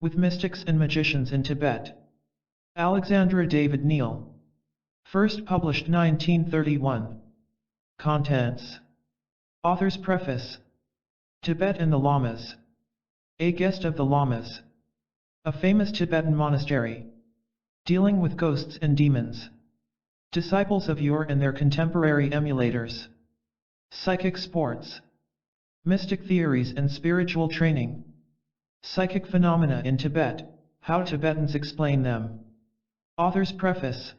with mystics and magicians in Tibet. Alexandra David-Néel. First published 1931. Contents. Author's preface. Tibet and the Lamas. A guest of the Lamas. A famous Tibetan monastery. Dealing with ghosts and demons. Disciples of yore and their contemporary emulators. Psychic sports. Mystic theories and spiritual training. Psychic phenomena in Tibet, how Tibetans explain them. Author's preface.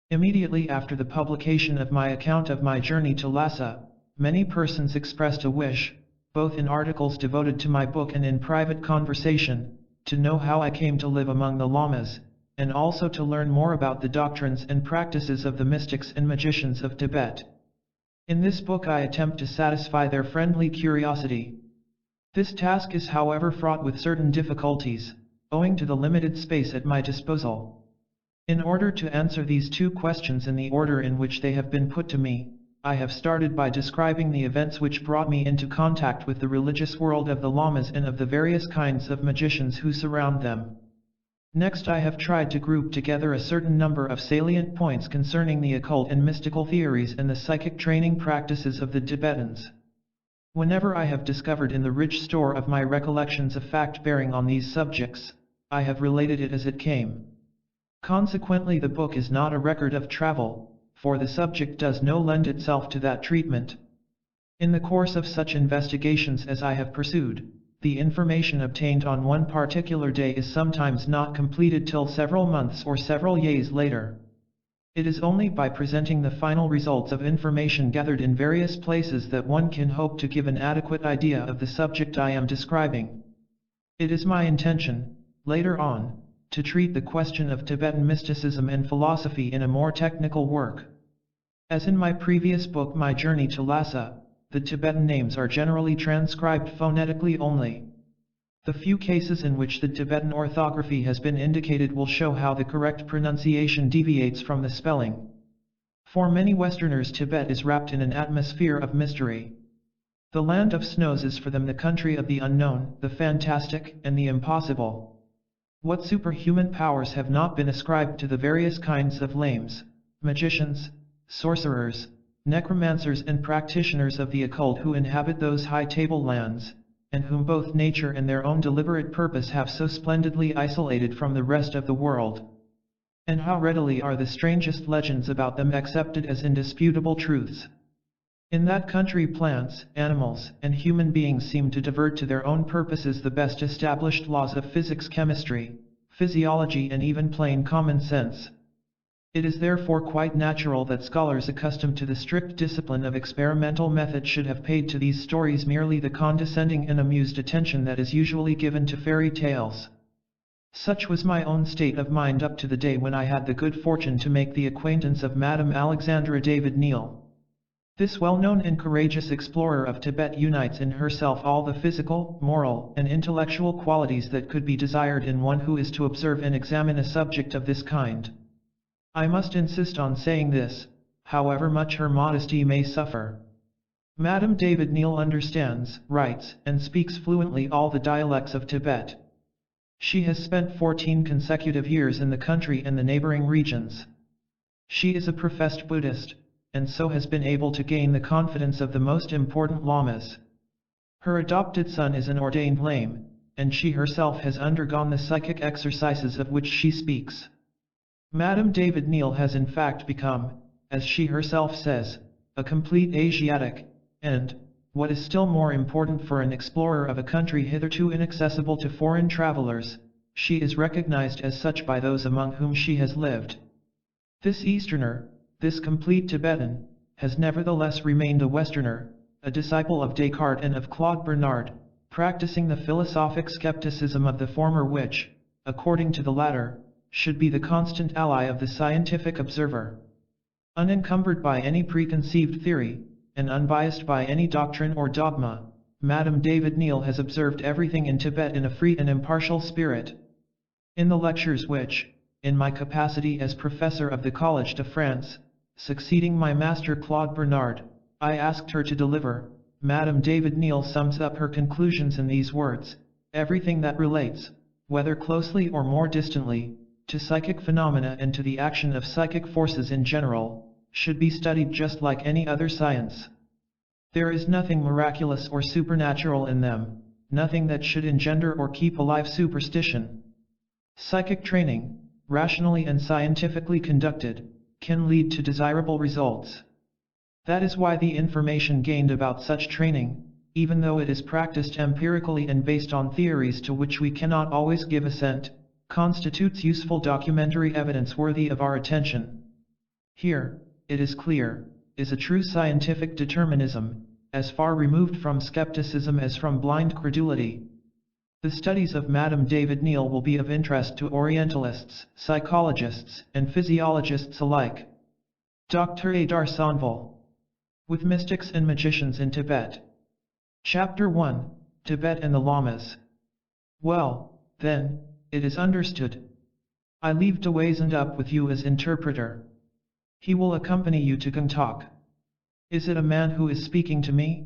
Immediately after the publication of my account of my journey to Lhasa, many persons expressed a wish, both in articles devoted to my book and in private conversation, to know how I came to live among the Lamas, and also to learn more about the doctrines and practices of the mystics and magicians of Tibet. In this book I attempt to satisfy their friendly curiosity. This task is however fraught with certain difficulties, owing to the limited space at my disposal. In order to answer these two questions in the order in which they have been put to me, I have started by describing the events which brought me into contact with the religious world of the Lamas and of the various kinds of magicians who surround them. Next I have tried to group together a certain number of salient points concerning the occult and mystical theories and the psychic training practices of the Tibetans. Whenever I have discovered in the rich store of my recollections a fact bearing on these subjects, I have related it as it came. Consequently the book is not a record of travel, for the subject does no lend itself to that treatment. In the course of such investigations as I have pursued, the information obtained on one particular day is sometimes not completed till several months or several years later. It is only by presenting the final results of information gathered in various places that one can hope to give an adequate idea of the subject I am describing. It is my intention, later on, to treat the question of Tibetan mysticism and philosophy in a more technical work. As in my previous book My Journey to Lhasa, the Tibetan names are generally transcribed phonetically only. The few cases in which the Tibetan orthography has been indicated will show how the correct pronunciation deviates from the spelling. For many Westerners, Tibet is wrapped in an atmosphere of mystery. The land of snows is for them the country of the unknown, the fantastic, and the impossible. What superhuman powers have not been ascribed to the various kinds of lames, magicians, sorcerers, necromancers and practitioners of the occult who inhabit those high tablelands, and whom both nature and their own deliberate purpose have so splendidly isolated from the rest of the world. And how readily are the strangest legends about them accepted as indisputable truths. In that country plants, animals, and human beings seem to divert to their own purposes the best established laws of physics, chemistry, physiology and even plain common sense. It is therefore quite natural that scholars accustomed to the strict discipline of experimental method should have paid to these stories merely the condescending and amused attention that is usually given to fairy tales. Such was my own state of mind up to the day when I had the good fortune to make the acquaintance of Madame Alexandra David-Néel. This well-known and courageous explorer of Tibet unites in herself all the physical, moral, and intellectual qualities that could be desired in one who is to observe and examine a subject of this kind. I must insist on saying this, however much her modesty may suffer. Madame David-Néel understands, writes, and speaks fluently all the dialects of Tibet. She has spent 14 consecutive years in the country and the neighboring regions. She is a professed Buddhist, and so has been able to gain the confidence of the most important lamas. Her adopted son is an ordained lame, and she herself has undergone the psychic exercises of which she speaks. Madame David-Néel has in fact become, as she herself says, a complete Asiatic, and, what is still more important for an explorer of a country hitherto inaccessible to foreign travelers, she is recognized as such by those among whom she has lived. This Easterner, this complete Tibetan, has nevertheless remained a Westerner, a disciple of Descartes and of Claude Bernard, practicing the philosophic skepticism of the former which, according to the latter, should be the constant ally of the scientific observer. Unencumbered by any preconceived theory, and unbiased by any doctrine or dogma, Madame David-Néel has observed everything in Tibet in a free and impartial spirit. In the lectures which, in my capacity as professor of the Collège de France, succeeding my master Claude Bernard, I asked her to deliver, Madame David-Néel sums up her conclusions in these words: everything that relates, whether closely or more distantly, to psychic phenomena and to the action of psychic forces in general, should be studied just like any other science. There is nothing miraculous or supernatural in them, nothing that should engender or keep alive superstition. Psychic training, rationally and scientifically conducted, can lead to desirable results. That is why the information gained about such training, even though it is practiced empirically and based on theories to which we cannot always give assent, constitutes useful documentary evidence worthy of our attention. Here, it is clear, is a true scientific determinism, as far removed from skepticism as from blind credulity. The studies of Madame David-Néel will be of interest to Orientalists, psychologists, and physiologists alike. Dr. Adar Sanval. With Mystics and Magicians in Tibet. Chapter 1, Tibet and the Lamas. Well, then, it is understood. I leave Dewazend up with you as interpreter. He will accompany you to Gangtok. Is it a man who is speaking to me?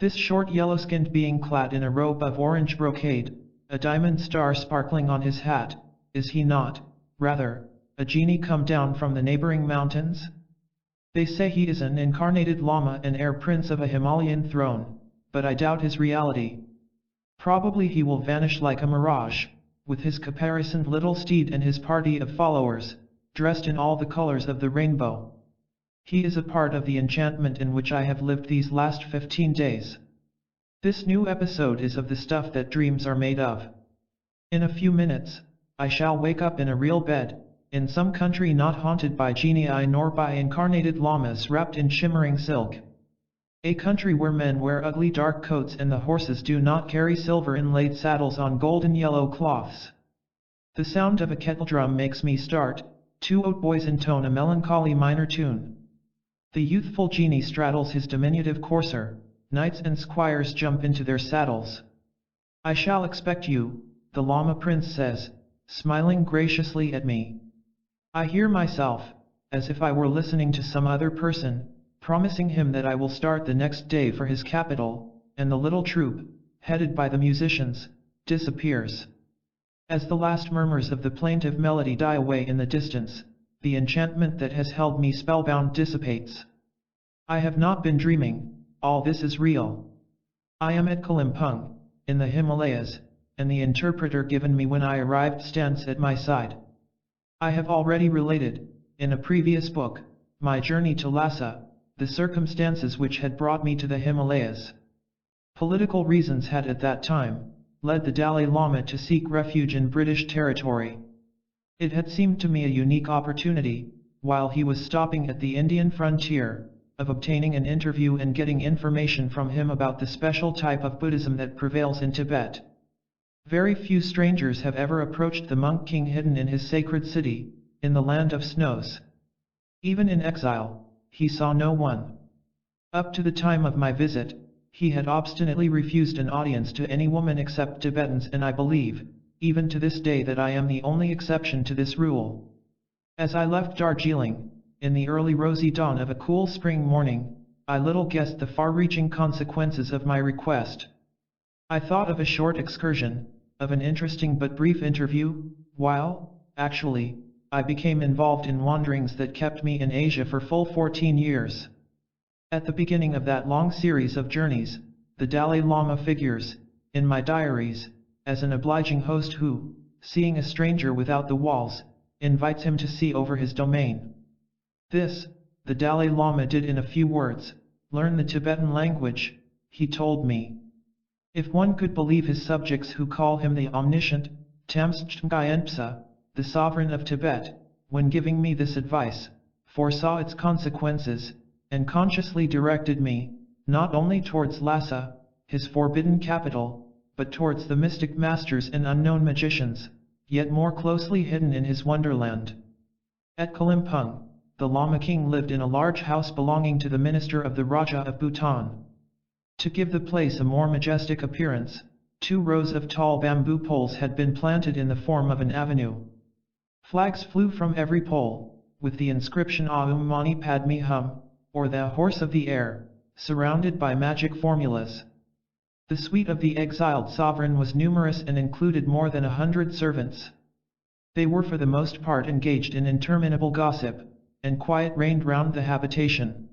This short yellow-skinned being clad in a robe of orange brocade, a diamond star sparkling on his hat, is he not, rather, a genie come down from the neighboring mountains? They say he is an incarnated Lama and heir prince of a Himalayan throne, but I doubt his reality. Probably he will vanish like a mirage, with his caparisoned little steed and his party of followers, dressed in all the colors of the rainbow. He is a part of the enchantment in which I have lived these last 15 days. This new episode is of the stuff that dreams are made of. In a few minutes, I shall wake up in a real bed, in some country not haunted by genii nor by incarnated lamas wrapped in shimmering silk. A country where men wear ugly dark coats and the horses do not carry silver inlaid saddles on golden yellow cloths. The sound of a kettle drum makes me start, two hautboys intone a melancholy minor tune. The youthful genie straddles his diminutive courser, knights and squires jump into their saddles. I shall expect you, the Lama Prince says, smiling graciously at me. I hear myself, as if I were listening to some other person, promising him that I will start the next day for his capital, and the little troop, headed by the musicians, disappears. As the last murmurs of the plaintive melody die away in the distance, the enchantment that has held me spellbound dissipates. I have not been dreaming, all this is real. I am at Kalimpong, in the Himalayas, and the interpreter given me when I arrived stands at my side. I have already related, in a previous book, my journey to Lhasa, the circumstances which had brought me to the Himalayas. Political reasons had at that time led the Dalai Lama to seek refuge in British territory. It had seemed to me a unique opportunity, while he was stopping at the Indian frontier, of obtaining an interview and getting information from him about the special type of Buddhism that prevails in Tibet. Very few strangers have ever approached the monk king hidden in his sacred city, in the land of snows. Even in exile, he saw no one. Up to the time of my visit, he had obstinately refused an audience to any woman except Tibetans, and I believe, even to this day, that I am the only exception to this rule. As I left Darjeeling, in the early rosy dawn of a cool spring morning, I little guessed the far-reaching consequences of my request. I thought of a short excursion, of an interesting but brief interview, while, actually, I became involved in wanderings that kept me in Asia for full 14 years. At the beginning of that long series of journeys, the Dalai Lama figures, in my diaries, as an obliging host who, seeing a stranger without the walls, invites him to see over his domain. This, the Dalai Lama did in a few words, learn the Tibetan language, he told me. If one could believe his subjects who call him the omniscient, Tamschtmgyentpsa, the sovereign of Tibet, when giving me this advice, foresaw its consequences, and consciously directed me, not only towards Lhasa, his forbidden capital, but towards the mystic masters and unknown magicians, yet more closely hidden in his wonderland. At Kalimpong, the Lama king lived in a large house belonging to the minister of the Raja of Bhutan. To give the place a more majestic appearance, 2 rows of tall bamboo poles had been planted in the form of an avenue. Flags flew from every pole, with the inscription Aum Mani Padme Hum, or the horse of the air, surrounded by magic formulas. The suite of the exiled sovereign was numerous and included more than 100 servants. They were for the most part engaged in interminable gossip, and quiet reigned round the habitation.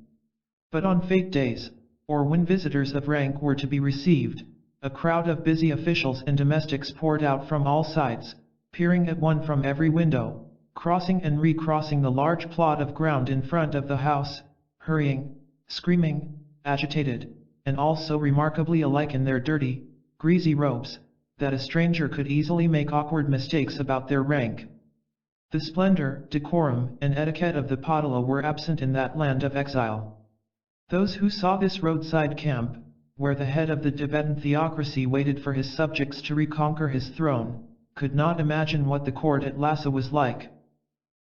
But on fete days, or when visitors of rank were to be received, a crowd of busy officials and domestics poured out from all sides, peering at one from every window, crossing and recrossing the large plot of ground in front of the house, hurrying, screaming, agitated, and all so remarkably alike in their dirty, greasy robes, that a stranger could easily make awkward mistakes about their rank. The splendor, decorum, and etiquette of the Padala were absent in that land of exile. Those who saw this roadside camp, where the head of the Tibetan theocracy waited for his subjects to reconquer his throne, could not imagine what the court at Lhasa was like.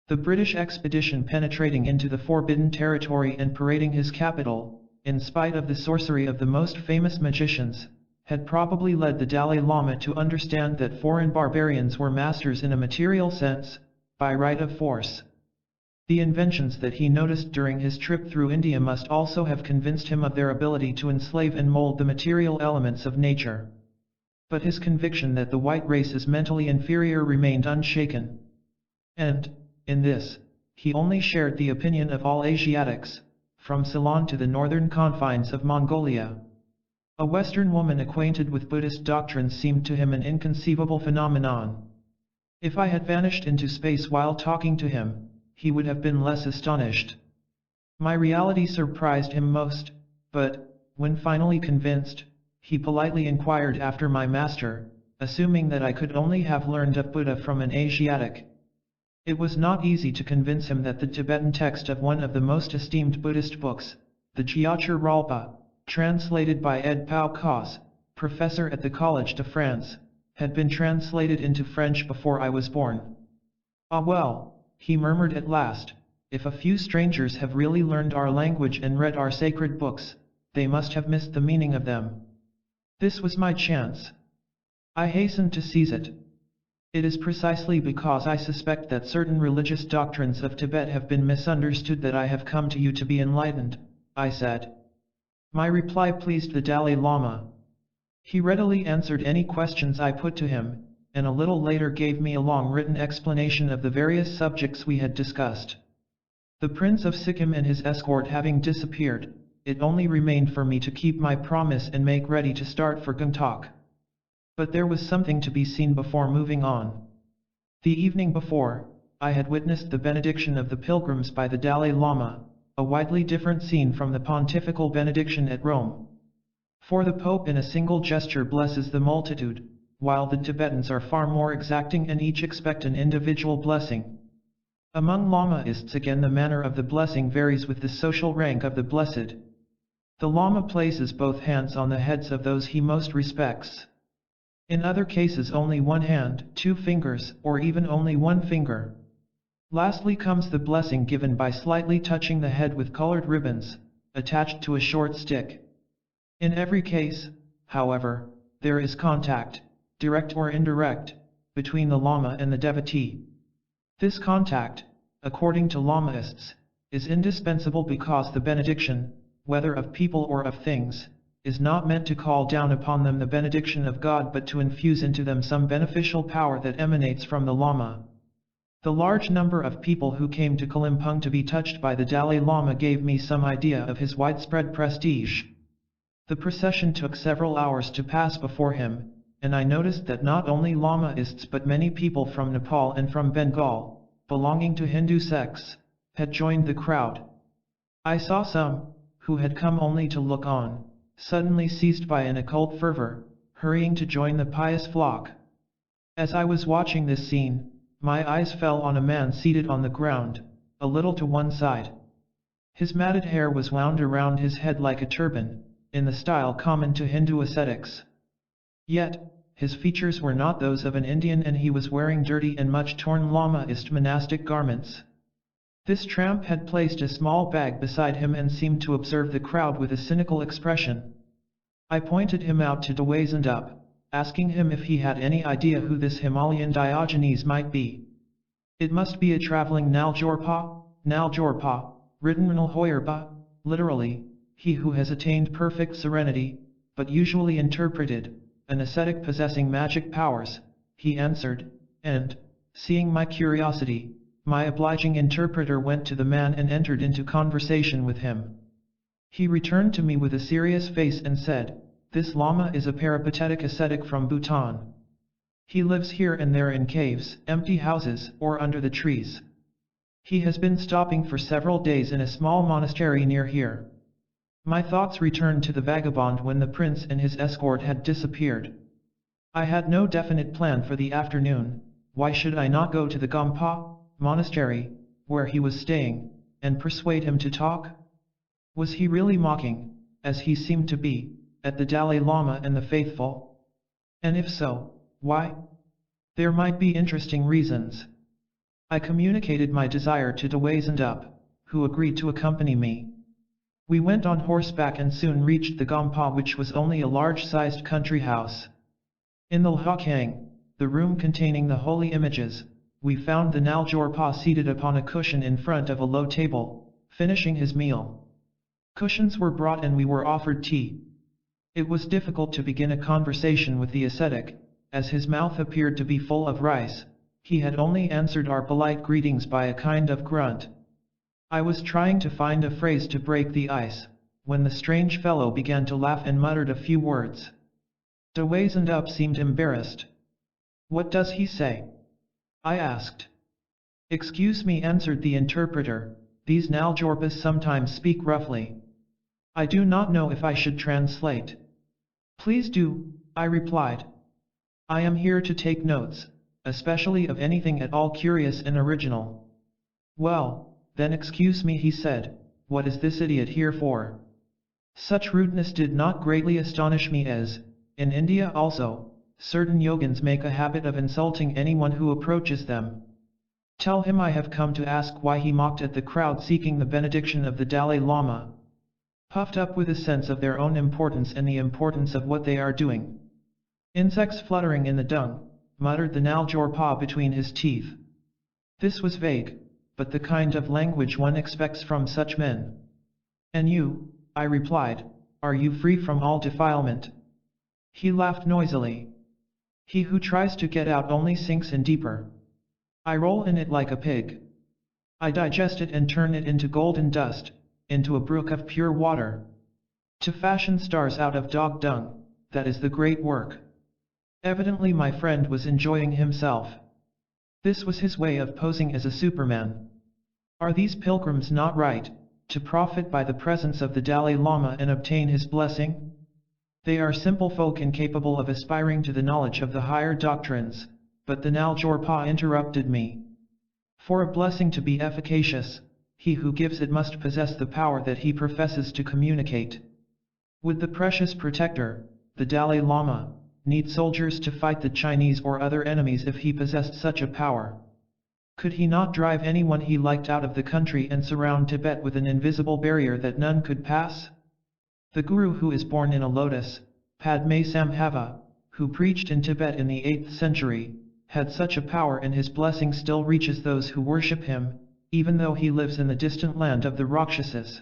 The British expedition penetrating into the forbidden territory and parading his capital, in spite of the sorcery of the most famous magicians, had probably led the Dalai Lama to understand that foreign barbarians were masters in a material sense, by right of force. The inventions that he noticed during his trip through India must also have convinced him of their ability to enslave and mold the material elements of nature. But his conviction that the white race is mentally inferior remained unshaken. And, in this, he only shared the opinion of all Asiatics, from Ceylon to the northern confines of Mongolia. A Western woman acquainted with Buddhist doctrines seemed to him an inconceivable phenomenon. If I had vanished into space while talking to him, he would have been less astonished. My reality surprised him most, but, when finally convinced, he politely inquired after my master, assuming that I could only have learned of Buddha from an Asiatic. It was not easy to convince him that the Tibetan text of one of the most esteemed Buddhist books, the Gyachur Ralpa, translated by Ed Pau Cos, professor at the Collège de France, had been translated into French before I was born. Ah well, he murmured at last, if a few strangers have really learned our language and read our sacred books, they must have missed the meaning of them. This was my chance. I hastened to seize it. It is precisely because I suspect that certain religious doctrines of Tibet have been misunderstood that I have come to you to be enlightened, I said. My reply pleased the Dalai Lama. He readily answered any questions I put to him, and a little later gave me a long written explanation of the various subjects we had discussed. The Prince of Sikkim and his escort having disappeared, it only remained for me to keep my promise and make ready to start for Gangtok. But there was something to be seen before moving on. The evening before, I had witnessed the benediction of the pilgrims by the Dalai Lama, a widely different scene from the pontifical benediction at Rome. For the Pope in a single gesture blesses the multitude, while the Tibetans are far more exacting and each expect an individual blessing. Among Lamaists again the manner of the blessing varies with the social rank of the blessed. The Lama places both hands on the heads of those he most respects. In other cases only one hand, 2 fingers, or even only 1 finger. Lastly comes the blessing given by slightly touching the head with colored ribbons, attached to a short stick. In every case, however, there is contact, direct or indirect, between the Lama and the devotee. This contact, according to Lamaists, is indispensable because the benediction, whether of people or of things, is not meant to call down upon them the benediction of God but to infuse into them some beneficial power that emanates from the Lama. The large number of people who came to Kalimpong to be touched by the Dalai Lama gave me some idea of his widespread prestige. The procession took several hours to pass before him, and I noticed that not only Lamaists but many people from Nepal and from Bengal, belonging to Hindu sects, had joined the crowd. I saw some, who had come only to look on, suddenly seized by an occult fervor, hurrying to join the pious flock. As I was watching this scene, my eyes fell on a man seated on the ground, a little to one side. His matted hair was wound around his head like a turban, in the style common to Hindu ascetics. Yet, his features were not those of an Indian and he was wearing dirty and much torn Lamaist monastic garments. This tramp had placed a small bag beside him and seemed to observe the crowd with a cynical expression. I pointed him out to Dwaysendup, asking him if he had any idea who this Himalayan Diogenes might be. It must be a traveling Naljorpa, written Nalhoyerpa, literally, he who has attained perfect serenity, but usually interpreted, an ascetic possessing magic powers, he answered, and, seeing my curiosity, my obliging interpreter went to the man and entered into conversation with him. He returned to me with a serious face and said, "This Lama is a peripatetic ascetic from Bhutan. He lives here and there in caves, empty houses, or under the trees. He has been stopping for several days in a small monastery near here." My thoughts returned to the vagabond when the prince and his escort had disappeared. I had no definite plan for the afternoon. Why should I not go to the Gampa monastery, where he was staying, and persuade him to talk? Was he really mocking, as he seemed to be, at the Dalai Lama and the faithful? And if so, why? There might be interesting reasons. I communicated my desire to Dawaisendup, who agreed to accompany me. We went on horseback and soon reached the Gampa, which was only a large-sized country house. In the Lhakang, the room containing the holy images, we found the Naljorpa seated upon a cushion in front of a low table, finishing his meal. Cushions were brought and we were offered tea. It was difficult to begin a conversation with the ascetic, as his mouth appeared to be full of rice. He had only answered our polite greetings by a kind of grunt. I was trying to find a phrase to break the ice, when the strange fellow began to laugh and muttered a few words. Dawaisendup seemed embarrassed. "What does he say?" I asked. "Excuse me," answered the interpreter, "these Naljorpas sometimes speak roughly. I do not know if I should translate." "Please do," I replied. "I am here to take notes, especially of anything at all curious and original." "Well, then excuse me," he said, "what is this idiot here for?" Such rudeness did not greatly astonish me, as, in India also, certain yogins make a habit of insulting anyone who approaches them. "Tell him I have come to ask why he mocked at the crowd seeking the benediction of the Dalai Lama." Puffed up with a sense of their own importance and the importance of what they are doing. "Insects fluttering in the dung," muttered the Naljorpa between his teeth. This was vague, but the kind of language one expects from such men. "And you," I replied, "are you free from all defilement?" He laughed noisily. "He who tries to get out only sinks in deeper. I roll in it like a pig. I digest it and turn it into golden dust, into a brook of pure water. To fashion stars out of dog dung, that is the great work." Evidently my friend was enjoying himself. This was his way of posing as a Superman. Are these pilgrims not right, to profit by the presence of the Dalai Lama and obtain his blessing? They are simple folk incapable of aspiring to the knowledge of the higher doctrines, but the Naljorpa interrupted me. For a blessing to be efficacious, he who gives it must possess the power that he professes to communicate. Would the precious protector, the Dalai Lama, need soldiers to fight the Chinese or other enemies if he possessed such a power? Could he not drive anyone he liked out of the country and surround Tibet with an invisible barrier that none could pass? The Guru, who is born in a lotus, Padmasambhava, who preached in Tibet in the 8th century, had such a power, and his blessing still reaches those who worship him, even though he lives in the distant land of the Rakshasas.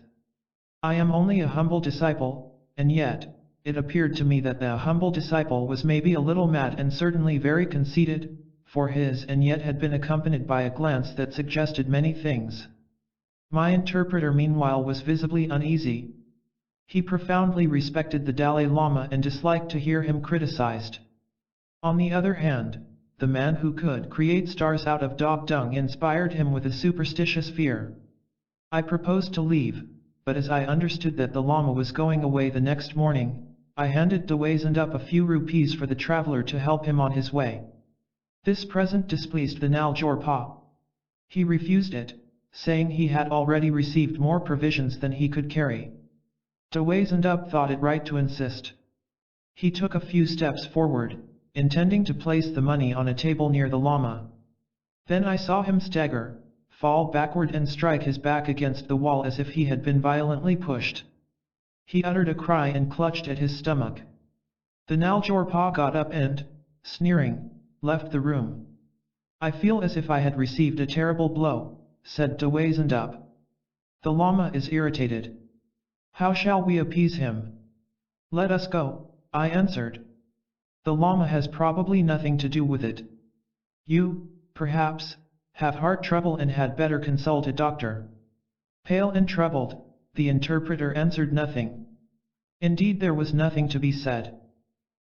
I am only a humble disciple, and yet, it appeared to me that the humble disciple was maybe a little mad and certainly very conceited, for his and yet had been accompanied by a glance that suggested many things. My interpreter meanwhile was visibly uneasy. He profoundly respected the Dalai Lama and disliked to hear him criticized. On the other hand, the man who could create stars out of dog dung inspired him with a superstitious fear. I proposed to leave, but as I understood that the Lama was going away the next morning, I handed Dawaisendup a few rupees for the traveler to help him on his way. This present displeased the Naljorpa. He refused it, saying he had already received more provisions than he could carry. Dawaisendup thought it right to insist. He took a few steps forward, intending to place the money on a table near the Lama. Then I saw him stagger, fall backward and strike his back against the wall as if he had been violently pushed. He uttered a cry and clutched at his stomach. The Naljorpa got up and, sneering, left the room. "I feel as if I had received a terrible blow," said Dawaisendup. "The Lama is irritated. How shall we appease him? Let us go." I answered. The Lama has probably nothing to do with it. You, perhaps, have heart trouble and had better consult a doctor. Pale and troubled, the interpreter answered nothing. Indeed, there was nothing to be said.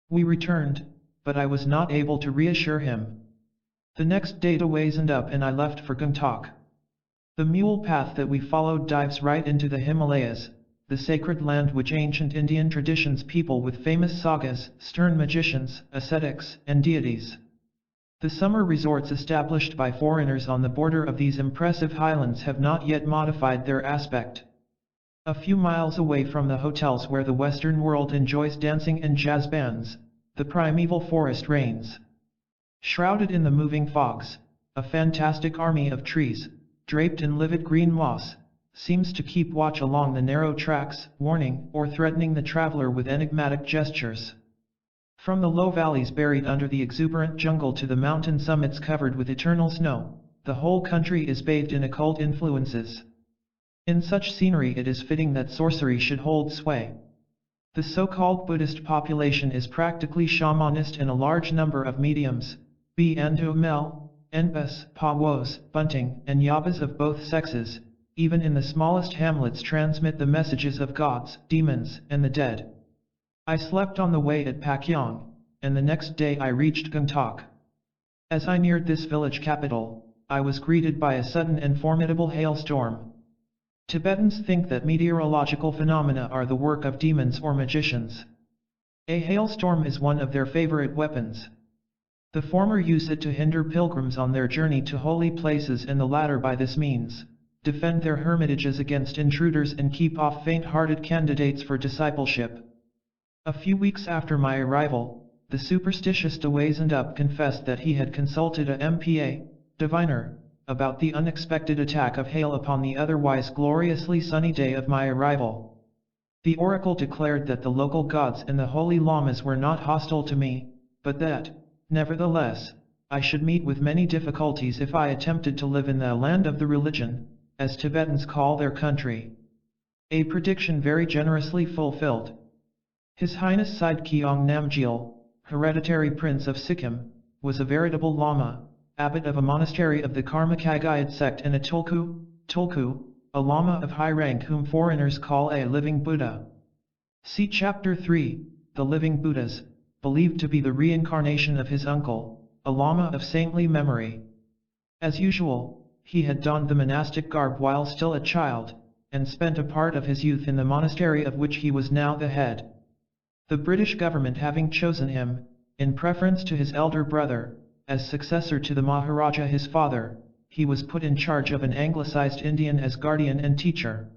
We returned, but I was not able to reassure him. The next day the ways up and I left for Gangtok. The mule path that we followed dives right into the Himalayas, the sacred land which ancient Indian traditions people with famous sagas, stern magicians, ascetics, and deities. The summer resorts established by foreigners on the border of these impressive highlands have not yet modified their aspect. A few miles away from the hotels where the Western world enjoys dancing and jazz bands, the primeval forest reigns. Shrouded in the moving fogs, a fantastic army of trees, draped in livid green moss, seems to keep watch along the narrow tracks, warning or threatening the traveler with enigmatic gestures. From the low valleys buried under the exuberant jungle to the mountain summits covered with eternal snow, the whole country is bathed in occult influences. In such scenery it is fitting that sorcery should hold sway. The so-called Buddhist population is practically shamanist and a large number of mediums, Mel, Enpas, Pawos, Bunting, and Yabas of both sexes, even in the smallest hamlets transmit the messages of gods, demons, and the dead. I slept on the way at Pakyong, and the next day I reached Gangtok. As I neared this village capital, I was greeted by a sudden and formidable hailstorm. Tibetans think that meteorological phenomena are the work of demons or magicians. A hailstorm is one of their favorite weapons. The former use it to hinder pilgrims on their journey to holy places, and the latter by this means defend their hermitages against intruders and keep off faint-hearted candidates for discipleship. A few weeks after my arrival, the superstitious Dawazendub confessed that he had consulted a MPA, diviner, about the unexpected attack of hail upon the otherwise gloriously sunny day of my arrival. The oracle declared that the local gods and the holy lamas were not hostile to me, but that, nevertheless, I should meet with many difficulties if I attempted to live in the land of the religion, as Tibetans call their country. A prediction very generously fulfilled. His Highness Side Kyong Namgyal, hereditary prince of Sikkim, was a veritable lama, abbot of a monastery of the Karmakagayad sect, and a tulku, a lama of high rank whom foreigners call a living Buddha. See Chapter 3, The Living Buddhas, believed to be the reincarnation of his uncle, a lama of saintly memory. As usual, he had donned the monastic garb while still a child, and spent a part of his youth in the monastery of which he was now the head. The British government having chosen him, in preference to his elder brother, as successor to the Maharaja his father, he was put in charge of an anglicized Indian as guardian and teacher.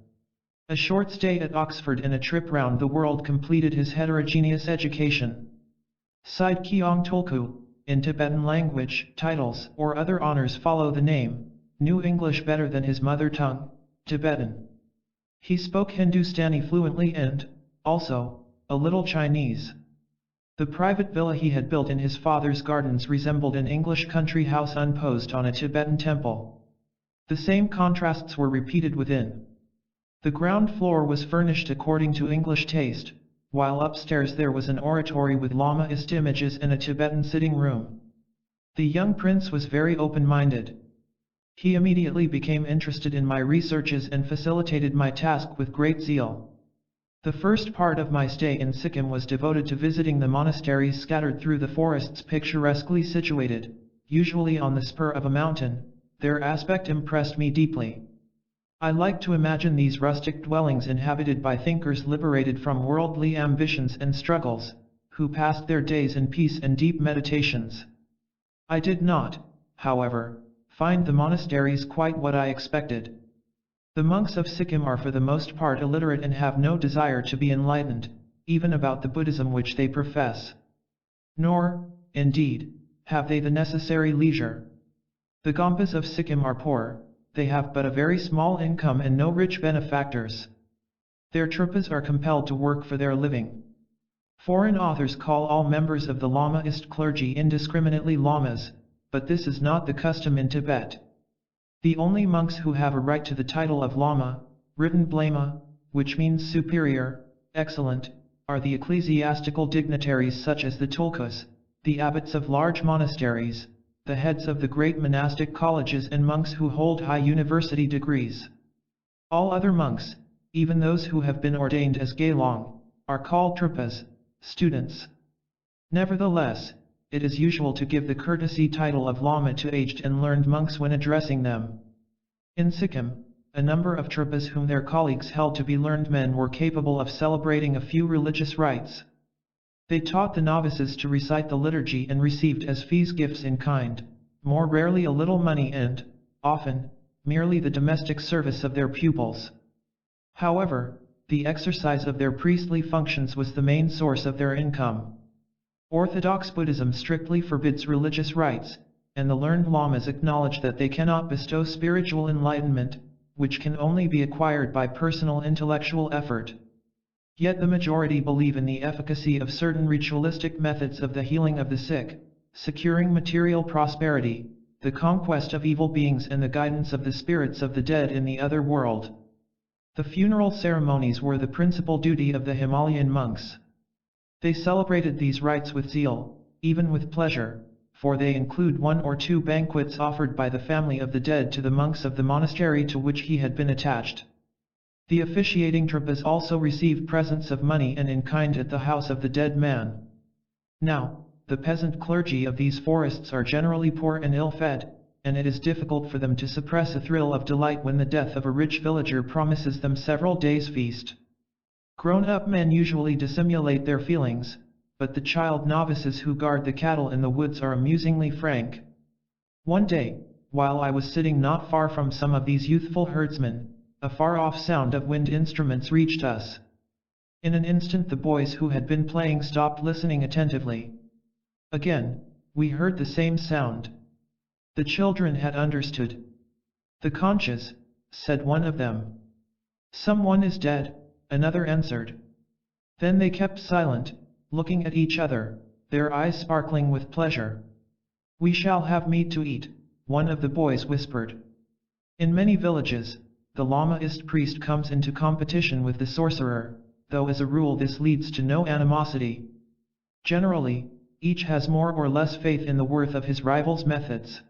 A short stay at Oxford and a trip round the world completed his heterogeneous education. Side Kyong Tulku, in Tibetan language, titles or other honors follow the name, knew English better than his mother tongue, Tibetan. He spoke Hindustani fluently and, also, a little Chinese. The private villa he had built in his father's gardens resembled an English country house unposed on a Tibetan temple. The same contrasts were repeated within. The ground floor was furnished according to English taste, while upstairs there was an oratory with Lamaist images and a Tibetan sitting room. The young prince was very open-minded. He immediately became interested in my researches and facilitated my task with great zeal. The first part of my stay in Sikkim was devoted to visiting the monasteries scattered through the forests picturesquely situated, usually on the spur of a mountain. Their aspect impressed me deeply. I liked to imagine these rustic dwellings inhabited by thinkers liberated from worldly ambitions and struggles, who passed their days in peace and deep meditations. I did not, however, find the monasteries quite what I expected. The monks of Sikkim are for the most part illiterate and have no desire to be enlightened, even about the Buddhism which they profess. Nor, indeed, have they the necessary leisure. The Gompas of Sikkim are poor, they have but a very small income and no rich benefactors. Their Trungpas are compelled to work for their living. Foreign authors call all members of the Lamaist clergy indiscriminately lamas, but this is not the custom in Tibet. The only monks who have a right to the title of Lama, written Blama, which means superior, excellent, are the ecclesiastical dignitaries such as the tulkus, the abbots of large monasteries, the heads of the great monastic colleges and monks who hold high university degrees. All other monks, even those who have been ordained as gelong, are called trupas, students. Nevertheless, it is usual to give the courtesy title of lama to aged and learned monks when addressing them. In Sikkim, a number of trupas whom their colleagues held to be learned men were capable of celebrating a few religious rites. They taught the novices to recite the liturgy and received as fees gifts in kind, more rarely a little money and, often, merely the domestic service of their pupils. However, the exercise of their priestly functions was the main source of their income. Orthodox Buddhism strictly forbids religious rites, and the learned lamas acknowledge that they cannot bestow spiritual enlightenment, which can only be acquired by personal intellectual effort. Yet the majority believe in the efficacy of certain ritualistic methods of the healing of the sick, securing material prosperity, the conquest of evil beings and the guidance of the spirits of the dead in the other world. The funeral ceremonies were the principal duty of the Himalayan monks. They celebrated these rites with zeal, even with pleasure, for they include 1 or 2 banquets offered by the family of the dead to the monks of the monastery to which he had been attached. The officiating trupas also received presents of money and in kind at the house of the dead man. Now, the peasant clergy of these forests are generally poor and ill-fed, and it is difficult for them to suppress a thrill of delight when the death of a rich villager promises them several days' feast. Grown-up men usually dissimulate their feelings, but the child novices who guard the cattle in the woods are amusingly frank. One day, while I was sitting not far from some of these youthful herdsmen, a far-off sound of wind instruments reached us. In an instant the boys who had been playing stopped listening attentively. Again, we heard the same sound. The children had understood. "The conches," said one of them. "Someone is dead," another answered. Then they kept silent, looking at each other, their eyes sparkling with pleasure. "We shall have meat to eat," one of the boys whispered. In many villages, the Lamaist priest comes into competition with the sorcerer, though as a rule this leads to no animosity. Generally, each has more or less faith in the worth of his rival's methods.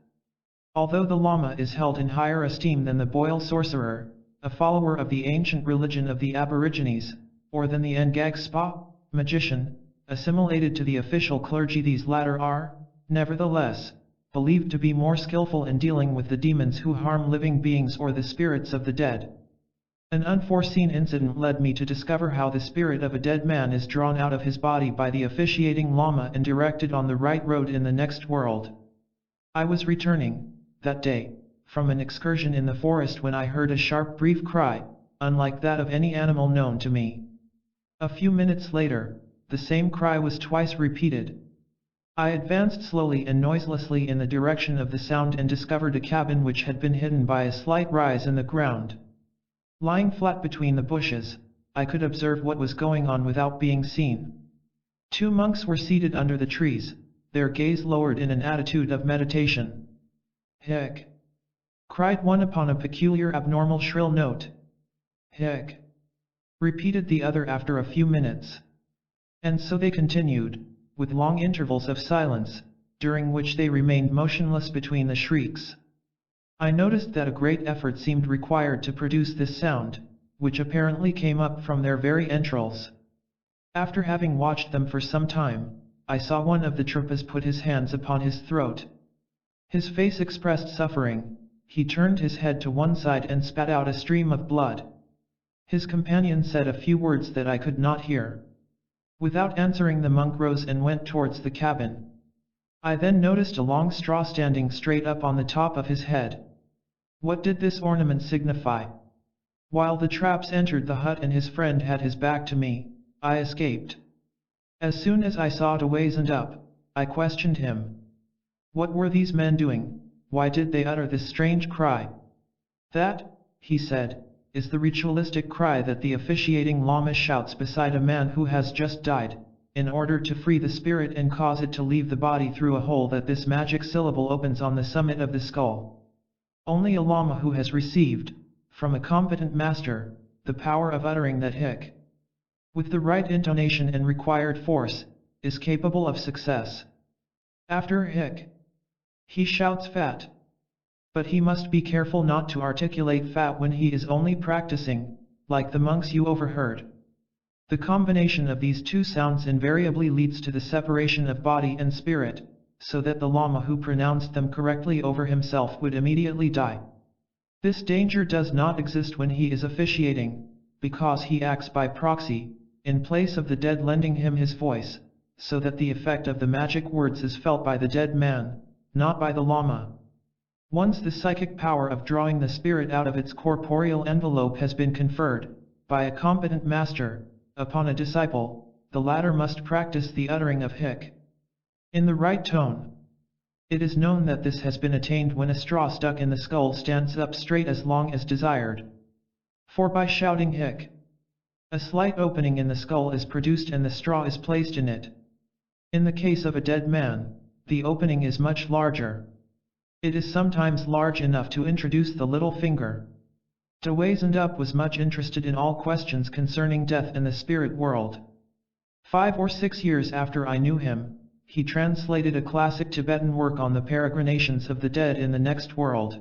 Although the Lama is held in higher esteem than the Boil sorcerer, a follower of the ancient religion of the Aborigines, or than the Ngag Spa, magician, assimilated to the official clergy, these latter are, nevertheless, believed to be more skillful in dealing with the demons who harm living beings or the spirits of the dead. An unforeseen incident led me to discover how the spirit of a dead man is drawn out of his body by the officiating Lama and directed on the right road in the next world. I was returning, that day, from an excursion in the forest when I heard a sharp brief cry, unlike that of any animal known to me. A few minutes later, the same cry was twice repeated. I advanced slowly and noiselessly in the direction of the sound and discovered a cabin which had been hidden by a slight rise in the ground. Lying flat between the bushes, I could observe what was going on without being seen. 2 monks were seated under the trees, their gaze lowered in an attitude of meditation. "Hic!" cried one upon a peculiar abnormal shrill note. "Hic!" repeated the other after a few minutes. And so they continued, with long intervals of silence, during which they remained motionless between the shrieks. I noticed that a great effort seemed required to produce this sound, which apparently came up from their very entrails. After having watched them for some time, I saw one of the trupas put his hands upon his throat. His face expressed suffering. He turned his head to one side and spat out a stream of blood. His companion said a few words that I could not hear. Without answering, the monk rose and went towards the cabin. I then noticed a long straw standing straight up on the top of his head. What did this ornament signify? While the traps entered the hut and his friend had his back to me, I escaped. As soon as I saw to ways and up, I questioned him. What were these men doing? Why did they utter this strange cry? "That," he said, "is the ritualistic cry that the officiating Lama shouts beside a man who has just died, in order to free the spirit and cause it to leave the body through a hole that this magic syllable opens on the summit of the skull. Only a Lama who has received, from a competent master, the power of uttering that hic with the right intonation and required force, is capable of success. After hic, he shouts fat. But he must be careful not to articulate fat when he is only practicing, like the monks you overheard. The combination of these two sounds invariably leads to the separation of body and spirit, so that the Lama who pronounced them correctly over himself would immediately die. This danger does not exist when he is officiating, because he acts by proxy, in place of the dead lending him his voice, so that the effect of the magic words is felt by the dead man, not by the Lama. Once the psychic power of drawing the spirit out of its corporeal envelope has been conferred, by a competent master, upon a disciple, the latter must practice the uttering of hic in the right tone. It is known that this has been attained when a straw stuck in the skull stands up straight as long as desired. For by shouting hic, a slight opening in the skull is produced and the straw is placed in it. In the case of a dead man, the opening is much larger. It is sometimes large enough to introduce the little finger. Dawazendup was much interested in all questions concerning death and the spirit world. 5 or 6 years after I knew him, he translated a classic Tibetan work on the peregrinations of the dead in the next world.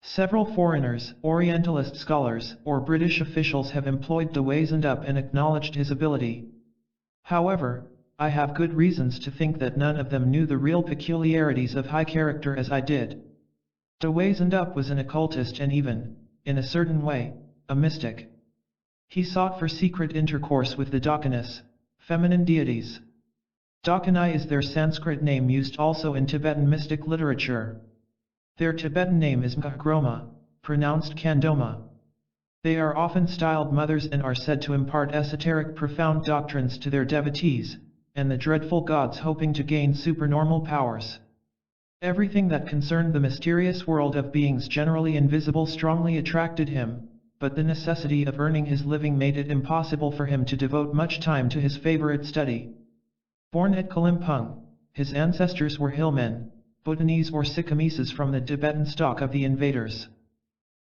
Several foreigners, Orientalist scholars, or British officials have employed Dawazendup and acknowledged his ability. However, I have good reasons to think that none of them knew the real peculiarities of high character as I did. Dawazendup was an occultist and even, in a certain way, a mystic. He sought for secret intercourse with the Dakanas, feminine deities. Dakani is their Sanskrit name used also in Tibetan mystic literature. Their Tibetan name is Mkagroma, pronounced Kandoma. They are often styled mothers and are said to impart esoteric profound doctrines to their devotees, and the dreadful gods hoping to gain supernormal powers. Everything that concerned the mysterious world of beings generally invisible strongly attracted him, but the necessity of earning his living made it impossible for him to devote much time to his favorite study. Born at Kalimpong, his ancestors were hillmen, Bhutanese or Sikkimese from the Tibetan stock of the invaders.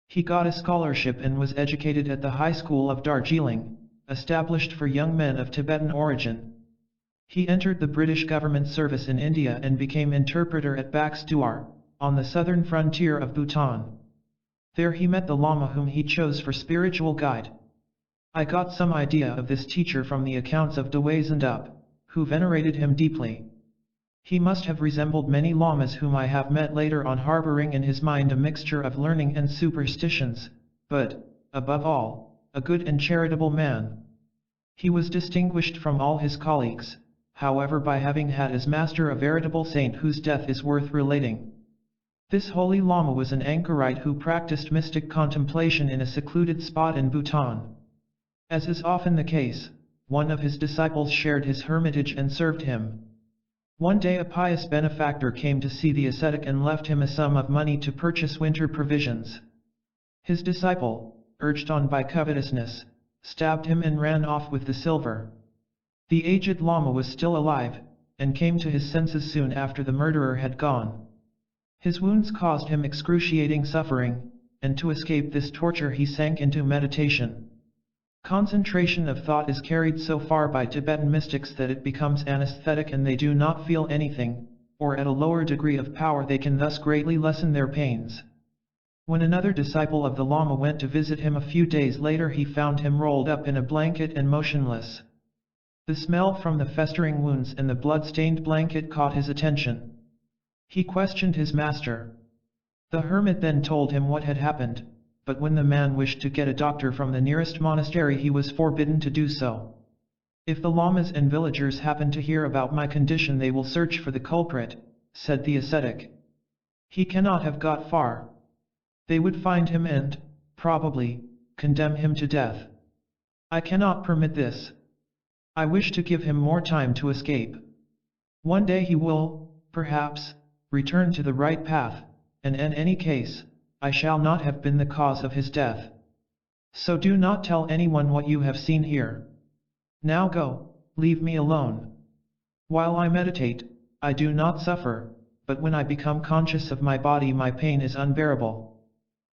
He got a scholarship and was educated at the High School of Darjeeling, established for young men of Tibetan origin. He entered the British government service in India and became interpreter at Baxduar, on the southern frontier of Bhutan. There he met the Lama whom he chose for spiritual guide. I got some idea of this teacher from the accounts of Dawazendup, who venerated him deeply. He must have resembled many lamas whom I have met later on, harboring in his mind a mixture of learning and superstitions, but, above all, a good and charitable man. He was distinguished from all his colleagues, however, by having had as master a veritable saint whose death is worth relating. This holy Lama was an anchorite who practiced mystic contemplation in a secluded spot in Bhutan. As is often the case, one of his disciples shared his hermitage and served him. One day a pious benefactor came to see the ascetic and left him a sum of money to purchase winter provisions. His disciple, urged on by covetousness, stabbed him and ran off with the silver. The aged Lama was still alive, and came to his senses soon after the murderer had gone. His wounds caused him excruciating suffering, and to escape this torture he sank into meditation. Concentration of thought is carried so far by Tibetan mystics that it becomes anesthetic and they do not feel anything, or at a lower degree of power they can thus greatly lessen their pains. When another disciple of the Lama went to visit him a few days later, he found him rolled up in a blanket and motionless. The smell from the festering wounds and the blood-stained blanket caught his attention. He questioned his master. The hermit then told him what had happened, but when the man wished to get a doctor from the nearest monastery he was forbidden to do so. If the lamas and villagers happen to hear about my condition they will search for the culprit, said the ascetic. He cannot have got far. They would find him and, probably, condemn him to death. I cannot permit this. I wish to give him more time to escape. One day he will, perhaps, return to the right path, and in any case, I shall not have been the cause of his death. So do not tell anyone what you have seen here. Now go, leave me alone. While I meditate, I do not suffer, but when I become conscious of my body my pain is unbearable.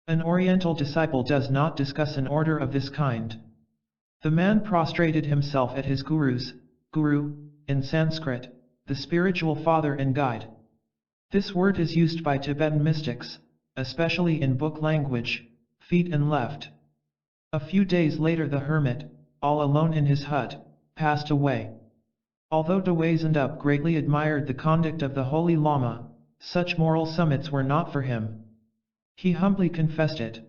An Oriental disciple does not discuss an order of this kind. The man prostrated himself at his guru, in Sanskrit, the spiritual father and guide. This word is used by Tibetan mystics, especially in book language, feet and left. A few days later the hermit, all alone in his hut, passed away. Although Dawazendup greatly admired the conduct of the Holy Lama, such moral summits were not for him. He humbly confessed it.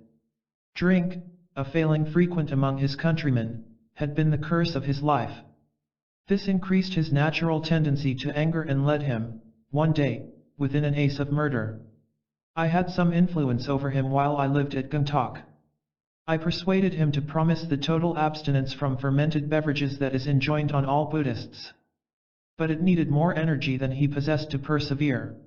Drink, a failing frequent among his countrymen, had been the curse of his life. This increased his natural tendency to anger and led him, one day, within an ace of murder. I had some influence over him while I lived at Gangtok. I persuaded him to promise the total abstinence from fermented beverages that is enjoined on all Buddhists. But it needed more energy than he possessed to persevere.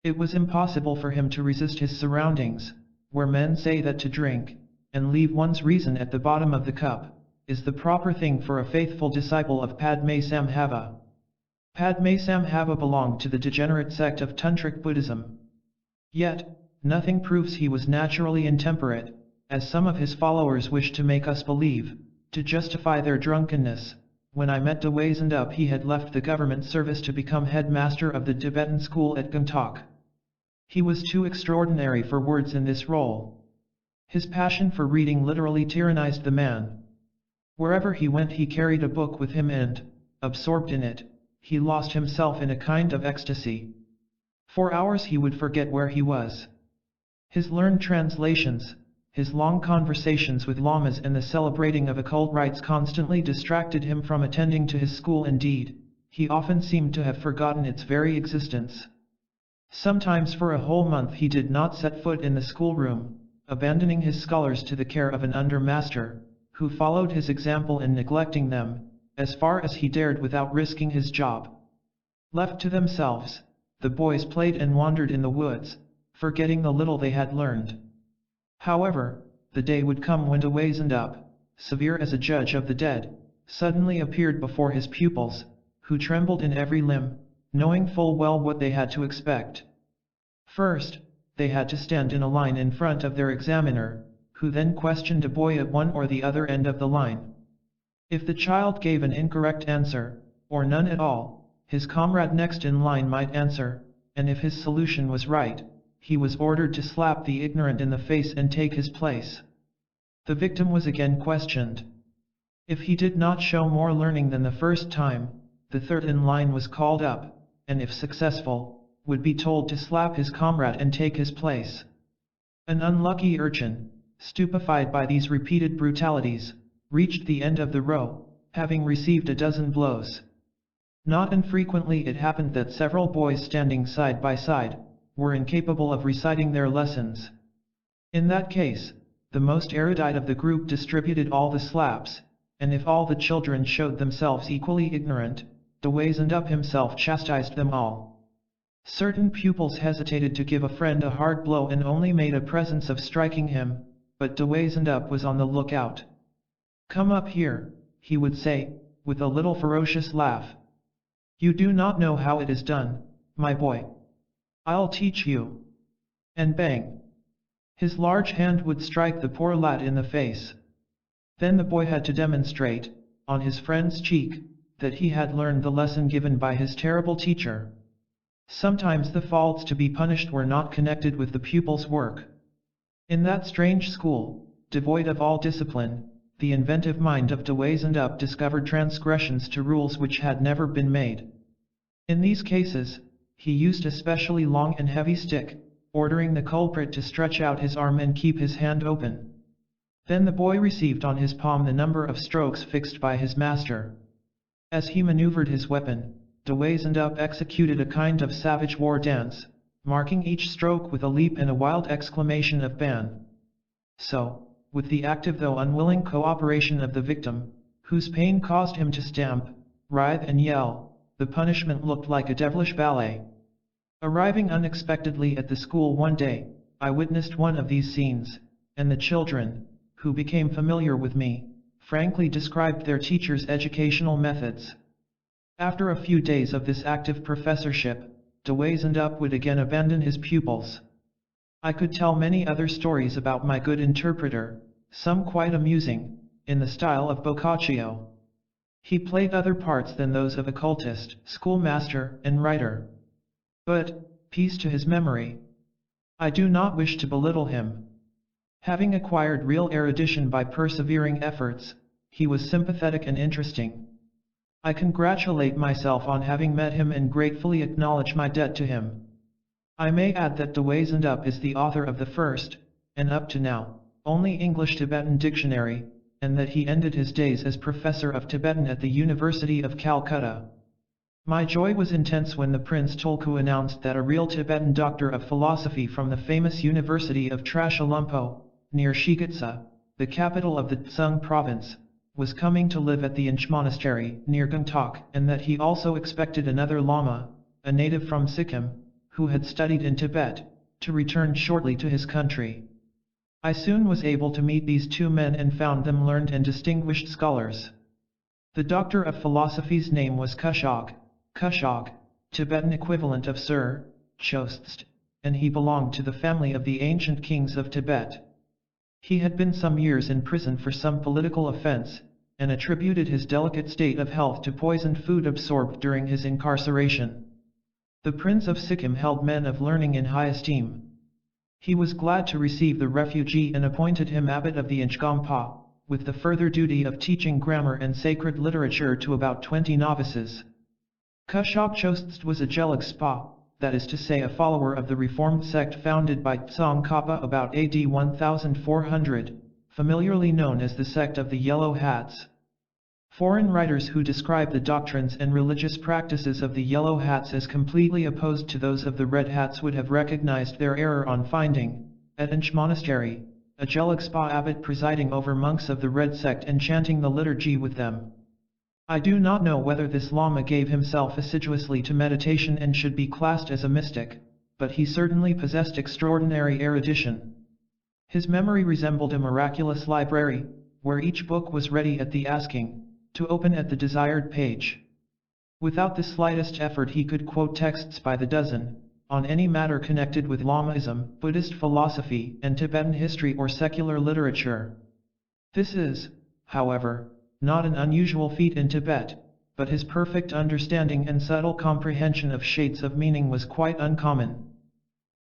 It was impossible for him to resist his surroundings, where men say that to drink, and leave one's reason at the bottom of the cup, is the proper thing for a faithful disciple of Padmasambhava. Padmasambhava belonged to the degenerate sect of Tantric Buddhism. Yet, nothing proves he was naturally intemperate, as some of his followers wish to make us believe, to justify their drunkenness. When I met Dawazendup he had left the government service to become headmaster of the Tibetan school at Gangtok. He was too extraordinary for words in this role. His passion for reading literally tyrannized the man. Wherever he went he carried a book with him and, absorbed in it, he lost himself in a kind of ecstasy. For hours he would forget where he was. His learned translations, his long conversations with lamas and the celebrating of occult rites constantly distracted him from attending to his school. Indeed, he often seemed to have forgotten its very existence. Sometimes for a whole month he did not set foot in the schoolroom, abandoning his scholars to the care of an undermaster, who followed his example in neglecting them, as far as he dared without risking his job. Left to themselves, the boys played and wandered in the woods, forgetting the little they had learned. However, the day would come when Dawazendup, severe as a judge of the dead, suddenly appeared before his pupils, who trembled in every limb, knowing full well what they had to expect. First, they had to stand in a line in front of their examiner, who then questioned a boy at one or the other end of the line. If the child gave an incorrect answer, or none at all, his comrade next in line might answer, and if his solution was right, he was ordered to slap the ignorant in the face and take his place. The victim was again questioned. If he did not show more learning than the first time, the third in line was called up, and if successful, would be told to slap his comrade and take his place. An unlucky urchin, stupefied by these repeated brutalities, reached the end of the row, having received a dozen blows. Not infrequently it happened that several boys standing side by side, were incapable of reciting their lessons. In that case, the most erudite of the group distributed all the slaps, and if all the children showed themselves equally ignorant, Dawazendup himself chastised them all. Certain pupils hesitated to give a friend a hard blow and only made a presence of striking him, but Dawazendup was on the lookout. "Come up here," he would say, with a little ferocious laugh. "You do not know how it is done, my boy. I'll teach you." And bang! His large hand would strike the poor lad in the face. Then the boy had to demonstrate, on his friend's cheek, that he had learned the lesson given by his terrible teacher. Sometimes the faults to be punished were not connected with the pupil's work. In that strange school, devoid of all discipline, the inventive mind of Dawazendup discovered transgressions to rules which had never been made. In these cases, he used a specially long and heavy stick, ordering the culprit to stretch out his arm and keep his hand open. Then the boy received on his palm the number of strokes fixed by his master. As he maneuvered his weapon, Dawazendup executed a kind of savage war dance, marking each stroke with a leap and a wild exclamation of ban. So, with the active though unwilling cooperation of the victim, whose pain caused him to stamp, writhe and yell, the punishment looked like a devilish ballet. Arriving unexpectedly at the school one day, I witnessed one of these scenes, and the children, who became familiar with me, frankly described their teacher's educational methods. After a few days of this active professorship, Dawazendup would again abandon his pupils. I could tell many other stories about my good interpreter, some quite amusing, in the style of Boccaccio. He played other parts than those of occultist, schoolmaster, and writer. But, peace to his memory, I do not wish to belittle him. Having acquired real erudition by persevering efforts, he was sympathetic and interesting. I congratulate myself on having met him and gratefully acknowledge my debt to him. I may add that Deweysendup is the author of the first, and up to now, only English Tibetan dictionary, and that he ended his days as professor of Tibetan at the University of Calcutta. My joy was intense when the Prince Tulku announced that a real Tibetan doctor of philosophy from the famous University of Trashalumpo, near Shigitsa, the capital of the Tsung province, was coming to live at the Inch Monastery, near Gangtok, and that he also expected another Lama, a native from Sikkim, who had studied in Tibet, to return shortly to his country. I soon was able to meet these two men and found them learned and distinguished scholars. The doctor of philosophy's name was Kushog, Tibetan equivalent of Sir, Chostst, and he belonged to the family of the ancient kings of Tibet. He had been some years in prison for some political offense, and attributed his delicate state of health to poisoned food absorbed during his incarceration. The Prince of Sikkim held men of learning in high esteem. He was glad to receive the refugee and appointed him abbot of the Inchgampa, with the further duty of teaching grammar and sacred literature to about 20 novices. Kushog Chostst was a Gelug-spa, that is to say a follower of the Reformed sect founded by Tsongkhapa about AD 1400, familiarly known as the sect of the Yellow Hats. Foreign writers who describe the doctrines and religious practices of the Yellow Hats as completely opposed to those of the Red Hats would have recognized their error on finding, at Inch Monastery, a Gelug-spa abbot presiding over monks of the Red sect and chanting the liturgy with them. I do not know whether this Lama gave himself assiduously to meditation and should be classed as a mystic, but he certainly possessed extraordinary erudition. His memory resembled a miraculous library, where each book was ready at the asking, to open at the desired page. Without the slightest effort he could quote texts by the dozen, on any matter connected with Lamaism, Buddhist philosophy, and Tibetan history or secular literature. This is, however, not an unusual feat in Tibet, but his perfect understanding and subtle comprehension of shades of meaning was quite uncommon.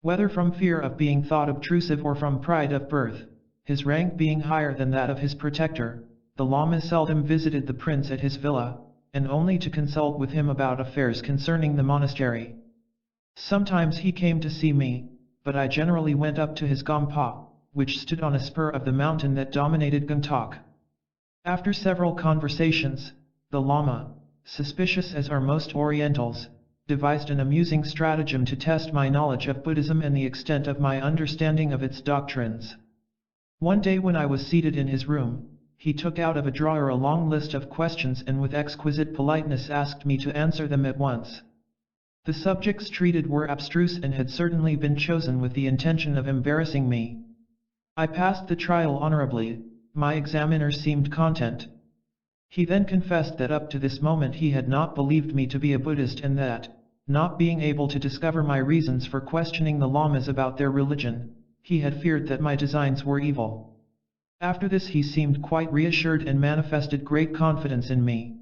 Whether from fear of being thought obtrusive or from pride of birth, his rank being higher than that of his protector, the Lama seldom visited the prince at his villa, and only to consult with him about affairs concerning the monastery. Sometimes he came to see me, but I generally went up to his Gampa, which stood on a spur of the mountain that dominated Gangtok. After several conversations, the Lama, suspicious as are most Orientals, devised an amusing stratagem to test my knowledge of Buddhism and the extent of my understanding of its doctrines. One day when I was seated in his room, he took out of a drawer a long list of questions and with exquisite politeness asked me to answer them at once. The subjects treated were abstruse and had certainly been chosen with the intention of embarrassing me. I passed the trial honorably. My examiner seemed content. He then confessed that up to this moment he had not believed me to be a Buddhist and that, not being able to discover my reasons for questioning the Lamas about their religion, he had feared that my designs were evil. After this he seemed quite reassured and manifested great confidence in me.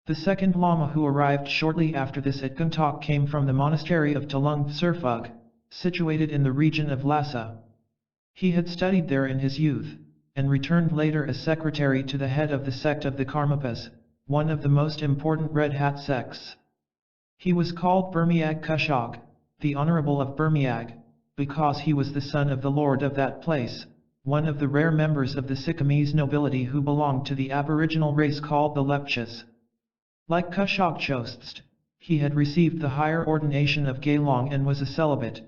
The second Lama who arrived shortly after this at Gangtok came from the monastery of Talung Tserphug, situated in the region of Lhasa. He had studied there in his youth, and returned later as secretary to the head of the sect of the Karmapas, one of the most important Red Hat sects. He was called Burmiag Kushog, the Honorable of Burmiag, because he was the son of the lord of that place, one of the rare members of the Sikkimese nobility who belonged to the aboriginal race called the Lepchas. Like Kushog Chostst, he had received the higher ordination of Gelong and was a celibate.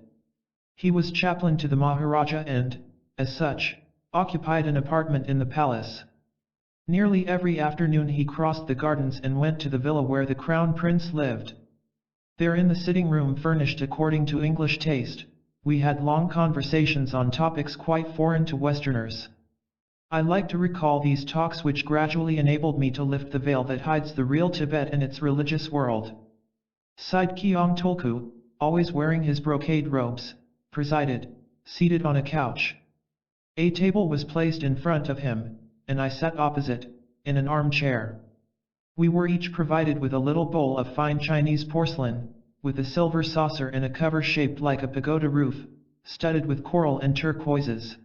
He was chaplain to the Maharaja and, as such, occupied an apartment in the palace. Nearly every afternoon he crossed the gardens and went to the villa where the crown prince lived. There in the sitting room furnished according to English taste, we had long conversations on topics quite foreign to Westerners. I like to recall these talks which gradually enabled me to lift the veil that hides the real Tibet and its religious world. Side Kyong Tulku, always wearing his brocade robes, presided, seated on a couch. A table was placed in front of him, and I sat opposite, in an armchair. We were each provided with a little bowl of fine Chinese porcelain, with a silver saucer and a cover shaped like a pagoda roof, studded with coral and turquoises.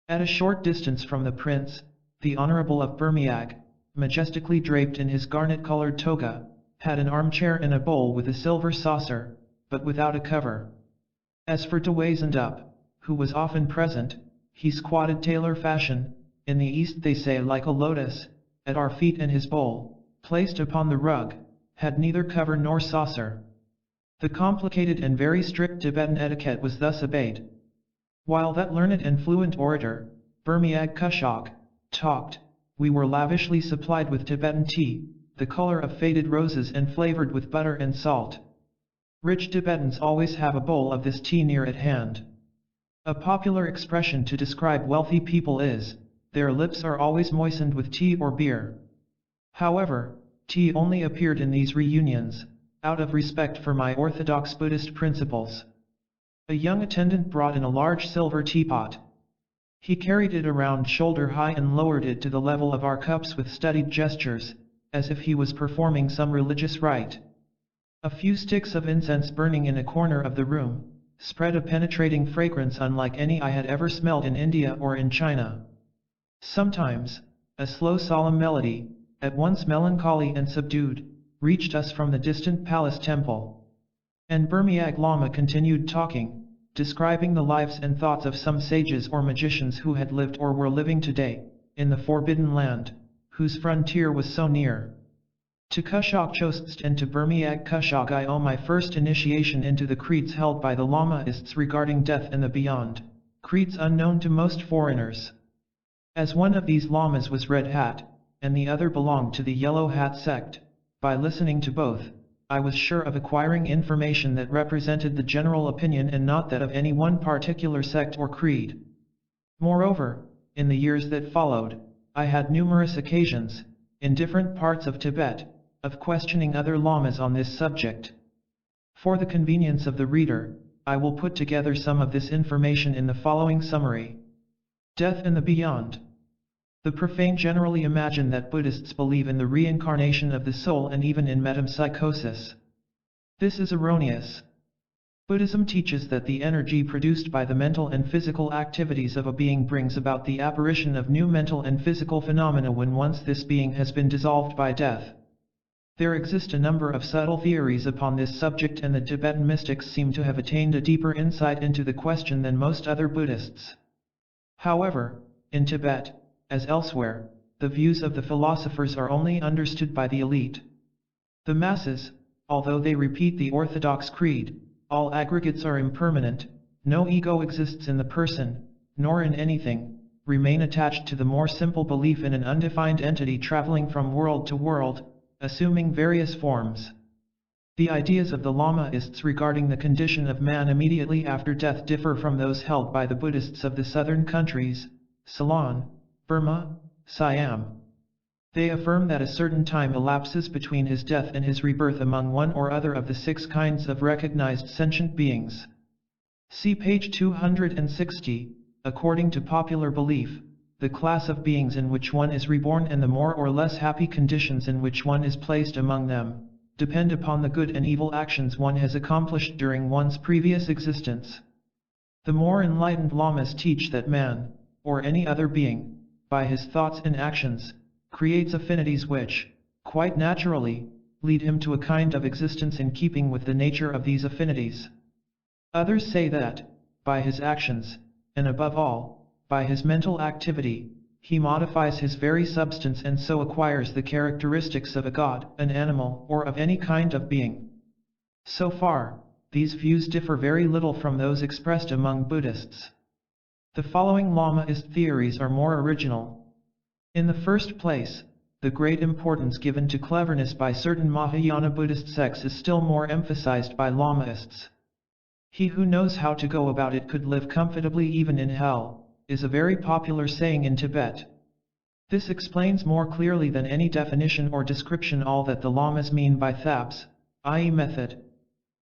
At a short distance from the prince, the Honorable of Burmiag, majestically draped in his garnet-colored toga, had an armchair and a bowl with a silver saucer, but without a cover. As for Dewaysendup, who was often present, he squatted tailor fashion, in the east they say like a lotus, at our feet, and his bowl, placed upon the rug, had neither cover nor saucer. The complicated and very strict Tibetan etiquette was thus obeyed. While that learned and fluent orator, Burmiag Kushok, talked, we were lavishly supplied with Tibetan tea, the color of faded roses and flavored with butter and salt. Rich Tibetans always have a bowl of this tea near at hand. A popular expression to describe wealthy people is, their lips are always moistened with tea or beer. However, tea only appeared in these reunions, out of respect for my orthodox Buddhist principles. A young attendant brought in a large silver teapot. He carried it around shoulder high and lowered it to the level of our cups with studied gestures, as if he was performing some religious rite. A few sticks of incense burning in a corner of the room, spread a penetrating fragrance unlike any I had ever smelled in India or in China. Sometimes, a slow solemn melody, at once melancholy and subdued, reached us from the distant palace temple. And Burmiag Lama continued talking, describing the lives and thoughts of some sages or magicians who had lived or were living today, in the Forbidden Land, whose frontier was so near. To Kushok Chostst and to Burmiag Kushok I owe my first initiation into the creeds held by the Lamaists regarding death and the beyond, creeds unknown to most foreigners. As one of these lamas was Red Hat, and the other belonged to the Yellow Hat sect, by listening to both, I was sure of acquiring information that represented the general opinion and not that of any one particular sect or creed. Moreover, in the years that followed, I had numerous occasions, in different parts of Tibet, of questioning other lamas on this subject. For the convenience of the reader, I will put together some of this information in the following summary. Death and the beyond. The profane generally imagine that Buddhists believe in the reincarnation of the soul and even in metempsychosis. This is erroneous. Buddhism teaches that the energy produced by the mental and physical activities of a being brings about the apparition of new mental and physical phenomena when once this being has been dissolved by death. There exist a number of subtle theories upon this subject, and the Tibetan mystics seem to have attained a deeper insight into the question than most other Buddhists. However, in Tibet, as elsewhere, the views of the philosophers are only understood by the elite. The masses, although they repeat the orthodox creed, all aggregates are impermanent, no ego exists in the person, nor in anything, remain attached to the more simple belief in an undefined entity traveling from world to world, assuming various forms. The ideas of the Lamaists regarding the condition of man immediately after death differ from those held by the Buddhists of the southern countries, Ceylon, Burma, Siam. They affirm that a certain time elapses between his death and his rebirth among one or other of the 6 kinds of recognized sentient beings. See page 260. According to popular belief, the class of beings in which one is reborn and the more or less happy conditions in which one is placed among them, depend upon the good and evil actions one has accomplished during one's previous existence. The more enlightened lamas teach that man, or any other being, by his thoughts and actions, creates affinities which, quite naturally, lead him to a kind of existence in keeping with the nature of these affinities. Others say that, by his actions, and above all, by his mental activity, he modifies his very substance and so acquires the characteristics of a god, an animal, or of any kind of being. So far, these views differ very little from those expressed among Buddhists. The following Lamaist theories are more original. In the first place, the great importance given to cleverness by certain Mahayana Buddhist sects is still more emphasized by Lamaists. He who knows how to go about it could live comfortably even in hell, is a very popular saying in Tibet. This explains more clearly than any definition or description all that the Lamas mean by thaps, i.e. method.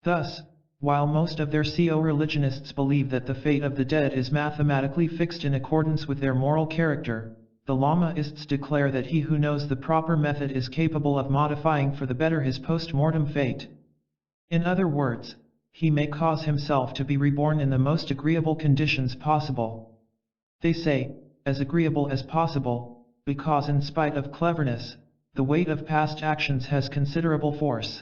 Thus, while most of their co-religionists believe that the fate of the dead is mathematically fixed in accordance with their moral character, the Lamaists declare that he who knows the proper method is capable of modifying for the better his post-mortem fate. In other words, he may cause himself to be reborn in the most agreeable conditions possible. They say, as agreeable as possible, because in spite of cleverness, the weight of past actions has considerable force.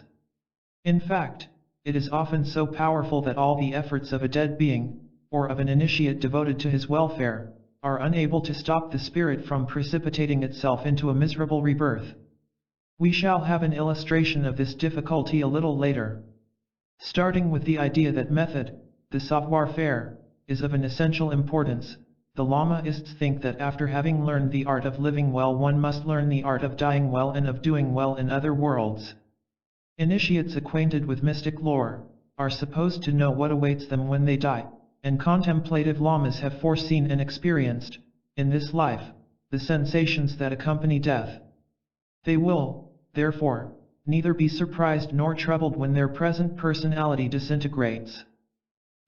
In fact, it is often so powerful that all the efforts of a dead being, or of an initiate devoted to his welfare, are unable to stop the spirit from precipitating itself into a miserable rebirth. We shall have an illustration of this difficulty a little later. Starting with the idea that method, the savoir-faire, is of an essential importance, the Lamaists think that after having learned the art of living well one must learn the art of dying well and of doing well in other worlds. Initiates acquainted with mystic lore are supposed to know what awaits them when they die, and contemplative lamas have foreseen and experienced, in this life, the sensations that accompany death. They will, therefore, neither be surprised nor troubled when their present personality disintegrates.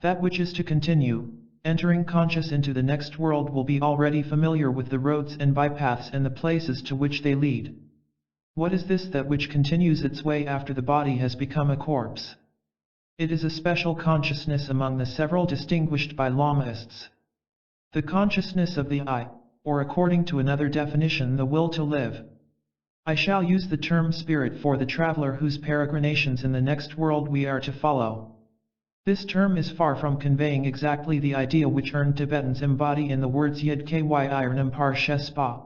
That which is to continue, entering conscious into the next world, will be already familiar with the roads and bypaths and the places to which they lead. What is this that which continues its way after the body has become a corpse? It is a special consciousness among the several distinguished by Lamaists. The consciousness of the I, or according to another definition the will to live. I shall use the term spirit for the traveler whose peregrinations in the next world we are to follow. This term is far from conveying exactly the idea which earned Tibetans embody in the words Yid Kyi Irnam Par Shespa.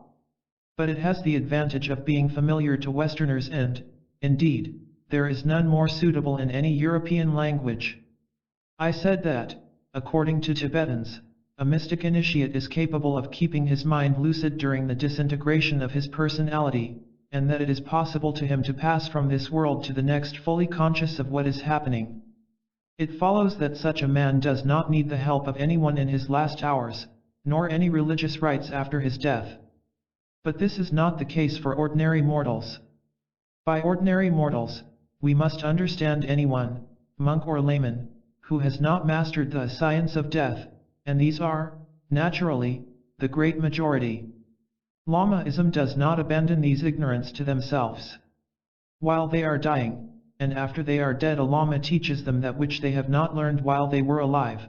But it has the advantage of being familiar to Westerners and, indeed, there is none more suitable in any European language. I said that, according to Tibetans, a mystic initiate is capable of keeping his mind lucid during the disintegration of his personality, and that it is possible to him to pass from this world to the next fully conscious of what is happening. It follows that such a man does not need the help of anyone in his last hours, nor any religious rites after his death. But this is not the case for ordinary mortals. By ordinary mortals, we must understand anyone, monk or layman, who has not mastered the science of death, and these are, naturally, the great majority. Lamaism does not abandon these ignorants to themselves. While they are dying, and after they are dead, a Lama teaches them that which they have not learned while they were alive.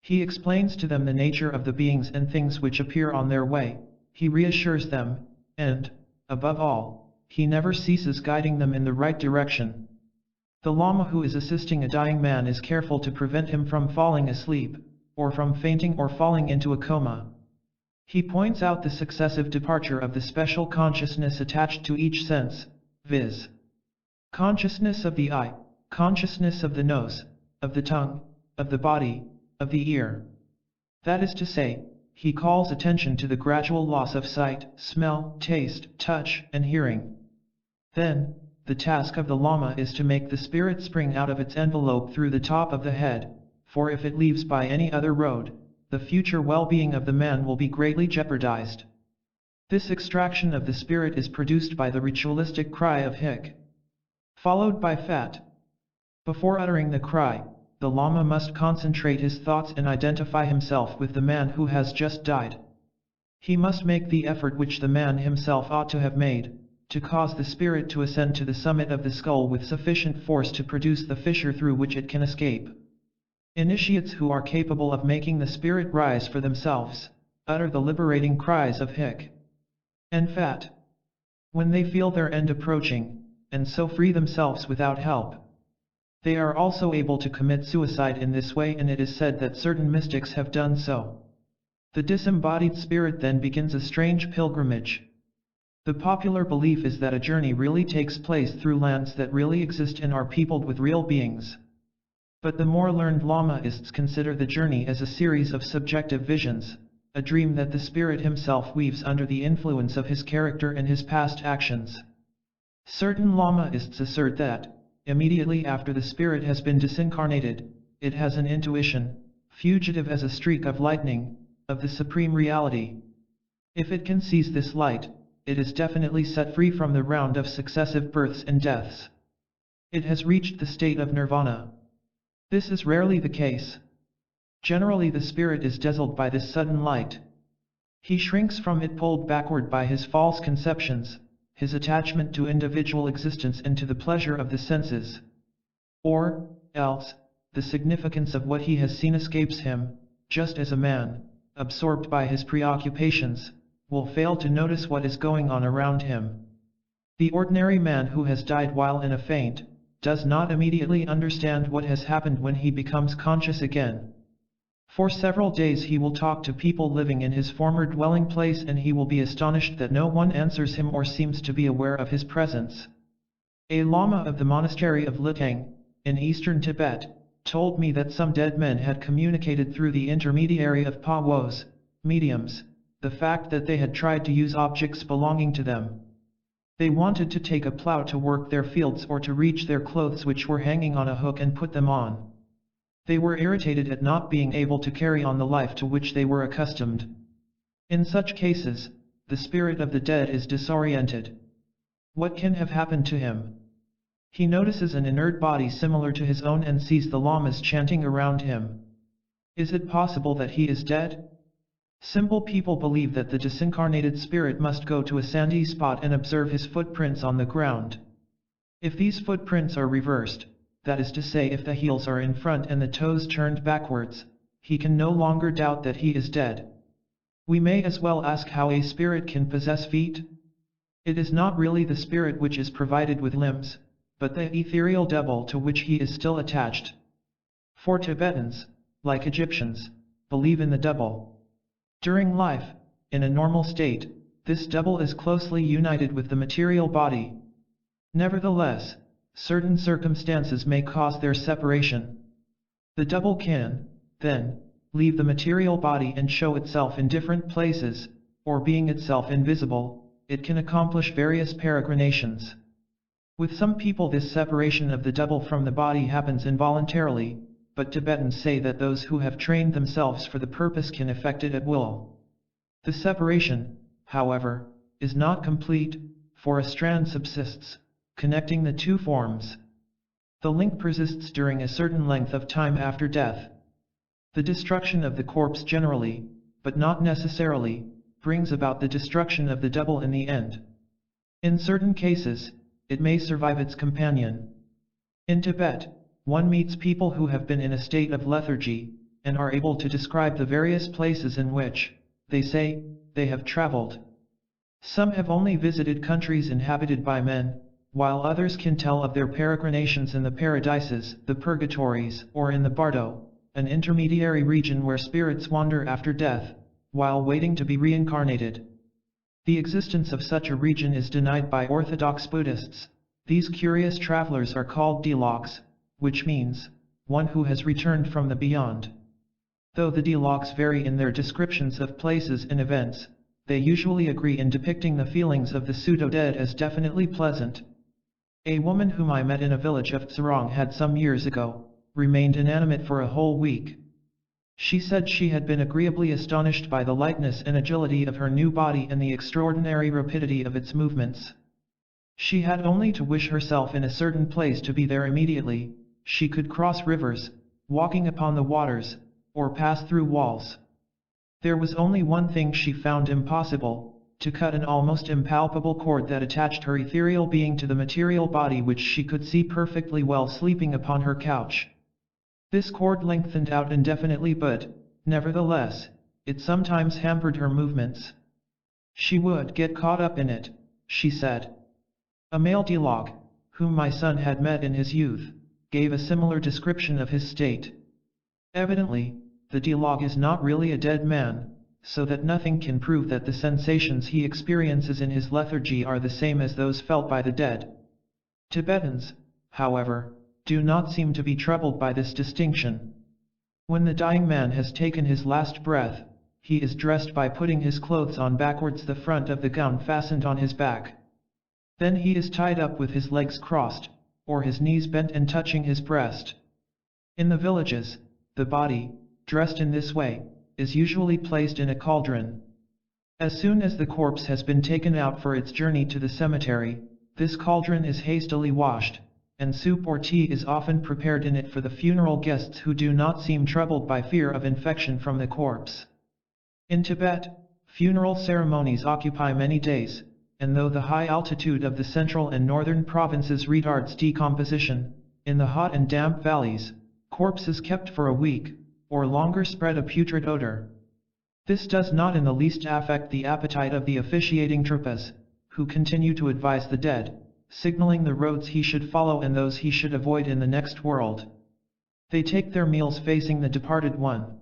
He explains to them the nature of the beings and things which appear on their way. He reassures them, and, above all, he never ceases guiding them in the right direction. The Lama who is assisting a dying man is careful to prevent him from falling asleep, or from fainting or falling into a coma. He points out the successive departure of the special consciousness attached to each sense, viz. Consciousness of the eye, consciousness of the nose, of the tongue, of the body, of the ear. That is to say, he calls attention to the gradual loss of sight, smell, taste, touch, and hearing. Then, the task of the Lama is to make the spirit spring out of its envelope through the top of the head, for if it leaves by any other road, the future well-being of the man will be greatly jeopardized. This extraction of the spirit is produced by the ritualistic cry of Hic, followed by Fat. Before uttering the cry, the Lama must concentrate his thoughts and identify himself with the man who has just died. He must make the effort which the man himself ought to have made, to cause the spirit to ascend to the summit of the skull with sufficient force to produce the fissure through which it can escape. Initiates who are capable of making the spirit rise for themselves, utter the liberating cries of Hic and Fat when they feel their end approaching, and so free themselves without help. They are also able to commit suicide in this way, and it is said that certain mystics have done so. The disembodied spirit then begins a strange pilgrimage. The popular belief is that a journey really takes place through lands that really exist and are peopled with real beings. But the more learned Lamaists consider the journey as a series of subjective visions, a dream that the spirit himself weaves under the influence of his character and his past actions. Certain Lamaists assert that, immediately after the spirit has been disincarnated, it has an intuition, fugitive as a streak of lightning, of the supreme reality. If it can seize this light, it is definitely set free from the round of successive births and deaths. It has reached the state of nirvana. This is rarely the case. Generally the spirit is dazzled by this sudden light. He shrinks from it, pulled backward by his false conceptions, his attachment to individual existence and to the pleasure of the senses. Or else, the significance of what he has seen escapes him, just as a man, absorbed by his preoccupations, will fail to notice what is going on around him. The ordinary man who has died while in a faint, does not immediately understand what has happened when he becomes conscious again. For several days he will talk to people living in his former dwelling place, and he will be astonished that no one answers him or seems to be aware of his presence. A Lama of the monastery of Litang, in eastern Tibet, told me that some dead men had communicated through the intermediary of Pawos, mediums, the fact that they had tried to use objects belonging to them. They wanted to take a plow to work their fields or to reach their clothes which were hanging on a hook and put them on. They were irritated at not being able to carry on the life to which they were accustomed. In such cases, the spirit of the dead is disoriented. What can have happened to him? He notices an inert body similar to his own and sees the lamas chanting around him. Is it possible that he is dead? Simple people believe that the disincarnated spirit must go to a sandy spot and observe his footprints on the ground. If these footprints are reversed, that is to say, if the heels are in front and the toes turned backwards, he can no longer doubt that he is dead. We may as well ask how a spirit can possess feet. It is not really the spirit which is provided with limbs, but the ethereal double to which he is still attached. For Tibetans, like Egyptians, believe in the double. During life, in a normal state, this double is closely united with the material body. Nevertheless, certain circumstances may cause their separation. The double can, then, leave the material body and show itself in different places, or being itself invisible, it can accomplish various peregrinations. With some people this separation of the double from the body happens involuntarily, but Tibetans say that those who have trained themselves for the purpose can effect it at will. The separation, however, is not complete, for a strand subsists, connecting the two forms. The link persists during a certain length of time after death. The destruction of the corpse generally, but not necessarily, brings about the destruction of the double in the end. In certain cases, it may survive its companion. In Tibet, one meets people who have been in a state of lethargy, and are able to describe the various places in which, they say, they have traveled. Some have only visited countries inhabited by men, while others can tell of their peregrinations in the paradises, the purgatories, or in the bardo, an intermediary region where spirits wander after death, while waiting to be reincarnated. The existence of such a region is denied by Orthodox Buddhists. These curious travelers are called dilogs, which means, one who has returned from the beyond. Though the dialogues vary in their descriptions of places and events, they usually agree in depicting the feelings of the pseudo-dead as definitely pleasant. A woman whom I met in a village of Tsarong had some years ago, remained inanimate for a whole week. She said she had been agreeably astonished by the lightness and agility of her new body and the extraordinary rapidity of its movements. She had only to wish herself in a certain place to be there immediately. She could cross rivers, walking upon the waters, or pass through walls. There was only one thing she found impossible, to cut an almost impalpable cord that attached her ethereal being to the material body which she could see perfectly well sleeping upon her couch. This cord lengthened out indefinitely, but, nevertheless, it sometimes hampered her movements. She would get caught up in it, she said. A male dialogue, whom my son had met in his youth, gave a similar description of his state. Evidently, the dialogue is not really a dead man, so that nothing can prove that the sensations he experiences in his lethargy are the same as those felt by the dead. Tibetans, however, do not seem to be troubled by this distinction. When the dying man has taken his last breath, he is dressed by putting his clothes on backwards, the front of the gown fastened on his back. Then he is tied up with his legs crossed, or his knees bent and touching his breast. In the villages, the body, dressed in this way, is usually placed in a cauldron. As soon as the corpse has been taken out for its journey to the cemetery, this cauldron is hastily washed, and soup or tea is often prepared in it for the funeral guests who do not seem troubled by fear of infection from the corpse. In Tibet, Funeral ceremonies occupy many days, and though the high altitude of the central and northern provinces retards decomposition, in the hot and damp valleys, corpses kept for a week, or longer spread a putrid odor. This does not in the least affect the appetite of the officiating trupas, who continue to advise the dead, signaling the roads he should follow and those he should avoid in the next world. They take their meals facing the departed one.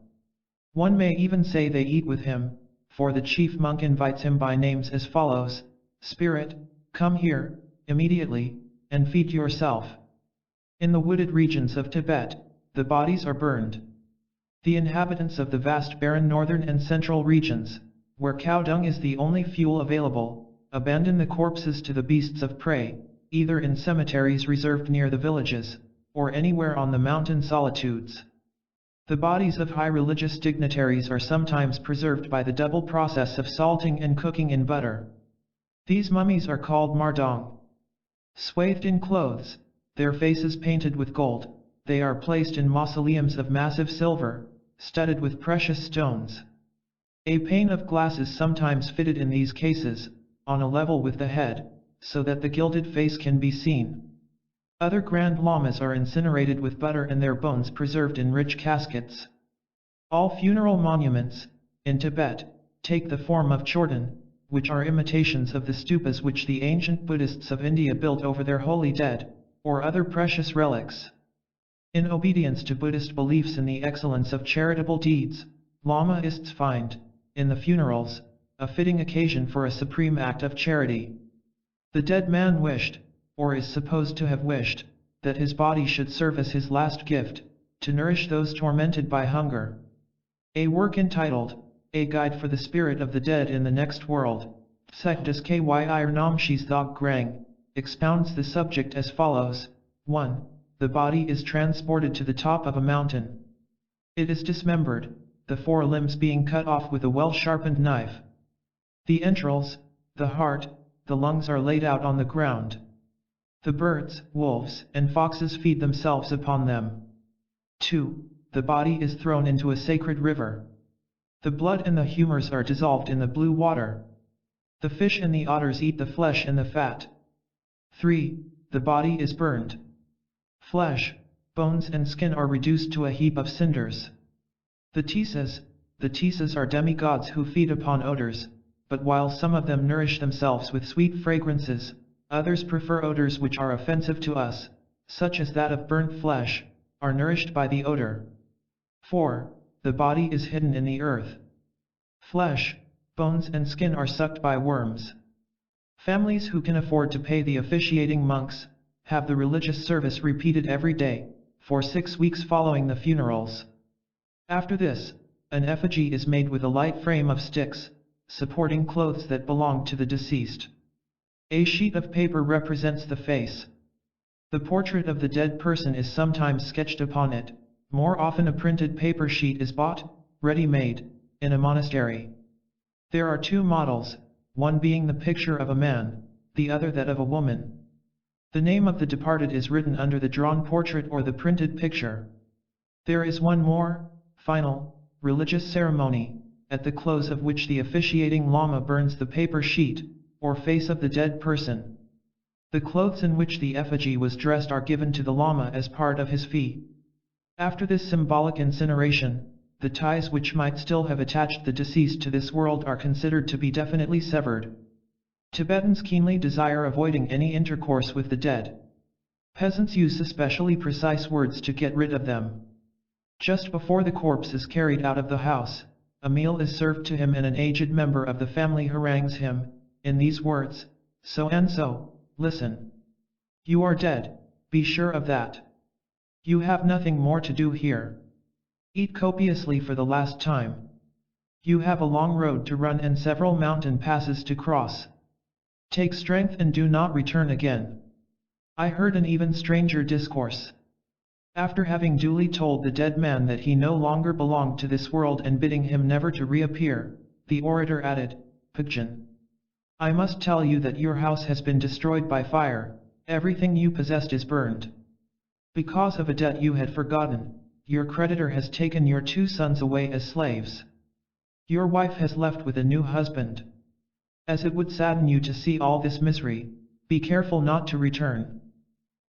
One may even say they eat with him, for the chief monk invites him by names as follows: "Spirit, come here, immediately, and feed yourself." In the wooded regions of Tibet, the bodies are burned. The inhabitants of the vast barren northern and central regions, where cow dung is the only fuel available, abandon the corpses to the beasts of prey, either in cemeteries reserved near the villages, or anywhere on the mountain solitudes. The bodies of high religious dignitaries are sometimes preserved by the double process of salting and cooking in butter. These mummies are called mardong. Swathed in clothes, their faces painted with gold, they are placed in mausoleums of massive silver, studded with precious stones. A pane of glass is sometimes fitted in these cases, on a level with the head, so that the gilded face can be seen. Other grand lamas are incinerated with butter and their bones preserved in rich caskets. All funeral monuments, in Tibet, take the form of chorten, which are imitations of the stupas which the ancient Buddhists of India built over their holy dead, or other precious relics. In obedience to Buddhist beliefs in the excellence of charitable deeds, Lamaists find, in the funerals, a fitting occasion for a supreme act of charity. The dead man wished, or is supposed to have wished, that his body should serve as his last gift, to nourish those tormented by hunger. A work entitled, A Guide for the Spirit of the Dead in the Next World, Sekdas Kyir Nam Shis Thog Grang, expounds the subject as follows: 1. The body is transported to the top of a mountain. It is dismembered, the 4 limbs being cut off with a well-sharpened knife. The entrails, the heart, the lungs are laid out on the ground. The birds, wolves, and foxes feed themselves upon them. 2. The body is thrown into a sacred river. The blood and the humors are dissolved in the blue water. The fish and the otters eat the flesh and the fat. 3. The body is burned. Flesh, bones and skin are reduced to a heap of cinders. The Tisas are demigods who feed upon odors, but while some of them nourish themselves with sweet fragrances, others prefer odors which are offensive to us, such as that of burnt flesh, are nourished by the odor. 4. The body is hidden in the earth. Flesh, bones and skin are sucked by worms. Families who can afford to pay the officiating monks, have the religious service repeated every day, for 6 weeks following the funerals. After this, an effigy is made with a light frame of sticks, supporting clothes that belong to the deceased. A sheet of paper represents the face. The portrait of the dead person is sometimes sketched upon it. More often a printed paper sheet is bought, ready-made, in a monastery. There are 2 models, one being the picture of a man, the other that of a woman. The name of the departed is written under the drawn portrait or the printed picture. There is one more, final, religious ceremony, at the close of which the officiating lama burns the paper sheet, or face of the dead person. The clothes in which the effigy was dressed are given to the lama as part of his fee. After this symbolic incineration, the ties which might still have attached the deceased to this world are considered to be definitely severed. Tibetans keenly desire avoiding any intercourse with the dead. Peasants use especially precise words to get rid of them. Just before the corpse is carried out of the house, a meal is served to him and an aged member of the family harangues him, in these words: "So and so, listen. You are dead, be sure of that. You have nothing more to do here. Eat copiously for the last time. You have a long road to run and several mountain passes to cross. Take strength and do not return again." I heard an even stranger discourse. After having duly told the dead man that he no longer belonged to this world and bidding him never to reappear, the orator added, "Pugjan, I must tell you that your house has been destroyed by fire, everything you possessed is burned. Because of a debt you had forgotten, your creditor has taken your 2 sons away as slaves. Your wife has left with a new husband. As it would sadden you to see all this misery, be careful not to return.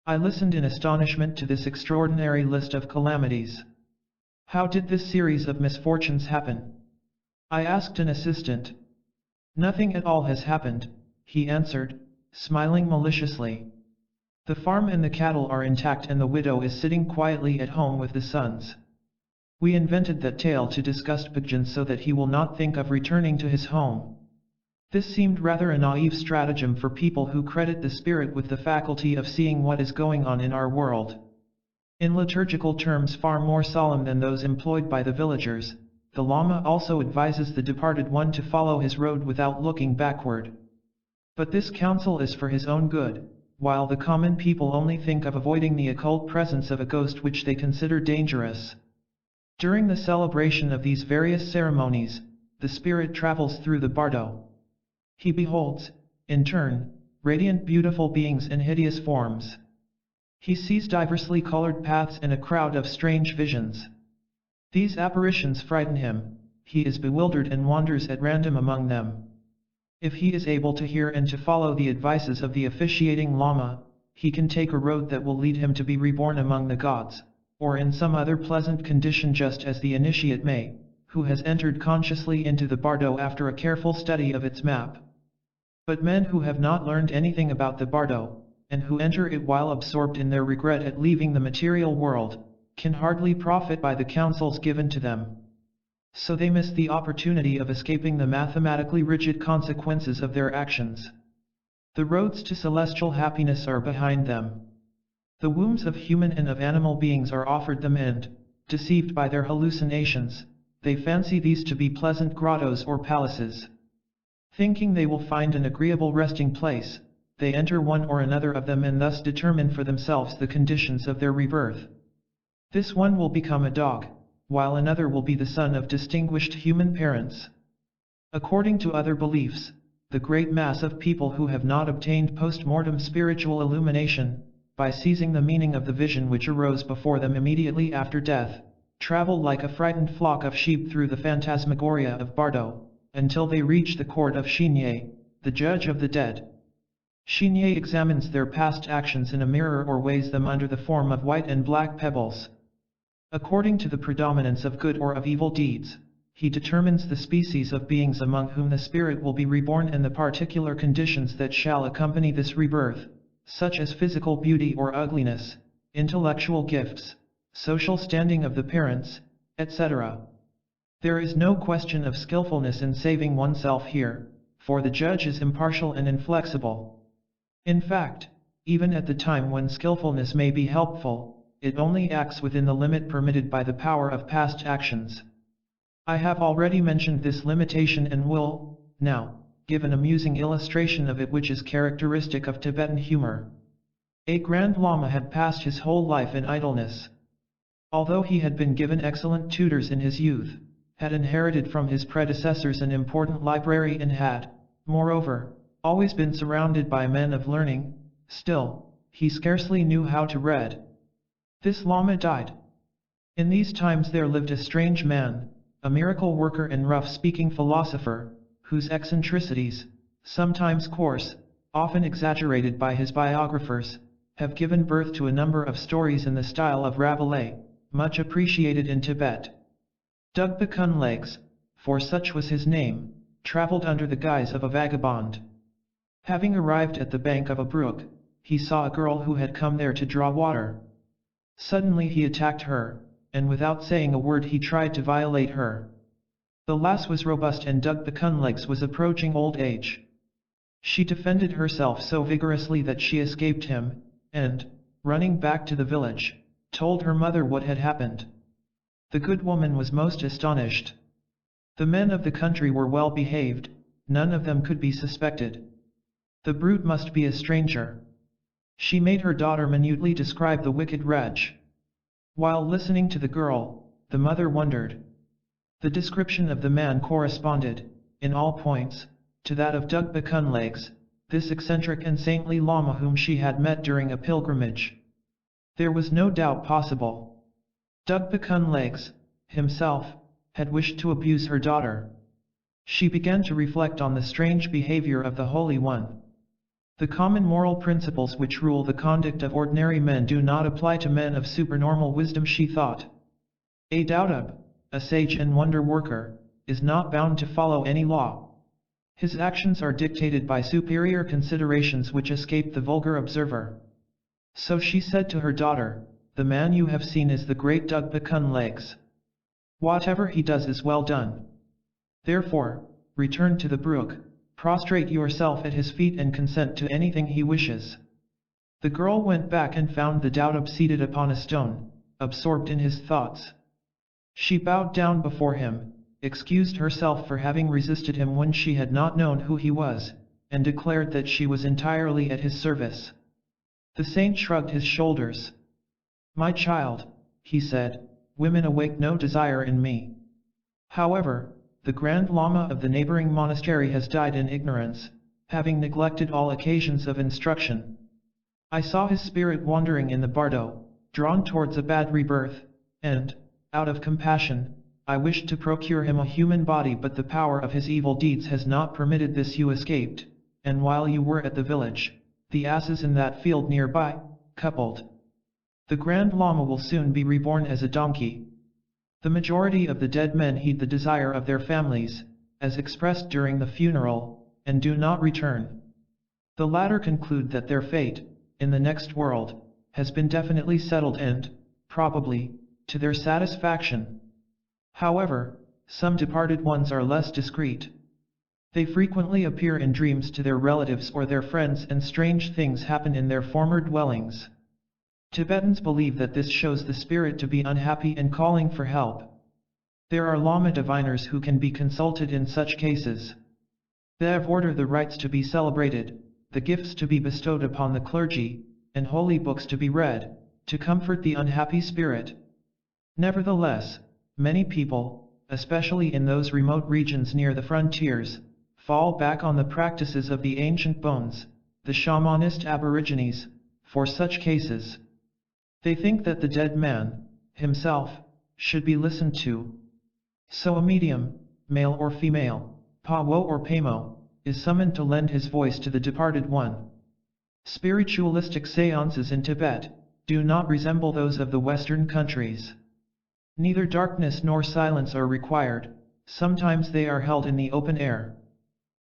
I listened in astonishment to this extraordinary list of calamities. How did this series of misfortunes happen? I asked an assistant. Nothing at all has happened, he answered, smiling maliciously. The farm and the cattle are intact and the widow is sitting quietly at home with the sons. We invented that tale to disgust Bhagwan so that he will not think of returning to his home. This seemed rather a naive stratagem for people who credit the spirit with the faculty of seeing what is going on in our world. In liturgical terms far more solemn than those employed by the villagers, the Lama also advises the departed one to follow his road without looking backward. But this counsel is for his own good, while the common people only think of avoiding the occult presence of a ghost which they consider dangerous. During the celebration of these various ceremonies, the spirit travels through the bardo. He beholds, in turn, radiant beautiful beings in hideous forms. He sees diversely colored paths and a crowd of strange visions. These apparitions frighten him, he is bewildered and wanders at random among them. If he is able to hear and to follow the advices of the officiating Lama, he can take a road that will lead him to be reborn among the gods, or in some other pleasant condition just as the initiate may, who has entered consciously into the bardo after a careful study of its map. But men who have not learned anything about the bardo, and who enter it while absorbed in their regret at leaving the material world, can hardly profit by the counsels given to them. So they miss the opportunity of escaping the mathematically rigid consequences of their actions. The roads to celestial happiness are behind them. The wombs of human and of animal beings are offered them and, deceived by their hallucinations, they fancy these to be pleasant grottos or palaces. Thinking they will find an agreeable resting place, they enter one or another of them and thus determine for themselves the conditions of their rebirth. This one will become a dog, while another will be the son of distinguished human parents. According to other beliefs, the great mass of people who have not obtained post-mortem spiritual illumination, by seizing the meaning of the vision which arose before them immediately after death, travel like a frightened flock of sheep through the phantasmagoria of Bardo, until they reach the court of Shinye, the judge of the dead. Shinye examines their past actions in a mirror or weighs them under the form of white and black pebbles. According to the predominance of good or of evil deeds, he determines the species of beings among whom the spirit will be reborn and the particular conditions that shall accompany this rebirth, such as physical beauty or ugliness, intellectual gifts, social standing of the parents, etc. There is no question of skillfulness in saving oneself here, for the judge is impartial and inflexible. In fact, even at the time when skillfulness may be helpful, it only acts within the limit permitted by the power of past actions. I have already mentioned this limitation and will, now, give an amusing illustration of it which is characteristic of Tibetan humor. A Grand Lama had passed his whole life in idleness. Although he had been given excellent tutors in his youth, had inherited from his predecessors an important library and had, moreover, always been surrounded by men of learning, still, he scarcely knew how to read. This Lama died. In these times there lived a strange man, a miracle worker and rough-speaking philosopher, whose eccentricities, sometimes coarse, often exaggerated by his biographers, have given birth to a number of stories in the style of Rabelais, much appreciated in Tibet. Dugpa Legs, for such was his name, traveled under the guise of a vagabond. Having arrived at the bank of a brook, he saw a girl who had come there to draw water. Suddenly he attacked her, and without saying a word he tried to violate her. The lass was robust and Dugpa Legs was approaching old age. She defended herself so vigorously that she escaped him, and, running back to the village, told her mother what had happened. The good woman was most astonished. The men of the country were well behaved, none of them could be suspected. The brute must be a stranger. She made her daughter minutely describe the wicked wretch. While listening to the girl, the mother wondered. The description of the man corresponded, in all points, to that of Dugpa Legs, this eccentric and saintly Lama whom she had met during a pilgrimage. There was no doubt possible. Dugpa Legs, himself, had wished to abuse her daughter, She began to reflect on the strange behavior of the Holy One. The common moral principles which rule the conduct of ordinary men do not apply to men of supernormal wisdom, she thought. A Daotub, a sage and wonder worker, is not bound to follow any law. His actions are dictated by superior considerations which escape the vulgar observer. So she said to her daughter, "The man you have seen is the great Dugpa Legs. Whatever he does is well done. Therefore, return to the brook, prostrate yourself at his feet and consent to anything he wishes." The girl went back and found the Daotub seated upon a stone, absorbed in his thoughts. She bowed down before him, excused herself for having resisted him when she had not known who he was, and declared that she was entirely at his service. The saint shrugged his shoulders. "My child," he said, "women awake no desire in me. However, the Grand Lama of the neighboring monastery has died in ignorance, having neglected all occasions of instruction. I saw his spirit wandering in the bardo, drawn towards a bad rebirth, and, out of compassion, I wished to procure him a human body, but the power of his evil deeds has not permitted this. You escaped, and while you were at the village, the asses in that field nearby, coupled. The Grand Lama will soon be reborn as a donkey. The majority of the dead men heed the desire of their families, as expressed during the funeral, and do not return. The latter conclude that their fate, in the next world, has been definitely settled and, probably, to their satisfaction. However, some departed ones are less discreet. They frequently appear in dreams to their relatives or their friends, and strange things happen in their former dwellings. Tibetans believe that this shows the spirit to be unhappy and calling for help. There are Lama diviners who can be consulted in such cases. They have ordered the rites to be celebrated, the gifts to be bestowed upon the clergy, and holy books to be read, to comfort the unhappy spirit. Nevertheless, many people, especially in those remote regions near the frontiers, fall back on the practices of the ancient bones, the shamanist aborigines, for such cases. They think that the dead man, himself, should be listened to. So a medium, male or female, Pawo or Pamo, is summoned to lend his voice to the departed one. Spiritualistic seances in Tibet do not resemble those of the Western countries. Neither darkness nor silence are required, sometimes they are held in the open air.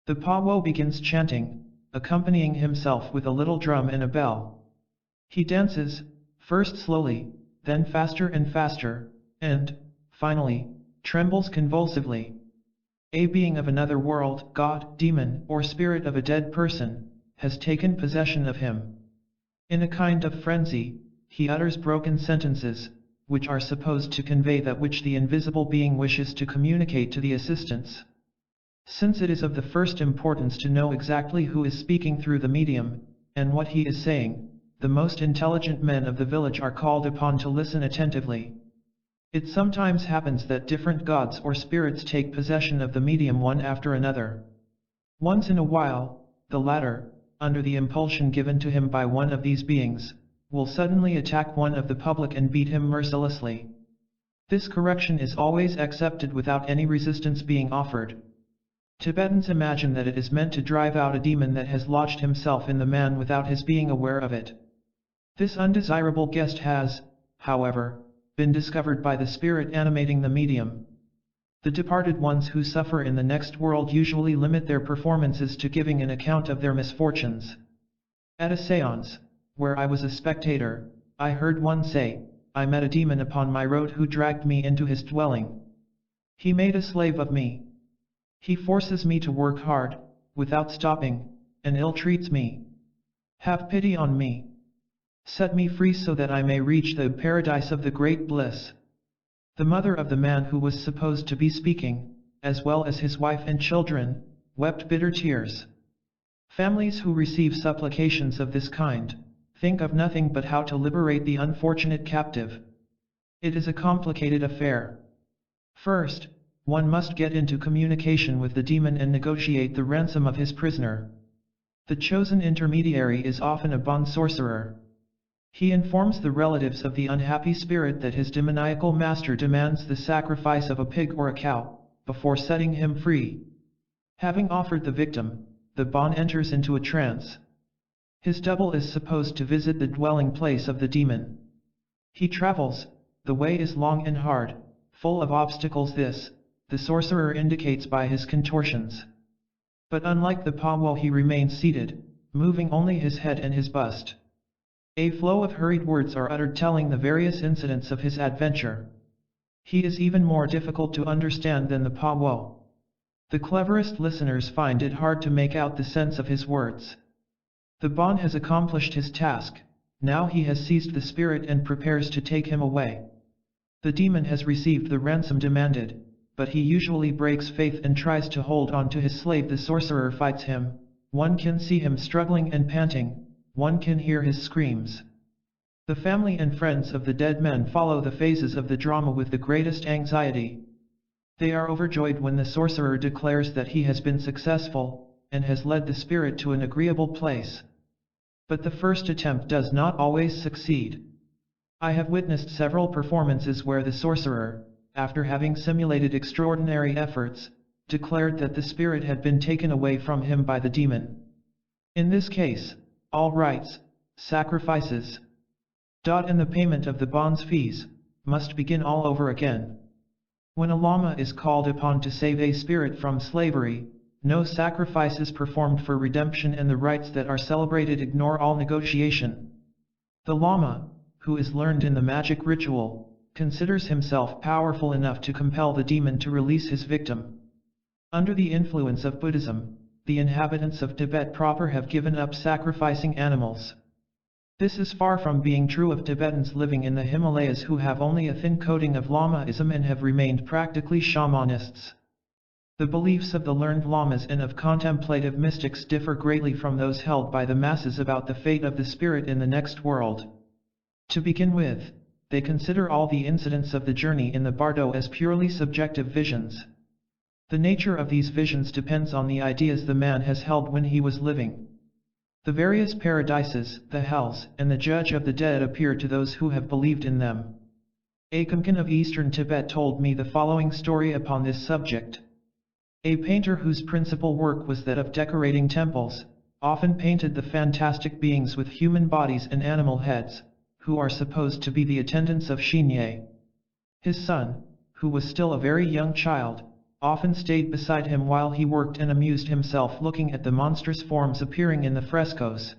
The Pawo begins chanting, accompanying himself with a little drum and a bell. He dances, first slowly, then faster and faster, and, finally, trembles convulsively. A being of another world, god, demon, or spirit of a dead person, has taken possession of him. In a kind of frenzy, he utters broken sentences, which are supposed to convey that which the invisible being wishes to communicate to the assistants. Since it is of the first importance to know exactly who is speaking through the medium, and what he is saying, the most intelligent men of the village are called upon to listen attentively. It sometimes happens that different gods or spirits take possession of the medium one after another. Once in a while, the latter, under the impulsion given to him by one of these beings, will suddenly attack one of the public and beat him mercilessly. This correction is always accepted without any resistance being offered. Tibetans imagine that it is meant to drive out a demon that has lodged himself in the man without his being aware of it. This undesirable guest has, however, been discovered by the spirit animating the medium. The departed ones who suffer in the next world usually limit their performances to giving an account of their misfortunes. At a séance, where I was a spectator, I heard one say, "I met a demon upon my road who dragged me into his dwelling. He made a slave of me. He forces me to work hard, without stopping, and ill-treats me. Have pity on me. Set me free so that I may reach the paradise of the great bliss." The mother of the man who was supposed to be speaking, as well as his wife and children, wept bitter tears. Families who receive supplications of this kind, think of nothing but how to liberate the unfortunate captive. It is a complicated affair. First, one must get into communication with the demon and negotiate the ransom of his prisoner. The chosen intermediary is often a bond sorcerer. He informs the relatives of the unhappy spirit that his demoniacal master demands the sacrifice of a pig or a cow, before setting him free. Having offered the victim, the Bon enters into a trance. His double is supposed to visit the dwelling place of the demon. He travels, the way is long and hard, full of obstacles. This, the sorcerer indicates by his contortions. But unlike the Pawo, he remains seated, moving only his head and his bust. A flow of hurried words are uttered telling the various incidents of his adventure. He is even more difficult to understand than the Pawo. The cleverest listeners find it hard to make out the sense of his words. The Bon has accomplished his task, now he has seized the spirit and prepares to take him away. The demon has received the ransom demanded, but he usually breaks faith and tries to hold on to his slave. The sorcerer fights him, one can see him struggling and panting, one can hear his screams. The family and friends of the dead men follow the phases of the drama with the greatest anxiety. They are overjoyed when the sorcerer declares that he has been successful, and has led the spirit to an agreeable place. But the first attempt does not always succeed. I have witnessed several performances where the sorcerer, after having simulated extraordinary efforts, declared that the spirit had been taken away from him by the demon. In this case, all rites, sacrifices, and the payment of the Bon's fees, must begin all over again. When a Lama is called upon to save a spirit from slavery, no sacrifice is performed for redemption, and the rites that are celebrated ignore all negotiation. The Lama, who is learned in the magic ritual, considers himself powerful enough to compel the demon to release his victim. Under the influence of Buddhism, the inhabitants of Tibet proper have given up sacrificing animals. This is far from being true of Tibetans living in the Himalayas, who have only a thin coating of Lamaism and have remained practically shamanists. The beliefs of the learned Lamas and of contemplative mystics differ greatly from those held by the masses about the fate of the spirit in the next world. To begin with, they consider all the incidents of the journey in the bardo as purely subjective visions. The nature of these visions depends on the ideas the man has held when he was living. The various paradises, the hells, and the judge of the dead appear to those who have believed in them. A Kumkin of eastern Tibet told me the following story upon this subject. A painter whose principal work was that of decorating temples, often painted the fantastic beings with human bodies and animal heads, who are supposed to be the attendants of Shinye. His son, who was still a very young child, often stayed beside him while he worked and amused himself looking at the monstrous forms appearing in the frescoes.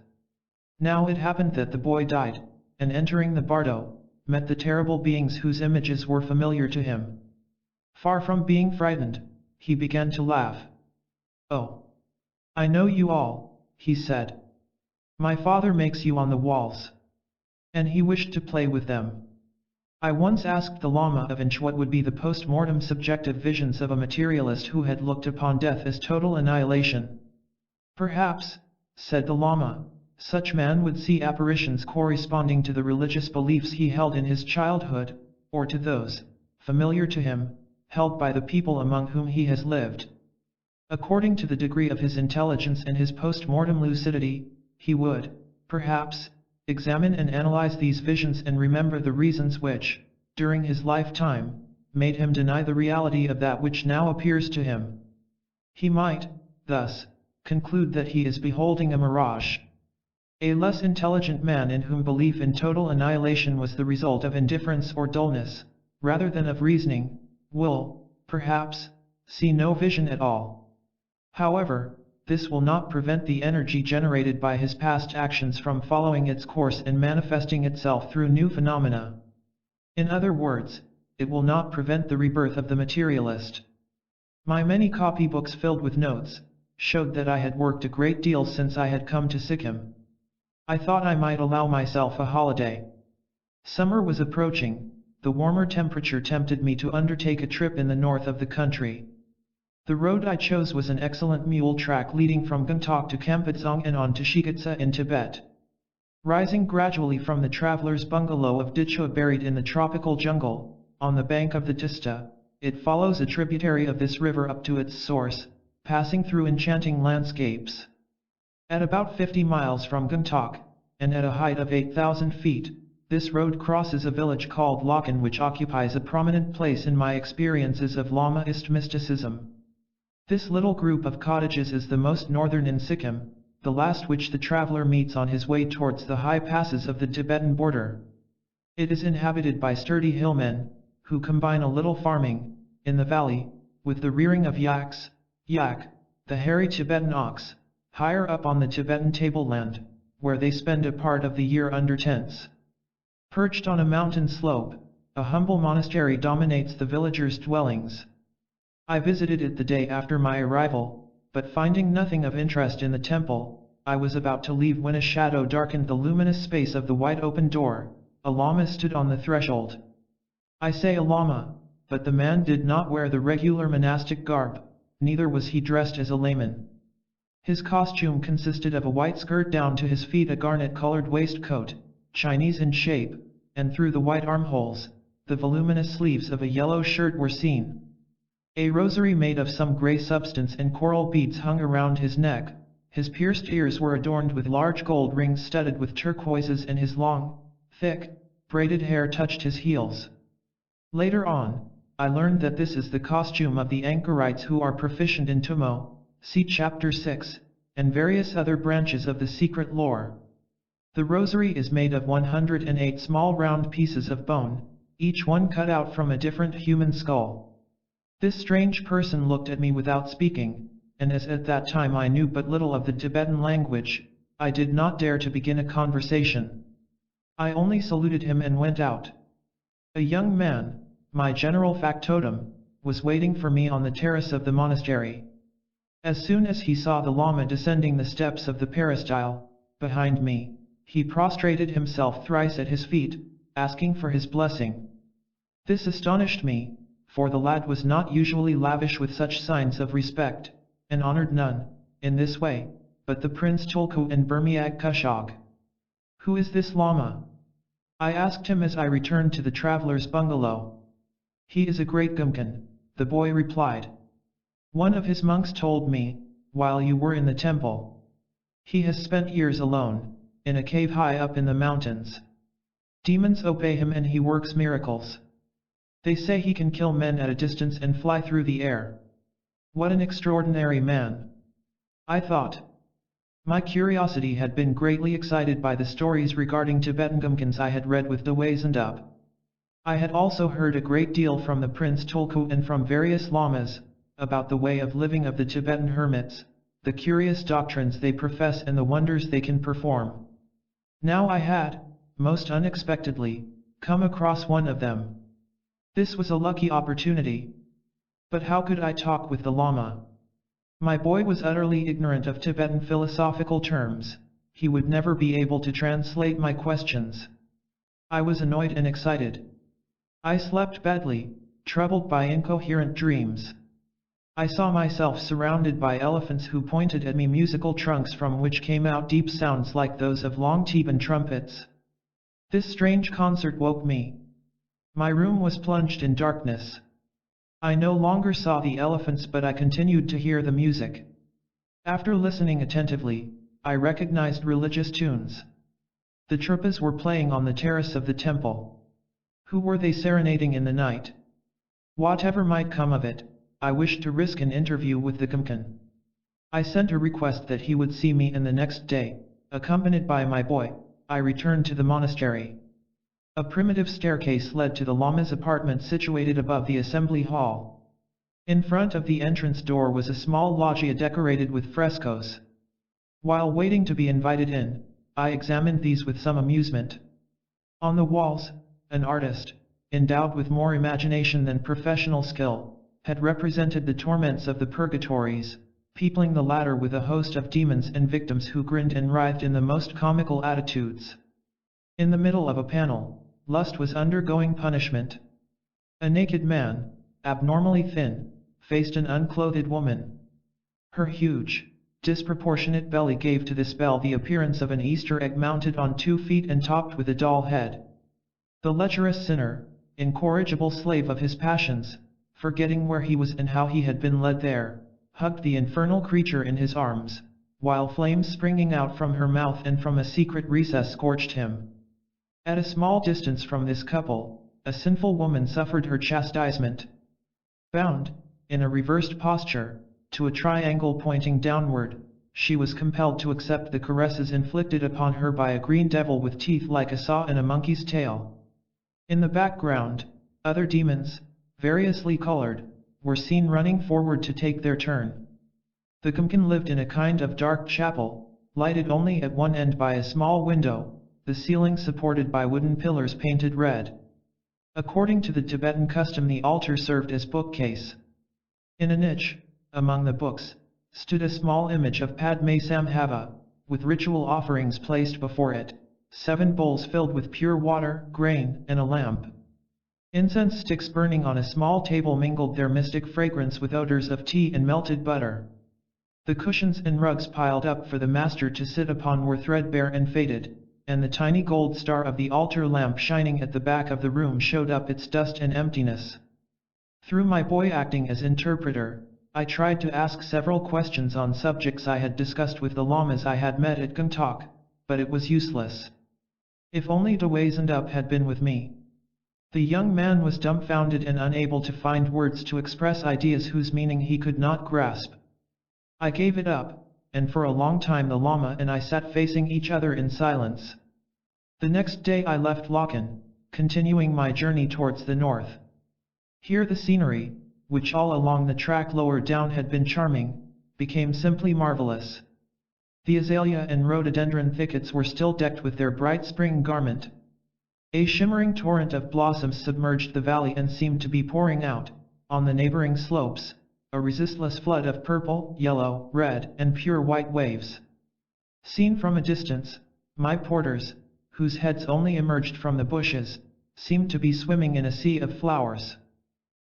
Now it happened that the boy died, and entering the bardo, met the terrible beings whose images were familiar to him. Far from being frightened, he began to laugh. "Oh, I know you all," he said. "My father makes you on the walls." And he wished to play with them. I once asked the Lama of Inch what would be the post-mortem subjective visions of a materialist who had looked upon death as total annihilation. "Perhaps," said the Lama, "such man would see apparitions corresponding to the religious beliefs he held in his childhood, or to those, familiar to him, held by the people among whom he has lived. According to the degree of his intelligence and his post-mortem lucidity, he would, perhaps, examine and analyze these visions and remember the reasons which, during his lifetime, made him deny the reality of that which now appears to him. He might, thus, conclude that he is beholding a mirage. A less intelligent man in whom belief in total annihilation was the result of indifference or dullness, rather than of reasoning, will, perhaps, see no vision at all. However, this will not prevent the energy generated by his past actions from following its course and manifesting itself through new phenomena. In other words, it will not prevent the rebirth of the materialist. My many copybooks filled with notes showed that I had worked a great deal since I had come to Sikkim. I thought I might allow myself a holiday. Summer was approaching, the warmer temperature tempted me to undertake a trip in the north of the country. The road I chose was an excellent mule track leading from Gangtok to Kampadzong and on to Shikatsa in Tibet. Rising gradually from the traveler's bungalow of Dichua buried in the tropical jungle, on the bank of the Tista, it follows a tributary of this river up to its source, passing through enchanting landscapes. At about 50 miles from Gangtok, and at a height of 8,000 feet, this road crosses a village called Lakan, which occupies a prominent place in my experiences of Lamaist mysticism. This little group of cottages is the most northern in Sikkim, the last which the traveler meets on his way towards the high passes of the Tibetan border. It is inhabited by sturdy hillmen, who combine a little farming, in the valley, with the rearing of yaks, yak, the hairy Tibetan ox, higher up on the Tibetan tableland, where they spend a part of the year under tents. Perched on a mountain slope, a humble monastery dominates the villagers' dwellings. I visited it the day after my arrival, but finding nothing of interest in the temple, I was about to leave when a shadow darkened the luminous space of the wide open door. A lama stood on the threshold. I say a lama, but the man did not wear the regular monastic garb, neither was he dressed as a layman. His costume consisted of a white skirt down to his feet, a garnet-colored waistcoat, Chinese in shape, and through the white armholes, the voluminous sleeves of a yellow shirt were seen. A rosary made of some grey substance and coral beads hung around his neck. His pierced ears were adorned with large gold rings studded with turquoises, and his long, thick, braided hair touched his heels. Later on, I learned that this is the costume of the anchorites who are proficient in Tummo, see Chapter 6, and various other branches of the secret lore. The rosary is made of 108 small round pieces of bone, each one cut out from a different human skull. This strange person looked at me without speaking, and as at that time I knew but little of the Tibetan language, I did not dare to begin a conversation. I only saluted him and went out. A young man, my general factotum, was waiting for me on the terrace of the monastery. As soon as he saw the lama descending the steps of the peristyle, behind me, he prostrated himself thrice at his feet, asking for his blessing. This astonished me, for the lad was not usually lavish with such signs of respect, and honored none, in this way, but the Prince Tulku and Burmiag Kushog. Who is this lama? I asked him as I returned to the traveler's bungalow. He is a great Gumkan, the boy replied. One of his monks told me, while you were in the temple. He has spent years alone, in a cave high up in the mountains. Demons obey him and he works miracles. They say he can kill men at a distance and fly through the air. What an extraordinary man! I thought. My curiosity had been greatly excited by the stories regarding Tibetan Gumkans I had read with the Wazandup. I had also heard a great deal from the Prince Tulku and from various lamas, about the way of living of the Tibetan hermits, the curious doctrines they profess and the wonders they can perform. Now I had, most unexpectedly, come across one of them. This was a lucky opportunity. But how could I talk with the lama? My boy was utterly ignorant of Tibetan philosophical terms. He would never be able to translate my questions. I was annoyed and excited. I slept badly, troubled by incoherent dreams. I saw myself surrounded by elephants who pointed at me musical trunks from which came out deep sounds like those of long Tibetan trumpets. This strange concert woke me. My room was plunged in darkness. I no longer saw the elephants, but I continued to hear the music. After listening attentively, I recognized religious tunes. The trippas were playing on the terrace of the temple. Who were they serenading in the night? Whatever might come of it, I wished to risk an interview with the Gumkan. I sent a request that he would see me, and the next day, accompanied by my boy, I returned to the monastery. A primitive staircase led to the lama's apartment situated above the assembly hall. In front of the entrance door was a small loggia decorated with frescoes. While waiting to be invited in, I examined these with some amusement. On the walls, an artist, endowed with more imagination than professional skill, had represented the torments of the purgatories, peopling the latter with a host of demons and victims who grinned and writhed in the most comical attitudes. In the middle of a panel, lust was undergoing punishment. A naked man, abnormally thin, faced an unclothed woman. Her huge, disproportionate belly gave to the spell the appearance of an Easter egg mounted on 2 feet and topped with a doll head. The lecherous sinner, incorrigible slave of his passions, forgetting where he was and how he had been led there, hugged the infernal creature in his arms, while flames springing out from her mouth and from a secret recess scorched him. At a small distance from this couple, a sinful woman suffered her chastisement. Bound, in a reversed posture, to a triangle pointing downward, she was compelled to accept the caresses inflicted upon her by a green devil with teeth like a saw and a monkey's tail. In the background, other demons, variously colored, were seen running forward to take their turn. The Kumkin lived in a kind of dark chapel, lighted only at one end by a small window, the ceiling supported by wooden pillars painted red. According to the Tibetan custom, the altar served as bookcase. In a niche, among the books, stood a small image of Padme Sambhava, with ritual offerings placed before it, 7 bowls filled with pure water, grain, and a lamp. Incense sticks burning on a small table mingled their mystic fragrance with odors of tea and melted butter. The cushions and rugs piled up for the master to sit upon were threadbare and faded, and the tiny gold star of the altar lamp shining at the back of the room showed up its dust and emptiness. Through my boy acting as interpreter, I tried to ask several questions on subjects I had discussed with the lamas I had met at Gangtok, but it was useless. If only Dawaisendup had been with me. The young man was dumbfounded and unable to find words to express ideas whose meaning he could not grasp. I gave it up, and for a long time the Lama and I sat facing each other in silence. The next day I left Lakan, continuing my journey towards the north. Here the scenery, which all along the track lower down had been charming, became simply marvelous. The azalea and rhododendron thickets were still decked with their bright spring garment. A shimmering torrent of blossoms submerged the valley and seemed to be pouring out, on the neighboring slopes, a resistless flood of purple, yellow, red, and pure white waves. Seen from a distance, my porters, whose heads only emerged from the bushes, seemed to be swimming in a sea of flowers.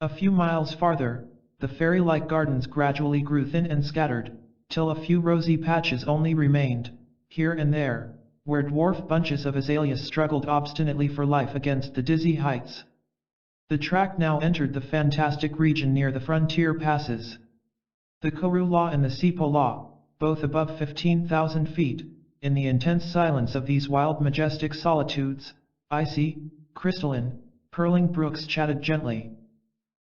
A few miles farther, the fairy-like gardens gradually grew thin and scattered, till a few rosy patches only remained, here and there, where dwarf bunches of azaleas struggled obstinately for life against the dizzy heights. The track now entered the fantastic region near the frontier passes. The Karula and the Sipola, both above 15,000 feet, in the intense silence of these wild majestic solitudes, icy, crystalline, purling brooks chatted gently.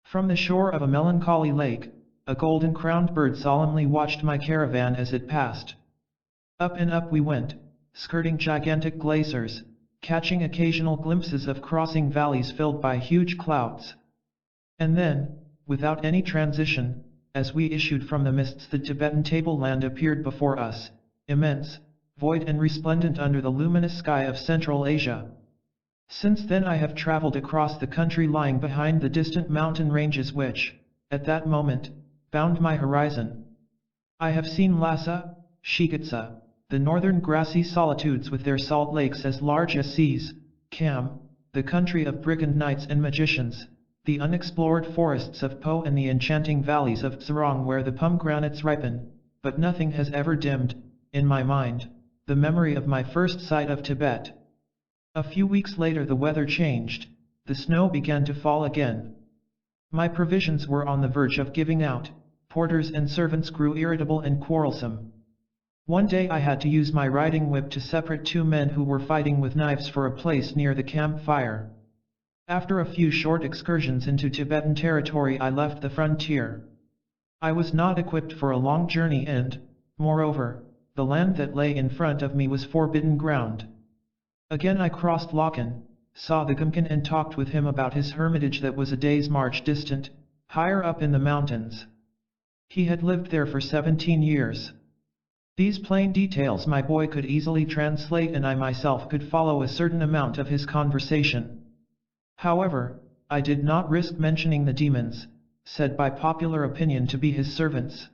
From the shore of a melancholy lake, a golden-crowned bird solemnly watched my caravan as it passed. Up and up we went, skirting gigantic glaciers, catching occasional glimpses of crossing valleys filled by huge clouds. And then, without any transition, as we issued from the mists, the Tibetan tableland appeared before us, immense, void and resplendent under the luminous sky of Central Asia. Since then I have traveled across the country lying behind the distant mountain ranges which, at that moment, bound my horizon. I have seen Lhasa, Shikatsa, the northern grassy solitudes with their salt lakes as large as seas, Kham, the country of brigand knights and magicians, the unexplored forests of Po and the enchanting valleys of Tsarong where the pomegranates ripen, but nothing has ever dimmed, in my mind, the memory of my first sight of Tibet. A few weeks later the weather changed, the snow began to fall again. My provisions were on the verge of giving out, porters and servants grew irritable and quarrelsome. One day I had to use my riding whip to separate 2 men who were fighting with knives for a place near the campfire. After a few short excursions into Tibetan territory I left the frontier. I was not equipped for a long journey and, moreover, the land that lay in front of me was forbidden ground. Again I crossed Lakan, saw the Gumkin and talked with him about his hermitage that was a day's march distant, higher up in the mountains. He had lived there for 17 years. These plain details my boy could easily translate and I myself could follow a certain amount of his conversation. However, I did not risk mentioning the demons, said by popular opinion to be his servants.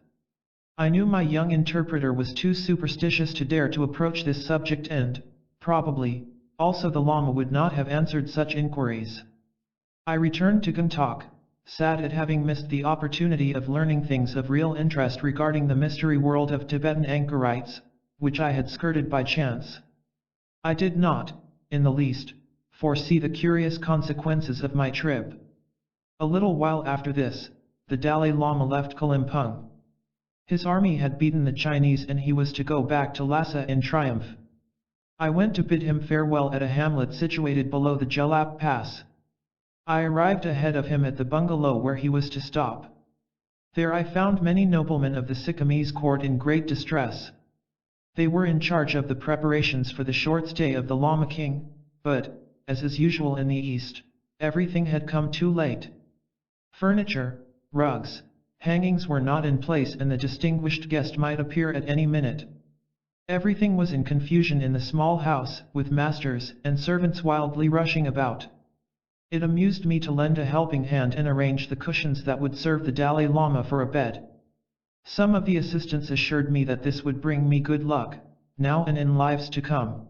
I knew my young interpreter was too superstitious to dare to approach this subject and, probably, also the Lama would not have answered such inquiries. I returned to Gangtok, sad at having missed the opportunity of learning things of real interest regarding the mystery world of Tibetan anchorites, which I had skirted by chance. I did not, in the least, foresee the curious consequences of my trip. A little while after this, the Dalai Lama left Kalimpong. His army had beaten the Chinese and he was to go back to Lhasa in triumph. I went to bid him farewell at a hamlet situated below the Jelap Pass. I arrived ahead of him at the bungalow where he was to stop. There I found many noblemen of the Sikkimese court in great distress. They were in charge of the preparations for the short stay of the Lama king, but, as is usual in the East, everything had come too late. Furniture, rugs, hangings were not in place and the distinguished guest might appear at any minute. Everything was in confusion in the small house, with masters and servants wildly rushing about. It amused me to lend a helping hand and arrange the cushions that would serve the Dalai Lama for a bed. Some of the assistants assured me that this would bring me good luck, now and in lives to come.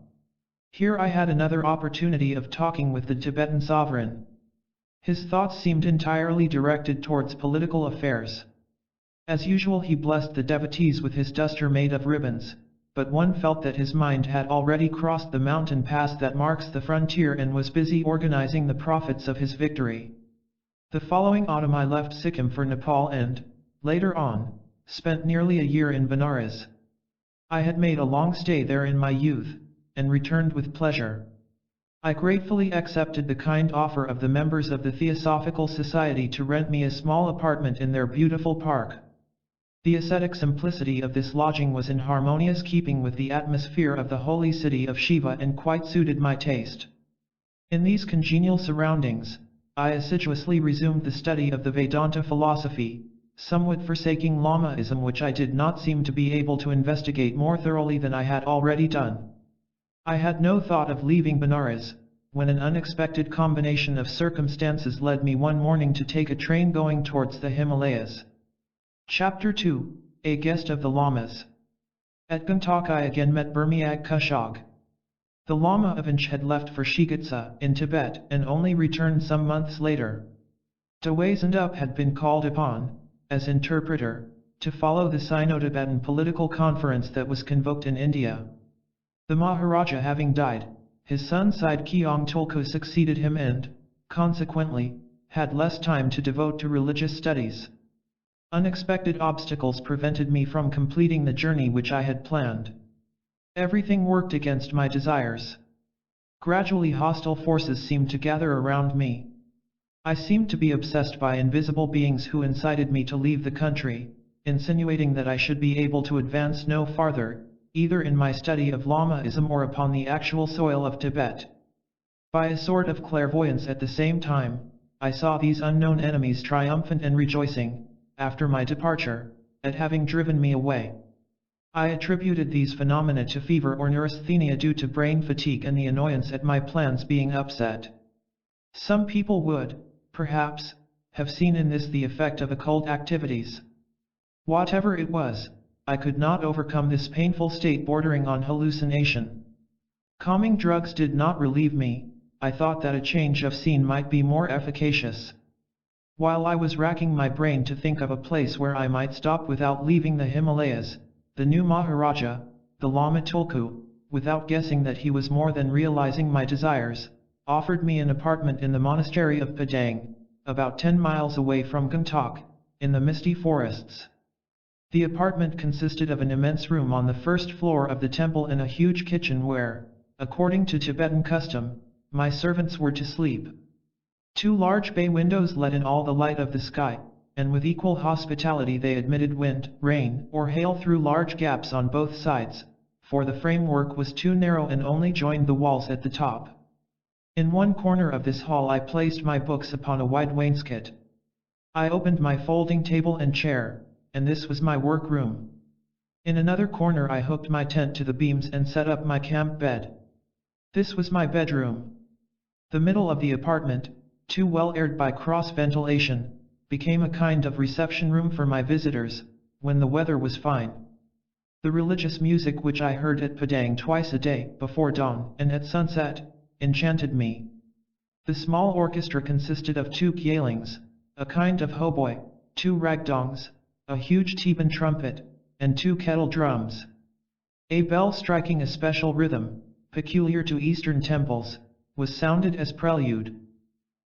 Here I had another opportunity of talking with the Tibetan sovereign. His thoughts seemed entirely directed towards political affairs. As usual, he blessed the devotees with his duster made of ribbons, but one felt that his mind had already crossed the mountain pass that marks the frontier and was busy organizing the profits of his victory. The following autumn I left Sikkim for Nepal and, later on, spent nearly a year in Benares. I had made a long stay there in my youth, and returned with pleasure. I gratefully accepted the kind offer of the members of the Theosophical Society to rent me a small apartment in their beautiful park. The ascetic simplicity of this lodging was in harmonious keeping with the atmosphere of the holy city of Shiva and quite suited my taste. In these congenial surroundings, I assiduously resumed the study of the Vedanta philosophy, somewhat forsaking Lamaism, which I did not seem to be able to investigate more thoroughly than I had already done. I had no thought of leaving Benares, when an unexpected combination of circumstances led me one morning to take a train going towards the Himalayas. Chapter 2, A Guest of the Lamas. At Gangtok I again met Burmiag Kushog. The Lama of Inch had left for Shigitsa in Tibet and only returned some months later. Dawaisandup had been called upon, as interpreter, to follow the Sino-Tibetan political conference that was convoked in India. The Maharaja having died, his son Side Keong Tulku succeeded him and, consequently, had less time to devote to religious studies. Unexpected obstacles prevented me from completing the journey which I had planned. Everything worked against my desires. Gradually hostile forces seemed to gather around me. I seemed to be obsessed by invisible beings who incited me to leave the country, insinuating that I should be able to advance no farther, either in my study of Lamaism or upon the actual soil of Tibet. By a sort of clairvoyance at the same time, I saw these unknown enemies triumphant and rejoicing, after my departure, at having driven me away. I attributed these phenomena to fever or neurasthenia due to brain fatigue and the annoyance at my plans being upset. Some people would, perhaps, have seen in this the effect of occult activities. Whatever it was, I could not overcome this painful state bordering on hallucination. Calming drugs did not relieve me. I thought that a change of scene might be more efficacious. While I was racking my brain to think of a place where I might stop without leaving the Himalayas, the new Maharaja, the Lama Tulku, without guessing that he was more than realizing my desires, offered me an apartment in the monastery of Padang, about 10 miles away from Gangtok, in the misty forests. The apartment consisted of an immense room on the first floor of the temple and a huge kitchen where, according to Tibetan custom, my servants were to sleep. 2 large bay windows let in all the light of the sky, and with equal hospitality they admitted wind, rain, or hail through large gaps on both sides, for the framework was too narrow and only joined the walls at the top. In one corner of this hall I placed my books upon a wide wainscot. I opened my folding table and chair, and this was my workroom. In another corner I hooked my tent to the beams and set up my camp bed. This was my bedroom. The middle of the apartment, too well aired by cross ventilation, became a kind of reception room for my visitors, when the weather was fine. The religious music which I heard at Padang twice a day, before dawn and at sunset, enchanted me. The small orchestra consisted of 2 gyalings, a kind of hautboy, 2 ragdongs, a huge Tibetan trumpet, and 2 kettle drums. A bell striking a special rhythm, peculiar to Eastern temples, was sounded as prelude.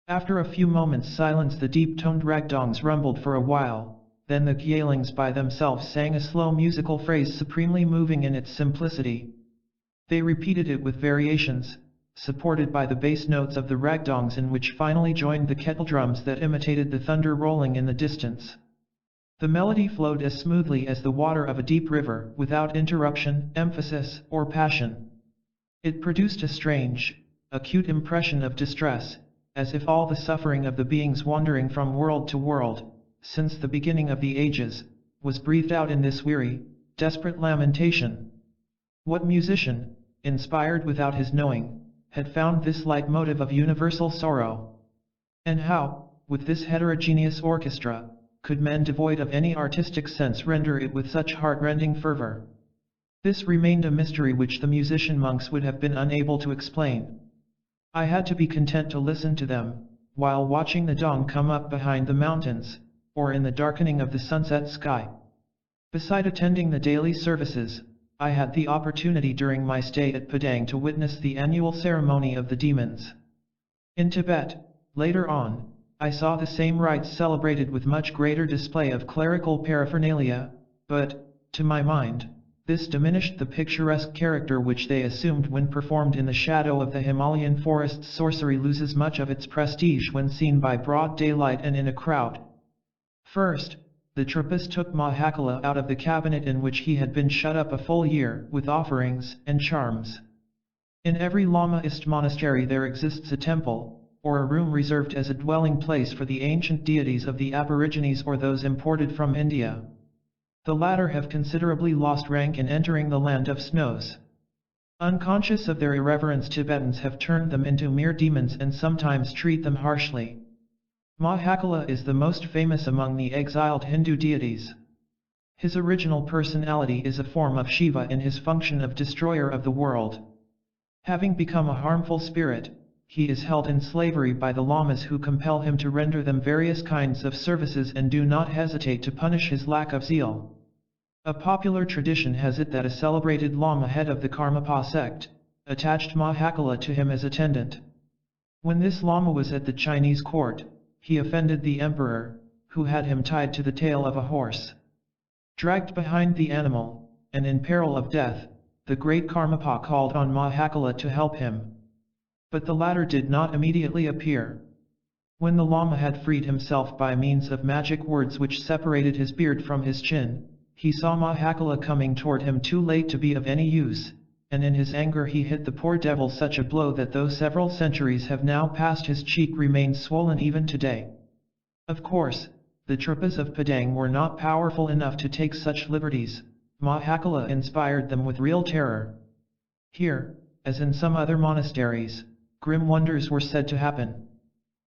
After a few moments' silence the deep-toned ragdongs rumbled for a while, then the gyalings by themselves sang a slow musical phrase supremely moving in its simplicity. They repeated it with variations, supported by the bass notes of the ragdongs in which finally joined the kettle drums that imitated the thunder rolling in the distance. The melody flowed as smoothly as the water of a deep river, without interruption, emphasis, or passion. It produced a strange, acute impression of distress, as if all the suffering of the beings wandering from world to world, since the beginning of the ages, was breathed out in this weary, desperate lamentation. What musician, inspired without his knowing, had found this leitmotif of universal sorrow? And how, with this heterogeneous orchestra, could men devoid of any artistic sense render it with such heart-rending fervor? This remained a mystery which the musician monks would have been unable to explain. I had to be content to listen to them, while watching the dawn come up behind the mountains, or in the darkening of the sunset sky. Beside attending the daily services, I had the opportunity during my stay at Padang to witness the annual ceremony of the demons. In Tibet, later on, I saw the same rites celebrated with much greater display of clerical paraphernalia, but, to my mind, this diminished the picturesque character which they assumed when performed in the shadow of the Himalayan forests. Sorcery loses much of its prestige when seen by broad daylight and in a crowd. First, the Trappist took Mahakala out of the cabinet in which he had been shut up a full year, with offerings and charms. In every Lamaist monastery there exists a temple, or a room reserved as a dwelling place for the ancient deities of the Aborigines or those imported from India. The latter have considerably lost rank in entering the land of snows. Unconscious of their irreverence, Tibetans have turned them into mere demons and sometimes treat them harshly. Mahakala is the most famous among the exiled Hindu deities. His original personality is a form of Shiva in his function of destroyer of the world. Having become a harmful spirit, he is held in slavery by the lamas, who compel him to render them various kinds of services and do not hesitate to punish his lack of zeal. A popular tradition has it that a celebrated lama, head of the Karmapa sect, attached Mahakala to him as attendant. When this lama was at the Chinese court, he offended the emperor, who had him tied to the tail of a horse. Dragged behind the animal, and in peril of death, the great Karmapa called on Mahakala to help him. But the latter did not immediately appear. When the Lama had freed himself by means of magic words which separated his beard from his chin, he saw Mahakala coming toward him too late to be of any use, and in his anger he hit the poor devil such a blow that though several centuries have now passed, his cheek remains swollen even today. Of course, the Trippas of Padang were not powerful enough to take such liberties. Mahakala inspired them with real terror. Here, as in some other monasteries, grim wonders were said to happen.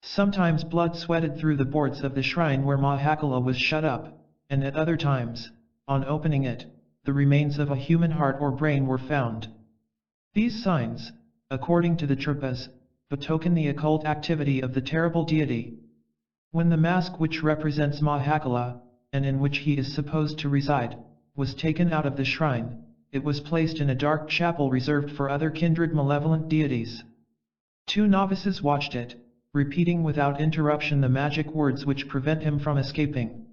Sometimes blood sweated through the boards of the shrine where Mahakala was shut up, and at other times, on opening it, the remains of a human heart or brain were found. These signs, according to the Trippas, betoken the occult activity of the terrible deity. When the mask which represents Mahakala, and in which he is supposed to reside, was taken out of the shrine, it was placed in a dark chapel reserved for other kindred malevolent deities. 2 novices watched it, repeating without interruption the magic words which prevent him from escaping.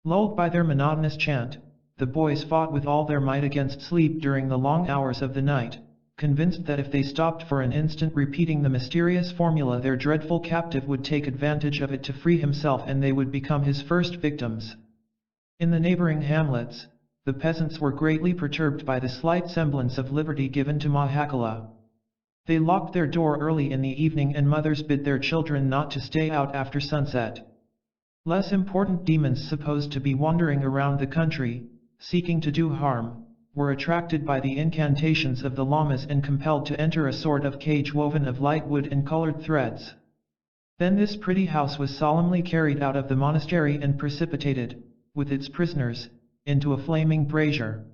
Lulled by their monotonous chant, the boys fought with all their might against sleep during the long hours of the night, convinced that if they stopped for an instant repeating the mysterious formula, their dreadful captive would take advantage of it to free himself and they would become his first victims. In the neighboring hamlets, the peasants were greatly perturbed by the slight semblance of liberty given to Mahakala. They locked their door early in the evening, and mothers bid their children not to stay out after sunset. Less important demons, supposed to be wandering around the country, seeking to do harm, were attracted by the incantations of the lamas and compelled to enter a sort of cage woven of light wood and colored threads. Then this pretty house was solemnly carried out of the monastery and precipitated, with its prisoners, into a flaming brazier.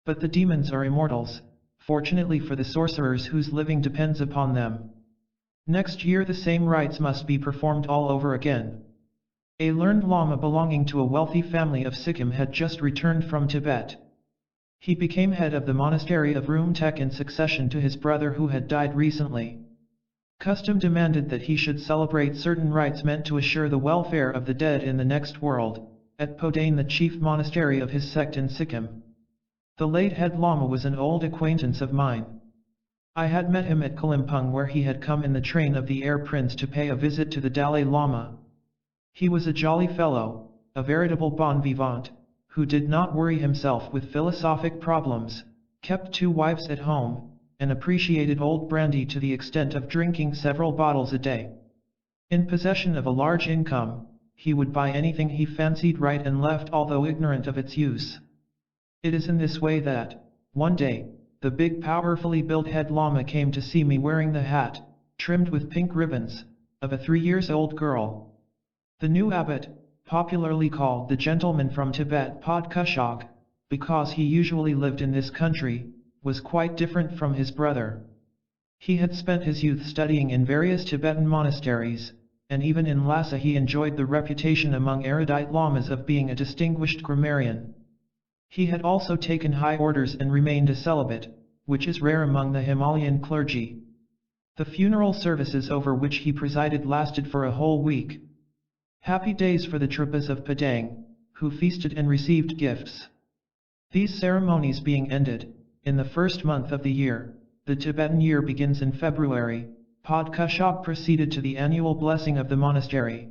But the demons are immortals, fortunately for the sorcerers whose living depends upon them. Next year the same rites must be performed all over again. A learned lama belonging to a wealthy family of Sikkim had just returned from Tibet. He became head of the monastery of Rumtek in succession to his brother who had died recently. Custom demanded that he should celebrate certain rites meant to assure the welfare of the dead in the next world, at Podane, the chief monastery of his sect in Sikkim. The late head lama was an old acquaintance of mine. I had met him at Kalimpong, where he had come in the train of the Air Prince to pay a visit to the Dalai Lama. He was a jolly fellow, a veritable bon vivant, who did not worry himself with philosophic problems, kept 2 wives at home, and appreciated old brandy to the extent of drinking several bottles a day. In possession of a large income, he would buy anything he fancied right and left, although ignorant of its use. It is in this way that, one day, the big powerfully built head lama came to see me wearing the hat, trimmed with pink ribbons, of a 3-year-old girl. The new abbot, popularly called the gentleman from Tibet Podkushog, because he usually lived in this country, was quite different from his brother. He had spent his youth studying in various Tibetan monasteries, and even in Lhasa he enjoyed the reputation among erudite lamas of being a distinguished grammarian. He had also taken high orders and remained a celibate, which is rare among the Himalayan clergy. The funeral services over which he presided lasted for a whole week. Happy days for the Tripas of Padang, who feasted and received gifts. These ceremonies being ended, in the first month of the year, the Tibetan year begins in February, Podkushog proceeded to the annual blessing of the monastery.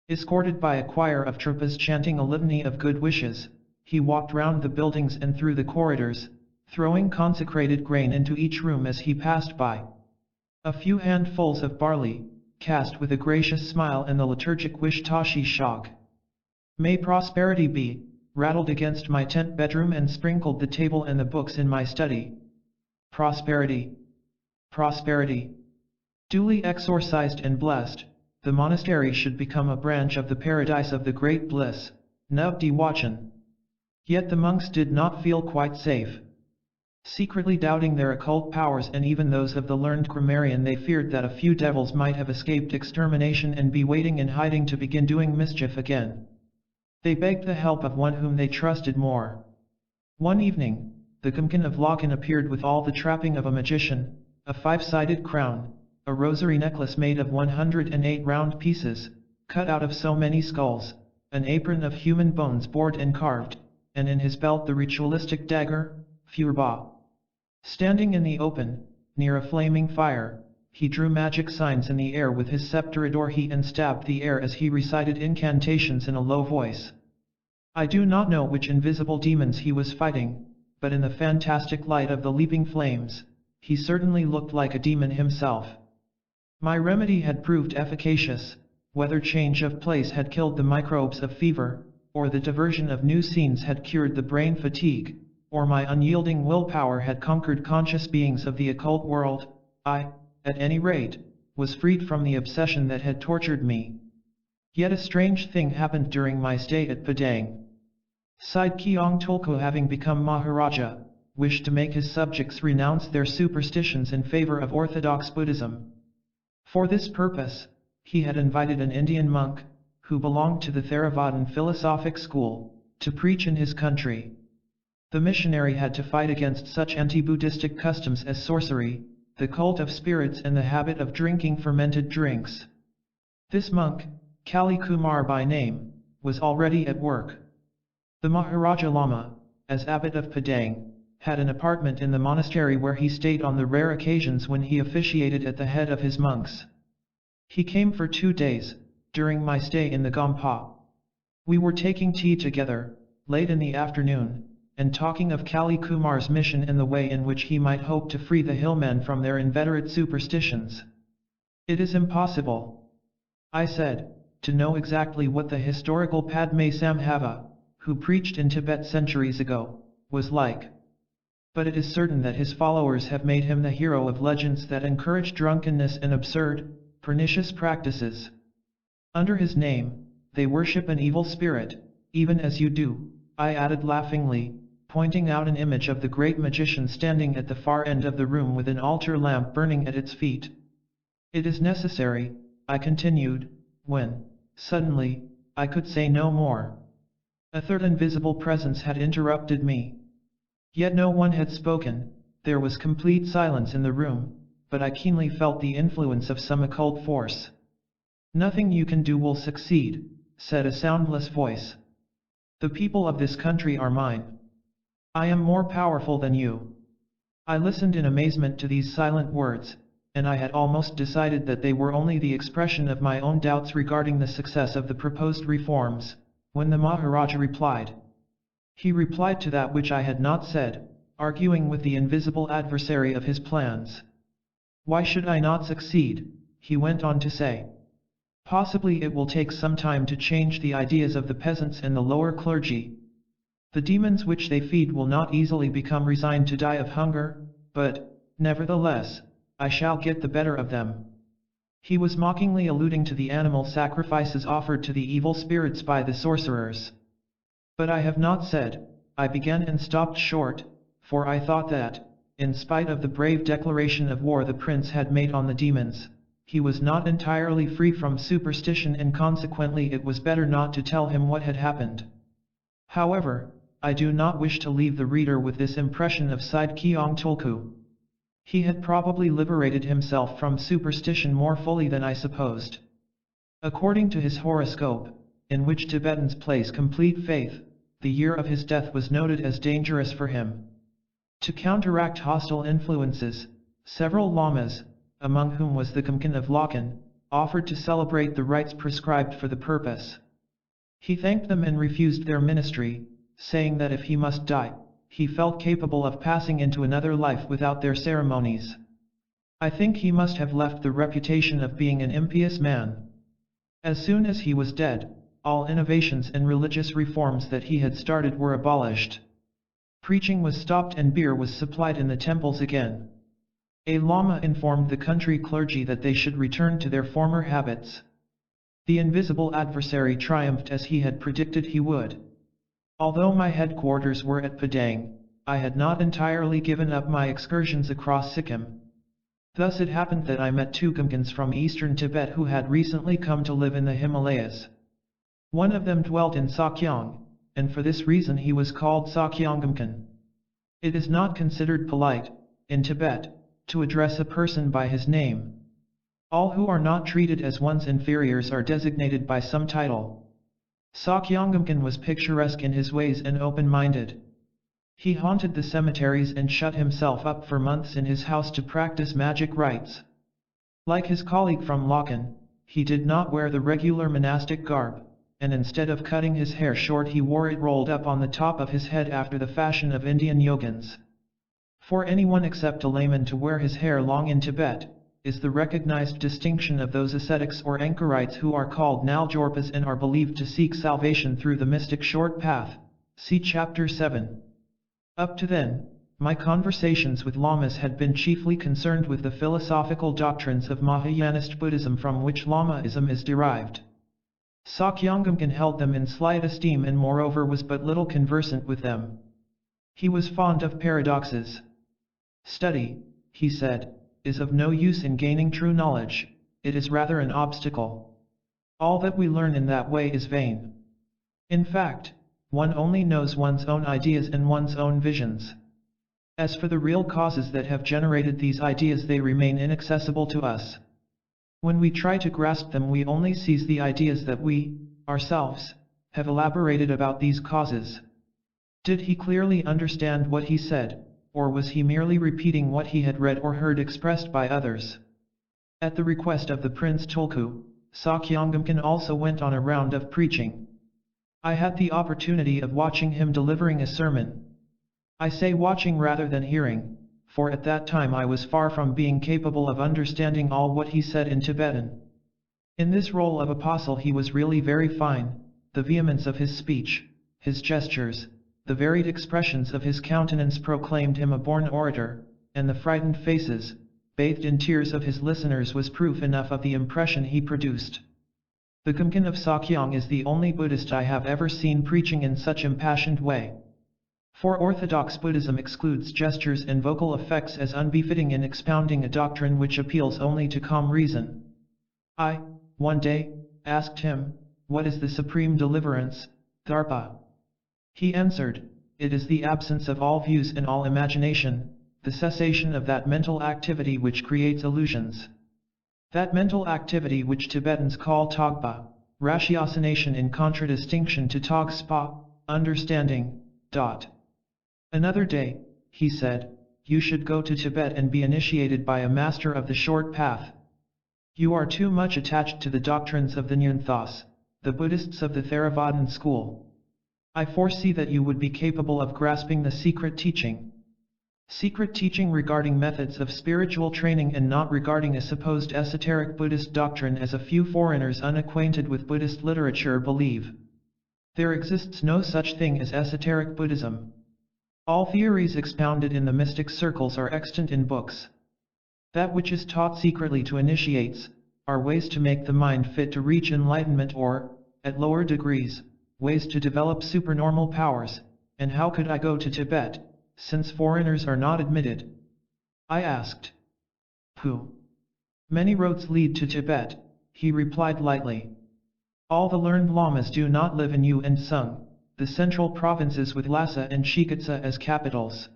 Escorted by a choir of Tripas chanting a litany of good wishes, he walked round the buildings and through the corridors, throwing consecrated grain into each room as he passed by. A few handfuls of barley, cast with a gracious smile, and the liturgic wish Tashi Shog. May prosperity be, rattled against my tent bedroom and sprinkled the table and the books in my study. Prosperity. Prosperity. Duly exorcised and blessed, the monastery should become a branch of the paradise of the great bliss, Navdi Wachan. Yet the monks did not feel quite safe. Secretly doubting their occult powers and even those of the learned grammarian, they feared that a few devils might have escaped extermination and be waiting in hiding to begin doing mischief again. They begged the help of one whom they trusted more. One evening, the Gumkin of Lakan appeared with all the trapping of a magician, a 5-sided crown, a rosary necklace made of 108 round pieces, cut out of so many skulls, an apron of human bones bored and carved, and in his belt the ritualistic dagger, Furba. Standing in the open, near a flaming fire, he drew magic signs in the air with his scepter or he and stabbed the air as he recited incantations in a low voice. I do not know which invisible demons he was fighting, but in the fantastic light of the leaping flames, he certainly looked like a demon himself. My remedy had proved efficacious, whether change of place had killed the microbes of fever, or the diversion of new scenes had cured the brain fatigue, or my unyielding willpower had conquered conscious beings of the occult world, I, at any rate, was freed from the obsession that had tortured me. Yet a strange thing happened during my stay at Padang. Side Kyong Tulku, having become Maharaja, wished to make his subjects renounce their superstitions in favor of orthodox Buddhism. For this purpose, he had invited an Indian monk, who belonged to the Theravadan philosophic school, to preach in his country. The missionary had to fight against such anti-Buddhistic customs as sorcery, the cult of spirits and the habit of drinking fermented drinks. This monk, Kali Kumar by name, was already at work. The Maharaja Lama, as abbot of Padang, had an apartment in the monastery where he stayed on the rare occasions when he officiated at the head of his monks. He came for 2 days, during my stay in the Gompa. We were taking tea together, late in the afternoon, and talking of Kali Kumar's mission and the way in which he might hope to free the hillmen from their inveterate superstitions. It is impossible, I said, to know exactly what the historical Padme Sambhava, who preached in Tibet centuries ago, was like. But it is certain that his followers have made him the hero of legends that encourage drunkenness and absurd, pernicious practices. Under his name, they worship an evil spirit, even as you do, I added laughingly, pointing out an image of the great magician standing at the far end of the room with an altar lamp burning at its feet. It is necessary, I continued, when, suddenly, I could say no more. A third invisible presence had interrupted me. Yet no one had spoken, there was complete silence in the room, but I keenly felt the influence of some occult force. Nothing you can do will succeed, said a soundless voice. The people of this country are mine. I am more powerful than you. I listened in amazement to these silent words, and I had almost decided that they were only the expression of my own doubts regarding the success of the proposed reforms, When the Maharaja replied, he replied to that which I had not said, arguing with the invisible adversary of his plans. Why should I not succeed? He went on to say. Possibly it will take some time to change the ideas of the peasants and the lower clergy. The demons which they feed will not easily become resigned to die of hunger, but, nevertheless, I shall get the better of them. He was mockingly alluding to the animal sacrifices offered to the evil spirits by the sorcerers. But I have not said, I began and stopped short, for I thought that, in spite of the brave declaration of war the prince had made on the demons, he was not entirely free from superstition and consequently it was better not to tell him what had happened. However, I do not wish to leave the reader with this impression of Side Kyong Tulku. He had probably liberated himself from superstition more fully than I supposed. According to his horoscope, in which Tibetans place complete faith, the year of his death was noted as dangerous for him. To counteract hostile influences, several lamas, among whom was the Khamkhan of Lhasa, offered to celebrate the rites prescribed for the purpose. He thanked them and refused their ministry, saying that if he must die, he felt capable of passing into another life without their ceremonies. I think he must have left the reputation of being an impious man. As soon as he was dead, all innovations and religious reforms that he had started were abolished. Preaching was stopped and beer was supplied in the temples again. A lama informed the country clergy that they should return to their former habits. The invisible adversary triumphed as he had predicted he would. Although my headquarters were at Padang, I had not entirely given up my excursions across Sikkim. Thus it happened that I met two Khamkhans from eastern Tibet who had recently come to live in the Himalayas. One of them dwelt in Sakyong, and for this reason he was called Sakyong Khamkhan. It is not considered polite, in Tibet, to address a person by his name. All who are not treated as one's inferiors are designated by some title. Sakyong Khamkhan was picturesque in his ways and open-minded. He haunted the cemeteries and shut himself up for months in his house to practice magic rites. Like his colleague from Lhasa, he did not wear the regular monastic garb, and instead of cutting his hair short he wore it rolled up on the top of his head after the fashion of Indian yogins. For anyone except a layman to wear his hair long in Tibet, is the recognized distinction of those ascetics or anchorites who are called Naljorpas and are believed to seek salvation through the mystic short path. See Chapter 7. Up to then, my conversations with lamas had been chiefly concerned with the philosophical doctrines of Mahayanist Buddhism from which Lamaism is derived. Sakyong Khamkhan held them in slight esteem and moreover was but little conversant with them. He was fond of paradoxes. Study, he said, is of no use in gaining true knowledge, it is rather an obstacle. All that we learn in that way is vain. In fact, one only knows one's own ideas and one's own visions. As for the real causes that have generated these ideas, they remain inaccessible to us. When we try to grasp them, we only seize the ideas that we, ourselves, have elaborated about these causes. Did he clearly understand what he said, or was he merely repeating what he had read or heard expressed by others? At the request of the Prince Tulku, Sakyong Khamkhan also went on a round of preaching. I had the opportunity of watching him delivering a sermon. I say watching rather than hearing, for at that time I was far from being capable of understanding all what he said in Tibetan. In this role of apostle he was really very fine, the vehemence of his speech, his gestures, the varied expressions of his countenance proclaimed him a born orator, and the frightened faces, bathed in tears of his listeners was proof enough of the impression he produced. The Khamkhan of Sakyong is the only Buddhist I have ever seen preaching in such impassioned way. For orthodox Buddhism excludes gestures and vocal effects as unbefitting in expounding a doctrine which appeals only to calm reason. I, one day, asked him, "What is the supreme deliverance, Dharpa?" He answered, "It is the absence of all views and all imagination, the cessation of that mental activity which creates illusions. That mental activity which Tibetans call Togpa, ratiocination in contradistinction to Togspa, understanding. Another day, he said, you should go to Tibet and be initiated by a master of the short path. You are too much attached to the doctrines of the Nyunthas, the Buddhists of the Theravadan school. I foresee that you would be capable of grasping the secret teaching. Secret teaching regarding methods of spiritual training and not regarding a supposed esoteric Buddhist doctrine as a few foreigners unacquainted with Buddhist literature believe. There exists no such thing as esoteric Buddhism. All theories expounded in the mystic circles are extant in books. That which is taught secretly to initiates, are ways to make the mind fit to reach enlightenment or, at lower degrees, ways to develop supernormal powers, and how could I go to Tibet, since foreigners are not admitted? I asked. Pooh. Many roads lead to Tibet, he replied lightly. All the learned lamas do not live in Yu and Sung, the central provinces with Lhasa and Shikatsa as capitals.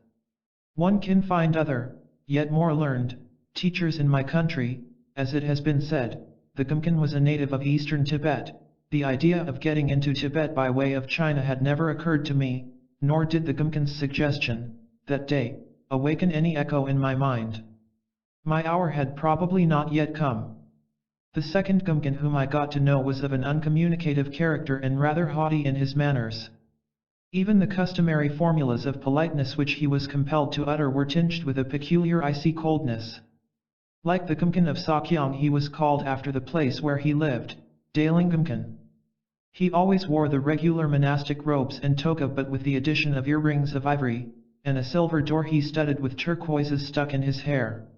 One can find other, yet more learned, teachers in my country. As it has been said, the Gumken was a native of eastern Tibet. The idea of getting into Tibet by way of China had never occurred to me, nor did the Gumken's suggestion, that day, awaken any echo in my mind. My hour had probably not yet come. The second Gumken whom I got to know was of an uncommunicative character and rather haughty in his manners. Even the customary formulas of politeness which he was compelled to utter were tinged with a peculiar icy coldness. Like the Gumken of Sakyong, he was called after the place where he lived, Daling Gumken. He always wore the regular monastic robes and toga, but with the addition of earrings of ivory, and a silver dorje studded with turquoises stuck in his hair.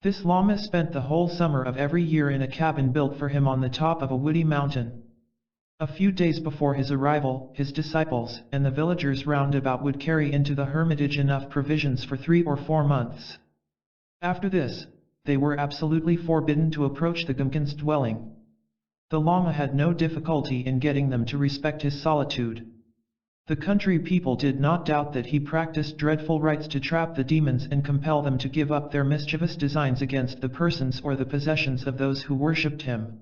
This Lama spent the whole summer of every year in a cabin built for him on the top of a woody mountain. A few days before his arrival, his disciples and the villagers round about would carry into the hermitage enough provisions for 3 or 4 months. After this, they were absolutely forbidden to approach the Gumken's dwelling. The Lama had no difficulty in getting them to respect his solitude. The country people did not doubt that he practiced dreadful rites to trap the demons and compel them to give up their mischievous designs against the persons or the possessions of those who worshipped him.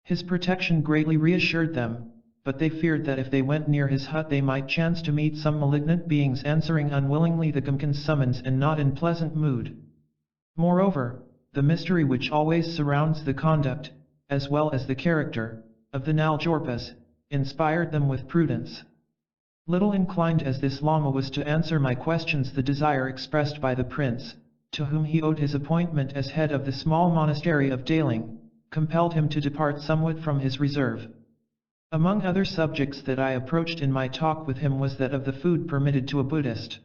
His protection greatly reassured them, but they feared that if they went near his hut they might chance to meet some malignant beings answering unwillingly the Gumken's summons and not in pleasant mood. Moreover, the mystery which always surrounds the conduct, as well as the character, of the Naljorpas, inspired them with prudence. Little inclined as this Lama was to answer my questions, the desire expressed by the prince, to whom he owed his appointment as head of the small monastery of Daling, compelled him to depart somewhat from his reserve. Among other subjects that I approached in my talk with him was that of the food permitted to a Buddhist.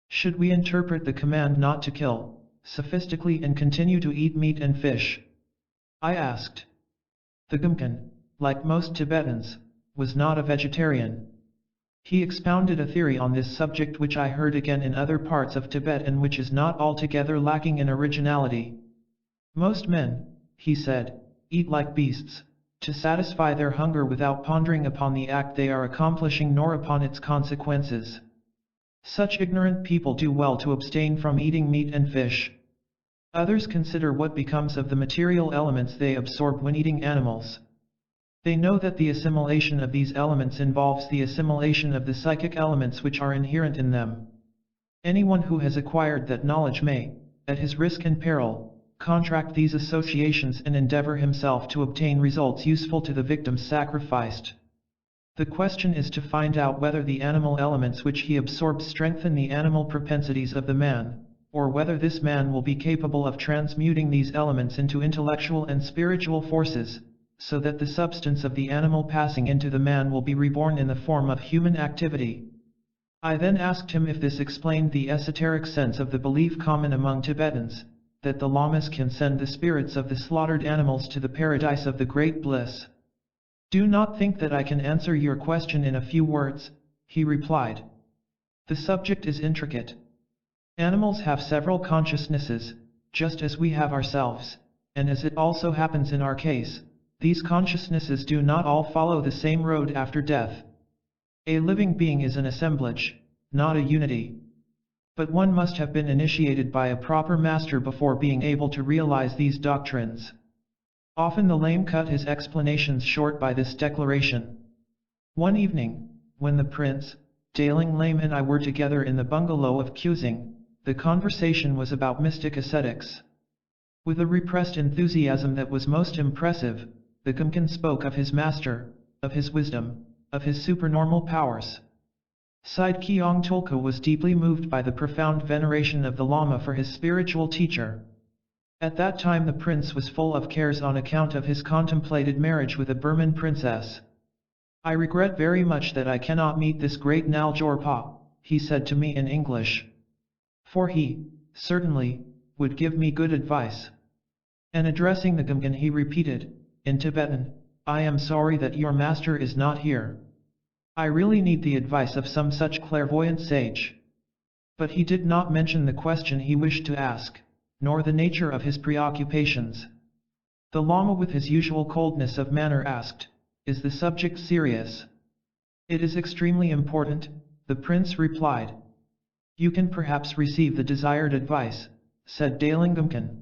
Should we interpret the command not to kill, sophistically, and continue to eat meat and fish? I asked. The Gumken, like most Tibetans, was not a vegetarian. He expounded a theory on this subject which I heard again in other parts of Tibet and which is not altogether lacking in originality. Most men, he said, eat like beasts, to satisfy their hunger without pondering upon the act they are accomplishing nor upon its consequences. Such ignorant people do well to abstain from eating meat and fish. Others consider what becomes of the material elements they absorb when eating animals. They know that the assimilation of these elements involves the assimilation of the psychic elements which are inherent in them. Anyone who has acquired that knowledge may, at his risk and peril, contract these associations and endeavor himself to obtain results useful to the victims sacrificed. The question is to find out whether the animal elements which he absorbs strengthen the animal propensities of the man, or whether this man will be capable of transmuting these elements into intellectual and spiritual forces, so that the substance of the animal passing into the man will be reborn in the form of human activity. I then asked him if this explained the esoteric sense of the belief common among Tibetans, that the lamas can send the spirits of the slaughtered animals to the paradise of the great bliss. Do not think that I can answer your question in a few words, he replied. The subject is intricate. Animals have several consciousnesses, just as we have ourselves, and as it also happens in our case, these consciousnesses do not all follow the same road after death. A living being is an assemblage, not a unity. But one must have been initiated by a proper master before being able to realize these doctrines. Often the lame cut his explanations short by this declaration. One evening, when the prince, Daling Lame and I were together in the bungalow of Kusing, the conversation was about mystic ascetics. With a repressed enthusiasm that was most impressive, the Gumken spoke of his master, of his wisdom, of his supernormal powers. Side Kyong Tulku was deeply moved by the profound veneration of the Lama for his spiritual teacher. At that time the prince was full of cares on account of his contemplated marriage with a Burman princess. "I regret very much that I cannot meet this great Naljorpa," he said to me in English. "For he, certainly, would give me good advice." And addressing the Gumgan he repeated, in Tibetan, "I am sorry that your master is not here. I really need the advice of some such clairvoyant sage." But he did not mention the question he wished to ask, nor the nature of his preoccupations. The Lama with his usual coldness of manner asked, "Is the subject serious?" "It is extremely important," the prince replied. "You can perhaps receive the desired advice," said Dalingumkan.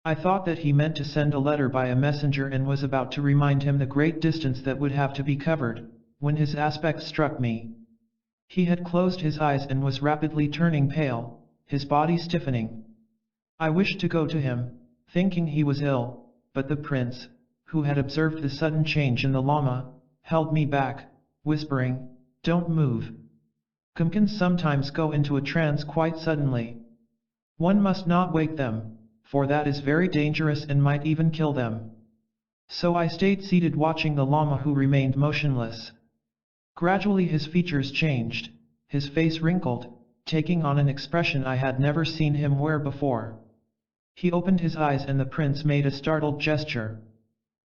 I thought that he meant to send a letter by a messenger and was about to remind him the great distance that would have to be covered, when his aspect struck me. He had closed his eyes and was rapidly turning pale, his body stiffening. I wished to go to him, thinking he was ill, but the prince, who had observed the sudden change in the Lama, held me back, whispering, "Don't move. Gumkans sometimes go into a trance quite suddenly. One must not wake them, for that is very dangerous and might even kill them." So I stayed seated watching the Lama, who remained motionless. Gradually his features changed, his face wrinkled, taking on an expression I had never seen him wear before. He opened his eyes and the prince made a startled gesture.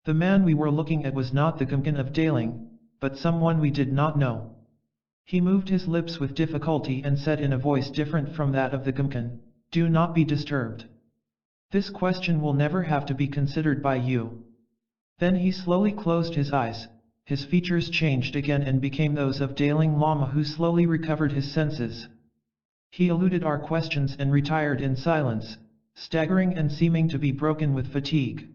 The man we were looking at was not the Gumkan of Daling, but someone we did not know. He moved his lips with difficulty and said in a voice different from that of the Gumkan, "Do not be disturbed. This question will never have to be considered by you." Then he slowly closed his eyes, his features changed again and became those of Daling Lama, who slowly recovered his senses. He eluded our questions and retired in silence, staggering and seeming to be broken with fatigue.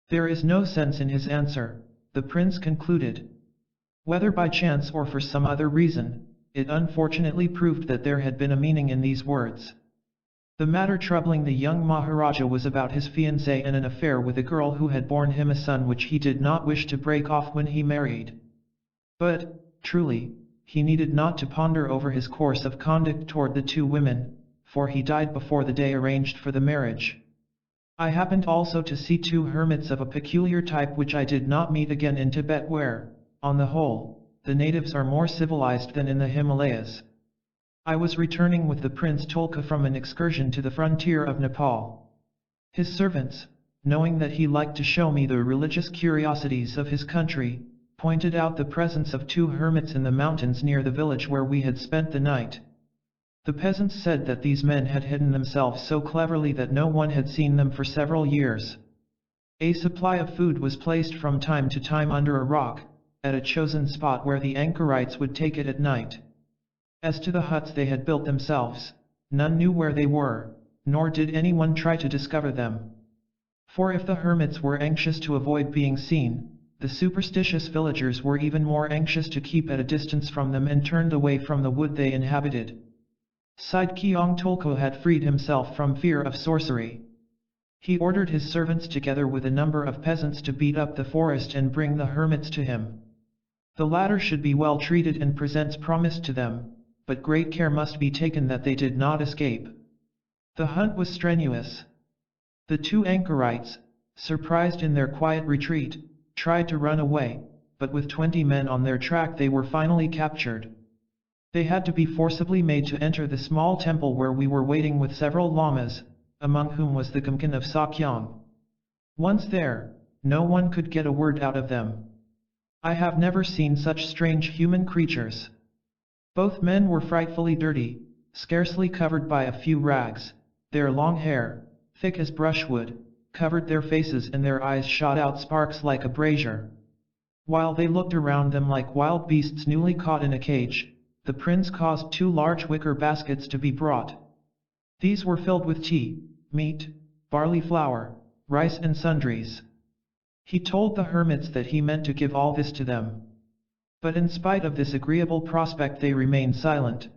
"There is no sense in his answer," the prince concluded. Whether by chance or for some other reason, it unfortunately proved that there had been a meaning in these words. The matter troubling the young Maharaja was about his fiancée and an affair with a girl who had borne him a son which he did not wish to break off when he married. But, truly, he needed not to ponder over his course of conduct toward the two women, for he died before the day arranged for the marriage. I happened also to see two hermits of a peculiar type which I did not meet again in Tibet, where, on the whole, the natives are more civilized than in the Himalayas. I was returning with the Prince Tulku from an excursion to the frontier of Nepal. His servants, knowing that he liked to show me the religious curiosities of his country, pointed out the presence of two hermits in the mountains near the village where we had spent the night. The peasants said that these men had hidden themselves so cleverly that no one had seen them for several years. A supply of food was placed from time to time under a rock, at a chosen spot where the anchorites would take it at night. As to the huts they had built themselves, none knew where they were, nor did anyone try to discover them. For if the hermits were anxious to avoid being seen, the superstitious villagers were even more anxious to keep at a distance from them and turned away from the wood they inhabited. Side Kyong Tulku had freed himself from fear of sorcery. He ordered his servants together with a number of peasants to beat up the forest and bring the hermits to him. The latter should be well treated and presents promised to them, but great care must be taken that they did not escape. The hunt was strenuous. The two anchorites, surprised in their quiet retreat, tried to run away, but with 20 men on their track they were finally captured. They had to be forcibly made to enter the small temple where we were waiting with several lamas, among whom was the Gumkan of Sakyong. Once there, no one could get a word out of them. I have never seen such strange human creatures. Both men were frightfully dirty, scarcely covered by a few rags. Their long hair, thick as brushwood, covered their faces and their eyes shot out sparks like a brazier. While they looked around them like wild beasts newly caught in a cage, the prince caused 2 large wicker baskets to be brought. These were filled with tea, meat, barley flour, rice and sundries. He told the hermits that he meant to give all this to them. But in spite of this agreeable prospect they remained silent.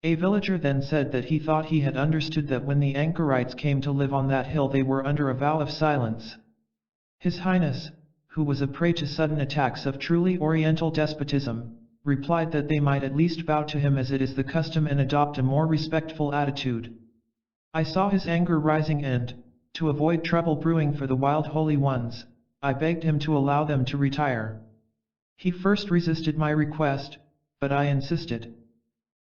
A villager then said that he thought he had understood that when the anchorites came to live on that hill they were under a vow of silence. His Highness, who was a prey to sudden attacks of truly oriental despotism, replied that they might at least bow to him as it is the custom and adopt a more respectful attitude. I saw his anger rising and, to avoid trouble brewing for the wild holy ones, I begged him to allow them to retire. He first resisted my request, but I insisted.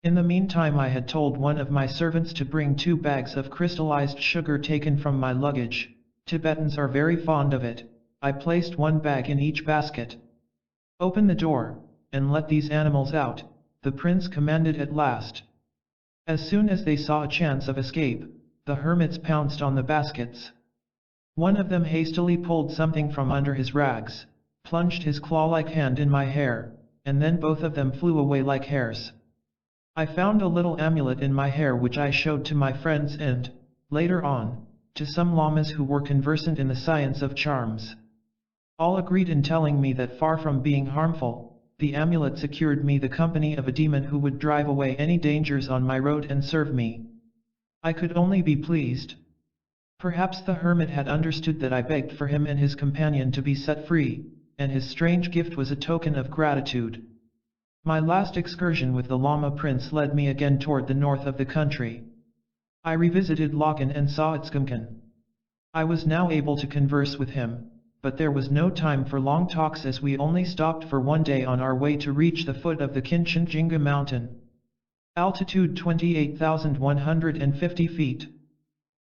In the meantime I had told one of my servants to bring 2 bags of crystallized sugar taken from my luggage. Tibetans are very fond of it. I placed 1 bag in each basket. "Open the door, and let these animals out," the prince commanded at last. As soon as they saw a chance of escape, the hermits pounced on the baskets. One of them hastily pulled something from under his rags, plunged his claw-like hand in my hair, and then both of them flew away like hares. I found a little amulet in my hair which I showed to my friends and, later on, to some lamas who were conversant in the science of charms. All agreed in telling me that far from being harmful, the amulet secured me the company of a demon who would drive away any dangers on my road and serve me. I could only be pleased. Perhaps the hermit had understood that I begged for him and his companion to be set free, and his strange gift was a token of gratitude. My last excursion with the Lama Prince led me again toward the north of the country. I revisited Lhasa and saw its Gumkan. I was now able to converse with him, but there was no time for long talks as we only stopped for 1 day on our way to reach the foot of the Kinchenjunga mountain. Altitude 28,150 feet.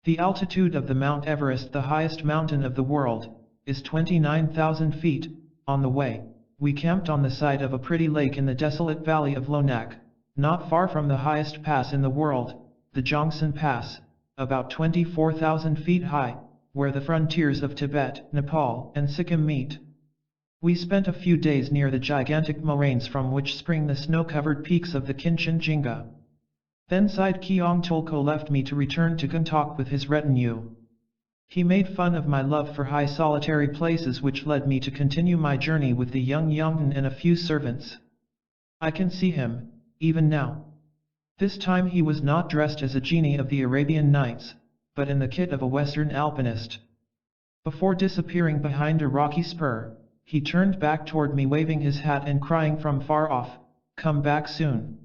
The altitude of the Mount Everest, the highest mountain of the world, is 29,000 feet. On the way, we camped on the side of a pretty lake in the desolate valley of Lonak, not far from the highest pass in the world, the Jongsan Pass, about 24,000 feet high, where the frontiers of Tibet, Nepal, and Sikkim meet. We spent a few days near the gigantic moraines from which spring the snow-covered peaks of the Kinchenjunga. Then Side Kyong Tulko left me to return to Gangtok with his retinue. He made fun of my love for high solitary places, which led me to continue my journey with the young Yongtan and a few servants. I can see him, even now. This time he was not dressed as a genie of the Arabian Nights, but in the kit of a Western alpinist. Before disappearing behind a rocky spur, he turned back toward me waving his hat and crying from far off, "Come back soon.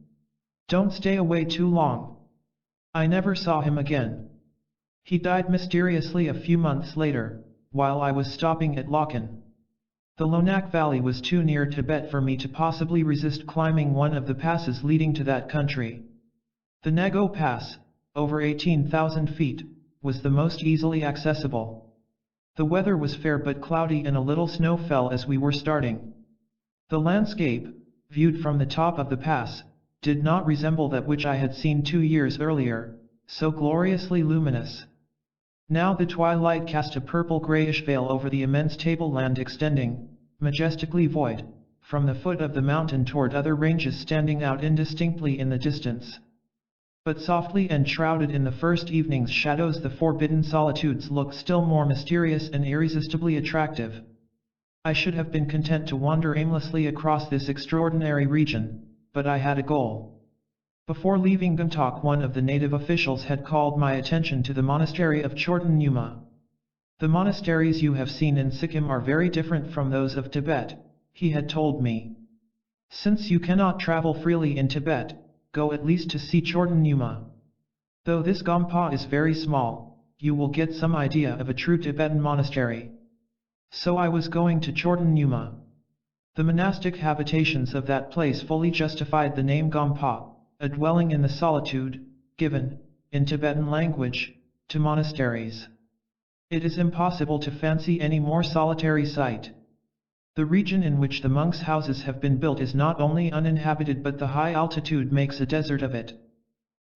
Don't stay away too long." I never saw him again. He died mysteriously a few months later, while I was stopping at Lhasa. The Lonak Valley was too near Tibet for me to possibly resist climbing one of the passes leading to that country. The Nago Pass, over 18,000 feet, was the most easily accessible. The weather was fair but cloudy and a little snow fell as we were starting. The landscape, viewed from the top of the pass, did not resemble that which I had seen 2 years earlier, so gloriously luminous. Now the twilight cast a purple-grayish veil over the immense tableland extending, majestically void, from the foot of the mountain toward other ranges standing out indistinctly in the distance. But softly and shrouded in the first evening's shadows, the forbidden solitudes looked still more mysterious and irresistibly attractive. I should have been content to wander aimlessly across this extraordinary region, but I had a goal. Before leaving Gangtok, one of the native officials had called my attention to the monastery of Chorten Nyuma. "The monasteries you have seen in Sikkim are very different from those of Tibet," he had told me. "Since you cannot travel freely in Tibet, go at least to see Chorten Nyuma. Though this Gompa is very small, you will get some idea of a true Tibetan monastery." So I was going to Chorten Nyuma. The monastic habitations of that place fully justified the name Gompa, a dwelling in the solitude, given, in Tibetan language, to monasteries. It is impossible to fancy any more solitary site. The region in which the monks' houses have been built is not only uninhabited, but the high altitude makes a desert of it.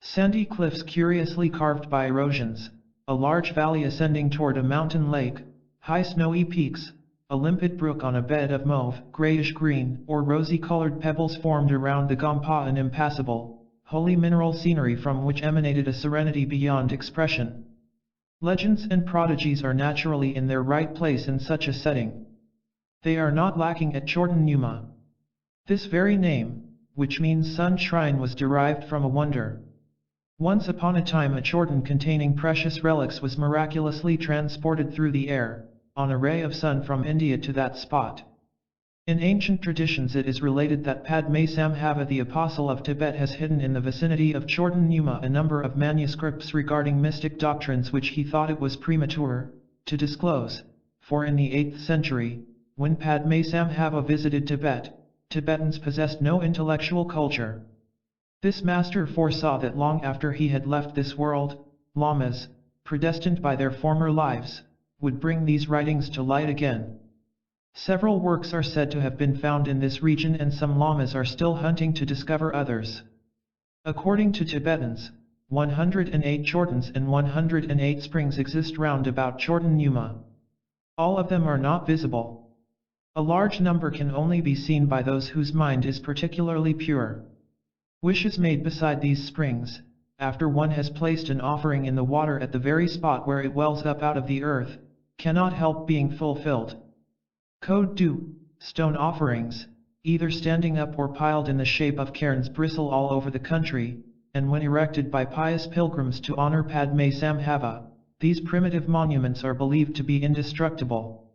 Sandy cliffs curiously carved by erosions, a large valley ascending toward a mountain lake, high snowy peaks, a limpid brook on a bed of mauve, grayish-green, or rosy-colored pebbles formed around the Gompa, an impassable, holy mineral scenery from which emanated a serenity beyond expression. Legends and prodigies are naturally in their right place in such a setting. They are not lacking at Chorten Nyuma. This very name, which means sun shrine, was derived from a wonder. Once upon a time a Chorten containing precious relics was miraculously transported through the air. on a ray of sun from India to that spot. In ancient traditions it is related that Padmasambhava the apostle of Tibet has hidden in the vicinity of Chorten Numa a number of manuscripts regarding mystic doctrines which he thought it was premature to disclose, for in the 8th century, when Padmasambhava visited Tibet, Tibetans possessed no intellectual culture. This master foresaw that long after he had left this world, lamas, predestined by their former lives, would bring these writings to light again. Several works are said to have been found in this region and some lamas are still hunting to discover others. According to Tibetans, 108 Chortens and 108 springs exist round about Chorten Numa. All of them are not visible. A large number can only be seen by those whose mind is particularly pure. Wishes made beside these springs, after one has placed an offering in the water at the very spot where it wells up out of the earth, cannot help being fulfilled. Code 2. Stone offerings, either standing up or piled in the shape of cairns, bristle all over the country, and when erected by pious pilgrims to honor Padmasambhava, these primitive monuments are believed to be indestructible.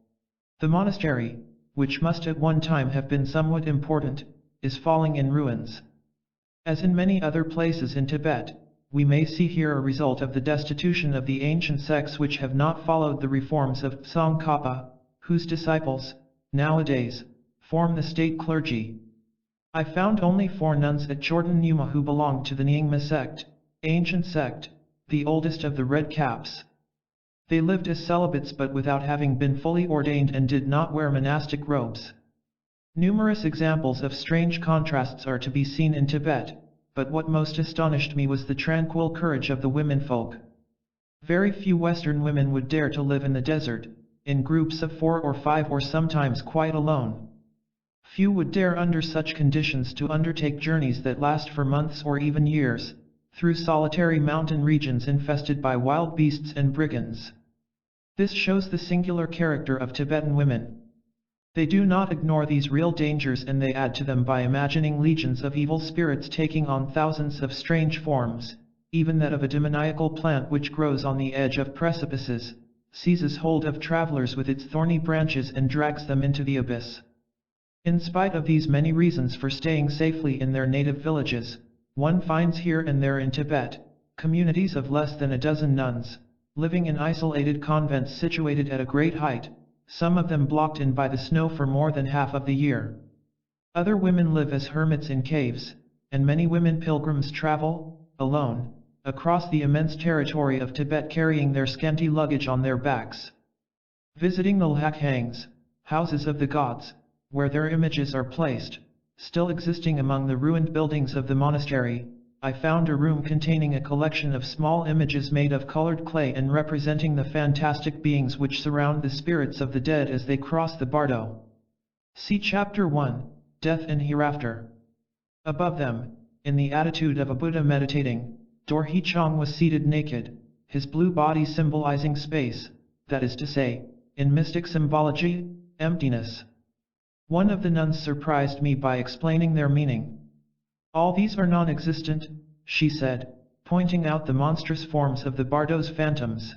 The monastery, which must at one time have been somewhat important, is falling in ruins. As in many other places in Tibet, we may see here a result of the destitution of the ancient sects which have not followed the reforms of Tsongkhapa, whose disciples, nowadays, form the state clergy. I found only 4 nuns at Chorten Numa who belonged to the Nyingma sect, ancient sect, the oldest of the Red Caps. They lived as celibates but without having been fully ordained and did not wear monastic robes. Numerous examples of strange contrasts are to be seen in Tibet, but what most astonished me was the tranquil courage of the womenfolk. Very few Western women would dare to live in the desert, in groups of 4 or 5 or sometimes quite alone. Few would dare under such conditions to undertake journeys that last for months or even years, through solitary mountain regions infested by wild beasts and brigands. This shows the singular character of Tibetan women. They do not ignore these real dangers and they add to them by imagining legions of evil spirits taking on thousands of strange forms, even that of a demoniacal plant which grows on the edge of precipices, seizes hold of travelers with its thorny branches and drags them into the abyss. In spite of these many reasons for staying safely in their native villages, one finds here and there in Tibet, communities of less than a dozen nuns, living in isolated convents situated at a great height, some of them blocked in by the snow for more than half of the year. Other women live as hermits in caves, and many women pilgrims travel, alone, across the immense territory of Tibet carrying their scanty luggage on their backs. Visiting the Lhakhangs, houses of the gods, where their images are placed, still existing among the ruined buildings of the monastery, I found a room containing a collection of small images made of colored clay and representing the fantastic beings which surround the spirits of the dead as they cross the bardo. See Chapter 1, Death and Hereafter. Above them, in the attitude of a Buddha meditating, Dorje Chang was seated naked, his blue body symbolizing space, that is to say, in mystic symbology, emptiness. One of the nuns surprised me by explaining their meaning. All these are non-existent, she said, pointing out the monstrous forms of the bardo's phantoms.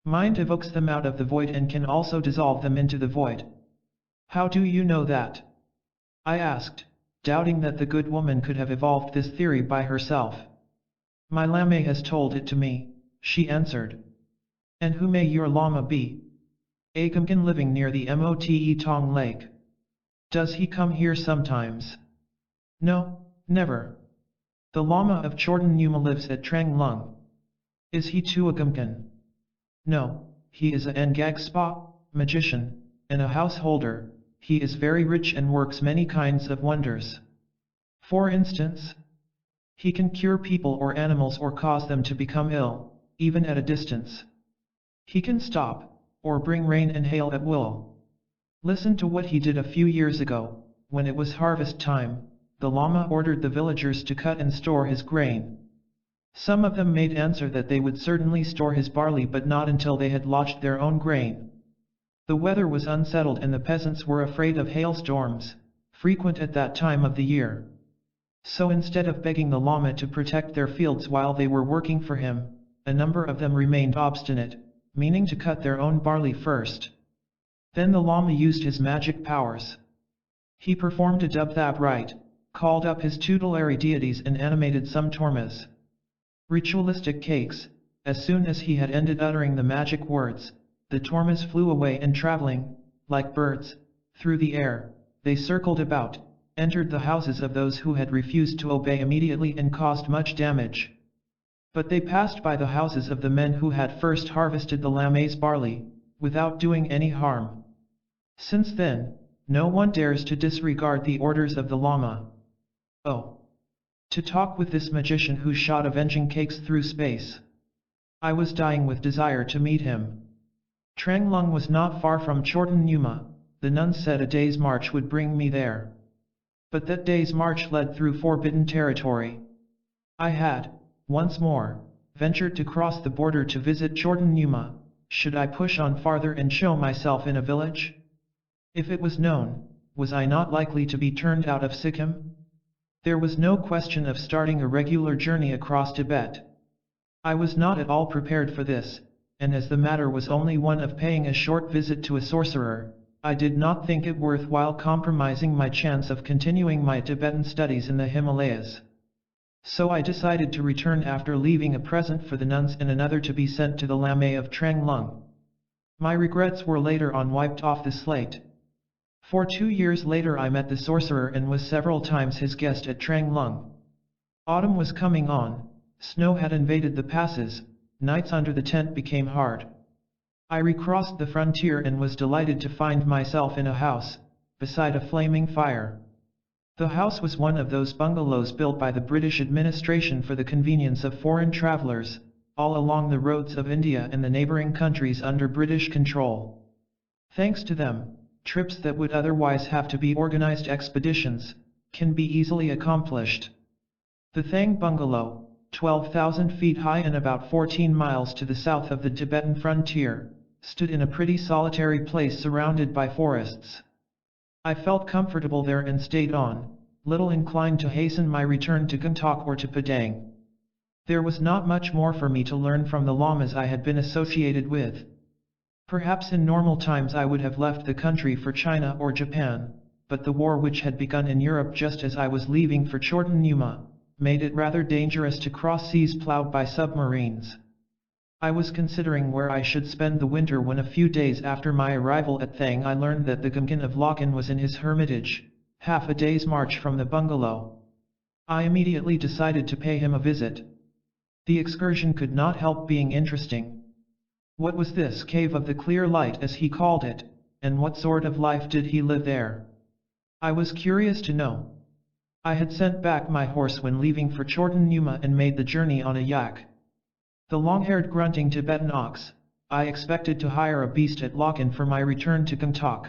Mind evokes them out of the void and can also dissolve them into the void. How do you know that? I asked, doubting that the good woman could have evolved this theory by herself. My lame has told it to me, she answered. And who may your lama be? A Gumkan living near the Mote Tong Lake. Does he come here sometimes? No, never. The Lama of Chorten Numa lives at Trang Lung. Is he too a Gumkan? No, he is a Ngag Spa, magician, and a householder. He is very rich and works many kinds of wonders. For instance, he can cure people or animals or cause them to become ill, even at a distance. He can stop, or bring rain and hail at will. Listen to what he did a few years ago, when it was harvest time. The Lama ordered the villagers to cut and store his grain. Some of them made answer that they would certainly store his barley but not until they had lodged their own grain. The weather was unsettled and the peasants were afraid of hailstorms, frequent at that time of the year. So instead of begging the Lama to protect their fields while they were working for him, a number of them remained obstinate, meaning to cut their own barley first. Then the Lama used his magic powers. He performed a dubthab rite, called up his tutelary deities and animated some tormas. Ritualistic cakes. As soon as he had ended uttering the magic words, the tormas flew away and traveling, like birds, through the air, they circled about, entered the houses of those who had refused to obey immediately and caused much damage. But they passed by the houses of the men who had first harvested the maize barley, without doing any harm. Since then, no one dares to disregard the orders of the Lama. Oh! To talk with this magician who shot avenging cakes through space. I was dying with desire to meet him. Trang Lung was not far from Chorten Numa, the nuns said a day's march would bring me there. But that day's march led through forbidden territory. I had, once more, ventured to cross the border to visit Chorten Numa. Should I push on farther and show myself in a village? If it was known, was I not likely to be turned out of Sikkim? There was no question of starting a regular journey across Tibet. I was not at all prepared for this, and as the matter was only one of paying a short visit to a sorcerer, I did not think it worthwhile compromising my chance of continuing my Tibetan studies in the Himalayas. So I decided to return after leaving a present for the nuns and another to be sent to the Lama of Trang Lung. My regrets were later on wiped off the slate. For 2 years later I met the sorcerer and was several times his guest at Trang Lung. Autumn was coming on, snow had invaded the passes, nights under the tent became hard. I recrossed the frontier and was delighted to find myself in a house, beside a flaming fire. The house was one of those bungalows built by the British administration for the convenience of foreign travelers, all along the roads of India and the neighboring countries under British control. Thanks to them, trips that would otherwise have to be organized expeditions, can be easily accomplished. The Thang Bungalow, 12,000 feet high and about 14 miles to the south of the Tibetan frontier, stood in a pretty solitary place surrounded by forests. I felt comfortable there and stayed on, little inclined to hasten my return to Gangtok or to Padang. There was not much more for me to learn from the lamas I had been associated with. Perhaps in normal times I would have left the country for China or Japan, but the war which had begun in Europe just as I was leaving for Chorten Numa, made it rather dangerous to cross seas plowed by submarines. I was considering where I should spend the winter when a few days after my arrival at Thang I learned that the Gumkin of Lochen was in his hermitage, half a day's march from the bungalow. I immediately decided to pay him a visit. The excursion could not help being interesting. What was this cave of the clear light as he called it, and what sort of life did he live there? I was curious to know. I had sent back my horse when leaving for Chorten Numa and made the journey on a yak. The long-haired grunting Tibetan ox. I expected to hire a beast at Lochen for my return to Gangtok.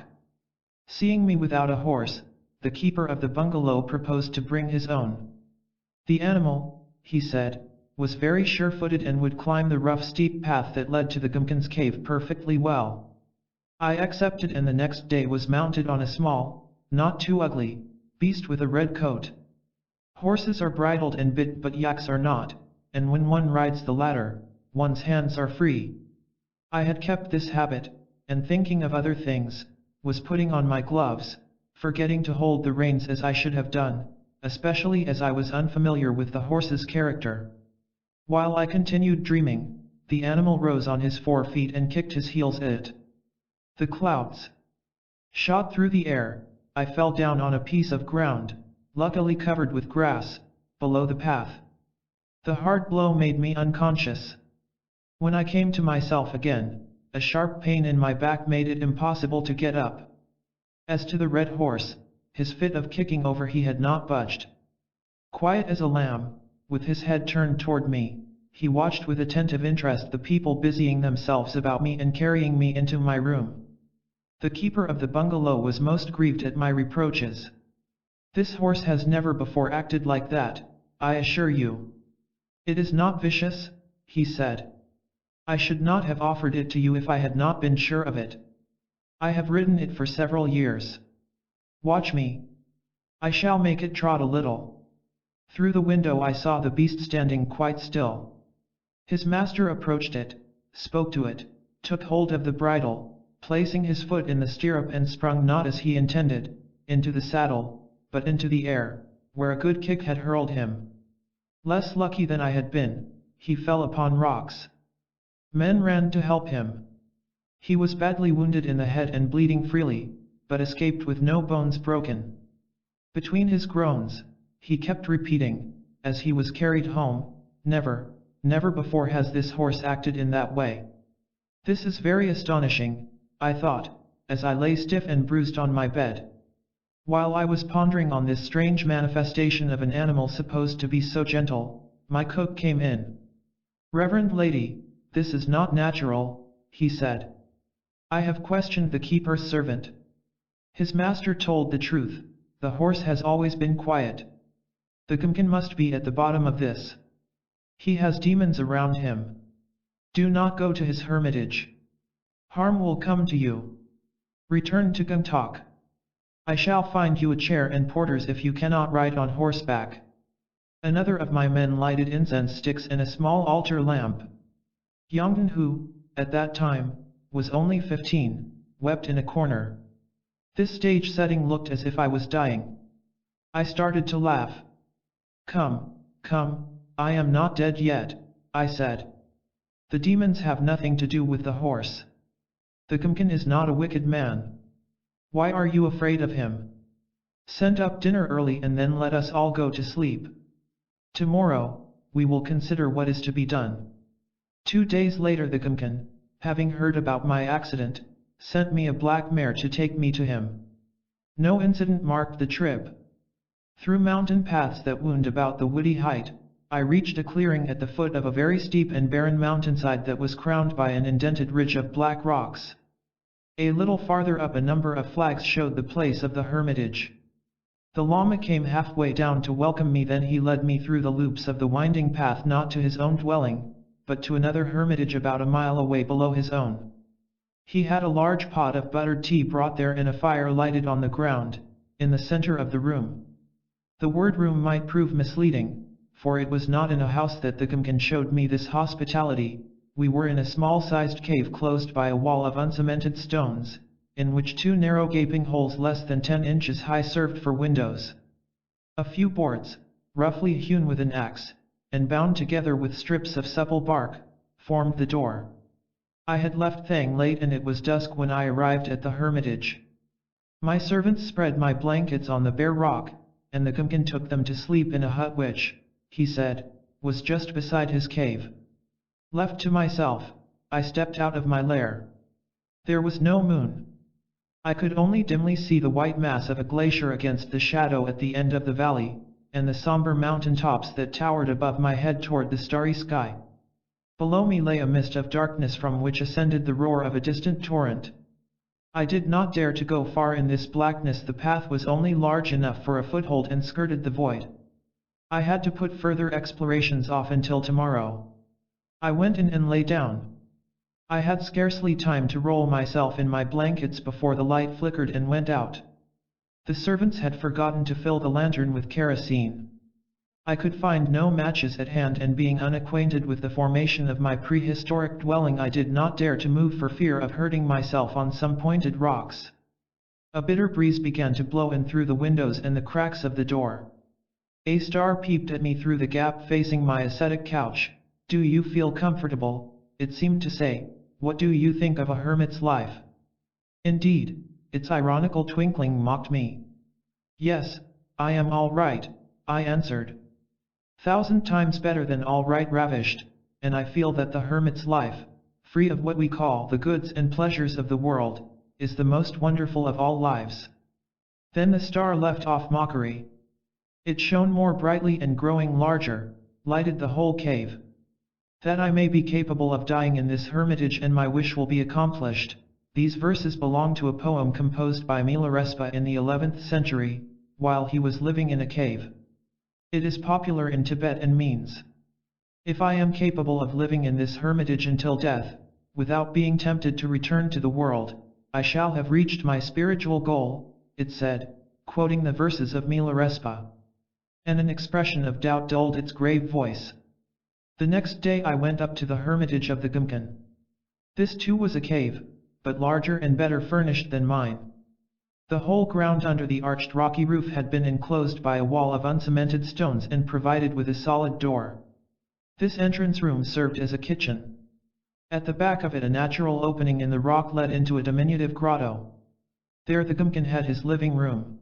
Seeing me without a horse, the keeper of the bungalow proposed to bring his own. The animal, he said, was very sure-footed and would climb the rough steep path that led to the Gumkin's cave perfectly well. I accepted and the next day was mounted on a small, not too ugly, beast with a red coat. Horses are bridled and bit but yaks are not, and when one rides the latter, one's hands are free. I had kept this habit, and thinking of other things, was putting on my gloves, forgetting to hold the reins as I should have done, especially as I was unfamiliar with the horse's character. While I continued dreaming, the animal rose on his 4 feet and kicked his heels at it. The clouds shot through the air. I fell down on a piece of ground, luckily covered with grass, below the path. The hard blow made me unconscious. When I came to myself again, a sharp pain in my back made it impossible to get up. As to the red horse, his fit of kicking over he had not budged. Quiet as a lamb, with his head turned toward me, he watched with attentive interest the people busying themselves about me and carrying me into my room. The keeper of the bungalow was most grieved at my reproaches. This horse has never before acted like that, I assure you. It is not vicious, he said. I should not have offered it to you if I had not been sure of it. I have ridden it for several years. Watch me. I shall make it trot a little. Through the window I saw the beast standing quite still. His master approached it, spoke to it, took hold of the bridle, placing his foot in the stirrup and sprung not as he intended, into the saddle, but into the air, where a good kick had hurled him. Less lucky than I had been, he fell upon rocks. Men ran to help him. He was badly wounded in the head and bleeding freely, but escaped with no bones broken. Between his groans, he kept repeating, as he was carried home, "Never, never before has this horse acted in that way." This is very astonishing, I thought, as I lay stiff and bruised on my bed. While I was pondering on this strange manifestation of an animal supposed to be so gentle, my cook came in. "Reverend lady, this is not natural," he said. "I have questioned the keeper's servant. His master told the truth, the horse has always been quiet. The Gumkin must be at the bottom of this. He has demons around him. Do not go to his hermitage. Harm will come to you. Return to Gangtok. I shall find you a chair and porters if you cannot ride on horseback." Another of my men lighted incense sticks and a small altar lamp. Yongden, who, at that time, was only 15, wept in a corner. This stage setting looked as if I was dying. I started to laugh. Come, I am not dead yet," I said. "The demons have nothing to do with the horse. The Gumkin is not a wicked man. Why are you afraid of him? Send up dinner early and then let us all go to sleep. Tomorrow, we will consider what is to be done." 2 days later the Gumkin, having heard about my accident, sent me a black mare to take me to him. No incident marked the trip. Through mountain paths that wound about the woody height, I reached a clearing at the foot of a very steep and barren mountainside that was crowned by an indented ridge of black rocks. A little farther up a number of flags showed the place of the hermitage. The Lama came halfway down to welcome me, then he led me through the loops of the winding path not to his own dwelling, but to another hermitage about a mile away below his own. He had a large pot of buttered tea brought there and a fire lighted on the ground, in the center of the room. The word room might prove misleading, for it was not in a house that the Gumkin showed me this hospitality. We were in a small-sized cave closed by a wall of uncemented stones, in which 2 narrow gaping holes less than 10 inches high served for windows. A few boards, roughly hewn with an axe, and bound together with strips of supple bark, formed the door. I had left Thang late and it was dusk when I arrived at the hermitage. My servants spread my blankets on the bare rock, and the Gumkin took them to sleep in a hut which, he said, was just beside his cave. Left to myself, I stepped out of my lair. There was no moon. I could only dimly see the white mass of a glacier against the shadow at the end of the valley, and the somber mountain tops that towered above my head toward the starry sky. Below me lay a mist of darkness from which ascended the roar of a distant torrent. I did not dare to go far in this blackness. The path was only large enough for a foothold and skirted the void. I had to put further explorations off until tomorrow. I went in and lay down. I had scarcely time to roll myself in my blankets before the light flickered and went out. The servants had forgotten to fill the lantern with kerosene. I could find no matches at hand, and being unacquainted with the formation of my prehistoric dwelling, I did not dare to move for fear of hurting myself on some pointed rocks. A bitter breeze began to blow in through the windows and the cracks of the door. A star peeped at me through the gap facing my ascetic couch. "Do you feel comfortable?" it seemed to say. "What do you think of a hermit's life?" Indeed, its ironical twinkling mocked me. "Yes, I am all right," I answered. "1,000 times better than all right ravished, and I feel that the hermit's life, free of what we call the goods and pleasures of the world, is the most wonderful of all lives." Then the star left off mockery. It shone more brightly and growing larger, lighted the whole cave. "That I may be capable of dying in this hermitage and my wish will be accomplished." These verses belong to a poem composed by Milarepa in the 11th century, while he was living in a cave. It is popular in Tibet and means, "If I am capable of living in this hermitage until death, without being tempted to return to the world, I shall have reached my spiritual goal," it said, quoting the verses of Milarepa. And an expression of doubt dulled its grave voice. The next day I went up to the hermitage of the Gumkin. This too was a cave, but larger and better furnished than mine. The whole ground under the arched rocky roof had been enclosed by a wall of uncemented stones and provided with a solid door. This entrance room served as a kitchen. At the back of it a natural opening in the rock led into a diminutive grotto. There the Gumken had his living room.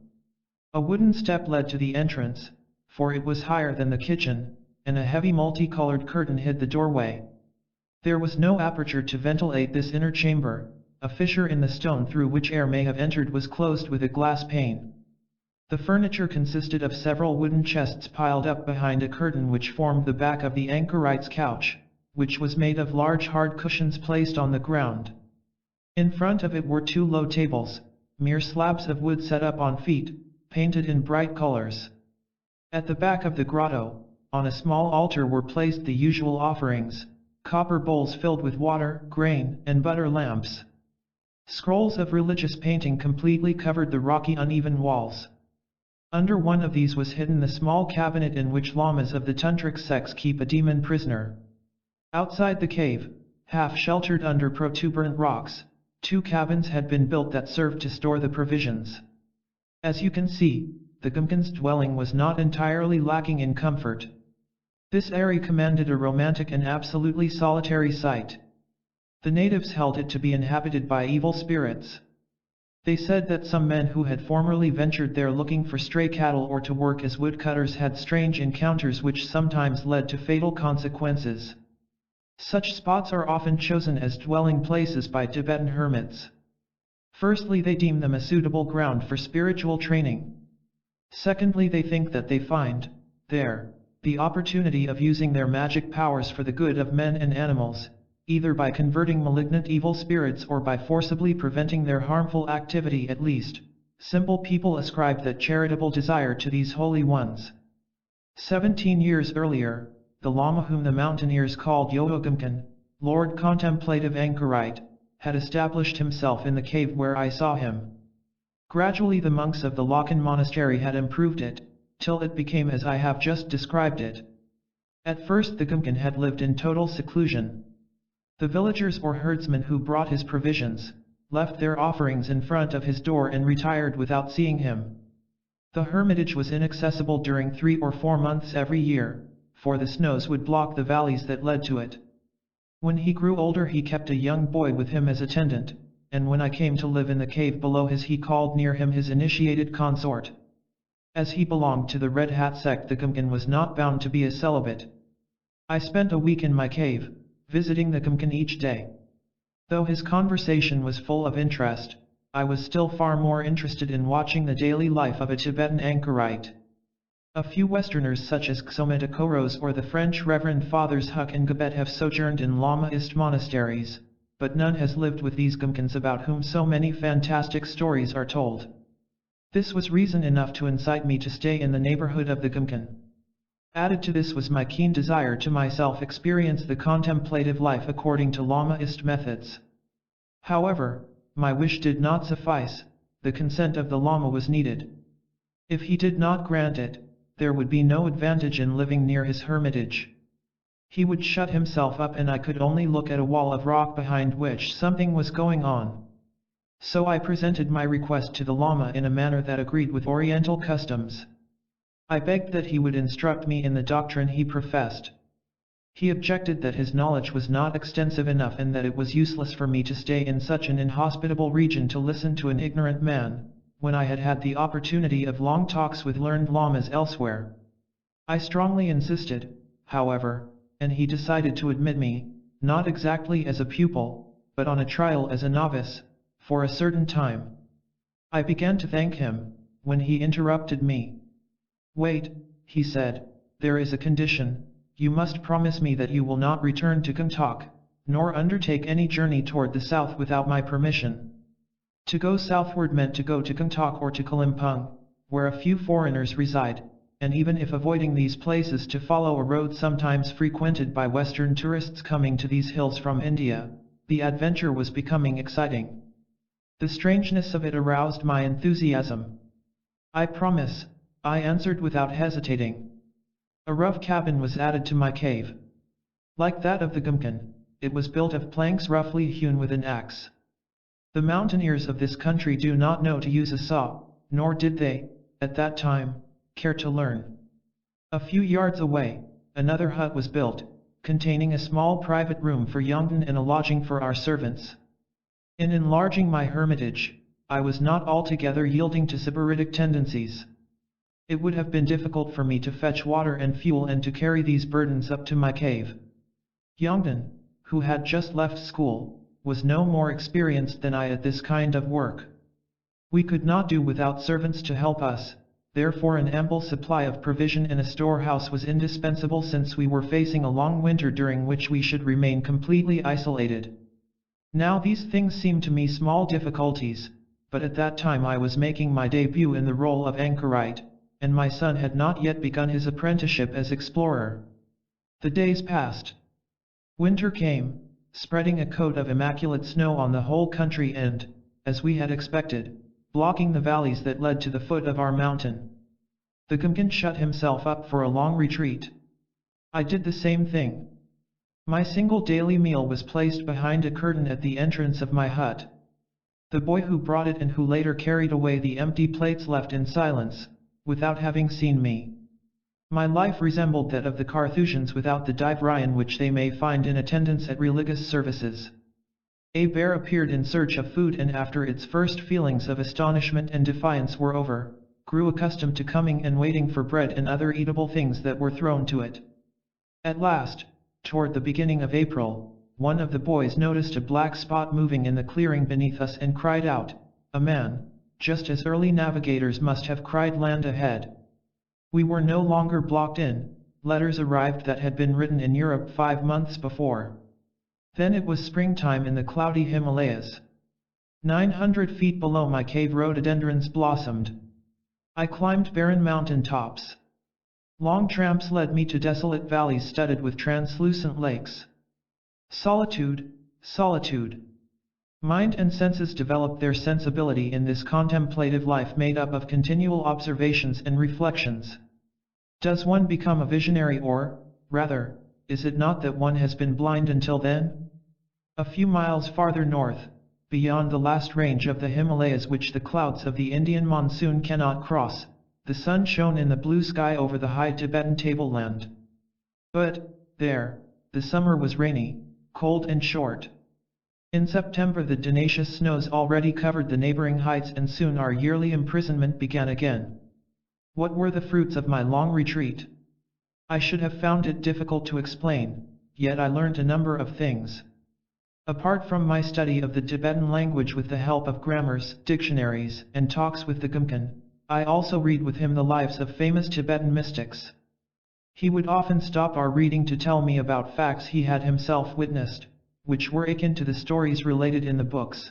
A wooden step led to the entrance, for it was higher than the kitchen, and a heavy multicolored curtain hid the doorway. There was no aperture to ventilate this inner chamber. A fissure in the stone through which air may have entered was closed with a glass pane. The furniture consisted of several wooden chests piled up behind a curtain which formed the back of the anchorite's couch, which was made of large hard cushions placed on the ground. In front of it were two low tables, mere slabs of wood set up on feet, painted in bright colors. At the back of the grotto, on a small altar were placed the usual offerings, copper bowls filled with water, grain, and butter lamps. Scrolls of religious painting completely covered the rocky uneven walls. Under one of these was hidden the small cabinet in which lamas of the tantric sects keep a demon prisoner. Outside the cave, half sheltered under protuberant rocks, two cabins had been built that served to store the provisions. As you can see, the Gumken's dwelling was not entirely lacking in comfort. This area commanded a romantic and absolutely solitary sight. The natives held it to be inhabited by evil spirits. They said that some men who had formerly ventured there looking for stray cattle or to work as woodcutters had strange encounters which sometimes led to fatal consequences. Such spots are often chosen as dwelling places by Tibetan hermits. Firstly, they deem them a suitable ground for spiritual training. Secondly, they think that they find, there, the opportunity of using their magic powers for the good of men and animals, either by converting malignant evil spirits or by forcibly preventing their harmful activity at least. Simple people ascribe that charitable desire to these holy ones. 17 years earlier, the Lama whom the mountaineers called Yogamken, Lord Contemplative Anchorite, had established himself in the cave where I saw him. Gradually the monks of the Lhasa monastery had improved it, till it became as I have just described it. At first the Gumken had lived in total seclusion. The villagers or herdsmen who brought his provisions, left their offerings in front of his door and retired without seeing him. The hermitage was inaccessible during 3 or 4 months every year, for the snows would block the valleys that led to it. When he grew older he kept a young boy with him as attendant, and when I came to live in the cave below he called near him his initiated consort. As he belonged to the Red Hat sect the Gumken was not bound to be a celibate. I spent a week in my cave, visiting the Gumken each day. Though his conversation was full of interest, I was still far more interested in watching the daily life of a Tibetan anchorite. A few Westerners such as Xomet Koros or the French Reverend Fathers Huck and Gabet have sojourned in Lamaist monasteries, but none has lived with these Gumkens about whom so many fantastic stories are told. This was reason enough to incite me to stay in the neighborhood of the Gumken. Added to this was my keen desire to myself experience the contemplative life according to Lamaist methods. However, my wish did not suffice, the consent of the Lama was needed. If he did not grant it, there would be no advantage in living near his hermitage. He would shut himself up and I could only look at a wall of rock behind which something was going on. So I presented my request to the Lama in a manner that agreed with Oriental customs. I begged that he would instruct me in the doctrine he professed. He objected that his knowledge was not extensive enough and that it was useless for me to stay in such an inhospitable region to listen to an ignorant man, when I had had the opportunity of long talks with learned lamas elsewhere. I strongly insisted, however, and he decided to admit me, not exactly as a pupil, but on a trial as a novice, for a certain time. I began to thank him, when he interrupted me. "Wait," he said, "there is a condition. You must promise me that you will not return to Gangtok, nor undertake any journey toward the south without my permission." To go southward meant to go to Gangtok or to Kalimpong, where a few foreigners reside, and even if avoiding these places to follow a road sometimes frequented by Western tourists coming to these hills from India, the adventure was becoming exciting. The strangeness of it aroused my enthusiasm. "I promise," I answered without hesitating. A rough cabin was added to my cave. Like that of the Gumken, it was built of planks roughly hewn with an axe. The mountaineers of this country do not know to use a saw, nor did they, at that time, care to learn. A few yards away, another hut was built, containing a small private room for Yongden and a lodging for our servants. In enlarging my hermitage, I was not altogether yielding to sybaritic tendencies. It would have been difficult for me to fetch water and fuel and to carry these burdens up to my cave. Yongden, who had just left school, was no more experienced than I at this kind of work. We could not do without servants to help us, therefore an ample supply of provision in a storehouse was indispensable since we were facing a long winter during which we should remain completely isolated. Now these things seem to me small difficulties, but at that time I was making my debut in the role of anchorite, and my son had not yet begun his apprenticeship as explorer. The days passed. Winter came, spreading a coat of immaculate snow on the whole country and, as we had expected, blocking the valleys that led to the foot of our mountain. The Gumkan shut himself up for a long retreat. I did the same thing. My single daily meal was placed behind a curtain at the entrance of my hut. The boy who brought it and who later carried away the empty plates left in silence, without having seen me. My life resembled that of the Carthusians without the diversion which they may find in attendance at religious services. A bear appeared in search of food and after its first feelings of astonishment and defiance were over, grew accustomed to coming and waiting for bread and other eatable things that were thrown to it. At last, toward the beginning of April, one of the boys noticed a black spot moving in the clearing beneath us and cried out, "A man," just as early navigators must have cried land ahead. We were no longer blocked in, letters arrived that had been written in Europe 5 months before. Then it was springtime in the cloudy Himalayas. 900 feet below my cave rhododendrons blossomed. I climbed barren mountain tops. Long tramps led me to desolate valleys studded with translucent lakes. Solitude, solitude. Mind and senses developed their sensibility in this contemplative life made up of continual observations and reflections. Does one become a visionary or, rather, is it not that one has been blind until then? A few miles farther north, beyond the last range of the Himalayas which the clouds of the Indian monsoon cannot cross, the sun shone in the blue sky over the high Tibetan tableland. But, there, the summer was rainy, cold and short. In September the tenacious snows already covered the neighboring heights and soon our yearly imprisonment began again. What were the fruits of my long retreat? I should have found it difficult to explain, yet I learned a number of things. Apart from my study of the Tibetan language with the help of grammars, dictionaries, and talks with the Gumkan, I also read with him the lives of famous Tibetan mystics. He would often stop our reading to tell me about facts he had himself witnessed, which were akin to the stories related in the books.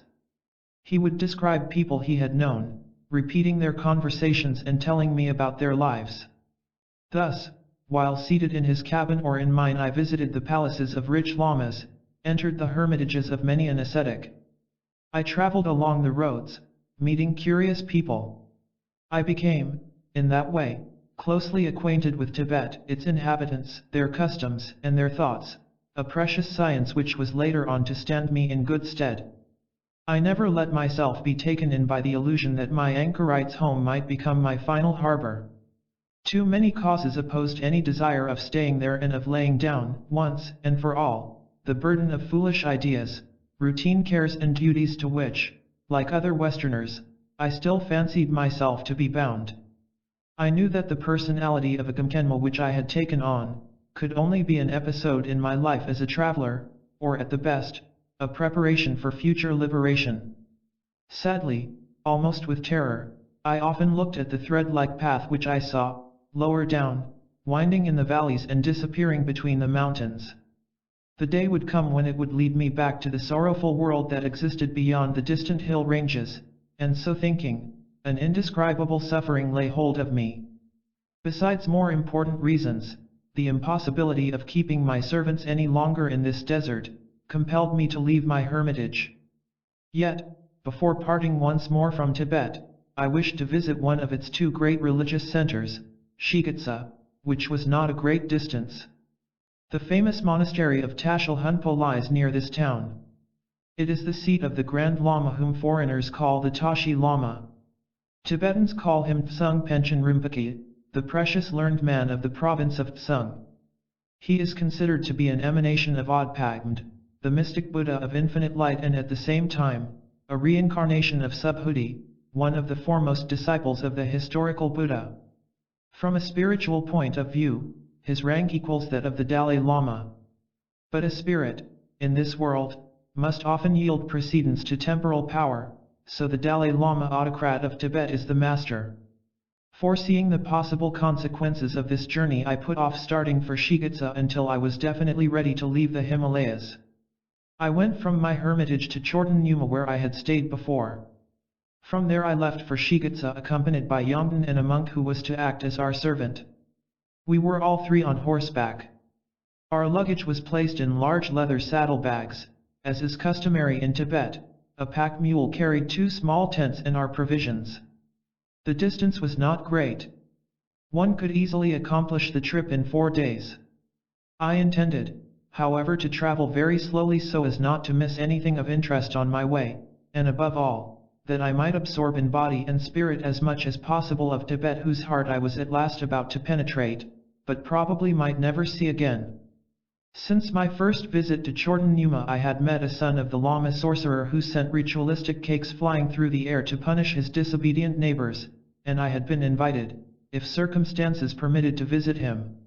He would describe people he had known, repeating their conversations and telling me about their lives. Thus, while seated in his cabin or in mine I visited the palaces of rich lamas, entered the hermitages of many an ascetic. I traveled along the roads, meeting curious people. I became, in that way, closely acquainted with Tibet, its inhabitants, their customs, and their thoughts, a precious science which was later on to stand me in good stead. I never let myself be taken in by the illusion that my anchorite's home might become my final harbor. Too many causes opposed any desire of staying there and of laying down, once and for all, the burden of foolish ideas, routine cares and duties to which, like other Westerners, I still fancied myself to be bound. I knew that the personality of a Gumkenma which I had taken on, could only be an episode in my life as a traveler, or at the best, a preparation for future liberation. Sadly, almost with terror, I often looked at the thread-like path which I saw, lower down, winding in the valleys and disappearing between the mountains. The day would come when it would lead me back to the sorrowful world that existed beyond the distant hill ranges, and so thinking, an indescribable suffering lay hold of me. Besides more important reasons, the impossibility of keeping my servants any longer in this desert, compelled me to leave my hermitage. Yet, before parting once more from Tibet, I wished to visit one of its 2 great religious centers, Shigatse, which was not a great distance. The famous monastery of Tashil Hunpo lies near this town. It is the seat of the Grand Lama whom foreigners call the Tashi Lama. Tibetans call him Tsung Panchen Rinpoche, the precious learned man of the province of Tsung. He is considered to be an emanation of Odpadmd, the mystic Buddha of infinite light, and at the same time, a reincarnation of Subhuti, one of the foremost disciples of the historical Buddha. From a spiritual point of view, his rank equals that of the Dalai Lama. But a spirit, in this world, must often yield precedence to temporal power, so the Dalai Lama autocrat of Tibet is the master. Foreseeing the possible consequences of this journey, I put off starting for Shigitsa until I was definitely ready to leave the Himalayas. I went from my hermitage to Chorten Yuma where I had stayed before. From there I left for Shigitsa accompanied by Yongden and a monk who was to act as our servant. We were all three on horseback. Our luggage was placed in large leather saddlebags. As is customary in Tibet, a pack mule carried 2 small tents and our provisions. The distance was not great. One could easily accomplish the trip in 4 days. I intended, however, to travel very slowly so as not to miss anything of interest on my way, and above all, that I might absorb in body and spirit as much as possible of Tibet, whose heart I was at last about to penetrate, but probably might never see again. Since my first visit to Chorten Yuma I had met a son of the Lama sorcerer who sent ritualistic cakes flying through the air to punish his disobedient neighbors, and I had been invited, if circumstances permitted, to visit him.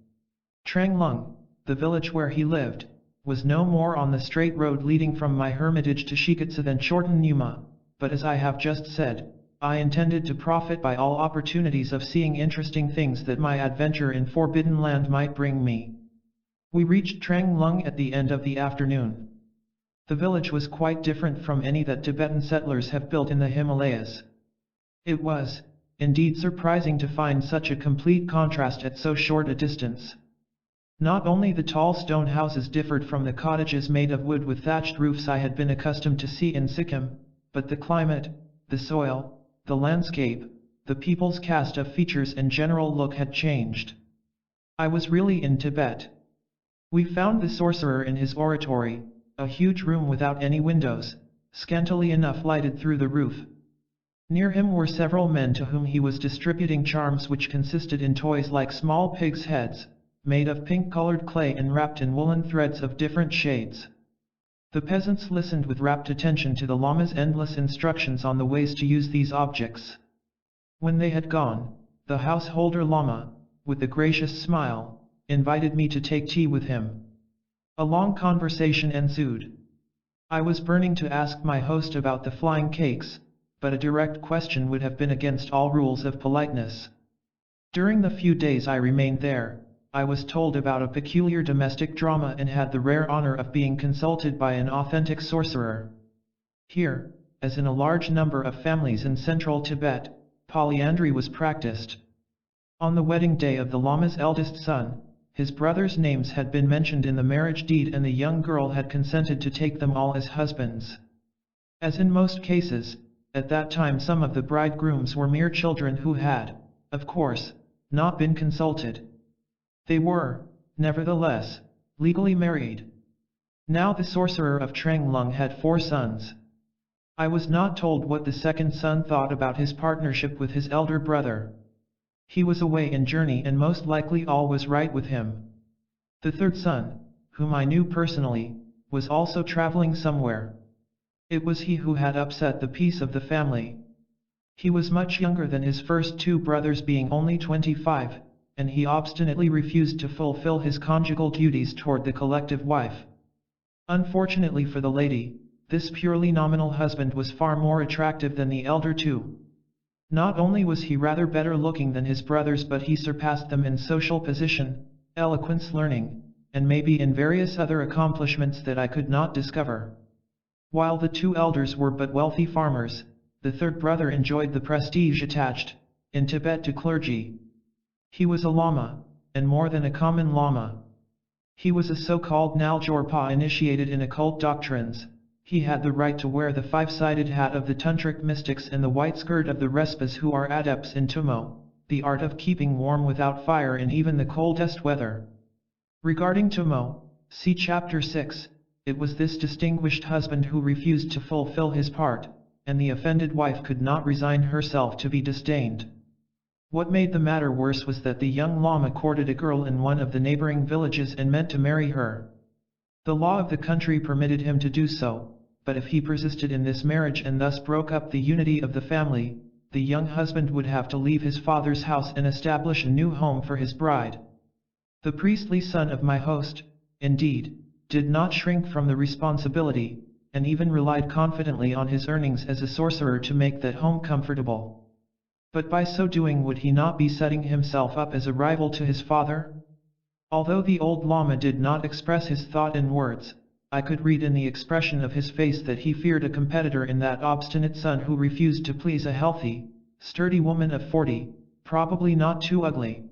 Trang Lung, the village where he lived, was no more on the straight road leading from my hermitage to Shigitsa than Chorten Yuma, but as I have just said, I intended to profit by all opportunities of seeing interesting things that my adventure in Forbidden Land might bring me. We reached Trang Lung at the end of the afternoon. The village was quite different from any that Tibetan settlers have built in the Himalayas. It was, indeed, surprising to find such a complete contrast at so short a distance. Not only the tall stone houses differed from the cottages made of wood with thatched roofs I had been accustomed to see in Sikkim, but the climate, the soil, the landscape, the people's cast of features and general look had changed. I was really in Tibet. We found the sorcerer in his oratory, a huge room without any windows, scantily enough lighted through the roof. Near him were several men to whom he was distributing charms which consisted in toys like small pigs' heads, made of pink-colored clay and wrapped in woolen threads of different shades. The peasants listened with rapt attention to the Lama's endless instructions on the ways to use these objects. When they had gone, the householder Lama, with a gracious smile, invited me to take tea with him. A long conversation ensued. I was burning to ask my host about the flying cakes, but a direct question would have been against all rules of politeness. During the few days I remained there, I was told about a peculiar domestic drama and had the rare honor of being consulted by an authentic sorcerer. Here, as in a large number of families in central Tibet, polyandry was practiced. On the wedding day of the Lama's eldest son, his brothers' names had been mentioned in the marriage deed and the young girl had consented to take them all as husbands. As in most cases, at that time some of the bridegrooms were mere children who had, of course, not been consulted. They were, nevertheless, legally married. Now the sorcerer of Trang Lung had 4 sons. I was not told what the second son thought about his partnership with his elder brother. He was away in journey and most likely all was right with him. The third son, whom I knew personally, was also traveling somewhere. It was he who had upset the peace of the family. He was much younger than his first 2 brothers, being only 25, and he obstinately refused to fulfill his conjugal duties toward the collective wife. Unfortunately for the lady, this purely nominal husband was far more attractive than the elder 2. Not only was he rather better looking than his brothers, but he surpassed them in social position, eloquence, learning, and maybe in various other accomplishments that I could not discover. While the 2 elders were but wealthy farmers, the third brother enjoyed the prestige attached, in Tibet, to clergy. He was a Lama, and more than a common Lama. He was a so-called Naljorpa initiated in occult doctrines. He had the right to wear the 5-sided hat of the Tantric mystics and the white skirt of the Respas, who are adepts in Tummo, the art of keeping warm without fire in even the coldest weather. Regarding Tummo, see Chapter 6, it was this distinguished husband who refused to fulfill his part, and the offended wife could not resign herself to be disdained. What made the matter worse was that the young Lama courted a girl in one of the neighboring villages and meant to marry her. The law of the country permitted him to do so, but if he persisted in this marriage and thus broke up the unity of the family, the young husband would have to leave his father's house and establish a new home for his bride. The priestly son of my host, indeed, did not shrink from the responsibility, and even relied confidently on his earnings as a sorcerer to make that home comfortable. But by so doing, would he not be setting himself up as a rival to his father? Although the old Lama did not express his thought in words, I could read in the expression of his face that he feared a competitor in that obstinate son who refused to please a healthy, sturdy woman of 40, probably not too ugly.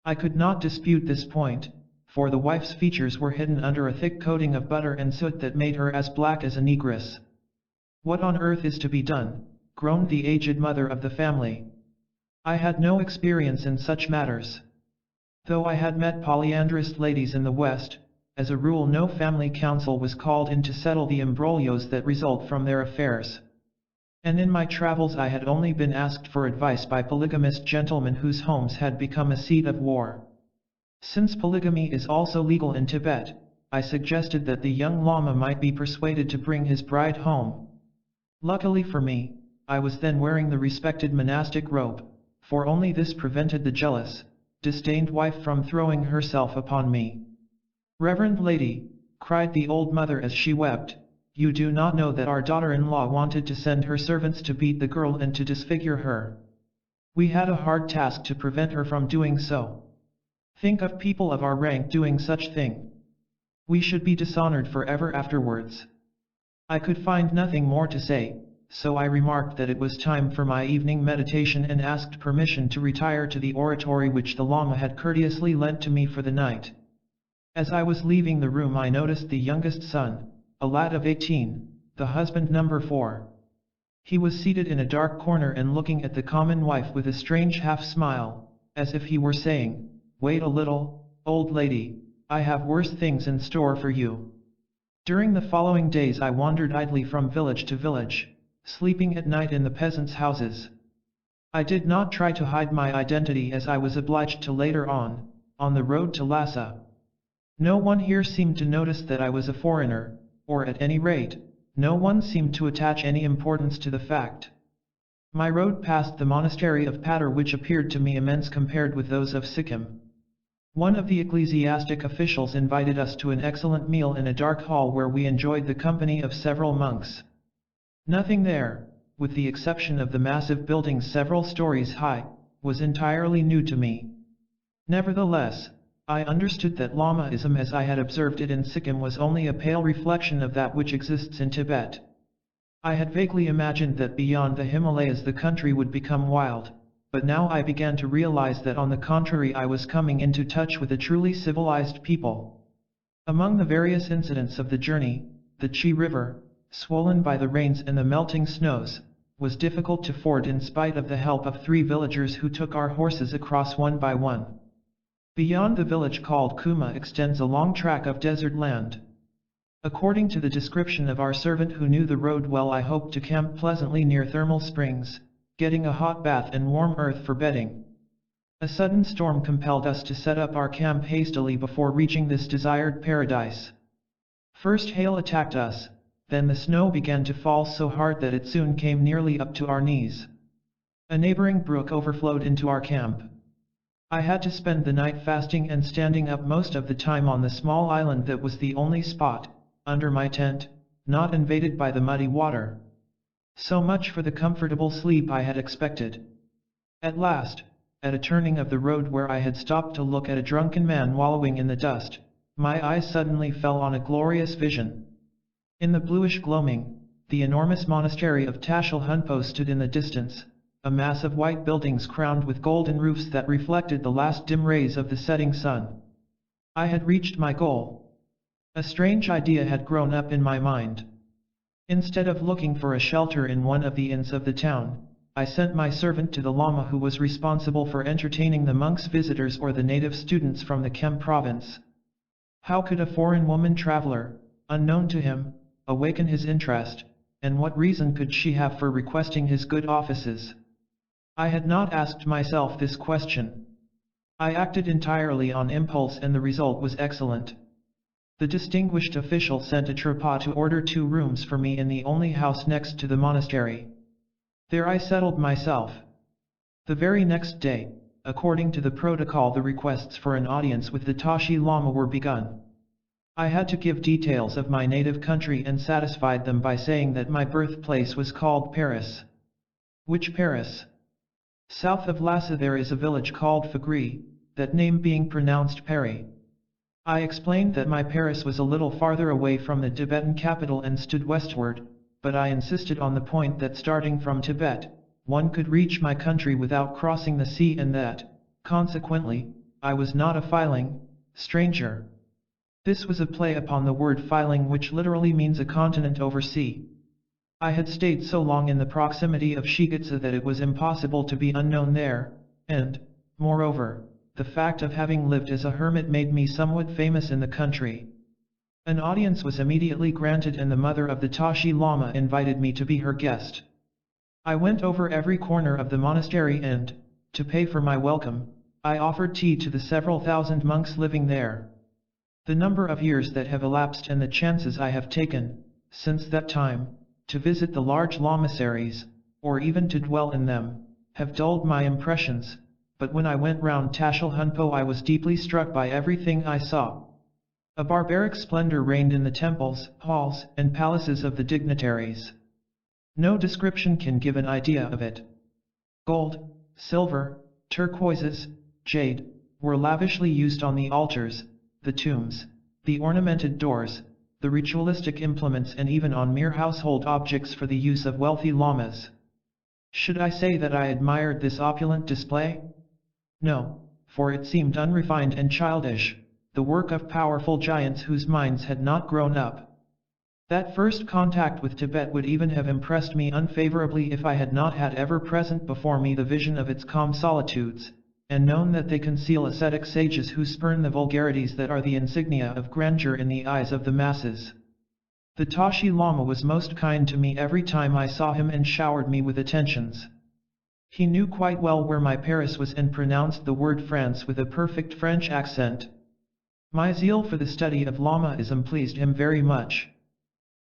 I could not dispute this point, for the wife's features were hidden under a thick coating of butter and soot that made her as black as a negress. "What on earth is to be done?" groaned the aged mother of the family. I had no experience in such matters. Though I had met polyandrist ladies in the West, as a rule no family council was called in to settle the imbroglios that result from their affairs. And in my travels I had only been asked for advice by polygamist gentlemen whose homes had become a seat of war. Since polygamy is also legal in Tibet, I suggested that the young Lama might be persuaded to bring his bride home. Luckily for me, I was then wearing the respected monastic robe, for only this prevented the jealous, disdained wife from throwing herself upon me. "Reverend lady," cried the old mother as she wept, "you do not know that our daughter-in-law wanted to send her servants to beat the girl and to disfigure her. We had a hard task to prevent her from doing so. Think of people of our rank doing such thing. We should be dishonored forever afterwards." I could find nothing more to say, so I remarked that it was time for my evening meditation and asked permission to retire to the oratory which the Lama had courteously lent to me for the night. As I was leaving the room I noticed the youngest son, a lad of 18, the husband number 4. He was seated in a dark corner and looking at the common wife with a strange half-smile, as if he were saying, "Wait a little, old lady, I have worse things in store for you." During the following days I wandered idly from village to village, sleeping at night in the peasants' houses. I did not try to hide my identity as I was obliged to later on the road to Lhasa. No one here seemed to notice that I was a foreigner, or at any rate, no one seemed to attach any importance to the fact. My road passed the monastery of Patar, which appeared to me immense compared with those of Sikkim. One of the ecclesiastic officials invited us to an excellent meal in a dark hall where we enjoyed the company of several monks. Nothing there, with the exception of the massive buildings several stories high, was entirely new to me. Nevertheless, I understood that Lamaism as I had observed it in Sikkim was only a pale reflection of that which exists in Tibet. I had vaguely imagined that beyond the Himalayas the country would become wild, but now I began to realize that on the contrary I was coming into touch with a truly civilized people. Among the various incidents of the journey, the Chi River, swollen by the rains and the melting snows, was difficult to ford in spite of the help of 3 villagers who took our horses across one by one. Beyond the village called Kuma extends a long track of desert land. According to the description of our servant who knew the road well, I hoped to camp pleasantly near thermal springs, getting a hot bath and warm earth for bedding. A sudden storm compelled us to set up our camp hastily before reaching this desired paradise. First hail attacked us, then the snow began to fall so hard that it soon came nearly up to our knees. A neighboring brook overflowed into our camp. I had to spend the night fasting and standing up most of the time on the small island that was the only spot, under my tent, not invaded by the muddy water. So much for the comfortable sleep I had expected. At last, at a turning of the road where I had stopped to look at a drunken man wallowing in the dust, my eyes suddenly fell on a glorious vision. In the bluish gloaming, the enormous monastery of Tashal Hunpo stood in the distance, a mass of white buildings crowned with golden roofs that reflected the last dim rays of the setting sun. I had reached my goal. A strange idea had grown up in my mind. Instead of looking for a shelter in one of the inns of the town, I sent my servant to the Lama who was responsible for entertaining the monks' visitors or the native students from the Kem province. How could a foreign woman traveler, unknown to him, awaken his interest, and what reason could she have for requesting his good offices? I had not asked myself this question. I acted entirely on impulse and the result was excellent. The distinguished official sent a Trapa to order 2 rooms for me in the only house next to the monastery. There I settled myself. The very next day, according to the protocol, the requests for an audience with the Tashi Lama were begun. I had to give details of my native country and satisfied them by saying that my birthplace was called Paris. Which Paris? South of Lhasa there is a village called Fagri, that name being pronounced Peri. I explained that my Paris was a little farther away from the Tibetan capital and stood westward, but I insisted on the point that starting from Tibet, one could reach my country without crossing the sea and that, consequently, I was not a filing stranger. This was a play upon the word filing, which literally means a continent over sea. I had stayed so long in the proximity of Shigitsa that it was impossible to be unknown there, and, moreover, the fact of having lived as a hermit made me somewhat famous in the country. An audience was immediately granted and the mother of the Tashi Lama invited me to be her guest. I went over every corner of the monastery and, to pay for my welcome, I offered tea to the several thousand monks living there. The number of years that have elapsed and the chances I have taken, since that time, to visit the large lamaseries, or even to dwell in them, have dulled my impressions, but when I went round Tashil Hunpo I was deeply struck by everything I saw. A barbaric splendor reigned in the temples, halls, and palaces of the dignitaries. No description can give an idea of it. Gold, silver, turquoises, jade, were lavishly used on the altars, the tombs, the ornamented doors, the ritualistic implements, and even on mere household objects for the use of wealthy lamas. Should I say that I admired this opulent display? No, for it seemed unrefined and childish, the work of powerful giants whose minds had not grown up. That first contact with Tibet would even have impressed me unfavorably if I had not had ever present before me the vision of its calm solitudes, and known that they conceal ascetic sages who spurn the vulgarities that are the insignia of grandeur in the eyes of the masses. The Tashi Lama was most kind to me every time I saw him and showered me with attentions. He knew quite well where my Paris was and pronounced the word France with a perfect French accent. My zeal for the study of Lamaism pleased him very much.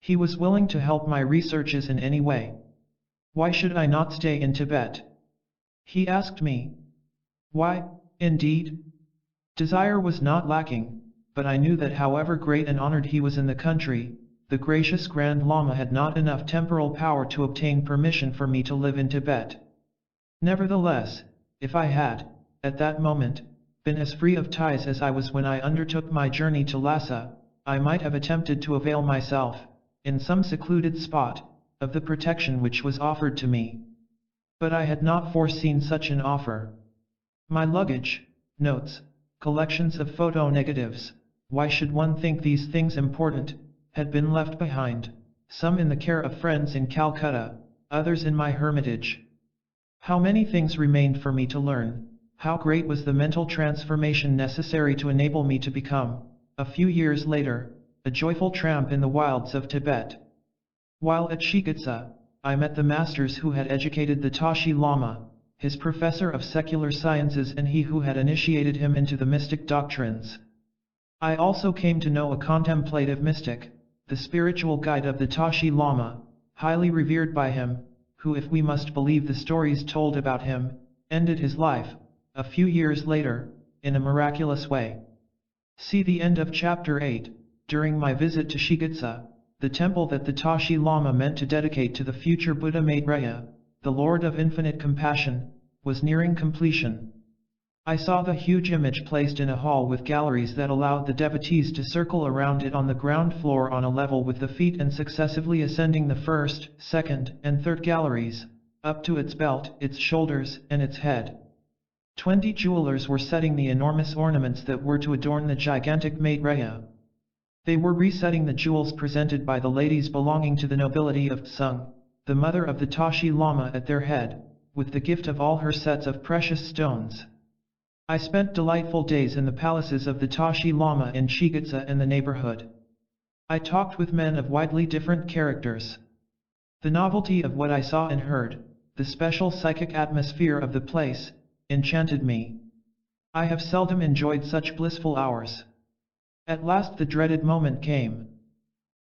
He was willing to help my researches in any way. Why should I not stay in Tibet? He asked me. Why, indeed? Desire was not lacking, but I knew that however great and honored he was in the country, the gracious Grand Lama had not enough temporal power to obtain permission for me to live in Tibet. Nevertheless, if I had, at that moment, been as free of ties as I was when I undertook my journey to Lhasa, I might have attempted to avail myself, in some secluded spot, of the protection which was offered to me. But I had not foreseen such an offer. My luggage, notes, collections of photo-negatives, why should one think these things important, had been left behind, some in the care of friends in Calcutta, others in my hermitage. How many things remained for me to learn, how great was the mental transformation necessary to enable me to become, a few years later, a joyful tramp in the wilds of Tibet. While at Shigitsa, I met the masters who had educated the Tashi Lama, his professor of secular sciences and he who had initiated him into the mystic doctrines. I also came to know a contemplative mystic, the spiritual guide of the Tashi Lama, highly revered by him, who, if we must believe the stories told about him, ended his life, a few years later, in a miraculous way. See the end of chapter 8. During my visit to Shigitsa, the temple that the Tashi Lama meant to dedicate to the future Buddha Maitreya, the Lord of Infinite Compassion, was nearing completion. I saw the huge image placed in a hall with galleries that allowed the devotees to circle around it on the ground floor on a level with the feet and successively ascending the first, second, and third galleries, up to its belt, its shoulders, and its head. 20 jewelers were setting the enormous ornaments that were to adorn the gigantic Maitreya. They were resetting the jewels presented by the ladies belonging to the nobility of Tsung, the mother of the Tashi Lama at their head, with the gift of all her sets of precious stones. I spent delightful days in the palaces of the Tashi Lama in Shigitsa and the neighborhood. I talked with men of widely different characters. The novelty of what I saw and heard, the special psychic atmosphere of the place, enchanted me. I have seldom enjoyed such blissful hours. At last the dreaded moment came.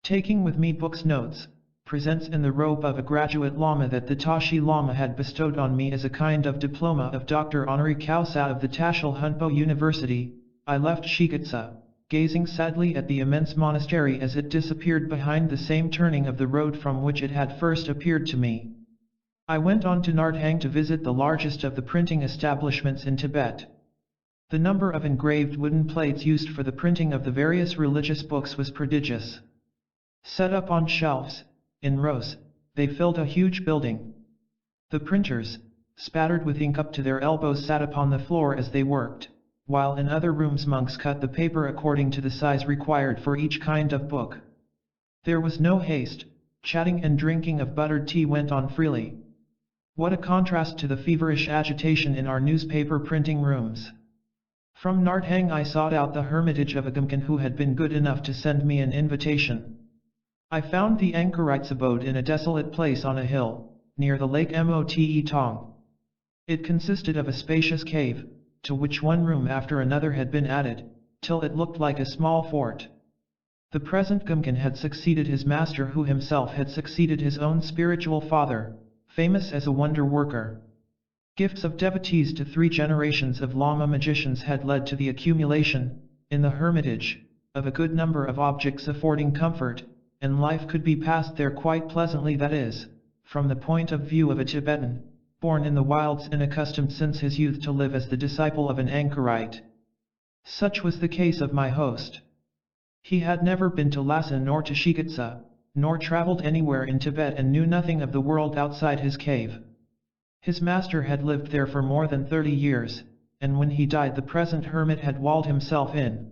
Taking with me books, notes, presents in the robe of a graduate Lama that the Tashi Lama had bestowed on me as a kind of diploma of Doctor Honorary Causa of the Tashil Hunpo University, I left Shikatsa, gazing sadly at the immense monastery as it disappeared behind the same turning of the road from which it had first appeared to me. I went on to Nardhang to visit the largest of the printing establishments in Tibet. The number of engraved wooden plates used for the printing of the various religious books was prodigious. Set up on shelves, in rows, they filled a huge building. The printers, spattered with ink up to their elbows, sat upon the floor as they worked, while in other rooms monks cut the paper according to the size required for each kind of book. There was no haste, chatting and drinking of buttered tea went on freely. What a contrast to the feverish agitation in our newspaper printing rooms! From Nardhang I sought out the hermitage of a Gumkan who had been good enough to send me an invitation. I found the anchorite's abode in a desolate place on a hill, near the lake Mote Tong. It consisted of a spacious cave, to which one room after another had been added, till it looked like a small fort. The present Gumkan had succeeded his master, who himself had succeeded his own spiritual father, famous as a wonder worker. Gifts of devotees to 3 generations of Lama magicians had led to the accumulation, in the hermitage, of a good number of objects affording comfort, and life could be passed there quite pleasantly, that is, from the point of view of a Tibetan, born in the wilds and accustomed since his youth to live as the disciple of an anchorite. Such was the case of my host. He had never been to Lhasa nor to Shikatsa, nor travelled anywhere in Tibet, and knew nothing of the world outside his cave. His master had lived there for more than 30 years, and when he died the present hermit had walled himself in.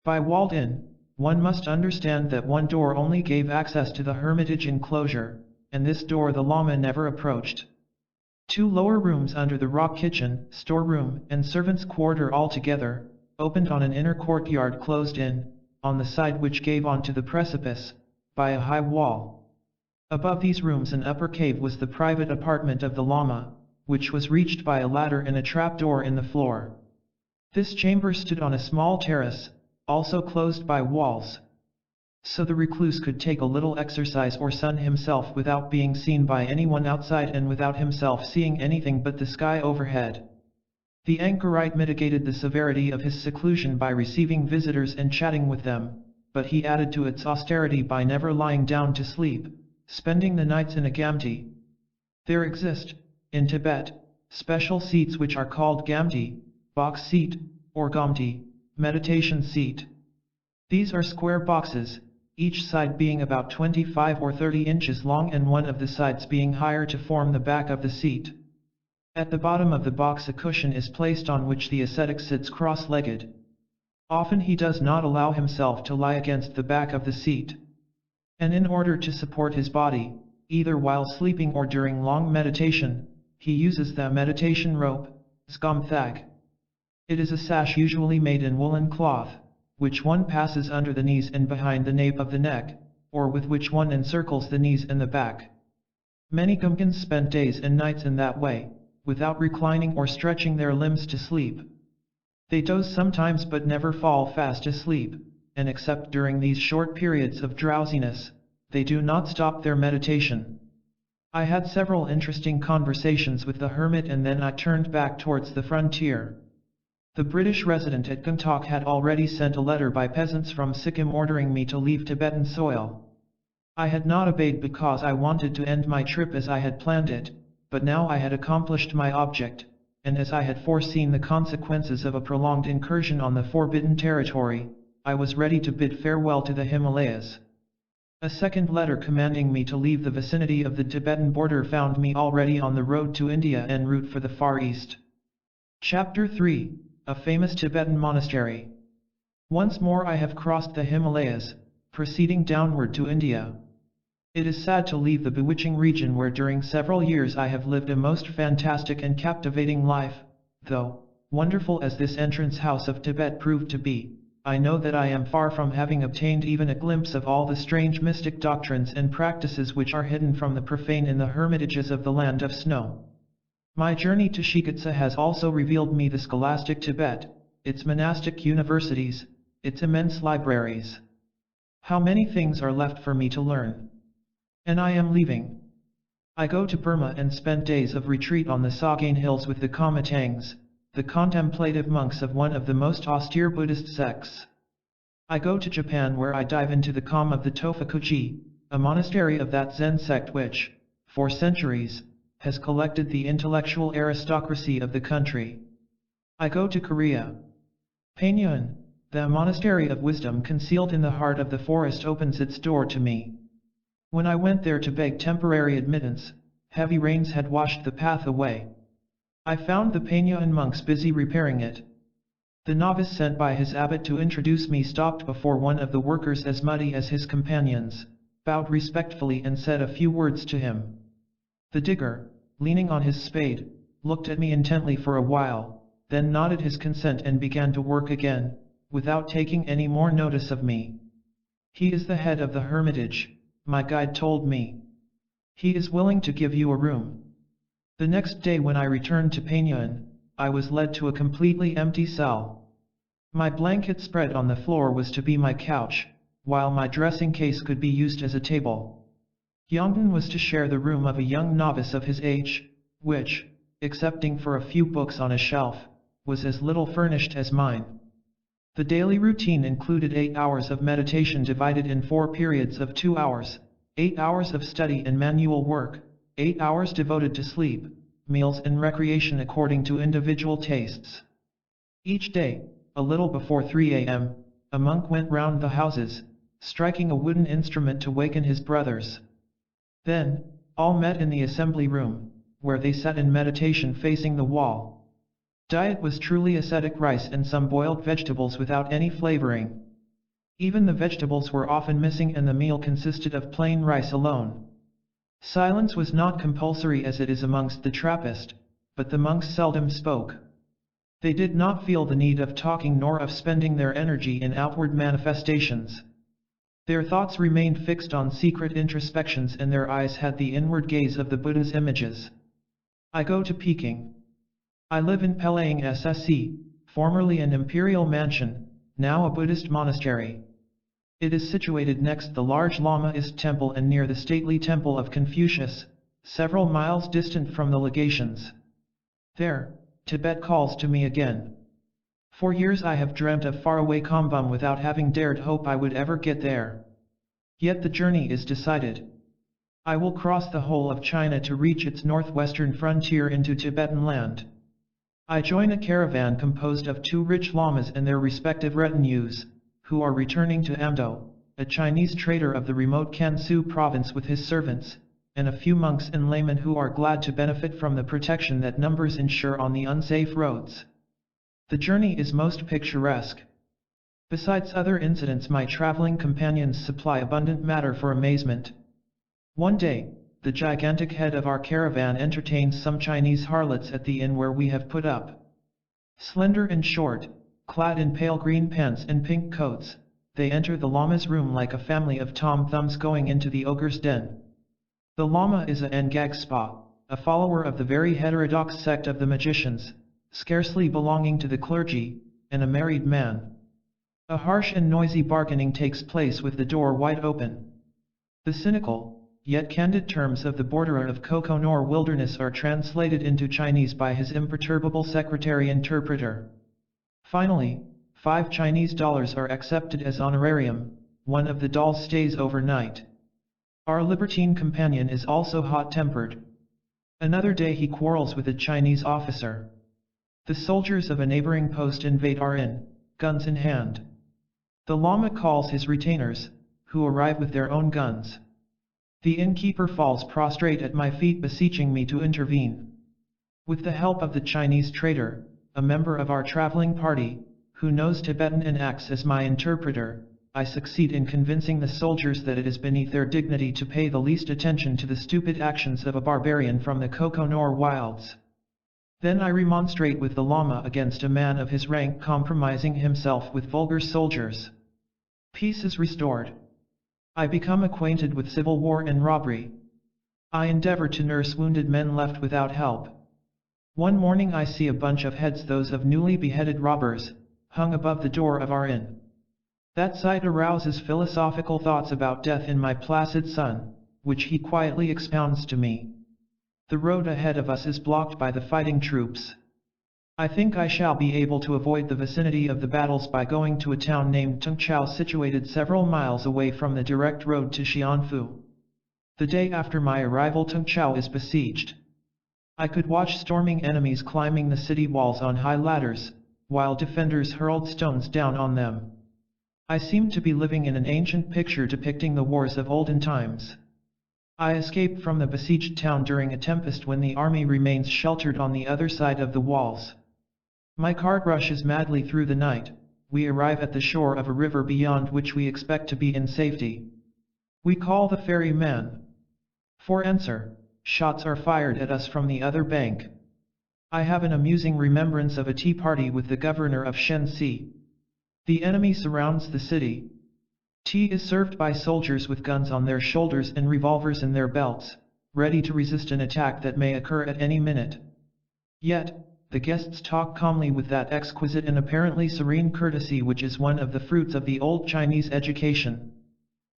By walled in, one must understand that one door only gave access to the hermitage enclosure, and this door the Lama never approached. 2 lower rooms under the rock kitchen, storeroom, and servants' quarter altogether, opened on an inner courtyard closed in, on the side which gave on to the precipice, by a high wall. Above these rooms an upper cave was the private apartment of the Lama, which was reached by a ladder and a trapdoor in the floor. This chamber stood on a small terrace, also closed by walls. So the recluse could take a little exercise or sun himself without being seen by anyone outside and without himself seeing anything but the sky overhead. The anchorite mitigated the severity of his seclusion by receiving visitors and chatting with them, but he added to its austerity by never lying down to sleep, spending the nights in a gamti. There exist, in Tibet, special seats which are called gamti, box seat, or gamti, meditation seat. These are square boxes, each side being about 25 or 30 inches long and one of the sides being higher to form the back of the seat. At the bottom of the box a cushion is placed on which the ascetic sits cross-legged. Often he does not allow himself to lie against the back of the seat. And in order to support his body, either while sleeping or during long meditation, he uses the meditation rope, skamthag. It is a sash usually made in woolen cloth, which one passes under the knees and behind the nape of the neck, or with which one encircles the knees and the back. Many Gumkans spend days and nights in that way, without reclining or stretching their limbs to sleep. They doze sometimes but never fall fast asleep, and except during these short periods of drowsiness, they do not stop their meditation. I had several interesting conversations with the hermit and then I turned back towards the frontier. The British resident at Gangtok had already sent a letter by peasants from Sikkim ordering me to leave Tibetan soil. I had not obeyed because I wanted to end my trip as I had planned it, but now I had accomplished my object, and as I had foreseen the consequences of a prolonged incursion on the forbidden territory, I was ready to bid farewell to the Himalayas. A second letter commanding me to leave the vicinity of the Tibetan border found me already on the road to India en route for the Far East. Chapter 3, a famous Tibetan monastery. Once more I have crossed the Himalayas, proceeding downward to India. It is sad to leave the bewitching region where during several years I have lived a most fantastic and captivating life, though, wonderful as this entrance house of Tibet proved to be, I know that I am far from having obtained even a glimpse of all the strange mystic doctrines and practices which are hidden from the profane in the hermitages of the land of snow. My journey to Shikatsa has also revealed me the scholastic Tibet, its monastic universities, its immense libraries. How many things are left for me to learn. And I am leaving. I go to Burma and spend days of retreat on the Sagaing Hills with the Komatangs, the contemplative monks of one of the most austere Buddhist sects. I go to Japan where I dive into the calm of the Tofukuji, a monastery of that Zen sect which, for centuries, has collected the intellectual aristocracy of the country. I go to Korea. Pangyun, the monastery of wisdom concealed in the heart of the forest, opens its door to me. When I went there to beg temporary admittance, heavy rains had washed the path away. I found the Pangyun monks busy repairing it. The novice sent by his abbot to introduce me stopped before one of the workers as muddy as his companions, bowed respectfully and said a few words to him. The digger, leaning on his spade, looked at me intently for a while, then nodded his consent and began to work again, without taking any more notice of me. He is the head of the hermitage, my guide told me. He is willing to give you a room. The next day when I returned to Pangyun, I was led to a completely empty cell. My blanket spread on the floor was to be my couch, while my dressing case could be used as a table. Yongden was to share the room of a young novice of his age, which, excepting for a few books on a shelf, was as little furnished as mine. The daily routine included 8 hours of meditation divided in 4 periods of 2 hours, 8 hours of study and manual work, 8 hours devoted to sleep, meals and recreation according to individual tastes. Each day, a little before 3 a.m., a monk went round the houses, striking a wooden instrument to waken his brothers. Then, all met in the assembly room, where they sat in meditation facing the wall. Diet was truly ascetic: rice and some boiled vegetables without any flavoring. Even the vegetables were often missing and the meal consisted of plain rice alone. Silence was not compulsory as it is amongst the Trappist, but the monks seldom spoke. They did not feel the need of talking nor of spending their energy in outward manifestations. Their thoughts remained fixed on secret introspections and their eyes had the inward gaze of the Buddha's images. I go to Peking. I live in Pelayang SSC, formerly an imperial mansion, now a Buddhist monastery. It is situated next the large Lamaist temple and near the stately temple of Confucius, several miles distant from the legations. There, Tibet calls to me again. For years I have dreamt of faraway Kambum without having dared hope I would ever get there. Yet the journey is decided. I will cross the whole of China to reach its northwestern frontier into Tibetan land. I join a caravan composed of 2 rich lamas and their respective retinues, who are returning to Amdo, a Chinese trader of the remote Kansu province with his servants, and a few monks and laymen who are glad to benefit from the protection that numbers ensure on the unsafe roads. The journey is most picturesque. Besides other incidents, my traveling companions supply abundant matter for amazement. One day, the gigantic head of our caravan entertains some Chinese harlots at the inn where we have put up. Slender and short, clad in pale green pants and pink coats, they enter the Lama's room like a family of tom-thumbs going into the ogre's den. The Lama is a Ngagpa, a follower of the very heterodox sect of the magicians, scarcely belonging to the clergy, and a married man. A harsh and noisy bargaining takes place with the door wide open. The cynical, yet candid terms of the borderer of Kokonor wilderness are translated into Chinese by his imperturbable secretary-interpreter. Finally, 5 Chinese dollars are accepted as honorarium. One of the dolls stays overnight. Our libertine companion is also hot-tempered. Another day he quarrels with a Chinese officer. The soldiers of a neighboring post invade our inn, guns in hand. The Lama calls his retainers, who arrive with their own guns. The innkeeper falls prostrate at my feet beseeching me to intervene. With the help of the Chinese trader, a member of our traveling party, who knows Tibetan and acts as my interpreter, I succeed in convincing the soldiers that it is beneath their dignity to pay the least attention to the stupid actions of a barbarian from the Kokonor wilds. Then I remonstrate with the Lama against a man of his rank compromising himself with vulgar soldiers. Peace is restored. I become acquainted with civil war and robbery. I endeavor to nurse wounded men left without help. One morning I see a bunch of heads, those of newly beheaded robbers, hung above the door of our inn. That sight arouses philosophical thoughts about death in my placid son, which he quietly expounds to me. The road ahead of us is blocked by the fighting troops. I think I shall be able to avoid the vicinity of the battles by going to a town named Tungchao, situated several miles away from the direct road to Xianfu. The day after my arrival, Tungchao is besieged. I could watch storming enemies climbing the city walls on high ladders, while defenders hurled stones down on them. I seem to be living in an ancient picture depicting the wars of olden times. I escape from the besieged town during a tempest when the army remains sheltered on the other side of the walls. My cart rushes madly through the night. We arrive at the shore of a river beyond which we expect to be in safety. We call the ferryman. For answer, shots are fired at us from the other bank. I have an amusing remembrance of a tea party with the governor of Shenxi. The enemy surrounds the city. Tea is served by soldiers with guns on their shoulders and revolvers in their belts, ready to resist an attack that may occur at any minute. Yet, the guests talk calmly with that exquisite and apparently serene courtesy which is one of the fruits of the old Chinese education.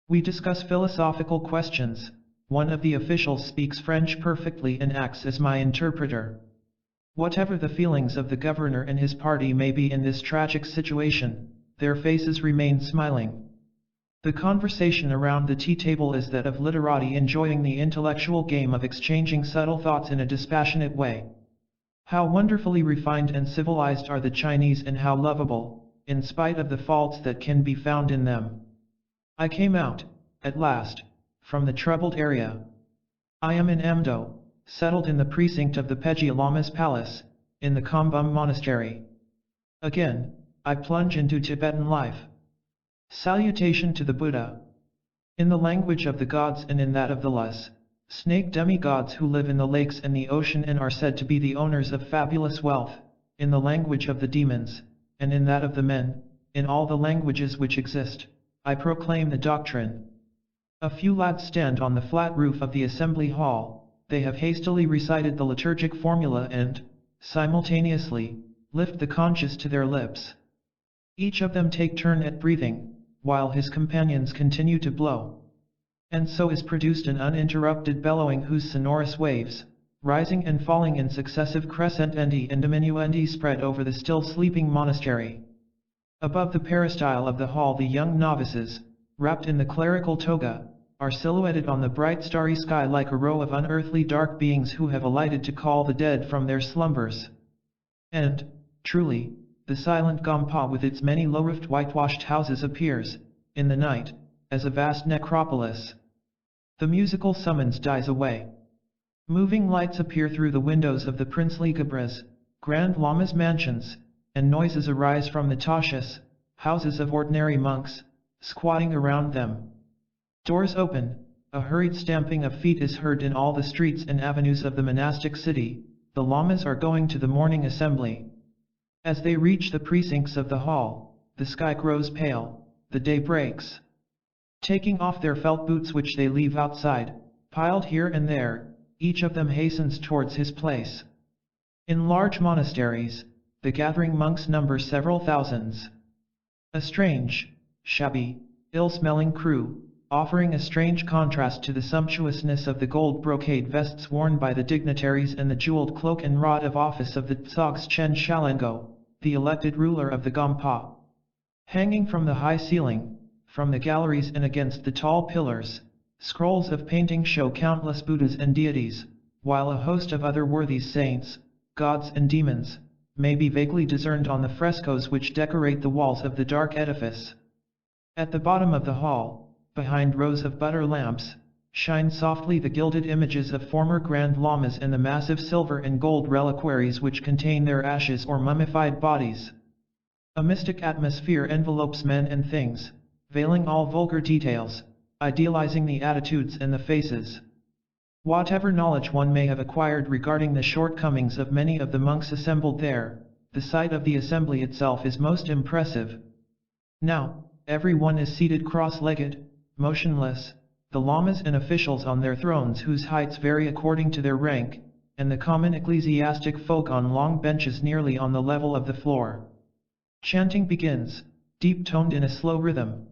We discuss philosophical questions. One of the officials speaks French perfectly and acts as my interpreter. Whatever the feelings of the governor and his party may be in this tragic situation, their faces remain smiling. The conversation around the tea table is that of literati enjoying the intellectual game of exchanging subtle thoughts in a dispassionate way. How wonderfully refined and civilized are the Chinese, and how lovable, in spite of the faults that can be found in them. I came out, at last, from the troubled area. I am in Amdo, settled in the precinct of the Peji Lama's palace, in the Kambum monastery. Again, I plunge into Tibetan life. Salutation to the Buddha. In the language of the gods and in that of the Lhasa, snake demigods who live in the lakes and the ocean and are said to be the owners of fabulous wealth, in the language of the demons, and in that of the men, in all the languages which exist, I proclaim the doctrine. A few lads stand on the flat roof of the assembly hall. They have hastily recited the liturgic formula and, simultaneously, lift the conches to their lips. Each of them take turn at breathing, while his companions continue to blow. And so is produced an uninterrupted bellowing whose sonorous waves, rising and falling in successive crescentendi and diminuendi, spread over the still sleeping monastery. Above the peristyle of the hall the young novices, wrapped in the clerical toga, are silhouetted on the bright starry sky like a row of unearthly dark beings who have alighted to call the dead from their slumbers. And, truly, the silent Gompa with its many low-roofed whitewashed houses appears, in the night, as a vast necropolis. The musical summons dies away. Moving lights appear through the windows of the princely Gabras, Grand Lama's mansions, and noises arise from the tashas, houses of ordinary monks, squatting around them. Doors open, a hurried stamping of feet is heard in all the streets and avenues of the monastic city. The lamas are going to the morning assembly. As they reach the precincts of the hall, the sky grows pale, the day breaks. Taking off their felt boots which they leave outside, piled here and there, each of them hastens towards his place. In large monasteries, the gathering monks number several thousands. A strange, shabby, ill-smelling crew, offering a strange contrast to the sumptuousness of the gold brocade vests worn by the dignitaries and the jeweled cloak and rod of office of the Tsogs Chen Shalango, the elected ruler of the Gompa. Hanging from the high ceiling, from the galleries and against the tall pillars, scrolls of painting show countless Buddhas and deities, while a host of other worthy saints, gods and demons, may be vaguely discerned on the frescoes which decorate the walls of the dark edifice. At the bottom of the hall, behind rows of butter lamps, shine softly the gilded images of former Grand Lamas and the massive silver and gold reliquaries which contain their ashes or mummified bodies. A mystic atmosphere envelopes men and things, veiling all vulgar details, idealizing the attitudes and the faces. Whatever knowledge one may have acquired regarding the shortcomings of many of the monks assembled there, the sight of the assembly itself is most impressive. Now, everyone is seated cross-legged, motionless, the lamas and officials on their thrones whose heights vary according to their rank, and the common ecclesiastic folk on long benches nearly on the level of the floor. Chanting begins, deep-toned in a slow rhythm.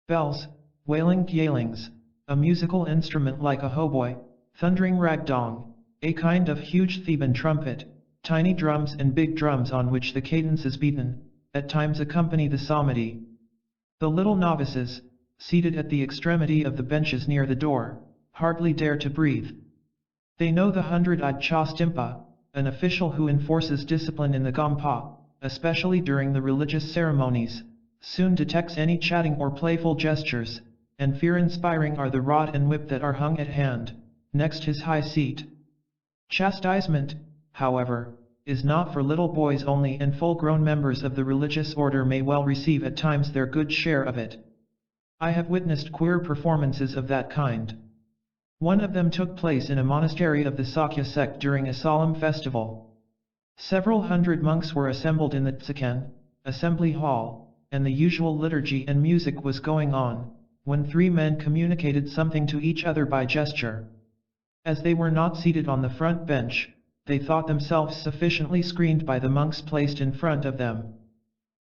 Bells, wailing gyalings, a musical instrument like a hautboy, thundering ragdong, a kind of huge Theban trumpet, tiny drums and big drums on which the cadence is beaten, at times accompany the psalmody. The little novices, seated at the extremity of the benches near the door, hardly dare to breathe. They know the 100-eyed Chastimpa, an official who enforces discipline in the Gampa, especially during the religious ceremonies, soon detects any chatting or playful gestures, and fear-inspiring are the rod and whip that are hung at hand, next his high seat. Chastisement, however, is not for little boys only, and full-grown members of the religious order may well receive at times their good share of it. I have witnessed queer performances of that kind. One of them took place in a monastery of the Sakya sect during a solemn festival. Several hundred monks were assembled in the tsakan, assembly hall, and the usual liturgy and music was going on, when three men communicated something to each other by gesture. As they were not seated on the front bench, they thought themselves sufficiently screened by the monks placed in front of them.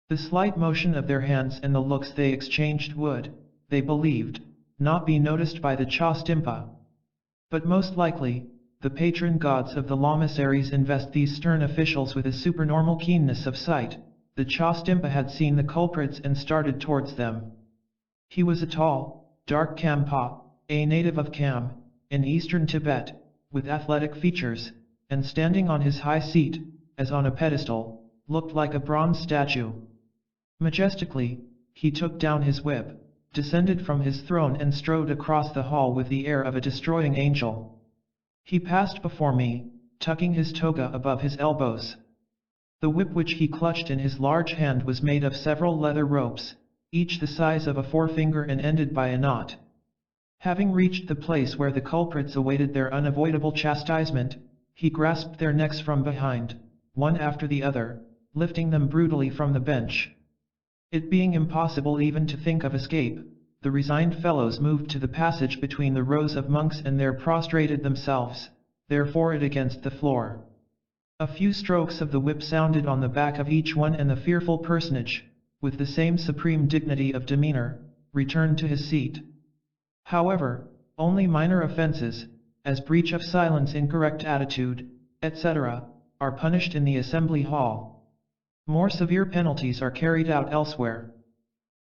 The slight motion of their hands and the looks they exchanged would, they believed, not be noticed by the Chastimpa. But most likely, the patron gods of the lamaseries invest these stern officials with a supernormal keenness of sight. The Chastimpa had seen the culprits and started towards them. He was a tall, dark Kampa, a native of Kam, in eastern Tibet, with athletic features, and standing on his high seat, as on a pedestal, looked like a bronze statue. Majestically, he took down his whip, descended from his throne and strode across the hall with the air of a destroying angel. He passed before me, tucking his toga above his elbows. The whip which he clutched in his large hand was made of several leather ropes, each the size of a forefinger and ended by a knot. Having reached the place where the culprits awaited their unavoidable chastisement, he grasped their necks from behind, one after the other, lifting them brutally from the bench. It being impossible even to think of escape, the resigned fellows moved to the passage between the rows of monks and there prostrated themselves, their forehead against the floor. A few strokes of the whip sounded on the back of each one, and the fearful personage, with the same supreme dignity of demeanor, returned to his seat. However, only minor offenses, as breach of silence, incorrect attitude, etc., are punished in the assembly hall. More severe penalties are carried out elsewhere.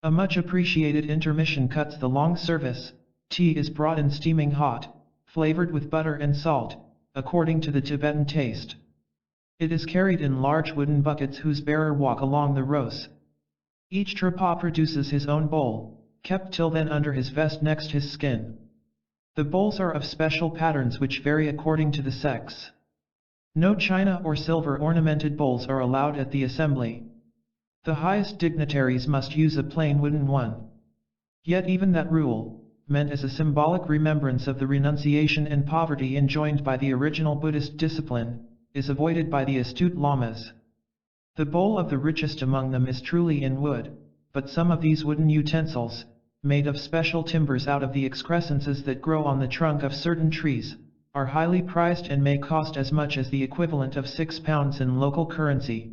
A much appreciated intermission cuts the long service. Tea is brought in steaming hot, flavored with butter and salt, according to the Tibetan taste. It is carried in large wooden buckets whose bearer walk along the rows. Each Trapa produces his own bowl, kept till then under his vest next his skin. The bowls are of special patterns which vary according to the sex. No china or silver ornamented bowls are allowed at the assembly. The highest dignitaries must use a plain wooden one. Yet even that rule, meant as a symbolic remembrance of the renunciation and poverty enjoined by the original Buddhist discipline, is avoided by the astute lamas. The bowl of the richest among them is truly in wood, but some of these wooden utensils, made of special timbers out of the excrescences that grow on the trunk of certain trees, are highly prized and may cost as much as the equivalent of 6 pounds in local currency.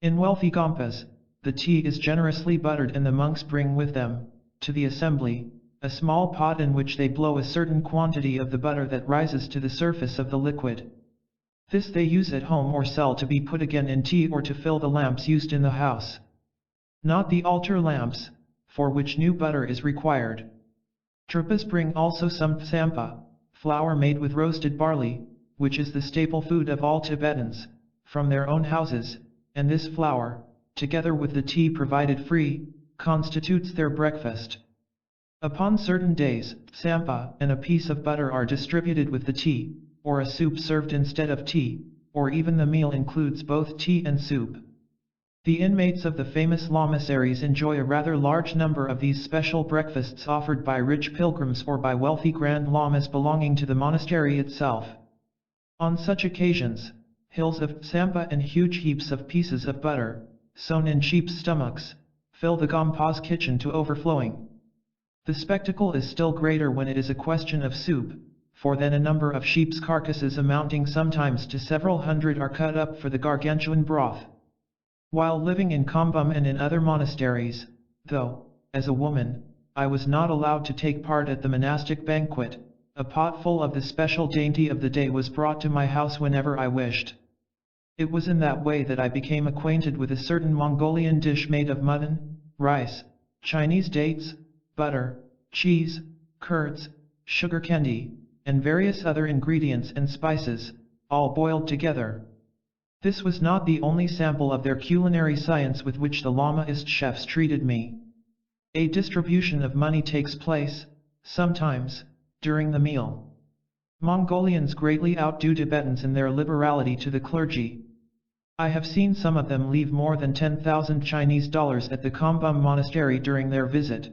In wealthy Gampas, the tea is generously buttered, and the monks bring with them, to the assembly, a small pot in which they blow a certain quantity of the butter that rises to the surface of the liquid. This they use at home or sell to be put again in tea or to fill the lamps used in the house. Not the altar lamps, for which new butter is required. Tripas bring also some tsampa, flour made with roasted barley, which is the staple food of all Tibetans, from their own houses, and this flour, together with the tea provided free, constitutes their breakfast. Upon certain days, tsampa and a piece of butter are distributed with the tea, or a soup served instead of tea, or even the meal includes both tea and soup. The inmates of the famous monasteries enjoy a rather large number of these special breakfasts offered by rich pilgrims or by wealthy grand lamas belonging to the monastery itself. On such occasions, hills of sampa and huge heaps of pieces of butter, sewn in sheep's stomachs, fill the Gompa's kitchen to overflowing. The spectacle is still greater when it is a question of soup, for then a number of sheep's carcasses amounting sometimes to several hundred are cut up for the gargantuan broth. While living in Kambum and in other monasteries, though, as a woman, I was not allowed to take part at the monastic banquet, a pot full of the special dainty of the day was brought to my house whenever I wished. It was in that way that I became acquainted with a certain Mongolian dish made of mutton, rice, Chinese dates, butter, cheese, curds, sugar candy, and various other ingredients and spices, all boiled together. This was not the only sample of their culinary science with which the Lamaist chefs treated me. A distribution of money takes place, sometimes, during the meal. Mongolians greatly outdo Tibetans in their liberality to the clergy. I have seen some of them leave more than 10,000 Chinese dollars at the Kambum monastery during their visit.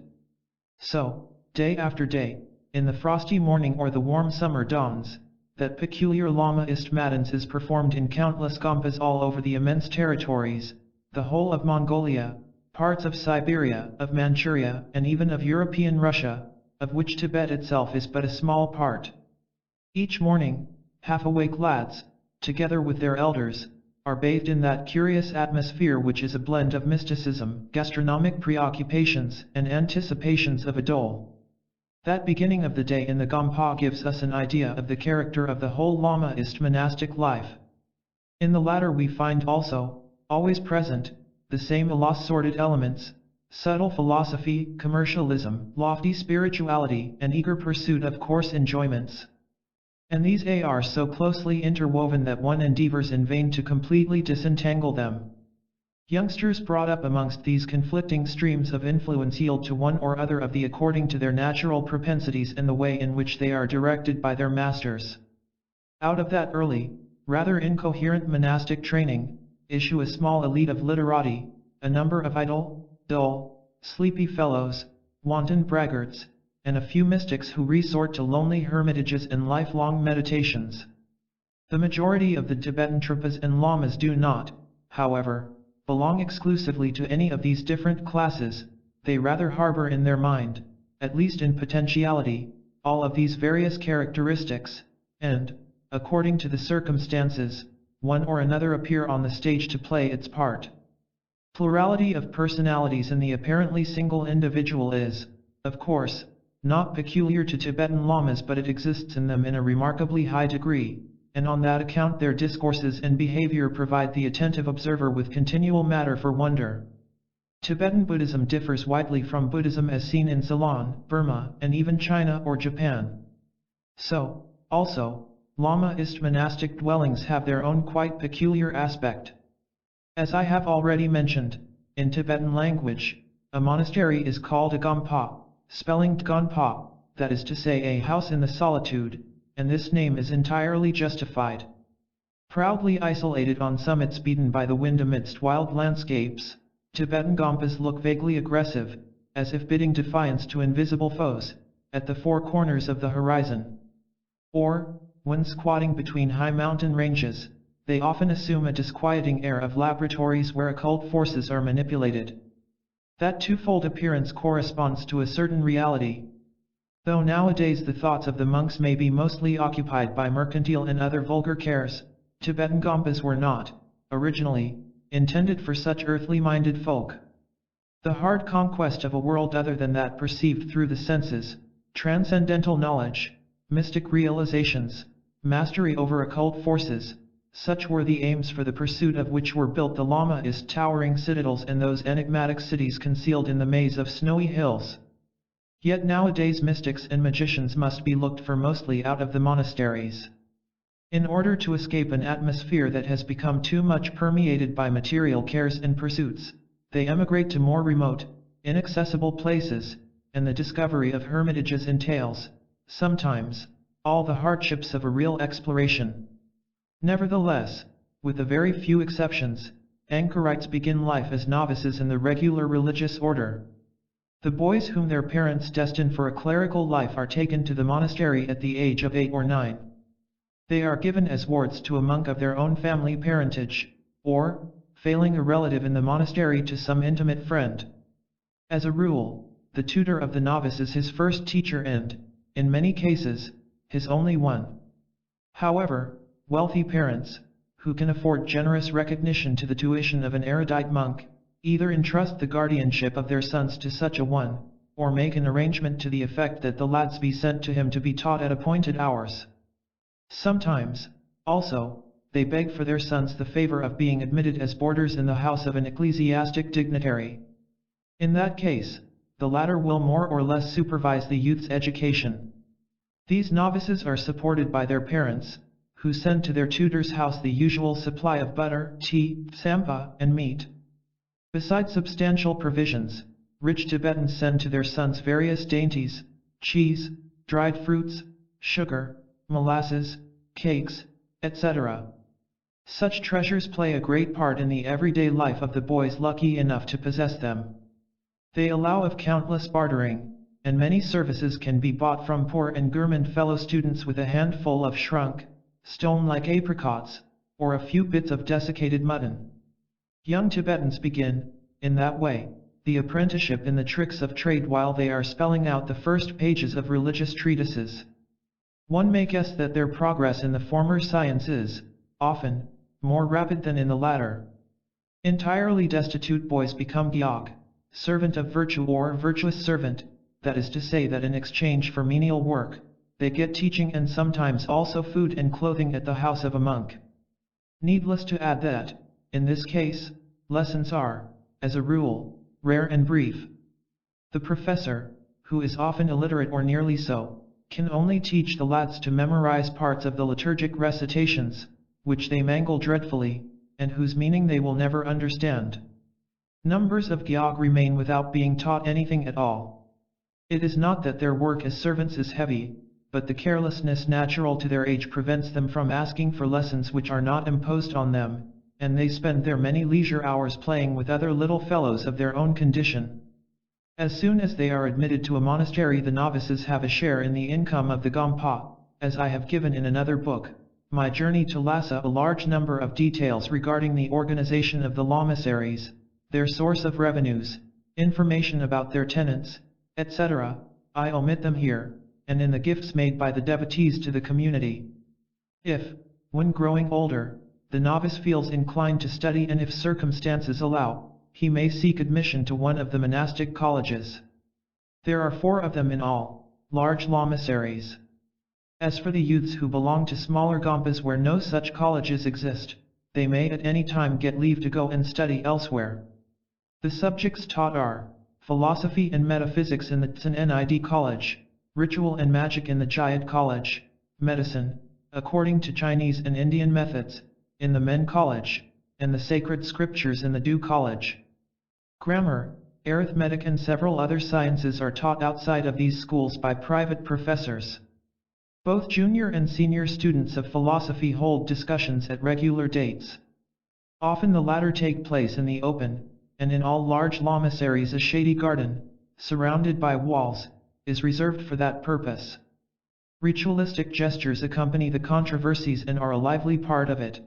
So, day after day, in the frosty morning or the warm summer dawns, that peculiar Lamaist matins is performed in countless Gompas all over the immense territories, the whole of Mongolia, parts of Siberia, of Manchuria, and even of European Russia, of which Tibet itself is but a small part. Each morning, half-awake lads, together with their elders, are bathed in that curious atmosphere which is a blend of mysticism, gastronomic preoccupations, and anticipations of a dole. That beginning of the day in the Gompa gives us an idea of the character of the whole Lamaist monastic life. In the latter we find also, always present, the same ill-assorted elements, subtle philosophy, commercialism, lofty spirituality, and eager pursuit of coarse enjoyments. And these are so closely interwoven that one endeavors in vain to completely disentangle them. Youngsters brought up amongst these conflicting streams of influence yield to one or other of the according to their natural propensities and the way in which they are directed by their masters. Out of that early, rather incoherent monastic training, issue a small elite of literati, a number of idle, dull, sleepy fellows, wanton braggarts, and a few mystics who resort to lonely hermitages and lifelong meditations. The majority of the Tibetan Trungpas and Lamas do not, however, belong exclusively to any of these different classes. They rather harbor in their mind, at least in potentiality, all of these various characteristics, and, according to the circumstances, one or another appear on the stage to play its part. Plurality of personalities in the apparently single individual is, of course, not peculiar to Tibetan Lamas, but it exists in them in a remarkably high degree, and on that account their discourses and behavior provide the attentive observer with continual matter for wonder. Tibetan Buddhism differs widely from Buddhism as seen in Ceylon, Burma, and even China or Japan. So, also, Lamaist monastic dwellings have their own quite peculiar aspect. As I have already mentioned, in Tibetan language, a monastery is called a Gompa, spelling Tgonpa, that is to say a house in the solitude, and this name is entirely justified. Proudly isolated on summits beaten by the wind amidst wild landscapes, Tibetan Gompas look vaguely aggressive, as if bidding defiance to invisible foes, at the four corners of the horizon. Or, when squatting between high mountain ranges, they often assume a disquieting air of laboratories where occult forces are manipulated. That twofold appearance corresponds to a certain reality. Though nowadays the thoughts of the monks may be mostly occupied by mercantile and other vulgar cares, Tibetan Gompas were not, originally, intended for such earthly-minded folk. The hard conquest of a world other than that perceived through the senses, transcendental knowledge, mystic realizations, mastery over occult forces, such were the aims for the pursuit of which were built the Lamaist towering citadels and those enigmatic cities concealed in the maze of snowy hills. Yet nowadays mystics and magicians must be looked for mostly out of the monasteries. In order to escape an atmosphere that has become too much permeated by material cares and pursuits, they emigrate to more remote, inaccessible places, and the discovery of hermitages entails, sometimes, all the hardships of a real exploration. Nevertheless, with a very few exceptions, anchorites begin life as novices in the regular religious order. The boys whom their parents destine for a clerical life are taken to the monastery at the age of 8 or 9. They are given as wards to a monk of their own family parentage, or, failing a relative in the monastery, to some intimate friend. As a rule, the tutor of the novice is his first teacher and, in many cases, his only one. However, wealthy parents, who can afford generous recognition to the tuition of an erudite monk, either entrust the guardianship of their sons to such a one, or make an arrangement to the effect that the lads be sent to him to be taught at appointed hours. Sometimes, also, they beg for their sons the favor of being admitted as boarders in the house of an ecclesiastic dignitary. In that case, the latter will more or less supervise the youth's education. These novices are supported by their parents, who send to their tutor's house the usual supply of butter, tea, tsampa, and meat. Besides substantial provisions, rich Tibetans send to their sons various dainties, cheese, dried fruits, sugar, molasses, cakes, etc. Such treasures play a great part in the everyday life of the boys lucky enough to possess them. They allow of countless bartering, and many services can be bought from poor and gourmand fellow students with a handful of shrunk, stone-like apricots, or a few bits of desiccated mutton. Young Tibetans begin, in that way, the apprenticeship in the tricks of trade while they are spelling out the first pages of religious treatises. One may guess that their progress in the former science is, often, more rapid than in the latter. Entirely destitute boys become gyog, servant of virtue or virtuous servant, that is to say that in exchange for menial work, they get teaching and sometimes also food and clothing at the house of a monk. Needless to add that, in this case, lessons are, as a rule, rare and brief. The professor, who is often illiterate or nearly so, can only teach the lads to memorize parts of the liturgic recitations, which they mangle dreadfully, and whose meaning they will never understand. Numbers of gyog remain without being taught anything at all. It is not that their work as servants is heavy, but the carelessness natural to their age prevents them from asking for lessons which are not imposed on them, and they spend their many leisure hours playing with other little fellows of their own condition. As soon as they are admitted to a monastery, the novices have a share in the income of the Gompa, as I have given in another book, My Journey to Lhasa, a large number of details regarding the organization of the monasteries, their source of revenues, information about their tenants, etc. I omit them here, and in the gifts made by the devotees to the community. If, when growing older, the novice feels inclined to study and if circumstances allow, he may seek admission to one of the monastic colleges. There are 4 of them in all, large monasteries. As for the youths who belong to smaller gompas where no such colleges exist, they may at any time get leave to go and study elsewhere. The subjects taught are philosophy and metaphysics in the Tsin College, ritual and magic in the Jayat College, medicine, according to Chinese and Indian methods, in the Men College, and the sacred scriptures in the Du College. Grammar, arithmetic and several other sciences are taught outside of these schools by private professors. Both junior and senior students of philosophy hold discussions at regular dates. Often the latter take place in the open, and in all large monasteries a shady garden, surrounded by walls, is reserved for that purpose. Ritualistic gestures accompany the controversies and are a lively part of it.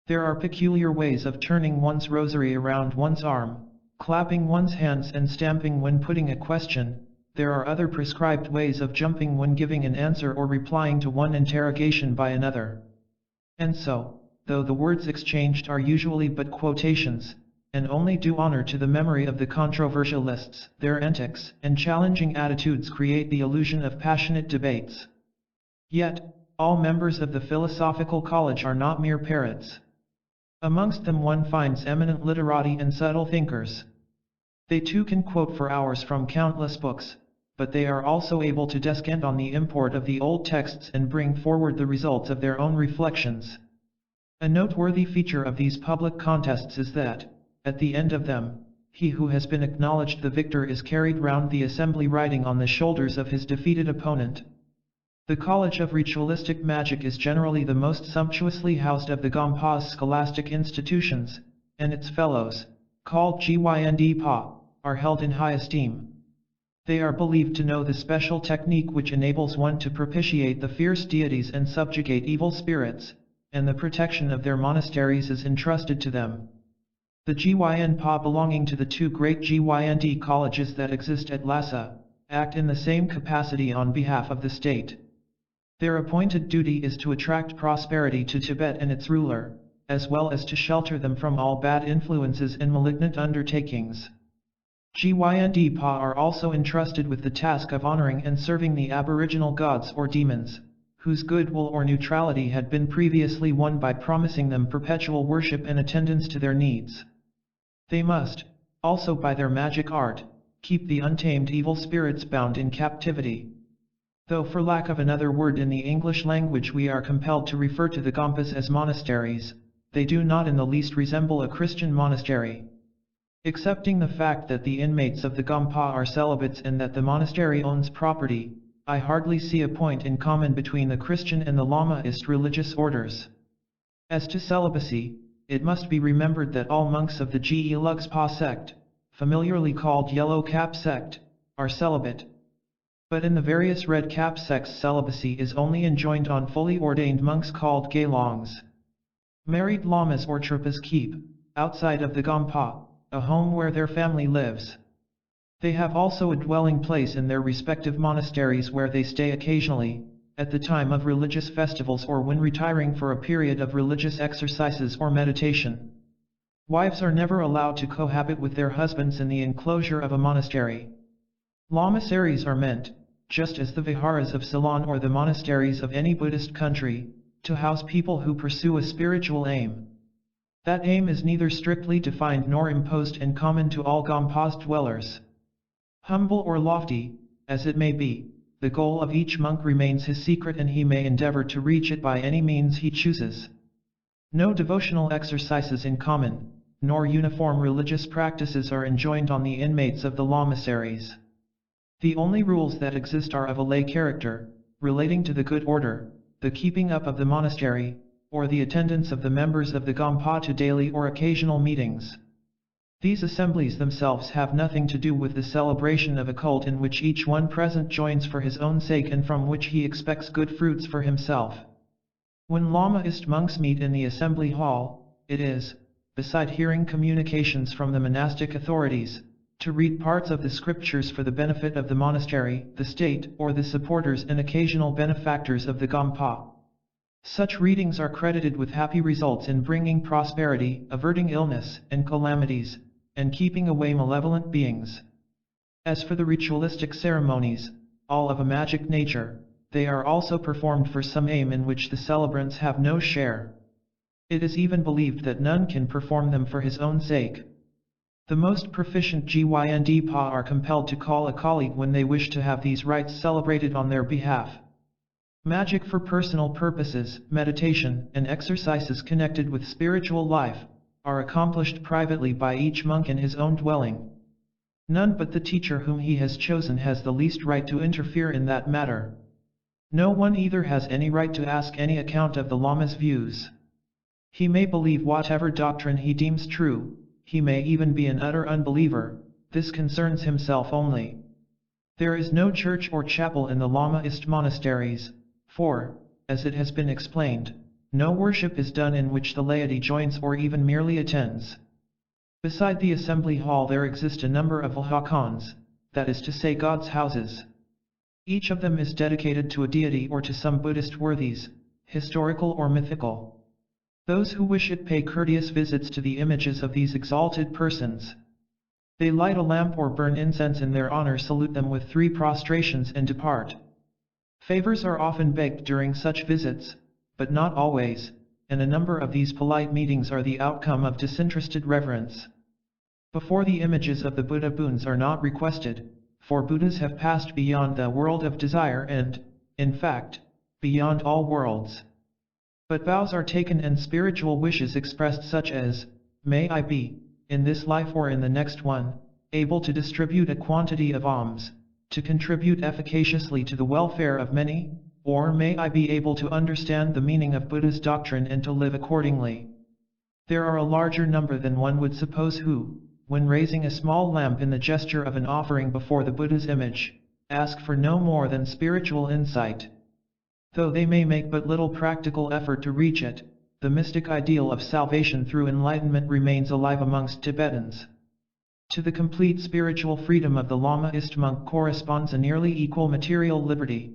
There are peculiar ways of turning one's rosary around one's arm, clapping one's hands and stamping when putting a question. There are other prescribed ways of jumping when giving an answer or replying to one interrogation by another. And so, though the words exchanged are usually but quotations, and only do honor to the memory of the controversialists, their antics and challenging attitudes create the illusion of passionate debates. Yet, all members of the philosophical college are not mere parrots. Amongst them one finds eminent literati and subtle thinkers. They too can quote for hours from countless books, but they are also able to descant on the import of the old texts and bring forward the results of their own reflections. A noteworthy feature of these public contests is that, at the end of them, he who has been acknowledged the victor is carried round the assembly riding on the shoulders of his defeated opponent. The College of Ritualistic Magic is generally the most sumptuously housed of the Gompa's scholastic institutions, and its fellows, called Gynd are held in high esteem. They are believed to know the special technique which enables one to propitiate the fierce deities and subjugate evil spirits, and the protection of their monasteries is entrusted to them. The Gynd belonging to the two great Gynd colleges that exist at Lhasa, act in the same capacity on behalf of the state. Their appointed duty is to attract prosperity to Tibet and its ruler, as well as to shelter them from all bad influences and malignant undertakings. Gynd are also entrusted with the task of honoring and serving the aboriginal gods or demons, whose goodwill or neutrality had been previously won by promising them perpetual worship and attendance to their needs. They must, also by their magic art, keep the untamed evil spirits bound in captivity. Though for lack of another word in the English language we are compelled to refer to the Gampas as monasteries, they do not in the least resemble a Christian monastery. Excepting the fact that the inmates of the Gampa are celibates and that the monastery owns property, I hardly see a point in common between the Christian and the Lamaist religious orders. As to celibacy, it must be remembered that all monks of the Gelugpa sect, familiarly called Yellow Cap sect, are celibate. But in the various Red Cap sects celibacy is only enjoined on fully ordained monks called Gelongs. Married lamas or Tripas keep, outside of the Gampa, a home where their family lives. They have also a dwelling place in their respective monasteries where they stay occasionally, at the time of religious festivals or when retiring for a period of religious exercises or meditation. Wives are never allowed to cohabit with their husbands in the enclosure of a monastery. Lamaseries are meant, just as the viharas of Ceylon or the monasteries of any Buddhist country, to house people who pursue a spiritual aim. That aim is neither strictly defined nor imposed and common to all Gampas dwellers. Humble or lofty, as it may be, the goal of each monk remains his secret and he may endeavor to reach it by any means he chooses. No devotional exercises in common, nor uniform religious practices are enjoined on the inmates of the lamaseries. The only rules that exist are of a lay character, relating to the good order, the keeping up of the monastery, or the attendance of the members of the Gampa to daily or occasional meetings. These assemblies themselves have nothing to do with the celebration of a cult in which each one present joins for his own sake and from which he expects good fruits for himself. When Lamaist monks meet in the assembly hall, it is, beside hearing communications from the monastic authorities, to read parts of the scriptures for the benefit of the monastery, the state, or the supporters and occasional benefactors of the Gampa. Such readings are credited with happy results in bringing prosperity, averting illness and calamities, and keeping away malevolent beings. As for the ritualistic ceremonies, all of a magic nature, they are also performed for some aim in which the celebrants have no share. It is even believed that none can perform them for his own sake. The most proficient Gynd are compelled to call a colleague when they wish to have these rites celebrated on their behalf. Magic for personal purposes, meditation, and exercises connected with spiritual life, are accomplished privately by each monk in his own dwelling. None but the teacher whom he has chosen has the least right to interfere in that matter. No one either has any right to ask any account of the Lama's views. He may believe whatever doctrine he deems true, he may even be an utter unbeliever, this concerns himself only. There is no church or chapel in the Lamaist monasteries, for, as it has been explained, no worship is done in which the laity joins or even merely attends. Beside the assembly hall there exist a number of Lhakans, that is to say God's houses. Each of them is dedicated to a deity or to some Buddhist worthies, historical or mythical. Those who wish it pay courteous visits to the images of these exalted persons. They light a lamp or burn incense in their honor, salute them with 3 prostrations and depart. Favors are often begged during such visits, but not always, and a number of these polite meetings are the outcome of disinterested reverence. Before the images of the Buddha boons are not requested, for Buddhas have passed beyond the world of desire and, in fact, beyond all worlds. But vows are taken and spiritual wishes expressed such as, may I be, in this life or in the next one, able to distribute a quantity of alms, to contribute efficaciously to the welfare of many, or may I be able to understand the meaning of Buddha's doctrine and to live accordingly. There are a larger number than one would suppose who, when raising a small lamp in the gesture of an offering before the Buddha's image, ask for no more than spiritual insight. Though they may make but little practical effort to reach it, the mystic ideal of salvation through enlightenment remains alive amongst Tibetans. To the complete spiritual freedom of the Lamaist monk corresponds a nearly equal material liberty.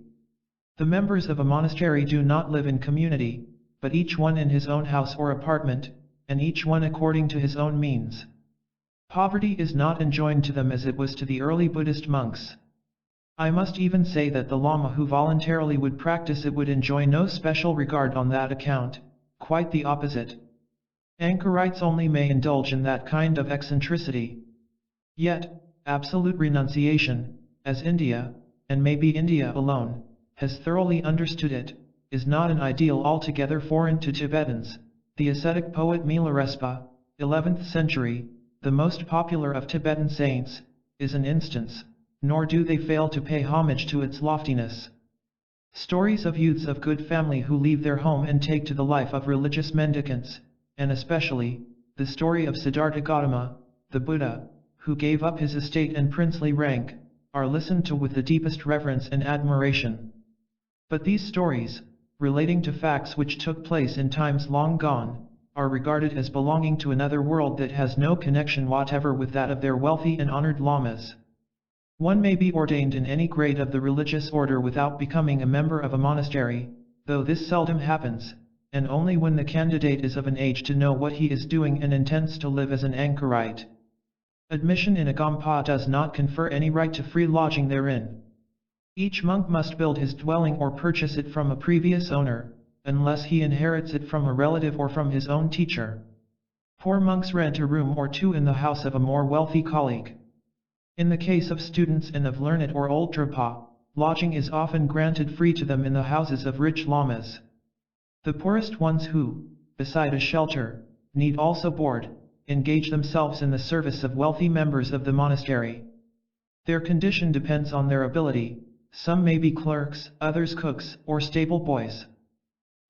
The members of a monastery do not live in community, but each one in his own house or apartment, and each one according to his own means. Poverty is not enjoined to them as it was to the early Buddhist monks. I must even say that the Lama who voluntarily would practice it would enjoy no special regard on that account, quite the opposite. Anchorites only may indulge in that kind of eccentricity. Yet, absolute renunciation, as India, and maybe India alone, has thoroughly understood it, is not an ideal altogether foreign to Tibetans. The ascetic poet Milarespa, 11th century, the most popular of Tibetan saints, is an instance, nor do they fail to pay homage to its loftiness. Stories of youths of good family who leave their home and take to the life of religious mendicants, and especially, the story of Siddhartha Gautama, the Buddha, who gave up his estate and princely rank, are listened to with the deepest reverence and admiration. But these stories, relating to facts which took place in times long gone, are regarded as belonging to another world that has no connection whatever with that of their wealthy and honored lamas. One may be ordained in any grade of the religious order without becoming a member of a monastery, though this seldom happens, and only when the candidate is of an age to know what he is doing and intends to live as an anchorite. Admission in a Gampa does not confer any right to free lodging therein. Each monk must build his dwelling or purchase it from a previous owner, unless he inherits it from a relative or from his own teacher. Poor monks rent a room or two in the house of a more wealthy colleague. In the case of students and of learned or old Trpa, lodging is often granted free to them in the houses of rich lamas. The poorest ones who, beside a shelter, need also board, engage themselves in the service of wealthy members of the monastery. Their condition depends on their ability. Some may be clerks, others cooks, or stable boys.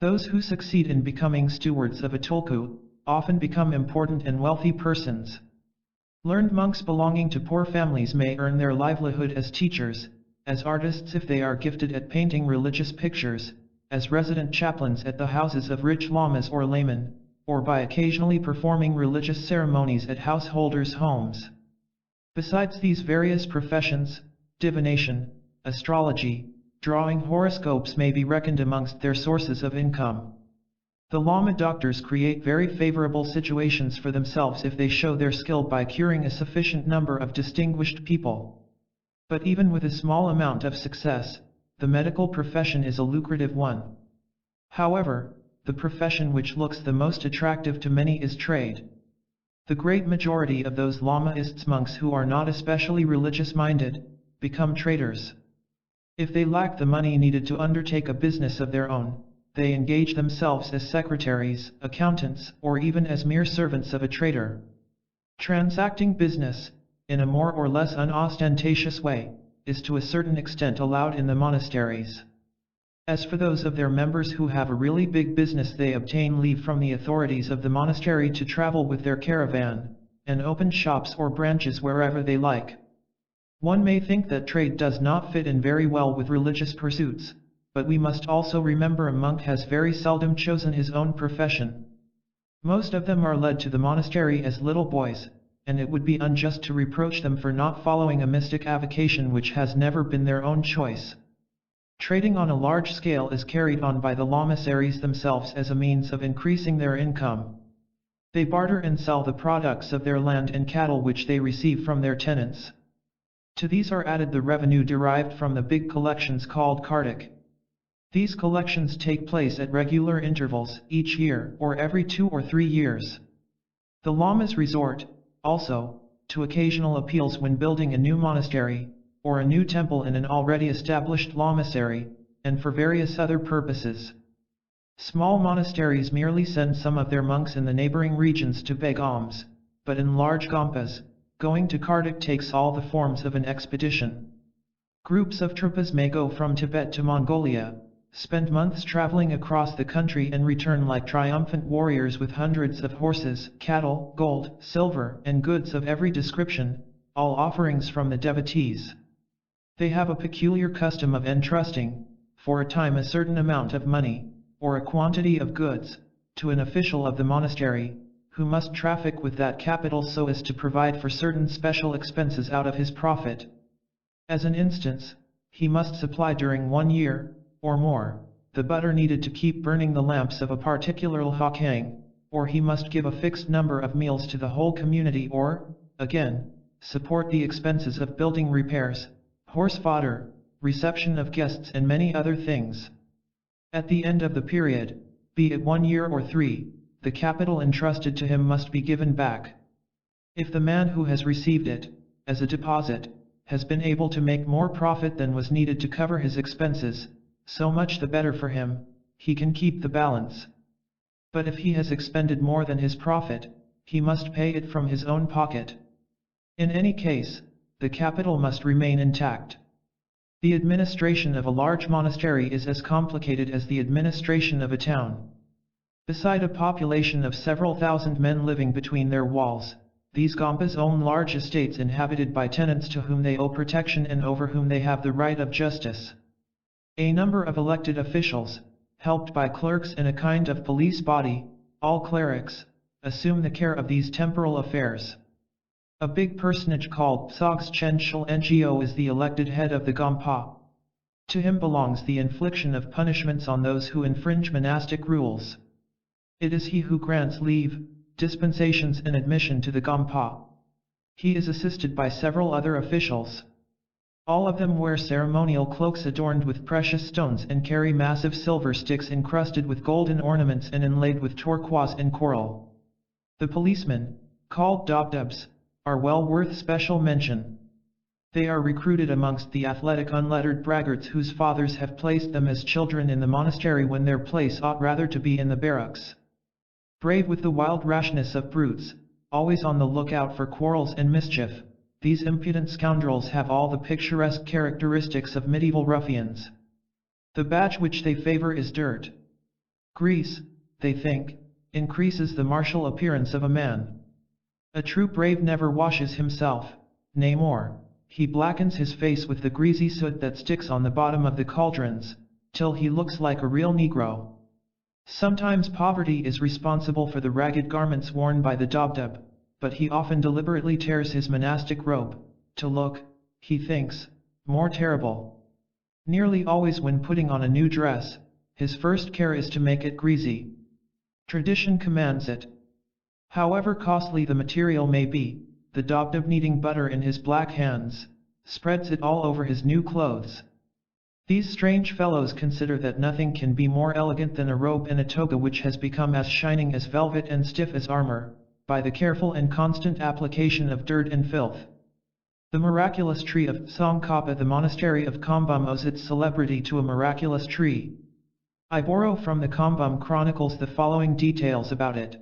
Those who succeed in becoming stewards of a tulku, often become important and wealthy persons. Learned monks belonging to poor families may earn their livelihood as teachers, as artists if they are gifted at painting religious pictures, as resident chaplains at the houses of rich lamas or laymen, or by occasionally performing religious ceremonies at householders' homes. Besides these various professions, divination, astrology, drawing horoscopes may be reckoned amongst their sources of income. The Lama doctors create very favorable situations for themselves if they show their skill by curing a sufficient number of distinguished people. But even with a small amount of success, the medical profession is a lucrative one. However, the profession which looks the most attractive to many is trade. The great majority of those Lamaist monks who are not especially religious-minded, become traders. If they lack the money needed to undertake a business of their own, they engage themselves as secretaries, accountants, or even as mere servants of a trader. Transacting business, in a more or less unostentatious way, is to a certain extent allowed in the monasteries. As for those of their members who have a really big business, they obtain leave from the authorities of the monastery to travel with their caravan, and open shops or branches wherever they like. One may think that trade does not fit in very well with religious pursuits, but we must also remember a monk has very seldom chosen his own profession. Most of them are led to the monastery as little boys, and it would be unjust to reproach them for not following a mystic avocation which has never been their own choice. Trading on a large scale is carried on by the lamaseries themselves as a means of increasing their income. They barter and sell the products of their land and cattle which they receive from their tenants. To these are added the revenue derived from the big collections called kartik. These collections take place at regular intervals, each year or every 2 or 3 years. The lamas resort, also, to occasional appeals when building a new monastery, or a new temple in an already established lamasery, and for various other purposes. Small monasteries merely send some of their monks in the neighboring regions to beg alms, but in large gampas, going to Kartik takes all the forms of an expedition. Groups of Trpas may go from Tibet to Mongolia, spend months traveling across the country and return like triumphant warriors with hundreds of horses, cattle, gold, silver, and goods of every description, all offerings from the devotees. They have a peculiar custom of entrusting, for a time, a certain amount of money, or a quantity of goods, to an official of the monastery, who must traffic with that capital so as to provide for certain special expenses out of his profit. As an instance, he must supply during 1 year, or more, the butter needed to keep burning the lamps of a particular lhakang, or he must give a fixed number of meals to the whole community, or, again, support the expenses of building repairs, horse fodder, reception of guests, and many other things. At the end of the period, be it 1 year or 3, the capital entrusted to him must be given back. If the man who has received it, as a deposit, has been able to make more profit than was needed to cover his expenses, so much the better for him, he can keep the balance. But if he has expended more than his profit, he must pay it from his own pocket. In any case, the capital must remain intact. The administration of a large monastery is as complicated as the administration of a town. Beside a population of several thousand men living between their walls, these Gompas own large estates inhabited by tenants to whom they owe protection and over whom they have the right of justice. A number of elected officials, helped by clerks and a kind of police body, all clerics, assume the care of these temporal affairs. A big personage called Tsogs Chenshul Ngo is the elected head of the Gompa. To him belongs the infliction of punishments on those who infringe monastic rules. It is he who grants leave, dispensations and admission to the Gompa. He is assisted by several other officials. All of them wear ceremonial cloaks adorned with precious stones and carry massive silver sticks encrusted with golden ornaments and inlaid with turquoise and coral. The policemen, called dabdabs, are well worth special mention. They are recruited amongst the athletic unlettered braggarts whose fathers have placed them as children in the monastery when their place ought rather to be in the barracks. Brave with the wild rashness of brutes, always on the lookout for quarrels and mischief, these impudent scoundrels have all the picturesque characteristics of medieval ruffians. The badge which they favor is dirt. Grease, they think, increases the martial appearance of a man. A true brave never washes himself, nay more, he blackens his face with the greasy soot that sticks on the bottom of the cauldrons, till he looks like a real Negro. Sometimes poverty is responsible for the ragged garments worn by the dabdab, but he often deliberately tears his monastic robe, to look, he thinks, more terrible. Nearly always when putting on a new dress, his first care is to make it greasy. Tradition commands it. However costly the material may be, the dabdab kneading butter in his black hands, spreads it all over his new clothes. These strange fellows consider that nothing can be more elegant than a robe and a toga which has become as shining as velvet and stiff as armor, by the careful and constant application of dirt and filth. The miraculous tree of Tsongkhapa, the monastery of Kambum, owes its celebrity to a miraculous tree. I borrow from the Kambum Chronicles the following details about it.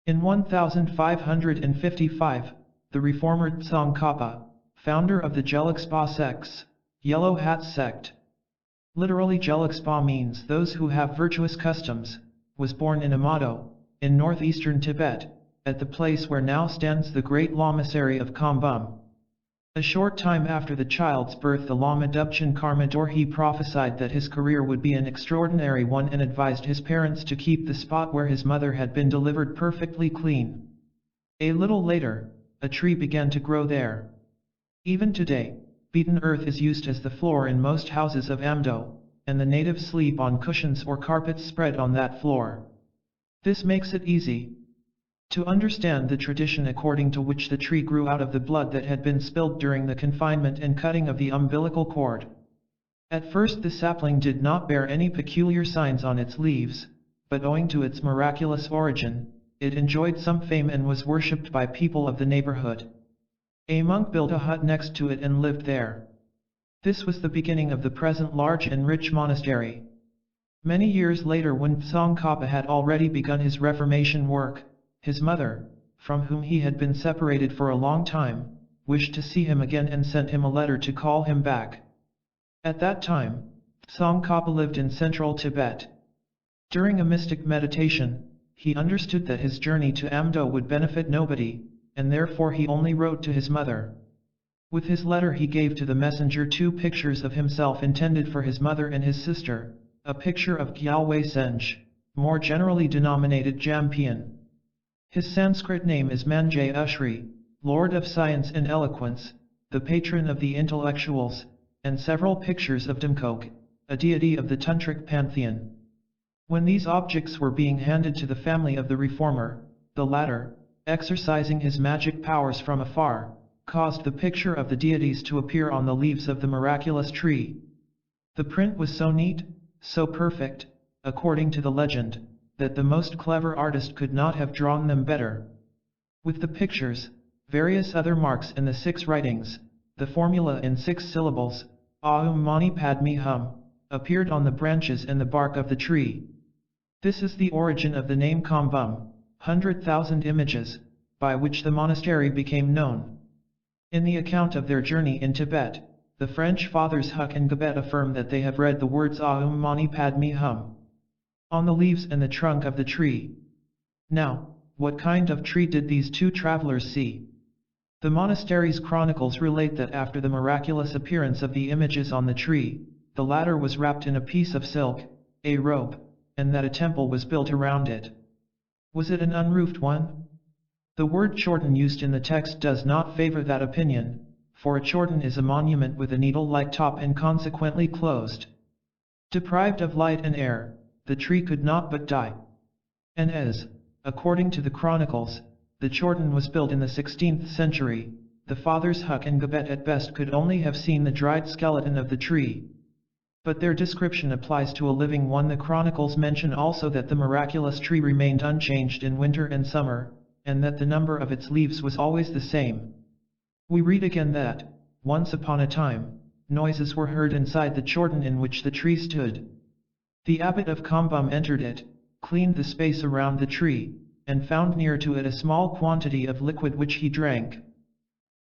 In 1555, the reformer Tsongkhapa, founder of the Gelugpa sects, Yellow Hat sect, literally Gelugpa means those who have virtuous customs, was born in Amado, in northeastern Tibet, at the place where now stands the great lamasery of Kambum. A short time after the child's birth, the Lama Dubchen Karma Dorje prophesied that his career would be an extraordinary one and advised his parents to keep the spot where his mother had been delivered perfectly clean. A little later, a tree began to grow there. Even today, beaten earth is used as the floor in most houses of Amdo, and the natives sleep on cushions or carpets spread on that floor. This makes it easy to understand the tradition according to which the tree grew out of the blood that had been spilled during the confinement and cutting of the umbilical cord. At first the sapling did not bear any peculiar signs on its leaves, but owing to its miraculous origin, it enjoyed some fame and was worshipped by people of the neighborhood. A monk built a hut next to it and lived there. This was the beginning of the present large and rich monastery. Many years later, when Tsongkhapa had already begun his reformation work, his mother, from whom he had been separated for a long time, wished to see him again and sent him a letter to call him back. At that time, Tsongkhapa lived in central Tibet. During a mystic meditation, he understood that his journey to Amdo would benefit nobody, and therefore he only wrote to his mother. With his letter he gave to the messenger 2 pictures of himself intended for his mother and his sister, a picture of Gyalwai Senj, more generally denominated Jampian. His Sanskrit name is Manjay Ushri, Lord of Science and Eloquence, the patron of the intellectuals, and several pictures of Damkok, a deity of the Tantric pantheon. When these objects were being handed to the family of the reformer, the latter, exercising his magic powers from afar, caused the picture of the deities to appear on the leaves of the miraculous tree. The print was so neat, so perfect, according to the legend, that the most clever artist could not have drawn them better. With the pictures, various other marks and the 6 writings, the formula in 6 syllables, Aum Mani Padme Hum, appeared on the branches and the bark of the tree. This is the origin of the name Kambum, 100,000 images, by which the monastery became known. In the account of their journey in Tibet, the French fathers Huck and Gebet affirm that they have read the words Aum Mani Padme Hum on the leaves and the trunk of the tree. Now, what kind of tree did these 2 travelers see? The monastery's chronicles relate that after the miraculous appearance of the images on the tree, the latter was wrapped in a piece of silk, a robe, and that a temple was built around it. Was it an unroofed one? The word chorten used in the text does not favor that opinion, for a chorten is a monument with a needle-like top and consequently closed. Deprived of light and air, the tree could not but die. And as, according to the chronicles, the chorten was built in the 16th century, the fathers Huck and Gebet at best could only have seen the dried skeleton of the tree. But their description applies to a living one. The chronicles mention also that the miraculous tree remained unchanged in winter and summer, and that the number of its leaves was always the same. We read again that, once upon a time, noises were heard inside the chorten in which the tree stood. The abbot of Kambum entered it, cleaned the space around the tree, and found near to it a small quantity of liquid which he drank.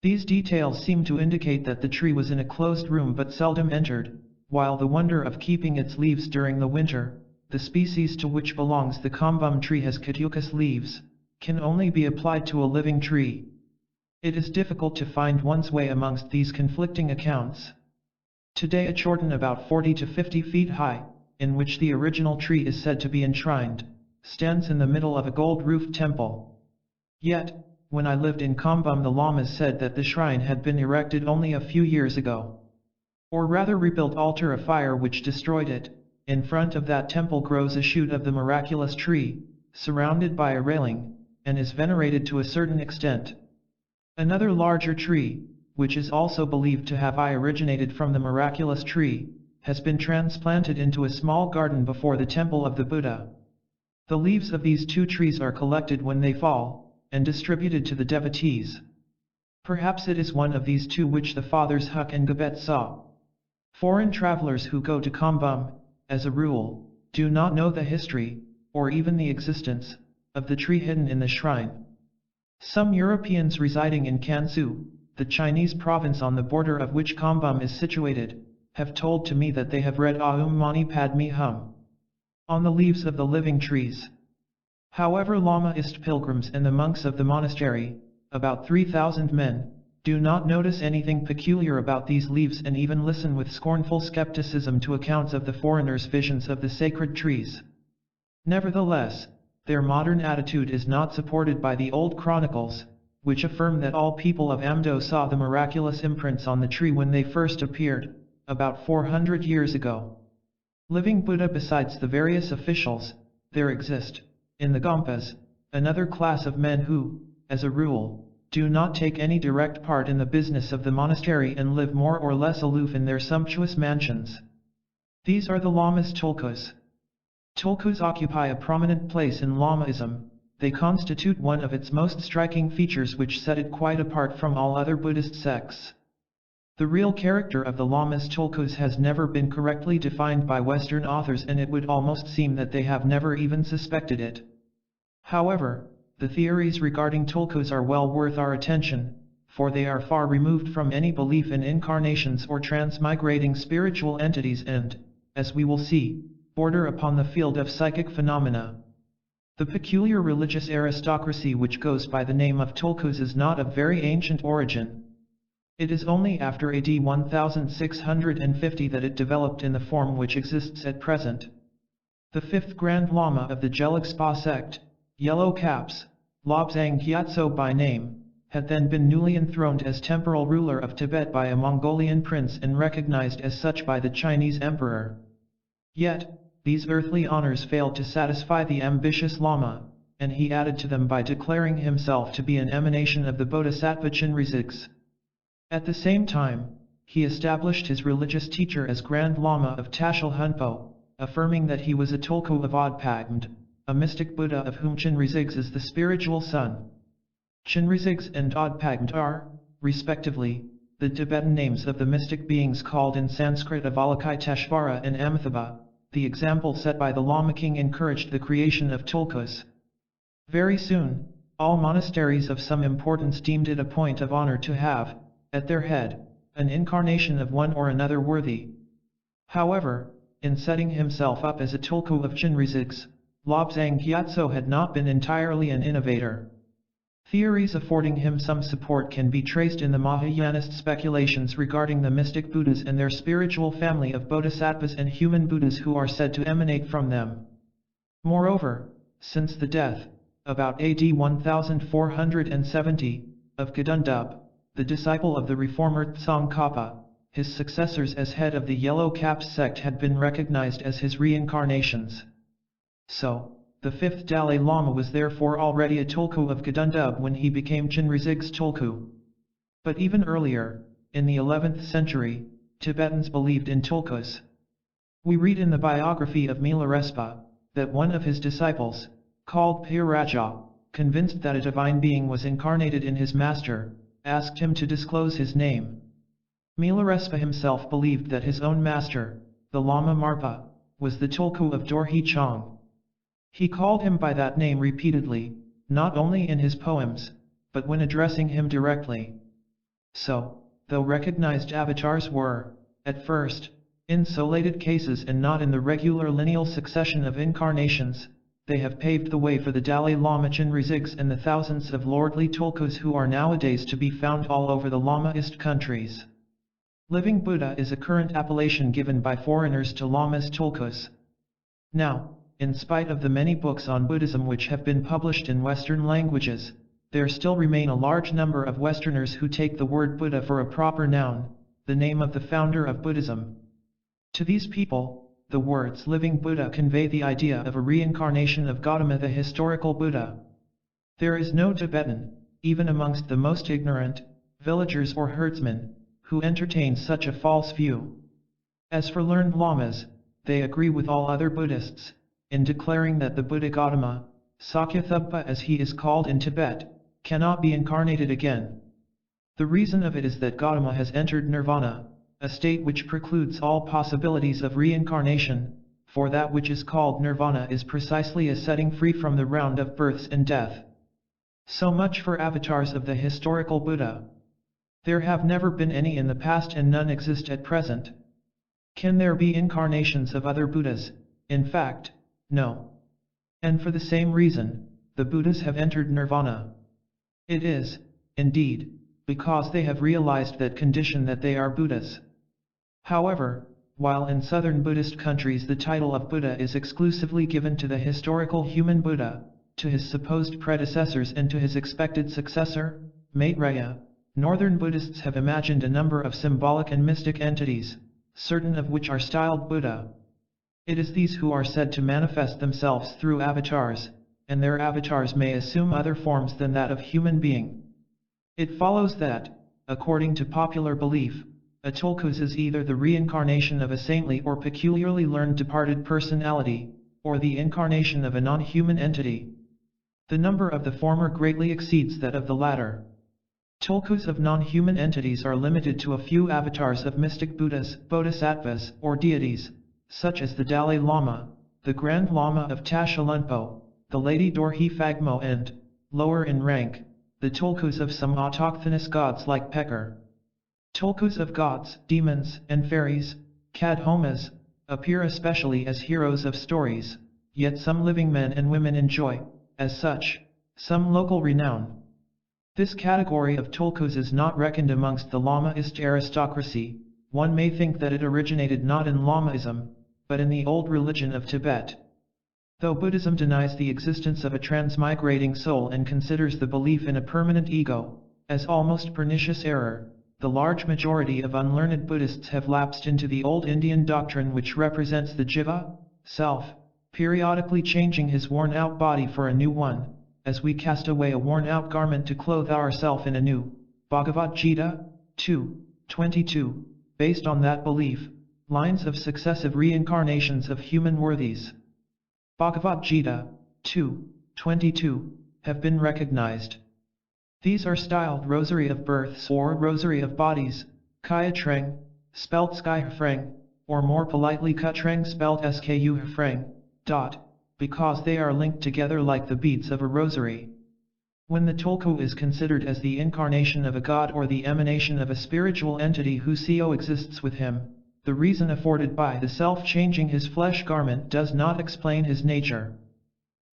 These details seem to indicate that the tree was in a closed room but seldom entered, while the wonder of keeping its leaves during the winter, the species to which belongs the Kambum tree has caducous leaves, can only be applied to a living tree. It is difficult to find one's way amongst these conflicting accounts. Today a chorten about 40 to 50 feet high, in which the original tree is said to be enshrined, stands in the middle of a gold-roofed temple. Yet, when I lived in Kambum the lamas said that the shrine had been erected only a few years ago. Or rather rebuilt altar a fire which destroyed it. In front of that temple grows a shoot of the miraculous tree, surrounded by a railing, and is venerated to a certain extent. Another larger tree, which is also believed to have originated from the miraculous tree, has been transplanted into a small garden before the temple of the Buddha. The leaves of these 2 trees are collected when they fall, and distributed to the devotees. Perhaps it is one of these 2 which the fathers Huck and Gebet saw. Foreign travelers who go to Kambum, as a rule, do not know the history, or even the existence, of the tree hidden in the shrine. Some Europeans residing in Kansu, the Chinese province on the border of which Kambum is situated, have told to me that they have read Aum Mani Padme Hum on the leaves of the living trees. However, Lamaist pilgrims and the monks of the monastery, about 3,000 men, do not notice anything peculiar about these leaves and even listen with scornful skepticism to accounts of the foreigners' visions of the sacred trees. Nevertheless, their modern attitude is not supported by the old chronicles, which affirm that all people of Amdo saw the miraculous imprints on the tree when they first appeared, about 400 years ago. Living Buddha besides the various officials, there exist, in the Gompas, another class of men who, as a rule, do not take any direct part in the business of the monastery and live more or less aloof in their sumptuous mansions. These are the Lamas Tulkus. Tulkus occupy a prominent place in Lamaism. They constitute one of its most striking features which set it quite apart from all other Buddhist sects. The real character of the Lamas Tulkus has never been correctly defined by Western authors, and it would almost seem that they have never even suspected it. However, the theories regarding Tulkus are well worth our attention, for they are far removed from any belief in incarnations or transmigrating spiritual entities and, as we will see, border upon the field of psychic phenomena. The peculiar religious aristocracy which goes by the name of tulkus is not of very ancient origin. It is only after AD 1650 that it developed in the form which exists at present. The fifth Grand Lama of the Gelugpa sect, Yellow Caps, Lobsang Gyatso by name, had then been newly enthroned as temporal ruler of Tibet by a Mongolian prince and recognized as such by the Chinese emperor. Yet, these earthly honors failed to satisfy the ambitious Lama, and he added to them by declaring himself to be an emanation of the Bodhisattva Chinrizigs. At the same time, he established his religious teacher as Grand Lama of Tashil Hunpo, affirming that he was a tulku of Odpagmd, a mystic Buddha of whom Chinrizigs is the spiritual son. Chinrizigs and Odpagmd are, respectively, the Tibetan names of the mystic beings called in Sanskrit Avalokiteshvara and Amitabha. The example set by the Lama king encouraged the creation of tulkus. Very soon, all monasteries of some importance deemed it a point of honor to have, at their head, an incarnation of one or another worthy. However, in setting himself up as a tulku of Chinrizigs, Lobsang Gyatso had not been entirely an innovator. Theories affording him some support can be traced in the Mahayanist speculations regarding the mystic Buddhas and their spiritual family of bodhisattvas and human Buddhas who are said to emanate from them. Moreover, since the death, about AD 1470, of Gedundub, the disciple of the reformer Tsongkhapa, his successors as head of the Yellow Caps sect had been recognized as his reincarnations. So, the fifth Dalai Lama was therefore already a tulku of Gedundub when he became Chinrizig's tulku. But even earlier, in the 11th century, Tibetans believed in tulkus. We read in the biography of Milarespa, that one of his disciples, called Piraja, convinced that a divine being was incarnated in his master, asked him to disclose his name. Milarespa himself believed that his own master, the Lama Marpa, was the tulku of Dorje Chang. He called him by that name repeatedly, not only in his poems, but when addressing him directly. So, though recognized avatars were, at first, insulated cases and not in the regular lineal succession of incarnations, they have paved the way for the Dalai Lama Chinrizigs and the thousands of lordly tulkus who are nowadays to be found all over the Lamaist countries. Living Buddha is a current appellation given by foreigners to Lamas tulkus. Now, in spite of the many books on Buddhism which have been published in Western languages, there still remain a large number of Westerners who take the word Buddha for a proper noun, the name of the founder of Buddhism. To these people, the words living Buddha convey the idea of a reincarnation of Gautama the historical Buddha. There is no Tibetan, even amongst the most ignorant, villagers or herdsmen, who entertain such a false view. As for learned lamas, they agree with all other Buddhists in declaring that the Buddha Gautama, Sakyathubpa as he is called in Tibet, cannot be incarnated again. The reason of it is that Gautama has entered nirvana, a state which precludes all possibilities of reincarnation, for that which is called nirvana is precisely a setting free from the round of births and death. So much for avatars of the historical Buddha. There have never been any in the past and none exist at present. Can there be incarnations of other Buddhas? In fact, no. And for the same reason, the Buddhas have entered nirvana. It is, indeed, because they have realized that condition that they are Buddhas. However, while in southern Buddhist countries the title of Buddha is exclusively given to the historical human Buddha, to his supposed predecessors and to his expected successor, Maitreya, northern Buddhists have imagined a number of symbolic and mystic entities, certain of which are styled Buddha. It is these who are said to manifest themselves through avatars, and their avatars may assume other forms than that of human being. It follows that, according to popular belief, a tulkus is either the reincarnation of a saintly or peculiarly learned departed personality, or the incarnation of a non-human entity. The number of the former greatly exceeds that of the latter. Tulkus of non-human entities are limited to a few avatars of mystic Buddhas, bodhisattvas, or deities, such as the Dalai Lama, the Grand Lama of Tashilhunpo, the Lady Dorje Phagmo and, lower in rank, the tulkus of some autochthonous gods like Pekar. Tulkus of gods, demons, and fairies, Kadhomas, appear especially as heroes of stories, yet some living men and women enjoy, as such, some local renown. This category of tulkus is not reckoned amongst the Lamaist aristocracy. One may think that it originated not in Lamaism, but in the old religion of Tibet. Though Buddhism denies the existence of a transmigrating soul and considers the belief in a permanent ego as almost pernicious error, the large majority of unlearned Buddhists have lapsed into the old Indian doctrine which represents the jiva, self, periodically changing his worn-out body for a new one, as we cast away a worn-out garment to clothe ourself in a new. Bhagavad Gita 2:22. Based on that belief, lines of successive reincarnations of human worthies. Bhagavad Gita 2:22 have been recognized. These are styled Rosary of Births or Rosary of Bodies, Kaya Treng, spelt Sky Freng, or more politely Kutreng spelt Sku Freng, because they are linked together like the beads of a rosary. When the tulku is considered as the incarnation of a god or the emanation of a spiritual entity who coexists with him, the reason afforded by the self changing his flesh garment does not explain his nature.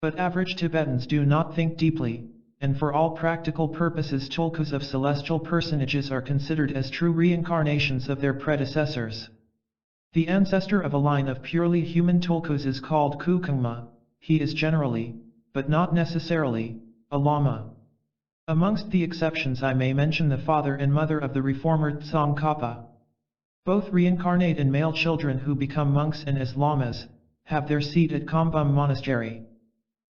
But average Tibetans do not think deeply, and for all practical purposes tulkus of celestial personages are considered as true reincarnations of their predecessors. The ancestor of a line of purely human tulkus is called Kukungma. He is generally, but not necessarily, a lama. Amongst the exceptions I may mention the father and mother of the reformer Tsongkhapa. Both reincarnate in male children who become monks and as lamas, have their seat at Kambum Monastery.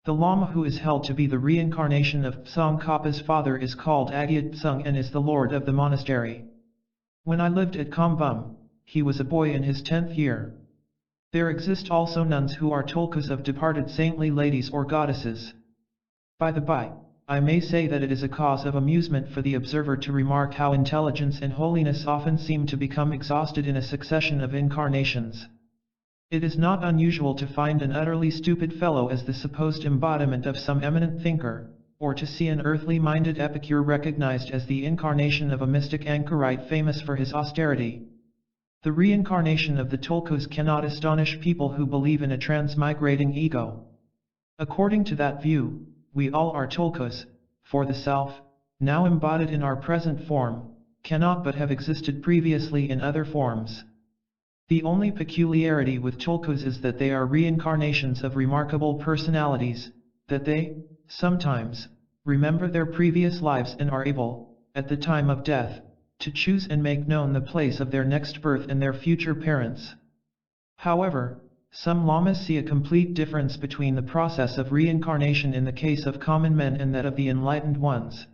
The lama who is held to be the reincarnation of Tsongkhapa's father is called Agyat Tsung and is the lord of the monastery. When I lived at Kambum, he was a boy in his 10th year. There exist also nuns who are tulkus of departed saintly ladies or goddesses. By the by, I may say that it is a cause of amusement for the observer to remark how intelligence and holiness often seem to become exhausted in a succession of incarnations. It is not unusual to find an utterly stupid fellow as the supposed embodiment of some eminent thinker, or to see an earthly-minded epicure recognized as the incarnation of a mystic anchorite famous for his austerity. The reincarnation of the tulkus cannot astonish people who believe in a transmigrating ego. According to that view, we all are tulkus, for the self, now embodied in our present form, cannot but have existed previously in other forms. The only peculiarity with tulkus is that they are reincarnations of remarkable personalities, that they, sometimes, remember their previous lives and are able, at the time of death, to choose and make known the place of their next birth and their future parents. However, some lamas see a complete difference between the process of reincarnation in the case of common men and that of the enlightened ones.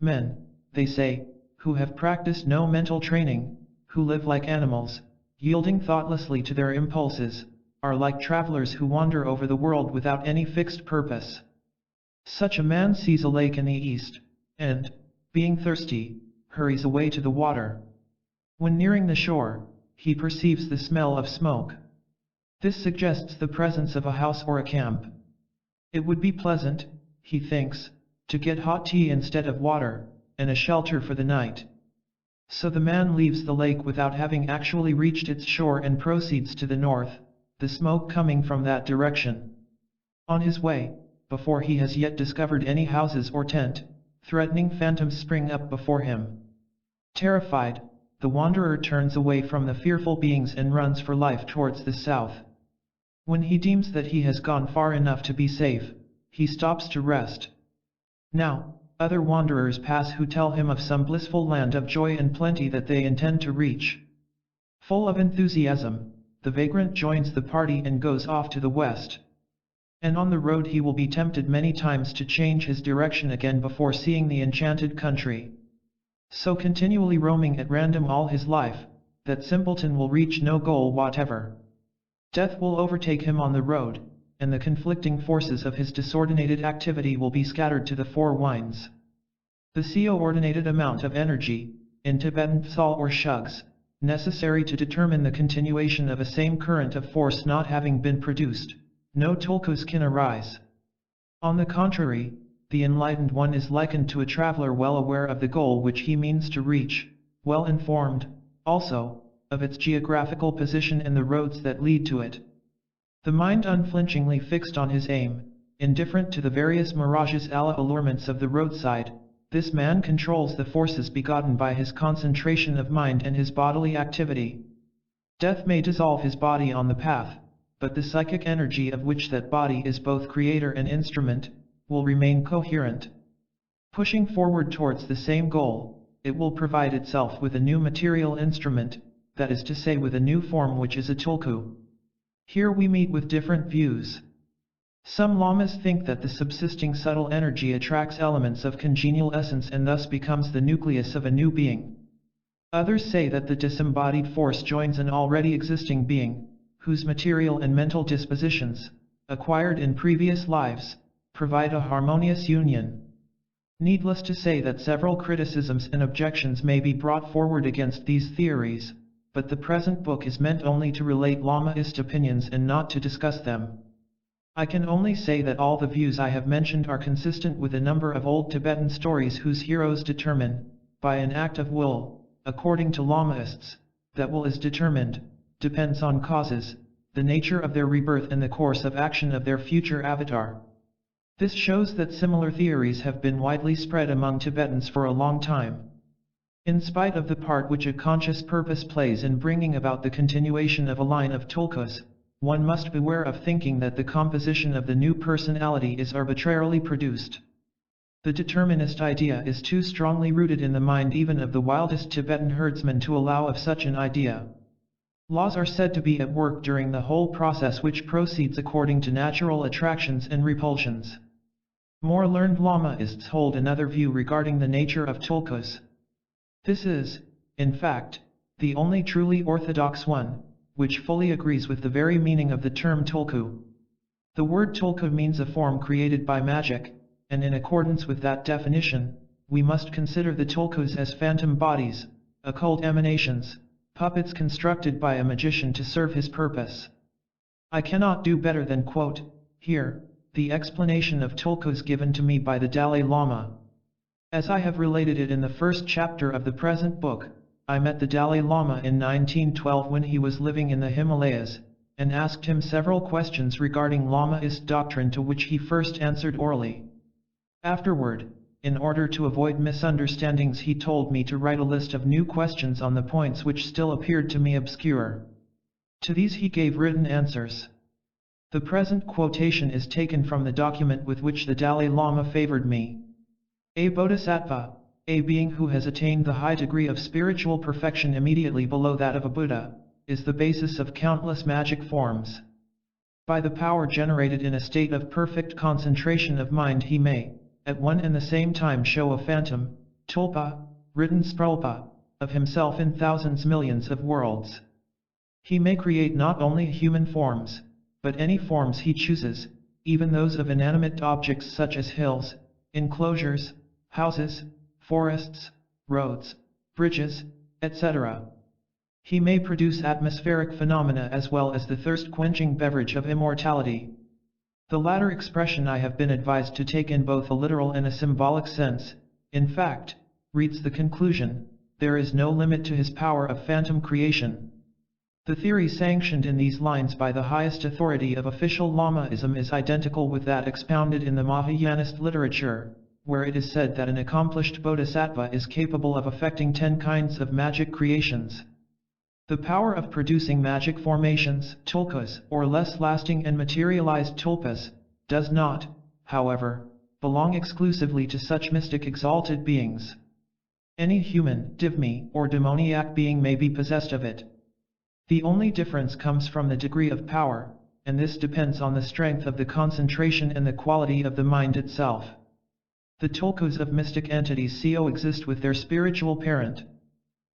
Men, they say, who have practiced no mental training, who live like animals, yielding thoughtlessly to their impulses, are like travelers who wander over the world without any fixed purpose. Such a man sees a lake in the east, and, being thirsty, hurries away to the water. When nearing the shore, he perceives the smell of smoke. This suggests the presence of a house or a camp. It would be pleasant, he thinks, to get hot tea instead of water, and a shelter for the night. So the man leaves the lake without having actually reached its shore and proceeds to the north, the smoke coming from that direction. On his way, before he has yet discovered any houses or tent, threatening phantoms spring up before him. Terrified, the wanderer turns away from the fearful beings and runs for life towards the south. When he deems that he has gone far enough to be safe, he stops to rest. Now, other wanderers pass who tell him of some blissful land of joy and plenty that they intend to reach. Full of enthusiasm, the vagrant joins the party and goes off to the west. And on the road he will be tempted many times to change his direction again before seeing the enchanted country. So continually roaming at random all his life, that simpleton will reach no goal whatever. Death will overtake him on the road, and the conflicting forces of his disordinated activity will be scattered to the four winds. The coordinated amount of energy, in Tibetan psal or shugs, necessary to determine the continuation of a same current of force not having been produced, no tulkus can arise. On the contrary, the enlightened one is likened to a traveler well aware of the goal which he means to reach, well informed, also, of its geographical position and the roads that lead to it. The mind unflinchingly fixed on his aim, indifferent to the various mirages allurements of the roadside, this man controls the forces begotten by his concentration of mind and his bodily activity. Death may dissolve his body on the path, but the psychic energy of which that body is both creator and instrument, will remain coherent. Pushing forward towards the same goal, it will provide itself with a new material instrument, that is to say with a new form which is a tulku. Here we meet with different views. Some lamas think that the subsisting subtle energy attracts elements of congenial essence and thus becomes the nucleus of a new being. Others say that the disembodied force joins an already existing being, whose material and mental dispositions, acquired in previous lives, provide a harmonious union. Needless to say that several criticisms and objections may be brought forward against these theories, but the present book is meant only to relate Lamaist opinions and not to discuss them. I can only say that all the views I have mentioned are consistent with a number of old Tibetan stories whose heroes determine, by an act of will, according to Lamaists, that will is determined, depends on causes, the nature of their rebirth and the course of action of their future avatar. This shows that similar theories have been widely spread among Tibetans for a long time. In spite of the part which a conscious purpose plays in bringing about the continuation of a line of tulkus, one must beware of thinking that the composition of the new personality is arbitrarily produced. The determinist idea is too strongly rooted in the mind even of the wildest Tibetan herdsman to allow of such an idea. Laws are said to be at work during the whole process which proceeds according to natural attractions and repulsions. More learned Lamaists hold another view regarding the nature of tulkus. This is, in fact, the only truly orthodox one, which fully agrees with the very meaning of the term tulku. The word tulku means a form created by magic, and in accordance with that definition, we must consider the tulkus as phantom bodies, occult emanations, puppets constructed by a magician to serve his purpose. I cannot do better than quote, here, the explanation of tulkus given to me by the Dalai Lama. As I have related it in the first chapter of the present book, I met the Dalai Lama in 1912 when he was living in the Himalayas, and asked him several questions regarding Lamaist doctrine to which he first answered orally. Afterward, in order to avoid misunderstandings, he told me to write a list of new questions on the points which still appeared to me obscure. To these he gave written answers. The present quotation is taken from the document with which the Dalai Lama favored me. A bodhisattva, a being who has attained the high degree of spiritual perfection immediately below that of a Buddha, is the basis of countless magic forms. By the power generated in a state of perfect concentration of mind he may, at one and the same time, show a phantom, tulpa, written sprulpa, of himself in thousands millions of worlds. He may create not only human forms, but any forms he chooses, even those of inanimate objects such as hills, enclosures, houses, forests, roads, bridges, etc. He may produce atmospheric phenomena as well as the thirst-quenching beverage of immortality. The latter expression I have been advised to take in both a literal and a symbolic sense. In fact, reads the conclusion, there is no limit to his power of phantom creation. The theory sanctioned in these lines by the highest authority of official Lamaism is identical with that expounded in the Mahayanist literature, where it is said that an accomplished bodhisattva is capable of effecting 10 kinds of magic creations. The power of producing magic formations, tulkas, or less lasting and materialized tulpas, does not, however, belong exclusively to such mystic exalted beings. Any human, divmi, or demoniac being may be possessed of it. The only difference comes from the degree of power, and this depends on the strength of the concentration and the quality of the mind itself. The tulkus of mystic entities coexist with their spiritual parent.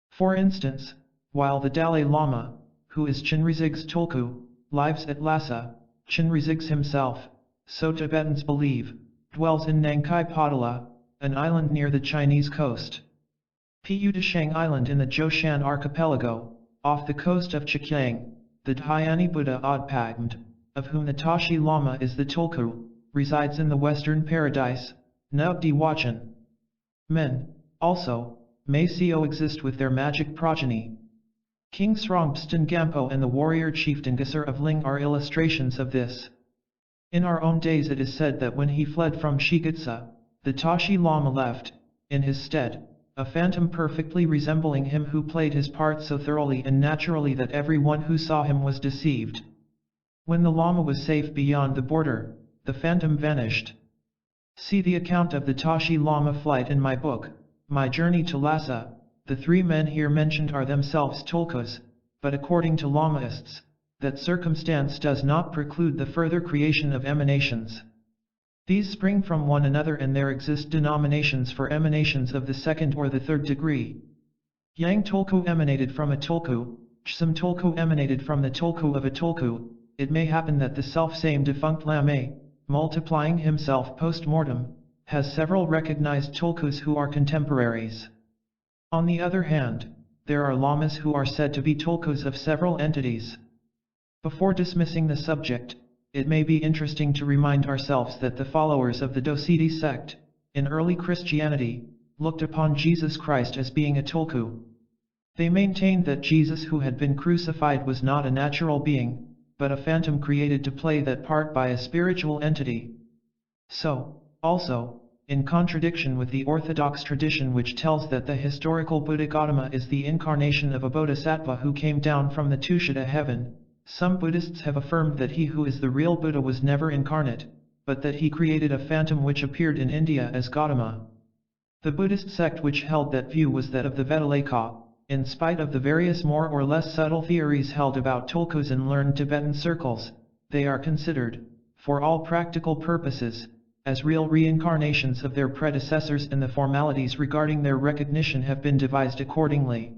For instance, while the Dalai Lama, who is Chinrizig's tulku, lives at Lhasa, Chinrizig's himself, so Tibetans believe, dwells in Nangkai Potala, an island near the Chinese coast. Pudishang Island in the Joshan archipelago, off the coast of Chekiang, the Dhyani Buddha Odpagmt, of whom the Tashi Lama is the tulku, resides in the western paradise, Nubdi Wachan. Men, also, may coexist with their magic progeny. King Srongpston Gampo and the warrior chieftain Gesar of Ling are illustrations of this. In our own days it is said that when he fled from Shigutsa, the Tashi Lama left, in his stead, a phantom perfectly resembling him who played his part so thoroughly and naturally that everyone who saw him was deceived. When the Lama was safe beyond the border, the phantom vanished. See the account of the Tashi Lama flight in my book, My Journey to Lhasa. The three men here mentioned are themselves tulkus, but according to Lamaists, that circumstance does not preclude the further creation of emanations. These spring from one another and there exist denominations for emanations of the second or the third degree. Yang Tulku emanated from a Tulku, Chsam Tulku emanated from the Tulku of a Tulku. It may happen that the self-same defunct Lama, multiplying himself post-mortem, has several recognized Tulkus who are contemporaries. On the other hand, there are lamas who are said to be tulkus of several entities. Before dismissing the subject, it may be interesting to remind ourselves that the followers of the Dosidi sect, in early Christianity, looked upon Jesus Christ as being a tulku. They maintained that Jesus who had been crucified was not a natural being, but a phantom created to play that part by a spiritual entity. So, also, in contradiction with the orthodox tradition which tells that the historical Buddha Gautama is the incarnation of a bodhisattva who came down from the Tushita heaven, some Buddhists have affirmed that he who is the real Buddha was never incarnate, but that he created a phantom which appeared in India as Gautama. The Buddhist sect which held that view was that of the Vedalaka, in spite of the various more or less subtle theories held about tulkus in learned Tibetan circles. They are considered, for all practical purposes, as real reincarnations of their predecessors, and the formalities regarding their recognition have been devised accordingly.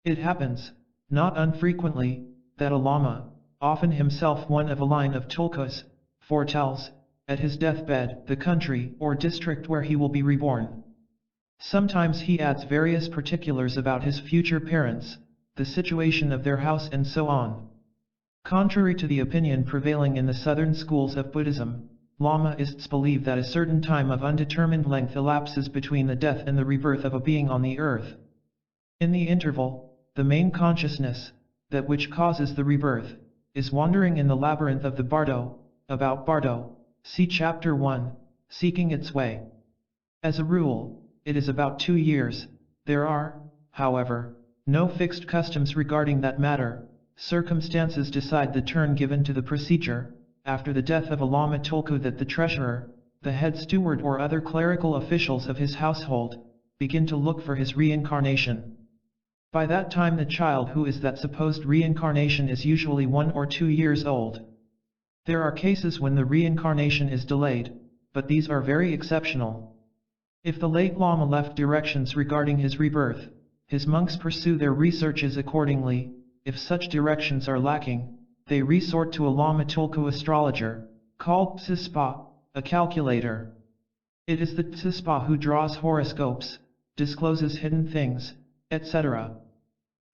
It happens, not unfrequently, that a lama, often himself one of a line of tulkus, foretells, at his deathbed, the country or district where he will be reborn. Sometimes he adds various particulars about his future parents, the situation of their house and so on. Contrary to the opinion prevailing in the southern schools of Buddhism, Lamaists believe that a certain time of undetermined length elapses between the death and the rebirth of a being on the earth. In the interval, the main consciousness, that which causes the rebirth, is wandering in the labyrinth of the bardo, about bardo, see chapter 1, seeking its way. As a rule, it is about 2 years. There are, however, no fixed customs regarding that matter. Circumstances decide the turn given to the procedure, after the death of a Lama Tulku, that the treasurer, the head steward or other clerical officials of his household, begin to look for his reincarnation. By that time the child who is that supposed reincarnation is usually 1 or 2 years old. There are cases when the reincarnation is delayed, but these are very exceptional. If the late Lama left directions regarding his rebirth, his monks pursue their researches accordingly. If such directions are lacking, they resort to a Lama Tulku astrologer, called Tsispa, a calculator. It is the Tsispa who draws horoscopes, discloses hidden things, etc.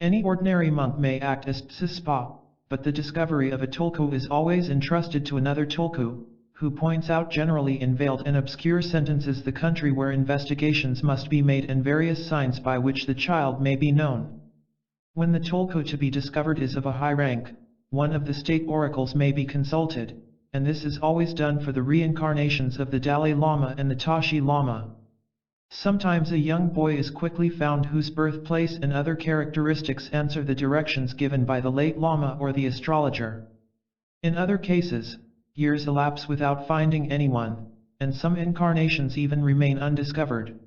Any ordinary monk may act as Tsispa, but the discovery of a Tulku is always entrusted to another Tulku, who points out generally in veiled and obscure sentences the country where investigations must be made and various signs by which the child may be known. When the Tulku to be discovered is of a high rank, one of the state oracles may be consulted, and this is always done for the reincarnations of the Dalai Lama and the Tashi Lama. Sometimes a young boy is quickly found whose birthplace and other characteristics answer the directions given by the late Lama or the astrologer. In other cases, years elapse without finding anyone, and some incarnations even remain undiscovered.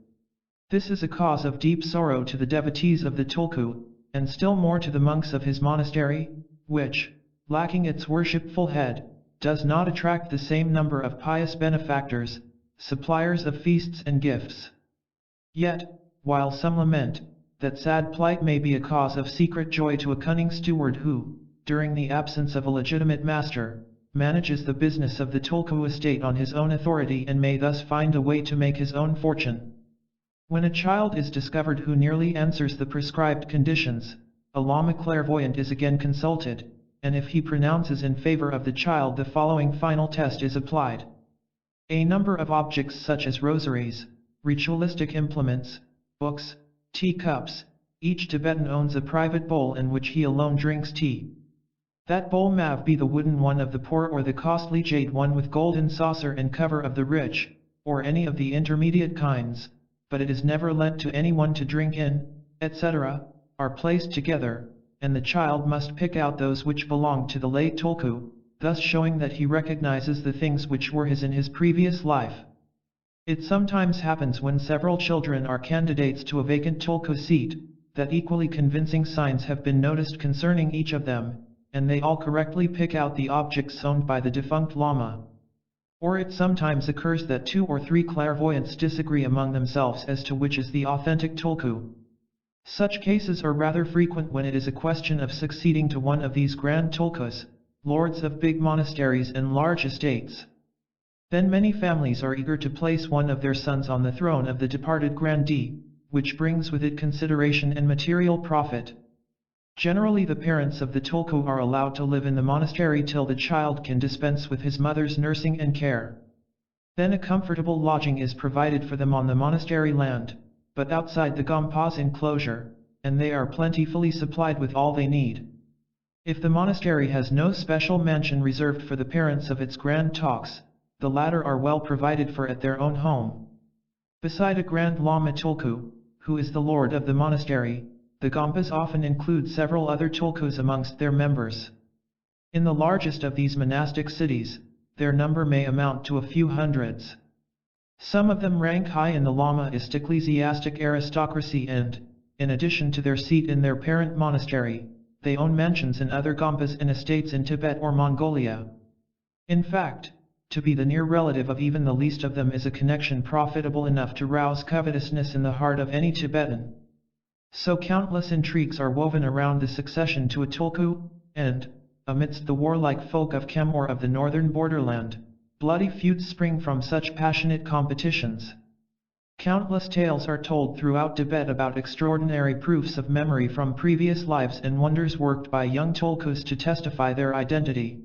This is a cause of deep sorrow to the devotees of the Tulku, and still more to the monks of his monastery, which, lacking its worshipful head, does not attract the same number of pious benefactors, suppliers of feasts and gifts. Yet, while some lament, that sad plight may be a cause of secret joy to a cunning steward who, during the absence of a legitimate master, manages the business of the Tulku estate on his own authority and may thus find a way to make his own fortune. When a child is discovered who nearly answers the prescribed conditions, a Lama clairvoyant is again consulted, and if he pronounces in favor of the child, the following final test is applied. A number of objects such as rosaries, ritualistic implements, books, teacups, Each Tibetan owns a private bowl in which he alone drinks tea. That bowl may be the wooden one of the poor or the costly jade one with golden saucer and cover of the rich, or any of the intermediate kinds, but it is never lent to anyone to drink in, etc., are placed together, and the child must pick out those which belong to the late tulku, thus showing that he recognizes the things which were his in his previous life. It sometimes happens when several children are candidates to a vacant tulku seat, that equally convincing signs have been noticed concerning each of them, and they all correctly pick out the objects owned by the defunct lama. Or it sometimes occurs that 2 or 3 clairvoyants disagree among themselves as to which is the authentic tulku. Such cases are rather frequent when it is a question of succeeding to one of these grand tulkus, lords of big monasteries and large estates. Then many families are eager to place one of their sons on the throne of the departed grandee, which brings with it consideration and material profit. Generally the parents of the tulku are allowed to live in the monastery till the child can dispense with his mother's nursing and care. Then a comfortable lodging is provided for them on the monastery land, but outside the gompa's enclosure, and they are plentifully supplied with all they need. If the monastery has no special mansion reserved for the parents of its grand talks, the latter are well provided for at their own home. Beside a grand lama tulku, who is the lord of the monastery, the gompas often include several other tulkus amongst their members. In the largest of these monastic cities, their number may amount to a few hundreds. Some of them rank high in the lamaist ecclesiastic aristocracy and, in addition to their seat in their parent monastery, they own mansions and other gompas and estates in Tibet or Mongolia. In fact, to be the near relative of even the least of them is a connection profitable enough to rouse covetousness in the heart of any Tibetan. So countless intrigues are woven around the succession to a tulku, and, amidst the warlike folk of Kem or of the northern borderland, bloody feuds spring from such passionate competitions. Countless tales are told throughout Tibet about extraordinary proofs of memory from previous lives and wonders worked by young tulkus to testify their identity.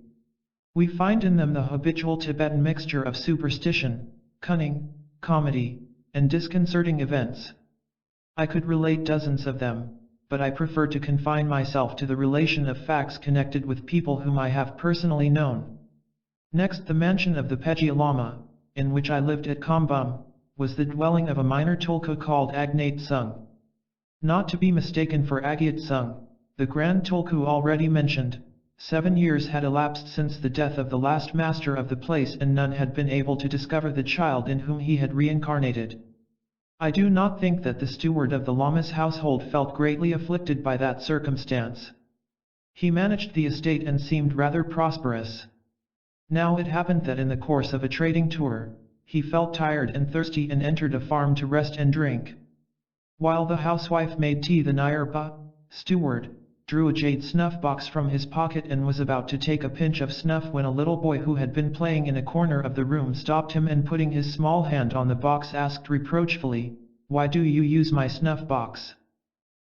We find in them the habitual Tibetan mixture of superstition, cunning, comedy, and disconcerting events. I could relate dozens of them, but I prefer to confine myself to the relation of facts connected with people whom I have personally known. Next, the mansion of the Pejia Lama, in which I lived at Kambum, was the dwelling of a minor tulku called Agnate Sung. Not to be mistaken for Agyat Sung, the grand tulku already mentioned. 7 years had elapsed since the death of the last master of the place and none had been able to discover the child in whom he had reincarnated. I do not think that the steward of the lama's household felt greatly afflicted by that circumstance. He managed the estate and seemed rather prosperous. Now it happened that in the course of a trading tour, he felt tired and thirsty and entered a farm to rest and drink. While the housewife made tea, the Nyerpa, steward, drew a jade snuff box from his pocket and was about to take a pinch of snuff when a little boy who had been playing in a corner of the room stopped him and putting his small hand on the box asked reproachfully, "Why do you use my snuff box?"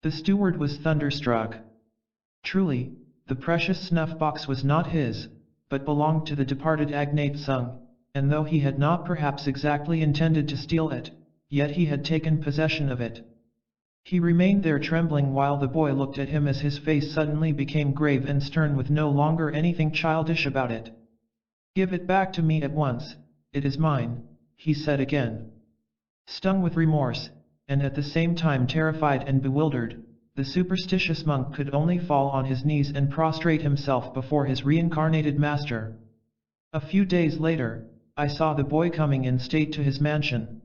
The steward was thunderstruck. Truly, the precious snuff box was not his, but belonged to the departed Agnate Sung, and though he had not perhaps exactly intended to steal it, yet he had taken possession of it. He remained there trembling while the boy looked at him as his face suddenly became grave and stern with no longer anything childish about it. "Give it back to me at once, it is mine," he said again. Stung with remorse, and at the same time terrified and bewildered, the superstitious monk could only fall on his knees and prostrate himself before his reincarnated master. A few days later, I saw the boy coming in state to his mansion.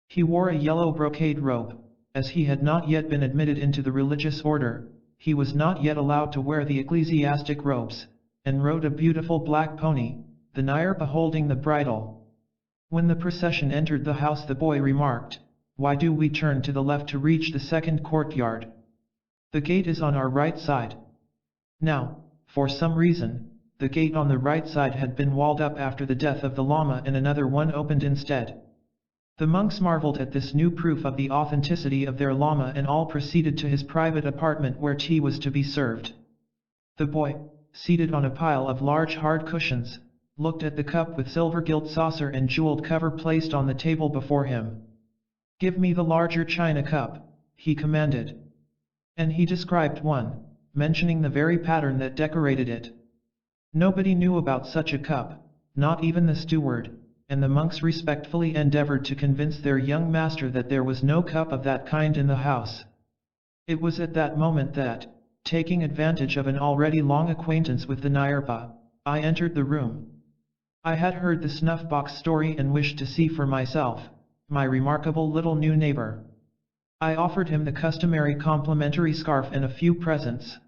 He wore a yellow brocade robe. As he had not yet been admitted into the religious order, he was not yet allowed to wear the ecclesiastic robes, and rode a beautiful black pony, the Nyerpa holding the bridle. When the procession entered the house, the boy remarked, "Why do we turn to the left to reach the second courtyard? The gate is on our right side." Now, for some reason, the gate on the right side had been walled up after the death of the Lama and another one opened instead. The monks marveled at this new proof of the authenticity of their Lama and all proceeded to his private apartment where tea was to be served. The boy, seated on a pile of large hard cushions, looked at the cup with silver gilt saucer and jeweled cover placed on the table before him. "Give me the larger china cup," he commanded. And he described one, mentioning the very pattern that decorated it. Nobody knew about such a cup, not even the steward, and the monks respectfully endeavored to convince their young master that there was no cup of that kind in the house. It was at that moment that, taking advantage of an already long acquaintance with the Nyarpa, I entered the room. I had heard the snuff box story and wished to see for myself, my remarkable little new neighbor. I offered him the customary complimentary scarf and a few presents.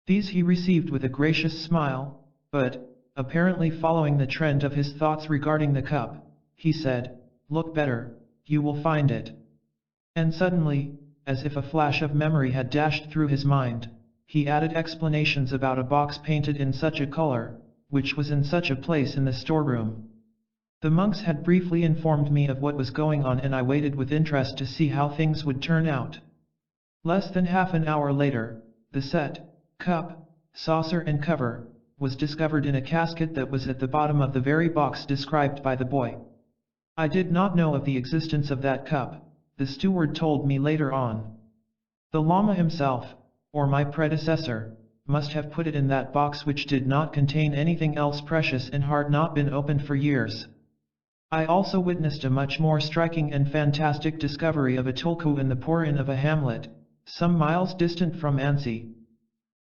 These he received with a gracious smile, but, apparently following the trend of his thoughts regarding the cup, he said, "Look better, you will find it." And suddenly, as if a flash of memory had dashed through his mind, he added explanations about a box painted in such a color, which was in such a place in the storeroom. The monks had briefly informed me of what was going on and I waited with interest to see how things would turn out. Less than half an hour later, the set, cup, saucer and cover, was discovered in a casket that was at the bottom of the very box described by the boy. I did not know of the existence of that cup, the steward told me later on. The Lama himself, or my predecessor, must have put it in that box which did not contain anything else precious and had not been opened for years. I also witnessed a much more striking and fantastic discovery of a tulku in the poor inn of a hamlet, some miles distant from Ansi.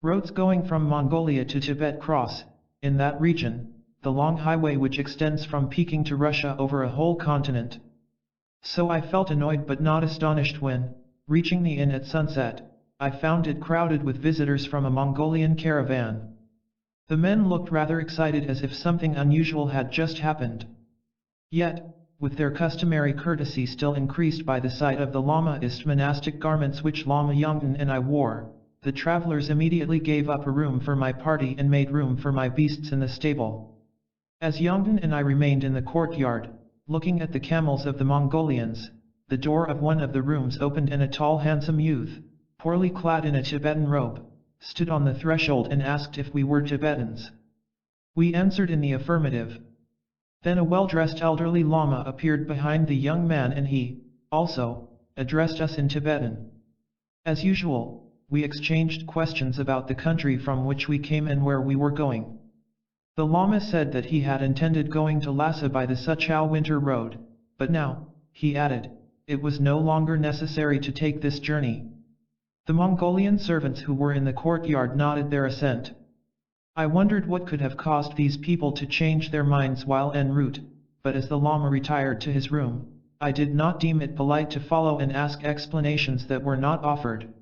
Roads going from Mongolia to Tibet cross, in that region, the long highway which extends from Peking to Russia over a whole continent. So I felt annoyed but not astonished when, reaching the inn at sunset, I found it crowded with visitors from a Mongolian caravan. The men looked rather excited as if something unusual had just happened. Yet, with their customary courtesy still increased by the sight of the Lamaist monastic garments which Lama Yongden and I wore, the travelers immediately gave up a room for my party and made room for my beasts in the stable. As Yongden and I remained in the courtyard, looking at the camels of the Mongolians, the door of one of the rooms opened and a tall handsome youth, poorly clad in a Tibetan robe, stood on the threshold and asked if we were Tibetans. We answered in the affirmative. Then a well-dressed elderly Lama appeared behind the young man and he, also, addressed us in Tibetan. As usual, we exchanged questions about the country from which we came and where we were going. The Lama said that he had intended going to Lhasa by the Suchao winter road, but now, he added, it was no longer necessary to take this journey. The Mongolian servants who were in the courtyard nodded their assent. I wondered what could have caused these people to change their minds while en route, but as the Lama retired to his room, I did not deem it polite to follow and ask explanations that were not offered.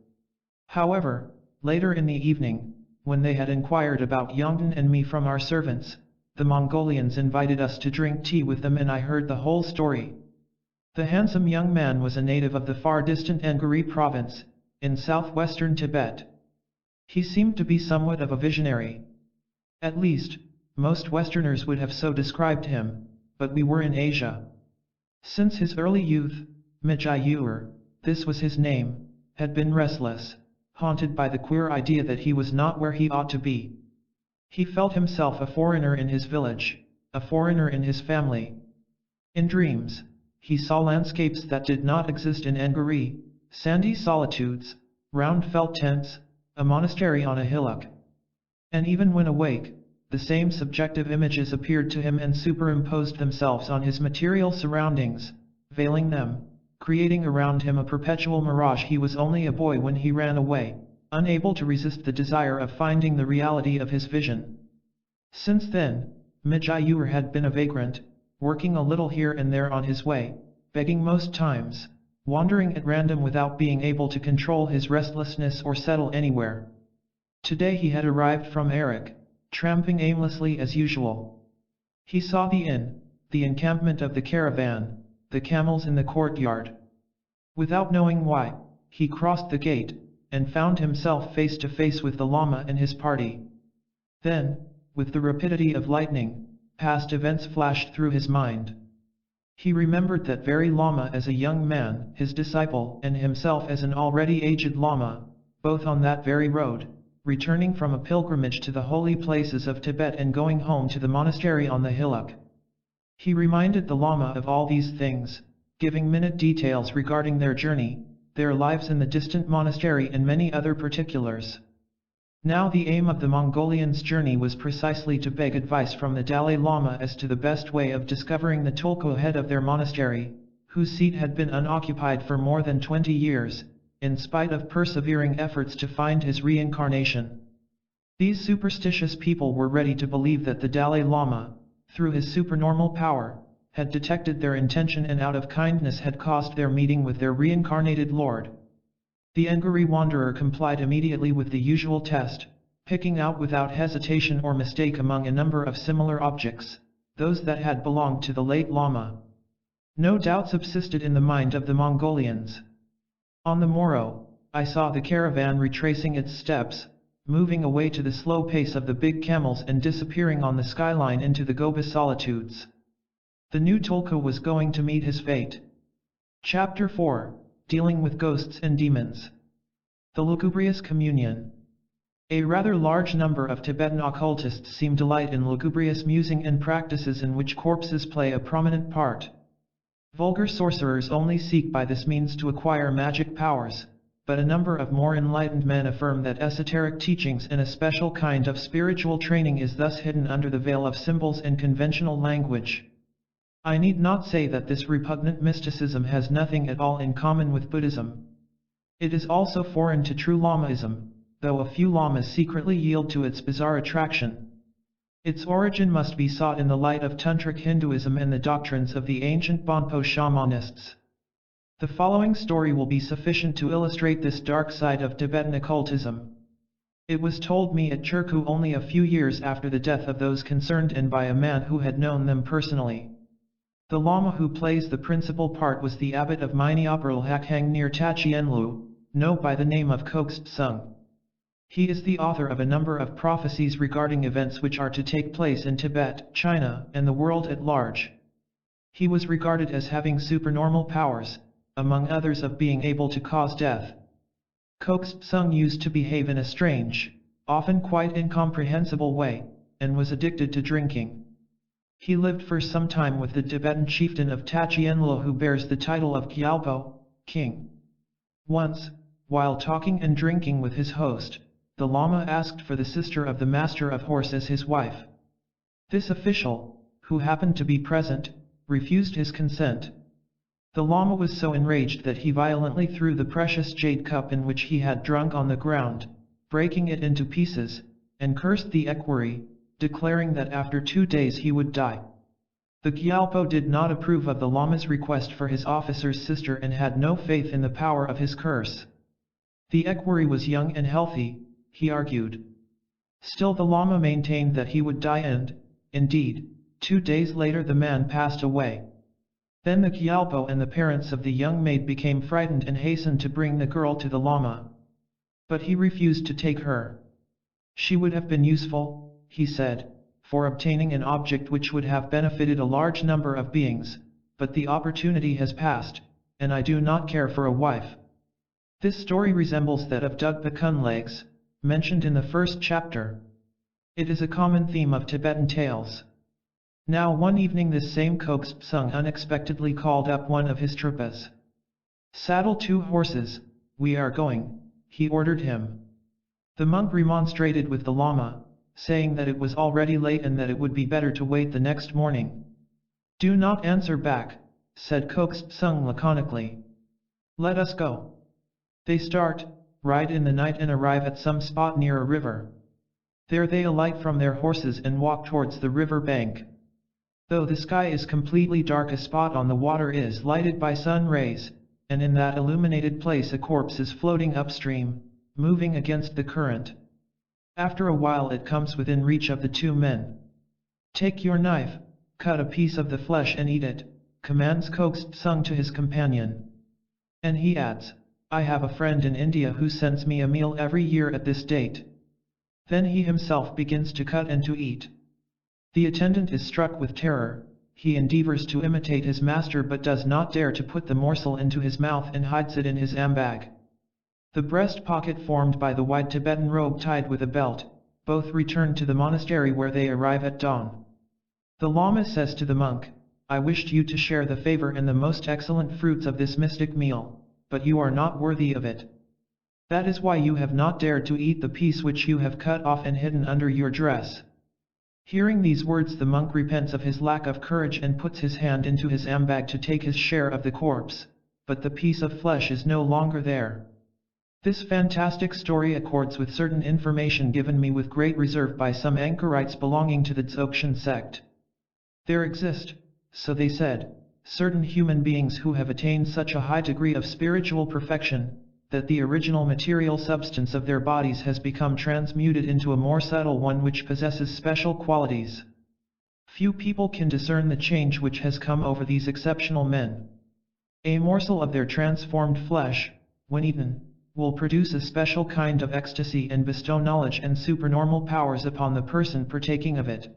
However, later in the evening, when they had inquired about Yongden and me from our servants, the Mongolians invited us to drink tea with them and I heard the whole story. The handsome young man was a native of the far distant Ngari province, in southwestern Tibet. He seemed to be somewhat of a visionary. At least, most Westerners would have so described him, but we were in Asia. Since his early youth, Mijayur, this was his name, had been restless, haunted by the queer idea that he was not where he ought to be. He felt himself a foreigner in his village, a foreigner in his family. In dreams, he saw landscapes that did not exist in Ngari, sandy solitudes, round felt tents, a monastery on a hillock. And even when awake, the same subjective images appeared to him and superimposed themselves on his material surroundings, veiling them, creating around him a perpetual mirage. He was only a boy when he ran away, unable to resist the desire of finding the reality of his vision. Since then, Mijayur had been a vagrant, working a little here and there on his way, begging most times, wandering at random without being able to control his restlessness or settle anywhere. Today he had arrived from Erech, tramping aimlessly as usual. He saw the inn, the encampment of the caravan, the camels in the courtyard. Without knowing why, he crossed the gate, and found himself face to face with the Lama and his party. Then, with the rapidity of lightning, past events flashed through his mind. He remembered that very Lama as a young man, his disciple, and himself as an already aged Lama, both on that very road, returning from a pilgrimage to the holy places of Tibet and going home to the monastery on the hillock. He reminded the Lama of all these things, giving minute details regarding their journey, their lives in the distant monastery and many other particulars. Now the aim of the Mongolians' journey was precisely to beg advice from the Dalai Lama as to the best way of discovering the tulku head of their monastery, whose seat had been unoccupied for more than 20 years, in spite of persevering efforts to find his reincarnation. These superstitious people were ready to believe that the Dalai Lama, through his supernormal power, had detected their intention and out of kindness had caused their meeting with their reincarnated lord. The angry wanderer complied immediately with the usual test, picking out without hesitation or mistake among a number of similar objects, those that had belonged to the late Lama. No doubt subsisted in the mind of the Mongolians. On the morrow, I saw the caravan retracing its steps, moving away to the slow pace of the big camels and disappearing on the skyline into the Gobi solitudes. The new tulku was going to meet his fate. Chapter 4, Dealing with Ghosts and Demons. The Lugubrious Communion. A rather large number of Tibetan occultists seem to delight in lugubrious musing and practices in which corpses play a prominent part. Vulgar sorcerers only seek by this means to acquire magic powers, but a number of more enlightened men affirm that esoteric teachings and a special kind of spiritual training is thus hidden under the veil of symbols and conventional language. I need not say that this repugnant mysticism has nothing at all in common with Buddhism. It is also foreign to true Lamaism, though a few Lamas secretly yield to its bizarre attraction. Its origin must be sought in the light of Tantric Hinduism and the doctrines of the ancient Bonpo shamanists. The following story will be sufficient to illustrate this dark side of Tibetan occultism. It was told me at Churku only a few years after the death of those concerned and by a man who had known them personally. The Lama who plays the principal part was the abbot of Minyaparl near Tachienlu, known by the name of Kokst Sung. He is the author of a number of prophecies regarding events which are to take place in Tibet, China, and the world at large. He was regarded as having supernormal powers, among others of being able to cause death. Kokst Sung used to behave in a strange, often quite incomprehensible way, and was addicted to drinking. He lived for some time with the Tibetan chieftain of Tachienlo who bears the title of Gyalpo, king. Once, while talking and drinking with his host, the Lama asked for the sister of the master of horse as his wife. This official, who happened to be present, refused his consent. The Lama was so enraged that he violently threw the precious jade cup in which he had drunk on the ground, breaking it into pieces, and cursed the equerry, declaring that after 2 days he would die. The Gyalpo did not approve of the Lama's request for his officer's sister and had no faith in the power of his curse. The equerry was young and healthy, he argued. Still the Lama maintained that he would die and, indeed, 2 days later the man passed away. Then the Gyalpo and the parents of the young maid became frightened and hastened to bring the girl to the Lama. But he refused to take her. She would have been useful, he said, for obtaining an object which would have benefited a large number of beings, but the opportunity has passed, and I do not care for a wife. This story resembles that of Dugpa Kunlegs, mentioned in the first chapter. It is a common theme of Tibetan tales. Now one evening this same Kokst Sung unexpectedly called up one of his Trungpas. "Saddle 2 horses, we are going," he ordered him. The monk remonstrated with the Lama, saying that it was already late and that it would be better to wait the next morning. "Do not answer back," said Kokst Sung laconically. "Let us go." They start, ride in the night and arrive at some spot near a river. There they alight from their horses and walk towards the river bank. Though the sky is completely dark, a spot on the water is lighted by sun rays, and in that illuminated place a corpse is floating upstream, moving against the current. After a while it comes within reach of the 2 men. "Take your knife, cut a piece of the flesh and eat it," commands Kokst Sung to his companion. And he adds, "I have a friend in India who sends me a meal every year at this date." Then he himself begins to cut and to eat. The attendant is struck with terror, he endeavors to imitate his master but does not dare to put the morsel into his mouth and hides it in his ambag. The breast pocket formed by the white Tibetan robe tied with a belt, both return to the monastery where they arrive at dawn. The Lama says to the monk, "I wished you to share the favor and the most excellent fruits of this mystic meal, but you are not worthy of it. That is why you have not dared to eat the piece which you have cut off and hidden under your dress." Hearing these words, the monk repents of his lack of courage and puts his hand into his ambag to take his share of the corpse, but the piece of flesh is no longer there. This fantastic story accords with certain information given me with great reserve by some anchorites belonging to the Dzogchen sect. There exist, so they said, certain human beings who have attained such a high degree of spiritual perfection, that the original material substance of their bodies has become transmuted into a more subtle one which possesses special qualities. Few people can discern the change which has come over these exceptional men. A morsel of their transformed flesh, when eaten, will produce a special kind of ecstasy and bestow knowledge and supernormal powers upon the person partaking of it.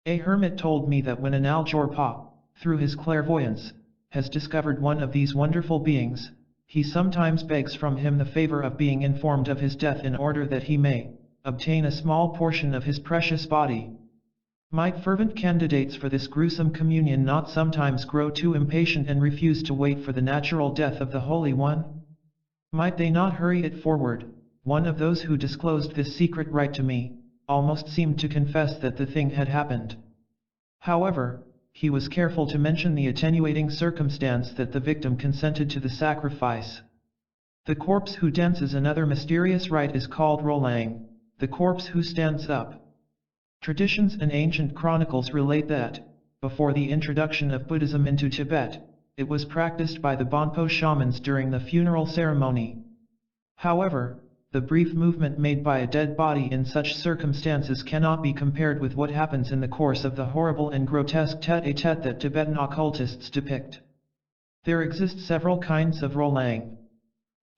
A hermit told me that when an Aljorpa, through his clairvoyance, has discovered one of these wonderful beings, he sometimes begs from him the favor of being informed of his death in order that he may obtain a small portion of his precious body. Might fervent candidates for this gruesome communion not sometimes grow too impatient and refuse to wait for the natural death of the Holy One? Might they not hurry it forward? One of those who disclosed this secret rite to me almost seemed to confess that the thing had happened. However, he was careful to mention the attenuating circumstance that the victim consented to the sacrifice. The corpse who dances another mysterious rite is called Rolang, the corpse who stands up. Traditions and ancient chronicles relate that, before the introduction of Buddhism into Tibet, it was practiced by the Bonpo shamans during the funeral ceremony. However, the brief movement made by a dead body in such circumstances cannot be compared with what happens in the course of the horrible and grotesque tete-a-tete that Tibetan occultists depict. There exist several kinds of Rolang.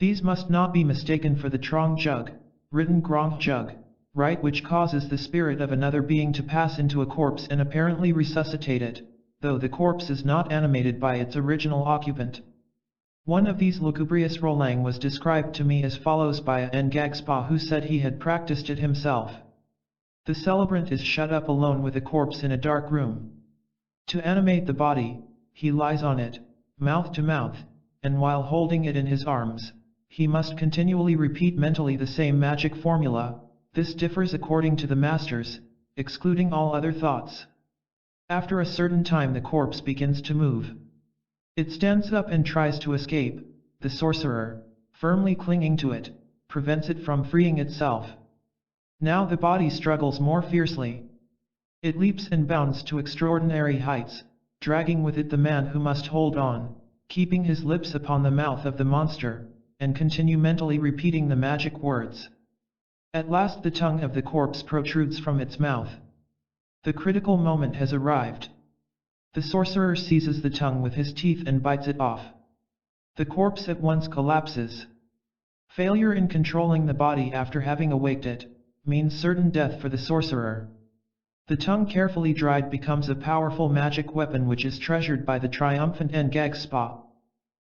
These must not be mistaken for the Trong Jug, written Grong Jug, rite which causes the spirit of another being to pass into a corpse and apparently resuscitate it, though the corpse is not animated by its original occupant. One of these lugubrious Rolang was described to me as follows by a Ngagspa who said he had practiced it himself. The celebrant is shut up alone with a corpse in a dark room. To animate the body, he lies on it, mouth to mouth, and while holding it in his arms, he must continually repeat mentally the same magic formula. This differs according to the masters, excluding all other thoughts. After a certain time the corpse begins to move. It stands up and tries to escape. The sorcerer, firmly clinging to it, prevents it from freeing itself. Now the body struggles more fiercely. It leaps and bounds to extraordinary heights, dragging with it the man who must hold on, keeping his lips upon the mouth of the monster, and continue mentally repeating the magic words. At last the tongue of the corpse protrudes from its mouth. The critical moment has arrived. The sorcerer seizes the tongue with his teeth and bites it off. The corpse at once collapses. Failure in controlling the body after having awaked it, means certain death for the sorcerer. The tongue carefully dried becomes a powerful magic weapon which is treasured by the triumphant Ngagspa.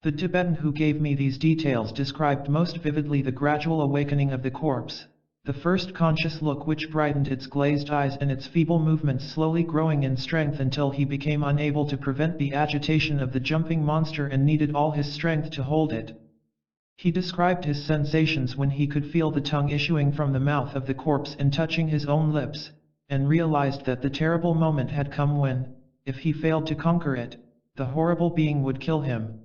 The Tibetan who gave me these details described most vividly the gradual awakening of the corpse. The first conscious look which brightened its glazed eyes and its feeble movements slowly growing in strength until he became unable to prevent the agitation of the jumping monster and needed all his strength to hold it. He described his sensations when he could feel the tongue issuing from the mouth of the corpse and touching his own lips, and realized that the terrible moment had come when, if he failed to conquer it, the horrible being would kill him.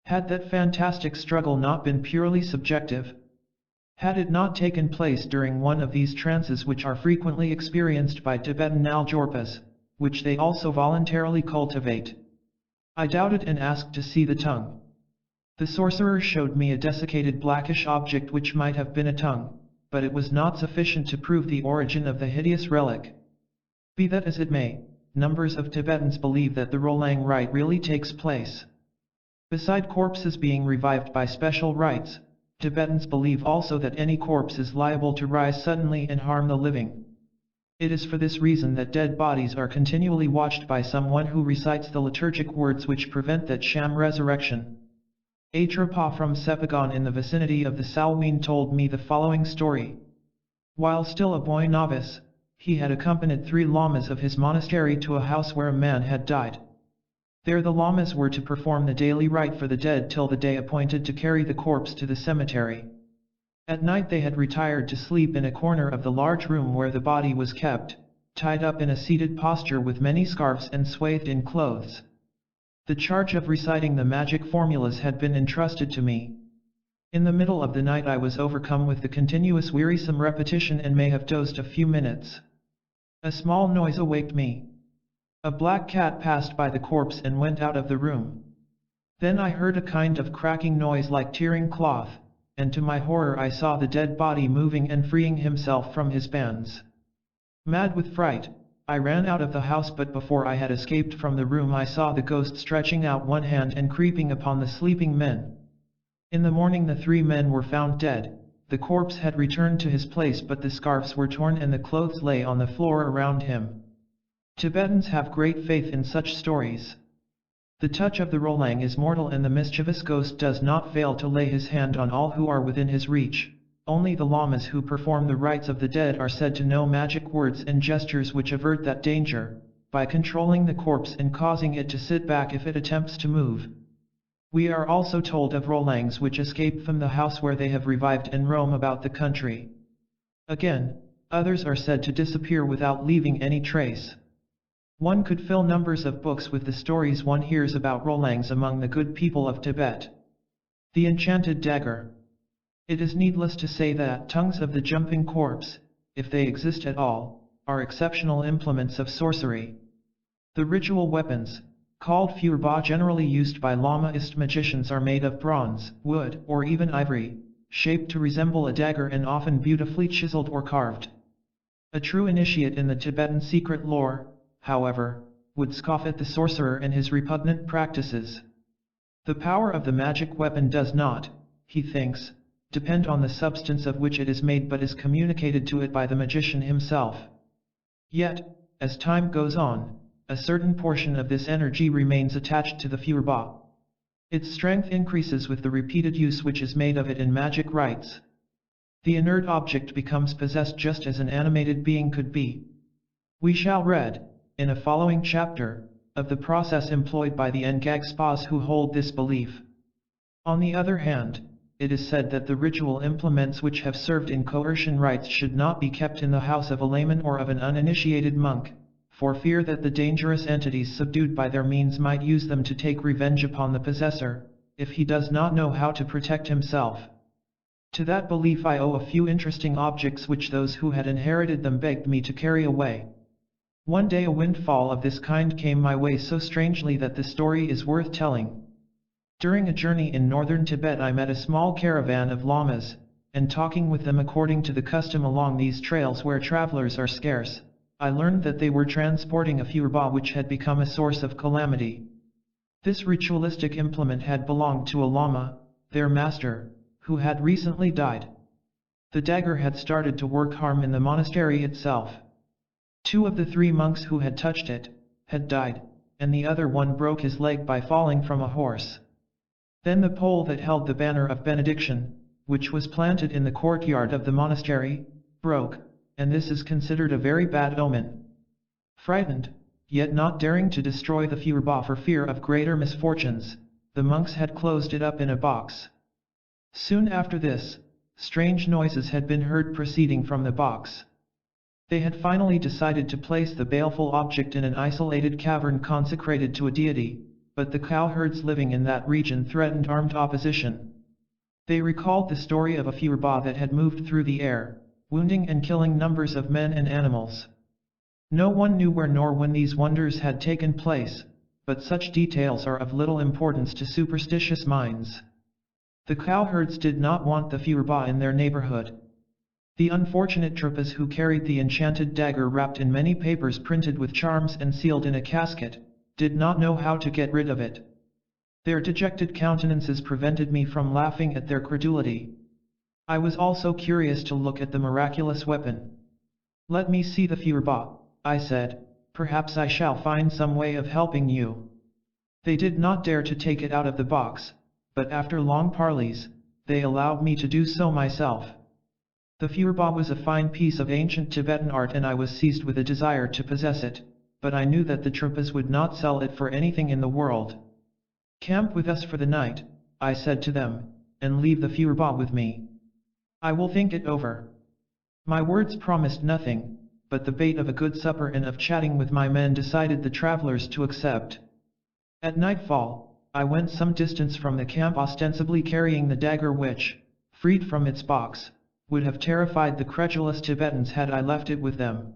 Had that fantastic struggle not been purely subjective, had it not taken place during one of these trances which are frequently experienced by Tibetan Aljorpas, which they also voluntarily cultivate? I doubted and asked to see the tongue. The sorcerer showed me a desiccated blackish object which might have been a tongue, but it was not sufficient to prove the origin of the hideous relic. Be that as it may, numbers of Tibetans believe that the Rolang rite really takes place. Beside corpses being revived by special rites, Tibetans believe also that any corpse is liable to rise suddenly and harm the living. It is for this reason that dead bodies are continually watched by someone who recites the liturgic words which prevent that sham resurrection. A Trapa from Sepagon in the vicinity of the Salween told me the following story. While still a boy novice, he had accompanied 3 lamas of his monastery to a house where a man had died. There the lamas were to perform the daily rite for the dead till the day appointed to carry the corpse to the cemetery. At night they had retired to sleep in a corner of the large room where the body was kept, tied up in a seated posture with many scarves and swathed in clothes. The charge of reciting the magic formulas had been entrusted to me. In the middle of the night I was overcome with the continuous wearisome repetition and may have dozed a few minutes. A small noise awaked me. A black cat passed by the corpse and went out of the room. Then I heard a kind of cracking noise like tearing cloth, and to my horror I saw the dead body moving and freeing himself from his bands. Mad with fright, I ran out of the house, but before I had escaped from the room I saw the ghost stretching out one hand and creeping upon the sleeping men. In the morning the 3 men were found dead. The corpse had returned to his place, but the scarves were torn and the clothes lay on the floor around him. Tibetans have great faith in such stories. The touch of the Rolang is mortal, and the mischievous ghost does not fail to lay his hand on all who are within his reach. Only the lamas who perform the rites of the dead are said to know magic words and gestures which avert that danger, by controlling the corpse and causing it to sit back if it attempts to move. We are also told of Rolangs which escape from the house where they have revived and roam about the country. Again, others are said to disappear without leaving any trace. One could fill numbers of books with the stories one hears about Rolangs among the good people of Tibet. The enchanted dagger. It is needless to say that tongues of the jumping corpse, if they exist at all, are exceptional implements of sorcery. The ritual weapons, called furba, generally used by Lamaist magicians, are made of bronze, wood, or even ivory, shaped to resemble a dagger and often beautifully chiseled or carved. A true initiate in the Tibetan secret lore, however, would scoff at the sorcerer and his repugnant practices. The power of the magic weapon does not, he thinks, depend on the substance of which it is made, but is communicated to it by the magician himself. Yet, as time goes on, a certain portion of this energy remains attached to the furba. Its strength increases with the repeated use which is made of it in magic rites. The inert object becomes possessed just as an animated being could be. We shall read, in a following chapter, of the process employed by the Ngag-spas who hold this belief. On the other hand, it is said that the ritual implements which have served in coercion rites should not be kept in the house of a layman or of an uninitiated monk, for fear that the dangerous entities subdued by their means might use them to take revenge upon the possessor, if he does not know how to protect himself. To that belief I owe a few interesting objects which those who had inherited them begged me to carry away. One day a windfall of this kind came my way so strangely that the story is worth telling. During a journey in northern Tibet I met a small caravan of lamas, and talking with them according to the custom along these trails where travelers are scarce, I learned that they were transporting a furba which had become a source of calamity. This ritualistic implement had belonged to a lama, their master, who had recently died. The dagger had started to work harm in the monastery itself. 2 of the 3 monks who had touched it, had died, and the other one broke his leg by falling from a horse. Then the pole that held the banner of benediction, which was planted in the courtyard of the monastery, broke, and this is considered a very bad omen. Frightened, yet not daring to destroy the furba for fear of greater misfortunes, the monks had closed it up in a box. Soon after this, strange noises had been heard proceeding from the box. They had finally decided to place the baleful object in an isolated cavern consecrated to a deity, but the cowherds living in that region threatened armed opposition. They recalled the story of a furba that had moved through the air, wounding and killing numbers of men and animals. No one knew where nor when these wonders had taken place, but such details are of little importance to superstitious minds. The cowherds did not want the furba in their neighborhood. The unfortunate Trippas who carried the enchanted dagger wrapped in many papers printed with charms and sealed in a casket, did not know how to get rid of it. Their dejected countenances prevented me from laughing at their credulity. I was also curious to look at the miraculous weapon. "Let me see the furba," I said, "perhaps I shall find some way of helping you." They did not dare to take it out of the box, but after long parleys, they allowed me to do so myself. The furba was a fine piece of ancient Tibetan art and I was seized with a desire to possess it. but I knew that the Trungpas would not sell it for anything in the world. "Camp with us for the night," I said to them, "and leave the Phurba with me. I will think it over." My words promised nothing, but the bait of a good supper and of chatting with my men decided the travelers to accept. At nightfall, I went some distance from the camp ostensibly carrying the dagger which, freed from its box, would have terrified the credulous Tibetans had I left it with them.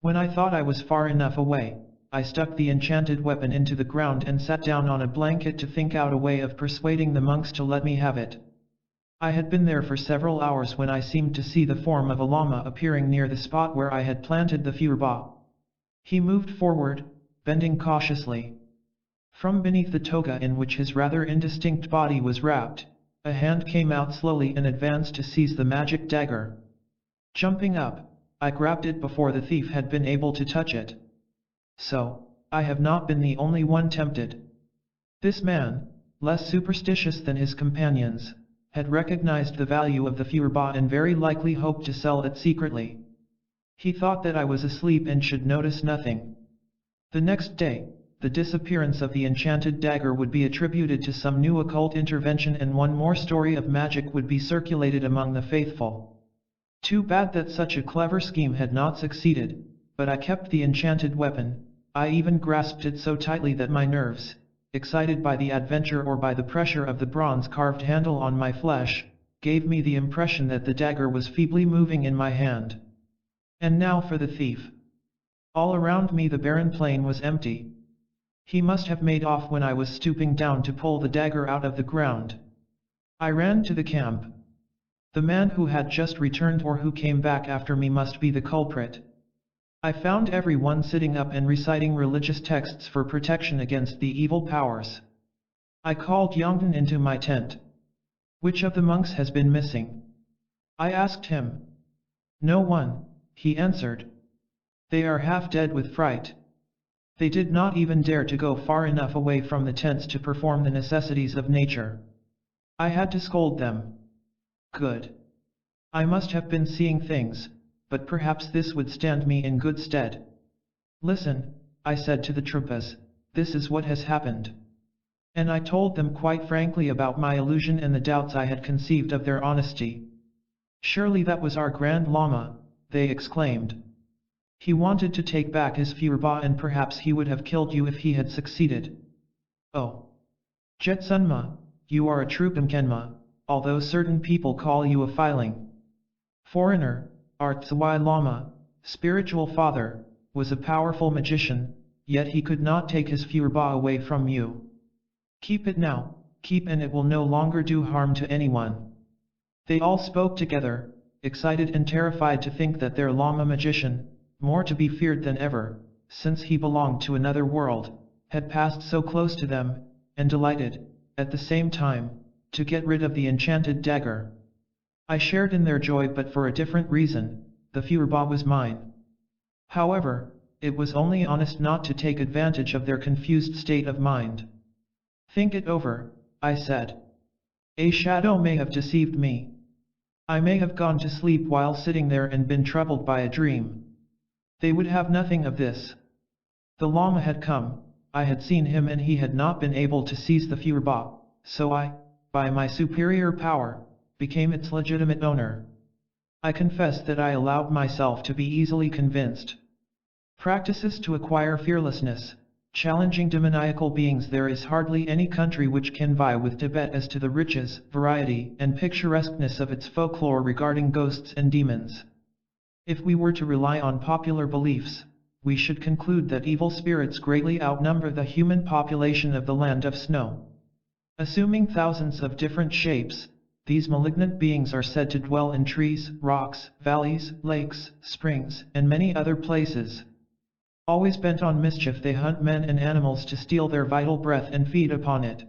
When I thought I was far enough away, I stuck the enchanted weapon into the ground and sat down on a blanket to think out a way of persuading the monks to let me have it. I had been there for several hours when I seemed to see the form of a Lama appearing near the spot where I had planted the Phurba. He moved forward, bending cautiously. From beneath the toga in which his rather indistinct body was wrapped, a hand came out slowly and advanced to seize the magic dagger. Jumping up, I grabbed it before the thief had been able to touch it. So, I have not been the only one tempted. This man, less superstitious than his companions, had recognized the value of the Phurba and very likely hoped to sell it secretly. He thought that I was asleep and should notice nothing. The next day, the disappearance of the enchanted dagger would be attributed to some new occult intervention and one more story of magic would be circulated among the faithful. Too bad that such a clever scheme had not succeeded, but I kept the enchanted weapon. I even grasped it so tightly that my nerves, excited by the adventure or by the pressure of the bronze-carved handle on my flesh, gave me the impression that the dagger was feebly moving in my hand. And now for the thief. All around me the barren plain was empty. He must have made off when I was stooping down to pull the dagger out of the ground. I ran to the camp. The man who had just returned or who came back after me must be the culprit. I found everyone sitting up and reciting religious texts for protection against the evil powers. I called Yongden into my tent. "Which of the monks has been missing?" I asked him. "No one," he answered. "They are half dead with fright. They did not even dare to go far enough away from the tents to perform the necessities of nature. I had to scold them." Good. I must have been seeing things, but perhaps this would stand me in good stead. "Listen," I said to the Trungpas, "this is what has happened." And I told them quite frankly about my illusion and the doubts I had conceived of their honesty. "Surely that was our Grand Lama," they exclaimed. "He wanted to take back his Phurba and perhaps he would have killed you if he had succeeded." "Oh. Jetsunma, you are a true Pamkenma, although certain people call you a filing. Foreigner, our Tsawai Lama, spiritual father, was a powerful magician, yet he could not take his Phurba away from you. Keep it now, keep and it will no longer do harm to anyone." They all spoke together, excited and terrified to think that their Lama magician, more to be feared than ever, since he belonged to another world, had passed so close to them, and delighted, at the same time, to get rid of the enchanted dagger. I shared in their joy but for a different reason. The Phurba was mine. However, it was only honest not to take advantage of their confused state of mind. "Think it over," I said. "A shadow may have deceived me. I may have gone to sleep while sitting there and been troubled by a dream. They would have nothing of this. The Lama had come, I had seen him and he had not been able to seize the Phurba, so I, by my superior power, became its legitimate owner. I confess that I allowed myself to be easily convinced. Practices to acquire fearlessness, challenging demoniacal beings. There is hardly any country which can vie with Tibet as to the riches, variety, and picturesqueness of its folklore regarding ghosts and demons. If we were to rely on popular beliefs, we should conclude that evil spirits greatly outnumber the human population of the land of snow. Assuming thousands of different shapes, these malignant beings are said to dwell in trees, rocks, valleys, lakes, springs, and many other places. Always bent on mischief, they hunt men and animals to steal their vital breath and feed upon it.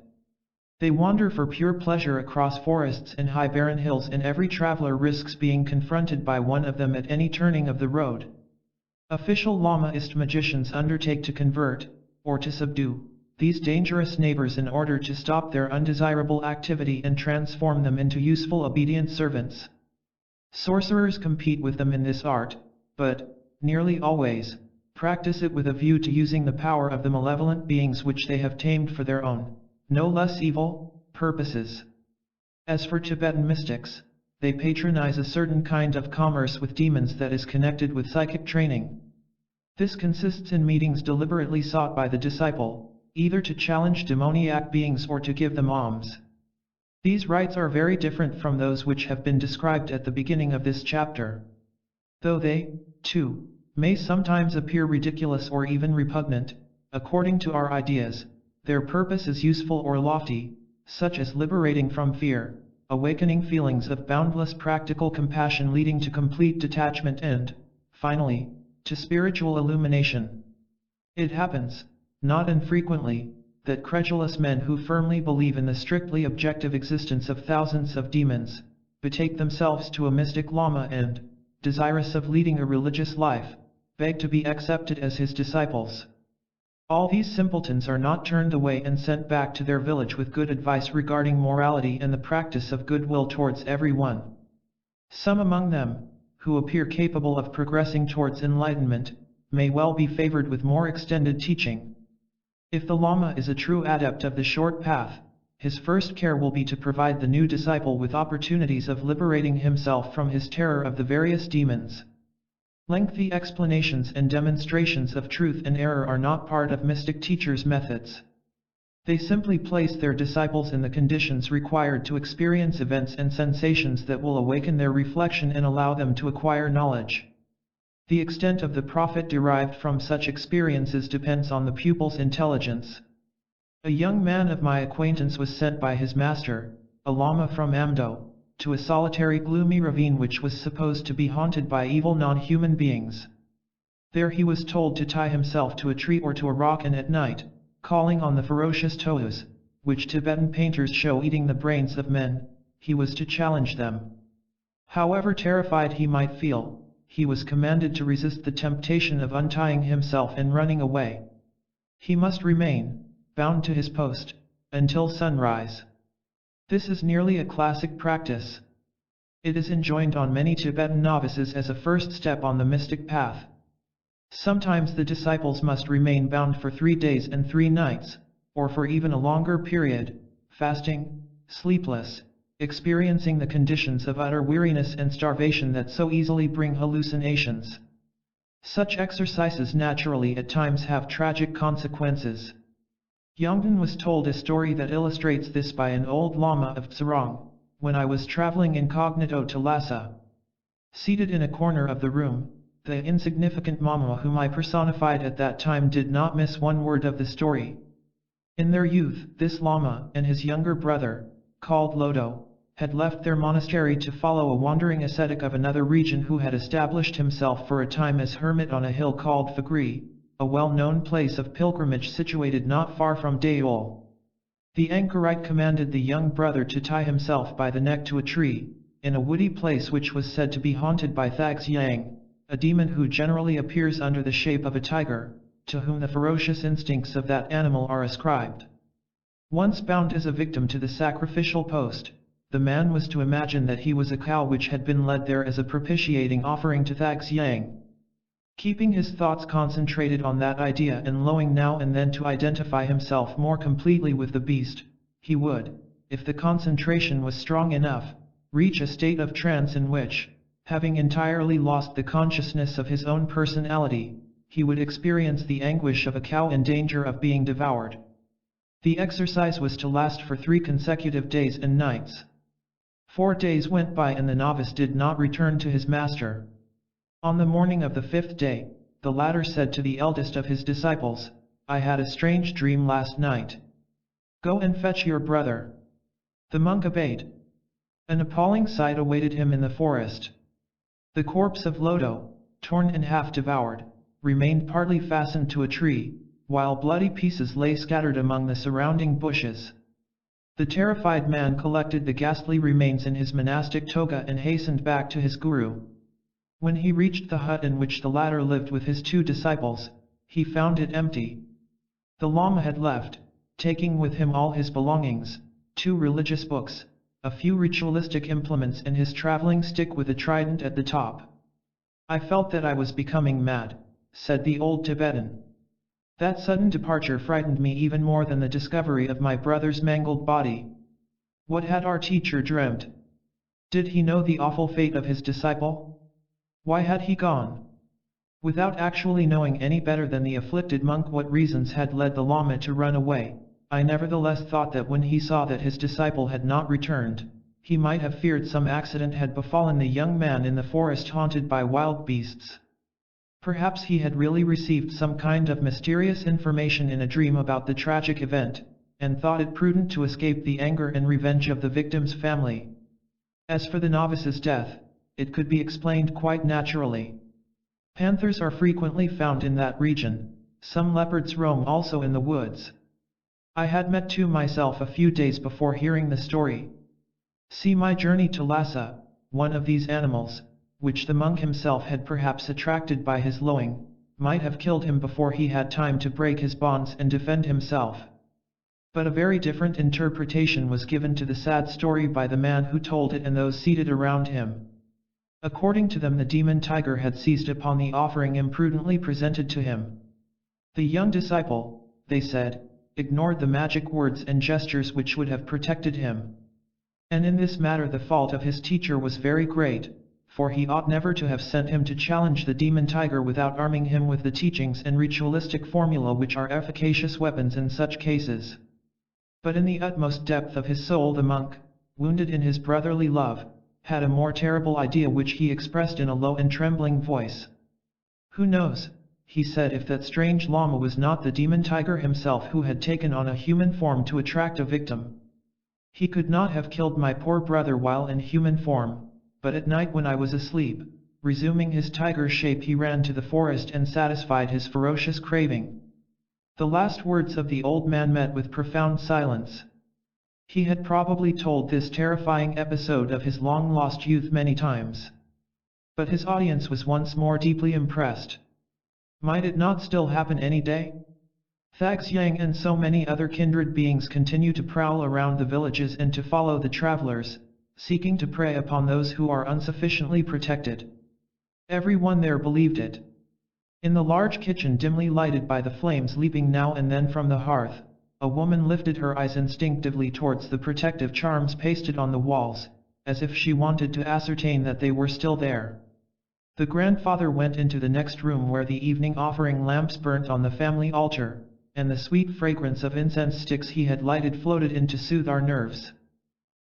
They wander for pure pleasure across forests and high barren hills, and every traveler risks being confronted by one of them at any turning of the road. Official Lamaist magicians undertake to convert, or to subdue, these dangerous neighbors in order to stop their undesirable activity and transform them into useful obedient servants. Sorcerers compete with them in this art, but, nearly always, practice it with a view to using the power of the malevolent beings which they have tamed for their own, no less evil, purposes. As for Tibetan mystics, they patronize a certain kind of commerce with demons that is connected with psychic training. This consists in meetings deliberately sought by the disciple, either to challenge demoniac beings or to give them alms. These rites are very different from those which have been described at the beginning of this chapter. Though they, too, may sometimes appear ridiculous or even repugnant, according to our ideas, their purpose is useful or lofty, such as liberating from fear, awakening feelings of boundless practical compassion leading to complete detachment and, finally, to spiritual illumination. It happens, not infrequently, that credulous men who firmly believe in the strictly objective existence of thousands of demons, betake themselves to a mystic lama and, desirous of leading a religious life, beg to be accepted as his disciples. All these simpletons are not turned away and sent back to their village with good advice regarding morality and the practice of goodwill towards everyone. Some among them, who appear capable of progressing towards enlightenment, may well be favored with more extended teaching. If the Lama is a true adept of the short path, his first care will be to provide the new disciple with opportunities of liberating himself from his terror of the various demons. Lengthy explanations and demonstrations of truth and error are not part of mystic teachers' methods. They simply place their disciples in the conditions required to experience events and sensations that will awaken their reflection and allow them to acquire knowledge. The extent of the profit derived from such experiences depends on the pupil's intelligence. A young man of my acquaintance was sent by his master, a lama from Amdo, to a solitary gloomy ravine which was supposed to be haunted by evil non-human beings. There he was told to tie himself to a tree or to a rock and at night, calling on the ferocious tohus, which Tibetan painters show eating the brains of men, he was to challenge them. However terrified he might feel, he was commanded to resist the temptation of untying himself and running away. He must remain, bound to his post, until sunrise. This is nearly a classic practice. It is enjoined on many Tibetan novices as a first step on the mystic path. Sometimes the disciples must remain bound for 3 days and 3 nights, or for even a longer period, fasting, sleepless, experiencing the conditions of utter weariness and starvation that so easily bring hallucinations. Such exercises naturally at times have tragic consequences. Yongden was told a story that illustrates this by an old lama of Tsarong, when I was traveling incognito to Lhasa. Seated in a corner of the room, the insignificant mama whom I personified at that time did not miss one word of the story. In their youth, this lama and his younger brother, called Lodo, had left their monastery to follow a wandering ascetic of another region who had established himself for a time as hermit on a hill called Fagri, a well-known place of pilgrimage situated not far from Daol. The anchorite commanded the young brother to tie himself by the neck to a tree, in a woody place which was said to be haunted by Thags Yang, a demon who generally appears under the shape of a tiger, to whom the ferocious instincts of that animal are ascribed. Once bound as a victim to the sacrificial post, the man was to imagine that he was a cow which had been led there as a propitiating offering to Thags Yang. Keeping his thoughts concentrated on that idea and longing now and then to identify himself more completely with the beast, he would, if the concentration was strong enough, reach a state of trance in which, having entirely lost the consciousness of his own personality, he would experience the anguish of a cow in danger of being devoured. The exercise was to last for 3 consecutive days and nights. 4 days went by and the novice did not return to his master. On the morning of the 5th day, the latter said to the eldest of his disciples, "I had a strange dream last night. Go and fetch your brother." The monk obeyed. An appalling sight awaited him in the forest. The corpse of Lodo, torn and half devoured, remained partly fastened to a tree, while bloody pieces lay scattered among the surrounding bushes. The terrified man collected the ghastly remains in his monastic toga and hastened back to his guru. When he reached the hut in which the latter lived with his 2 disciples, he found it empty. The lama had left, taking with him all his belongings, 2 religious books, a few ritualistic implements and his traveling stick with a trident at the top. I felt that I was becoming mad. said the old Tibetan. That sudden departure frightened me even more than the discovery of my brother's mangled body. What had our teacher dreamt? Did he know the awful fate of his disciple? Why had he gone? Without actually knowing any better than the afflicted monk what reasons had led the Lama to run away, I nevertheless thought that when he saw that his disciple had not returned, he might have feared some accident had befallen the young man in the forest haunted by wild beasts. Perhaps he had really received some kind of mysterious information in a dream about the tragic event, and thought it prudent to escape the anger and revenge of the victim's family. As for the novice's death, it could be explained quite naturally. Panthers are frequently found in that region, some leopards roam also in the woods. I had met two myself a few days before hearing the story. See my journey to Lhasa, one of these animals, which the monk himself had perhaps attracted by his lowing, might have killed him before he had time to break his bonds and defend himself. But a very different interpretation was given to the sad story by the man who told it and those seated around him. According to them, the demon tiger had seized upon the offering imprudently presented to him. The young disciple, they said, ignored the magic words and gestures which would have protected him. And in this matter the fault of his teacher was very great, for he ought never to have sent him to challenge the demon tiger without arming him with the teachings and ritualistic formula which are efficacious weapons in such cases. But in the utmost depth of his soul the monk, wounded in his brotherly love, had a more terrible idea which he expressed in a low and trembling voice. Who knows, he said, if that strange Lama was not the demon tiger himself who had taken on a human form to attract a victim. He could not have killed my poor brother while in human form, but at night when I was asleep, resuming his tiger shape, he ran to the forest and satisfied his ferocious craving. The last words of the old man met with profound silence. He had probably told this terrifying episode of his long-lost youth many times. But his audience was once more deeply impressed. Might it not still happen any day? Thags Yang and so many other kindred beings continue to prowl around the villages and to follow the travelers, seeking to prey upon those who are insufficiently protected. Everyone there believed it. In the large kitchen dimly lighted by the flames leaping now and then from the hearth, a woman lifted her eyes instinctively towards the protective charms pasted on the walls, as if she wanted to ascertain that they were still there. The grandfather went into the next room where the evening offering lamps burnt on the family altar, and the sweet fragrance of incense sticks he had lighted floated in to soothe our nerves.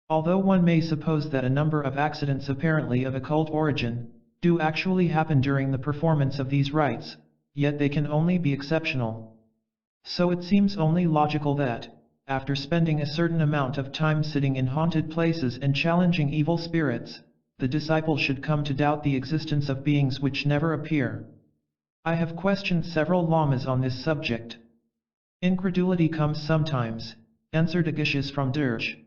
Although one may suppose that a number of accidents apparently of occult origin do actually happen during the performance of these rites, yet they can only be exceptional. So it seems only logical that, after spending a certain amount of time sitting in haunted places and challenging evil spirits, the disciple should come to doubt the existence of beings which never appear. I have questioned several lamas on this subject. Incredulity comes sometimes, answered Agishes from Derj.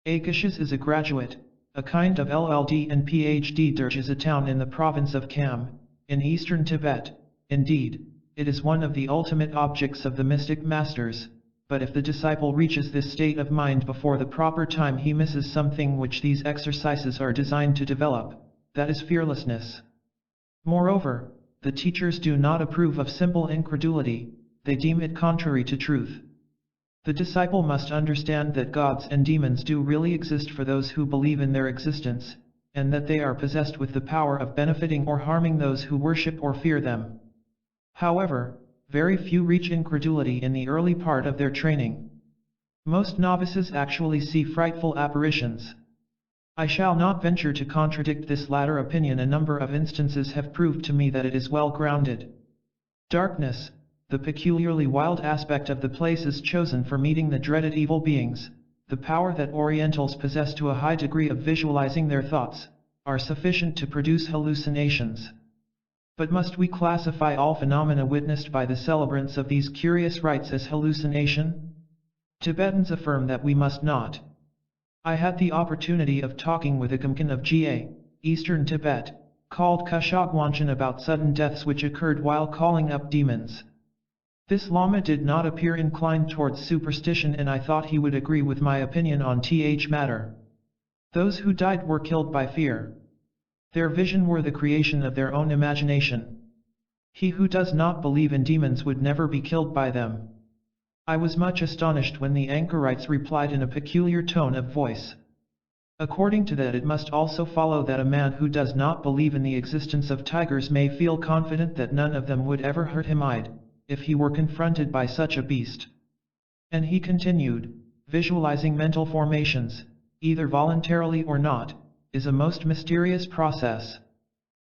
Agishes is a graduate, a kind of LLD and PhD. Derj is a town in the province of Kham, in eastern Tibet. Indeed, it is one of the ultimate objects of the mystic masters, but if the disciple reaches this state of mind before the proper time, he misses something which these exercises are designed to develop, that is fearlessness. Moreover, the teachers do not approve of simple incredulity, they deem it contrary to truth. The disciple must understand that gods and demons do really exist for those who believe in their existence, and that they are possessed with the power of benefiting or harming those who worship or fear them. However, very few reach incredulity in the early part of their training. Most novices actually see frightful apparitions. I shall not venture to contradict this latter opinion. A number of instances have proved to me that it is well grounded. Darkness, the peculiarly wild aspect of the places chosen for meeting the dreaded evil beings, the power that Orientals possess to a high degree of visualizing their thoughts, are sufficient to produce hallucinations. But must we classify all phenomena witnessed by the celebrants of these curious rites as hallucination? Tibetans affirm that we must not. I had the opportunity of talking with a Gumkhan of Ga, eastern Tibet, called Kushogwanchen, about sudden deaths which occurred while calling up demons. This Lama did not appear inclined towards superstition, and I thought he would agree with my opinion on th matter. Those who died were killed by fear. Their vision were the creation of their own imagination. He who does not believe in demons would never be killed by them. I was much astonished when the anchorites replied in a peculiar tone of voice. According to that, it must also follow that a man who does not believe in the existence of tigers may feel confident that none of them would ever hurt him if he were confronted by such a beast. And he continued, visualizing mental formations, either voluntarily or not, is a most mysterious process.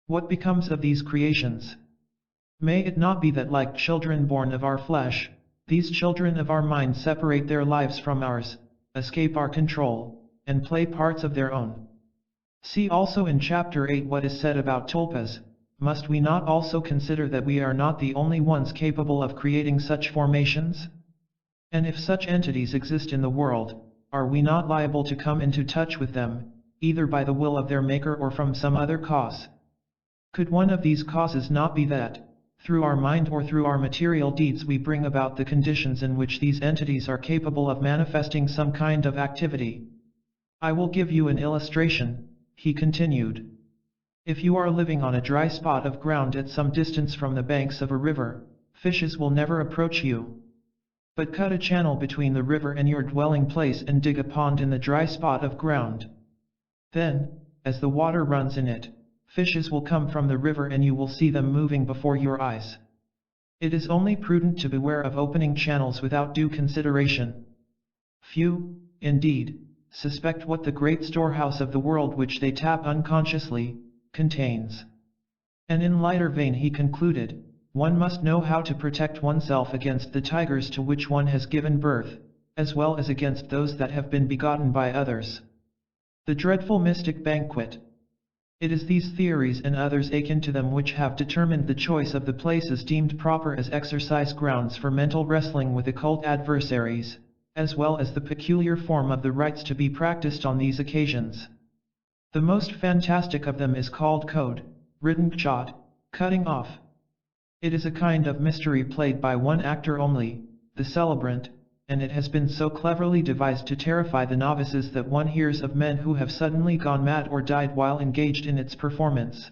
What becomes of these creations? May it not be that, like children born of our flesh, these children of our mind separate their lives from ours, escape our control, and play parts of their own? See also in chapter 8 what is said about tulpas. Must we not also consider that we are not the only ones capable of creating such formations? And if such entities exist in the world, are we not liable to come into touch with them, either by the will of their maker or from some other cause? Could one of these causes not be that, through our mind or through our material deeds, we bring about the conditions in which these entities are capable of manifesting some kind of activity? I will give you an illustration, he continued. If you are living on a dry spot of ground at some distance from the banks of a river, fishes will never approach you. But cut a channel between the river and your dwelling place and dig a pond in the dry spot of ground. Then, as the water runs in it, fishes will come from the river and you will see them moving before your eyes. It is only prudent to beware of opening channels without due consideration. Few, indeed, suspect what the great storehouse of the world which they tap unconsciously, contains. And in lighter vein he concluded, one must know how to protect oneself against the tigers to which one has given birth, as well as against those that have been begotten by others. The dreadful mystic banquet. It is these theories and others akin to them which have determined the choice of the places deemed proper as exercise grounds for mental wrestling with occult adversaries, as well as the peculiar form of the rites to be practiced on these occasions. The most fantastic of them is called code, written kchat, cutting off. It is a kind of mystery played by one actor only, the celebrant, and it has been so cleverly devised to terrify the novices that one hears of men who have suddenly gone mad or died while engaged in its performance.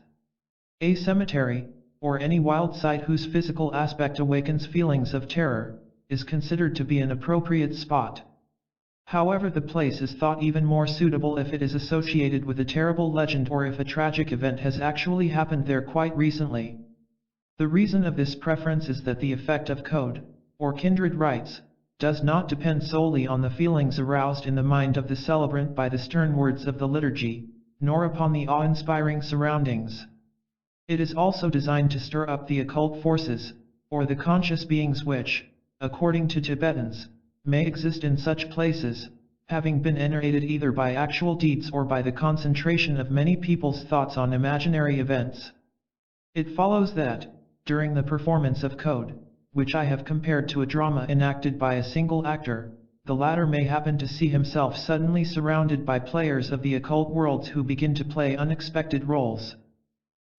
A cemetery, or any wild site whose physical aspect awakens feelings of terror, is considered to be an appropriate spot. However, the place is thought even more suitable if it is associated with a terrible legend or if a tragic event has actually happened there quite recently. The reason of this preference is that the effect of code, or kindred rites, does not depend solely on the feelings aroused in the mind of the celebrant by the stern words of the liturgy, nor upon the awe-inspiring surroundings. It is also designed to stir up the occult forces, or the conscious beings which, according to Tibetans, may exist in such places, having been enervated either by actual deeds or by the concentration of many people's thoughts on imaginary events. It follows that, during the performance of code, which I have compared to a drama enacted by a single actor, the latter may happen to see himself suddenly surrounded by players of the occult worlds who begin to play unexpected roles.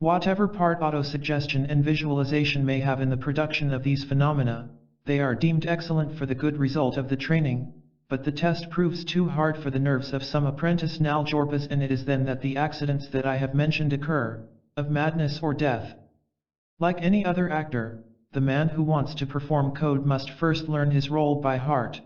Whatever part autosuggestion and visualization may have in the production of these phenomena, they are deemed excellent for the good result of the training, but the test proves too hard for the nerves of some apprentice Naljorpas, and it is then that the accidents that I have mentioned occur, of madness or death. Like any other actor, the man who wants to perform code must first learn his role by heart.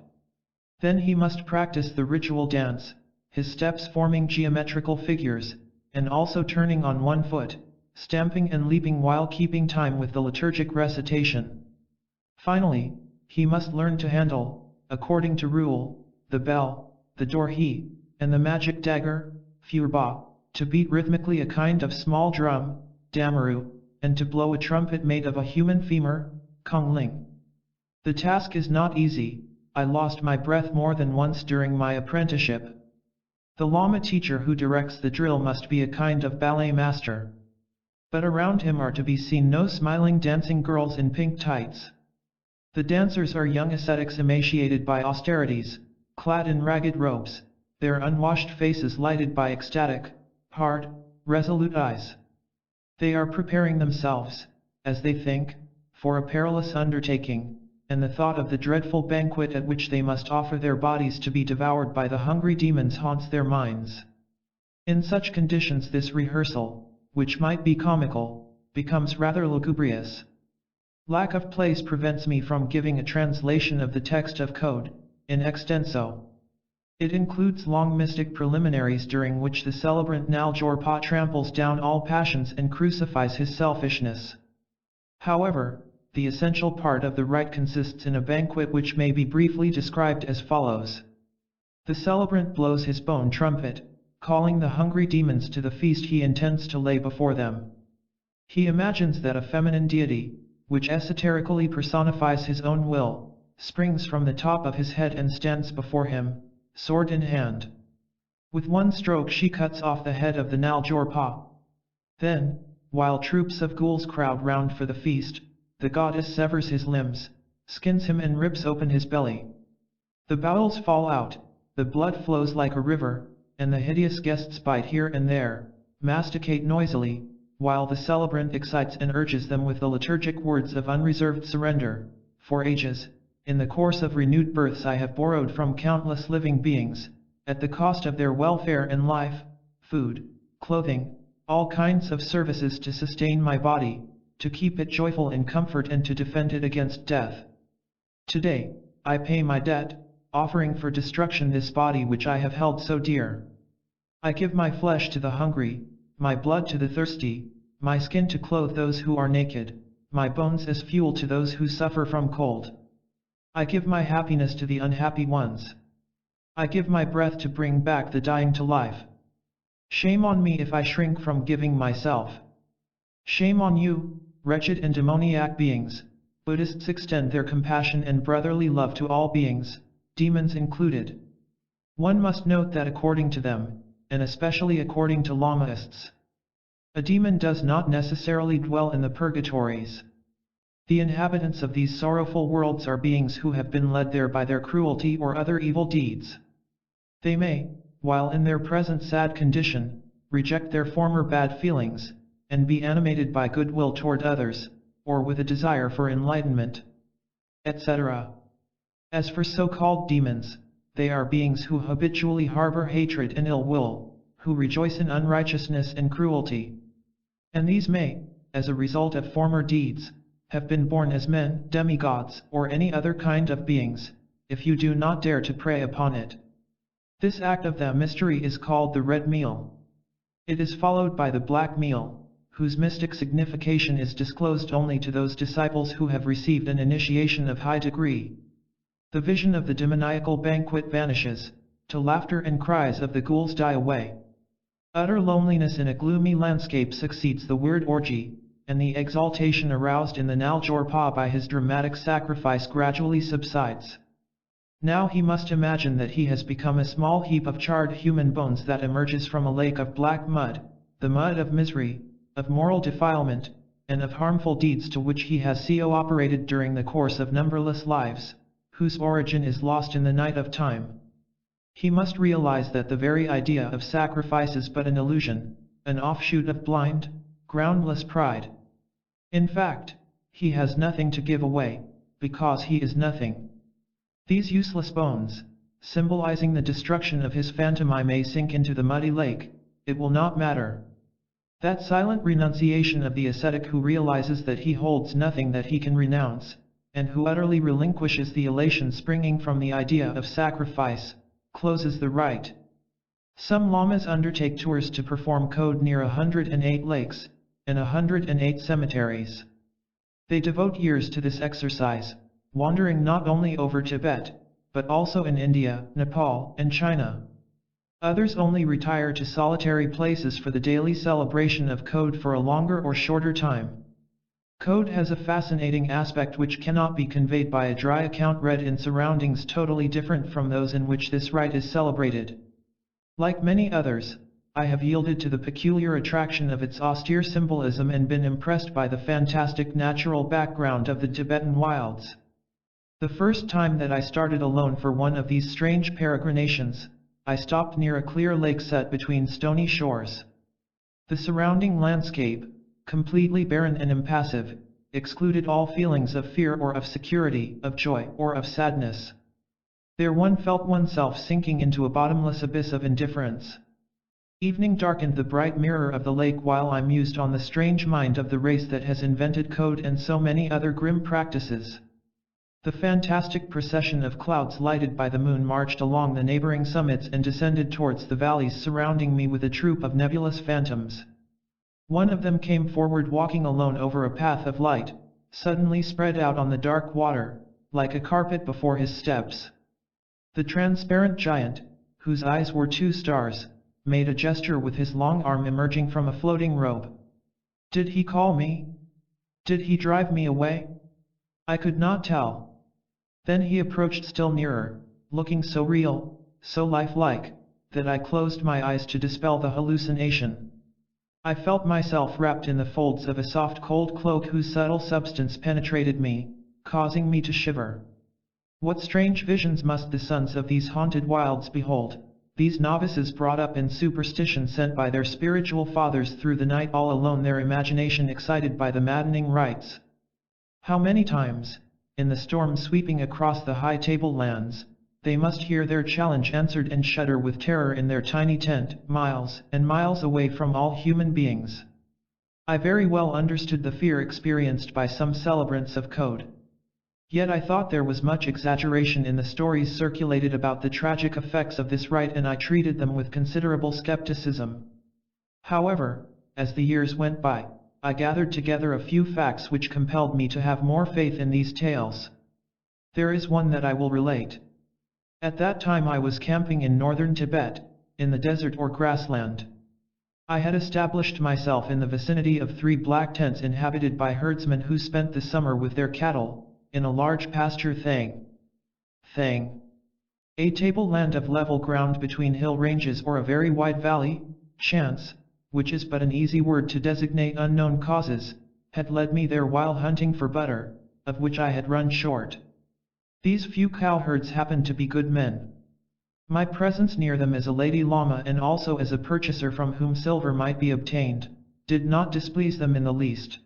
Then he must practice the ritual dance, his steps forming geometrical figures, and also turning on one foot, stamping and leaping while keeping time with the liturgic recitation. Finally, he must learn to handle, according to rule, the bell, the dorhe, and the magic dagger, furba, to beat rhythmically a kind of small drum, damaru, and to blow a trumpet made of a human femur, kongling. The task is not easy. I lost my breath more than once during my apprenticeship. The Lama teacher who directs the drill must be a kind of ballet master. But around him are to be seen no smiling dancing girls in pink tights. The dancers are young ascetics emaciated by austerities, clad in ragged robes, their unwashed faces lighted by ecstatic, hard, resolute eyes. They are preparing themselves, as they think, for a perilous undertaking, and the thought of the dreadful banquet at which they must offer their bodies to be devoured by the hungry demons haunts their minds. In such conditions this rehearsal, which might be comical, becomes rather lugubrious. Lack of place prevents me from giving a translation of the text of code, in extenso. It includes long mystic preliminaries during which the celebrant Naljorpa tramples down all passions and crucifies his selfishness. However, the essential part of the rite consists in a banquet which may be briefly described as follows. The celebrant blows his bone trumpet, calling the hungry demons to the feast he intends to lay before them. He imagines that a feminine deity, which esoterically personifies his own will, springs from the top of his head and stands before him, sword in hand. With one stroke she cuts off the head of the Naljorpa. Then, while troops of ghouls crowd round for the feast, the goddess severs his limbs, skins him and rips open his belly. The bowels fall out, the blood flows like a river, and the hideous guests bite here and there, masticate noisily, while the celebrant excites and urges them with the liturgic words of unreserved surrender. For ages, in the course of renewed births I have borrowed from countless living beings, at the cost of their welfare and life, food, clothing, all kinds of services to sustain my body, to keep it joyful in comfort and to defend it against death. Today, I pay my debt, offering for destruction this body which I have held so dear. I give my flesh to the hungry, my blood to the thirsty, my skin to clothe those who are naked, my bones as fuel to those who suffer from cold. I give my happiness to the unhappy ones. I give my breath to bring back the dying to life. Shame on me if I shrink from giving myself. Shame on you, wretched and demoniac beings. Buddhists extend their compassion and brotherly love to all beings, demons included. One must note that according to them, and especially according to Lamaists, a demon does not necessarily dwell in the purgatories. The inhabitants of these sorrowful worlds are beings who have been led there by their cruelty or other evil deeds. They may, while in their present sad condition, reject their former bad feelings, and be animated by goodwill toward others, or with a desire for enlightenment, etc. As for so-called demons, they are beings who habitually harbor hatred and ill will, who rejoice in unrighteousness and cruelty. And these may, as a result of former deeds, have been born as men, demigods, or any other kind of beings, if you do not dare to prey upon it. This act of the mystery is called the red meal. It is followed by the black meal, whose mystic signification is disclosed only to those disciples who have received an initiation of high degree. The vision of the demoniacal banquet vanishes, to laughter and cries of the ghouls die away. Utter loneliness in a gloomy landscape succeeds the weird orgy, and the exaltation aroused in the Naljorpa by his dramatic sacrifice gradually subsides. Now he must imagine that he has become a small heap of charred human bones that emerges from a lake of black mud, the mud of misery, of moral defilement, and of harmful deeds to which he has co-operated during the course of numberless lives, whose origin is lost in the night of time. He must realize that the very idea of sacrifice is but an illusion, an offshoot of blind, groundless pride. In fact, he has nothing to give away, because he is nothing. These useless bones, symbolizing the destruction of his phantom I may sink into the muddy lake, it will not matter. That silent renunciation of the ascetic who realizes that he holds nothing that he can renounce, and who utterly relinquishes the elation springing from the idea of sacrifice, closes the rite. Some lamas undertake tours to perform code near 108 lakes, and 108 cemeteries. They devote years to this exercise, wandering not only over Tibet, but also in India, Nepal, and China. Others only retire to solitary places for the daily celebration of code for a longer or shorter time. Code has a fascinating aspect which cannot be conveyed by a dry account read in surroundings totally different from those in which this rite is celebrated. Like many others, I have yielded to the peculiar attraction of its austere symbolism and been impressed by the fantastic natural background of the Tibetan wilds. The first time that I started alone for one of these strange peregrinations, I stopped near a clear lake set between stony shores. The surrounding landscape, completely barren and impassive, excluded all feelings of fear or of security, of joy or of sadness. There one felt oneself sinking into a bottomless abyss of indifference. Evening darkened the bright mirror of the lake while I mused on the strange mind of the race that has invented code and so many other grim practices. The fantastic procession of clouds lighted by the moon marched along the neighboring summits and descended towards the valleys surrounding me with a troop of nebulous phantoms. One of them came forward walking alone over a path of light, suddenly spread out on the dark water, like a carpet before his steps. The transparent giant, whose eyes were two stars, made a gesture with his long arm emerging from a floating robe. Did he call me? Did he drive me away? I could not tell. Then he approached still nearer, looking so real, so lifelike, that I closed my eyes to dispel the hallucination. I felt myself wrapped in the folds of a soft cold cloak whose subtle substance penetrated me, causing me to shiver. What strange visions must the sons of these haunted wilds behold, these novices brought up in superstition sent by their spiritual fathers through the night all alone, their imagination excited by the maddening rites. How many times, in the storm sweeping across the high tablelands, they must hear their challenge answered and shudder with terror in their tiny tent, miles and miles away from all human beings. I very well understood the fear experienced by some celebrants of code. Yet I thought there was much exaggeration in the stories circulated about the tragic effects of this rite, and I treated them with considerable skepticism. However, as the years went by, I gathered together a few facts which compelled me to have more faith in these tales. There is one that I will relate. At that time I was camping in northern Tibet, in the desert or grassland. I had established myself in the vicinity of 3 black tents inhabited by herdsmen who spent the summer with their cattle, in a large pasture thing. A tableland of level ground between hill ranges or a very wide valley, chance, which is but an easy word to designate unknown causes, had led me there while hunting for butter, of which I had run short. These few cowherds happened to be good men. My presence near them as a lady lama and also as a purchaser from whom silver might be obtained, did not displease them in the least.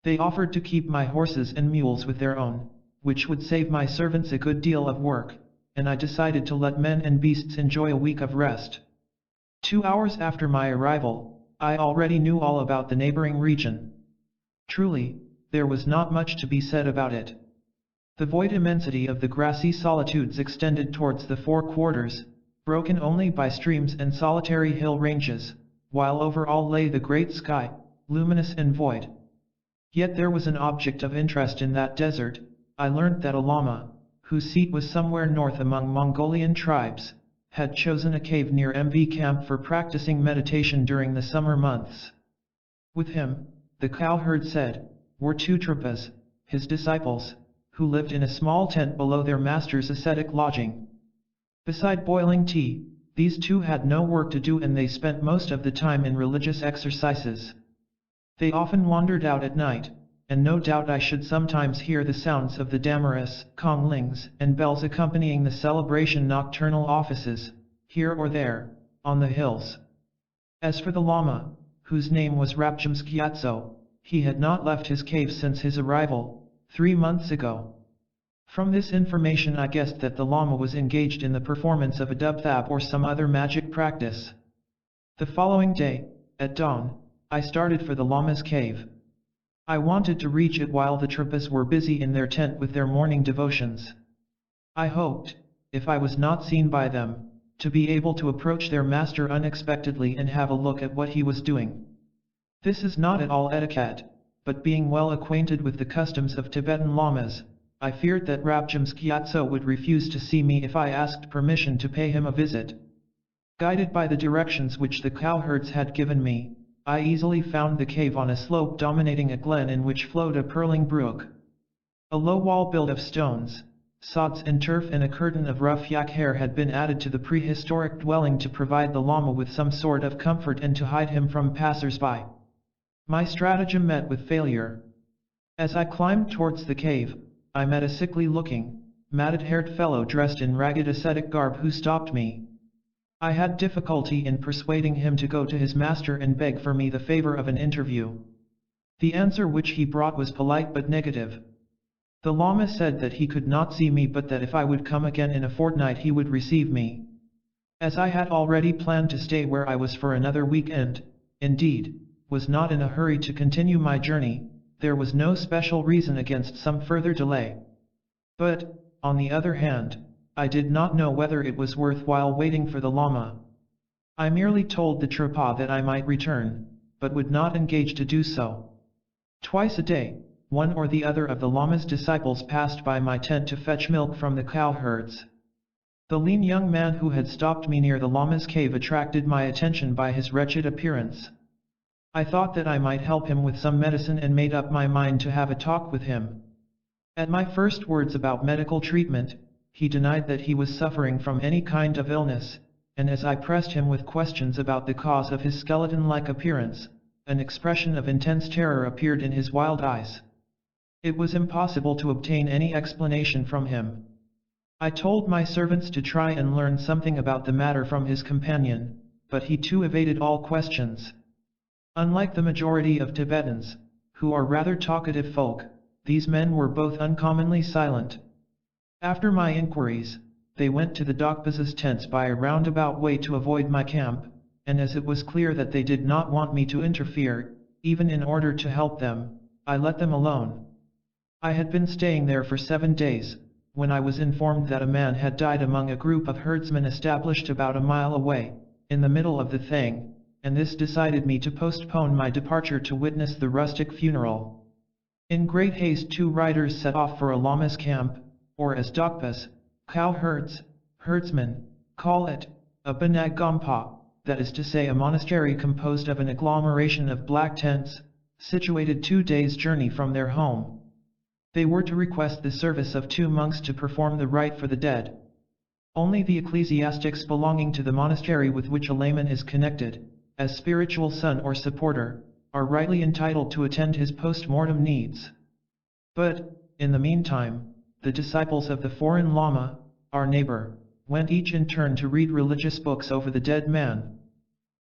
They offered to keep my horses and mules with their own, which would save my servants a good deal of work, and I decided to let men and beasts enjoy a week of rest. 2 hours after my arrival, I already knew all about the neighboring region. Truly, there was not much to be said about it. The void immensity of the grassy solitudes extended towards the 4 quarters, broken only by streams and solitary hill ranges, while over all lay the great sky, luminous and void. Yet there was an object of interest in that desert. I learnt that a lama, whose seat was somewhere north among Mongolian tribes, had chosen a cave near MV camp for practicing meditation during the summer months. With him, the cowherd said, were 2 Trungpas, his disciples, who lived in a small tent below their master's ascetic lodging. Beside boiling tea, these 2 had no work to do and they spent most of the time in religious exercises. They often wandered out at night, and no doubt I should sometimes hear the sounds of the damaras, conglings, and bells accompanying the celebration nocturnal offices, here or there, on the hills. As for the lama, whose name was Rabjams Gyatso, he had not left his cave since his arrival, 3 months ago. From this information I guessed that the lama was engaged in the performance of a dubthab or some other magic practice. The following day, at dawn, I started for the lama's cave. I wanted to reach it while the Trungpas were busy in their tent with their morning devotions. I hoped, if I was not seen by them, to be able to approach their master unexpectedly and have a look at what he was doing. This is not at all etiquette, but being well acquainted with the customs of Tibetan lamas, I feared that Rabjams Gyatso would refuse to see me if I asked permission to pay him a visit. Guided by the directions which the cowherds had given me, I easily found the cave on a slope dominating a glen in which flowed a purling brook. A low wall built of stones, sods and turf and a curtain of rough yak hair had been added to the prehistoric dwelling to provide the lama with some sort of comfort and to hide him from passers-by. My stratagem met with failure. As I climbed towards the cave, I met a sickly-looking, matted-haired fellow dressed in ragged ascetic garb who stopped me. I had difficulty in persuading him to go to his master and beg for me the favor of an interview. The answer which he brought was polite but negative. The lama said that he could not see me but that if I would come again in a fortnight he would receive me. As I had already planned to stay where I was for another weekend, indeed, was not in a hurry to continue my journey, there was no special reason against some further delay. But, on the other hand, I did not know whether it was worthwhile waiting for the Lama. I merely told the Trapa that I might return, but would not engage to do so. Twice a day, one or the other of the Lama's disciples passed by my tent to fetch milk from the cow herds. The lean young man who had stopped me near the Lama's cave attracted my attention by his wretched appearance. I thought that I might help him with some medicine and made up my mind to have a talk with him. At my first words about medical treatment, he denied that he was suffering from any kind of illness, and as I pressed him with questions about the cause of his skeleton-like appearance, an expression of intense terror appeared in his wild eyes. It was impossible to obtain any explanation from him. I told my servants to try and learn something about the matter from his companion, but he too evaded all questions. Unlike the majority of Tibetans, who are rather talkative folk, these men were both uncommonly silent. After my inquiries, they went to the Dokpa's tents by a roundabout way to avoid my camp, and as it was clear that they did not want me to interfere, even in order to help them, I let them alone. I had been staying there for 7 days, when I was informed that a man had died among a group of herdsmen established about a mile away, in the middle of the thing, and this decided me to postpone my departure to witness the rustic funeral. In great haste 2 riders set off for a Lama's camp, or as Dokpas, cow herdsmen, call it, a Banag Gompa, that is to say a monastery composed of an agglomeration of black tents, situated 2 days' journey from their home. They were to request the service of 2 monks to perform the rite for the dead. Only the ecclesiastics belonging to the monastery with which a layman is connected, as spiritual son or supporter, are rightly entitled to attend his post-mortem needs. But, in the meantime, the disciples of the foreign Lama, our neighbor, went each in turn to read religious books over the dead man.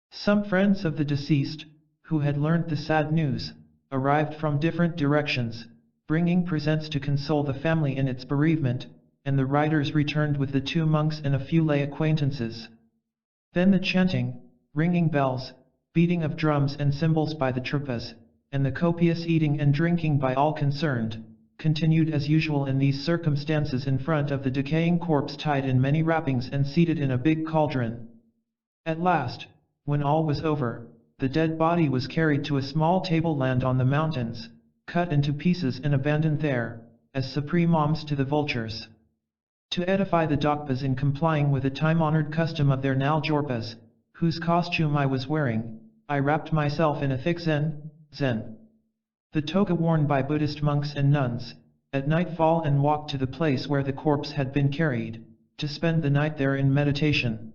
Some friends of the deceased, who had learnt the sad news, arrived from different directions, bringing presents to console the family in its bereavement, and the riders returned with the 2 monks and a few lay acquaintances. Then the chanting, ringing bells, beating of drums and cymbals by the Trapas, and the copious eating and drinking by all concerned, continued as usual in these circumstances in front of the decaying corpse tied in many wrappings and seated in a big cauldron. At last, when all was over, the dead body was carried to a small tableland on the mountains, cut into pieces and abandoned there, as supreme alms to the vultures. To edify the Dokpas in complying with a time-honored custom of their Naljorpas, whose costume I was wearing, I wrapped myself in a thick zen, the toga worn by Buddhist monks and nuns, at nightfall and walked to the place where the corpse had been carried, to spend the night there in meditation.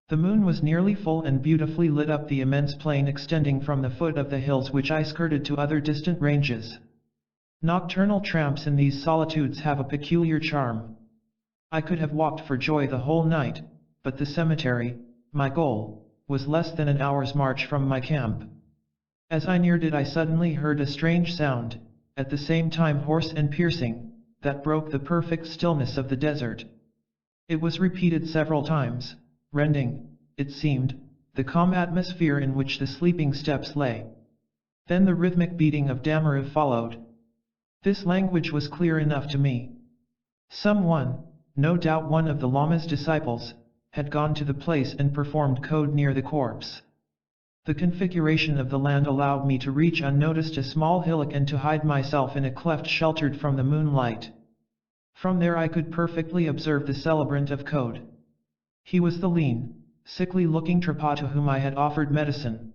The moon was nearly full and beautifully lit up the immense plain extending from the foot of the hills which I skirted to other distant ranges. Nocturnal tramps in these solitudes have a peculiar charm. I could have walked for joy the whole night, but the cemetery, my goal, was less than an hour's march from my camp. As I neared it I suddenly heard a strange sound, at the same time hoarse and piercing, that broke the perfect stillness of the desert. It was repeated several times, rending, it seemed, the calm atmosphere in which the sleeping steppes lay. Then the rhythmic beating of Damaru followed. This language was clear enough to me. Someone, no doubt one of the Lama's disciples, had gone to the place and performed code near the corpse. The configuration of the land allowed me to reach unnoticed a small hillock and to hide myself in a cleft sheltered from the moonlight. From there I could perfectly observe the celebrant of code. He was the lean, sickly-looking Trapa to whom I had offered medicine.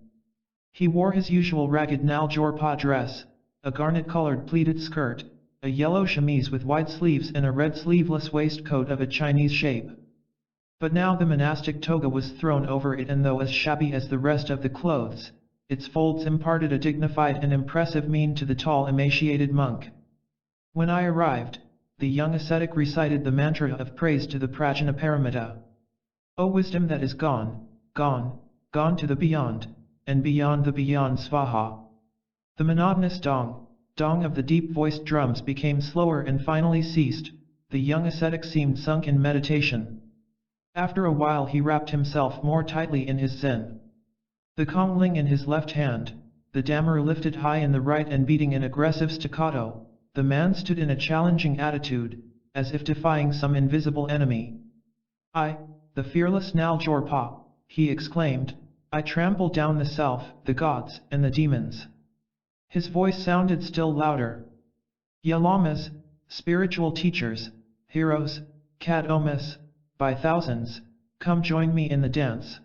He wore his usual ragged Naljorpa dress, a garnet-colored pleated skirt, a yellow chemise with wide sleeves and a red sleeveless waistcoat of a Chinese shape. But now the monastic toga was thrown over it, and though as shabby as the rest of the clothes, its folds imparted a dignified and impressive mien to the tall emaciated monk. When I arrived, the young ascetic recited the mantra of praise to the Prajnaparamita. O wisdom that is gone, gone, gone to the beyond, and beyond the beyond Svaha. The monotonous dong of the deep-voiced drums became slower and finally ceased. The young ascetic seemed sunk in meditation. After a while he wrapped himself more tightly in his zen. The Kongling in his left hand, the Damaru lifted high in the right and beating in aggressive staccato, the man stood in a challenging attitude, as if defying some invisible enemy. "I, the fearless Naljorpa," he exclaimed, "I trample down the self, the gods, and the demons." His voice sounded still louder. "Ya lamas, spiritual teachers, heroes, Kad Omas, by thousands, come join me in the dance."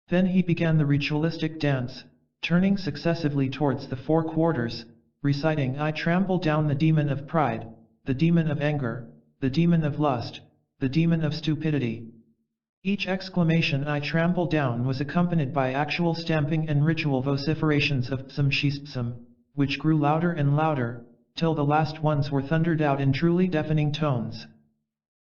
Then he began the ritualistic dance, turning successively towards the four quarters, reciting, "I trample down the demon of pride, the demon of anger, the demon of lust, the demon of stupidity." Each exclamation "I trample down" was accompanied by actual stamping and ritual vociferations of Psam Shistsam, which grew louder and louder, till the last ones were thundered out in truly deafening tones.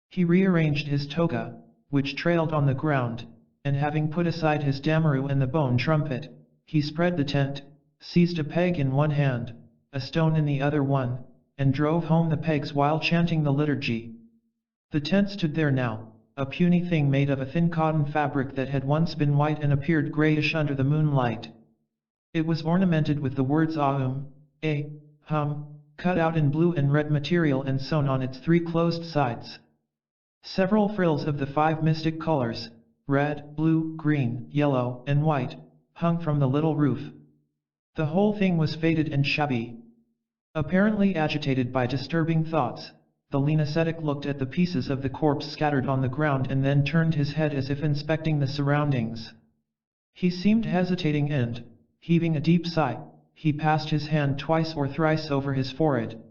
He rearranged his toga, which trailed on the ground, and having put aside his damaru and the bone trumpet, he spread the tent, seized a peg in one hand, a stone in the other one, and drove home the pegs while chanting the liturgy. The tent stood there now, a puny thing made of a thin cotton fabric that had once been white and appeared grayish under the moonlight. It was ornamented with the words Aum, A, Hum, cut out in blue and red material and sewn on its three closed sides. Several frills of the five mystic colors, red, blue, green, yellow, and white, hung from the little roof. The whole thing was faded and shabby. Apparently agitated by disturbing thoughts, the lean ascetic looked at the pieces of the corpse scattered on the ground and then turned his head as if inspecting the surroundings. He seemed hesitating and, heaving a deep sigh, he passed his hand twice or thrice over his forehead.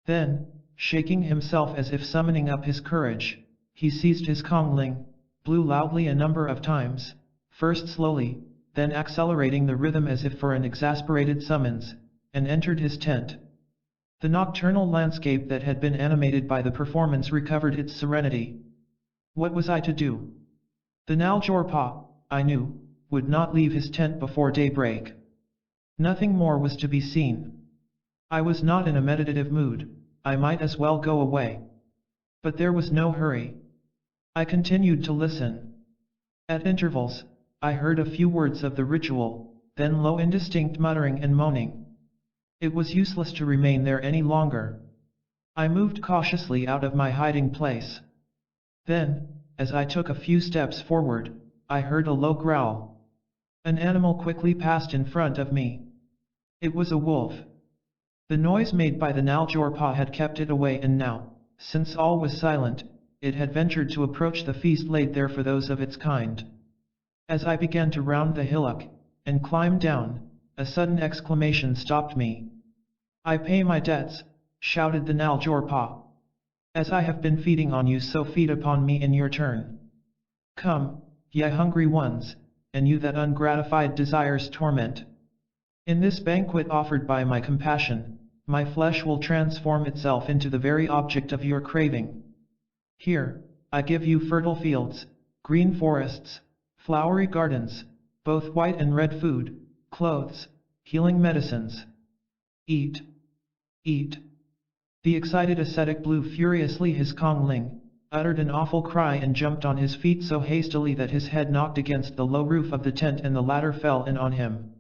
Then, shaking himself as if summoning up his courage, he seized his Kongling, blew loudly a number of times, first slowly, then accelerating the rhythm as if for an exasperated summons, and entered his tent. The nocturnal landscape that had been animated by the performance recovered its serenity. What was I to do? The Naljorpa, I knew, would not leave his tent before daybreak. Nothing more was to be seen. I was not in a meditative mood, I might as well go away. But there was no hurry. I continued to listen. At intervals, I heard a few words of the ritual, then low indistinct muttering and moaning. It was useless to remain there any longer. I moved cautiously out of my hiding place. Then, as I took a few steps forward, I heard a low growl. An animal quickly passed in front of me. It was a wolf. The noise made by the Naljorpa had kept it away and now, since all was silent, it had ventured to approach the feast laid there for those of its kind. As I began to round the hillock, and climb down, a sudden exclamation stopped me. "I pay my debts," shouted the Naljorpa. "As I have been feeding on you, so feed upon me in your turn. Come, ye hungry ones, and you that ungratified desires torment. In this banquet offered by my compassion, my flesh will transform itself into the very object of your craving. Here, I give you fertile fields, green forests, flowery gardens, both white and red food, clothes, healing medicines. Eat. Eat." The excited ascetic blew furiously his Kongling, uttered an awful cry and jumped on his feet so hastily that his head knocked against the low roof of the tent and the ladder fell in on him.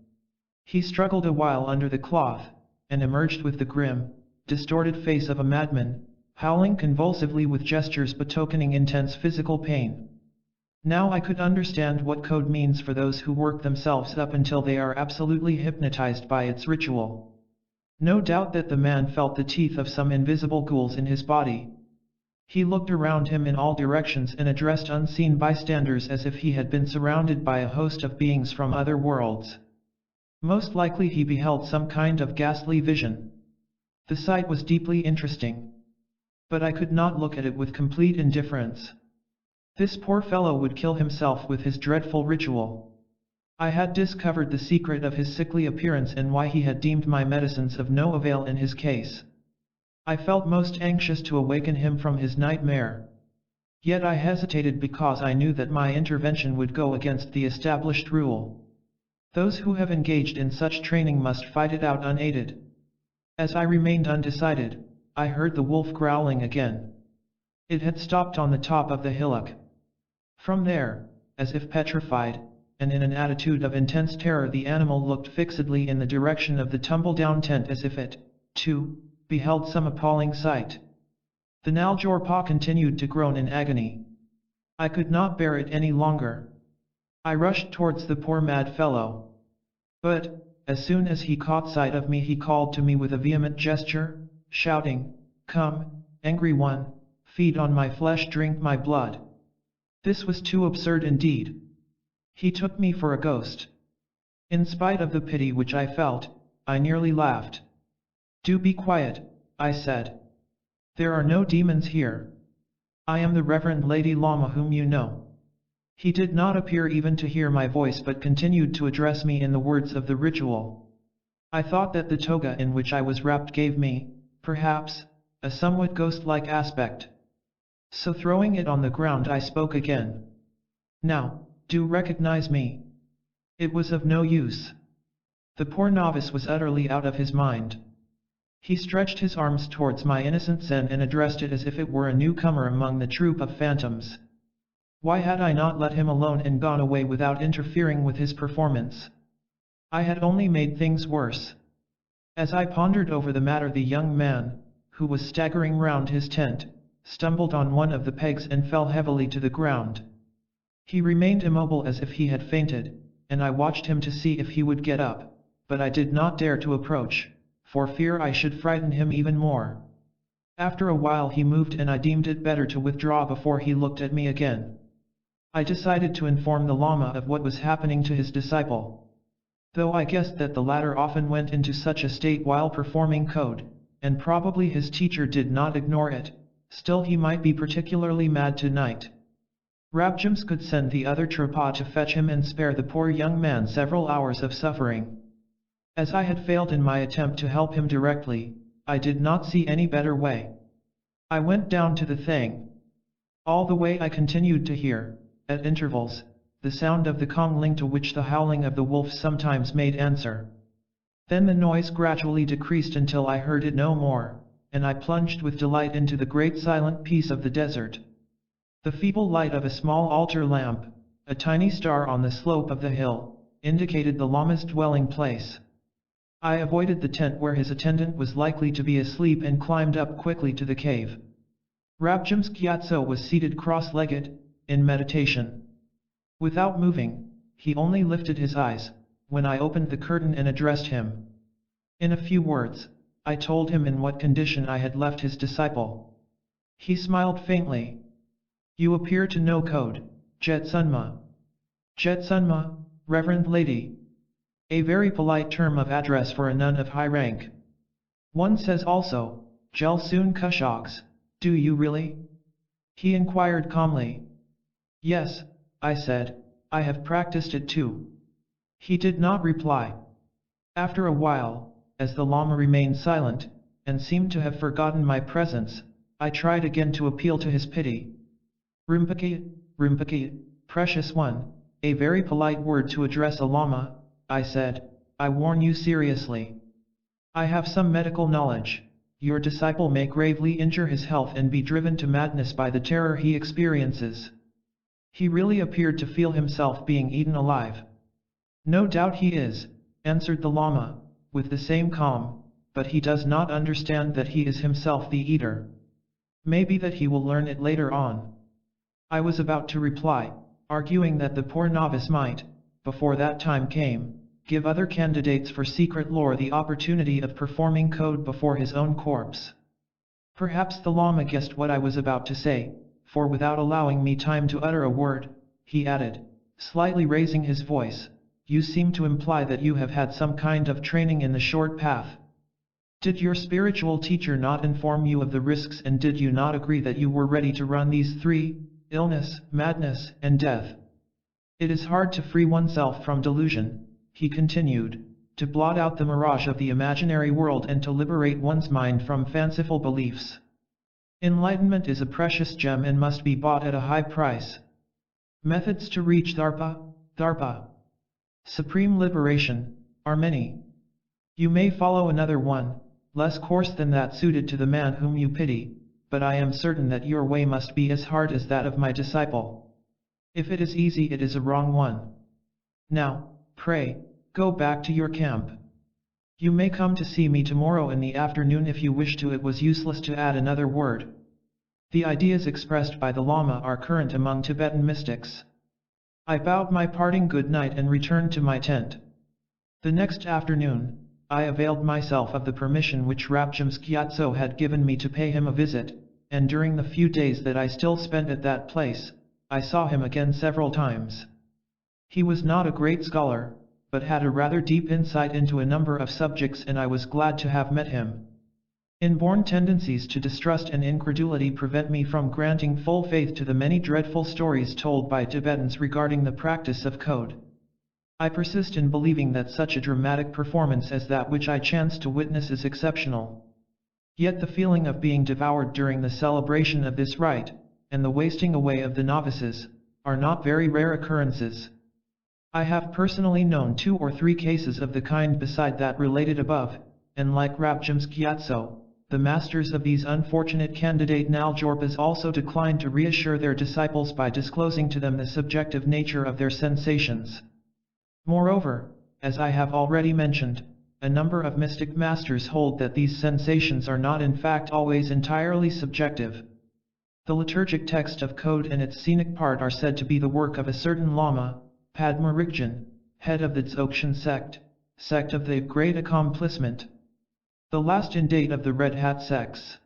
He struggled a while under the cloth, and emerged with the grim, distorted face of a madman, howling convulsively with gestures betokening intense physical pain. Now I could understand what code means for those who work themselves up until they are absolutely hypnotized by its ritual. No doubt that the man felt the teeth of some invisible ghouls in his body. He looked around him in all directions and addressed unseen bystanders as if he had been surrounded by a host of beings from other worlds. Most likely he beheld some kind of ghastly vision. The sight was deeply interesting. But I could not look at it with complete indifference. This poor fellow would kill himself with his dreadful ritual. I had discovered the secret of his sickly appearance and why he had deemed my medicines of no avail in his case. I felt most anxious to awaken him from his nightmare. Yet I hesitated because I knew that my intervention would go against the established rule. Those who have engaged in such training must fight it out unaided. As I remained undecided, I heard the wolf growling again. It had stopped on the top of the hillock. From there, as if petrified, and in an attitude of intense terror, the animal looked fixedly in the direction of the tumble-down tent as if it, too, beheld some appalling sight. The Naljorpa continued to groan in agony. I could not bear it any longer. I rushed towards the poor mad fellow. But, as soon as he caught sight of me, he called to me with a vehement gesture, shouting, "Come, angry one, feed on my flesh, drink my blood." This was too absurd indeed. He took me for a ghost. In spite of the pity which I felt, I nearly laughed. "Do be quiet," I said. "There are no demons here. I am the Reverend Lady Lama whom you know." He did not appear even to hear my voice, but continued to address me in the words of the ritual. I thought that the toga in which I was wrapped gave me, perhaps, a somewhat ghost-like aspect. So throwing it on the ground, I spoke again. "Now, do recognize me." It was of no use. The poor novice was utterly out of his mind. He stretched his arms towards my innocent Zen and addressed it as if it were a newcomer among the troop of phantoms. Why had I not let him alone and gone away without interfering with his performance? I had only made things worse. As I pondered over the matter, the young man, who was staggering round his tent, stumbled on one of the pegs and fell heavily to the ground. He remained immobile as if he had fainted, and I watched him to see if he would get up, but I did not dare to approach, for fear I should frighten him even more. After a while he moved, and I deemed it better to withdraw before he looked at me again. I decided to inform the Lama of what was happening to his disciple. Though I guessed that the latter often went into such a state while performing code, and probably his teacher did not ignore it, still he might be particularly mad tonight. Rabjams could send the other Trapa to fetch him and spare the poor young man several hours of suffering. As I had failed in my attempt to help him directly, I did not see any better way. I went down to the thing. All the way I continued to hear, at intervals, the sound of the congling to which the howling of the wolf sometimes made answer. Then the noise gradually decreased until I heard it no more, and I plunged with delight into the great silent peace of the desert. The feeble light of a small altar lamp, a tiny star on the slope of the hill, indicated the Lama's dwelling place. I avoided the tent where his attendant was likely to be asleep and climbed up quickly to the cave. Rabjams Gyatso was seated cross-legged, in meditation. Without moving, he only lifted his eyes, when I opened the curtain and addressed him. In a few words, I told him in what condition I had left his disciple. He smiled faintly. "You appear to know code, Jetsunma." "Jetsunma, Reverend Lady." A very polite term of address for a nun of high rank. "One says also, Jelsun Kushogs, do you really?" he inquired calmly. "Yes," I said, "I have practiced it too." He did not reply. After a while, as the Lama remained silent, and seemed to have forgotten my presence, I tried again to appeal to his pity. "Rinpoche, Rinpoche, precious one," a very polite word to address a Lama, I said, "I warn you seriously. I have some medical knowledge. Your disciple may gravely injure his health and be driven to madness by the terror he experiences." He really appeared to feel himself being eaten alive. "No doubt he is," answered the Lama, with the same calm, "but he does not understand that he is himself the eater. Maybe that he will learn it later on." I was about to reply, arguing that the poor novice might, before that time came, give other candidates for secret lore the opportunity of performing code before his own corpse. Perhaps the Lama guessed what I was about to say, for without allowing me time to utter a word, he added, slightly raising his voice, "You seem to imply that you have had some kind of training in the short path. Did your spiritual teacher not inform you of the risks, and did you not agree that you were ready to run these three, illness, madness, and death? It is hard to free oneself from delusion," he continued, "to blot out the mirage of the imaginary world and to liberate one's mind from fanciful beliefs. Enlightenment is a precious gem and must be bought at a high price. Methods to reach Dharpa, supreme liberation, are many. You may follow another one, less coarse than that suited to the man whom you pity, but I am certain that your way must be as hard as that of my disciple. If it is easy, it is a wrong one. Now, pray, go back to your camp. You may come to see me tomorrow in the afternoon if you wish to. It was useless to add another word. The ideas expressed by the Lama are current among Tibetan mystics. I bowed my parting good night and returned to my tent. The next afternoon, I availed myself of the permission which Rabjam's Gyatso had given me to pay him a visit, and during the few days that I still spent at that place, I saw him again several times. He was not a great scholar, but had a rather deep insight into a number of subjects, and I was glad to have met him. Inborn tendencies to distrust and incredulity prevent me from granting full faith to the many dreadful stories told by Tibetans regarding the practice of code. I persist in believing that such a dramatic performance as that which I chanced to witness is exceptional. Yet the feeling of being devoured during the celebration of this rite, and the wasting away of the novices, are not very rare occurrences. I have personally known 2 or 3 cases of the kind beside that related above, and like Rabjam's Gyatso, the masters of these unfortunate candidate Naljorpas also declined to reassure their disciples by disclosing to them the subjective nature of their sensations. Moreover, as I have already mentioned, a number of mystic masters hold that these sensations are not in fact always entirely subjective. The liturgic text of code and its scenic part are said to be the work of a certain Lama, Padma Rigjan, head of the Dzogchen sect of the Great Accomplishment, the last in date of the Red Hat sects.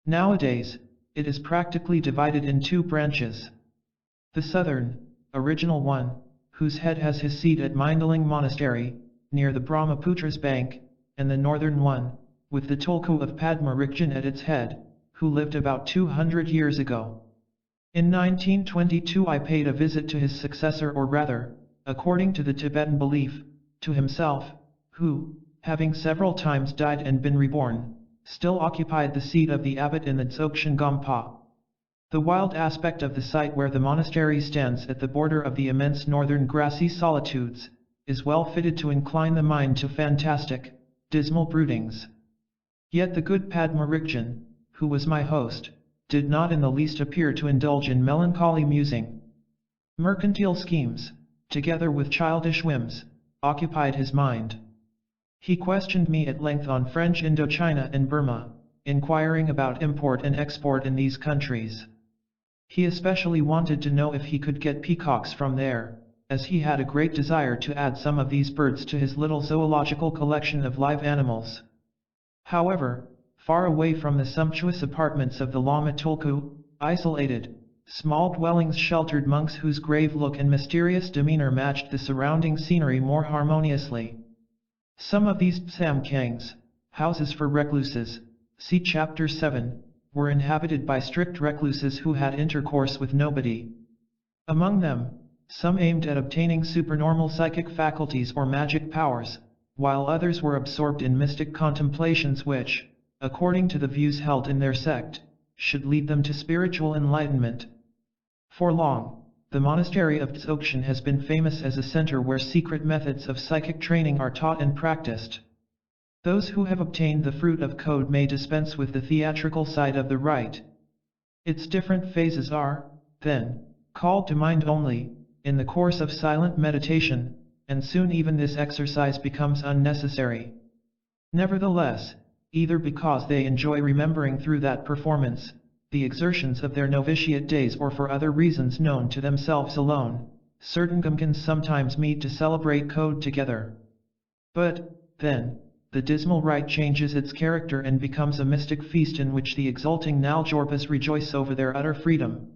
Nowadays, it is practically divided in 2 branches. The southern, original one, whose head has his seat at Mindaling Monastery, near the Brahmaputra's bank, and the northern one, with the Tulku of Padma Rigjan at its head, who lived about 200 years ago. In 1922 I paid a visit to his successor, or rather, according to the Tibetan belief, to himself, who, having several times died and been reborn, still occupied the seat of the abbot in the Dzogchen Gompa. The wild aspect of the site where the monastery stands at the border of the immense northern grassy solitudes, is well fitted to incline the mind to fantastic, dismal broodings. Yet the good Padma Rigjan, who was my host, did not in the least appear to indulge in melancholy musing. Mercantile schemes, together with childish whims, occupied his mind. He questioned me at length on French Indochina and Burma, inquiring about import and export in these countries. He especially wanted to know if he could get peacocks from there, as he had a great desire to add some of these birds to his little zoological collection of live animals. However, far away from the sumptuous apartments of the Lama Tulku, isolated, small dwellings sheltered monks whose grave look and mysterious demeanor matched the surrounding scenery more harmoniously. Some of these tsamkangs, houses for recluses, see chapter 7, were inhabited by strict recluses who had intercourse with nobody. Among them, some aimed at obtaining supernormal psychic faculties or magic powers, while others were absorbed in mystic contemplations which, according to the views held in their sect, should lead them to spiritual enlightenment. For long, the monastery of Dzogchen has been famous as a center where secret methods of psychic training are taught and practiced. Those who have obtained the fruit of code may dispense with the theatrical side of the rite. Its different phases are, then, called to mind only, in the course of silent meditation, and soon even this exercise becomes unnecessary. Nevertheless, either because they enjoy remembering through that performance, the exertions of their novitiate days, or for other reasons known to themselves alone, certain Gomkins sometimes meet to celebrate code together. But, then, the dismal rite changes its character and becomes a mystic feast in which the exulting Naljorpas rejoice over their utter freedom.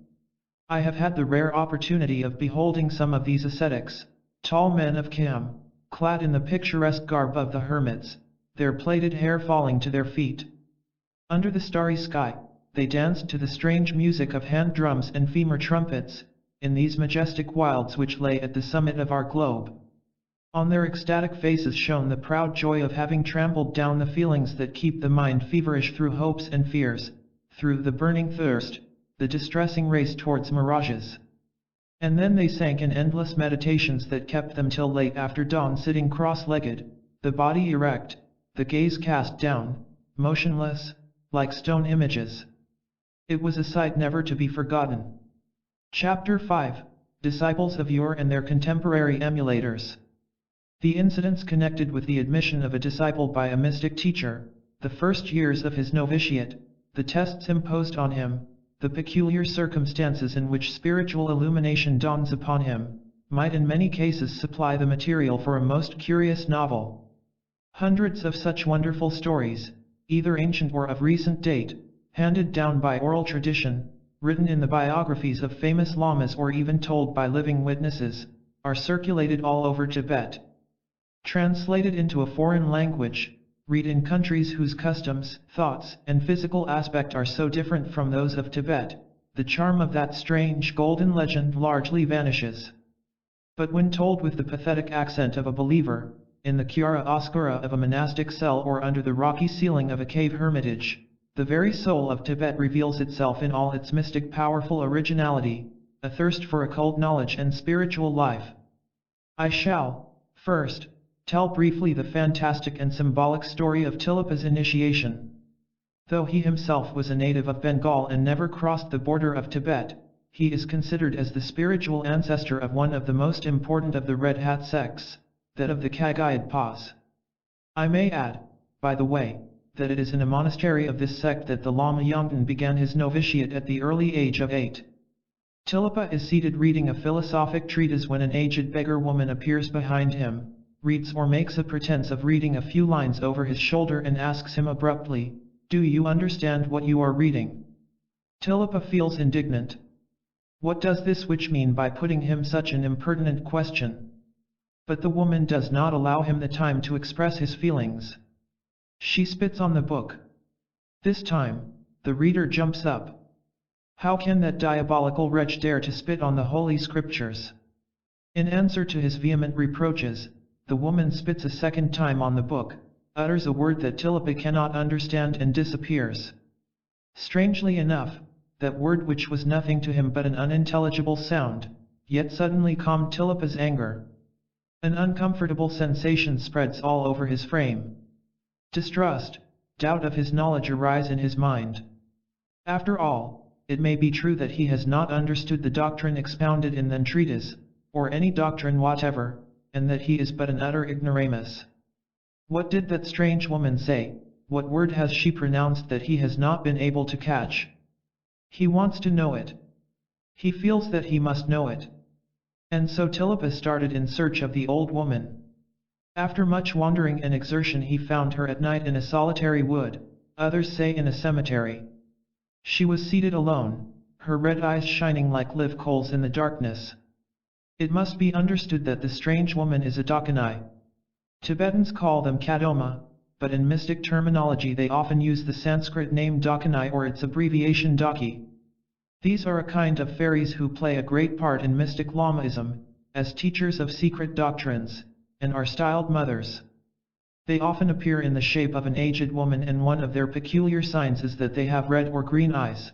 I have had the rare opportunity of beholding some of these ascetics, tall men of Kham, clad in the picturesque garb of the hermits, their plaited hair falling to their feet. Under the starry sky, they danced to the strange music of hand drums and femur trumpets, in these majestic wilds which lay at the summit of our globe. On their ecstatic faces shone the proud joy of having trampled down the feelings that keep the mind feverish through hopes and fears, through the burning thirst, the distressing race towards mirages. And then they sank in endless meditations that kept them till late after dawn, sitting cross-legged, the body erect, the gaze cast down, motionless, like stone images. It was a sight never to be forgotten. Chapter 5, disciples of yore and their contemporary emulators. The incidents connected with the admission of a disciple by a mystic teacher, the first years of his novitiate, the tests imposed on him, the peculiar circumstances in which spiritual illumination dawns upon him, might in many cases supply the material for a most curious novel. Hundreds of such wonderful stories, either ancient or of recent date, handed down by oral tradition, written in the biographies of famous lamas or even told by living witnesses, are circulated all over Tibet. Translated into a foreign language, read in countries whose customs, thoughts, and physical aspect are so different from those of Tibet, the charm of that strange golden legend largely vanishes. But when told with the pathetic accent of a believer, in the chiara oscura of a monastic cell or under the rocky ceiling of a cave hermitage, the very soul of Tibet reveals itself in all its mystic powerful originality, a thirst for occult knowledge and spiritual life. I shall, first, tell briefly the fantastic and symbolic story of Tilapa's initiation. Though he himself was a native of Bengal and never crossed the border of Tibet, he is considered as the spiritual ancestor of one of the most important of the Red Hat sects, that of the Kagayadpas. I may add, by the way, that it is in a monastery of this sect that the Lama Yongden began his novitiate at the early age of 8. Tilapa is seated reading a philosophic treatise when an aged beggar woman appears behind him, reads or makes a pretense of reading a few lines over his shoulder and asks him abruptly, "Do you understand what you are reading?" Tilapa feels indignant. What does this witch mean by putting him such an impertinent question? But the woman does not allow him the time to express his feelings. She spits on the book. This time, the reader jumps up. How can that diabolical wretch dare to spit on the holy scriptures? In answer to his vehement reproaches, the woman spits a second time on the book, utters a word that Tilapa cannot understand and disappears. Strangely enough, that word which was nothing to him but an unintelligible sound, yet suddenly calmed Tilapa's anger. An uncomfortable sensation spreads all over his frame. Distrust, doubt of his knowledge arise in his mind. After all, it may be true that he has not understood the doctrine expounded in the treatise, or any doctrine whatever, and that he is but an utter ignoramus. What did that strange woman say? What word has she pronounced that he has not been able to catch? He wants to know it. He feels that he must know it. And so Tilapa started in search of the old woman. After much wandering and exertion he found her at night in a solitary wood, others say in a cemetery. She was seated alone, her red eyes shining like live coals in the darkness. It must be understood that the strange woman is a Dakinai. Tibetans call them Kadoma, but in mystic terminology they often use the Sanskrit name Dakinai or its abbreviation Daki. These are a kind of fairies who play a great part in mystic Lamaism, as teachers of secret doctrines, and are styled mothers. They often appear in the shape of an aged woman, and one of their peculiar signs is that they have red or green eyes.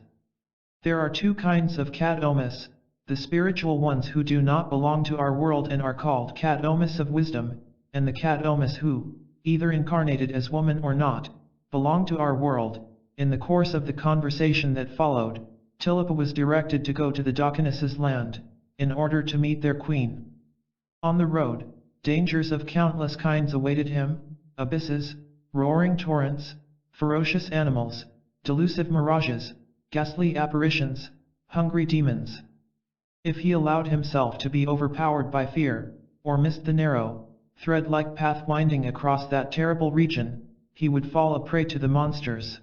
There are two kinds of Kadomas, the spiritual ones who do not belong to our world and are called Kadomas of wisdom, and the Kadomas who, either incarnated as woman or not, belong to our world. In the course of the conversation that followed, Tilapa was directed to go to the Dakinas' land, in order to meet their queen. On the road, dangers of countless kinds awaited him, abysses, roaring torrents, ferocious animals, delusive mirages, ghastly apparitions, hungry demons. If he allowed himself to be overpowered by fear, or missed the narrow, thread-like path winding across that terrible region, he would fall a prey to the monsters.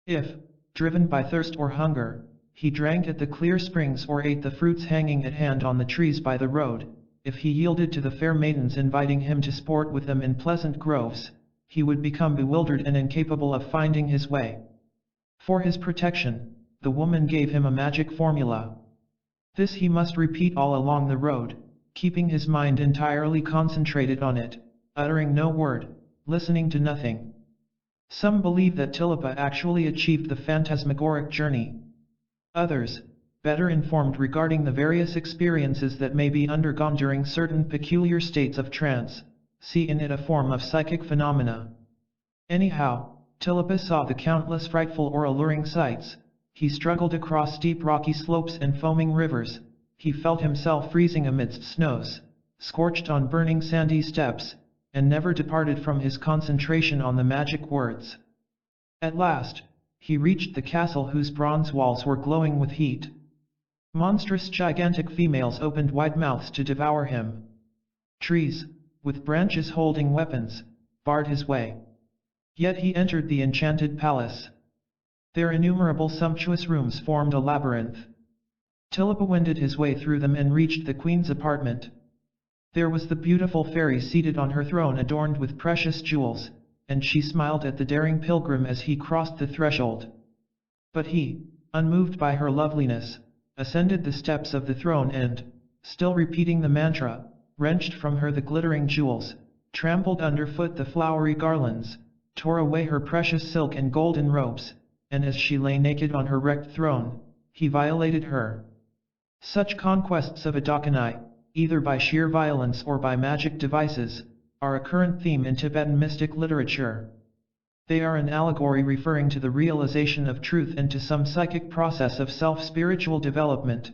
If, driven by thirst or hunger, he drank at the clear springs or ate the fruits hanging at hand on the trees by the road, if he yielded to the fair maidens inviting him to sport with them in pleasant groves, he would become bewildered and incapable of finding his way. For his protection, the woman gave him a magic formula. This he must repeat all along the road, keeping his mind entirely concentrated on it, uttering no word, listening to nothing. Some believe that Tilapa actually achieved the phantasmagoric journey. Others, better informed regarding the various experiences that may be undergone during certain peculiar states of trance, see in it a form of psychic phenomena. Anyhow, Tilapa saw the countless frightful or alluring sights. He struggled across steep rocky slopes and foaming rivers, he felt himself freezing amidst snows, scorched on burning sandy steps, and never departed from his concentration on the magic words. At last, he reached the castle whose bronze walls were glowing with heat. Monstrous gigantic females opened wide mouths to devour him. Trees, with branches holding weapons, barred his way. Yet he entered the enchanted palace. Their innumerable sumptuous rooms formed a labyrinth. Tibetan wended his way through them and reached the queen's apartment. There was the beautiful fairy seated on her throne adorned with precious jewels, and she smiled at the daring pilgrim as he crossed the threshold. But he, unmoved by her loveliness, ascended the steps of the throne and, still repeating the mantra, wrenched from her the glittering jewels, trampled underfoot the flowery garlands, tore away her precious silk and golden robes, and as she lay naked on her wrecked throne, he violated her. Such conquests of a Dakini, either by sheer violence or by magic devices, are a current theme in Tibetan mystic literature. They are an allegory referring to the realization of truth and to some psychic process of self-spiritual development.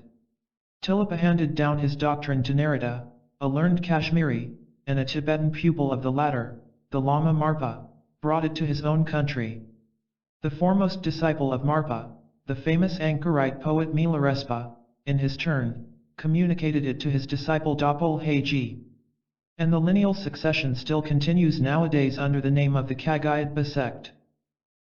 Tibetan handed down his doctrine to Narada, a learned Kashmiri, and a Tibetan pupil of the latter, the Lama Marpa, brought it to his own country. The foremost disciple of Marpa, the famous anchorite poet Milarespa, in his turn, communicated it to his disciple Dapol Haji. And the lineal succession still continues nowadays under the name of the Kagayadpa sect.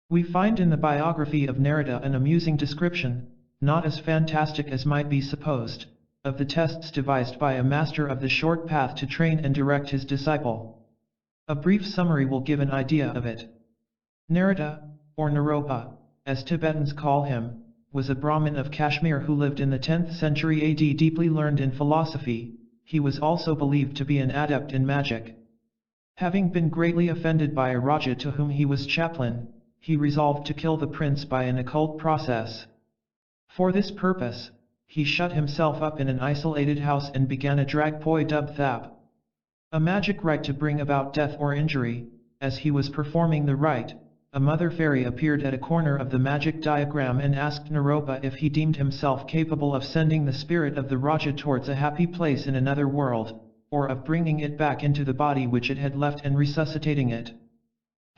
We find in the biography of Narada an amusing description, not as fantastic as might be supposed, of the tests devised by a master of the short path to train and direct his disciple. A brief summary will give an idea of it. Narada, or Naropa, as Tibetans call him, was a Brahmin of Kashmir who lived in the 10th century AD. Deeply learned in philosophy, he was also believed to be an adept in magic. Having been greatly offended by a Raja to whom he was chaplain, he resolved to kill the prince by an occult process. For this purpose, he shut himself up in an isolated house and began a dragpoi dub thap, a magic rite to bring about death or injury. As he was performing the rite, a mother fairy appeared at a corner of the magic diagram and asked Naropa if he deemed himself capable of sending the spirit of the Raja towards a happy place in another world, or of bringing it back into the body which it had left and resuscitating it.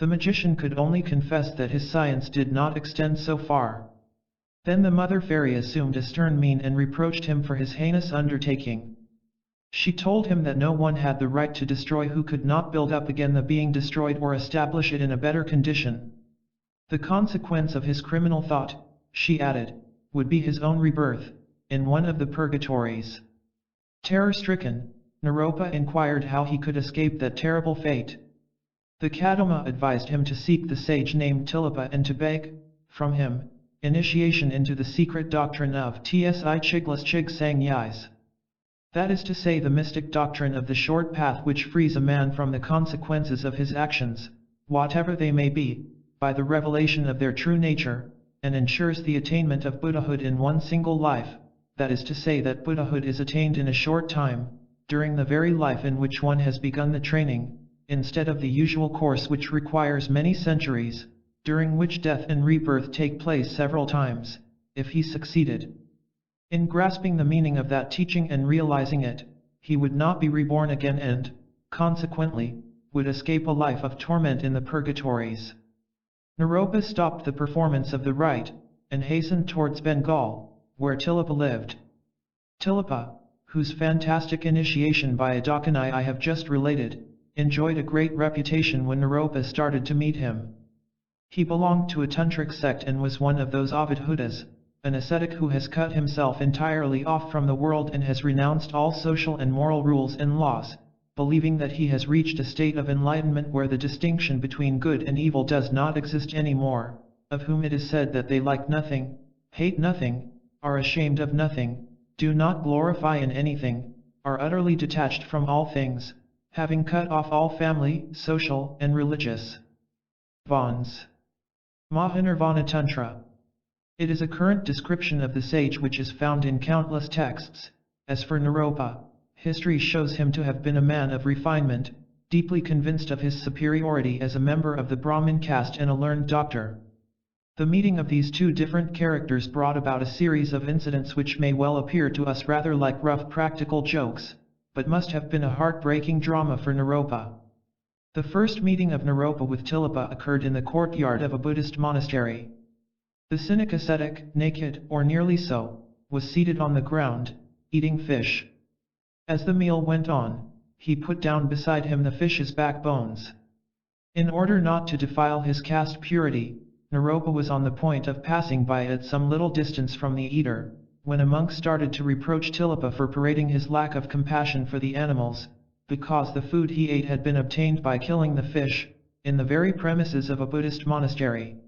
The magician could only confess that his science did not extend so far. Then the mother fairy assumed a stern mien and reproached him for his heinous undertaking. She told him that no one had the right to destroy who could not build up again the being destroyed or establish it in a better condition. The consequence of his criminal thought, she added, would be his own rebirth, in one of the purgatories. Terror-stricken, Naropa inquired how he could escape that terrible fate. The Kadama advised him to seek the sage named Tibetan and to beg, from him, initiation into the secret doctrine of Tsi Chiglas Chig Sang Yis. That is to say, the mystic doctrine of the short path which frees a man from the consequences of his actions, whatever they may be, by the revelation of their true nature, and ensures the attainment of Buddhahood in one single life. That is to say that Buddhahood is attained in a short time, during the very life in which one has begun the training, instead of the usual course which requires many centuries, during which death and rebirth take place several times. If he succeeded in grasping the meaning of that teaching and realizing it, he would not be reborn again and, consequently, would escape a life of torment in the purgatories. Naropa stopped the performance of the rite, and hastened towards Bengal, where Tibetan lived. Tibetan, whose fantastic initiation by a Dakini I have just related, enjoyed a great reputation when Naropa started to meet him. He belonged to a tantric sect and was one of those Avadhutas, an ascetic who has cut himself entirely off from the world and has renounced all social and moral rules and laws, believing that he has reached a state of enlightenment where the distinction between good and evil does not exist anymore, of whom it is said that they like nothing, hate nothing, are ashamed of nothing, do not glorify in anything, are utterly detached from all things, having cut off all family, social, and religious bonds. Mahanirvana Tantra. It is a current description of the sage which is found in countless texts. As for Naropa, history shows him to have been a man of refinement, deeply convinced of his superiority as a member of the Brahmin caste and a learned doctor. The meeting of these two different characters brought about a series of incidents which may well appear to us rather like rough practical jokes, but must have been a heartbreaking drama for Naropa. The first meeting of Naropa with Tilopa occurred in the courtyard of a Buddhist monastery. The cynic ascetic, naked, or nearly so, was seated on the ground, eating fish. As the meal went on, he put down beside him the fish's backbones. In order not to defile his caste purity, Naropa was on the point of passing by at some little distance from the eater, when a monk started to reproach Tilopa for parading his lack of compassion for the animals, because the food he ate had been obtained by killing the fish, in the very premises of a Buddhist monastery.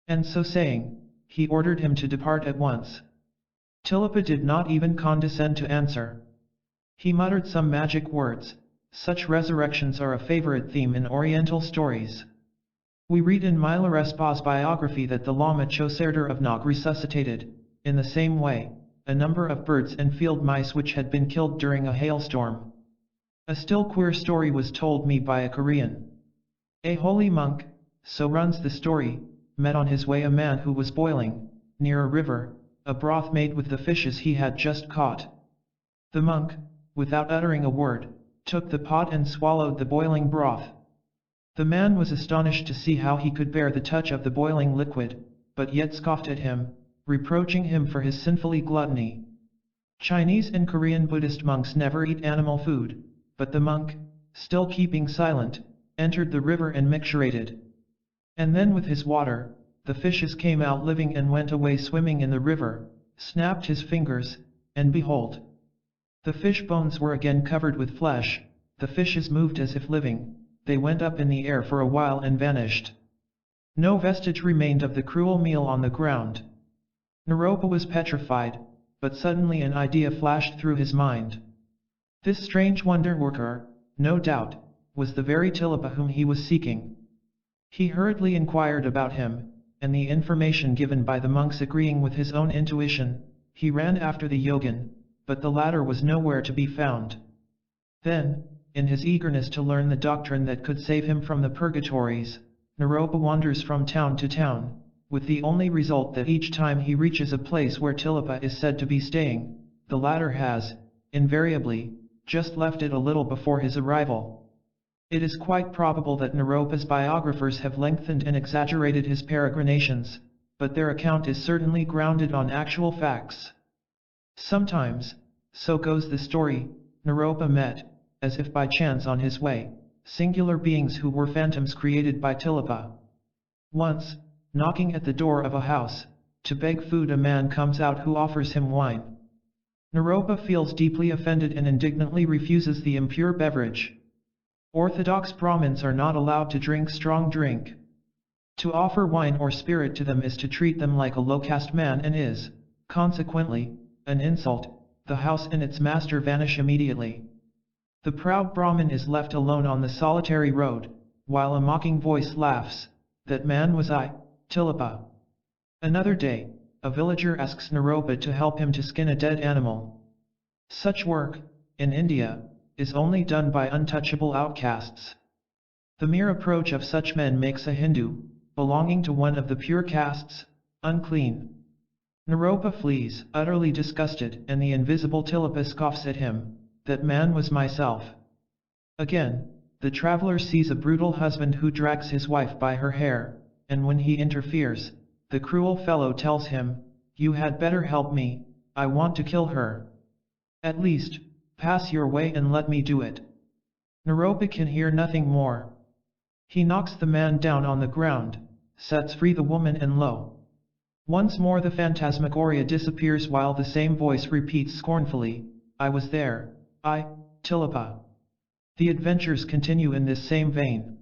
And so saying, he ordered him to depart at once. Tilopa did not even condescend to answer. He muttered some magic words. Such resurrections are a favorite theme in Oriental stories. We read in Milarespa's biography that the Lama Choserder of Nag resuscitated, in the same way, a number of birds and field mice which had been killed during a hailstorm. A still queer story was told me by a Korean. A holy monk, so runs the story, met on his way a man who was boiling, near a river, a broth made with the fishes he had just caught. The monk, without uttering a word, took the pot and swallowed the boiling broth. The man was astonished to see how he could bear the touch of the boiling liquid, but yet scoffed at him, reproaching him for his sinfully gluttony. Chinese and Korean Buddhist monks never eat animal food, but the monk, still keeping silent, entered the river and micturated. And then with his water, the fishes came out living and went away swimming in the river, snapped his fingers, and behold! The fish bones were again covered with flesh, the fishes moved as if living, they went up in the air for a while and vanished. No vestige remained of the cruel meal on the ground. Naropa was petrified, but suddenly an idea flashed through his mind. This strange wonder worker, no doubt, was the very Tilopa whom he was seeking. He hurriedly inquired about him, and the information given by the monks agreeing with his own intuition, he ran after the yogin, but the latter was nowhere to be found. Then, in his eagerness to learn the doctrine that could save him from the purgatories, Naropa wanders from town to town, with the only result that each time he reaches a place where Tilopa is said to be staying, the latter has, invariably, just left it a little before his arrival. It is quite probable that Naropa's biographers have lengthened and exaggerated his peregrinations, but their account is certainly grounded on actual facts. Sometimes, so goes the story, Naropa met, as if by chance on his way, singular beings who were phantoms created by Tilopa. Once, knocking at the door of a house, to beg food, a man comes out who offers him wine. Naropa feels deeply offended and indignantly refuses the impure beverage. Orthodox Brahmins are not allowed to drink strong drink. To offer wine or spirit to them is to treat them like a low-caste man and is, consequently, an insult. The house and its master vanish immediately. The proud Brahmin is left alone on the solitary road, while a mocking voice laughs, "That man was I, Tilopa." Another day, a villager asks Naropa to help him to skin a dead animal. Such work, in India, is only done by untouchable outcasts. The mere approach of such men makes a Hindu, belonging to one of the pure castes, unclean. Naropa flees, utterly disgusted, and the invisible Tilopa scoffs at him, "That man was myself." Again, the traveler sees a brutal husband who drags his wife by her hair, and when he interferes, the cruel fellow tells him, "You had better help me, I want to kill her. At least, pass your way and let me do it." Naropa can hear nothing more. He knocks the man down on the ground, sets free the woman, and lo! Once more the phantasmagoria disappears while the same voice repeats scornfully, "I was there, I, Tilopa." The adventures continue in this same vein.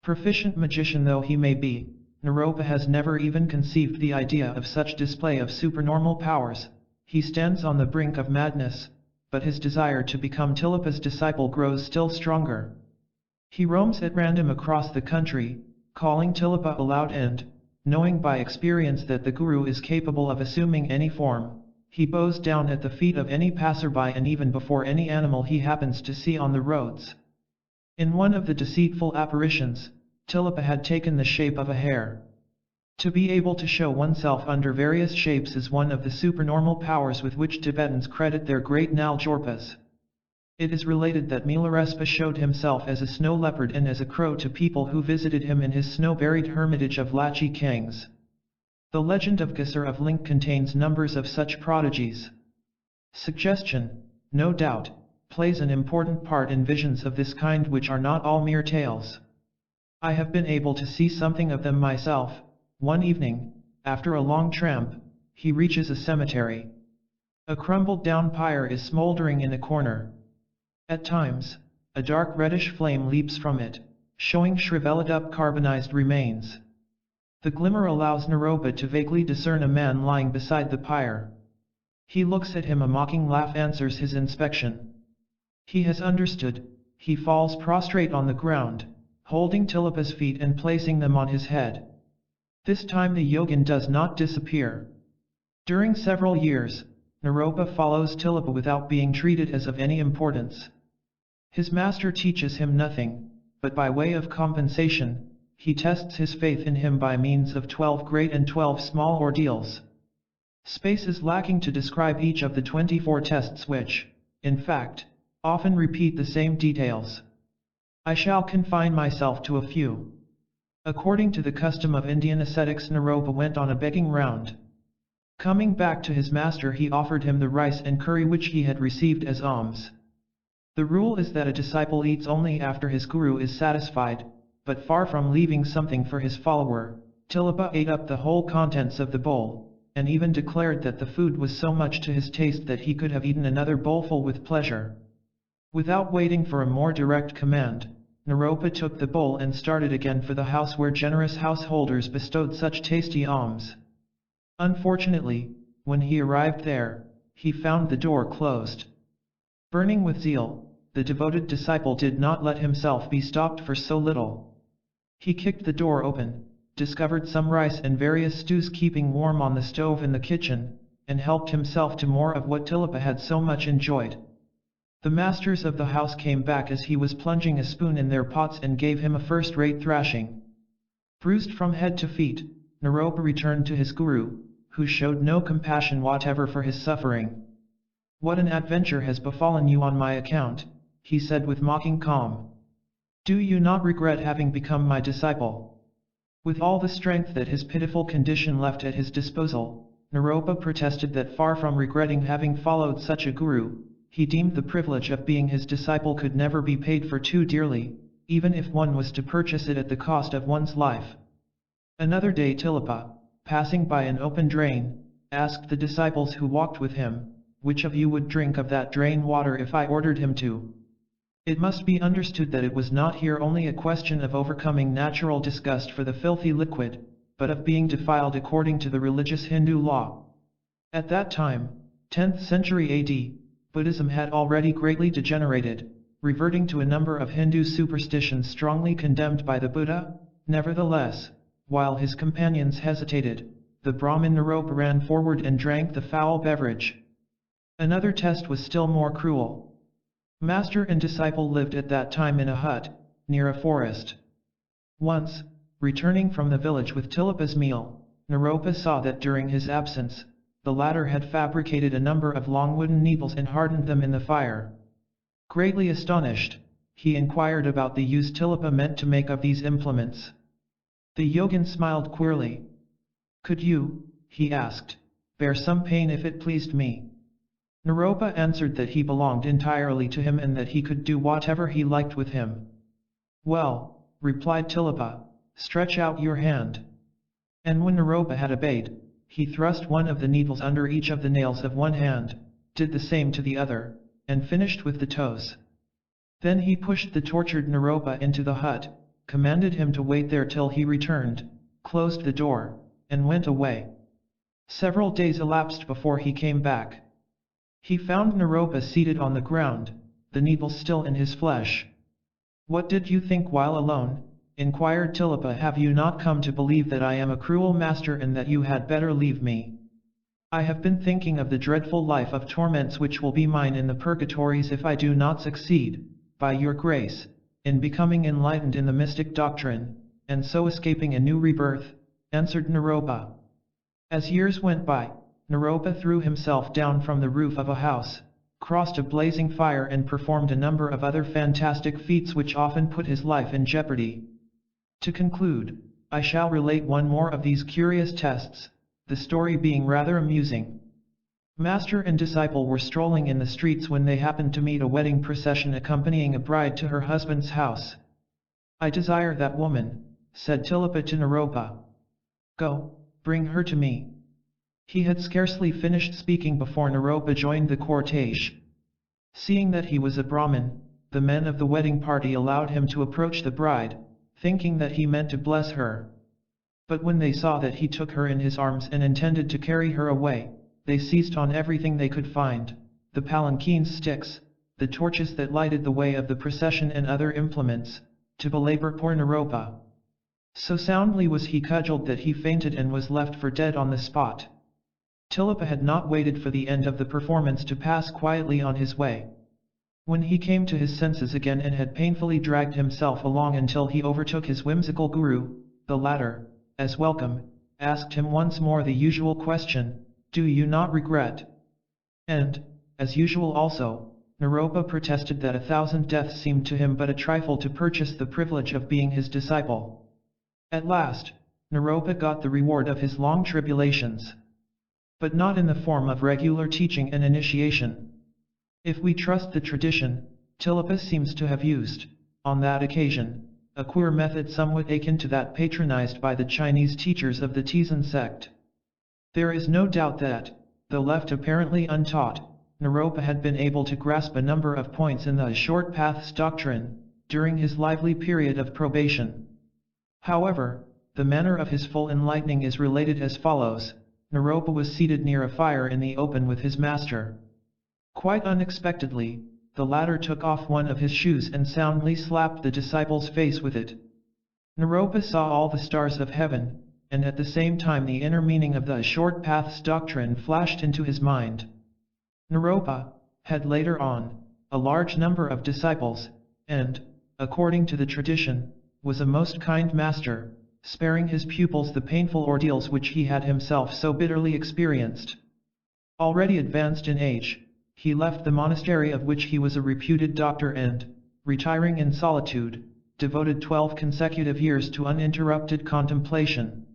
Proficient magician though he may be, Naropa has never even conceived the idea of such display of supernormal powers. He stands on the brink of madness, but his desire to become Tilopa's disciple grows still stronger. He roams at random across the country, calling Tilopa aloud and, knowing by experience that the Guru is capable of assuming any form, he bows down at the feet of any passerby and even before any animal he happens to see on the roads. In one of the deceitful apparitions, Tilopa had taken the shape of a hare. To be able to show oneself under various shapes is one of the supernormal powers with which Tibetans credit their great Naljorpas. It is related that Milarepa showed himself as a snow leopard and as a crow to people who visited him in his snow-buried hermitage of Lachi Kangs. The legend of Gesar of Link contains numbers of such prodigies. Suggestion, no doubt, plays an important part in visions of this kind which are not all mere tales. I have been able to see something of them myself. One evening, after a long tramp, he reaches a cemetery. A crumbled-down pyre is smoldering in a corner. At times, a dark reddish flame leaps from it, showing shriveled-up carbonized remains. The glimmer allows Naropa to vaguely discern a man lying beside the pyre. He looks at him. A mocking laugh answers his inspection. He has understood. He falls prostrate on the ground, holding Tilapa's feet and placing them on his head. This time the yogin does not disappear. During several years, Naropa follows Tilapa without being treated as of any importance. His master teaches him nothing, but by way of compensation, he tests his faith in him by means of 12 great and 12 small ordeals. Space is lacking to describe each of the 24 tests which, in fact, often repeat the same details. I shall confine myself to a few. According to the custom of Indian ascetics, Naropa went on a begging round. Coming back to his master, he offered him the rice and curry which he had received as alms. The rule is that a disciple eats only after his guru is satisfied, but far from leaving something for his follower, Tilapa ate up the whole contents of the bowl, and even declared that the food was so much to his taste that he could have eaten another bowlful with pleasure. Without waiting for a more direct command, Naropa took the bowl and started again for the house where generous householders bestowed such tasty alms. Unfortunately, when he arrived there, he found the door closed. Burning with zeal, the devoted disciple did not let himself be stopped for so little. He kicked the door open, discovered some rice and various stews keeping warm on the stove in the kitchen, and helped himself to more of what Tilapa had so much enjoyed. The masters of the house came back as he was plunging a spoon in their pots and gave him a first-rate thrashing. Bruised from head to feet, Naropa returned to his guru, who showed no compassion whatever for his suffering. "What an adventure has befallen you on my account," he said with mocking calm. "Do you not regret having become my disciple?" With all the strength that his pitiful condition left at his disposal, Naropa protested that far from regretting having followed such a guru, he deemed the privilege of being his disciple could never be paid for too dearly, even if one was to purchase it at the cost of one's life. Another day Tilapa, passing by an open drain, asked the disciples who walked with him, "Which of you would drink of that drain water if I ordered him to?" It must be understood that it was not here only a question of overcoming natural disgust for the filthy liquid, but of being defiled according to the religious Hindu law. At that time, 10th century AD, Buddhism had already greatly degenerated, reverting to a number of Hindu superstitions strongly condemned by the Buddha. Nevertheless, while his companions hesitated, the Brahmin Naropa ran forward and drank the foul beverage. Another test was still more cruel. Master and disciple lived at that time in a hut, near a forest. Once, returning from the village with Tilapa's meal, Naropa saw that during his absence, the latter had fabricated a number of long wooden needles and hardened them in the fire. Greatly astonished, he inquired about the use Tilapa meant to make of these implements. The yogin smiled queerly. "Could you," he asked, "bear some pain if it pleased me?" Naropa answered that he belonged entirely to him and that he could do whatever he liked with him. "Well," replied Tilapa, "stretch out your hand." And when Naropa had obeyed, he thrust one of the needles under each of the nails of one hand, did the same to the other, and finished with the toes. Then he pushed the tortured Naropa into the hut, commanded him to wait there till he returned, closed the door, and went away. Several days elapsed before he came back. He found Naropa seated on the ground, the needles still in his flesh. "What did you think while alone?" inquired Tilapa. "Have you not come to believe that I am a cruel master and that you had better leave me?" "I have been thinking of the dreadful life of torments which will be mine in the purgatories if I do not succeed, by your grace, in becoming enlightened in the mystic doctrine, and so escaping a new rebirth. answered Naropa. As years went by, Naropa threw himself down from the roof of a house, crossed a blazing fire and performed a number of other fantastic feats which often put his life in jeopardy. To conclude, I shall relate one more of these curious tests, the story being rather amusing. Master and disciple were strolling in the streets when they happened to meet a wedding procession accompanying a bride to her husband's house. "I desire that woman," said Tilopa to Naropa. "Go, bring her to me." He had scarcely finished speaking before Naropa joined the cortege. Seeing that he was a Brahmin, the men of the wedding party allowed him to approach the bride, thinking that he meant to bless her. But when they saw that he took her in his arms and intended to carry her away, they seized on everything they could find, the palanquin's sticks, the torches that lighted the way of the procession and other implements, to belabor poor Naropa. So soundly was he cudgeled that he fainted and was left for dead on the spot. Tilopa had not waited for the end of the performance to pass quietly on his way. When he came to his senses again and had painfully dragged himself along until he overtook his whimsical guru, the latter, as welcome, asked him once more the usual question, "Do you not regret?" And, as usual also, Naropa protested that 1,000 deaths seemed to him but a trifle to purchase the privilege of being his disciple. At last, Naropa got the reward of his long tribulations. But not in the form of regular teaching and initiation. If we trust the tradition, Tilopa seems to have used, on that occasion, a queer method somewhat akin to that patronized by the Chinese teachers of the Tibetan sect. There is no doubt that, though left apparently untaught, Naropa had been able to grasp a number of points in the short paths doctrine, during his lively period of probation. However, the manner of his full enlightening is related as follows. Naropa was seated near a fire in the open with his master. Quite unexpectedly, the latter took off one of his shoes and soundly slapped the disciple's face with it. Naropa saw all the stars of heaven, and at the same time the inner meaning of the short paths doctrine flashed into his mind. Naropa had later on a large number of disciples, and, according to the tradition, was a most kind master, sparing his pupils the painful ordeals which he had himself so bitterly experienced. Already advanced in age, he left the monastery of which he was a reputed doctor and, retiring in solitude, devoted 12 consecutive years to uninterrupted contemplation.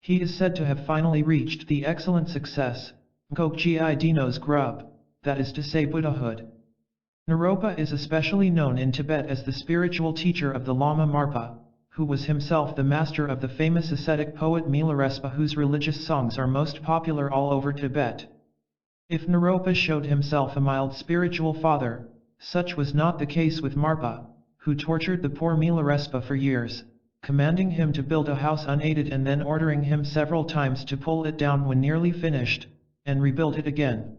He is said to have finally reached the excellent success, Ngokji Dino's grub, that is to say Buddhahood. Naropa is especially known in Tibet as the spiritual teacher of the Lama Marpa, who was himself the master of the famous ascetic poet Milarespa, whose religious songs are most popular all over Tibet. If Naropa showed himself a mild spiritual father, such was not the case with Marpa, who tortured the poor Milarespa for years, commanding him to build a house unaided and then ordering him several times to pull it down when nearly finished, and rebuild it again.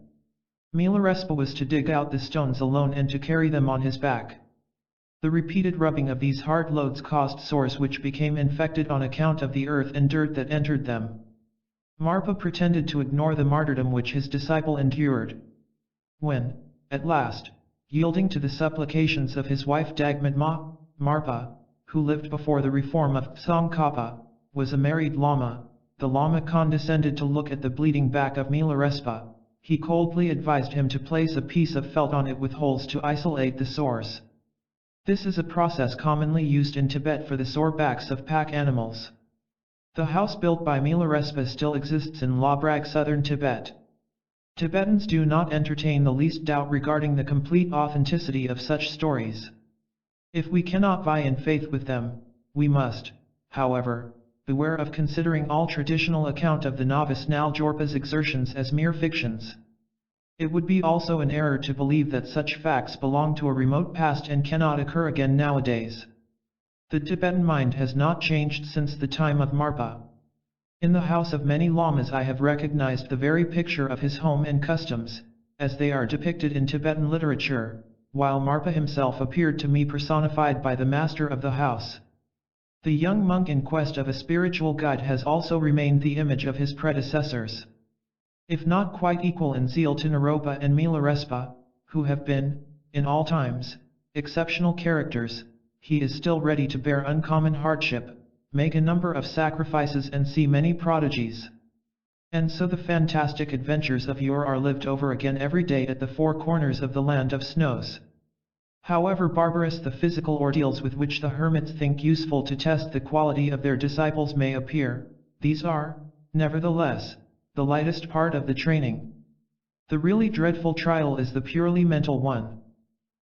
Milarespa was to dig out the stones alone and to carry them on his back. The repeated rubbing of these hard loads caused sores which became infected on account of the earth and dirt that entered them. Marpa pretended to ignore the martyrdom which his disciple endured. When, at last, yielding to the supplications of his wife Dagmadma, Marpa, who lived before the reform of Tsongkhapa, was a married Lama, the Lama condescended to look at the bleeding back of Milarespa. He coldly advised him to place a piece of felt on it with holes to isolate the sores. This is a process commonly used in Tibet for the sore backs of pack animals. The house built by Milarespa still exists in Labrag, southern Tibet. Tibetans do not entertain the least doubt regarding the complete authenticity of such stories. If we cannot vie in faith with them, we must, however, beware of considering all traditional account of the novice Naljorpa's exertions as mere fictions. It would be also an error to believe that such facts belong to a remote past and cannot occur again nowadays. The Tibetan mind has not changed since the time of Marpa. In the house of many lamas I have recognized the very picture of his home and customs, as they are depicted in Tibetan literature, while Marpa himself appeared to me personified by the master of the house. The young monk in quest of a spiritual guide has also remained the image of his predecessors. If not quite equal in zeal to Naropa and Milarespa, who have been, in all times, exceptional characters, he is still ready to bear uncommon hardship, make a number of sacrifices and see many prodigies. And so the fantastic adventures of yore are lived over again every day at the four corners of the land of snows. However barbarous the physical ordeals with which the hermits think useful to test the quality of their disciples may appear, these are, nevertheless, the lightest part of the training. The really dreadful trial is the purely mental one.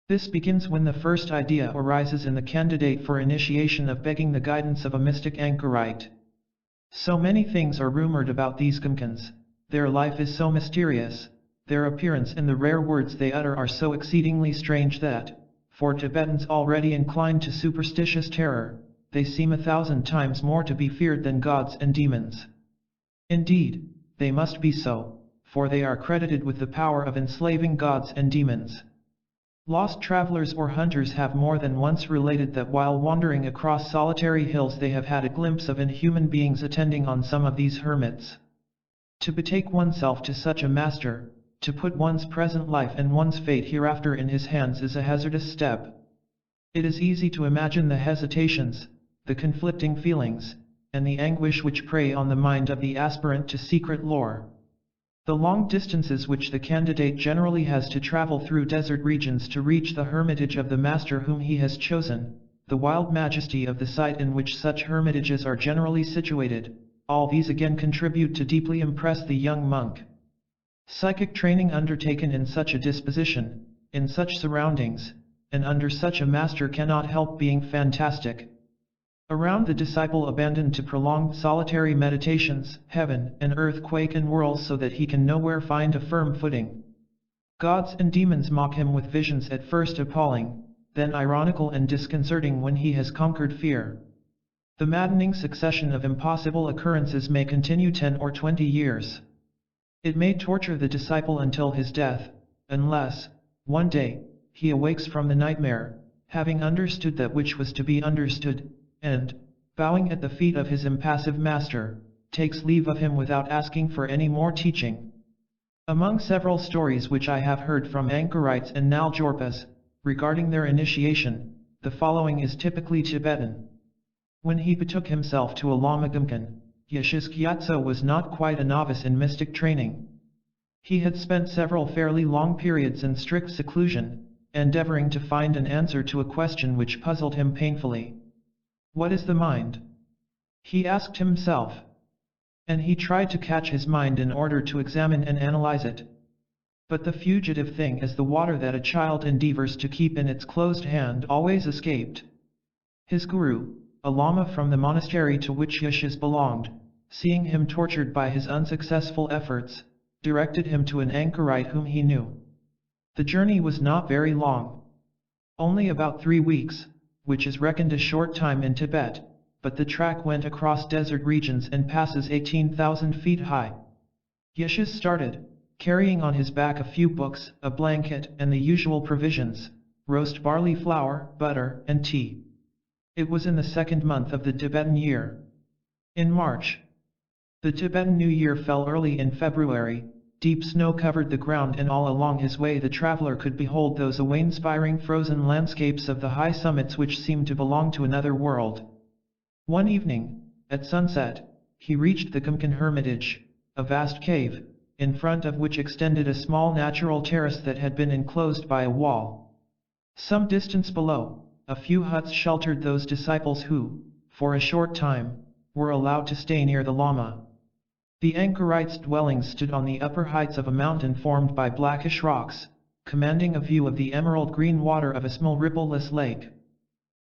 This begins when the first idea arises in the candidate for initiation of begging the guidance of a mystic anchorite. So many things are rumored about these Gumkins, their life is so mysterious, their appearance and the rare words they utter are so exceedingly strange that, for Tibetans already inclined to superstitious terror, they seem 1,000 times more to be feared than gods and demons. Indeed, they must be so, for they are credited with the power of enslaving gods and demons. Lost travelers or hunters have more than once related that while wandering across solitary hills they have had a glimpse of inhuman beings attending on some of these hermits. To betake oneself to such a master, to put one's present life and one's fate hereafter in his hands is a hazardous step. It is easy to imagine the hesitations, the conflicting feelings, and the anguish which prey on the mind of the aspirant to secret lore. The long distances which the candidate generally has to travel through desert regions to reach the hermitage of the master whom he has chosen, the wild majesty of the site in which such hermitages are generally situated, all these again contribute to deeply impress the young monk. Psychic training undertaken in such a disposition, in such surroundings, and under such a master cannot help being fantastic. Around the disciple abandoned to prolonged solitary meditations, heaven and earth quake and whirl so that he can nowhere find a firm footing. Gods and demons mock him with visions at first appalling, then ironical and disconcerting when he has conquered fear. The maddening succession of impossible occurrences may continue 10 or 20 years. It may torture the disciple until his death, unless, one day, he awakes from the nightmare, having understood that which was to be understood, and, bowing at the feet of his impassive master, takes leave of him without asking for any more teaching. Among several stories which I have heard from anchorites and Naljorpas, regarding their initiation, the following is typically Tibetan. When he betook himself to a Lama Gumken, Yeshis Gyatso was not quite a novice in mystic training. He had spent several fairly long periods in strict seclusion, endeavoring to find an answer to a question which puzzled him painfully. What is the mind? He asked himself. And he tried to catch his mind in order to examine and analyze it. But the fugitive thing as the water that a child endeavors to keep in its closed hand always escaped. His guru, a lama from the monastery to which Yeshis belonged, seeing him tortured by his unsuccessful efforts, directed him to an anchorite whom he knew. The journey was not very long. Only about 3 weeks, which is reckoned a short time in Tibet, but the track went across desert regions and passes 18,000 feet high. Yeshis started, carrying on his back a few books, a blanket, and the usual provisions, roast barley flour, butter, and tea. It was in the 2nd month of the Tibetan year. In March. The Tibetan New Year fell early in February, deep snow covered the ground and all along his way the traveler could behold those awe-inspiring frozen landscapes of the high summits which seemed to belong to another world. One evening, at sunset, he reached the Gumken Hermitage, a vast cave, in front of which extended a small natural terrace that had been enclosed by a wall. Some distance below, a few huts sheltered those disciples who, for a short time, were allowed to stay near the Lama. The anchorites' dwellings stood on the upper heights of a mountain formed by blackish rocks, commanding a view of the emerald green water of a small rippleless lake.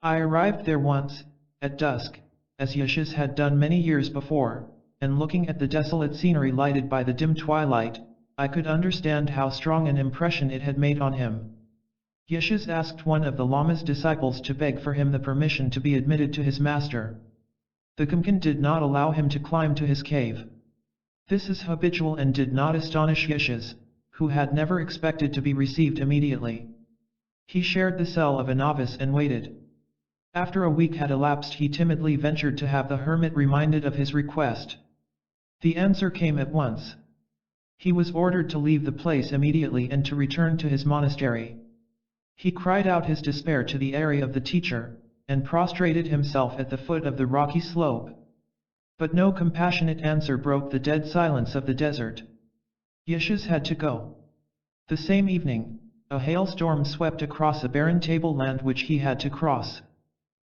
I arrived there once, at dusk, as Yeshis had done many years before, and looking at the desolate scenery lighted by the dim twilight, I could understand how strong an impression it had made on him. Yeshis asked one of the Lama's disciples to beg for him the permission to be admitted to his master. The Gumken did not allow him to climb to his cave. This is habitual and did not astonish Yeshis, who had never expected to be received immediately. He shared the cell of a novice and waited. After a week had elapsed he timidly ventured to have the hermit reminded of his request. The answer came at once. He was ordered to leave the place immediately and to return to his monastery. He cried out his despair to the area of the teacher, and prostrated himself at the foot of the rocky slope. But no compassionate answer broke the dead silence of the desert. Yeshes had to go. The same evening, a hailstorm swept across a barren tableland which he had to cross.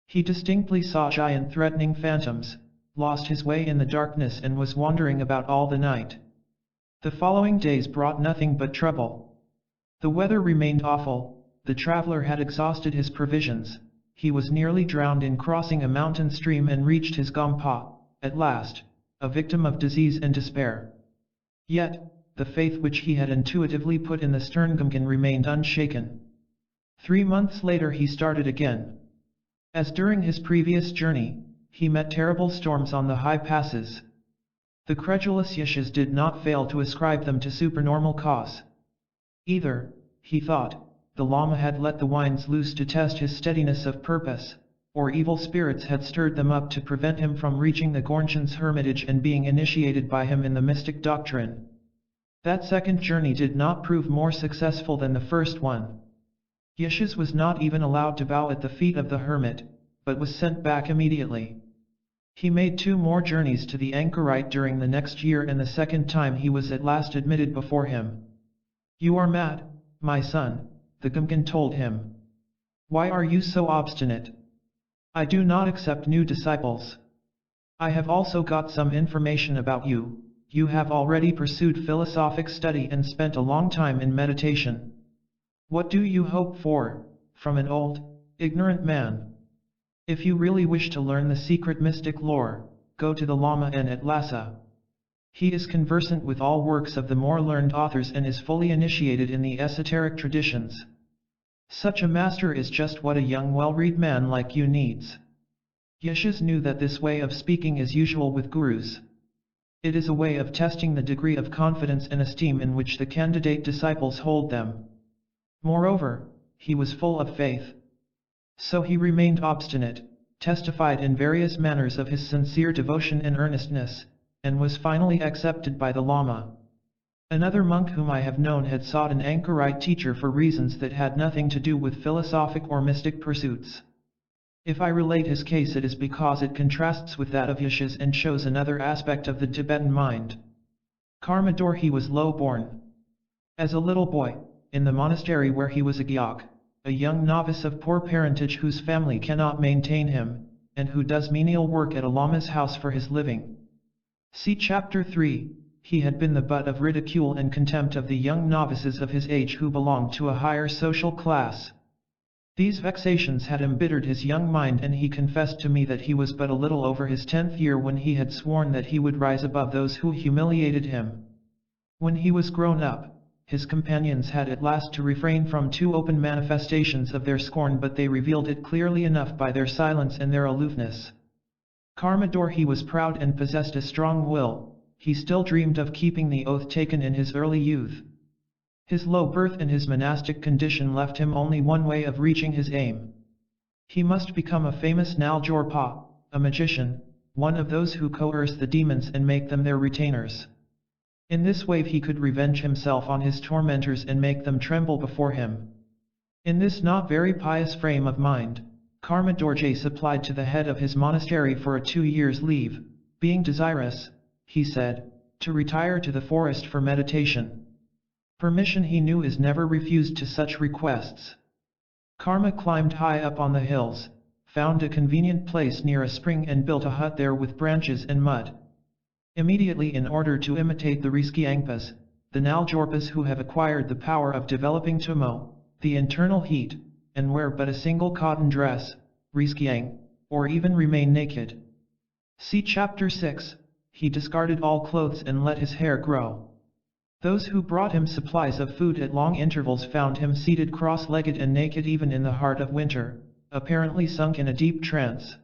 He distinctly saw giant threatening phantoms, lost his way in the darkness and was wandering about all the night. The following days brought nothing but trouble. The weather remained awful, the traveler had exhausted his provisions, he was nearly drowned in crossing a mountain stream and reached his Gompa, at last, a victim of disease and despair. Yet, the faith which he had intuitively put in the stern Gumken remained unshaken. 3 months later he started again. As during his previous journey, he met terrible storms on the high passes. The credulous Yeshes did not fail to ascribe them to supernormal cause. Either, he thought, the Lama had let the winds loose to test his steadiness of purpose, or evil spirits had stirred them up to prevent him from reaching the Gornjan's hermitage and being initiated by him in the mystic doctrine. That second journey did not prove more successful than the first one. Yeshes was not even allowed to bow at the feet of the hermit, but was sent back immediately. He made 2 more journeys to the anchorite during the next year, and the second time he was at last admitted before him. "You are mad, my son," the Gumken told him. "Why are you so obstinate? I do not accept new disciples. I have also got some information about you. You have already pursued philosophic study and spent a long time in meditation. What do you hope for, from an old, ignorant man? If you really wish to learn the secret mystic lore, go to the Lama at Lhasa. He is conversant with all works of the more learned authors and is fully initiated in the esoteric traditions. Such a master is just what a young well-read man like you needs." Yeshes knew that this way of speaking is usual with gurus. It is a way of testing the degree of confidence and esteem in which the candidate disciples hold them. Moreover, he was full of faith. So he remained obstinate, testified in various manners of his sincere devotion and earnestness, and was finally accepted by the Lama. Another monk whom I have known had sought an anchorite teacher for reasons that had nothing to do with philosophic or mystic pursuits. If I relate his case, it is because it contrasts with that of Yeshes and shows another aspect of the Tibetan mind. Karmador he was low-born. As a little boy, in the monastery where he was a gyak, a young novice of poor parentage whose family cannot maintain him, and who does menial work at a lama's house for his living. See Chapter 3, he had been the butt of ridicule and contempt of the young novices of his age who belonged to a higher social class. These vexations had embittered his young mind, and he confessed to me that he was but a little over his 10th year when he had sworn that he would rise above those who humiliated him. When he was grown up, his companions had at last to refrain from too open manifestations of their scorn, but they revealed it clearly enough by their silence and their aloofness. Karmador he was proud and possessed a strong will, he still dreamed of keeping the oath taken in his early youth. His low birth and his monastic condition left him only one way of reaching his aim. He must become a famous Naljorpa, a magician, one of those who coerce the demons and make them their retainers. In this way he could revenge himself on his tormentors and make them tremble before him. In this not very pious frame of mind, Karmadorje applied to the head of his monastery for a 2 years' leave, being desirous, he said, to retire to the forest for meditation. Permission he knew is never refused to such requests. Karma climbed high up on the hills, found a convenient place near a spring and built a hut there with branches and mud. Immediately, in order to imitate the Riskiangpas, the Naljorpas who have acquired the power of developing tumo, the internal heat, and wear but a single cotton dress, Riskiang, or even remain naked. See Chapter 6, he discarded all clothes and let his hair grow. Those who brought him supplies of food at long intervals found him seated cross-legged and naked even in the heart of winter, apparently sunk in a deep trance.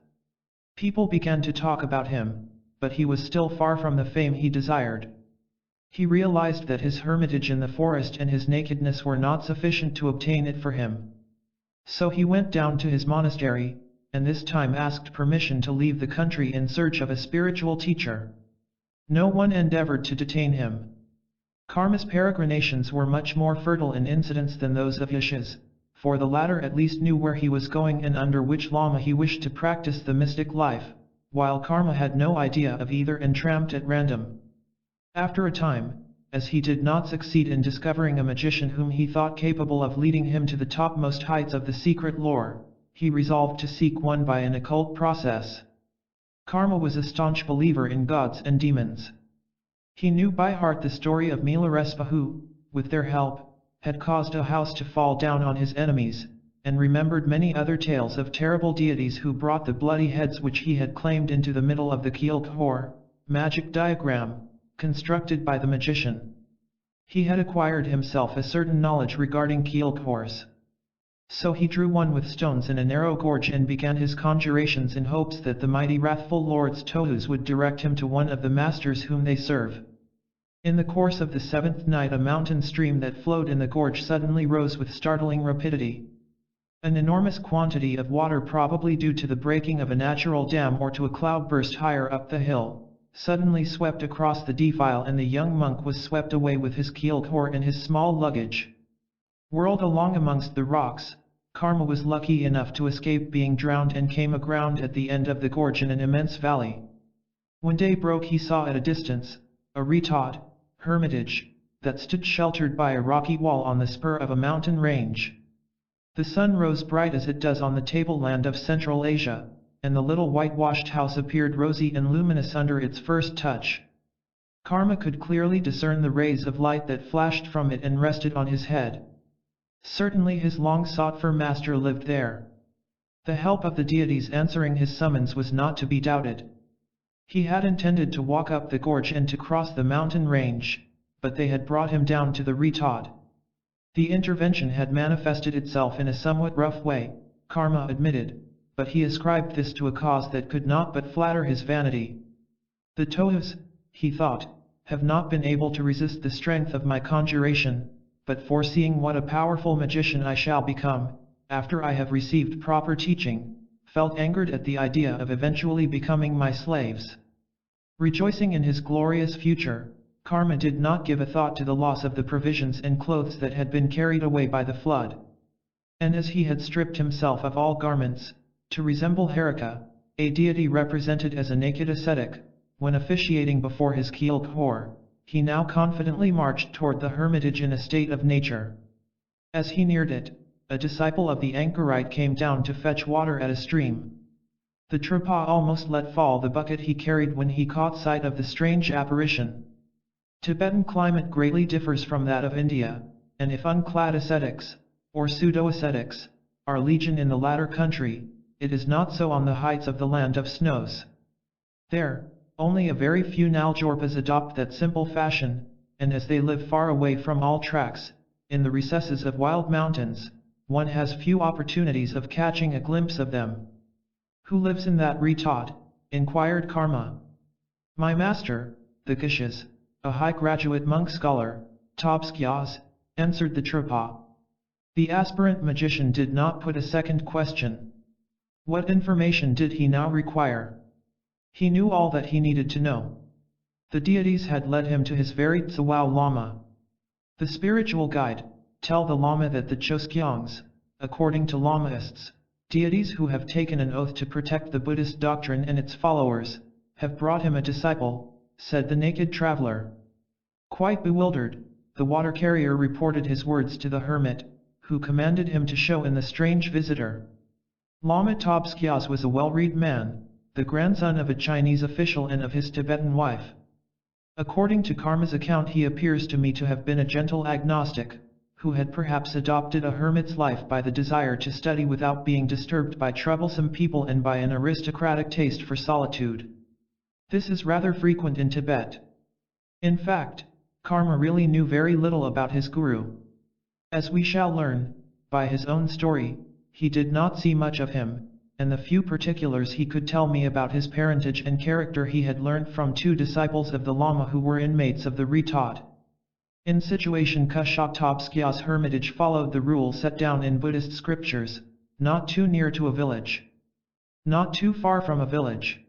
People began to talk about him, but he was still far from the fame he desired. He realized that his hermitage in the forest and his nakedness were not sufficient to obtain it for him. So he went down to his monastery, and this time asked permission to leave the country in search of a spiritual teacher. No one endeavored to detain him. Karma's peregrinations were much more fertile in incidents than those of Yeshes, for the latter at least knew where he was going and under which Lama he wished to practice the mystic life, while Karma had no idea of either and tramped at random. After a time, as he did not succeed in discovering a magician whom he thought capable of leading him to the topmost heights of the secret lore, he resolved to seek one by an occult process. Karma was a staunch believer in gods and demons. He knew by heart the story of Milarespa who, with their help, had caused a house to fall down on his enemies, and remembered many other tales of terrible deities who brought the bloody heads which he had claimed into the middle of the Kielkhor, magic diagram, constructed by the magician. He had acquired himself a certain knowledge regarding Kielkhors. So he drew one with stones in a narrow gorge and began his conjurations in hopes that the mighty wrathful lords Tohus would direct him to one of the masters whom they serve. In the course of the seventh night a mountain stream that flowed in the gorge suddenly rose with startling rapidity. An enormous quantity of water, probably due to the breaking of a natural dam or to a cloudburst higher up the hill, suddenly swept across the defile, and the young monk was swept away with his Kielkhor and his small luggage. Whirled along amongst the rocks, Karma was lucky enough to escape being drowned and came aground at the end of the gorge in an immense valley. When day broke he saw at a distance a retort, hermitage, that stood sheltered by a rocky wall on the spur of a mountain range. The sun rose bright as it does on the tableland of Central Asia, and the little whitewashed house appeared rosy and luminous under its first touch. Karma could clearly discern the rays of light that flashed from it and rested on his head. Certainly his long-sought-for master lived there. The help of the deities answering his summons was not to be doubted. He had intended to walk up the gorge and to cross the mountain range, but they had brought him down to the retort. The intervention had manifested itself in a somewhat rough way, Karma admitted, but he ascribed this to a cause that could not but flatter his vanity. The Tohus, he thought, have not been able to resist the strength of my conjuration, but foreseeing what a powerful magician I shall become, after I have received proper teaching, felt angered at the idea of eventually becoming my slaves. Rejoicing in his glorious future, Karma did not give a thought to the loss of the provisions and clothes that had been carried away by the flood. And as he had stripped himself of all garments, to resemble Herika, a deity represented as a naked ascetic, when officiating before his Kielkhor, he now confidently marched toward the hermitage in a state of nature. As he neared it, a disciple of the anchorite came down to fetch water at a stream. The Trapa almost let fall the bucket he carried when he caught sight of the strange apparition. Tibetan climate greatly differs from that of India, and if unclad ascetics, or pseudo-ascetics, are legion in the latter country, it is not so on the heights of the land of snows. There, only a very few Naljorpas adopt that simple fashion, and as they live far away from all tracks, in the recesses of wild mountains, one has few opportunities of catching a glimpse of them. Who lives in that retort? Inquired Karma. My master, the Gishas, a high graduate monk scholar, Tobskyas, answered the Trapa. The aspirant magician did not put a second question. What information did he now require? He knew all that he needed to know. The deities had led him to his very Tsawao Lama. The spiritual guide, tell the Lama that the Choskyangs, according to Lamaists, deities who have taken an oath to protect the Buddhist doctrine and its followers, have brought him a disciple, said the naked traveler. Quite bewildered, the water carrier reported his words to the hermit, who commanded him to show in the strange visitor. Lama Tobskyas was a well-read man, the grandson of a Chinese official and of his Tibetan wife. According to Karma's account, he appears to me to have been a gentle agnostic, who had perhaps adopted a hermit's life by the desire to study without being disturbed by troublesome people and by an aristocratic taste for solitude. This is rather frequent in Tibet. In fact, Karma really knew very little about his guru. As we shall learn, by his own story, he did not see much of him, and the few particulars he could tell me about his parentage and character he had learnt from two disciples of the Lama who were inmates of the retort. In situation Kshaktopskya's hermitage followed the rule set down in Buddhist scriptures, not too near to a village. Not too far from a village.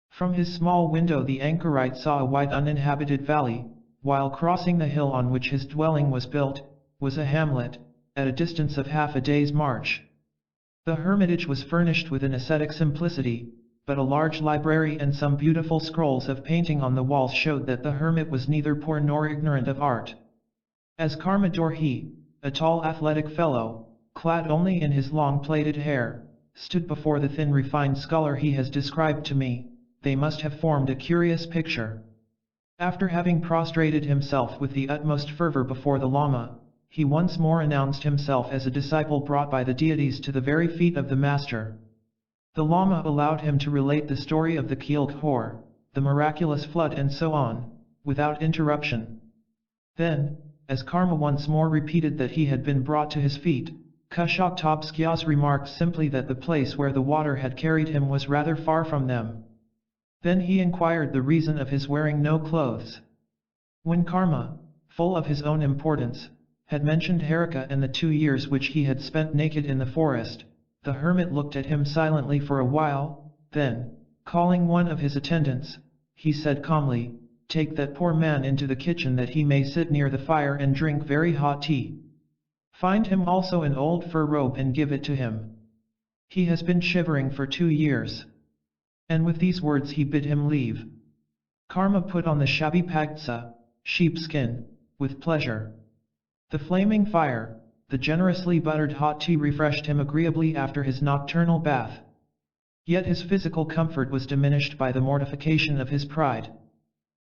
From his small window the anchorite saw a wide uninhabited valley, while crossing the hill on which his dwelling was built, was a hamlet, at a distance of half a day's march. The hermitage was furnished with an ascetic simplicity, but a large library and some beautiful scrolls of painting on the walls showed that the hermit was neither poor nor ignorant of art. As Karma Dorhe, a tall athletic fellow, clad only in his long plaited hair, stood before the thin refined scholar he has described to me, they must have formed a curious picture. After having prostrated himself with the utmost fervor before the Lama, he once more announced himself as a disciple brought by the deities to the very feet of the master. The Lama allowed him to relate the story of the Keeled Khor, the miraculous flood and so on, without interruption. Then, as Karma once more repeated that he had been brought to his feet, Kshaktopskyas remarked simply that the place where the water had carried him was rather far from them. Then he inquired the reason of his wearing no clothes. When Karma, full of his own importance, had mentioned Harika and the 2 years which he had spent naked in the forest, the hermit looked at him silently for a while, then, calling one of his attendants, he said calmly, "Take that poor man into the kitchen that he may sit near the fire and drink very hot tea. Find him also an old fur robe and give it to him. He has been shivering for 2 years." And with these words he bid him leave. Karma put on the shabby pagtsa, sheepskin, with pleasure. The flaming fire, the generously buttered hot tea refreshed him agreeably after his nocturnal bath. Yet his physical comfort was diminished by the mortification of his pride.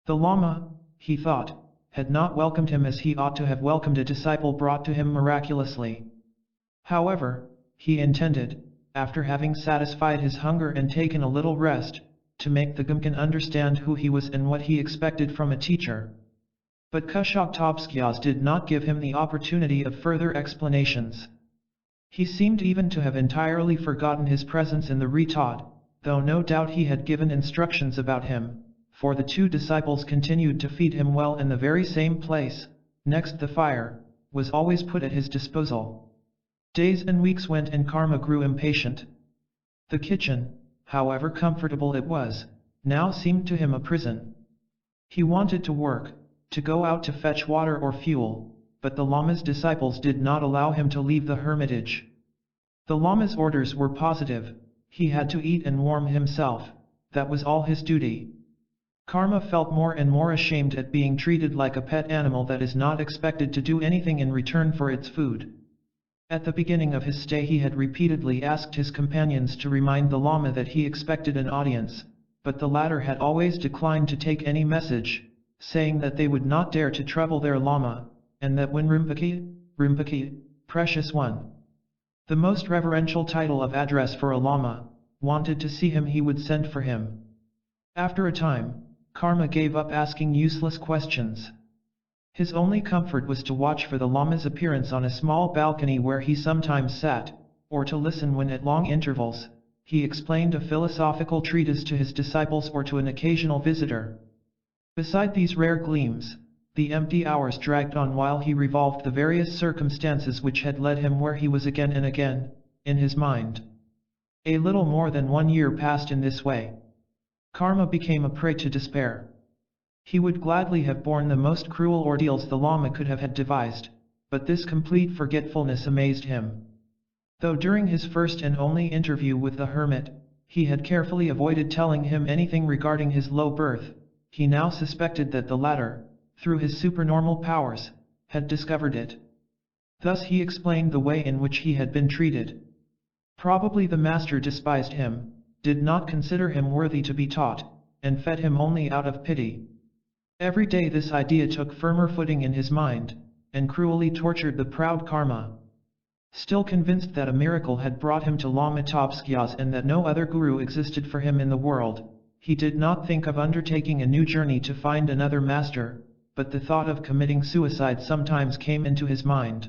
The Lama, he thought, had not welcomed him as he ought to have welcomed a disciple brought to him miraculously. However, he intended, after having satisfied his hunger and taken a little rest, to make the Gumkan understand who he was and what he expected from a teacher. But Kshaktopskyas did not give him the opportunity of further explanations. He seemed even to have entirely forgotten his presence in the retreat, though no doubt he had given instructions about him, for the 2 disciples continued to feed him well in the very same place, next the fire, was always put at his disposal. Days and weeks went and Karma grew impatient. The kitchen, however comfortable it was, now seemed to him a prison. He wanted to work, to go out to fetch water or fuel, but the Lama's disciples did not allow him to leave the hermitage. The Lama's orders were positive, he had to eat and warm himself, that was all his duty. Karma felt more and more ashamed at being treated like a pet animal that is not expected to do anything in return for its food. At the beginning of his stay he had repeatedly asked his companions to remind the Lama that he expected an audience, but the latter had always declined to take any message, saying that they would not dare to trouble their Lama, and that when Rinpoche, precious one, the most reverential title of address for a Lama, wanted to see him he would send for him. After a time, Karma gave up asking useless questions. His only comfort was to watch for the Lama's appearance on a small balcony where he sometimes sat, or to listen when at long intervals, he explained a philosophical treatise to his disciples or to an occasional visitor. Beside these rare gleams, the empty hours dragged on while he revolved the various circumstances which had led him where he was again and again, in his mind. A little more than 1 year passed in this way. Karma became a prey to despair. He would gladly have borne the most cruel ordeals the Lama could have had devised, but this complete forgetfulness amazed him. Though during his first and only interview with the hermit, he had carefully avoided telling him anything regarding his low birth, he now suspected that the latter, through his supernormal powers, had discovered it. Thus he explained the way in which he had been treated. Probably the master despised him, did not consider him worthy to be taught, and fed him only out of pity. Every day this idea took firmer footing in his mind, and cruelly tortured the proud Karma. Still convinced that a miracle had brought him to Lama Topskyas and that no other guru existed for him in the world, he did not think of undertaking a new journey to find another master, but the thought of committing suicide sometimes came into his mind.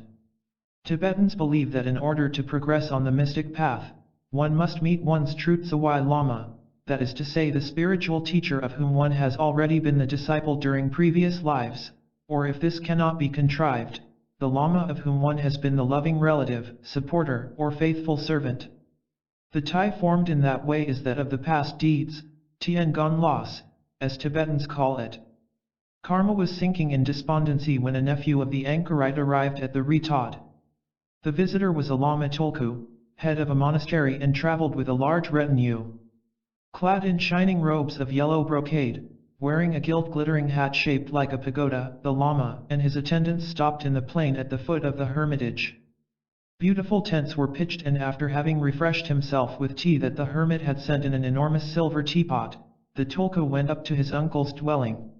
Tibetans believe that in order to progress on the mystic path, one must meet one's true Tsawai Lama, that is to say the spiritual teacher of whom one has already been the disciple during previous lives, or if this cannot be contrived, the Lama of whom one has been the loving relative, supporter, or faithful servant. The tie formed in that way is that of the past deeds, Tien Gon Loss, as Tibetans call it. Karma was sinking in despondency when a nephew of the anchorite arrived at the retreat. The visitor was a Lama Tulku, head of a monastery, and traveled with a large retinue. Clad in shining robes of yellow brocade, wearing a gilt glittering hat shaped like a pagoda, the Lama and his attendants stopped in the plain at the foot of the hermitage. Beautiful tents were pitched, and after having refreshed himself with tea that the hermit had sent in an enormous silver teapot, the Tulku went up to his uncle's dwelling.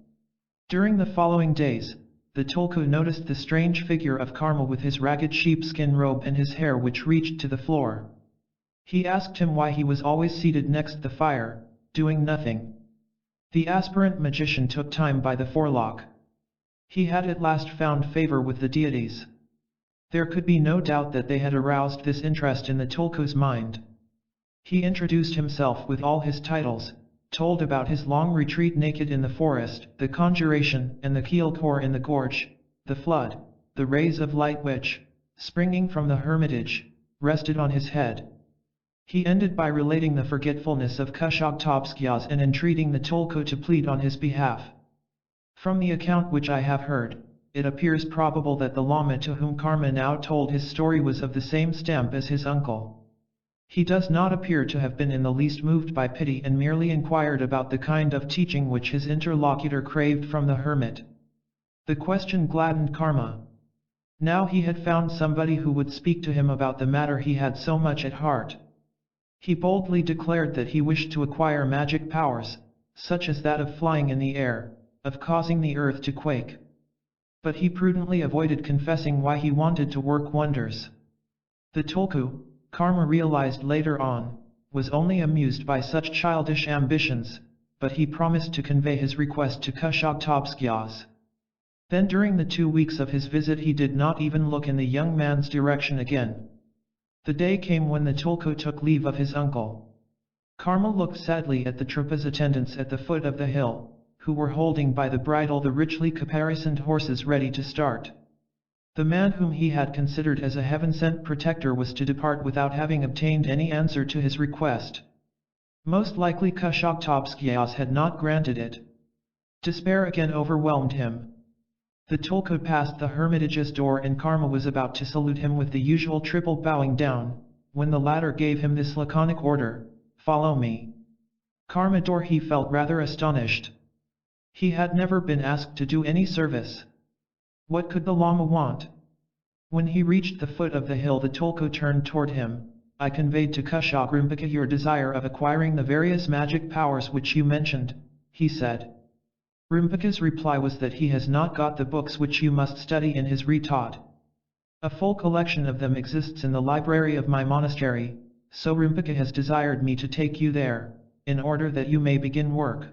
During the following days, the Tulku noticed the strange figure of Karma with his ragged sheepskin robe and his hair which reached to the floor. He asked him why he was always seated next the fire, doing nothing. The aspirant magician took time by the forelock. He had at last found favor with the deities. There could be no doubt that they had aroused this interest in the Tulku's mind. He introduced himself with all his titles, told about his long retreat naked in the forest, the conjuration and the keel core in the gorge, the flood, the rays of light which, springing from the hermitage, rested on his head. He ended by relating the forgetfulness of Kshaktopskyas and entreating the Tulku to plead on his behalf. From the account which I have heard, it appears probable that the Lama to whom Karma now told his story was of the same stamp as his uncle. He does not appear to have been in the least moved by pity and merely inquired about the kind of teaching which his interlocutor craved from the hermit. The question gladdened Karma. Now he had found somebody who would speak to him about the matter he had so much at heart. He boldly declared that he wished to acquire magic powers, such as that of flying in the air, of causing the earth to quake. But he prudently avoided confessing why he wanted to work wonders. The Tulku, Karma realized later on, was only amused by such childish ambitions, but he promised to convey his request to Kshaktopskyas. Then during the 2 weeks of his visit he did not even look in the young man's direction again. The day came when the Tulku took leave of his uncle. Karma looked sadly at the Trupa's attendants at the foot of the hill, who were holding by the bridle the richly caparisoned horses ready to start. The man whom he had considered as a heaven-sent protector was to depart without having obtained any answer to his request. Most likely Kshaktopskyas had not granted it. Despair again overwhelmed him. The Tulku passed the hermitage's door and Karma was about to salute him with the usual triple bowing down, when the latter gave him this laconic order, "Follow me." Karma door he felt rather astonished. He had never been asked to do any service. What could the Lama want? When he reached the foot of the hill the Tulku turned toward him. "I conveyed to Kshak Rinpoche your desire of acquiring the various magic powers which you mentioned," he said. Rinpoche's reply was that he has not got the books which you must study in his retaught. A full collection of them exists in the library of my monastery, so Rinpoche has desired me to take you there, in order that you may begin work.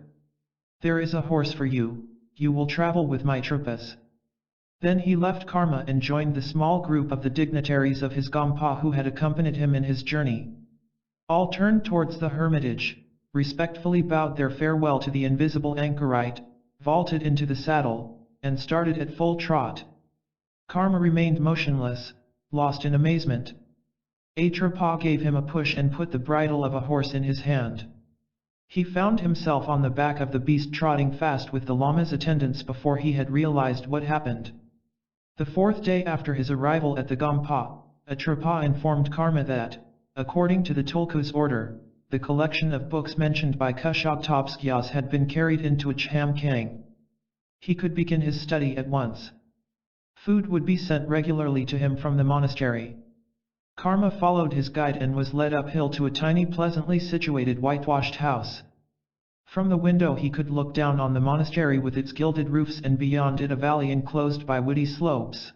There is a horse for you, you will travel with my Trupas. Then he left Karma and joined the small group of the dignitaries of his Gampa who had accompanied him in his journey. All turned towards the hermitage, respectfully bowed their farewell to the invisible anchorite, vaulted into the saddle, and started at full trot. Karma remained motionless, lost in amazement. A Trupa gave him a push and put the bridle of a horse in his hand. He found himself on the back of the beast trotting fast with the Lama's attendants before he had realized what happened. The 4th day after his arrival at the Gampa, a Trupa informed Karma that, according to the Tulku's order, the collection of books mentioned by Kshaktopskyas had been carried into Chamkang. He could begin his study at once. Food would be sent regularly to him from the monastery. Karma followed his guide and was led uphill to a tiny pleasantly situated whitewashed house. From the window he could look down on the monastery with its gilded roofs and beyond it a valley enclosed by woody slopes.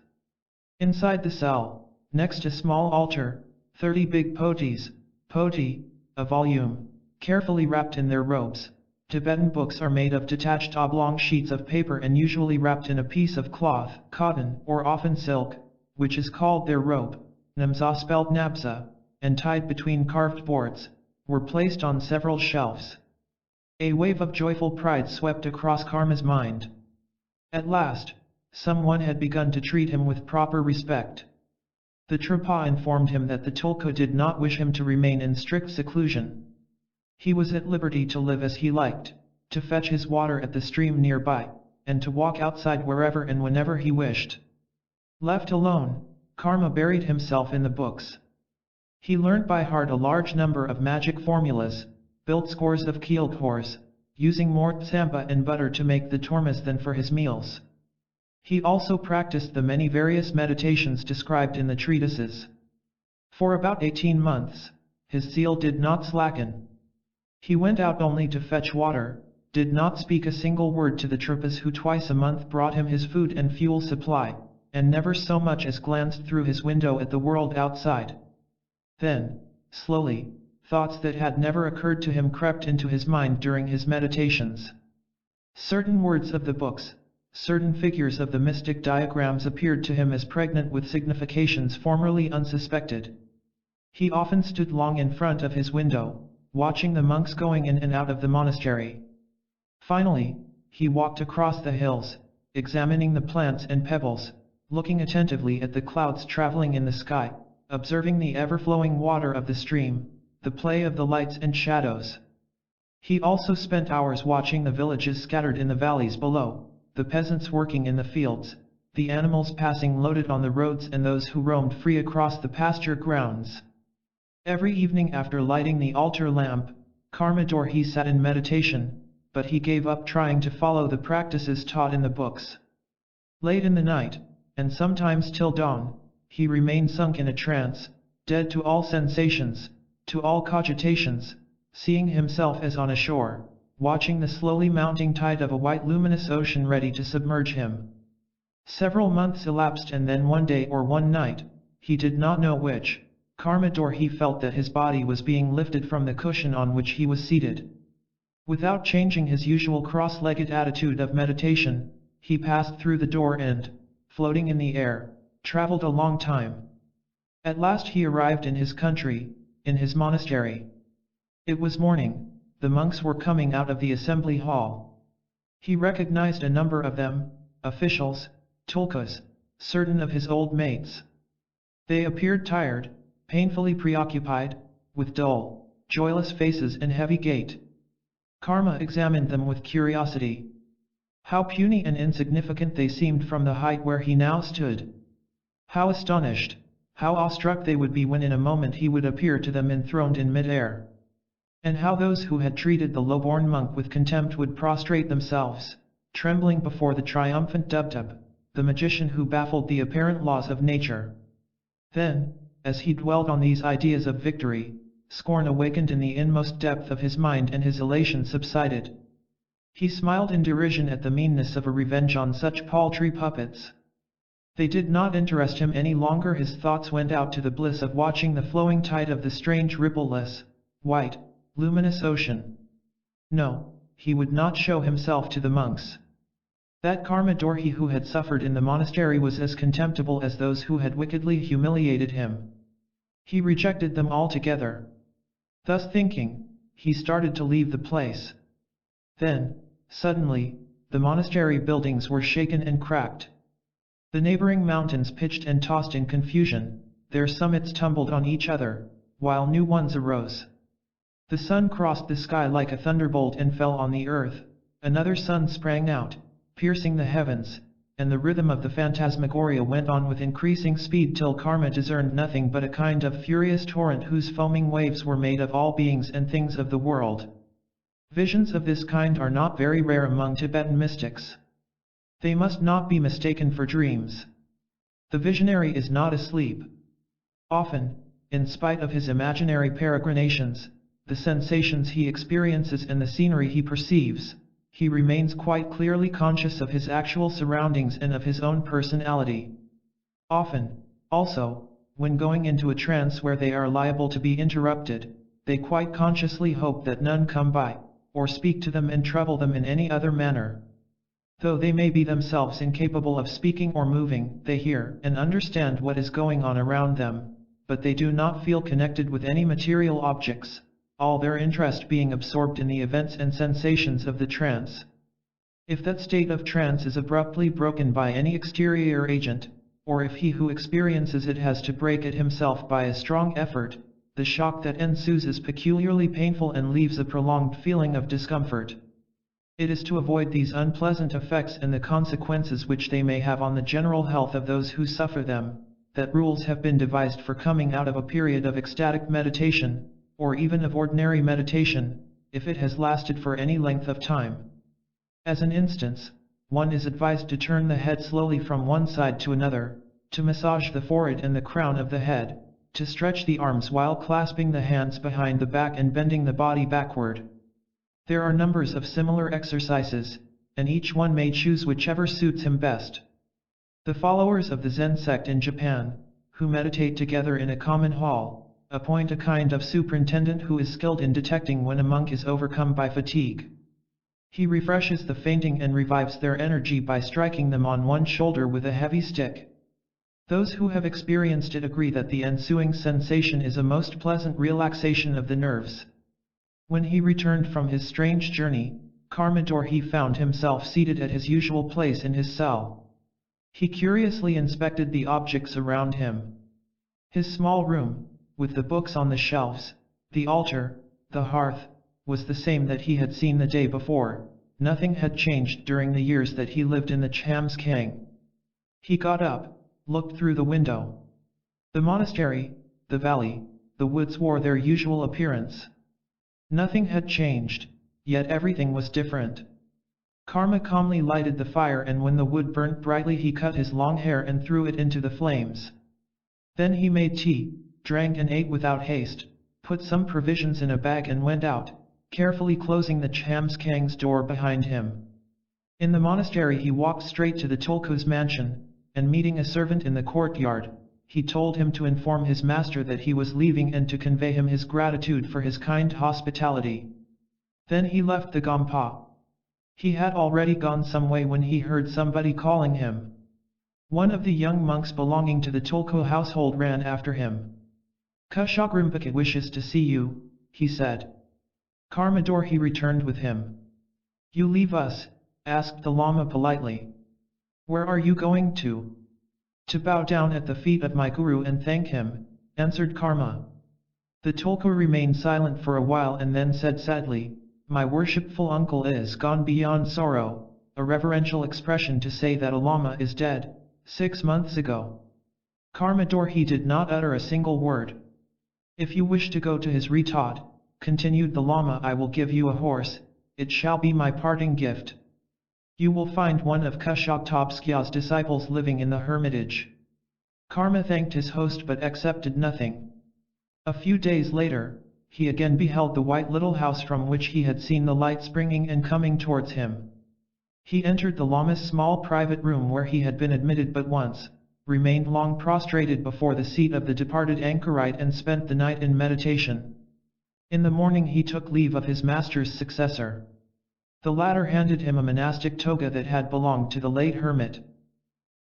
Inside the cell, next a small altar, 30 big potis, poti, a volume, carefully wrapped in their robes. Tibetan books are made of detached oblong sheets of paper and usually wrapped in a piece of cloth, cotton, or often silk, which is called their robe, namza spelled nabza, and tied between carved boards, were placed on several shelves. A wave of joyful pride swept across Karma's mind. At last, someone had begun to treat him with proper respect. The Trupa informed him that the Tulku did not wish him to remain in strict seclusion. He was at liberty to live as he liked, to fetch his water at the stream nearby, and to walk outside wherever and whenever he wished. Left alone, Karma buried himself in the books. He learned by heart a large number of magic formulas, built scores of kyokors, using more tsampa and butter to make the tormas than for his meals. He also practiced the many various meditations described in the treatises. For about 18 months, his zeal did not slacken. He went out only to fetch water, did not speak a single word to the Trippas who twice a month brought him his food and fuel supply, and never so much as glanced through his window at the world outside. Then, slowly, thoughts that had never occurred to him crept into his mind during his meditations. Certain words of the books, certain figures of the mystic diagrams appeared to him as pregnant with significations formerly unsuspected. He often stood long in front of his window, watching the monks going in and out of the monastery. Finally, he walked across the hills, examining the plants and pebbles, looking attentively at the clouds traveling in the sky, observing the ever-flowing water of the stream, the play of the lights and shadows. He also spent hours watching the villages scattered in the valleys below, the peasants working in the fields, the animals passing loaded on the roads and those who roamed free across the pasture grounds. Every evening after lighting the altar lamp, Karmador he sat in meditation, but he gave up trying to follow the practices taught in the books. Late in the night, and sometimes till dawn, he remained sunk in a trance, dead to all sensations, to all cogitations, seeing himself as on a shore, watching the slowly mounting tide of a white luminous ocean ready to submerge him. Several months elapsed and then one day or one night, he did not know which, Karmador he felt that his body was being lifted from the cushion on which he was seated. Without changing his usual cross-legged attitude of meditation, he passed through the door and, floating in the air, traveled a long time. At last he arrived in his country, in his monastery. It was morning, the monks were coming out of the assembly hall. He recognized a number of them, officials, tulkas, certain of his old mates. They appeared tired, painfully preoccupied, with dull, joyless faces and heavy gait. Karma examined them with curiosity. How puny and insignificant they seemed from the height where he now stood. How astonished, how awestruck they would be when in a moment he would appear to them enthroned in mid-air. And how those who had treated the low-born monk with contempt would prostrate themselves, trembling before the triumphant Dubdub, the magician who baffled the apparent laws of nature. Then, as he dwelt on these ideas of victory, scorn awakened in the inmost depth of his mind and his elation subsided. He smiled in derision at the meanness of a revenge on such paltry puppets. They did not interest him any longer. His thoughts went out to the bliss of watching the flowing tide of the strange rippleless, white, luminous ocean. No, he would not show himself to the monks. That Karmador he who had suffered in the monastery was as contemptible as those who had wickedly humiliated him. He rejected them altogether. Thus thinking, he started to leave the place. Then, suddenly, the monastery buildings were shaken and cracked. The neighboring mountains pitched and tossed in confusion, their summits tumbled on each other, while new ones arose. The sun crossed the sky like a thunderbolt and fell on the earth, another sun sprang out, piercing the heavens, and the rhythm of the phantasmagoria went on with increasing speed till Karma discerned nothing but a kind of furious torrent whose foaming waves were made of all beings and things of the world. Visions of this kind are not very rare among Tibetan mystics. They must not be mistaken for dreams. The visionary is not asleep. Often, in spite of his imaginary peregrinations, the sensations he experiences and the scenery he perceives, he remains quite clearly conscious of his actual surroundings and of his own personality. Often, also, when going into a trance where they are liable to be interrupted, they quite consciously hope that none come by, or speak to them and trouble them in any other manner. Though they may be themselves incapable of speaking or moving, they hear and understand what is going on around them, but they do not feel connected with any material objects, all their interest being absorbed in the events and sensations of the trance. If that state of trance is abruptly broken by any exterior agent, or if he who experiences it has to break it himself by a strong effort, the shock that ensues is peculiarly painful and leaves a prolonged feeling of discomfort. It is to avoid these unpleasant effects and the consequences which they may have on the general health of those who suffer them, that rules have been devised for coming out of a period of ecstatic meditation, or even of ordinary meditation, if it has lasted for any length of time. As an instance, one is advised to turn the head slowly from one side to another, to massage the forehead and the crown of the head, to stretch the arms while clasping the hands behind the back and bending the body backward. There are numbers of similar exercises, and each one may choose whichever suits him best. The followers of the Zen sect in Japan, who meditate together in a common hall, appoint a kind of superintendent who is skilled in detecting when a monk is overcome by fatigue. He refreshes the fainting and revives their energy by striking them on one shoulder with a heavy stick. Those who have experienced it agree that the ensuing sensation is a most pleasant relaxation of the nerves. When he returned from his strange journey, Karmador found himself seated at his usual place in his cell. He curiously inspected the objects around him. His small room, with the books on the shelves, the altar, the hearth, was the same that he had seen the day before. Nothing had changed during the years that he lived in the Chamskang. He got up, looked through the window. The monastery, the valley, the woods wore their usual appearance. Nothing had changed, yet everything was different. Karma calmly lighted the fire, and when the wood burnt brightly he cut his long hair and threw it into the flames. Then he made tea, drank and ate without haste, put some provisions in a bag and went out, carefully closing the Chamskang's door behind him. In the monastery he walked straight to the Tulku's mansion, and meeting a servant in the courtyard, he told him to inform his master that he was leaving and to convey him his gratitude for his kind hospitality. Then he left the Gompa. He had already gone some way when he heard somebody calling him. One of the young monks belonging to the Tulku household ran after him. "Kushok Rinpoche wishes to see you," he said. Karmador returned with him. "You leave us?" asked the Lama politely. "Where are you going to?" "To bow down at the feet of my guru and thank him," answered Karma. The Tulku remained silent for a while and then said sadly, "My worshipful uncle is gone beyond sorrow," a reverential expression to say that a Lama is dead, 6 months ago. Karmador did not utter a single word. "If you wish to go to his retreat," continued the Lama, "I will give you a horse, it shall be my parting gift. You will find one of Kushok Topskia's disciples living in the hermitage." Karma thanked his host but accepted nothing. A few days later, he again beheld the white little house from which he had seen the light springing and coming towards him. He entered the Lama's small private room where he had been admitted but once, remained long prostrated before the seat of the departed anchorite and spent the night in meditation. In the morning he took leave of his master's successor. The latter handed him a monastic toga that had belonged to the late hermit.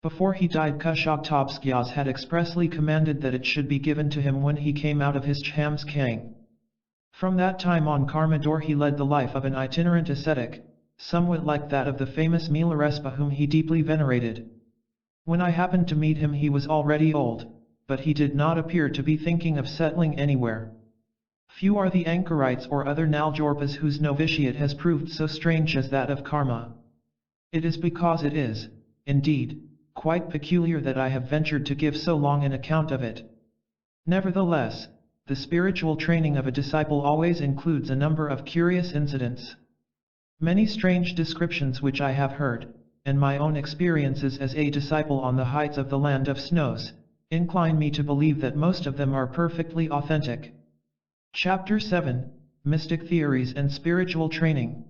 Before he died, Kushok Topskias had expressly commanded that it should be given to him when he came out of his Chamskang. From that time on, Karmador led the life of an itinerant ascetic, somewhat like that of the famous Milarespa whom he deeply venerated. When I happened to meet him he was already old, but he did not appear to be thinking of settling anywhere. Few are the anchorites or other Naljorpas whose novitiate has proved so strange as that of Karma. It is because it is, indeed, quite peculiar that I have ventured to give so long an account of it. Nevertheless, the spiritual training of a disciple always includes a number of curious incidents. Many strange descriptions which I have heard, and my own experiences as a disciple on the heights of the land of snows, incline me to believe that most of them are perfectly authentic. Chapter 7, Mystic Theories and Spiritual Training.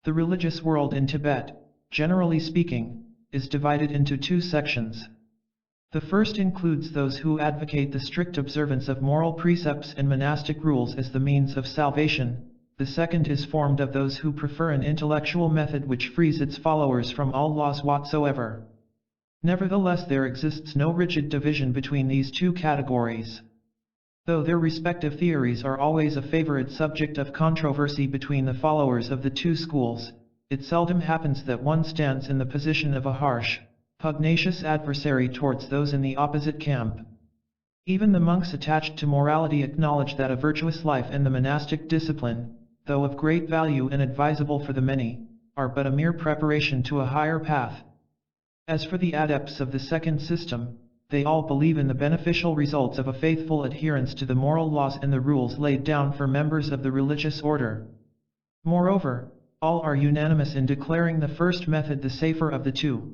The religious world in Tibet, generally speaking, is divided into two sections. The first includes those who advocate the strict observance of moral precepts and monastic rules as the means of salvation. The second is formed of those who prefer an intellectual method which frees its followers from all laws whatsoever. Nevertheless, there exists no rigid division between these two categories. Though their respective theories are always a favorite subject of controversy between the followers of the two schools, it seldom happens that one stands in the position of a harsh, pugnacious adversary towards those in the opposite camp. Even the monks attached to morality acknowledge that a virtuous life and the monastic discipline, though of great value and advisable for the many, are but a mere preparation to a higher path. As for the adepts of the second system, they all believe in the beneficial results of a faithful adherence to the moral laws and the rules laid down for members of the religious order. Moreover, all are unanimous in declaring the first method the safer of the two.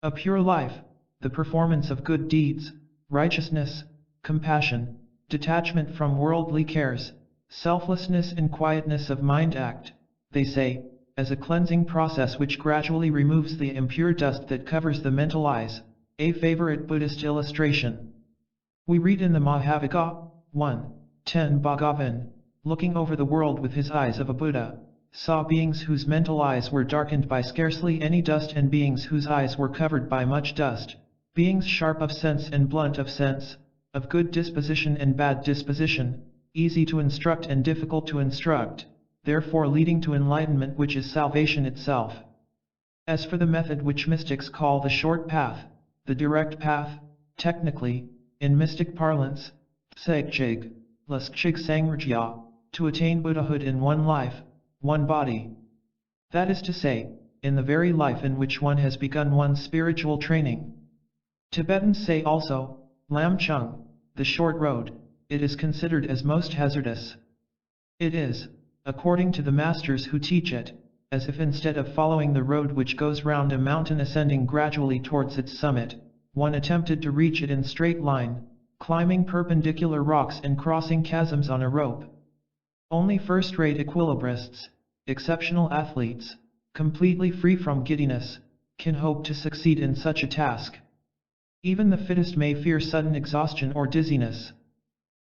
A pure life, the performance of good deeds, righteousness, compassion, detachment from worldly cares, selflessness and quietness of mind act, they say, as a cleansing process which gradually removes the impure dust that covers the mental eyes, a favorite Buddhist illustration. We read in the Mahavagga 1:10 Bhagavan, looking over the world with his eyes of a Buddha, saw beings whose mental eyes were darkened by scarcely any dust and beings whose eyes were covered by much dust, beings sharp of sense and blunt of sense, of good disposition and bad disposition, easy to instruct and difficult to instruct, therefore leading to enlightenment which is salvation itself. As for the method which mystics call the short path, the direct path, technically, in mystic parlance, Tsekchig, Luskchig Sangrajya, to attain Buddhahood in one life, one body. That is to say, in the very life in which one has begun one's spiritual training. Tibetans say also, Lam Chung, the short road, it is considered as most hazardous. It is, according to the masters who teach it, as if instead of following the road which goes round a mountain ascending gradually towards its summit, one attempted to reach it in straight line, climbing perpendicular rocks and crossing chasms on a rope. Only first-rate equilibrists, exceptional athletes, completely free from giddiness, can hope to succeed in such a task. Even the fittest may fear sudden exhaustion or dizziness.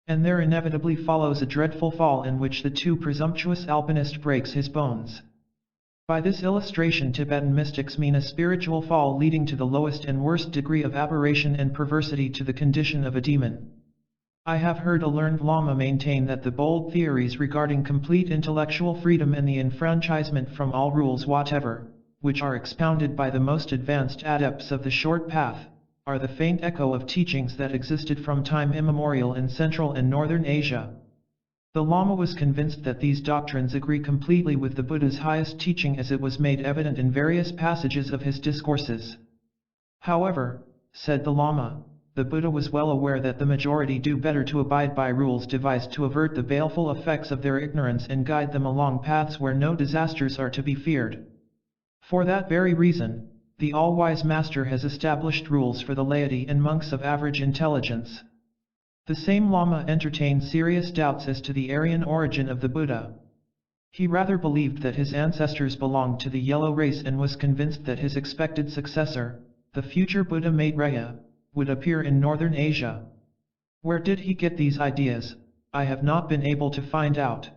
And there inevitably follows a dreadful fall in which the too presumptuous alpinist breaks his bones. By this illustration, Tibetan mystics mean a spiritual fall leading to the lowest and worst degree of aberration and perversity, to the condition of a demon. I have heard a learned Lama maintain that the bold theories regarding complete intellectual freedom and the enfranchisement from all rules whatever, which are expounded by the most advanced adepts of the short path, are the faint echo of teachings that existed from time immemorial in Central and Northern Asia. The Lama was convinced that these doctrines agree completely with the Buddha's highest teaching, as it was made evident in various passages of his discourses. However, said the Lama, the Buddha was well aware that the majority do better to abide by rules devised to avert the baleful effects of their ignorance and guide them along paths where no disasters are to be feared. For that very reason, the all-wise master has established rules for the laity and monks of average intelligence. The same Lama entertained serious doubts as to the Aryan origin of the Buddha. He rather believed that his ancestors belonged to the yellow race and was convinced that his expected successor, the future Buddha Maitreya, would appear in Northern Asia. Where did he get these ideas? I have not been able to find out.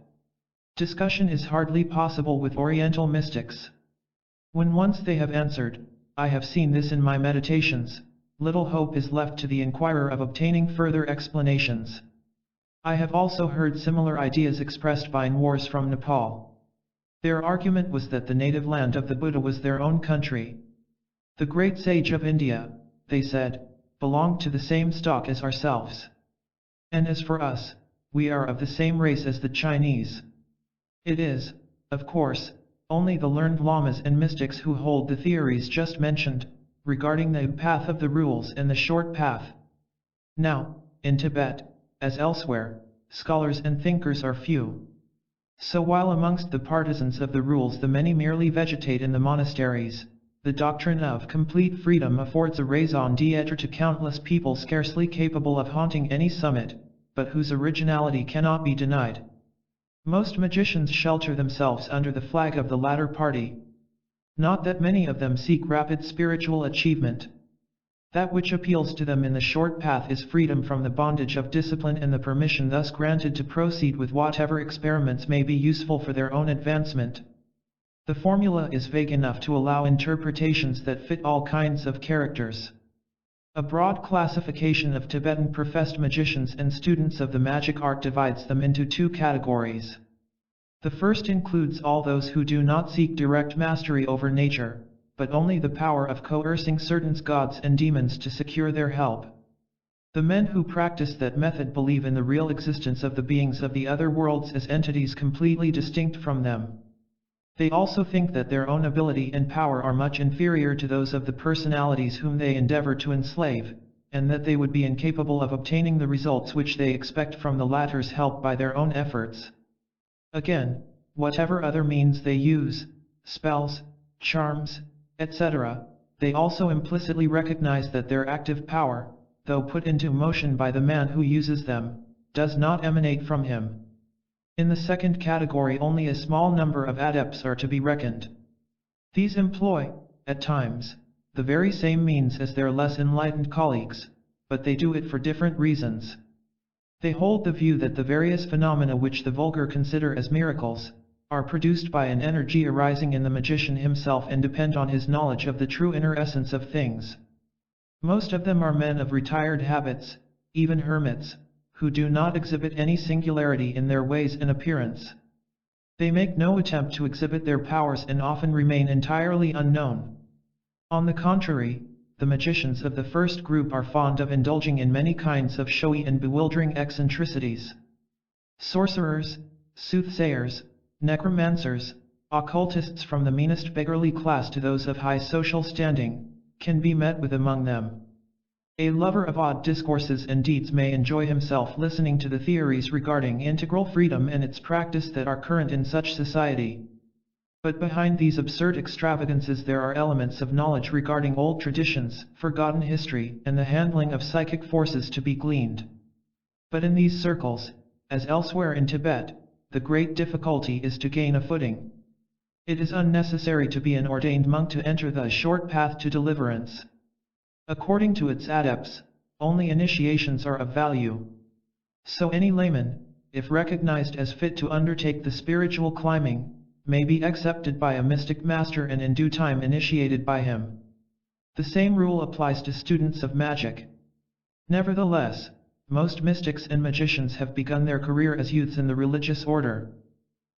Discussion is hardly possible with Oriental mystics. When once they have answered, I have seen this in my meditations, little hope is left to the inquirer of obtaining further explanations. I have also heard similar ideas expressed by Nwars from Nepal. Their argument was that the native land of the Buddha was their own country. The great sage of India, they said, belonged to the same stock as ourselves. And as for us, we are of the same race as the Chinese. It is, of course, only the learned lamas and mystics who hold the theories just mentioned, regarding the path of the rules and the short path. Now, in Tibet, as elsewhere, scholars and thinkers are few. So while amongst the partisans of the rules the many merely vegetate in the monasteries, the doctrine of complete freedom affords a raison d'être to countless people scarcely capable of haunting any summit, but whose originality cannot be denied. Most magicians shelter themselves under the flag of the latter party. Not that many of them seek rapid spiritual achievement. That which appeals to them in the short path is freedom from the bondage of discipline and the permission thus granted to proceed with whatever experiments may be useful for their own advancement. The formula is vague enough to allow interpretations that fit all kinds of characters. A broad classification of Tibetan professed magicians and students of the magic art divides them into two categories. The first includes all those who do not seek direct mastery over nature, but only the power of coercing certain gods and demons to secure their help. The men who practice that method believe in the real existence of the beings of the other worlds as entities completely distinct from them. They also think that their own ability and power are much inferior to those of the personalities whom they endeavor to enslave, and that they would be incapable of obtaining the results which they expect from the latter's help by their own efforts. Again, whatever other means they use, spells, charms, etc., they also implicitly recognize that their active power, though put into motion by the man who uses them, does not emanate from him. In the second category, only a small number of adepts are to be reckoned. These employ, at times, the very same means as their less enlightened colleagues, but they do it for different reasons. They hold the view that the various phenomena which the vulgar consider as miracles, are produced by an energy arising in the magician himself and depend on his knowledge of the true inner essence of things. Most of them are men of retired habits, even hermits, who do not exhibit any singularity in their ways and appearance. They make no attempt to exhibit their powers and often remain entirely unknown. On the contrary, the magicians of the first group are fond of indulging in many kinds of showy and bewildering eccentricities. Sorcerers, soothsayers, necromancers, occultists from the meanest beggarly class to those of high social standing, can be met with among them. A lover of odd discourses and deeds may enjoy himself listening to the theories regarding integral freedom and its practice that are current in such society. But behind these absurd extravagances there are elements of knowledge regarding old traditions, forgotten history, and the handling of psychic forces to be gleaned. But in these circles, as elsewhere in Tibet, the great difficulty is to gain a footing. It is unnecessary to be an ordained monk to enter the short path to deliverance. According to its adepts, only initiations are of value. So any layman, if recognized as fit to undertake the spiritual climbing, may be accepted by a mystic master and in due time initiated by him. The same rule applies to students of magic. Nevertheless, most mystics and magicians have begun their career as youths in the religious order.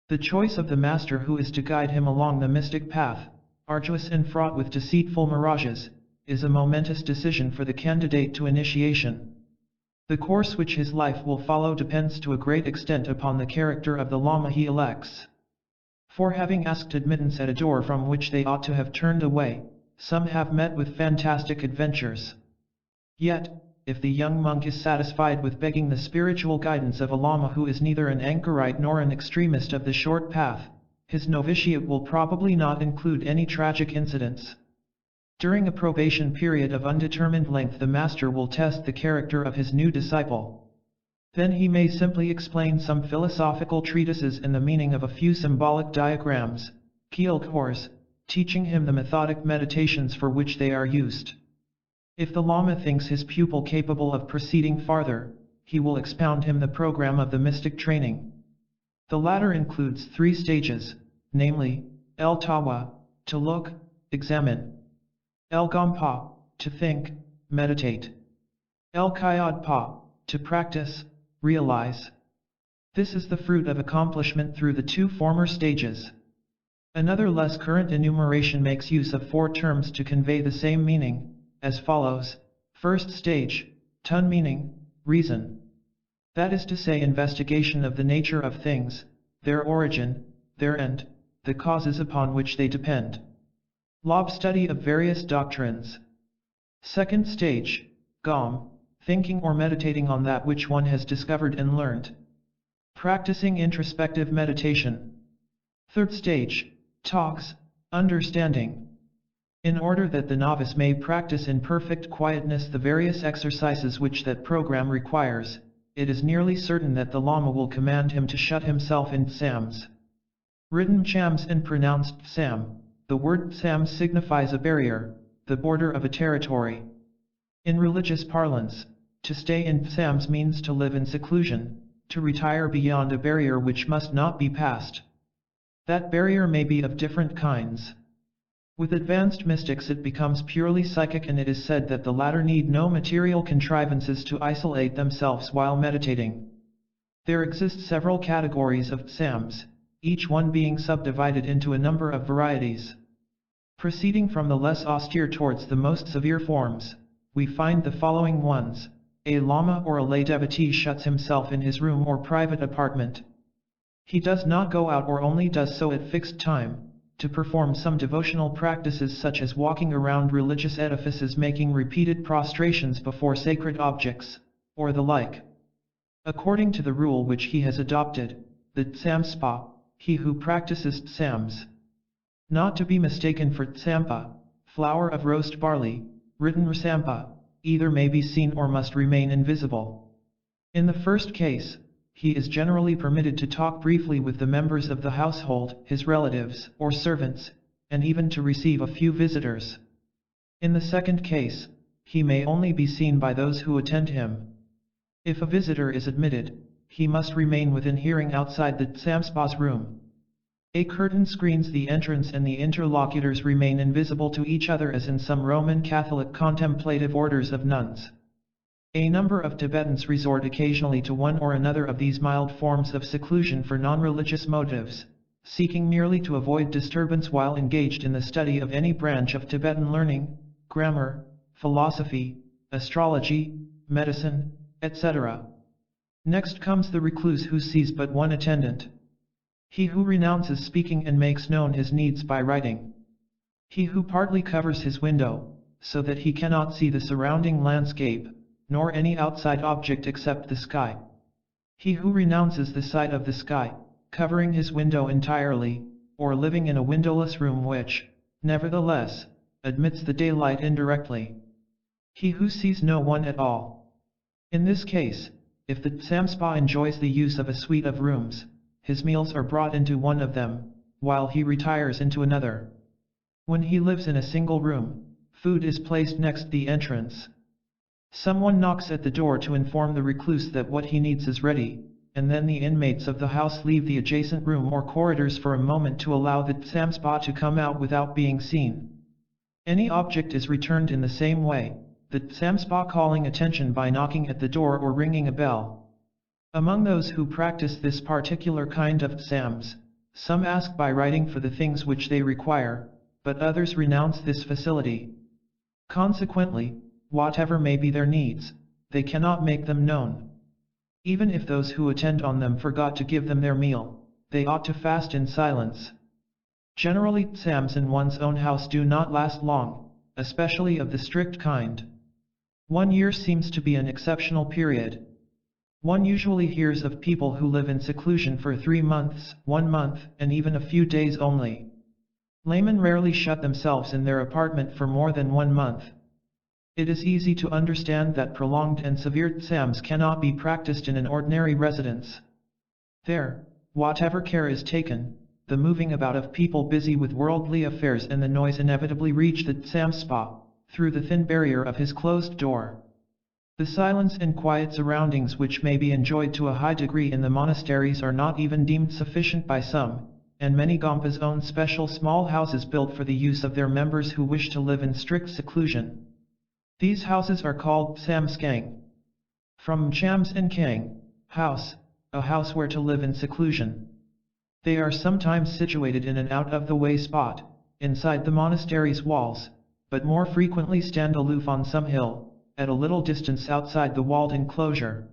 The choice of the master who is to guide him along the mystic path, arduous and fraught with deceitful mirages, is a momentous decision for the candidate to initiation. The course which his life will follow depends to a great extent upon the character of the Lama he elects. For having asked admittance at a door from which they ought to have turned away, some have met with fantastic adventures. Yet, if the young monk is satisfied with begging the spiritual guidance of a Lama who is neither an anchorite nor an extremist of the short path, his novitiate will probably not include any tragic incidents. During a probation period of undetermined length the master will test the character of his new disciple. Then he may simply explain some philosophical treatises and the meaning of a few symbolic diagrams, Kyokors, teaching him the methodic meditations for which they are used. If the Lama thinks his pupil capable of proceeding farther, he will expound him the program of the mystic training. The latter includes 3 stages, namely, El Tawa, to look, examine; El Gampa, to think, meditate; El Kayadpa, to practice, realize. This is the fruit of accomplishment through the 2 former stages. Another less current enumeration makes use of 4 terms to convey the same meaning, as follows: first stage, Tun meaning, reason. That is to say, investigation of the nature of things, their origin, their end, the causes upon which they depend. Lob study of various doctrines. Second stage, Gom, thinking or meditating on that which one has discovered and learned. Practicing introspective meditation. Third stage, Togs, understanding. In order that the novice may practice in perfect quietness the various exercises which that program requires, it is nearly certain that the Lama will command him to shut himself in tsams. Written chams and pronounced tsam, the word tsam signifies a barrier, the border of a territory. In religious parlance, to stay in tsams means to live in seclusion, to retire beyond a barrier which must not be passed. That barrier may be of different kinds. With advanced mystics it becomes purely psychic, and it is said that the latter need no material contrivances to isolate themselves while meditating. There exist several categories of tsams, each one being subdivided into a number of varieties. Proceeding from the less austere towards the most severe forms, we find the following ones. A Lama or a lay devotee shuts himself in his room or private apartment. He does not go out, or only does so at fixed time, to perform some devotional practices such as walking around religious edifices, making repeated prostrations before sacred objects, or the like. According to the rule which he has adopted, the Tsamspa, he who practices Tsams, not to be mistaken for Tsampa, flour of roast barley, written Rasampa, either may be seen or must remain invisible. In the first case, he is generally permitted to talk briefly with the members of the household, his relatives, or servants, and even to receive a few visitors. In the second case, he may only be seen by those who attend him. If a visitor is admitted, he must remain within hearing outside the Tsamspa's room. A curtain screens the entrance and the interlocutors remain invisible to each other as in some Roman Catholic contemplative orders of nuns. A number of Tibetans resort occasionally to one or another of these mild forms of seclusion for non-religious motives, seeking merely to avoid disturbance while engaged in the study of any branch of Tibetan learning, grammar, philosophy, astrology, medicine, etc. Next comes the recluse who sees but one attendant. He who renounces speaking and makes known his needs by writing. He who partly covers his window, so that he cannot see the surrounding landscape, nor any outside object except the sky. He who renounces the sight of the sky, covering his window entirely, or living in a windowless room which, nevertheless, admits the daylight indirectly. He who sees no one at all. In this case, if the Tsamspa enjoys the use of a suite of rooms, his meals are brought into one of them, while he retires into another. When he lives in a single room, food is placed next the entrance. Someone knocks at the door to inform the recluse that what he needs is ready, and then the inmates of the house leave the adjacent room or corridors for a moment to allow the Tsamspa to come out without being seen. Any object is returned in the same way, the Tsamspa calling attention by knocking at the door or ringing a bell. Among those who practice this particular kind of Tsams, some ask by writing for the things which they require, but others renounce this facility. Consequently, whatever may be their needs, they cannot make them known. Even if those who attend on them forgot to give them their meal, they ought to fast in silence. Generally, Tsams in one's own house do not last long, especially of the strict kind. 1 year seems to be an exceptional period. One usually hears of people who live in seclusion for 3 months, 1 month, and even a few days only. Laymen rarely shut themselves in their apartment for more than 1 month. It is easy to understand that prolonged and severe Tsams cannot be practiced in an ordinary residence. There, whatever care is taken, the moving about of people busy with worldly affairs and the noise inevitably reach the Tsamspa, through the thin barrier of his closed door. The silence and quiet surroundings which may be enjoyed to a high degree in the monasteries are not even deemed sufficient by some, and many Gompas own special small houses built for the use of their members who wish to live in strict seclusion. These houses are called Tsamskang. From Chams and Kang, house, a house where to live in seclusion. They are sometimes situated in an out-of-the-way spot, inside the monastery's walls, but more frequently stand aloof on some hill, at a little distance outside the walled enclosure.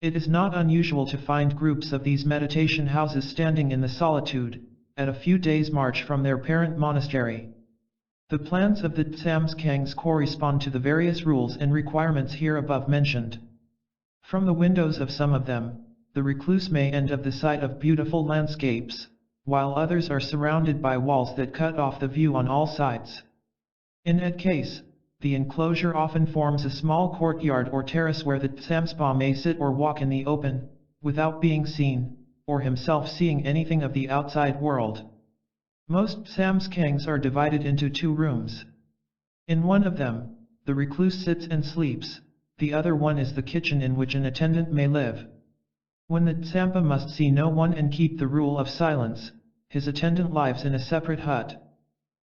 It is not unusual to find groups of these meditation houses standing in the solitude, at a few days' march from their parent monastery. The plans of the Tsamskangs correspond to the various rules and requirements here above mentioned. From the windows of some of them, the recluse may end of the sight of beautiful landscapes, while others are surrounded by walls that cut off the view on all sides. In that case, the enclosure often forms a small courtyard or terrace where the Tsamspa may sit or walk in the open, without being seen, or himself seeing anything of the outside world. Most Tsamskangs are divided into 2 rooms. In one of them, the recluse sits and sleeps, the other one is the kitchen in which an attendant may live. When the Tsampa must see no one and keep the rule of silence, his attendant lives in a separate hut.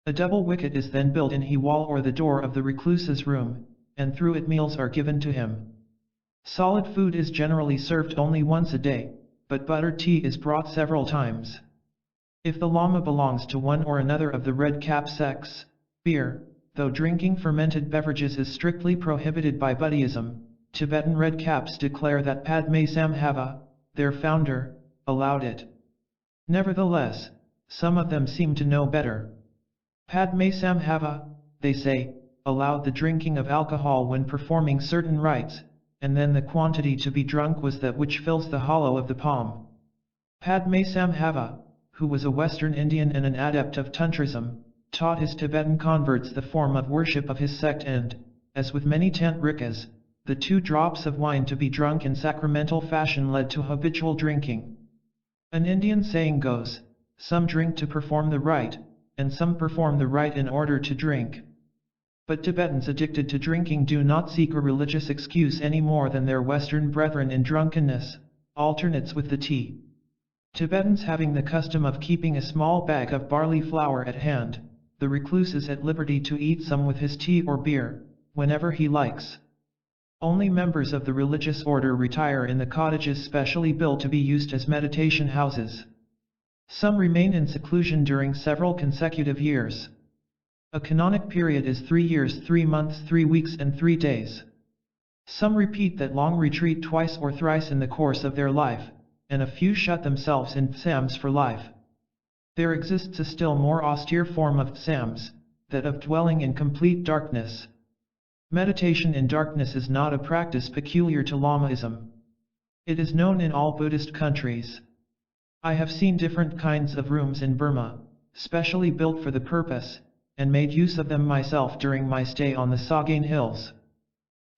A double wicket is then built in the wall or the door of the recluse's room, and through it meals are given to him. Solid food is generally served only once a day, but buttered tea is brought several times. If the Lama belongs to one or another of the red cap sects, beer, though drinking fermented beverages is strictly prohibited by Buddhism, Tibetan red caps declare that Padme Samhava, their founder, allowed it. Nevertheless, some of them seem to know better. Padmasambhava, they say, allowed the drinking of alcohol when performing certain rites, and then the quantity to be drunk was that which fills the hollow of the palm. Padmasambhava, who was a Western Indian and an adept of Tantrism, taught his Tibetan converts the form of worship of his sect and, as with many tantrikas, the 2 drops of wine to be drunk in sacramental fashion led to habitual drinking. An Indian saying goes, some drink to perform the rite, and some perform the rite in order to drink. But Tibetans addicted to drinking do not seek a religious excuse any more than their Western brethren in drunkenness, alternates with the tea. Tibetans having the custom of keeping a small bag of barley flour at hand, the recluse is at liberty to eat some with his tea or beer, whenever he likes. Only members of the religious order retire in the cottages specially built to be used as meditation houses. Some remain in seclusion during several consecutive years. A canonic period is 3 years, 3 months, 3 weeks and 3 days. Some repeat that long retreat twice or thrice in the course of their life, and a few shut themselves in tsams for life. There exists a still more austere form of tsams, that of dwelling in complete darkness. Meditation in darkness is not a practice peculiar to Lamaism. It is known in all Buddhist countries. I have seen different kinds of rooms in Burma, specially built for the purpose, and made use of them myself during my stay on the Sagaing Hills.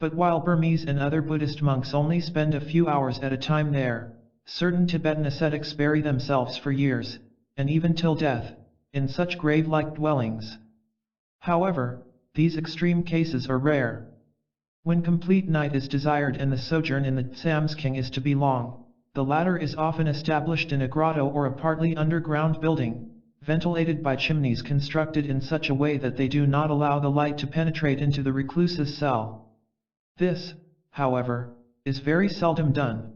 But while Burmese and other Buddhist monks only spend a few hours at a time there, certain Tibetan ascetics bury themselves for years, and even till death, in such grave-like dwellings. However, these extreme cases are rare. When complete night is desired and the sojourn in the Tsamsking is to be long, the latter is often established in a grotto or a partly underground building, ventilated by chimneys constructed in such a way that they do not allow the light to penetrate into the recluse's cell. This, however, is very seldom done.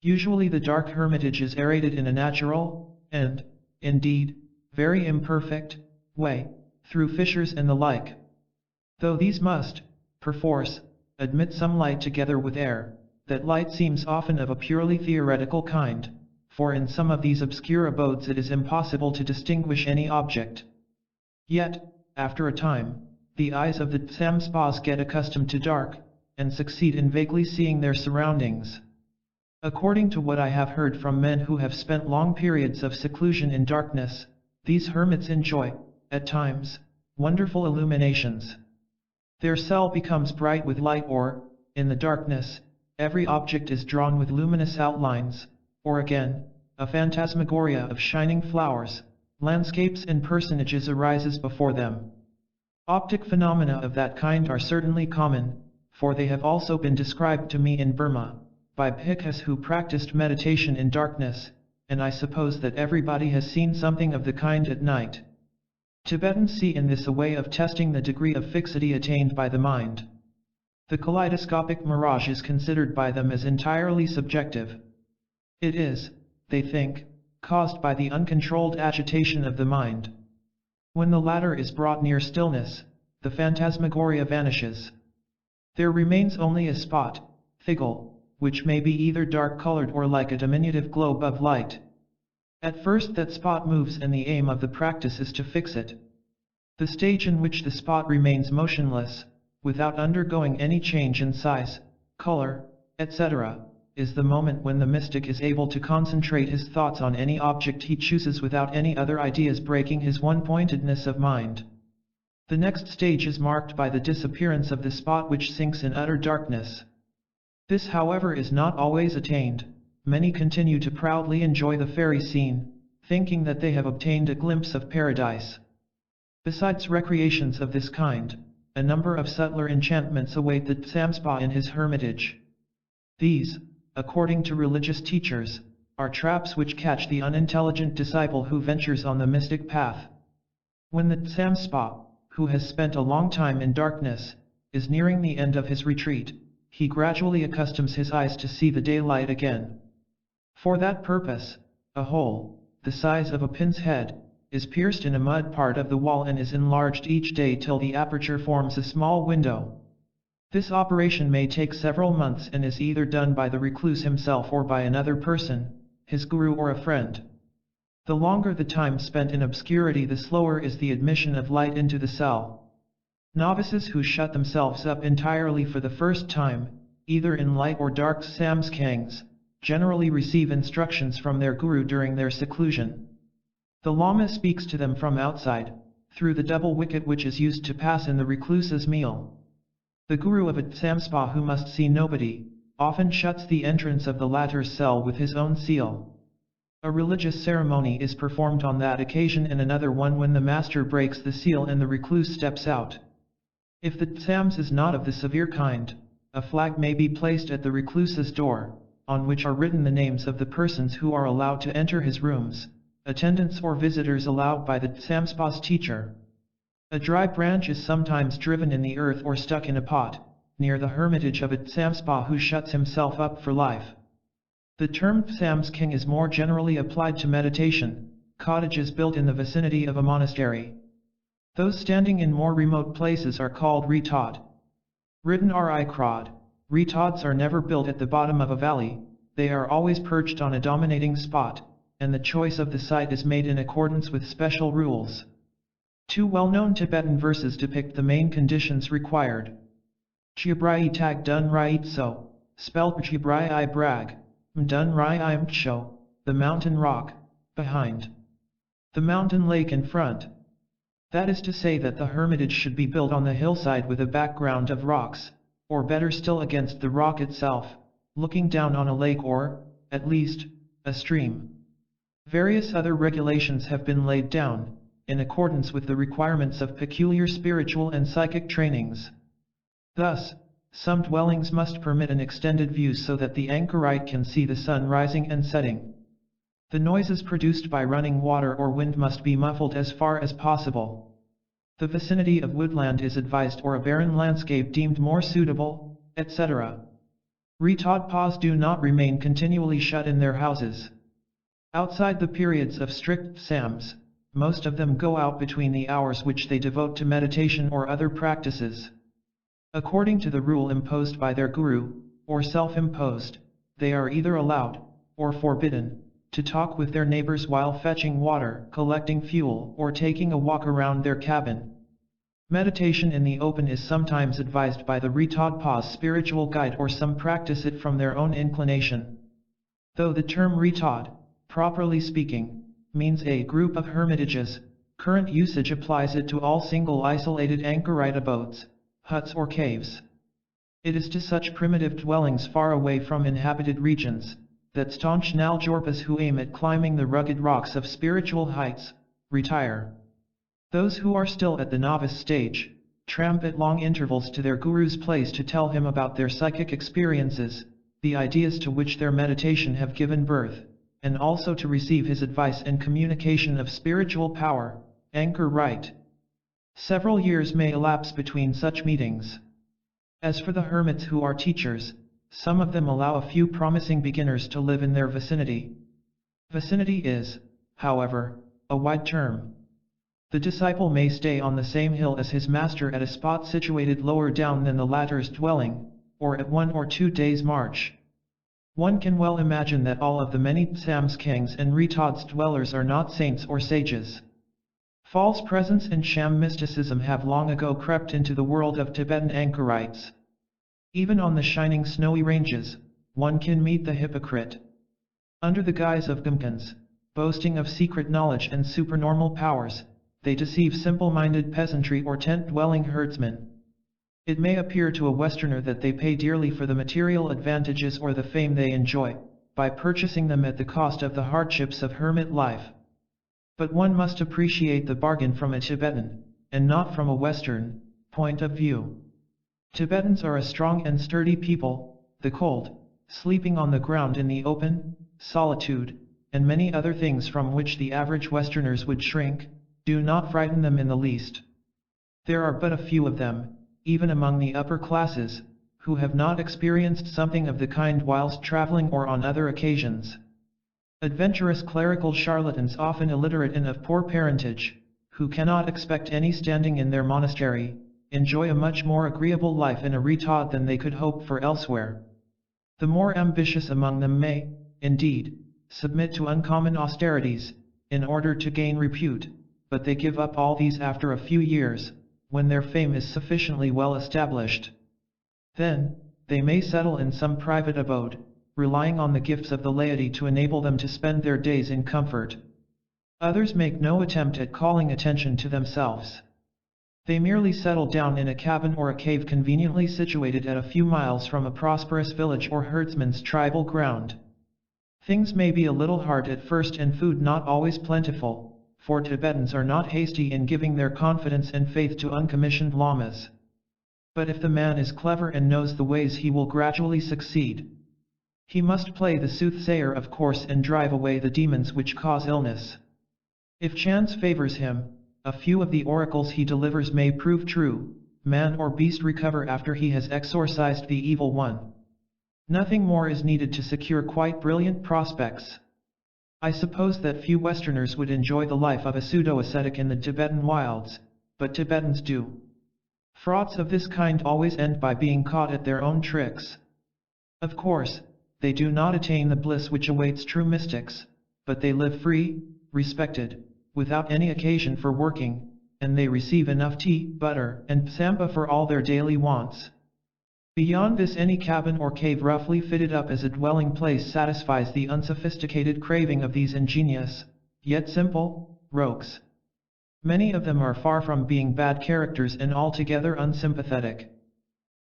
Usually the dark hermitage is aerated in a natural, and, indeed, very imperfect, way, through fissures and the like. Though these must, perforce, admit some light together with air, that light seems often of a purely theoretical kind, for in some of these obscure abodes it is impossible to distinguish any object. Yet, after a time, the eyes of the Tsamspas get accustomed to dark, and succeed in vaguely seeing their surroundings. According to what I have heard from men who have spent long periods of seclusion in darkness, these hermits enjoy, at times, wonderful illuminations. Their cell becomes bright with light or, in the darkness, every object is drawn with luminous outlines, or again, a phantasmagoria of shining flowers, landscapes and personages arises before them. Optic phenomena of that kind are certainly common, for they have also been described to me in Burma, by bhikkhus who practiced meditation in darkness, and I suppose that everybody has seen something of the kind at night. Tibetans see in this a way of testing the degree of fixity attained by the mind. The kaleidoscopic mirage is considered by them as entirely subjective. It is, they think, caused by the uncontrolled agitation of the mind. When the latter is brought near stillness, the phantasmagoria vanishes. There remains only a spot, thiggle, which may be either dark-colored or like a diminutive globe of light. At first that spot moves and the aim of the practice is to fix it. The stage in which the spot remains motionless, without undergoing any change in size, color, etc., is the moment when the mystic is able to concentrate his thoughts on any object he chooses without any other ideas breaking his one-pointedness of mind. The next stage is marked by the disappearance of the spot which sinks in utter darkness. This, however, is not always attained. Many continue to proudly enjoy the fairy scene, thinking that they have obtained a glimpse of paradise. Besides recreations of this kind, a number of subtler enchantments await the Tsamspa in his hermitage. These, according to religious teachers, are traps which catch the unintelligent disciple who ventures on the mystic path. When the Tsamspa, who has spent a long time in darkness, is nearing the end of his retreat, he gradually accustoms his eyes to see the daylight again. For that purpose, a hole, the size of a pin's head, is pierced in a mud part of the wall and is enlarged each day till the aperture forms a small window. This operation may take several months and is either done by the recluse himself or by another person, his guru or a friend. The longer the time spent in obscurity, the slower is the admission of light into the cell. Novices who shut themselves up entirely for the first time, either in light or dark samskangs, generally receive instructions from their guru during their seclusion. The Lama speaks to them from outside, through the double wicket which is used to pass in the recluse's meal. The guru of a samspa, who must see nobody, often shuts the entrance of the latter's cell with his own seal. A religious ceremony is performed on that occasion, and another one when the master breaks the seal and the recluse steps out. If the tsams is not of the severe kind, a flag may be placed at the recluse's door, on which are written the names of the persons who are allowed to enter his rooms, attendants or visitors allowed by the samspa's teacher. A dry branch is sometimes driven in the earth or stuck in a pot, near the hermitage of a samspa who shuts himself up for life. The term samskang is more generally applied to meditation, cottages built in the vicinity of a monastery. Those standing in more remote places are called retod. Written ri-crod. Retods are never built at the bottom of a valley, they are always perched on a dominating spot, and the choice of the site is made in accordance with special rules. Two well-known Tibetan verses depict the main conditions required. Chibrai tag dun rai so, spelt Chibrai I brag, dun rai I mcho, the mountain rock, behind. The mountain lake in front. That is to say that the hermitage should be built on the hillside with a background of rocks, or better still against the rock itself, looking down on a lake or, at least, a stream. Various other regulations have been laid down, in accordance with the requirements of peculiar spiritual and psychic trainings. Thus, some dwellings must permit an extended view so that the anchorite can see the sun rising and setting. The noises produced by running water or wind must be muffled as far as possible. The vicinity of woodland is advised, or a barren landscape deemed more suitable, etc. Retodpas do not remain continually shut in their houses. Outside the periods of strict sams, most of them go out between the hours which they devote to meditation or other practices. According to the rule imposed by their guru, or self-imposed, they are either allowed, or forbidden, to talk with their neighbors while fetching water, collecting fuel, or taking a walk around their cabin. Meditation in the open is sometimes advised by the retodpa's spiritual guide, or some practice it from their own inclination. Though the term retod, properly speaking, means a group of hermitages, current usage applies it to all single isolated anchorite abodes, huts or caves. It is to such primitive dwellings far away from inhabited regions, that staunch Naljorpas who aim at climbing the rugged rocks of spiritual heights, retire. Those who are still at the novice stage, tramp at long intervals to their guru's place to tell him about their psychic experiences, the ideas to which their meditation have given birth, and also to receive his advice and communication of spiritual power, anchor right. Several years may elapse between such meetings. As for the hermits who are teachers, some of them allow a few promising beginners to live in their vicinity. Vicinity is, however, a wide term. The disciple may stay on the same hill as his master at a spot situated lower down than the latter's dwelling, or at 1 or 2 days' march. One can well imagine that all of the many samskangs and retods dwellers are not saints or sages. False presence and sham mysticism have long ago crept into the world of Tibetan anchorites. Even on the shining snowy ranges, one can meet the hypocrite. Under the guise of gumkans, boasting of secret knowledge and supernormal powers, they deceive simple-minded peasantry or tent-dwelling herdsmen. It may appear to a Westerner that they pay dearly for the material advantages or the fame they enjoy, by purchasing them at the cost of the hardships of hermit life. But one must appreciate the bargain from a Tibetan, and not from a Western, point of view. Tibetans are a strong and sturdy people. The cold, sleeping on the ground in the open, solitude, and many other things from which the average Westerners would shrink, do not frighten them in the least. There are but a few of them, even among the upper classes, who have not experienced something of the kind whilst traveling or on other occasions. Adventurous clerical charlatans, often illiterate and of poor parentage, who cannot expect any standing in their monastery, enjoy a much more agreeable life in a retod than they could hope for elsewhere. The more ambitious among them may, indeed, submit to uncommon austerities, in order to gain repute, but they give up all these after a few years, when their fame is sufficiently well established. Then, they may settle in some private abode, relying on the gifts of the laity to enable them to spend their days in comfort. Others make no attempt at calling attention to themselves. They merely settle down in a cabin or a cave conveniently situated at a few miles from a prosperous village or herdsman's tribal ground. Things may be a little hard at first and food not always plentiful, for Tibetans are not hasty in giving their confidence and faith to uncommissioned lamas. But if the man is clever and knows the ways, he will gradually succeed. He must play the soothsayer, of course, and drive away the demons which cause illness. If chance favors him, a few of the oracles he delivers may prove true, man or beast recover after he has exorcised the evil one. Nothing more is needed to secure quite brilliant prospects. I suppose that few Westerners would enjoy the life of a pseudo-ascetic in the Tibetan wilds, but Tibetans do. Frauds of this kind always end by being caught at their own tricks. Of course, they do not attain the bliss which awaits true mystics, but they live free, respected, without any occasion for working, and they receive enough tea, butter, and psampa for all their daily wants. Beyond this, any cabin or cave roughly fitted up as a dwelling place satisfies the unsophisticated craving of these ingenious, yet simple, rogues. Many of them are far from being bad characters and altogether unsympathetic.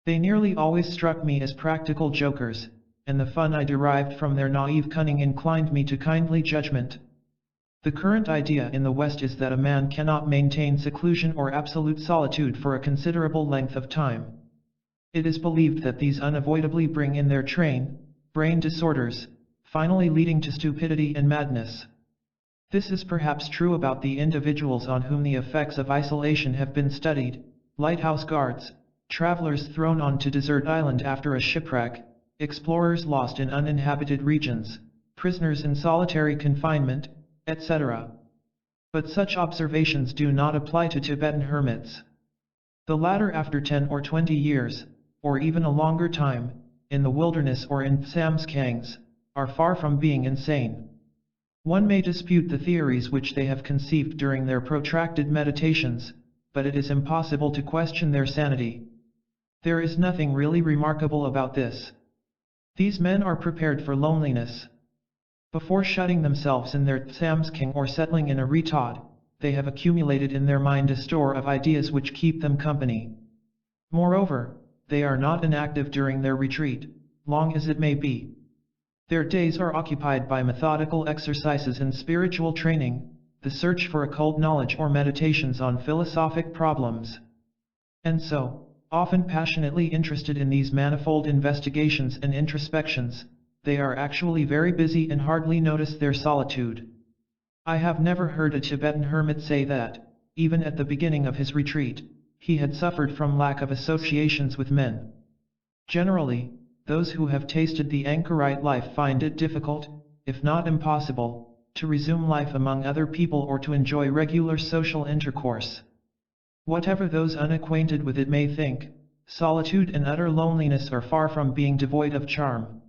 They nearly always struck me as practical jokers, and the fun I derived from their naive cunning inclined me to kindly judgment. The current idea in the West is that a man cannot maintain seclusion or absolute solitude for a considerable length of time. It is believed that these unavoidably bring in their train brain disorders, finally leading to stupidity and madness. This is perhaps true about the individuals on whom the effects of isolation have been studied: lighthouse guards, travelers thrown onto desert island after a shipwreck, explorers lost in uninhabited regions, prisoners in solitary confinement, etc. But such observations do not apply to Tibetan hermits. The latter, after 10 or 20 years, or even a longer time, in the wilderness or in samskangs, are far from being insane. One may dispute the theories which they have conceived during their protracted meditations, but it is impossible to question their sanity. There is nothing really remarkable about this. These men are prepared for loneliness. Before shutting themselves in their samskang or settling in a retod, they have accumulated in their mind a store of ideas which keep them company. Moreover, they are not inactive during their retreat, long as it may be. Their days are occupied by methodical exercises in spiritual training, the search for occult knowledge, or meditations on philosophic problems. And so, often passionately interested in these manifold investigations and introspections, they are actually very busy and hardly notice their solitude. I have never heard a Tibetan hermit say that, even at the beginning of his retreat, he had suffered from lack of associations with men. Generally, those who have tasted the anchorite life find it difficult, if not impossible, to resume life among other people or to enjoy regular social intercourse. Whatever those unacquainted with it may think, solitude and utter loneliness are far from being devoid of charm.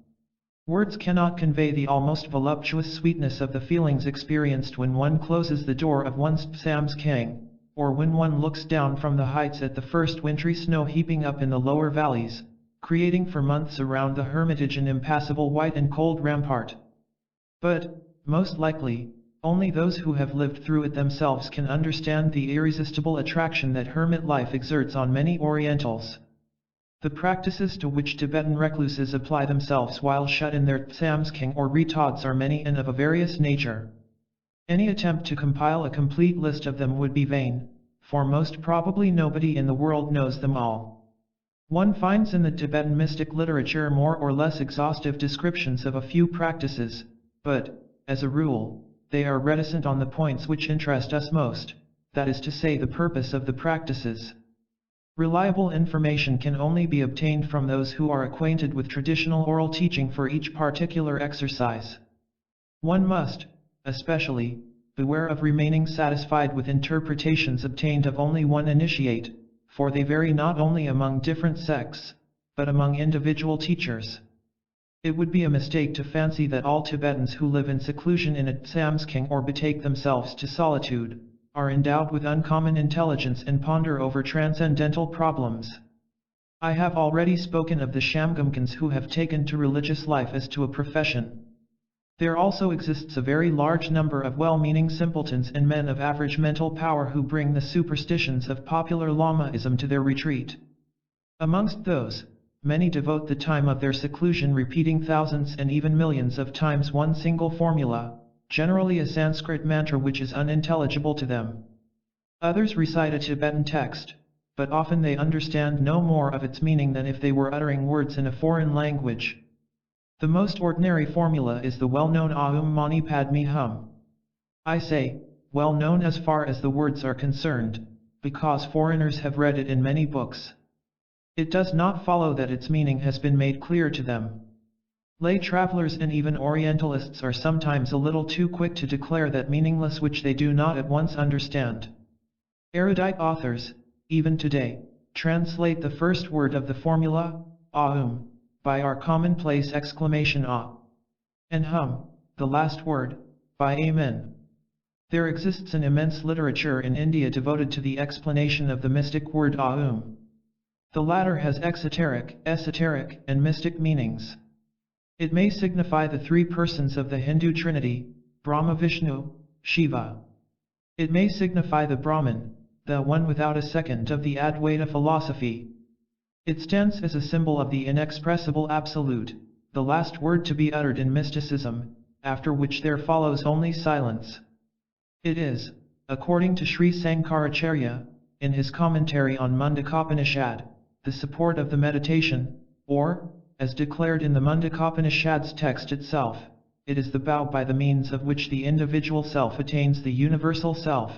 Words cannot convey the almost voluptuous sweetness of the feelings experienced when one closes the door of one's samskang, or when one looks down from the heights at the first wintry snow heaping up in the lower valleys, creating for months around the hermitage an impassable white and cold rampart. But, most likely, only those who have lived through it themselves can understand the irresistible attraction that hermit life exerts on many Orientals. The practices to which Tibetan recluses apply themselves while shut in their samskang or retods are many and of a various nature. Any attempt to compile a complete list of them would be vain, for most probably nobody in the world knows them all. One finds in the Tibetan mystic literature more or less exhaustive descriptions of a few practices, but, as a rule, they are reticent on the points which interest us most, that is to say, the purpose of the practices. Reliable information can only be obtained from those who are acquainted with traditional oral teaching for each particular exercise. One must, especially, beware of remaining satisfied with interpretations obtained of only one initiate, for they vary not only among different sects, but among individual teachers. It would be a mistake to fancy that all Tibetans who live in seclusion in a samsking or betake themselves to solitude, are endowed with uncommon intelligence and ponder over transcendental problems. I have already spoken of the Shamgumkans who have taken to religious life as to a profession. There also exists a very large number of well-meaning simpletons and men of average mental power who bring the superstitions of popular Lamaism to their retreat. Amongst those, many devote the time of their seclusion repeating thousands and even millions of times one single formula, generally a Sanskrit mantra which is unintelligible to them. Others recite a Tibetan text, but often they understand no more of its meaning than if they were uttering words in a foreign language. The most ordinary formula is the well-known Aum Mani Padme Hum. I say, well-known as far as the words are concerned, because foreigners have read it in many books. It does not follow that its meaning has been made clear to them. Lay travelers and even Orientalists are sometimes a little too quick to declare that meaningless which they do not at once understand. Erudite authors, even today, translate the first word of the formula, Aum, by our commonplace exclamation Ah, and Hum, the last word, by Amen. There exists an immense literature in India devoted to the explanation of the mystic word Aum. The latter has exoteric, esoteric, and mystic meanings. It may signify the three persons of the Hindu Trinity, Brahma, Vishnu, Shiva. It may signify the Brahman, the one without a second of the Advaita philosophy. It stands as a symbol of the inexpressible absolute, the last word to be uttered in mysticism, after which there follows only silence. It is, according to Sri Sankaracharya, in his commentary on Mundaka-upanishad, the support of the meditation, or, as declared in the Mundaka-upanishad's text itself, it is the bow by the means of which the individual self attains the universal self.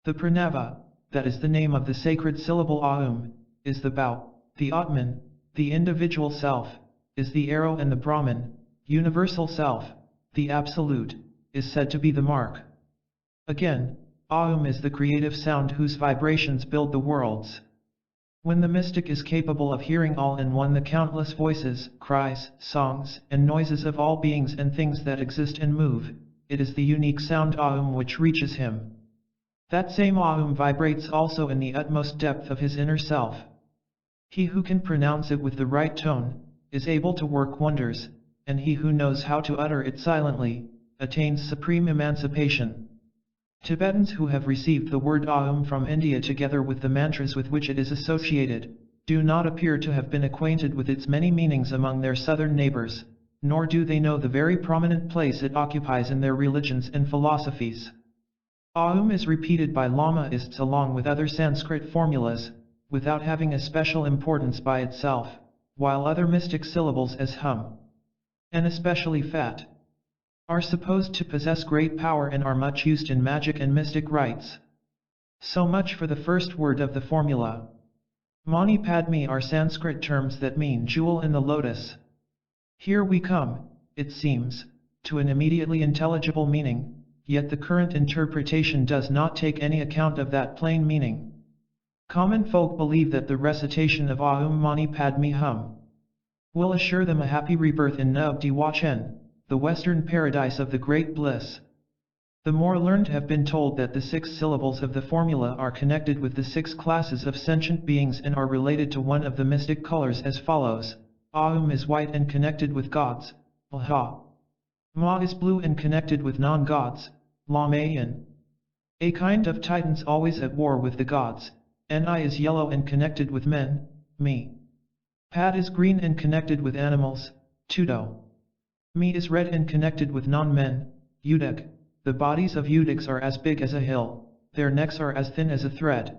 The pranava, that is the name of the sacred syllable Aum, is the bow, the Atman, the individual self, is the arrow, and the Brahman, universal self, the absolute, is said to be the mark. Again, Aum is the creative sound whose vibrations build the worlds. When the mystic is capable of hearing all in one, the countless voices, cries, songs, and noises of all beings and things that exist and move, it is the unique sound Aum which reaches him. That same Aum vibrates also in the utmost depth of his inner self. He who can pronounce it with the right tone, is able to work wonders, and he who knows how to utter it silently, attains supreme emancipation. Tibetans who have received the word Aum from India together with the mantras with which it is associated, do not appear to have been acquainted with its many meanings among their southern neighbors, nor do they know the very prominent place it occupies in their religions and philosophies. Aum is repeated by Lamaists along with other Sanskrit formulas, without having a special importance by itself, while other mystic syllables as Hum, and especially Fat, are supposed to possess great power and are much used in magic and mystic rites. So much for the first word of the formula. Mani Padme are Sanskrit terms that mean jewel in the lotus. Here we come, it seems, to an immediately intelligible meaning, yet the current interpretation does not take any account of that plain meaning. Common folk believe that the recitation of Aum Mani Padme Hum will assure them a happy rebirth in Nub Diwachen, the western paradise of the great bliss. The more learned have been told that the 6 syllables of the formula are connected with the 6 classes of sentient beings and are related to one of the mystic colors as follows. Aum is white and connected with gods, Lha. Ma is blue and connected with non-gods, Lamayan. A kind of titans always at war with the gods. Ni is yellow and connected with men, Me. Pad is green and connected with animals, Tudo. Me is red and connected with non-men, Udik. The bodies of Udiks are as big as a hill, their necks are as thin as a thread.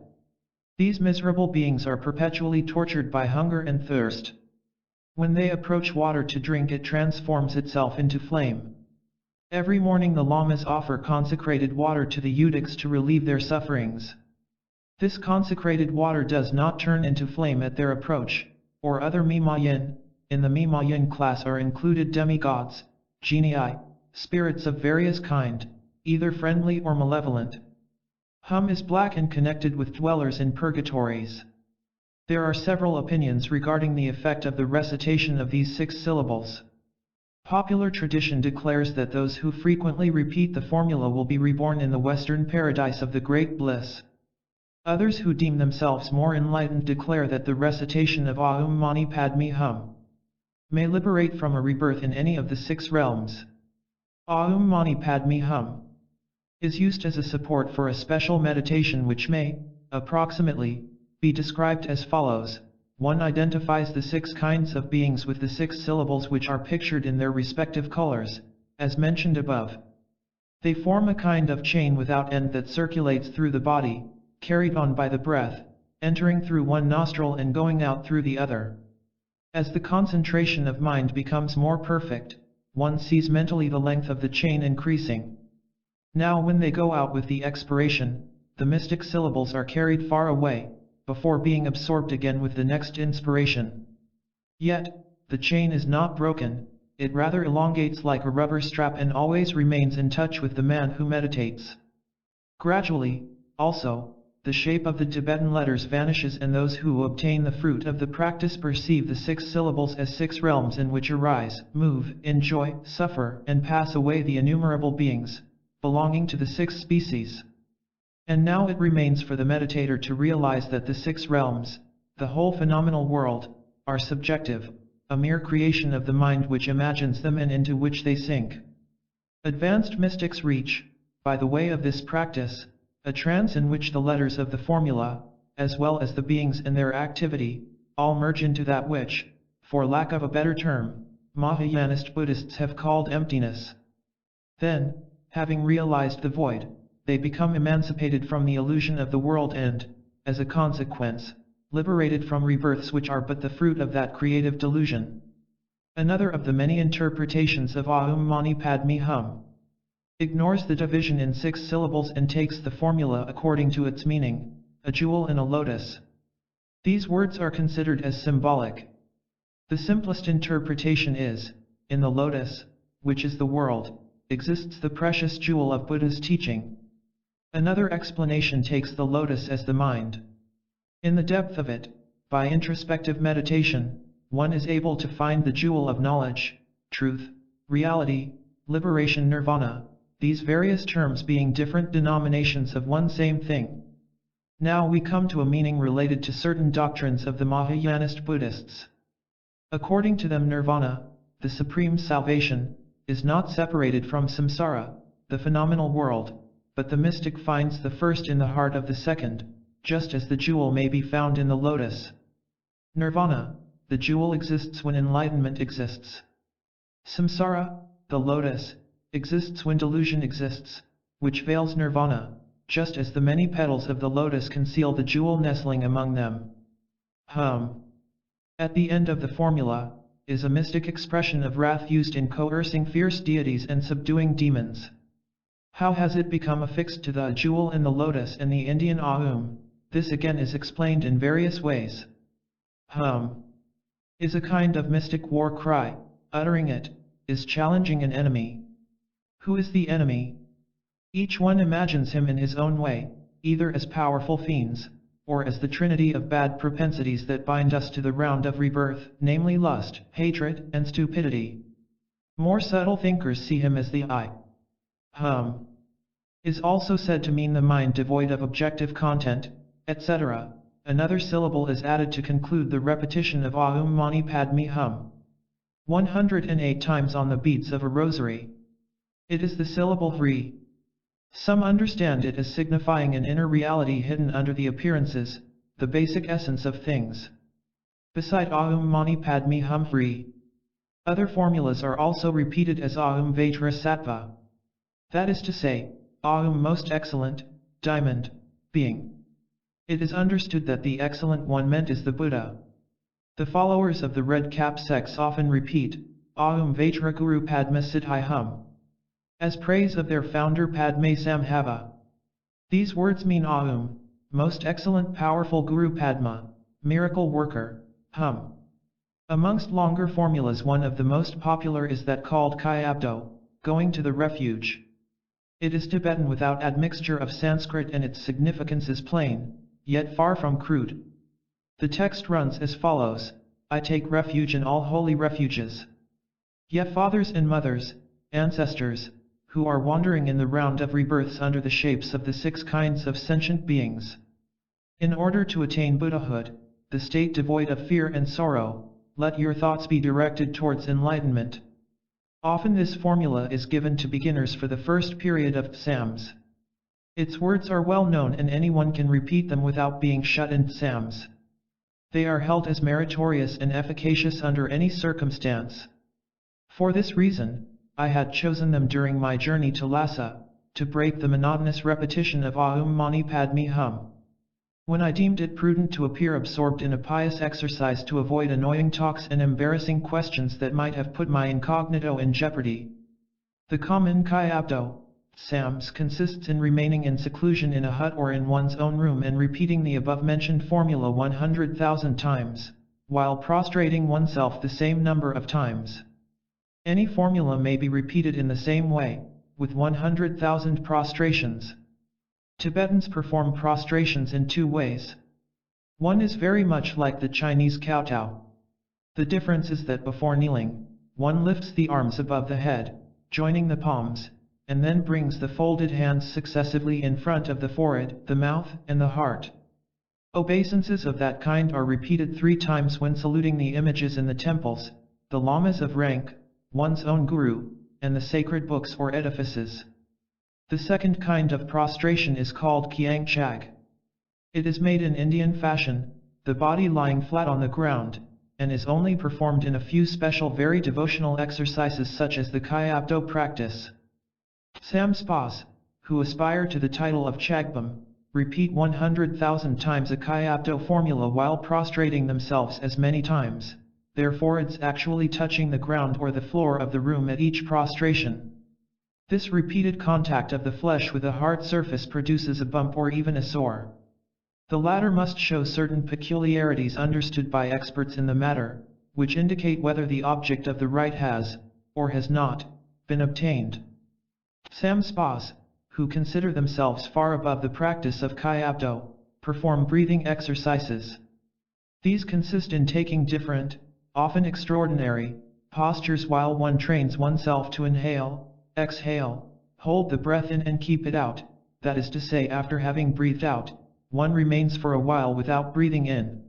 These miserable beings are perpetually tortured by hunger and thirst. When they approach water to drink, it transforms itself into flame. Every morning the lamas offer consecrated water to the Udiks to relieve their sufferings. This consecrated water does not turn into flame at their approach, or other Mimayin. In the Mimayin class are included demigods, genii, spirits of various kind, either friendly or malevolent. Hum is black and connected with dwellers in purgatories. There are several opinions regarding the effect of the recitation of these 6 syllables. Popular tradition declares that those who frequently repeat the formula will be reborn in the Western paradise of the great bliss. Others who deem themselves more enlightened declare that the recitation of Aum Mani Padme Hum may liberate from a rebirth in any of the 6 realms. Aum Mani Padme Hum is used as a support for a special meditation which may, approximately, be described as follows. 1. Identifies the 6 kinds of beings with the 6 syllables which are pictured in their respective colors, as mentioned above. They form a kind of chain without end that circulates through the body, carried on by the breath, entering through one nostril and going out through the other. As the concentration of mind becomes more perfect, one sees mentally the length of the chain increasing. Now when they go out with the expiration, the mystic syllables are carried far away, before being absorbed again with the next inspiration. Yet, the chain is not broken, it rather elongates like a rubber strap and always remains in touch with the man who meditates. Gradually, also, the shape of the Tibetan letters vanishes and those who obtain the fruit of the practice perceive the 6 syllables as 6 realms in which arise, move, enjoy, suffer, and pass away the innumerable beings, belonging to the 6 species. And now it remains for the meditator to realize that the 6 realms, the whole phenomenal world, are subjective, a mere creation of the mind which imagines them and into which they sink. Advanced mystics reach, by the way of this practice, a trance in which the letters of the formula, as well as the beings and their activity, all merge into that which, for lack of a better term, Mahayanist Buddhists have called emptiness. Then, having realized the void, they become emancipated from the illusion of the world and, as a consequence, liberated from rebirths which are but the fruit of that creative delusion. Another of the many interpretations of Aum Mani Padme Hum ignores the division in 6 syllables and takes the formula according to its meaning, a jewel in a lotus. These words are considered as symbolic. The simplest interpretation is, in the lotus, which is the world, exists the precious jewel of Buddha's teaching. Another explanation takes the lotus as the mind. In the depth of it, by introspective meditation, one is able to find the jewel of knowledge, truth, reality, liberation, nirvana, these various terms being different denominations of one same thing. Now we come to a meaning related to certain doctrines of the Mahayanist Buddhists. According to them, nirvana, the supreme salvation, is not separated from samsara, the phenomenal world, but the mystic finds the first in the heart of the second, just as the jewel may be found in the lotus. Nirvana, the jewel, exists when enlightenment exists. Samsara, the lotus, exists when delusion exists, which veils nirvana, just as the many petals of the lotus conceal the jewel nestling among them. At the end of the formula, is a mystic expression of wrath used in coercing fierce deities and subduing demons. How has it become affixed to the jewel in the lotus and the Indian Aum? This again is explained in various ways. Is a kind of mystic war cry, uttering it, is challenging an enemy. Who is the enemy? Each one imagines him in his own way, either as powerful fiends, or as the trinity of bad propensities that bind us to the round of rebirth, namely lust, hatred, and stupidity. More subtle thinkers see him as the I. Is also said to mean the mind devoid of objective content, etc. Another syllable is added to conclude the repetition of Aum Mani Padme Hum 108 times on the beads of a rosary. It is the syllable Hri. Some understand it as signifying an inner reality hidden under the appearances, the basic essence of things. Beside Aum Mani Padme Hum Hri, other formulas are also repeated as Aum Vajra Sattva. That is to say, Aum most excellent, diamond, being. It is understood that the excellent one meant is the Buddha. The followers of the red cap sects often repeat, Aum Vajra Guru Padma Siddhi Hum, as praise of their founder Padme Sambhava. These words mean Aum, most excellent powerful Guru Padma, miracle worker, Hum. Amongst longer formulas, one of the most popular is that called Kyabdo, going to the refuge. It is Tibetan without admixture of Sanskrit and its significance is plain, yet far from crude. The text runs as follows, I take refuge in all holy refuges. Yet fathers and mothers, ancestors, who are wandering in the round of rebirths under the shapes of the 6 kinds of sentient beings. In order to attain Buddhahood, the state devoid of fear and sorrow, let your thoughts be directed towards enlightenment. Often this formula is given to beginners for the first period of Sams. Its words are well known and anyone can repeat them without being shut in Sams. They are held as meritorious and efficacious under any circumstance. For this reason, I had chosen them during my journey to Lhasa, to break the monotonous repetition of Aum Mani Padme Hum. When I deemed it prudent to appear absorbed in a pious exercise to avoid annoying talks and embarrassing questions that might have put my incognito in jeopardy. The common Kyabdo, Sams, consists in remaining in seclusion in a hut or in one's own room and repeating the above-mentioned formula 100,000 times, while prostrating oneself the same number of times. Any formula may be repeated in the same way, with 100,000 prostrations. Tibetans perform prostrations in 2 ways. One is very much like the Chinese kowtow. The difference is that before kneeling, one lifts the arms above the head, joining the palms, and then brings the folded hands successively in front of the forehead, the mouth, and the heart. Obeisances of that kind are repeated 3 times when saluting the images in the temples, the lamas of rank, one's own guru, and the sacred books or edifices. The second kind of prostration is called Kiang Chag. It is made in Indian fashion, the body lying flat on the ground, and is only performed in a few special very devotional exercises such as the Kyabdo practice. Samspas, who aspire to the title of Chagbam, repeat 100,000 times a Kyabdo formula while prostrating themselves as many times, their foreheads actually touching the ground or the floor of the room at each prostration. This repeated contact of the flesh with the hard surface produces a bump or even a sore. The latter must show certain peculiarities understood by experts in the matter, which indicate whether the object of the rite has, or has not, been obtained. Samspas, who consider themselves far above the practice of Kyabdo, perform breathing exercises. These consist in taking different, often extraordinary, postures while one trains oneself to inhale, exhale, hold the breath in and keep it out, that is to say after having breathed out, one remains for a while without breathing in.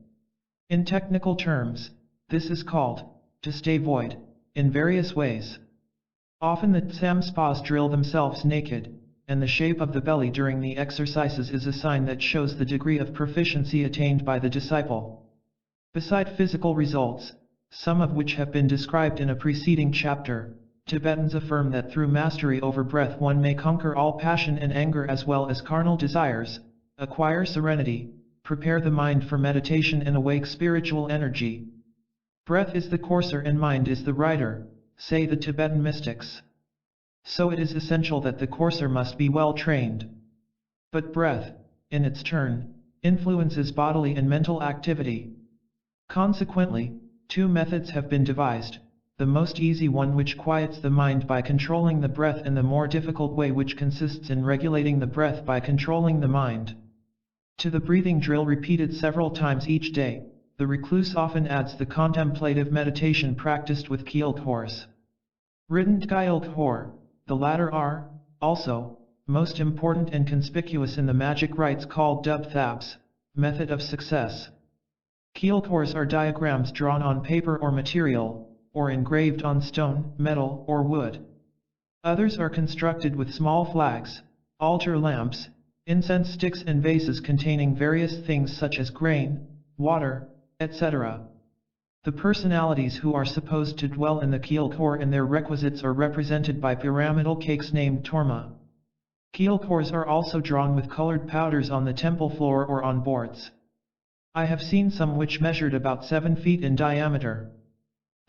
In technical terms, this is called, to stay void, in various ways. Often the Samspas drill themselves naked, and the shape of the belly during the exercises is a sign that shows the degree of proficiency attained by the disciple. Beside physical results, some of which have been described in a preceding chapter, Tibetans affirm that through mastery over breath one may conquer all passion and anger as well as carnal desires, acquire serenity, prepare the mind for meditation and awake spiritual energy. Breath is the courser and mind is the rider, say the Tibetan mystics. So it is essential that the courser must be well trained. But breath, in its turn, influences bodily and mental activity. Consequently, 2 methods have been devised, the most easy one which quiets the mind by controlling the breath and the more difficult way which consists in regulating the breath by controlling the mind. To the breathing drill repeated several times each day, the recluse often adds the contemplative meditation practiced with Kyilkhors. Written Kyilkhor, the latter are, also, most important and conspicuous in the magic rites called Dub Thabs, method of success. Kyilkhors are diagrams drawn on paper or material, or engraved on stone, metal, or wood. Others are constructed with small flags, altar lamps, incense sticks and vases containing various things such as grain, water, etc. The personalities who are supposed to dwell in the Kyilkhor and their requisites are represented by pyramidal cakes named torma. Kyilkhors are also drawn with colored powders on the temple floor or on boards. I have seen some which measured about 7 feet in diameter.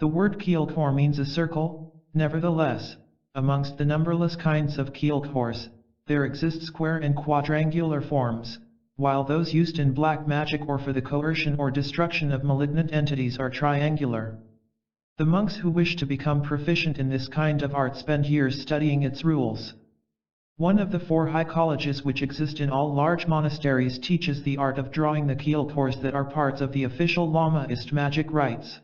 The word Kyilkhor means a circle, nevertheless, amongst the numberless kinds of Kyilkhors, there exist square and quadrangular forms, while those used in black magic or for the coercion or destruction of malignant entities are triangular. The monks who wish to become proficient in this kind of art spend years studying its rules. One of the 4 high colleges which exist in all large monasteries teaches the art of drawing the Kyilkhors that are parts of the official Lamaist magic rites.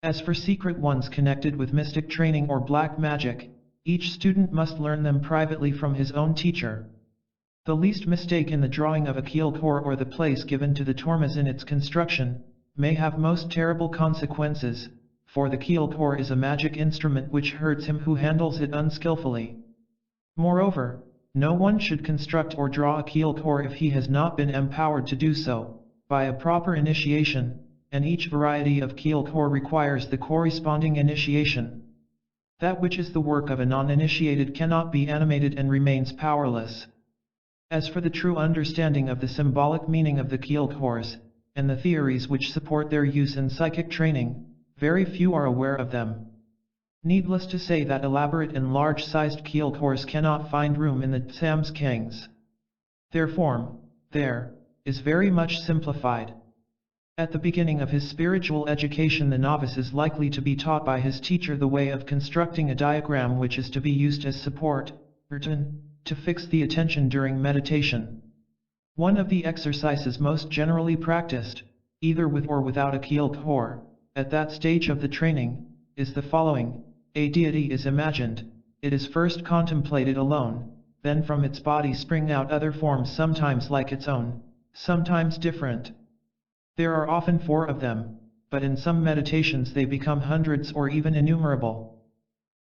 As for secret ones connected with mystic training or black magic, each student must learn them privately from his own teacher. The least mistake in the drawing of a keel core or the place given to the tormas in its construction may have most terrible consequences, for the keel core is a magic instrument which hurts him who handles it unskillfully. Moreover, no one should construct or draw a keel core if he has not been empowered to do so by a proper initiation, and each variety of keel core requires the corresponding initiation. That which is the work of a non-initiated cannot be animated and remains powerless. As for the true understanding of the symbolic meaning of the keel cores, and the theories which support their use in psychic training, very few are aware of them. Needless to say that elaborate and large-sized keel cores cannot find room in the Samskangs. Their form, there, is very much simplified. At the beginning of his spiritual education, the novice is likely to be taught by his teacher the way of constructing a diagram which is to be used as support, to fix the attention during meditation. One of the exercises most generally practiced, either with or without a keel core, at that stage of the training, is the following. A deity is imagined. It is first contemplated alone, then from its body spring out other forms, sometimes like its own, sometimes different. There are often 4 of them, but in some meditations they become hundreds or even innumerable.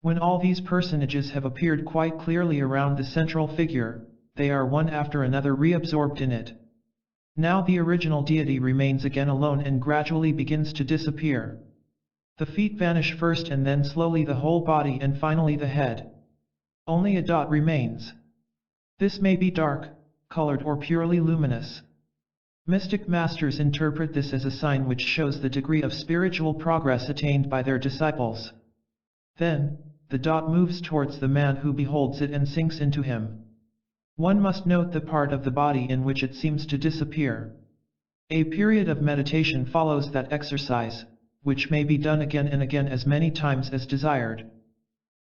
When all these personages have appeared quite clearly around the central figure, they are one after another reabsorbed in it. Now the original deity remains again alone and gradually begins to disappear. The feet vanish first and then slowly the whole body and finally the head. Only a dot remains. This may be dark, colored or purely luminous. Mystic masters interpret this as a sign which shows the degree of spiritual progress attained by their disciples. Then, the dot moves towards the man who beholds it and sinks into him. One must note the part of the body in which it seems to disappear. A period of meditation follows that exercise, which may be done again and again as many times as desired.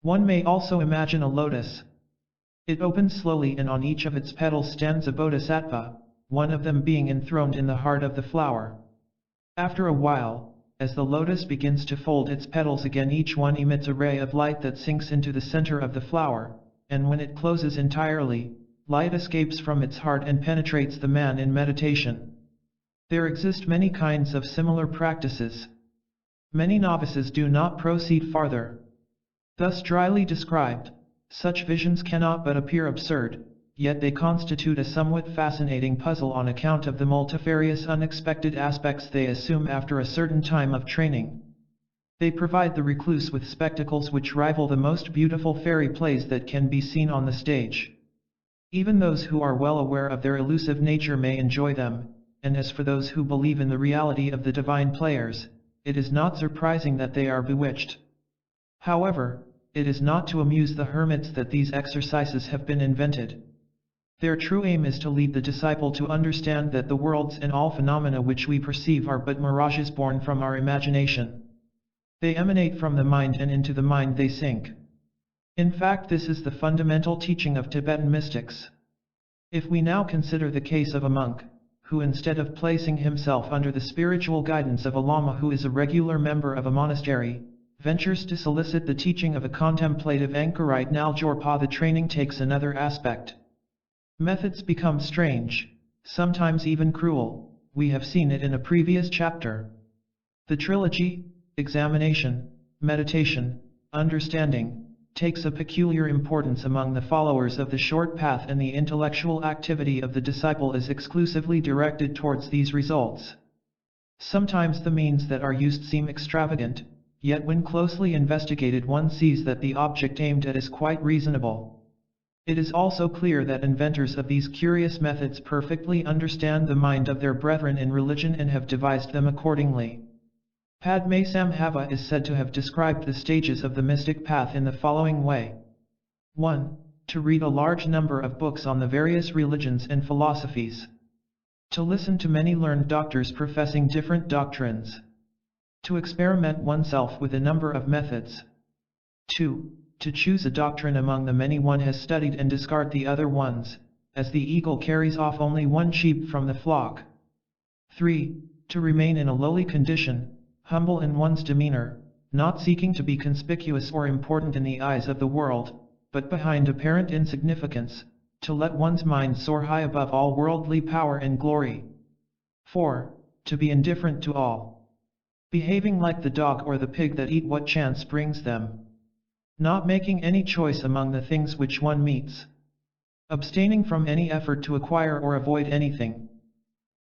One may also imagine a lotus. It opens slowly and on each of its petals stands a bodhisattva, one of them being enthroned in the heart of the flower. After a while, as the lotus begins to fold its petals again, each one emits a ray of light that sinks into the center of the flower, and when it closes entirely, light escapes from its heart and penetrates the man in meditation. There exist many kinds of similar practices. Many novices do not proceed farther. Thus dryly described, such visions cannot but appear absurd, yet they constitute a somewhat fascinating puzzle on account of the multifarious unexpected aspects they assume after a certain time of training. They provide the recluse with spectacles which rival the most beautiful fairy plays that can be seen on the stage. Even those who are well aware of their elusive nature may enjoy them, and as for those who believe in the reality of the divine players, it is not surprising that they are bewitched. However, it is not to amuse the hermits that these exercises have been invented. Their true aim is to lead the disciple to understand that the worlds and all phenomena which we perceive are but mirages born from our imagination. They emanate from the mind and into the mind they sink. In fact, this is the fundamental teaching of Tibetan mystics. If we now consider the case of a monk, who instead of placing himself under the spiritual guidance of a lama who is a regular member of a monastery, ventures to solicit the teaching of a contemplative anchorite Naljorpa, the training takes another aspect. Methods become strange, sometimes even cruel. We have seen it in a previous chapter. The trilogy, examination, meditation, understanding, takes a peculiar importance among the followers of the short path, and the intellectual activity of the disciple is exclusively directed towards these results. Sometimes the means that are used seem extravagant, yet when closely investigated one sees that the object aimed at is quite reasonable. It is also clear that inventors of these curious methods perfectly understand the mind of their brethren in religion and have devised them accordingly. Padmasambhava is said to have described the stages of the mystic path in the following way. 1. To read a large number of books on the various religions and philosophies. To listen to many learned doctors professing different doctrines. To experiment oneself with a number of methods. 2. To choose a doctrine among the many one has studied and discard the other ones, as the eagle carries off only one sheep from the flock. 3. To remain in a lowly condition, humble in one's demeanor, not seeking to be conspicuous or important in the eyes of the world, but behind apparent insignificance, to let one's mind soar high above all worldly power and glory. 4. To be indifferent to all. Behaving like the dog or the pig that eat what chance brings them. Not making any choice among the things which one meets. Abstaining from any effort to acquire or avoid anything.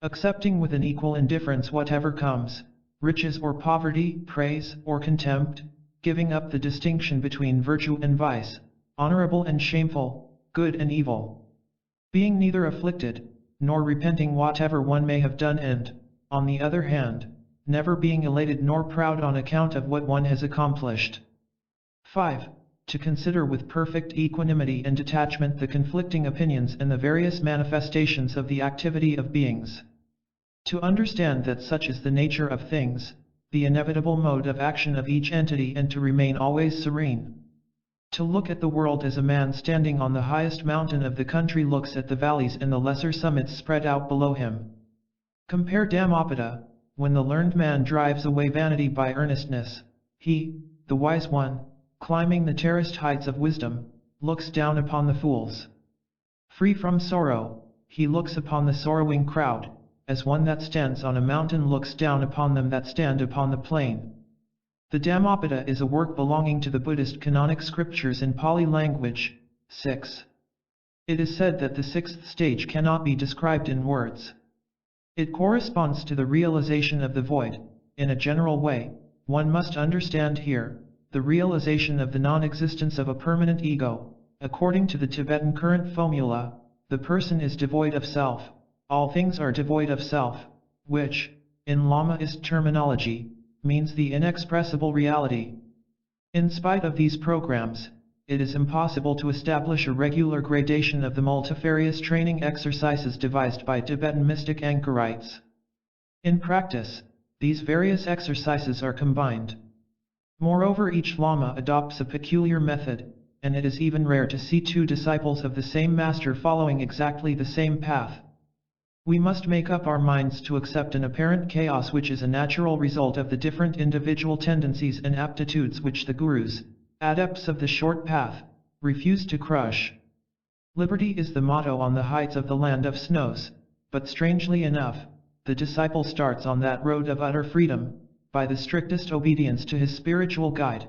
Accepting with an equal indifference whatever comes, riches or poverty, praise or contempt, giving up the distinction between virtue and vice, honorable and shameful, good and evil. Being neither afflicted, nor repenting whatever one may have done and, on the other hand, never being elated nor proud on account of what one has accomplished. 5. To consider with perfect equanimity and detachment the conflicting opinions and the various manifestations of the activity of beings. To understand that such is the nature of things, the inevitable mode of action of each entity, and to remain always serene. To look at the world as a man standing on the highest mountain of the country looks at the valleys and the lesser summits spread out below him. Compare Dhammapada, when the learned man drives away vanity by earnestness, he, the wise one, climbing the terraced heights of wisdom, looks down upon the fools. Free from sorrow, he looks upon the sorrowing crowd, as one that stands on a mountain looks down upon them that stand upon the plain. The Dhammapada is a work belonging to the Buddhist canonic scriptures in Pali language. 6. It is said that the sixth stage cannot be described in words. It corresponds to the realization of the void. In a general way, one must understand here the realization of the non-existence of a permanent ego. According to the Tibetan current formula, the person is devoid of self, all things are devoid of self, which, in Lamaist terminology, means the inexpressible reality. In spite of these programs, it is impossible to establish a regular gradation of the multifarious training exercises devised by Tibetan mystic anchorites. In practice, these various exercises are combined. Moreover, each Lama adopts a peculiar method, and it is even rare to see two disciples of the same master following exactly the same path. We must make up our minds to accept an apparent chaos which is a natural result of the different individual tendencies and aptitudes which the gurus, adepts of the short path, refuse to crush. Liberty is the motto on the heights of the land of snows, but strangely enough, the disciple starts on that road of utter freedom, by the strictest obedience to his spiritual guide.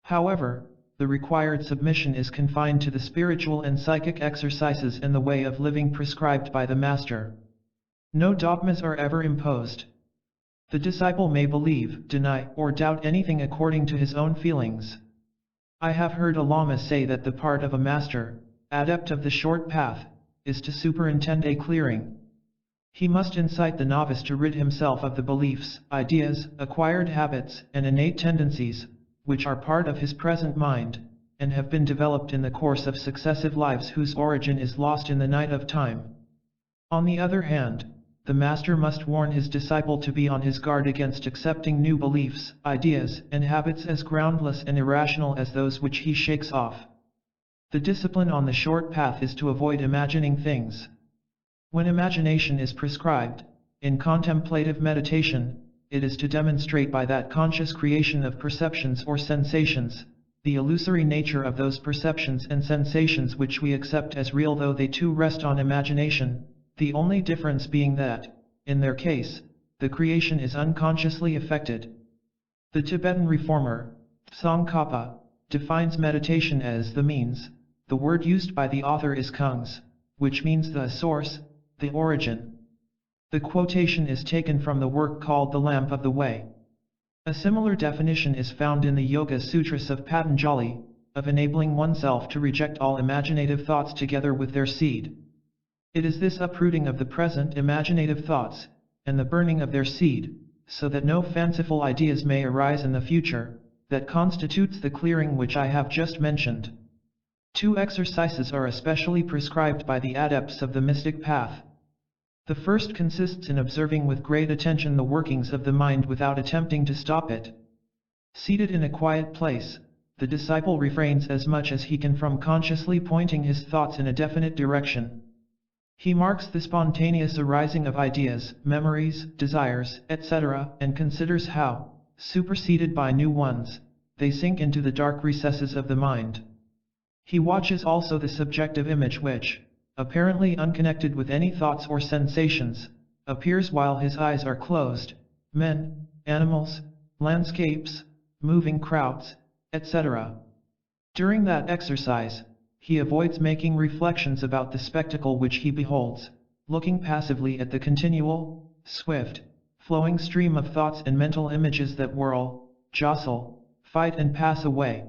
However, the required submission is confined to the spiritual and psychic exercises and the way of living prescribed by the master. No dogmas are ever imposed. The disciple may believe, deny, or doubt anything according to his own feelings. I have heard a Lama say that the part of a master, adept of the short path, is to superintend a clearing. He must incite the novice to rid himself of the beliefs, ideas, acquired habits, and innate tendencies, which are part of his present mind, and have been developed in the course of successive lives whose origin is lost in the night of time. On the other hand, the master must warn his disciple to be on his guard against accepting new beliefs, ideas, and habits as groundless and irrational as those which he shakes off. The discipline on the short path is to avoid imagining things. When imagination is prescribed, in contemplative meditation, it is to demonstrate by that conscious creation of perceptions or sensations, the illusory nature of those perceptions and sensations which we accept as real though they too rest on imagination, the only difference being that, in their case, the creation is unconsciously affected. The Tibetan reformer, Tsongkhapa, defines meditation as the means. The word used by the author is kungs, which means the source, the origin. The quotation is taken from the work called The Lamp of the Way. A similar definition is found in the Yoga Sutras of Patanjali, of enabling oneself to reject all imaginative thoughts together with their seed. It is this uprooting of the present imaginative thoughts, and the burning of their seed, so that no fanciful ideas may arise in the future, that constitutes the clearing which I have just mentioned. Two exercises are especially prescribed by the adepts of the mystic path. The first consists in observing with great attention the workings of the mind without attempting to stop it. Seated in a quiet place, the disciple refrains as much as he can from consciously pointing his thoughts in a definite direction. He marks the spontaneous arising of ideas, memories, desires, etc., and considers how, superseded by new ones, they sink into the dark recesses of the mind. He watches also the subjective image which, apparently unconnected with any thoughts or sensations, appears while his eyes are closed: men, animals, landscapes, moving crowds, etc. During that exercise, he avoids making reflections about the spectacle which he beholds, looking passively at the continual, swift, flowing stream of thoughts and mental images that whirl, jostle, fight and pass away.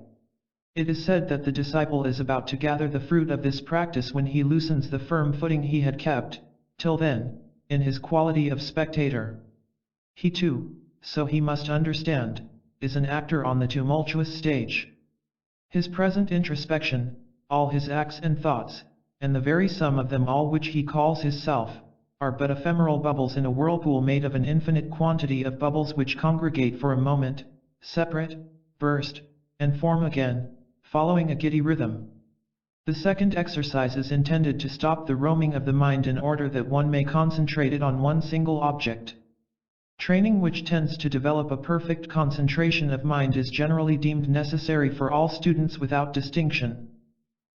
It is said that the disciple is about to gather the fruit of this practice when he loosens the firm footing he had kept, till then, in his quality of spectator. He too, so he must understand, is an actor on the tumultuous stage. His present introspection, all his acts and thoughts, and the very sum of them all which he calls his self, are but ephemeral bubbles in a whirlpool made of an infinite quantity of bubbles which congregate for a moment, separate, burst, and form again, following a giddy rhythm. The second exercise is intended to stop the roaming of the mind in order that one may concentrate it on one single object. Training which tends to develop a perfect concentration of mind is generally deemed necessary for all students without distinction.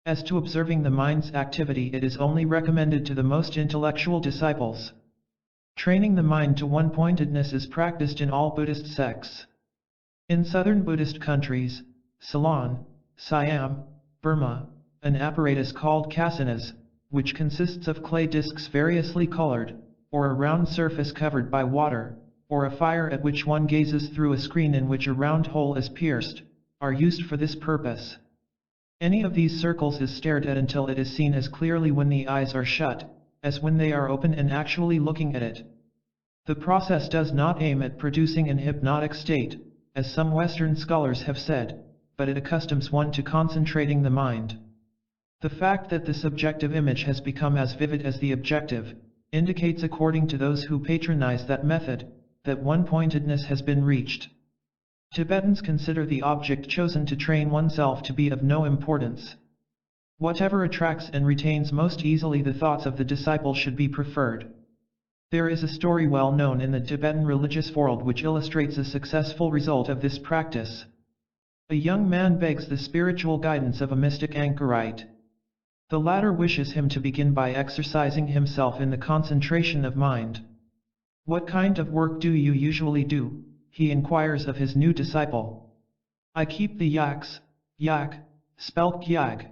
As to observing the mind's activity, it is only recommended to the most intellectual disciples. Training the mind to one-pointedness is practiced in all Buddhist sects. In southern Buddhist countries, Ceylon, Siam, Burma, an apparatus called kasanas, which consists of clay discs variously colored, or a round surface covered by water, or a fire at which one gazes through a screen in which a round hole is pierced, are used for this purpose. Any of these circles is stared at until it is seen as clearly when the eyes are shut, as when they are open and actually looking at it. The process does not aim at producing an hypnotic state, as some Western scholars have said, but it accustoms one to concentrating the mind. The fact that the subjective image has become as vivid as the objective, indicates according to those who patronize that method, that one-pointedness has been reached. Tibetans consider the object chosen to train oneself to be of no importance. Whatever attracts and retains most easily the thoughts of the disciple should be preferred. There is a story well known in the Tibetan religious world which illustrates a successful result of this practice. A young man begs the spiritual guidance of a mystic anchorite. The latter wishes him to begin by exercising himself in the concentration of mind. "What kind of work do you usually do?" he inquires of his new disciple. "I keep the yaks, yak, spelt yag.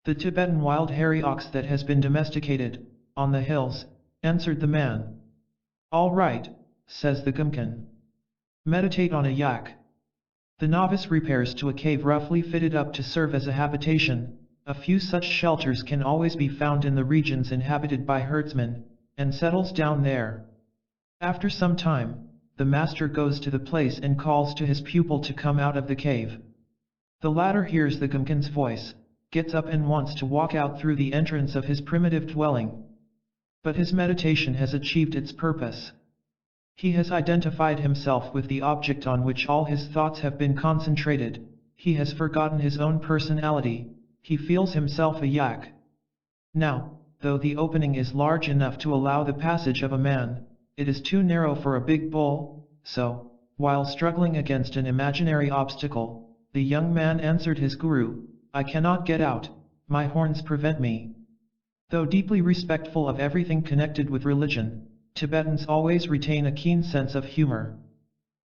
The Tibetan wild hairy ox that has been domesticated, on the hills," answered the man. "All right," says the Gumken. "Meditate on a yak." The novice repairs to a cave roughly fitted up to serve as a habitation. A few such shelters can always be found in the regions inhabited by herdsmen, and settles down there. After some time, the master goes to the place and calls to his pupil to come out of the cave. The latter hears the Gumken's voice, gets up and wants to walk out through the entrance of his primitive dwelling. But his meditation has achieved its purpose. He has identified himself with the object on which all his thoughts have been concentrated. He has forgotten his own personality. He feels himself a yak. Now, though the opening is large enough to allow the passage of a man, it is too narrow for a big bull, so, while struggling against an imaginary obstacle, the young man answered his guru, "I cannot get out, my horns prevent me." Though deeply respectful of everything connected with religion, Tibetans always retain a keen sense of humor.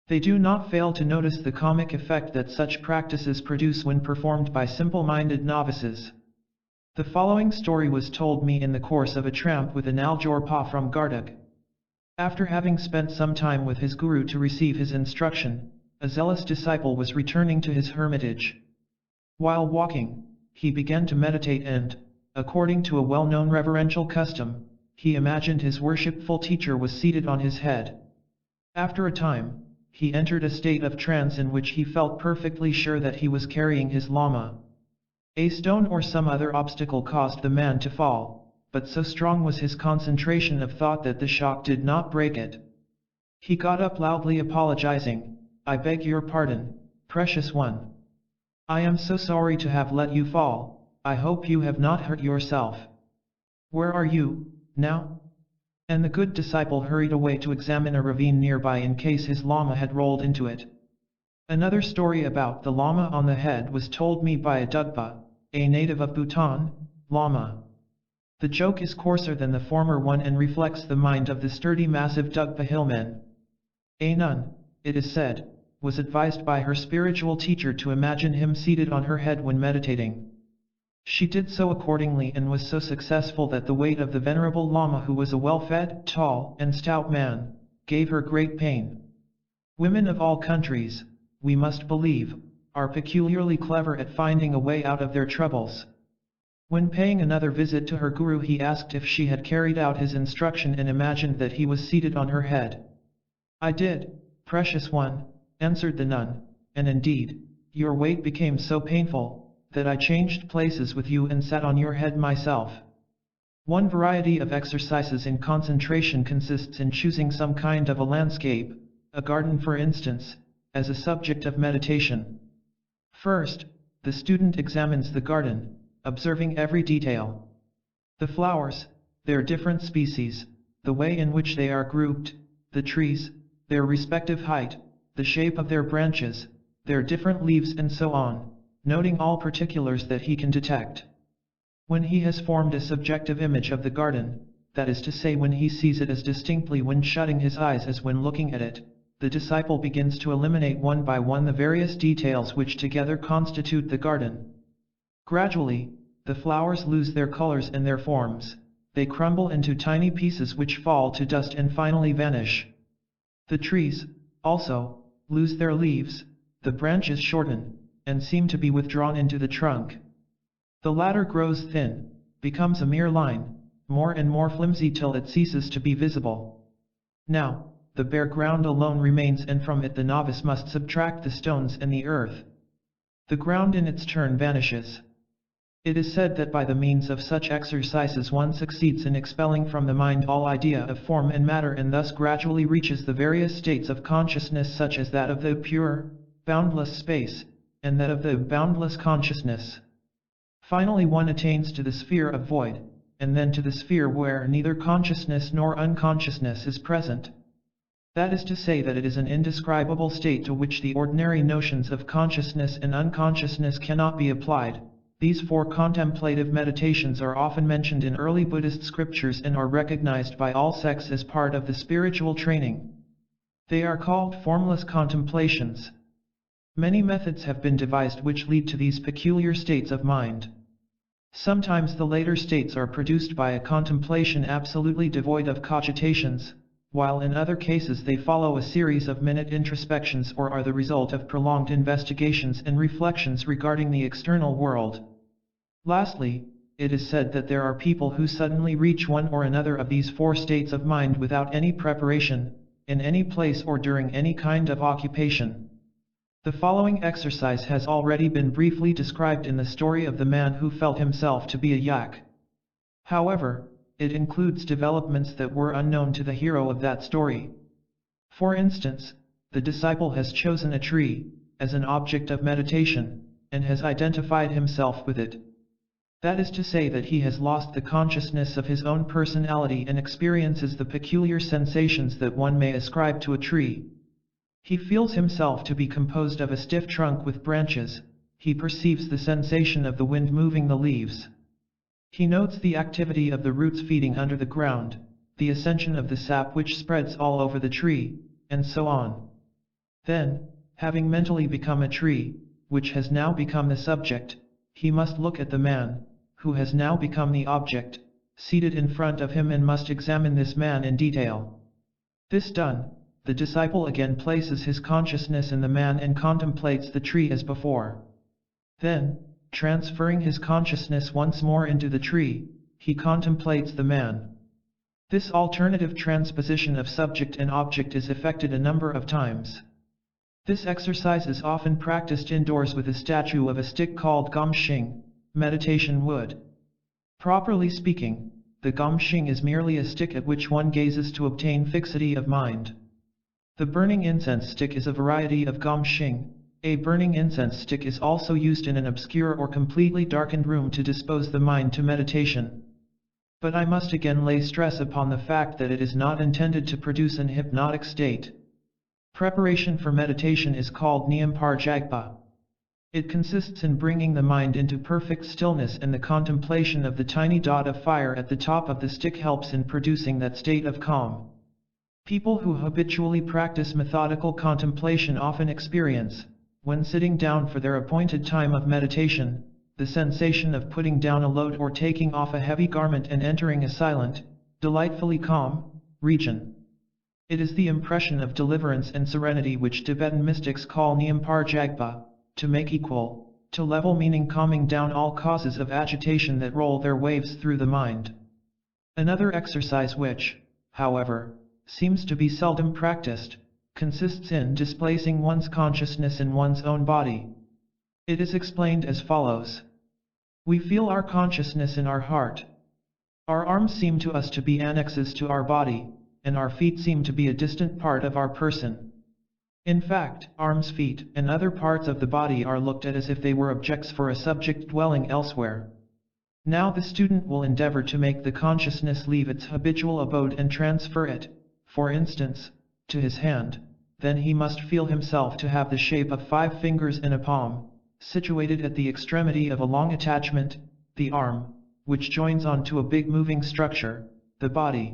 They do not fail to notice the comic effect that such practices produce when performed by simple-minded novices. The following story was told me in the course of a tramp with an Aljorpa from Garduk. After having spent some time with his guru to receive his instruction, a zealous disciple was returning to his hermitage. While walking, he began to meditate and, according to a well-known reverential custom, he imagined his worshipful teacher was seated on his head. After a time, he entered a state of trance in which he felt perfectly sure that he was carrying his lama. A stone or some other obstacle caused the man to fall, but so strong was his concentration of thought that the shock did not break it. He got up loudly apologizing, "I beg your pardon, precious one. I am so sorry to have let you fall. I hope you have not hurt yourself. Where are you, now?" And the good disciple hurried away to examine a ravine nearby in case his Lama had rolled into it. Another story about the Lama on the head was told me by a Dugpa, a native of Bhutan, Lama. The joke is coarser than the former one and reflects the mind of the sturdy massive Dugpa hillmen. A nun, it is said, was advised by her spiritual teacher to imagine him seated on her head when meditating. She did so accordingly and was so successful that the weight of the venerable Lama, who was a well-fed, tall, and stout man, gave her great pain. Women of all countries, we must believe, are peculiarly clever at finding a way out of their troubles. When paying another visit to her guru, he asked if she had carried out his instruction and imagined that he was seated on her head. "I did, precious one," answered the nun, "and indeed, your weight became so painful, that I changed places with you and sat on your head myself." One variety of exercises in concentration consists in choosing some kind of a landscape, a garden for instance, as a subject of meditation. First, the student examines the garden, observing every detail. The flowers, their different species, the way in which they are grouped, the trees, their respective height, the shape of their branches, their different leaves and so on, noting all particulars that he can detect. When he has formed a subjective image of the garden, that is to say when he sees it as distinctly when shutting his eyes as when looking at it, the disciple begins to eliminate one by one the various details which together constitute the garden. Gradually, the flowers lose their colors and their forms, they crumble into tiny pieces which fall to dust and finally vanish. The trees, also, lose their leaves, the branches shorten, and seem to be withdrawn into the trunk. The latter grows thin, becomes a mere line, more and more flimsy till it ceases to be visible. Now, the bare ground alone remains, and from it the novice must subtract the stones and the earth. The ground in its turn vanishes. It is said that by the means of such exercises one succeeds in expelling from the mind all idea of form and matter, and thus gradually reaches the various states of consciousness, such as that of the pure, boundless space, and that of the boundless consciousness. Finally one attains to the sphere of void, and then to the sphere where neither consciousness nor unconsciousness is present. That is to say that it is an indescribable state to which the ordinary notions of consciousness and unconsciousness cannot be applied. These four contemplative meditations are often mentioned in early Buddhist scriptures and are recognized by all sects as part of the spiritual training. They are called formless contemplations. Many methods have been devised which lead to these peculiar states of mind. Sometimes the later states are produced by a contemplation absolutely devoid of cogitations, while in other cases they follow a series of minute introspections or are the result of prolonged investigations and reflections regarding the external world. Lastly, it is said that there are people who suddenly reach one or another of these four states of mind without any preparation, in any place or during any kind of occupation. The following exercise has already been briefly described in the story of the man who felt himself to be a yak. However, it includes developments that were unknown to the hero of that story. For instance, the disciple has chosen a tree as an object of meditation, and has identified himself with it. That is to say that he has lost the consciousness of his own personality and experiences the peculiar sensations that one may ascribe to a tree. He feels himself to be composed of a stiff trunk with branches, he perceives the sensation of the wind moving the leaves. He notes the activity of the roots feeding under the ground, the ascension of the sap which spreads all over the tree, and so on. Then, having mentally become a tree, which has now become the subject, he must look at the man, who has now become the object, seated in front of him, and must examine this man in detail. This done, the disciple again places his consciousness in the man and contemplates the tree as before. Then, transferring his consciousness once more into the tree, he contemplates the man. This alternative transposition of subject and object is effected a number of times. This exercise is often practiced indoors with a statue of a stick called gomshing, meditation wood. Properly speaking, the gomshing is merely a stick at which one gazes to obtain fixity of mind. The burning incense stick is a variety of gomshing. A burning incense stick is also used in an obscure or completely darkened room to dispose the mind to meditation. But I must again lay stress upon the fact that it is not intended to produce an hypnotic state. Preparation for meditation is called Nyamparjagpa. It consists in bringing the mind into perfect stillness, and the contemplation of the tiny dot of fire at the top of the stick helps in producing that state of calm. People who habitually practice methodical contemplation often experience, when sitting down for their appointed time of meditation, the sensation of putting down a load or taking off a heavy garment and entering a silent, delightfully calm region. It is the impression of deliverance and serenity which Tibetan mystics call Nyamparjagpa, to make equal, to level, meaning calming down all causes of agitation that roll their waves through the mind. Another exercise which, however, seems to be seldom practiced, consists in displacing one's consciousness in one's own body. It is explained as follows. We feel our consciousness in our heart. Our arms seem to us to be annexes to our body, and our feet seem to be a distant part of our person. In fact, arms, feet, and other parts of the body are looked at as if they were objects for a subject dwelling elsewhere. Now the student will endeavor to make the consciousness leave its habitual abode and transfer it, for instance, to his hand. Then he must feel himself to have the shape of 5 fingers in a palm, situated at the extremity of a long attachment, the arm, which joins on to a big moving structure, the body.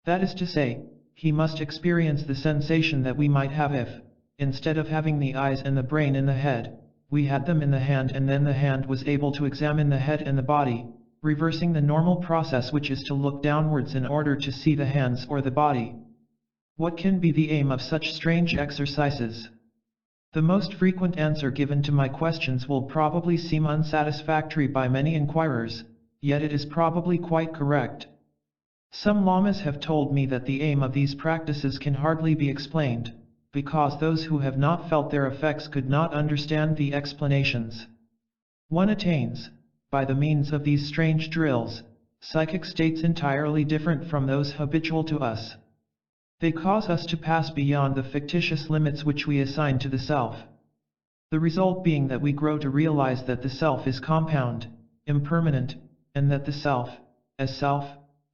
That is to say, he must experience the sensation that we might have if, instead of having the eyes and the brain in the head, we had them in the hand, and then the hand was able to examine the head and the body, reversing the normal process, which is to look downwards in order to see the hands or the body. What can be the aim of such strange exercises? The most frequent answer given to my questions will probably seem unsatisfactory by many inquirers, yet it is probably quite correct. Some lamas have told me that the aim of these practices can hardly be explained, because those who have not felt their effects could not understand the explanations. One attains, by the means of these strange drills, psychic states entirely different from those habitual to us. They cause us to pass beyond the fictitious limits which we assign to the self. The result being that we grow to realize that the self is compound, impermanent, and that the self, as self,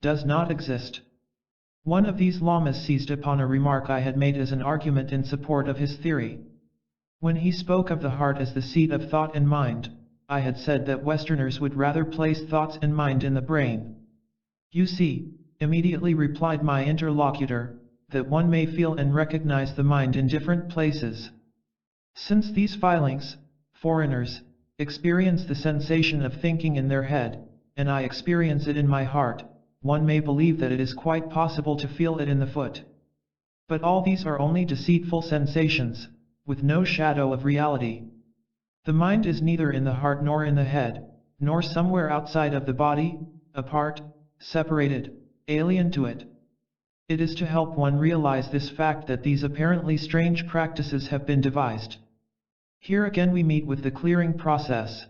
does not exist. One of these lamas seized upon a remark I had made as an argument in support of his theory. When he spoke of the heart as the seat of thought and mind, I had said that Westerners would rather place thoughts and mind in the brain. You see, immediately replied my interlocutor, that one may feel and recognize the mind in different places. Since these filings, foreigners, experience the sensation of thinking in their head, and I experience it in my heart, one may believe that it is quite possible to feel it in the foot. But all these are only deceitful sensations, with no shadow of reality. The mind is neither in the heart nor in the head, nor somewhere outside of the body, apart, separated, alien to it. It is to help one realize this fact that these apparently strange practices have been devised. Here again we meet with the clearing process.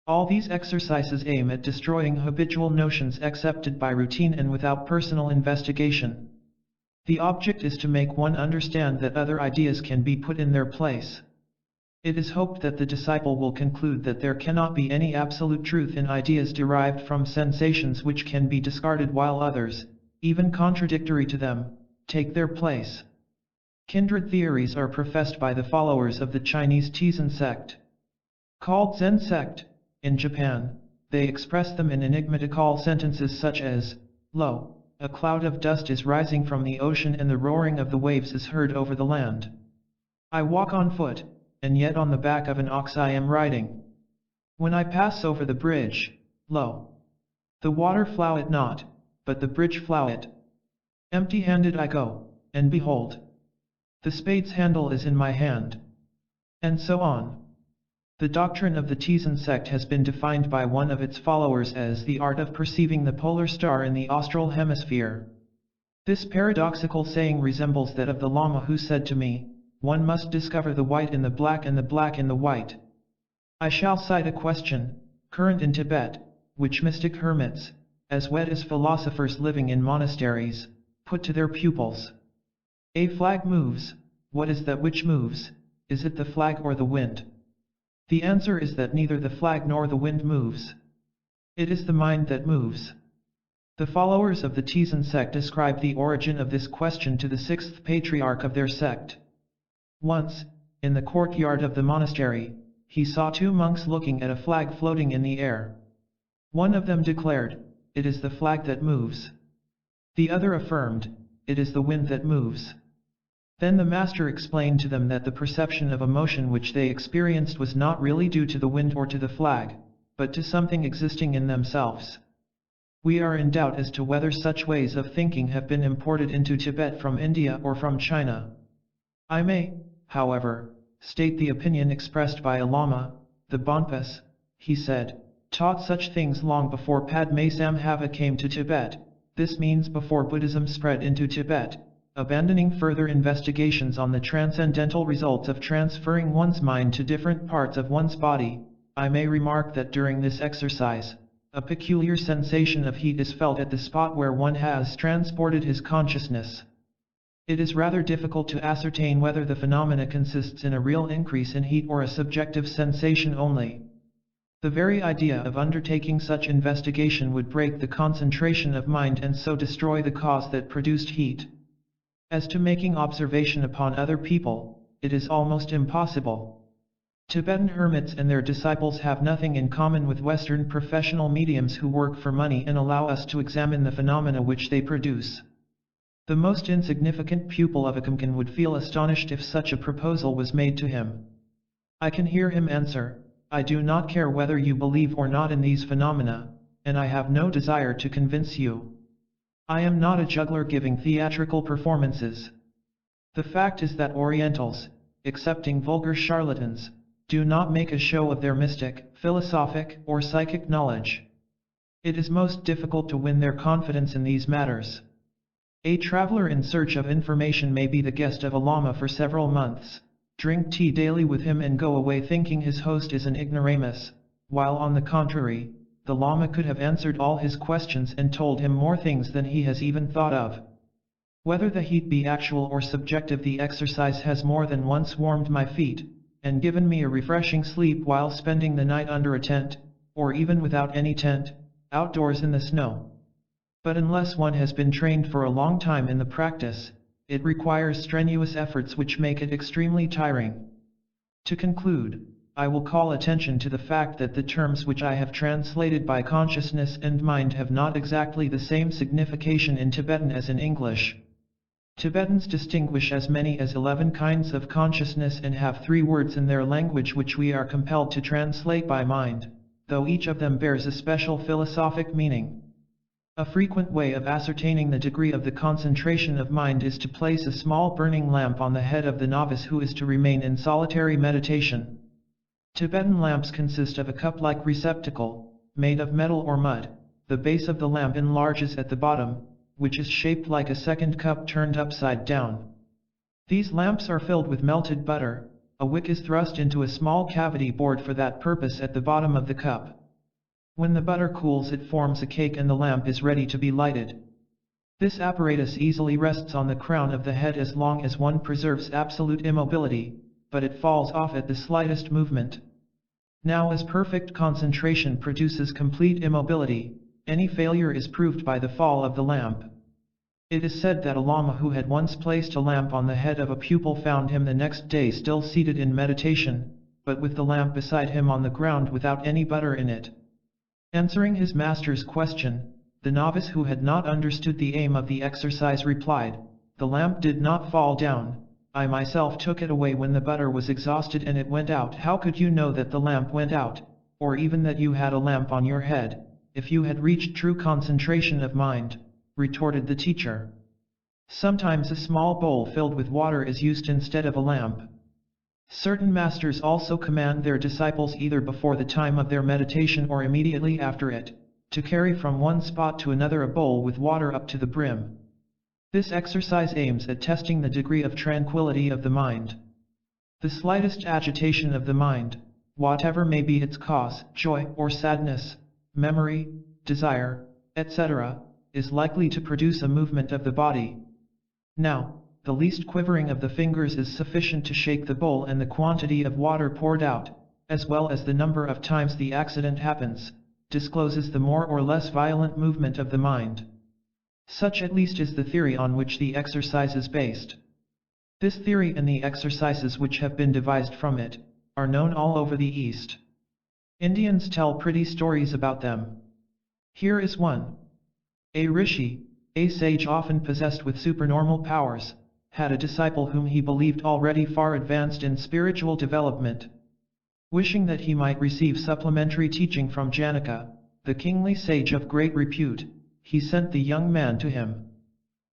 All these exercises aim at destroying habitual notions accepted by routine and without personal investigation. The object is to make one understand that other ideas can be put in their place. It is hoped that the disciple will conclude that there cannot be any absolute truth in ideas derived from sensations which can be discarded, while others, even contradictory to them, take their place. Kindred theories are professed by the followers of the Chinese Tibetan sect. Called Zen sect, in Japan, they express them in enigmatical sentences such as, "Lo, a cloud of dust is rising from the ocean and the roaring of the waves is heard over the land. I walk on foot, and yet on the back of an ox I am riding. When I pass over the bridge, lo, the water flow it not, but the bridge flow it. Empty-handed I go, and behold, the spade's handle is in my hand." And so on. The doctrine of the Tibetan sect has been defined by one of its followers as the art of perceiving the polar star in the austral hemisphere. This paradoxical saying resembles that of the Lama who said to me, "One must discover the white in the black and the black in the white." I shall cite a question, current in Tibet, which mystic hermits, as well as philosophers living in monasteries, put to their pupils. A flag moves, what is that which moves? Is it the flag or the wind? The answer is that neither the flag nor the wind moves. It is the mind that moves. The followers of the Tibetan sect ascribe the origin of this question to the sixth patriarch of their sect. Once, in the courtyard of the monastery, he saw two monks looking at a flag floating in the air. One of them declared, "It is the flag that moves." The other affirmed, "It is the wind that moves." Then the master explained to them that the perception of emotion which they experienced was not really due to the wind or to the flag, but to something existing in themselves. We are in doubt as to whether such ways of thinking have been imported into Tibet from India or from China. I may, however, state the opinion expressed by a Lama, the Bonpas, he said, taught such things long before Padme Samhava came to Tibet. This means before Buddhism spread into Tibet, abandoning further investigations on the transcendental results of transferring one's mind to different parts of one's body. I may remark that during this exercise, a peculiar sensation of heat is felt at the spot where one has transported his consciousness. It is rather difficult to ascertain whether the phenomena consists in a real increase in heat or a subjective sensation only. The very idea of undertaking such investigation would break the concentration of mind and so destroy the cause that produced heat. As to making observation upon other people, it is almost impossible. Tibetan hermits and their disciples have nothing in common with Western professional mediums who work for money and allow us to examine the phenomena which they produce. The most insignificant pupil of a Kamkan would feel astonished if such a proposal was made to him. I can hear him answer, "I do not care whether you believe or not in these phenomena, and I have no desire to convince you. I am not a juggler giving theatrical performances. The fact is that Orientals, excepting vulgar charlatans, do not make a show of their mystic, philosophic, or psychic knowledge. It is most difficult to win their confidence in these matters. A traveler in search of information may be the guest of a Lama for several months, drink tea daily with him and go away thinking his host is an ignoramus, while on the contrary, the Lama could have answered all his questions and told him more things than he has even thought of. Whether the heat be actual or subjective, the exercise has more than once warmed my feet, and given me a refreshing sleep while spending the night under a tent, or even without any tent, outdoors in the snow. But unless one has been trained for a long time in the practice, it requires strenuous efforts which make it extremely tiring. To conclude, I will call attention to the fact that the terms which I have translated by consciousness and mind have not exactly the same signification in Tibetan as in English. Tibetans distinguish as many as 11 kinds of consciousness and have 3 words in their language which we are compelled to translate by mind, though each of them bears a special philosophic meaning. A frequent way of ascertaining the degree of the concentration of mind is to place a small burning lamp on the head of the novice who is to remain in solitary meditation. Tibetan lamps consist of a cup-like receptacle, made of metal or mud. The base of the lamp enlarges at the bottom, which is shaped like a second cup turned upside down. These lamps are filled with melted butter. A wick is thrust into a small cavity bored for that purpose at the bottom of the cup. When the butter cools, it forms a cake and the lamp is ready to be lighted. This apparatus easily rests on the crown of the head as long as one preserves absolute immobility, but it falls off at the slightest movement. Now, as perfect concentration produces complete immobility, any failure is proved by the fall of the lamp. It is said that a Lama who had once placed a lamp on the head of a pupil found him the next day still seated in meditation, but with the lamp beside him on the ground without any butter in it. Answering his master's question, the novice who had not understood the aim of the exercise replied, "The lamp did not fall down. I myself took it away when the butter was exhausted and it went out." "How could you know that the lamp went out, or even that you had a lamp on your head, if you had reached true concentration of mind?" retorted the teacher. "Sometimes a small bowl filled with water is used instead of a lamp. Certain masters also command their disciples either before the time of their meditation or immediately after it, to carry from one spot to another a bowl with water up to the brim. This exercise aims at testing the degree of tranquility of the mind. The slightest agitation of the mind, whatever may be its cause, joy or sadness, memory, desire, etc., is likely to produce a movement of the body. Now, the least quivering of the fingers is sufficient to shake the bowl, and the quantity of water poured out, as well as the number of times the accident happens, discloses the more or less violent movement of the mind. Such at least is the theory on which the exercise is based. This theory and the exercises which have been devised from it, are known all over the East. Indians tell pretty stories about them. Here is one. A rishi, a sage often possessed with supernormal powers, had a disciple whom he believed already far advanced in spiritual development. Wishing that he might receive supplementary teaching from Janaka, the kingly sage of great repute, he sent the young man to him.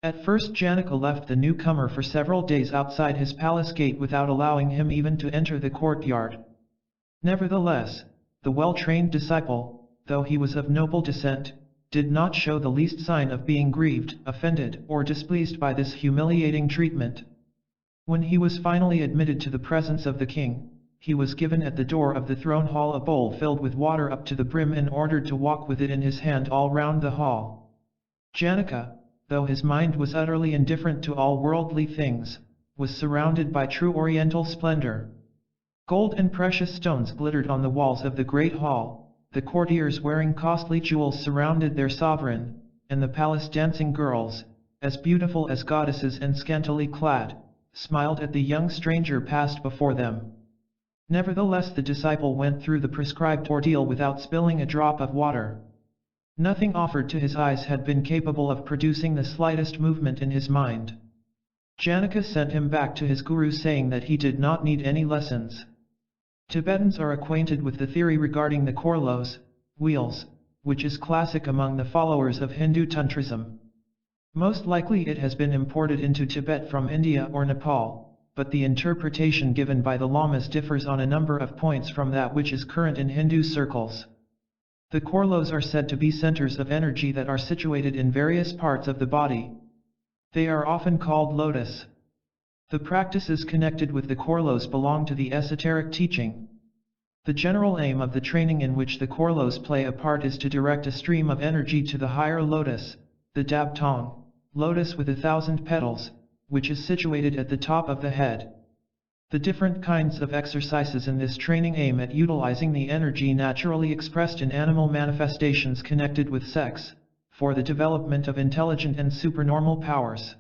At first Janaka left the newcomer for several days outside his palace gate without allowing him even to enter the courtyard. Nevertheless, the well-trained disciple, though he was of noble descent, did not show the least sign of being grieved, offended, or displeased by this humiliating treatment. When he was finally admitted to the presence of the king, he was given at the door of the throne hall a bowl filled with water up to the brim and ordered to walk with it in his hand all round the hall. Janaka, though his mind was utterly indifferent to all worldly things, was surrounded by true oriental splendor. Gold and precious stones glittered on the walls of the great hall, the courtiers wearing costly jewels surrounded their sovereign, and the palace dancing girls, as beautiful as goddesses and scantily clad, smiled at the young stranger passed before them. Nevertheless the disciple went through the prescribed ordeal without spilling a drop of water. Nothing offered to his eyes had been capable of producing the slightest movement in his mind. Janaka sent him back to his guru saying that he did not need any lessons. Tibetans are acquainted with the theory regarding the korlos, wheels, which is classic among the followers of Hindu Tantrism. Most likely it has been imported into Tibet from India or Nepal, but the interpretation given by the lamas differs on a number of points from that which is current in Hindu circles. The korlos are said to be centers of energy that are situated in various parts of the body. They are often called lotus. The practices connected with the korlos belong to the esoteric teaching. The general aim of the training in which the korlos play a part is to direct a stream of energy to the higher lotus, the dabtong, lotus with 1,000 petals, which is situated at the top of the head. The different kinds of exercises in this training aim at utilizing the energy naturally expressed in animal manifestations connected with sex, for the development of intelligent and supernormal powers.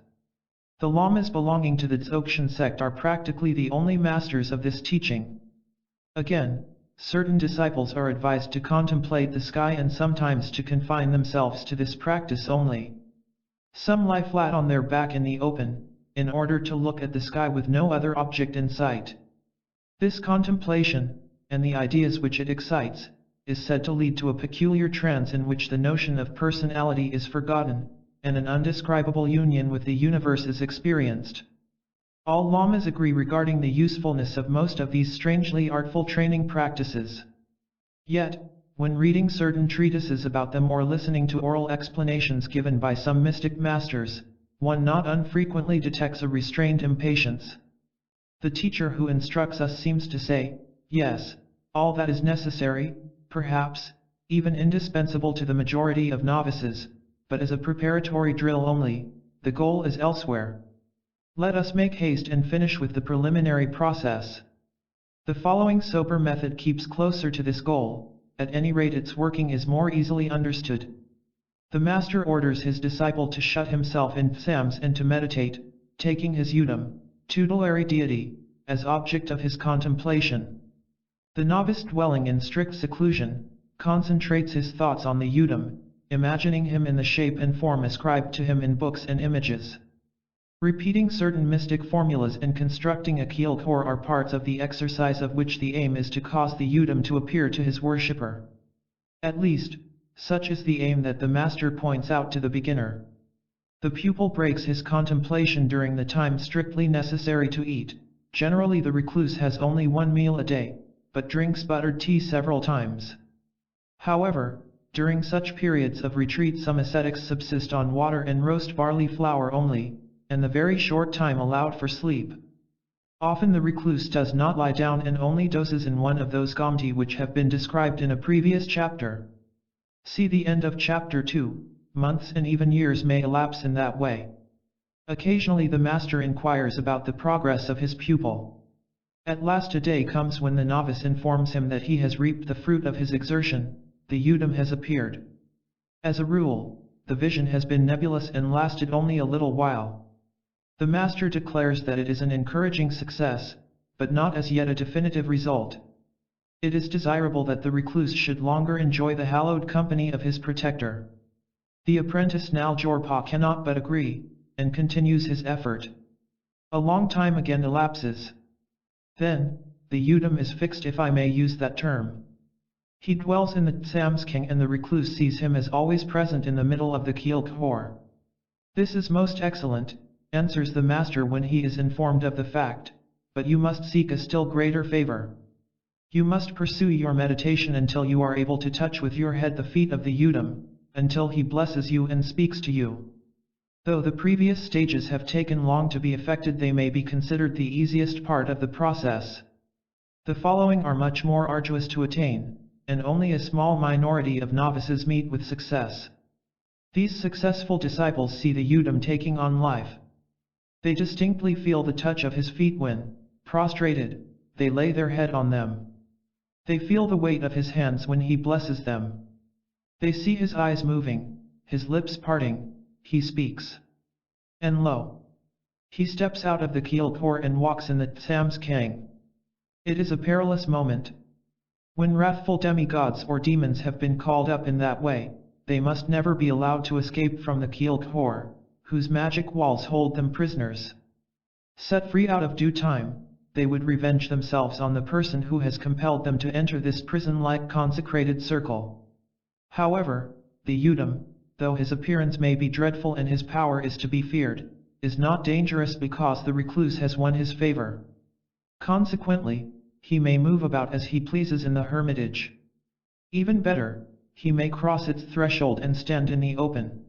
The lamas belonging to the Dzogchen sect are practically the only masters of this teaching. Again, certain disciples are advised to contemplate the sky and sometimes to confine themselves to this practice only. Some lie flat on their back in the open, in order to look at the sky with no other object in sight. This contemplation, and the ideas which it excites, is said to lead to a peculiar trance in which the notion of personality is forgotten, and an undescribable union with the universe is experienced. All lamas agree regarding the usefulness of most of these strangely artful training practices. Yet, when reading certain treatises about them or listening to oral explanations given by some mystic masters, one not unfrequently detects a restrained impatience. The teacher who instructs us seems to say, yes, all that is necessary, perhaps, even indispensable to the majority of novices, but as a preparatory drill only, the goal is elsewhere. Let us make haste and finish with the preliminary process. The following sober method keeps closer to this goal, at any rate its working is more easily understood. The master orders his disciple to shut himself in psalms and to meditate, taking his udam, tutelary deity, as object of his contemplation. The novice dwelling in strict seclusion, concentrates his thoughts on the udam, imagining him in the shape and form ascribed to him in books and images. Repeating certain mystic formulas and constructing a keel core are parts of the exercise of which the aim is to cause the udam to appear to his worshipper. At least, such is the aim that the master points out to the beginner. The pupil breaks his contemplation during the time strictly necessary to eat. Generally the recluse has only one meal a day, but drinks buttered tea several times. However, during such periods of retreat some ascetics subsist on water and roast barley flour only, and the very short time allowed for sleep. Often the recluse does not lie down and only dozes in one of those gamti which have been described in a previous chapter. See the end of chapter 2, months and even years may elapse in that way. Occasionally the master inquires about the progress of his pupil. At last a day comes when the novice informs him that he has reaped the fruit of his exertion, the Udam has appeared. As a rule, the vision has been nebulous and lasted only a little while. The master declares that it is an encouraging success, but not as yet a definitive result. It is desirable that the recluse should longer enjoy the hallowed company of his protector. The apprentice Naljorpa cannot but agree, and continues his effort. A long time again elapses. Then, the Udam is fixed, if I may use that term. He dwells in the Tsamsking, and the recluse sees him as always present in the middle of the Kiel-khor. This is most excellent, answers the master when he is informed of the fact, but you must seek a still greater favor. You must pursue your meditation until you are able to touch with your head the feet of the Udam, until he blesses you and speaks to you. Though the previous stages have taken long to be effected, they may be considered the easiest part of the process. The following are much more arduous to attain, and only a small minority of novices meet with success. These successful disciples see the Udam taking on life. They distinctly feel the touch of his feet when, prostrated, they lay their head on them. They feel the weight of his hands when he blesses them. They see his eyes moving, his lips parting, he speaks. And lo! He steps out of the Kiel-khor and walks in the Tsamsking. It is a perilous moment. When wrathful demigods or demons have been called up in that way, they must never be allowed to escape from the Kiel-khor, whose magic walls hold them prisoners. Set free out of due time, they would revenge themselves on the person who has compelled them to enter this prison-like consecrated circle. However, the Udam, though his appearance may be dreadful and his power is to be feared, is not dangerous because the recluse has won his favor. Consequently, he may move about as he pleases in the hermitage. Even better, he may cross its threshold and stand in the open.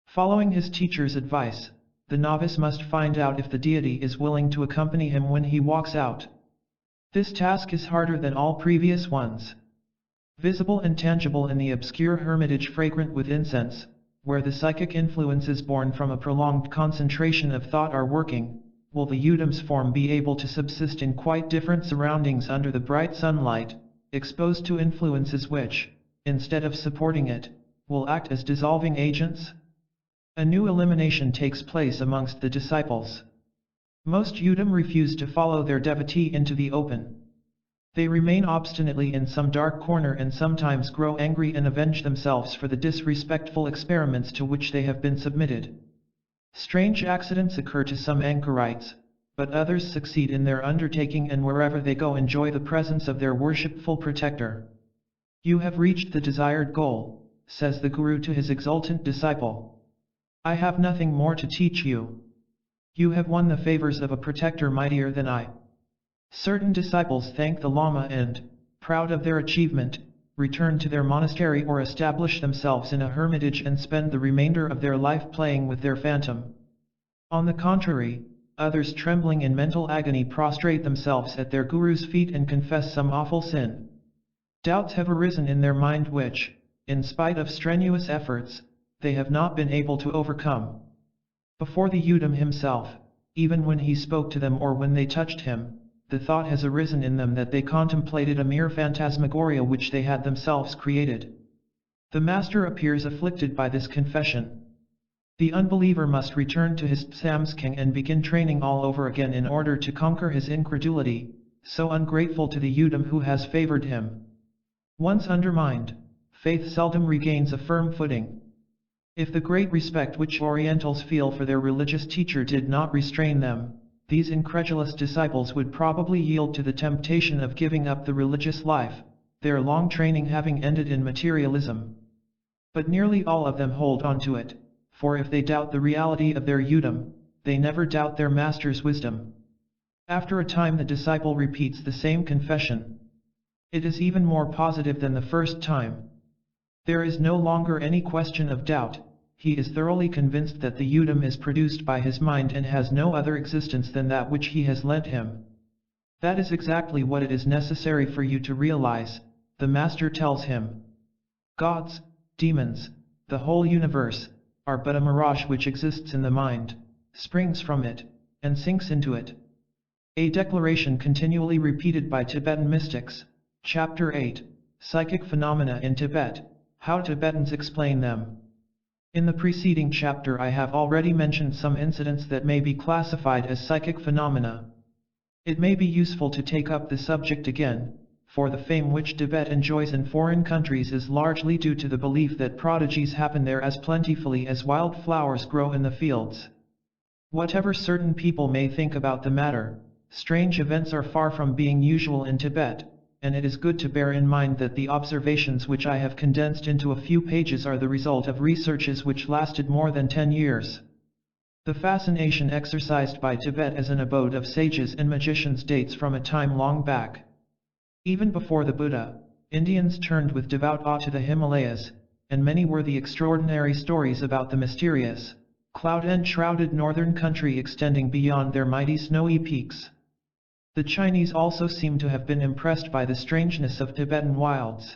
Following his teacher's advice, the novice must find out if the deity is willing to accompany him when he walks out. This task is harder than all previous ones. Visible and tangible in the obscure hermitage fragrant with incense, where the psychic influences born from a prolonged concentration of thought are working, will the Udam's form be able to subsist in quite different surroundings under the bright sunlight, exposed to influences which, instead of supporting it, will act as dissolving agents? A new elimination takes place amongst the disciples. Most Udam refuse to follow their devotee into the open. They remain obstinately in some dark corner and sometimes grow angry and avenge themselves for the disrespectful experiments to which they have been submitted. Strange accidents occur to some anchorites, but others succeed in their undertaking and wherever they go enjoy the presence of their worshipful protector. You have reached the desired goal, says the Guru to his exultant disciple. I have nothing more to teach you. You have won the favors of a protector mightier than I. Certain disciples thank the Lama and, proud of their achievement, return to their monastery or establish themselves in a hermitage and spend the remainder of their life playing with their phantom. On the contrary, others trembling in mental agony prostrate themselves at their Guru's feet and confess some awful sin. Doubts have arisen in their mind which, in spite of strenuous efforts, they have not been able to overcome. Before the Udam himself, even when he spoke to them or when they touched him, the thought has arisen in them that they contemplated a mere phantasmagoria which they had themselves created. The master appears afflicted by this confession. The unbeliever must return to his Tsamsking and begin training all over again in order to conquer his incredulity, so ungrateful to the Udam who has favored him. Once undermined, faith seldom regains a firm footing. If the great respect which Orientals feel for their religious teacher did not restrain them, these incredulous disciples would probably yield to the temptation of giving up the religious life, their long training having ended in materialism. But nearly all of them hold on to it, for if they doubt the reality of their Udam, they never doubt their master's wisdom. After a time the disciple repeats the same confession. It is even more positive than the first time. There is no longer any question of doubt. He is thoroughly convinced that the Udam is produced by his mind and has no other existence than that which he has lent him. That is exactly what it is necessary for you to realize, the master tells him. Gods, demons, the whole universe, are but a mirage which exists in the mind, springs from it, and sinks into it. A declaration continually repeated by Tibetan mystics, Chapter 8, Psychic phenomena in Tibet, how Tibetans explain them. In the preceding chapter I have already mentioned some incidents that may be classified as psychic phenomena. It may be useful to take up the subject again, for the fame which Tibet enjoys in foreign countries is largely due to the belief that prodigies happen there as plentifully as wildflowers grow in the fields. Whatever certain people may think about the matter, strange events are far from being usual in Tibet, and it is good to bear in mind that the observations which I have condensed into a few pages are the result of researches which lasted more than 10 years. The fascination exercised by Tibet as an abode of sages and magicians dates from a time long back. Even before the Buddha, Indians turned with devout awe to the Himalayas, and many were the extraordinary stories about the mysterious, cloud-enshrouded northern country extending beyond their mighty snowy peaks. The Chinese also seem to have been impressed by the strangeness of Tibetan wilds.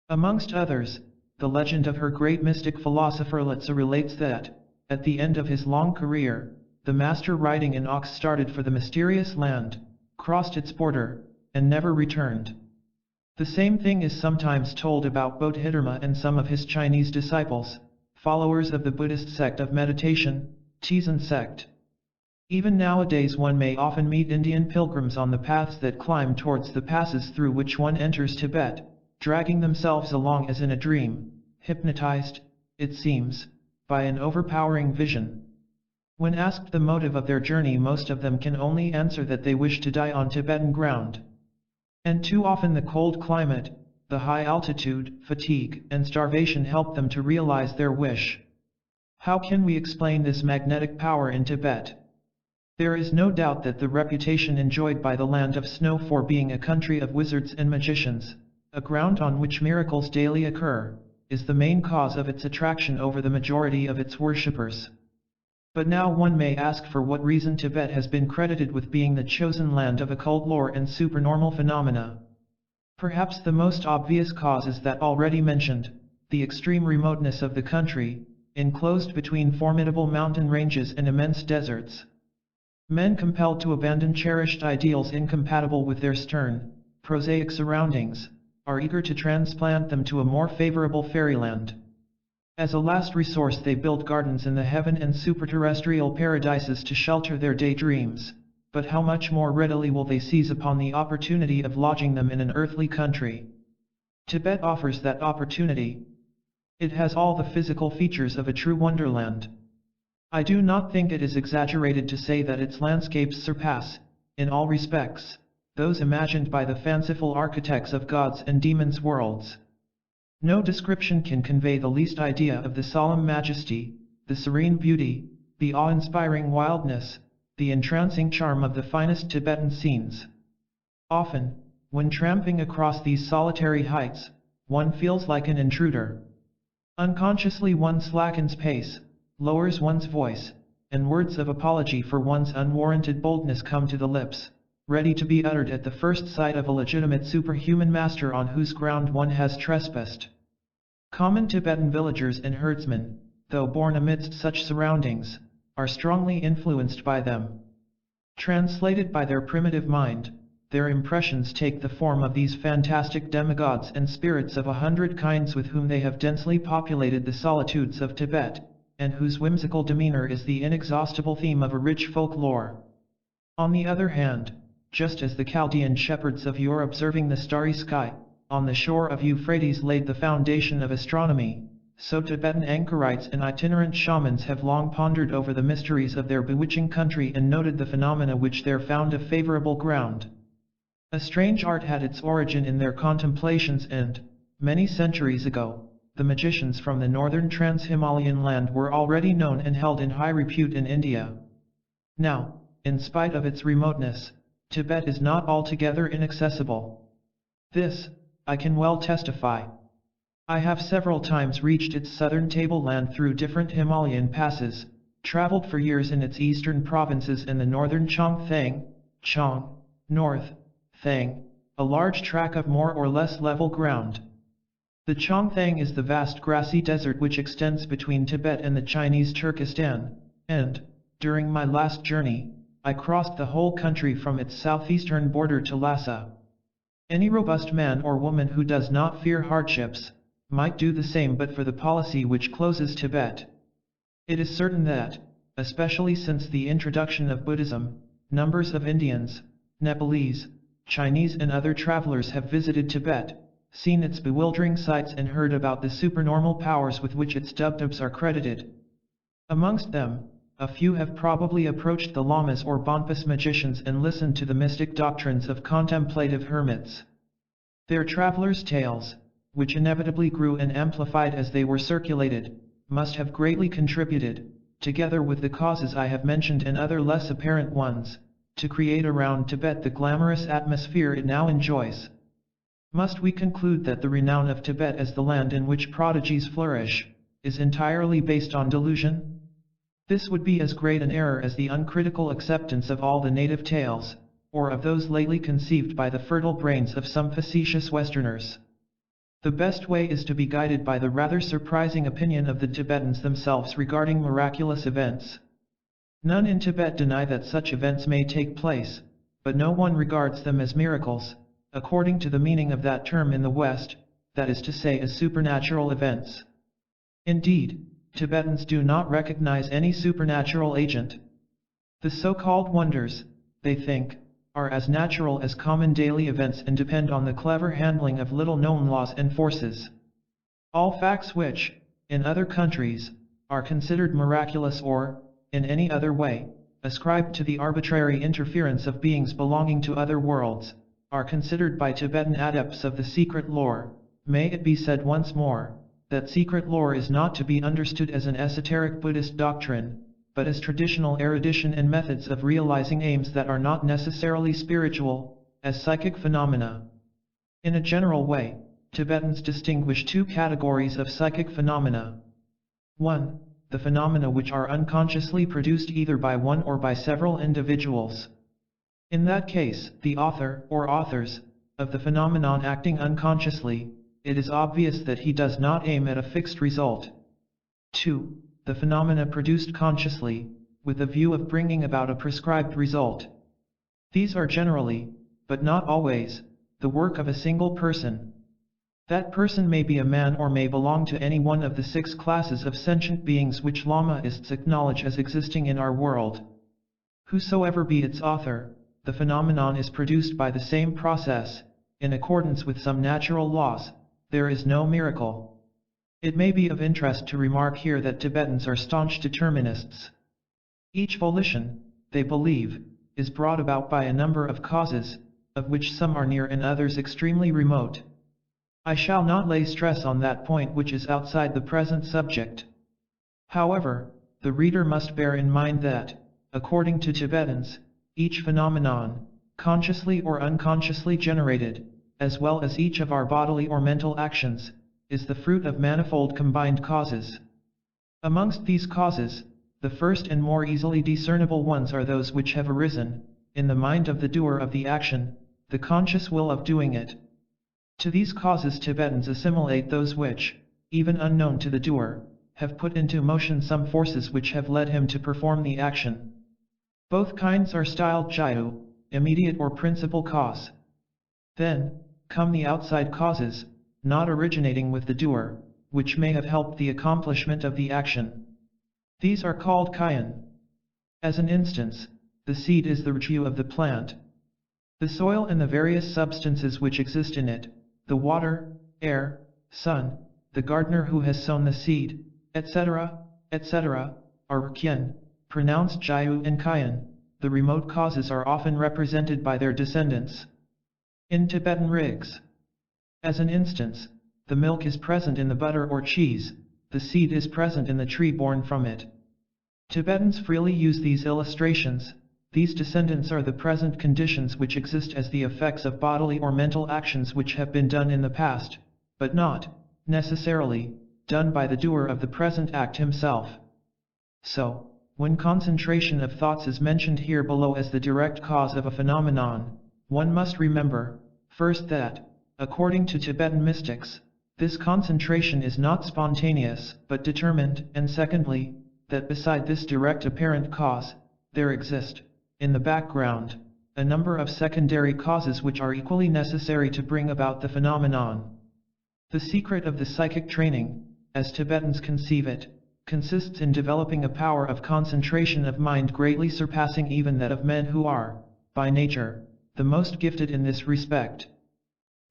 Amongst others, the legend of her great mystic philosopher Lhasa relates that, at the end of his long career, the master riding an ox started for the mysterious land, crossed its border, and never returned. The same thing is sometimes told about Bodhidharma and some of his Chinese disciples, followers of the Buddhist sect of meditation, Tibetan sect. Even nowadays one may often meet Indian pilgrims on the paths that climb towards the passes through which one enters Tibet, dragging themselves along as in a dream, hypnotized, it seems, by an overpowering vision. When asked the motive of their journey, most of them can only answer that they wish to die on Tibetan ground. And too often the cold climate, the high altitude, fatigue, and starvation help them to realize their wish. How can we explain this magnetic power in Tibet? There is no doubt that the reputation enjoyed by the land of snow for being a country of wizards and magicians, a ground on which miracles daily occur, is the main cause of its attraction over the majority of its worshippers. But now one may ask for what reason Tibet has been credited with being the chosen land of occult lore and supernormal phenomena. Perhaps the most obvious cause is that already mentioned, the extreme remoteness of the country, enclosed between formidable mountain ranges and immense deserts. Men compelled to abandon cherished ideals incompatible with their stern, prosaic surroundings, are eager to transplant them to a more favorable fairyland. As a last resource they build gardens in the heaven and superterrestrial paradises to shelter their daydreams, but how much more readily will they seize upon the opportunity of lodging them in an earthly country? Tibet offers that opportunity. It has all the physical features of a true wonderland. I do not think it is exaggerated to say that its landscapes surpass, in all respects, those imagined by the fanciful architects of gods and demons' worlds. No description can convey the least idea of the solemn majesty, the serene beauty, the awe-inspiring wildness, the entrancing charm of the finest Tibetan scenes. Often, when tramping across these solitary heights, one feels like an intruder. Unconsciously one slackens pace, lowers one's voice, and words of apology for one's unwarranted boldness come to the lips, ready to be uttered at the first sight of a legitimate superhuman master on whose ground one has trespassed. Common Tibetan villagers and herdsmen, though born amidst such surroundings, are strongly influenced by them. Translated by their primitive mind, their impressions take the form of these fantastic demigods and spirits of 100 kinds with whom they have densely populated the solitudes of Tibet, and whose whimsical demeanor is the inexhaustible theme of a rich folklore. On the other hand, just as the Chaldean shepherds of yore observing the starry sky, on the shore of Euphrates laid the foundation of astronomy, so Tibetan anchorites and itinerant shamans have long pondered over the mysteries of their bewitching country and noted the phenomena which there found a favorable ground. A strange art had its origin in their contemplations and, many centuries ago, the magicians from the northern trans-Himalayan land were already known and held in high repute in India. Now, in spite of its remoteness, Tibet is not altogether inaccessible. This, I can well testify. I have several times reached its southern tableland through different Himalayan passes, traveled for years in its eastern provinces and the northern North Thang, a large tract of more or less level ground. The Chongthang is the vast grassy desert which extends between Tibet and the Chinese Turkestan, and, during my last journey, I crossed the whole country from its southeastern border to Lhasa. Any robust man or woman who does not fear hardships might do the same but for the policy which closes Tibet. It is certain that, especially since the introduction of Buddhism, numbers of Indians, Nepalese, Chinese and other travelers have visited Tibet, seen its bewildering sights and heard about the supernormal powers with which its dubdubs are credited. Amongst them, a few have probably approached the lamas or Bonpas magicians and listened to the mystic doctrines of contemplative hermits. Their travelers' tales, which inevitably grew and amplified as they were circulated, must have greatly contributed, together with the causes I have mentioned and other less apparent ones, to create around Tibet the glamorous atmosphere it now enjoys. Must we conclude that the renown of Tibet as the land in which prodigies flourish, is entirely based on delusion? This would be as great an error as the uncritical acceptance of all the native tales, or of those lately conceived by the fertile brains of some facetious Westerners. The best way is to be guided by the rather surprising opinion of the Tibetans themselves regarding miraculous events. None in Tibet deny that such events may take place, but no one regards them as miracles, according to the meaning of that term in the West, that is to say as supernatural events. Indeed, Tibetans do not recognize any supernatural agent. The so-called wonders, they think, are as natural as common daily events and depend on the clever handling of little-known laws and forces. All facts which, in other countries, are considered miraculous or, in any other way, ascribed to the arbitrary interference of beings belonging to other worlds, are considered by Tibetan adepts of the secret lore. May it be said once more, that secret lore is not to be understood as an esoteric Buddhist doctrine, but as traditional erudition and methods of realizing aims that are not necessarily spiritual, as psychic phenomena. In a general way, Tibetans distinguish two categories of psychic phenomena. 1. The phenomena which are unconsciously produced either by one or by several individuals. In that case, the author, or authors, of the phenomenon acting unconsciously, it is obvious that he does not aim at a fixed result. 2. The phenomena produced consciously, with a view of bringing about a prescribed result. These are generally, but not always, the work of a single person. That person may be a man or may belong to any one of the 6 classes of sentient beings which Lamaists acknowledge as existing in our world. Whosoever be its author, the phenomenon is produced by the same process, in accordance with some natural laws. There is no miracle. It may be of interest to remark here that Tibetans are staunch determinists. Each volition, they believe, is brought about by a number of causes, of which some are near and others extremely remote. I shall not lay stress on that point which is outside the present subject. However, the reader must bear in mind that, according to Tibetans, each phenomenon, consciously or unconsciously generated, as well as each of our bodily or mental actions, is the fruit of manifold combined causes. Amongst these causes, the first and more easily discernible ones are those which have arisen, in the mind of the doer of the action, the conscious will of doing it. To these causes Tibetans assimilate those which, even unknown to the doer, have put into motion some forces which have led him to perform the action. Both kinds are styled Jyu, immediate or principal cause. Then, come the outside causes, not originating with the doer, which may have helped the accomplishment of the action. These are called Kayan. As an instance, the seed is the Jyu of the plant. The soil and the various substances which exist in it, the water, air, sun, the gardener who has sown the seed, etc., etc., are Kyen, pronounced Jyu and Kayan. The remote causes are often represented by their descendants. In Tibetan rigs, as an instance, the milk is present in the butter or cheese, the seed is present in the tree born from it. Tibetans freely use these illustrations. These descendants are the present conditions which exist as the effects of bodily or mental actions which have been done in the past, but not, necessarily, done by the doer of the present act himself. So, when concentration of thoughts is mentioned here below as the direct cause of a phenomenon, one must remember, first that, according to Tibetan mystics, this concentration is not spontaneous but determined, and secondly, that beside this direct apparent cause, there exist, in the background, a number of secondary causes which are equally necessary to bring about the phenomenon. The secret of the psychic training, as Tibetans conceive it, consists in developing a power of concentration of mind greatly surpassing even that of men who are, by nature, the most gifted in this respect.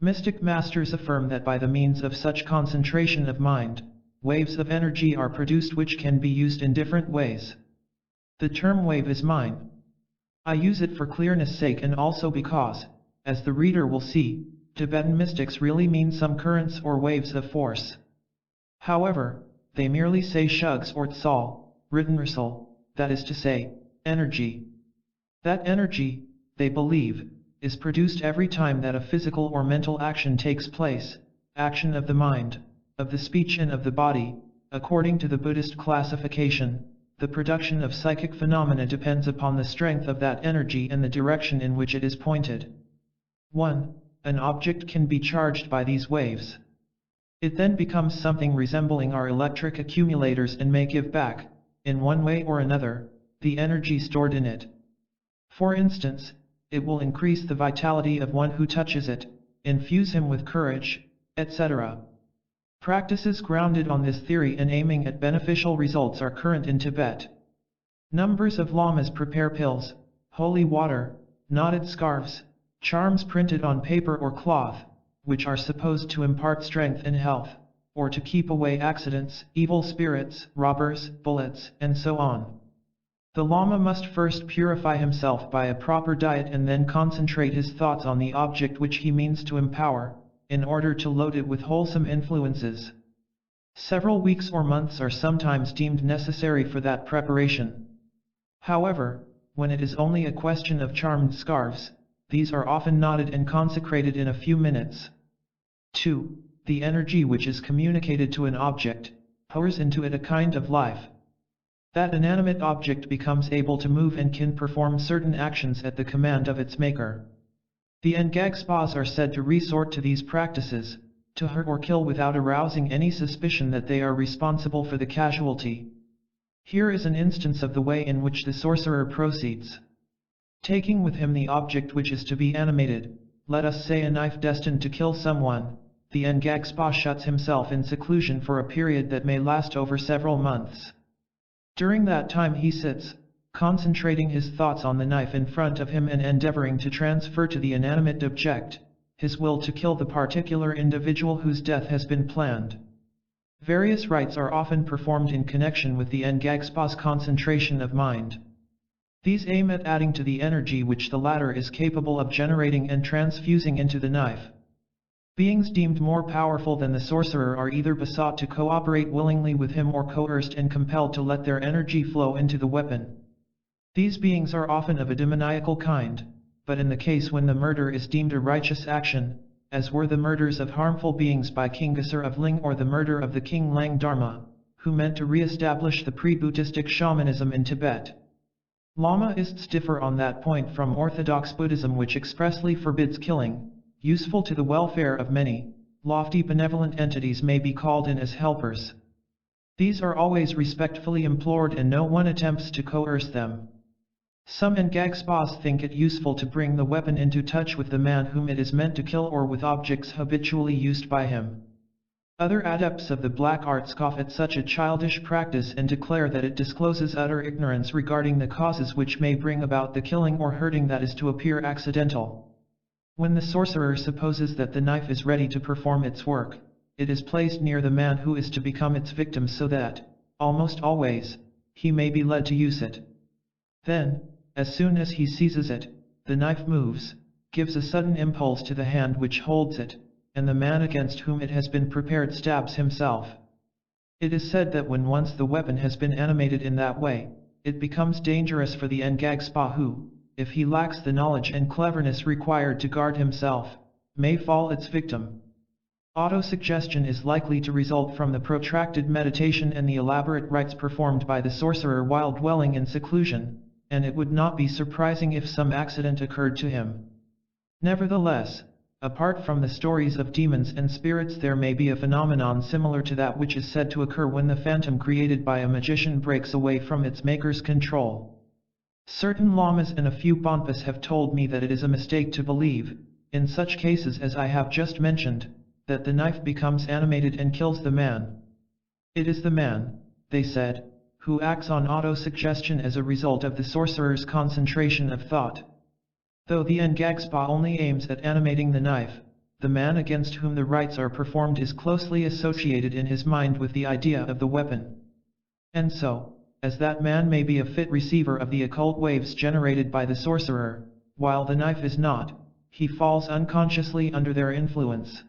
Mystic masters affirm that by the means of such concentration of mind, waves of energy are produced which can be used in different ways. The term wave is mine. I use it for clearness' sake and also because, as the reader will see, Tibetan mystics really mean some currents or waves of force. However, they merely say shugs or tsal, written rsal, that is to say, energy. That energy, they believe, is produced every time that a physical or mental action takes place, action of the mind, of the speech and of the body. According to the Buddhist classification, the production of psychic phenomena depends upon the strength of that energy and the direction in which it is pointed. 1. An object can be charged by these waves. It then becomes something resembling our electric accumulators and may give back, in one way or another, the energy stored in it. For instance, it will increase the vitality of one who touches it, infuse him with courage, etc. Practices grounded on this theory and aiming at beneficial results are current in Tibet. Numbers of lamas prepare pills, holy water, knotted scarves, charms printed on paper or cloth, which are supposed to impart strength and health, or to keep away accidents, evil spirits, robbers, bullets, and so on. The Lama must first purify himself by a proper diet and then concentrate his thoughts on the object which he means to empower, in order to load it with wholesome influences. Several weeks or months are sometimes deemed necessary for that preparation. However, when it is only a question of charmed scarves, these are often knotted and consecrated in a few minutes. 2. The energy which is communicated to an object, pours into it a kind of life. That inanimate object becomes able to move and can perform certain actions at the command of its maker. The Ngag-spas are said to resort to these practices, to hurt or kill without arousing any suspicion that they are responsible for the casualty. Here is an instance of the way in which the sorcerer proceeds. Taking with him the object which is to be animated, let us say a knife destined to kill someone, the Ngag-spa shuts himself in seclusion for a period that may last over several months. During that time he sits, concentrating his thoughts on the knife in front of him and endeavoring to transfer to the inanimate object, his will to kill the particular individual whose death has been planned. Various rites are often performed in connection with the Ngag-spa's concentration of mind. These aim at adding to the energy which the latter is capable of generating and transfusing into the knife. Beings deemed more powerful than the sorcerer are either besought to cooperate willingly with him or coerced and compelled to let their energy flow into the weapon. These beings are often of a demoniacal kind, but in the case when the murder is deemed a righteous action, as were the murders of harmful beings by King Gesar of Ling or the murder of the King Lang Dharma, who meant to re-establish the pre-Buddhistic shamanism in Tibet. Lamaists differ on that point from Orthodox Buddhism, which expressly forbids killing. Useful to the welfare of many, lofty benevolent entities may be called in as helpers. These are always respectfully implored and no one attempts to coerce them. Some Ngag-spas think it useful to bring the weapon into touch with the man whom it is meant to kill or with objects habitually used by him. Other adepts of the black art scoff at such a childish practice and declare that it discloses utter ignorance regarding the causes which may bring about the killing or hurting that is to appear accidental. When the sorcerer supposes that the knife is ready to perform its work, it is placed near the man who is to become its victim so that, almost always, he may be led to use it. Then, as soon as he seizes it, the knife moves, gives a sudden impulse to the hand which holds it, and the man against whom it has been prepared stabs himself. It is said that when once the weapon has been animated in that way, it becomes dangerous for the Ngag-spa who, if he lacks the knowledge and cleverness required to guard himself, may fall its victim. Autosuggestion is likely to result from the protracted meditation and the elaborate rites performed by the sorcerer while dwelling in seclusion, and it would not be surprising if some accident occurred to him. Nevertheless, apart from the stories of demons and spirits, there may be a phenomenon similar to that which is said to occur when the phantom created by a magician breaks away from its maker's control. Certain lamas and a few bonpas have told me that it is a mistake to believe, in such cases as I have just mentioned, that the knife becomes animated and kills the man. It is the man, they said, who acts on auto-suggestion as a result of the sorcerer's concentration of thought. Though the Ngagspa only aims at animating the knife, the man against whom the rites are performed is closely associated in his mind with the idea of the weapon. And so, as that man may be a fit receiver of the occult waves generated by the sorcerer, while the knife is not, he falls unconsciously under their influence.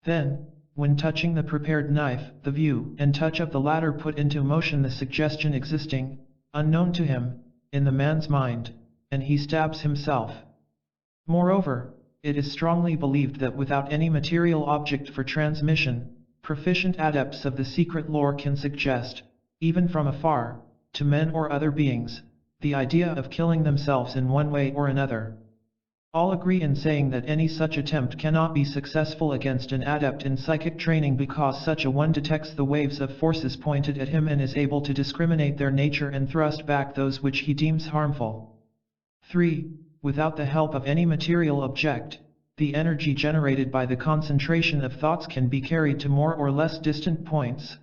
Then, when touching the prepared knife, the view and touch of the latter put into motion the suggestion existing, unknown to him, in the man's mind, and he stabs himself. Moreover, it is strongly believed that without any material object for transmission, proficient adepts of the secret lore can suggest, even from afar, to men or other beings, the idea of killing themselves in one way or another. All agree in saying that any such attempt cannot be successful against an adept in psychic training because such a one detects the waves of forces pointed at him and is able to discriminate their nature and thrust back those which he deems harmful. 3. Without the help of any material object, the energy generated by the concentration of thoughts can be carried to more or less distant points.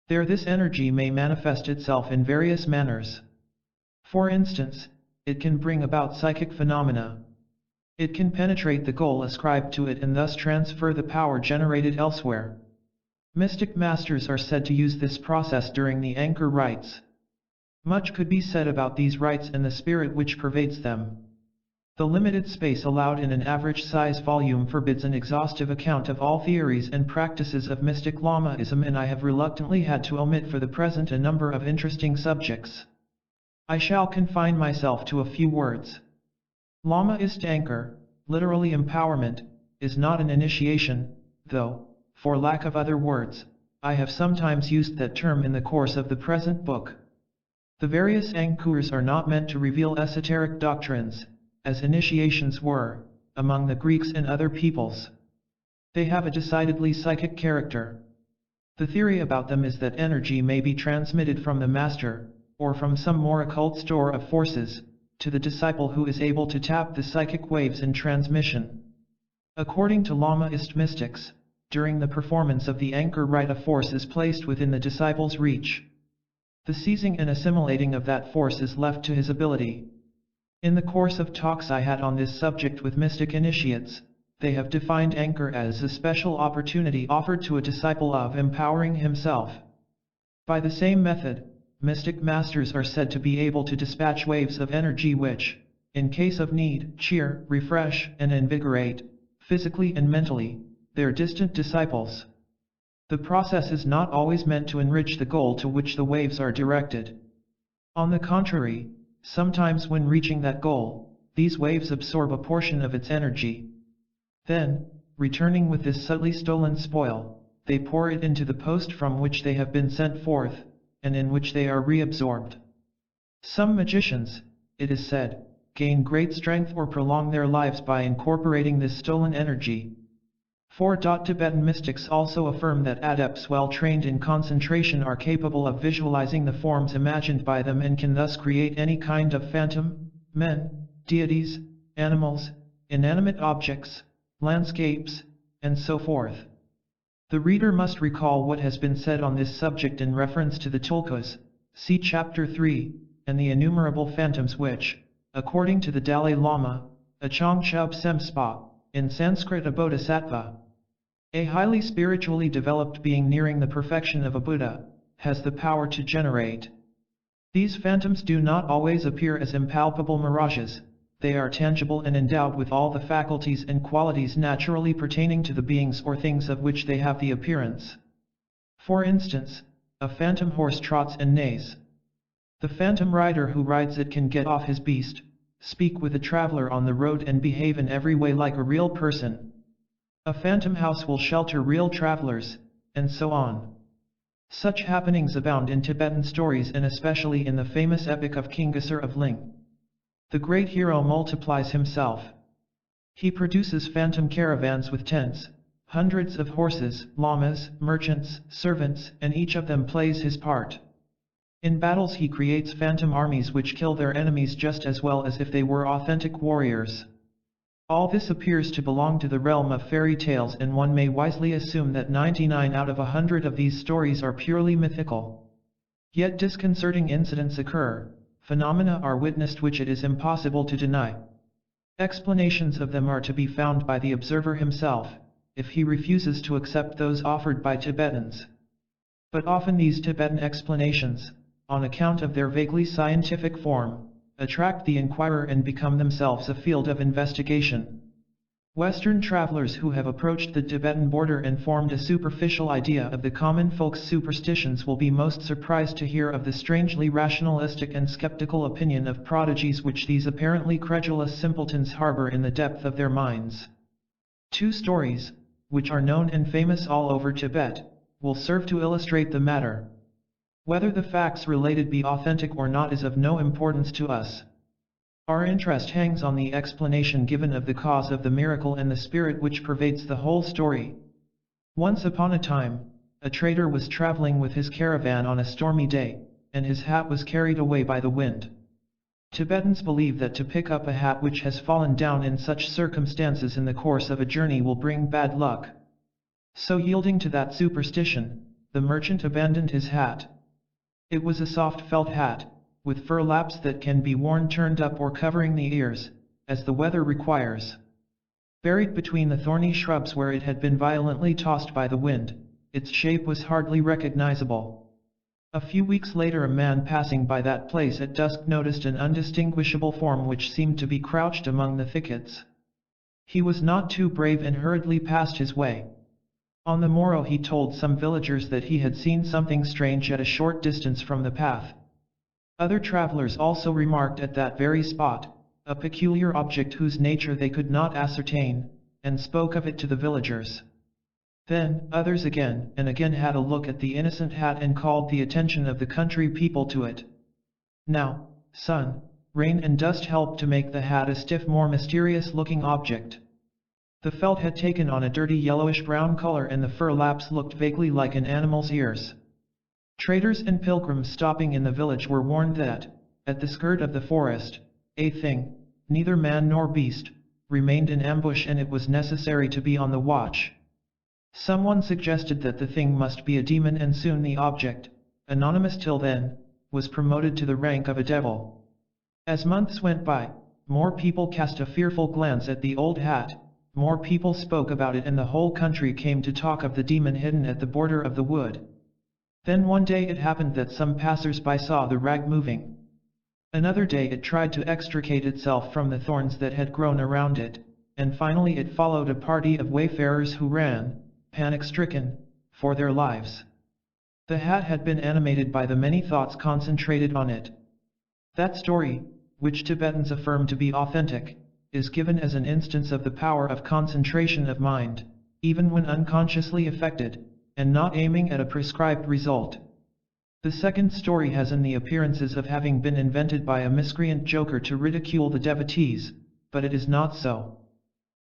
There this energy may manifest itself in various manners. For instance, it can bring about psychic phenomena. It can penetrate the goal ascribed to it and thus transfer the power generated elsewhere. Mystic masters are said to use this process during the anchor rites. Much could be said about these rites and the spirit which pervades them. The limited space allowed in an average size volume forbids an exhaustive account of all theories and practices of mystic Lamaism, and I have reluctantly had to omit for the present a number of interesting subjects. I shall confine myself to a few words. Lamaist anchor, literally empowerment, is not an initiation, though, for lack of other words, I have sometimes used that term in the course of the present book. The various anchors are not meant to reveal esoteric doctrines, as initiations were, among the Greeks and other peoples. They have a decidedly psychic character. The theory about them is that energy may be transmitted from the master, or from some more occult store of forces, to the disciple who is able to tap the psychic waves in transmission. According to Lamaist mystics, during the performance of the anchor rite a force is placed within the disciple's reach. The seizing and assimilating of that force is left to his ability. In the course of talks I had on this subject with mystic initiates, they have defined anchor as a special opportunity offered to a disciple of empowering himself. By the same method, mystic masters are said to be able to dispatch waves of energy which, in case of need, cheer, refresh, and invigorate, physically and mentally, their distant disciples. The process is not always meant to enrich the goal to which the waves are directed. On the contrary, sometimes when reaching that goal, these waves absorb a portion of its energy. Then, returning with this subtly stolen spoil, they pour it into the post from which they have been sent forth, and in which they are reabsorbed. Some magicians, it is said, gain great strength or prolong their lives by incorporating this stolen energy. 4. Tibetan mystics also affirm that adepts well trained in concentration are capable of visualizing the forms imagined by them and can thus create any kind of phantom, men, deities, animals, inanimate objects, landscapes, and so forth. The reader must recall what has been said on this subject in reference to the tulkus, see Chapter 3, and the innumerable phantoms which, according to the Dalai Lama, Achang Chub Semspa, in Sanskrit a bodhisattva, a highly spiritually developed being nearing the perfection of a Buddha, has the power to generate. These phantoms do not always appear as impalpable mirages, they are tangible and endowed with all the faculties and qualities naturally pertaining to the beings or things of which they have the appearance. For instance, a phantom horse trots and neighs. The phantom rider who rides it can get off his beast, speak with a traveler on the road and behave in every way like a real person. A phantom house will shelter real travelers, and so on. Such happenings abound in Tibetan stories and especially in the famous epic of King Gesar of Ling. The great hero multiplies himself. He produces phantom caravans with tents, hundreds of horses, lamas, merchants, servants, and each of them plays his part. In battles he creates phantom armies which kill their enemies just as well as if they were authentic warriors. All this appears to belong to the realm of fairy tales, and one may wisely assume that 99 out of 100 of these stories are purely mythical. Yet disconcerting incidents occur, phenomena are witnessed which it is impossible to deny. Explanations of them are to be found by the observer himself, if he refuses to accept those offered by Tibetans. But often these Tibetan explanations, on account of their vaguely scientific form, attract the inquirer and become themselves a field of investigation. Western travelers who have approached the Tibetan border and formed a superficial idea of the common folk's superstitions will be most surprised to hear of the strangely rationalistic and skeptical opinion of prodigies which these apparently credulous simpletons harbor in the depth of their minds. Two stories, which are known and famous all over Tibet, will serve to illustrate the matter. Whether the facts related be authentic or not is of no importance to us. Our interest hangs on the explanation given of the cause of the miracle and the spirit which pervades the whole story. Once upon a time, a trader was traveling with his caravan on a stormy day, and his hat was carried away by the wind. Tibetans believe that to pick up a hat which has fallen down in such circumstances in the course of a journey will bring bad luck. So yielding to that superstition, the merchant abandoned his hat. It was a soft felt hat, with fur laps that can be worn turned up or covering the ears, as the weather requires. Buried between the thorny shrubs where it had been violently tossed by the wind, its shape was hardly recognizable. A few weeks later a man passing by that place at dusk noticed an undistinguishable form which seemed to be crouched among the thickets. He was not too brave and hurriedly passed his way. On the morrow he told some villagers that he had seen something strange at a short distance from the path. Other travelers also remarked at that very spot a peculiar object whose nature they could not ascertain, and spoke of it to the villagers. Then, others again and again had a look at the innocent hat and called the attention of the country people to it. Now, sun, rain and dust helped to make the hat a stiff, more mysterious-looking object. The felt had taken on a dirty yellowish-brown color and the fur laps looked vaguely like an animal's ears. Traders and pilgrims stopping in the village were warned that, at the skirt of the forest, a thing, neither man nor beast, remained in ambush and it was necessary to be on the watch. Someone suggested that the thing must be a demon and soon the object, anonymous till then, was promoted to the rank of a devil. As months went by, more people cast a fearful glance at the old hat. More people spoke about it and the whole country came to talk of the demon hidden at the border of the wood. Then one day it happened that some passers-by saw the rag moving. Another day it tried to extricate itself from the thorns that had grown around it, and finally it followed a party of wayfarers who ran, panic-stricken, for their lives. The hat had been animated by the many thoughts concentrated on it. That story, which Tibetans affirm to be authentic, is given as an instance of the power of concentration of mind, even when unconsciously affected, and not aiming at a prescribed result. The second story has the appearances of having been invented by a miscreant joker to ridicule the devotees, but it is not so.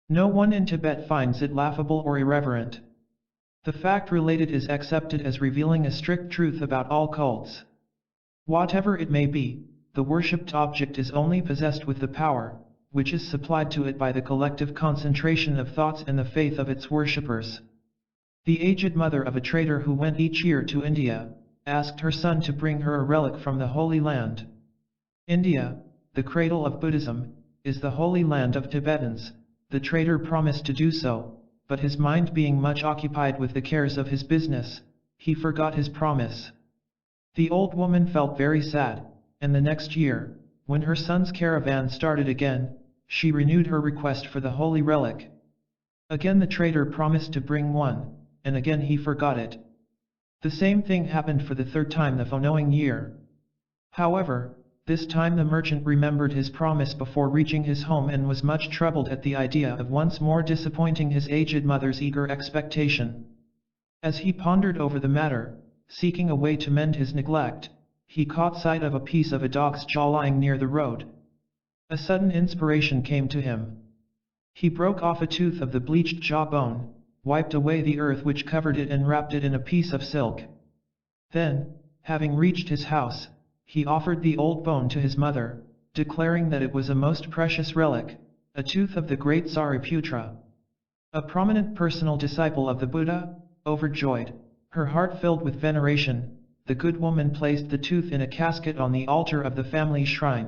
No one in Tibet finds it laughable or irreverent. The fact related is accepted as revealing a strict truth about all cults. Whatever it may be, the worshipped object is only possessed with the power, which is supplied to it by the collective concentration of thoughts and the faith of its worshippers. The aged mother of a trader who went each year to India, asked her son to bring her a relic from the Holy Land. India, the cradle of Buddhism, is the holy land of Tibetans. The trader promised to do so, but his mind being much occupied with the cares of his business, he forgot his promise. The old woman felt very sad, and the next year, when her son's caravan started again, she renewed her request for the holy relic. Again the trader promised to bring one, and again he forgot it. The same thing happened for the third time the following year. However, this time the merchant remembered his promise before reaching his home and was much troubled at the idea of once more disappointing his aged mother's eager expectation. As he pondered over the matter, seeking a way to mend his neglect, he caught sight of a piece of a dog's jaw lying near the road. A sudden inspiration came to him. He broke off a tooth of the bleached jawbone, wiped away the earth which covered it and wrapped it in a piece of silk. Then, having reached his house, he offered the old bone to his mother, declaring that it was a most precious relic, a tooth of the great Sariputra. A prominent personal disciple of the Buddha, overjoyed, her heart filled with veneration, the good woman placed the tooth in a casket on the altar of the family shrine.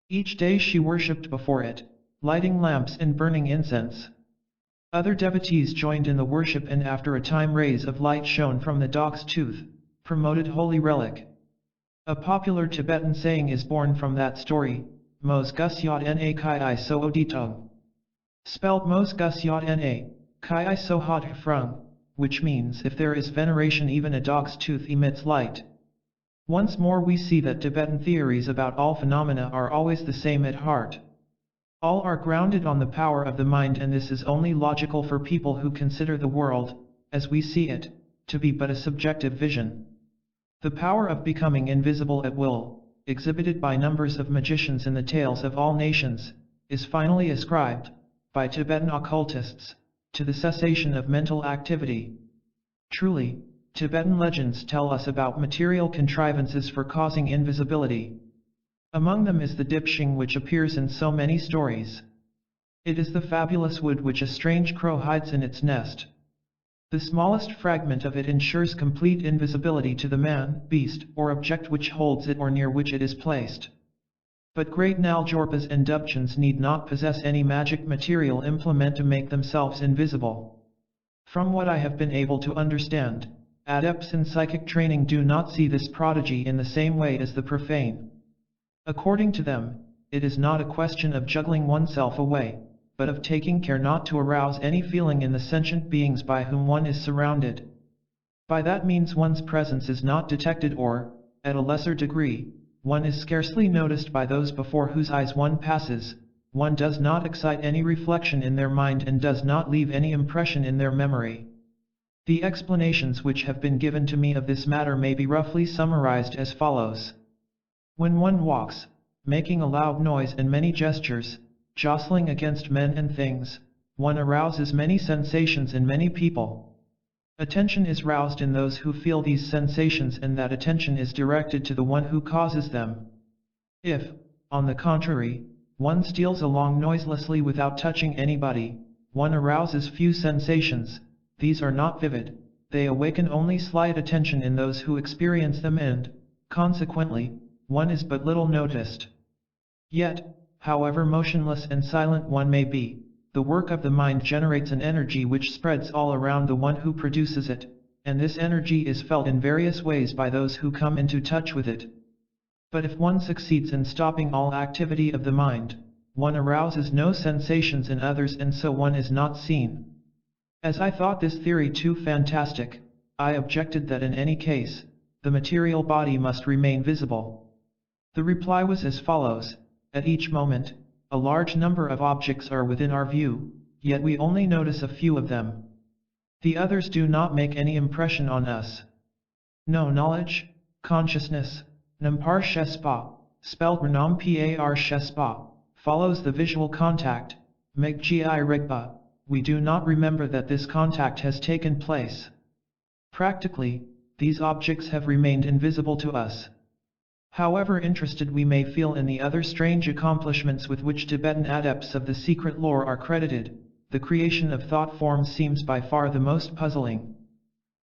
Each day she worshipped before it, lighting lamps and burning incense. Other devotees joined in the worship, and after a time rays of light shone from the dog's tooth, promoted holy relic. A popular Tibetan saying is born from that story, Mos Gusyot Na Kai I So Oditong. Spelled Mos Gusyot Na, Kai I So Hot Frung, which means if there is veneration even a dog's tooth emits light. Once more we see that Tibetan theories about all phenomena are always the same at heart. All are grounded on the power of the mind, and this is only logical for people who consider the world, as we see it, to be but a subjective vision. The power of becoming invisible at will, exhibited by numbers of magicians in the tales of all nations, is finally ascribed, by Tibetan occultists, to the cessation of mental activity. Truly, Tibetan legends tell us about material contrivances for causing invisibility. Among them is the dipshing, which appears in so many stories. It is the fabulous wood which a strange crow hides in its nest. The smallest fragment of it ensures complete invisibility to the man, beast, or object which holds it or near which it is placed. But great Naljorpas and Dubchins need not possess any magic material implement to make themselves invisible. From what I have been able to understand, adepts in psychic training do not see this prodigy in the same way as the profane. According to them, it is not a question of juggling oneself away, but of taking care not to arouse any feeling in the sentient beings by whom one is surrounded. By that means one's presence is not detected, or, at a lesser degree, one is scarcely noticed by those before whose eyes one passes, one does not excite any reflection in their mind and does not leave any impression in their memory. The explanations which have been given to me of this matter may be roughly summarized as follows. When one walks, making a loud noise and many gestures, jostling against men and things, one arouses many sensations in many people. Attention is roused in those who feel these sensations, and that attention is directed to the one who causes them. If, on the contrary, one steals along noiselessly without touching anybody, one arouses few sensations. These are not vivid, they awaken only slight attention in those who experience them, and, consequently, one is but little noticed. Yet, however motionless and silent one may be, the work of the mind generates an energy which spreads all around the one who produces it, and this energy is felt in various ways by those who come into touch with it. But if one succeeds in stopping all activity of the mind, one arouses no sensations in others, and so one is not seen. As I thought this theory too fantastic, I objected that in any case, the material body must remain visible. The reply was as follows: at each moment, a large number of objects are within our view, yet we only notice a few of them. The others do not make any impression on us. No knowledge, consciousness, nampar shespa, spelled renam par shespa, follows the visual contact, meggi regpa, we do not remember that this contact has taken place. Practically, these objects have remained invisible to us. However interested we may feel in the other strange accomplishments with which Tibetan adepts of the secret lore are credited, the creation of thought forms seems by far the most puzzling.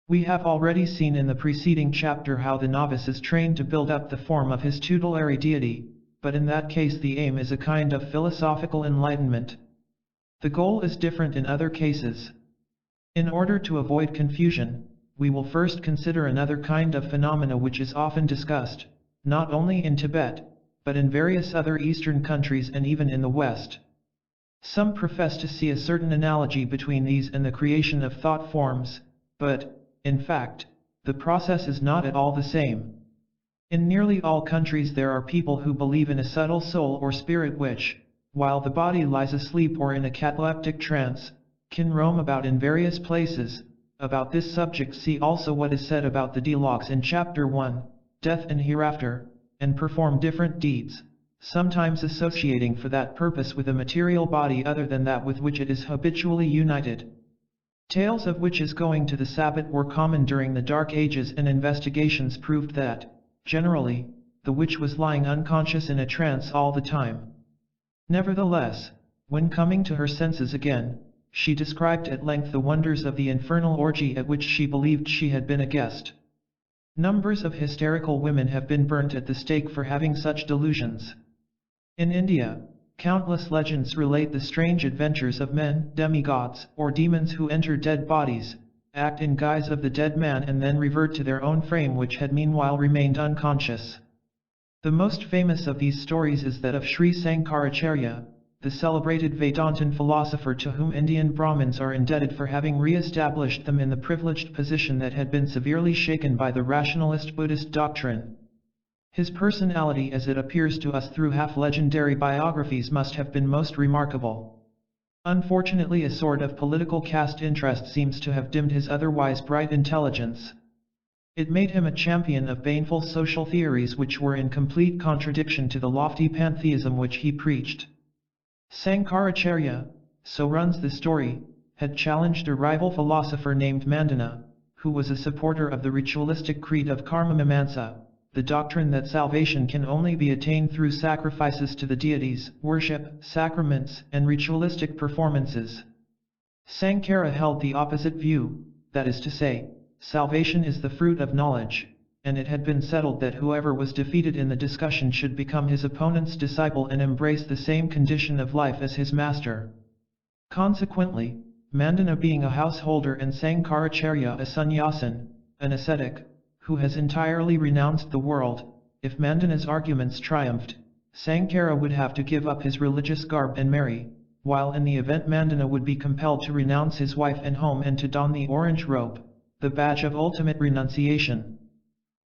We have already seen in the preceding chapter how the novice is trained to build up the form of his tutelary deity, but in that case the aim is a kind of philosophical enlightenment. The goal is different in other cases. In order to avoid confusion, we will first consider another kind of phenomena which is often discussed, not only in Tibet, but in various other Eastern countries and even in the West. Some profess to see a certain analogy between these and the creation of thought forms, but, in fact, the process is not at all the same. In nearly all countries there are people who believe in a subtle soul or spirit which, while the body lies asleep or in a cataleptic trance, can roam about in various places. About this subject see also what is said about the dialogues in Chapter 1, Death and Hereafter, and perform different deeds, sometimes associating for that purpose with a material body other than that with which it is habitually united. Tales of witches going to the sabbat were common during the Dark Ages, and investigations proved that, generally, the witch was lying unconscious in a trance all the time. Nevertheless, when coming to her senses again, she described at length the wonders of the infernal orgy at which she believed she had been a guest. Numbers of hysterical women have been burnt at the stake for having such delusions. In India, countless legends relate the strange adventures of men, demigods, or demons who enter dead bodies, act in guise of the dead man and then revert to their own frame, which had meanwhile remained unconscious. The most famous of these stories is that of Sri Sankaracharya, the celebrated Vedantin philosopher to whom Indian Brahmins are indebted for having re-established them in the privileged position that had been severely shaken by the rationalist Buddhist doctrine. His personality as it appears to us through half-legendary biographies must have been most remarkable. Unfortunately, a sort of political caste interest seems to have dimmed his otherwise bright intelligence. It made him a champion of baneful social theories which were in complete contradiction to the lofty pantheism which he preached. Sankaracharya, so runs the story, had challenged a rival philosopher named Mandana, who was a supporter of the ritualistic creed of karma mimamsa, the doctrine that salvation can only be attained through sacrifices to the deities, worship, sacraments, and ritualistic performances. Sankara held the opposite view, that is to say, salvation is the fruit of knowledge, and it had been settled that whoever was defeated in the discussion should become his opponent's disciple and embrace the same condition of life as his master. Consequently, Mandana, being a householder and Sankaracharya a sannyasin, an ascetic, who has entirely renounced the world, if Mandana's arguments triumphed, Sankara would have to give up his religious garb and marry, while in the event Mandana would be compelled to renounce his wife and home and to don the orange robe, the badge of ultimate renunciation.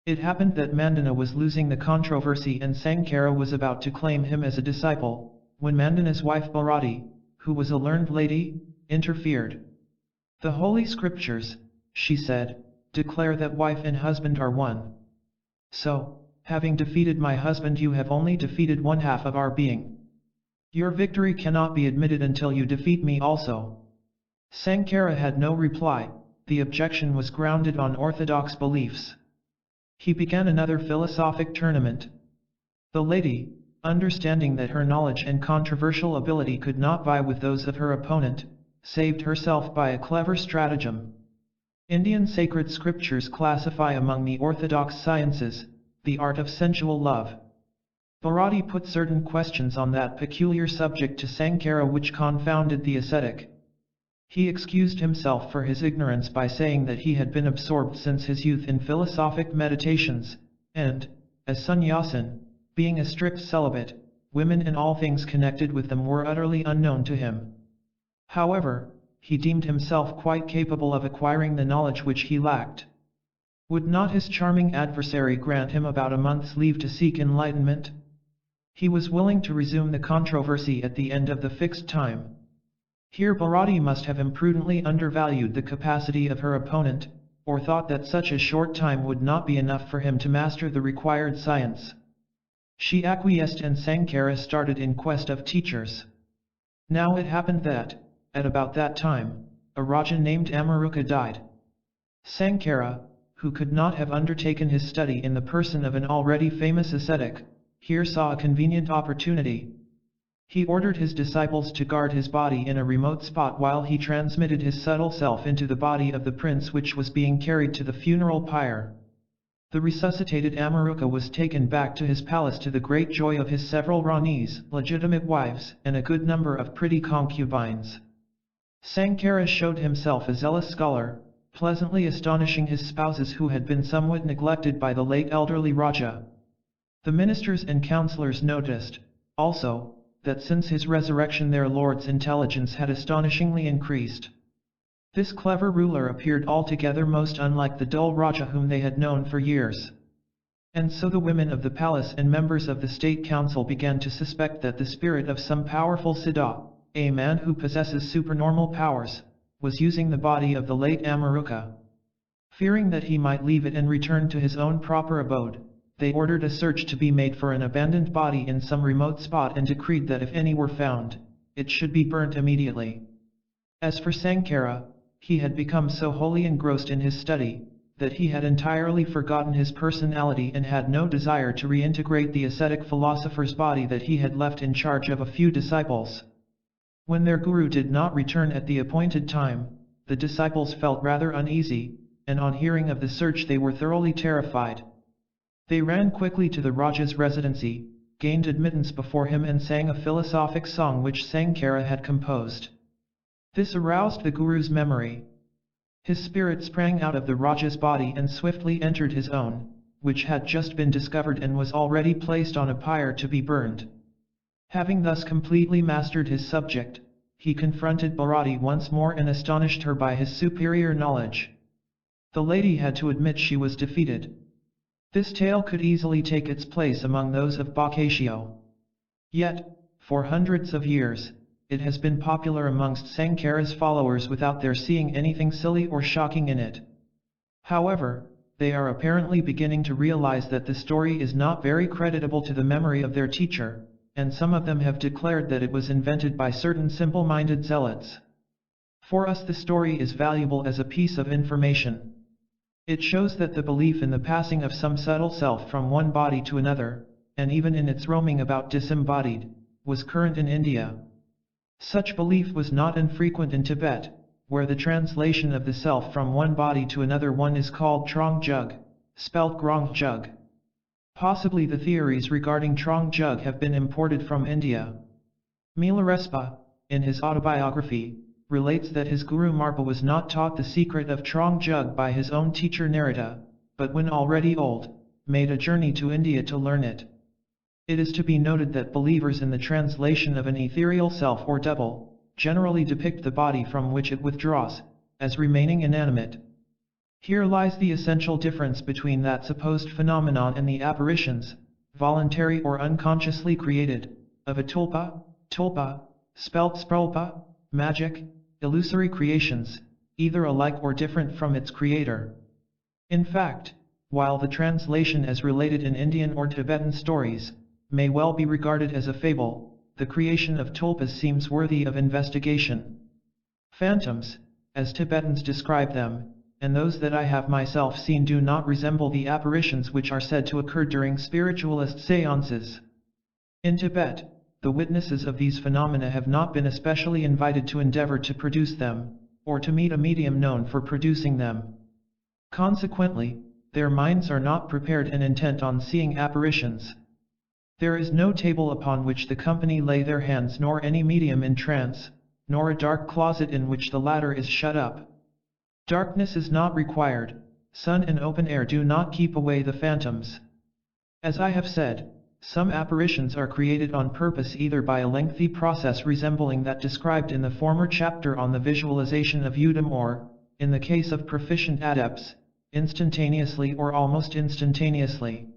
It happened that Mandana was losing the controversy and Sankara was about to claim him as a disciple, when Mandana's wife Bharati, who was a learned lady, interfered. "The holy scriptures," she said, "declare that wife and husband are one. So, having defeated my husband, you have only defeated one half of our being. Your victory cannot be admitted until you defeat me also." Sankara had no reply. The objection was grounded on orthodox beliefs. He began another philosophic tournament. The lady, understanding that her knowledge and controversial ability could not vie with those of her opponent, saved herself by a clever stratagem. Indian sacred scriptures classify among the orthodox sciences, the art of sensual love. Bharati put certain questions on that peculiar subject to Sankara which confounded the ascetic. He excused himself for his ignorance by saying that he had been absorbed since his youth in philosophic meditations, and, as sannyasin, being a strict celibate, women and all things connected with them were utterly unknown to him. However, he deemed himself quite capable of acquiring the knowledge which he lacked. Would not his charming adversary grant him about a month's leave to seek enlightenment? He was willing to resume the controversy at the end of the fixed time. Here Bharati must have imprudently undervalued the capacity of her opponent, or thought that such a short time would not be enough for him to master the required science. She acquiesced and Sankara started in quest of teachers. Now it happened that, at about that time, a Raja named Amaruka died. Sankara, who could not have undertaken his study in the person of an already famous ascetic, here saw a convenient opportunity. He ordered his disciples to guard his body in a remote spot while he transmitted his subtle self into the body of the prince which was being carried to the funeral pyre. The resuscitated Amaruka was taken back to his palace to the great joy of his several Ranis, legitimate wives, and a good number of pretty concubines. Sankara showed himself a zealous scholar, pleasantly astonishing his spouses who had been somewhat neglected by the late elderly Raja. The ministers and councillors noticed, also, that since his resurrection their lord's intelligence had astonishingly increased. This clever ruler appeared altogether most unlike the dull Raja whom they had known for years. And so the women of the palace and members of the state council began to suspect that the spirit of some powerful Siddha, a man who possesses supernormal powers, was using the body of the late Amaruka. Fearing that he might leave it and return to his own proper abode, they ordered a search to be made for an abandoned body in some remote spot and decreed that if any were found, it should be burnt immediately. As for Sankara, he had become so wholly engrossed in his study, that he had entirely forgotten his personality and had no desire to reintegrate the ascetic philosopher's body that he had left in charge of a few disciples. When their guru did not return at the appointed time, the disciples felt rather uneasy, and on hearing of the search they were thoroughly terrified. They ran quickly to the Raja's residency, gained admittance before him and sang a philosophic song which Sankara had composed. This aroused the Guru's memory. His spirit sprang out of the Raja's body and swiftly entered his own, which had just been discovered and was already placed on a pyre to be burned. Having thus completely mastered his subject, he confronted Bharati once more and astonished her by his superior knowledge. The lady had to admit she was defeated. This tale could easily take its place among those of Boccaccio. Yet, for hundreds of years, it has been popular amongst Sankara's followers without their seeing anything silly or shocking in it. However, they are apparently beginning to realize that the story is not very creditable to the memory of their teacher, and some of them have declared that it was invented by certain simple-minded zealots. For us the story is valuable as a piece of information. It shows that the belief in the passing of some subtle self from one body to another, and even in its roaming about disembodied, was current in India. Such belief was not infrequent in Tibet, where the translation of the self from one body to another one is called Trong Jug, spelt Grong Jug. Possibly the theories regarding Trong Jug have been imported from India. Milarespa, in his autobiography, relates that his guru Marpa was not taught the secret of Trong Jug by his own teacher Narada, but when already old, made a journey to India to learn it. It is to be noted that believers in the translation of an ethereal self or double, generally depict the body from which it withdraws, as remaining inanimate. Here lies the essential difference between that supposed phenomenon and the apparitions, voluntary or unconsciously created, of a tulpa, spelt sprulpa, magic, illusory creations, either alike or different from its creator. In fact, while the translation as related in Indian or Tibetan stories, may well be regarded as a fable, the creation of tulpas seems worthy of investigation. Phantoms, as Tibetans describe them, and those that I have myself seen do not resemble the apparitions which are said to occur during spiritualist seances. In Tibet, the witnesses of these phenomena have not been especially invited to endeavor to produce them, or to meet a medium known for producing them. Consequently, their minds are not prepared and intent on seeing apparitions. There is no table upon which the company lay their hands, nor any medium in trance, nor a dark closet in which the latter is shut up. Darkness is not required, sun and open air do not keep away the phantoms. As I have said, some apparitions are created on purpose either by a lengthy process resembling that described in the former chapter on the visualization of Udam or, in the case of proficient adepts, instantaneously or almost instantaneously.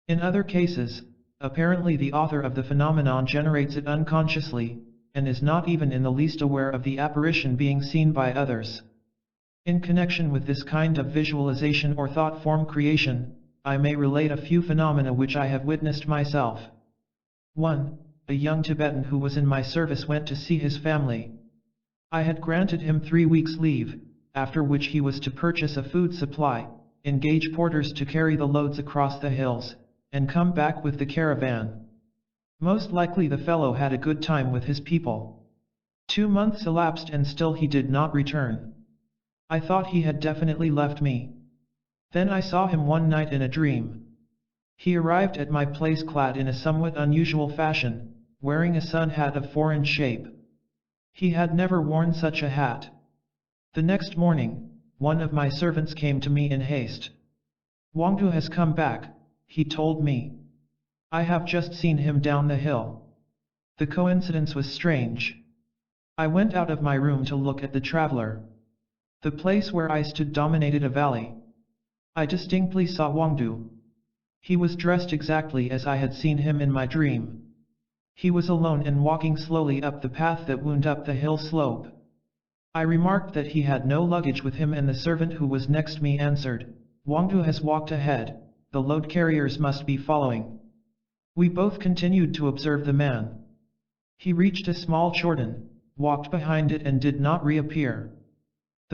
In other cases, apparently the author of the phenomenon generates it unconsciously, and is not even in the least aware of the apparition being seen by others. In connection with this kind of visualization or thought form creation, I may relate a few phenomena which I have witnessed myself. 1. A young Tibetan who was in my service went to see his family. I had granted him 3 weeks' leave, after which he was to purchase a food supply, engage porters to carry the loads across the hills, and come back with the caravan. Most likely the fellow had a good time with his people. 2 months elapsed and still he did not return. I thought he had definitely left me. Then I saw him one night in a dream. He arrived at my place clad in a somewhat unusual fashion, wearing a sun hat of foreign shape. He had never worn such a hat. The next morning, one of my servants came to me in haste. "Wangdu has come back," he told me. "I have just seen him down the hill." The coincidence was strange. I went out of my room to look at the traveler. The place where I stood dominated a valley. I distinctly saw Wangdu. He was dressed exactly as I had seen him in my dream. He was alone and walking slowly up the path that wound up the hill slope. I remarked that he had no luggage with him, and the servant who was next me answered, "Wangdu has walked ahead, the load carriers must be following." We both continued to observe the man. He reached a small chordan, walked behind it and did not reappear.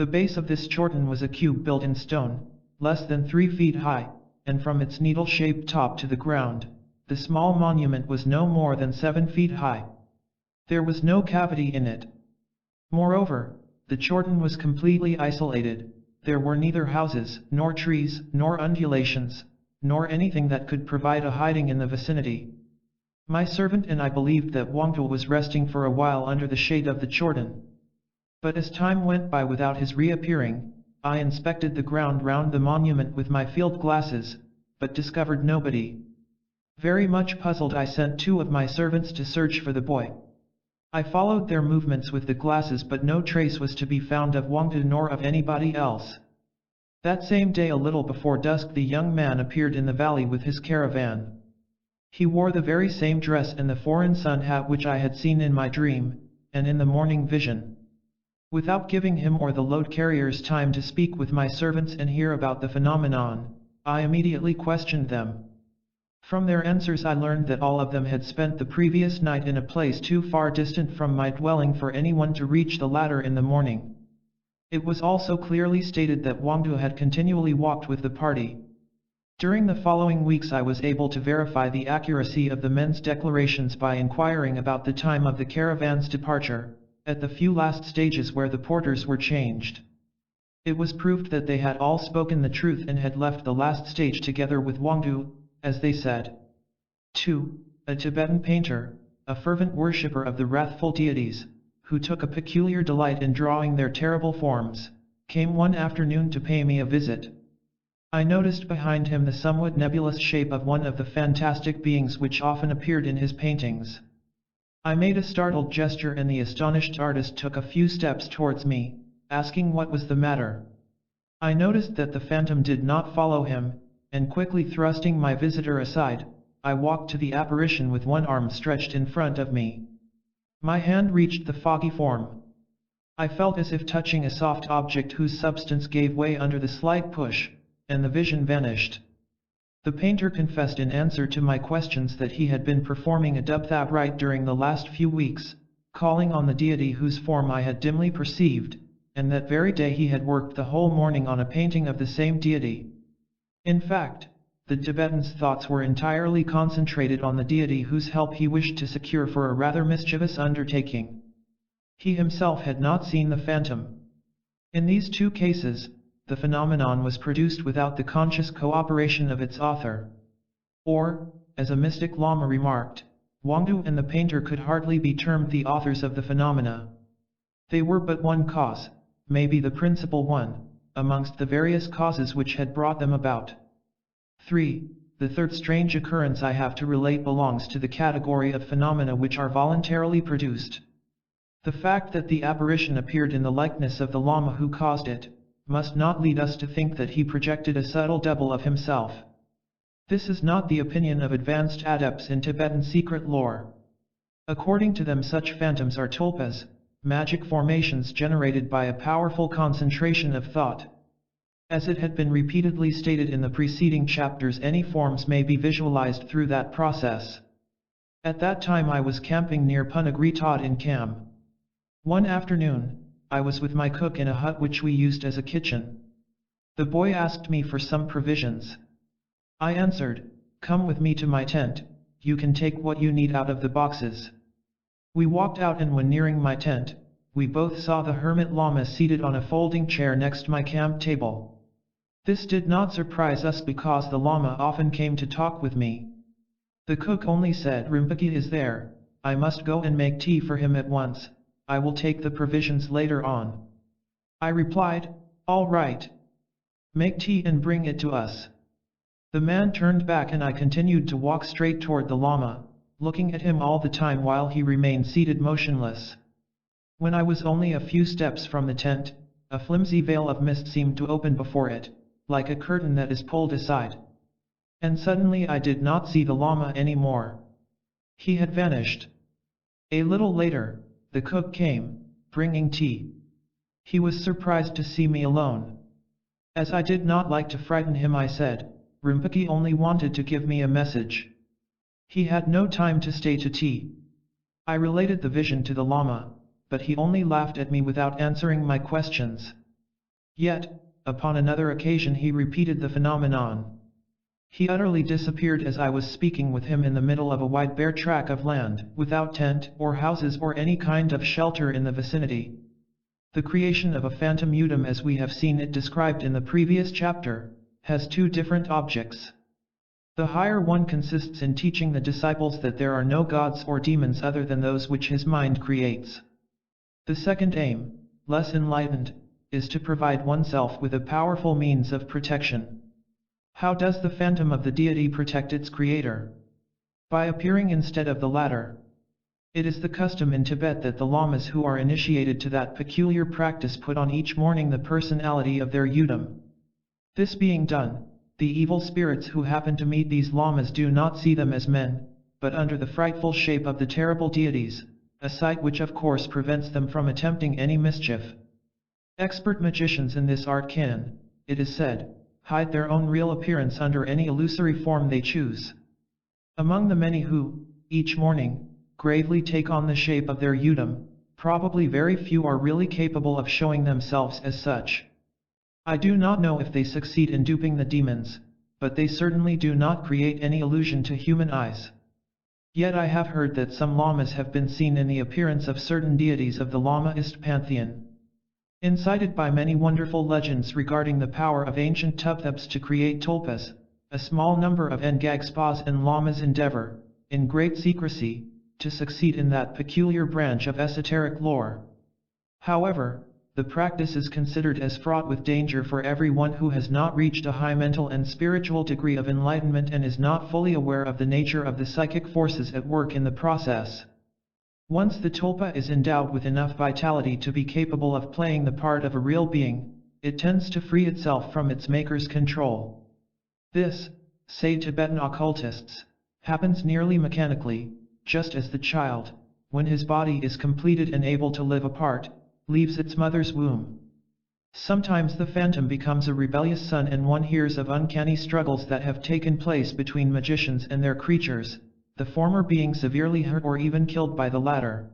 The base of this chorten was a cube built in stone, less than 3 feet high, and from its needle-shaped top to the ground, the small monument was no more than 7 feet high. There was no cavity in it. Moreover, the chorten was completely isolated. There were neither houses, nor trees, nor undulations, nor anything that could provide a hiding in the vicinity. My servant and I believed that Wangdu was resting for a while under the shade of the chorten. But as time went by without his reappearing, I inspected the ground round the monument with my field glasses, but discovered nobody. Very much puzzled, I sent 2 of my servants to search for the boy. I followed their movements with the glasses, but no trace was to be found of Wangdu nor of anybody else. That same day, a little before dusk, the young man appeared in the valley with his caravan. He wore the very same dress and the foreign sun hat which I had seen in my dream, and in the morning vision. Without giving him or the load carriers time to speak with my servants and hear about the phenomenon, I immediately questioned them. From their answers I learned that all of them had spent the previous night in a place too far distant from my dwelling for anyone to reach the latter in the morning. It was also clearly stated that Wangdu had continually walked with the party. During the following weeks I was able to verify the accuracy of the men's declarations by inquiring about the time of the caravan's departure, at the few last stages where the porters were changed. It was proved that they had all spoken the truth and had left the last stage together with Wangdu, as they said. 2. A Tibetan painter, a fervent worshipper of the wrathful deities, who took a peculiar delight in drawing their terrible forms, came one afternoon to pay me a visit. I noticed behind him the somewhat nebulous shape of one of the fantastic beings which often appeared in his paintings. I made a startled gesture and the astonished artist took a few steps towards me, asking what was the matter. I noticed that the phantom did not follow him, and quickly thrusting my visitor aside, I walked to the apparition with one arm stretched in front of me. My hand reached the foggy form. I felt as if touching a soft object whose substance gave way under the slight push, and the vision vanished. The painter confessed in answer to my questions that he had been performing a dubthab rite during the last few weeks, calling on the deity whose form I had dimly perceived, and that very day he had worked the whole morning on a painting of the same deity. In fact, the Tibetan's thoughts were entirely concentrated on the deity whose help he wished to secure for a rather mischievous undertaking. He himself had not seen the phantom. In these 2 cases, the phenomenon was produced without the conscious cooperation of its author. Or, as a mystic Lama remarked, Wangdu and the painter could hardly be termed the authors of the phenomena. They were but one cause, maybe the principal one, amongst the various causes which had brought them about. 3. The third strange occurrence I have to relate belongs to the category of phenomena which are voluntarily produced. The fact that the apparition appeared in the likeness of the Lama who caused it, must not lead us to think that he projected a subtle double of himself. This is not the opinion of advanced adepts in Tibetan secret lore. According to them, such phantoms are tulpas, magic formations generated by a powerful concentration of thought. As it had been repeatedly stated in the preceding chapters, any forms may be visualized through that process. At that time I was camping near Punagritad in Kham. One afternoon, I was with my cook in a hut which we used as a kitchen. The boy asked me for some provisions. I answered, "Come with me to my tent, you can take what you need out of the boxes." We walked out, and when nearing my tent, we both saw the hermit Lama seated on a folding chair next my camp table. This did not surprise us because the Lama often came to talk with me. The cook only said, "Rinpoche is there, I must go and make tea for him at once. I will take the provisions later on." I replied, "All right. Make tea and bring it to us." The man turned back and I continued to walk straight toward the Lama, looking at him all the time while he remained seated motionless. When I was only a few steps from the tent, a flimsy veil of mist seemed to open before it, like a curtain that is pulled aside. And suddenly I did not see the Lama anymore. He had vanished. A little later, the cook came, bringing tea. He was surprised to see me alone. As I did not like to frighten him, I said, "Rinpoche only wanted to give me a message. He had no time to stay to tea." I related the vision to the Lama, but he only laughed at me without answering my questions. Yet, upon another occasion he repeated the phenomenon. He utterly disappeared as I was speaking with him in the middle of a wide bare tract of land, without tent or houses or any kind of shelter in the vicinity. The creation of a phantom Udam, as we have seen it described in the previous chapter, has two different objects. The higher one consists in teaching the disciples that there are no gods or demons other than those which his mind creates. The second aim, less enlightened, is to provide oneself with a powerful means of protection. How does the phantom of the deity protect its creator? By appearing instead of the latter. It is the custom in Tibet that the lamas who are initiated to that peculiar practice put on each morning the personality of their Udam. This being done, the evil spirits who happen to meet these lamas do not see them as men, but under the frightful shape of the terrible deities, a sight which of course prevents them from attempting any mischief. Expert magicians in this art can, it is said, hide their own real appearance under any illusory form they choose. Among the many who, each morning, gravely take on the shape of their Udam, probably very few are really capable of showing themselves as such. I do not know if they succeed in duping the demons, but they certainly do not create any illusion to human eyes. Yet I have heard that some lamas have been seen in the appearance of certain deities of the Lamaist pantheon. Incited by many wonderful legends regarding the power of ancient Tubthebs to create tulpas, a small number of Ngagspás and lamas endeavor, in great secrecy, to succeed in that peculiar branch of esoteric lore. However, the practice is considered as fraught with danger for everyone who has not reached a high mental and spiritual degree of enlightenment and is not fully aware of the nature of the psychic forces at work in the process. Once the tulpa is endowed with enough vitality to be capable of playing the part of a real being, it tends to free itself from its maker's control. This, say Tibetan occultists, happens nearly mechanically, just as the child, when his body is completed and able to live apart, leaves its mother's womb. Sometimes the phantom becomes a rebellious son and one hears of uncanny struggles that have taken place between magicians and their creatures, the former being severely hurt or even killed by the latter.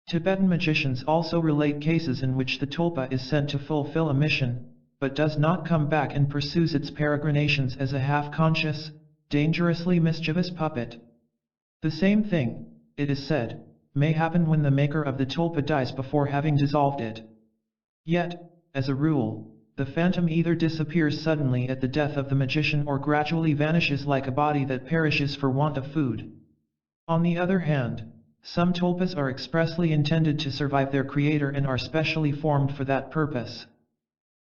Tibetan magicians also relate cases in which the tulpa is sent to fulfill a mission, but does not come back and pursues its peregrinations as a half-conscious, dangerously mischievous puppet. The same thing, it is said, may happen when the maker of the tulpa dies before having dissolved it. Yet, as a rule, the phantom either disappears suddenly at the death of the magician or gradually vanishes like a body that perishes for want of food. On the other hand, some tulpas are expressly intended to survive their creator and are specially formed for that purpose.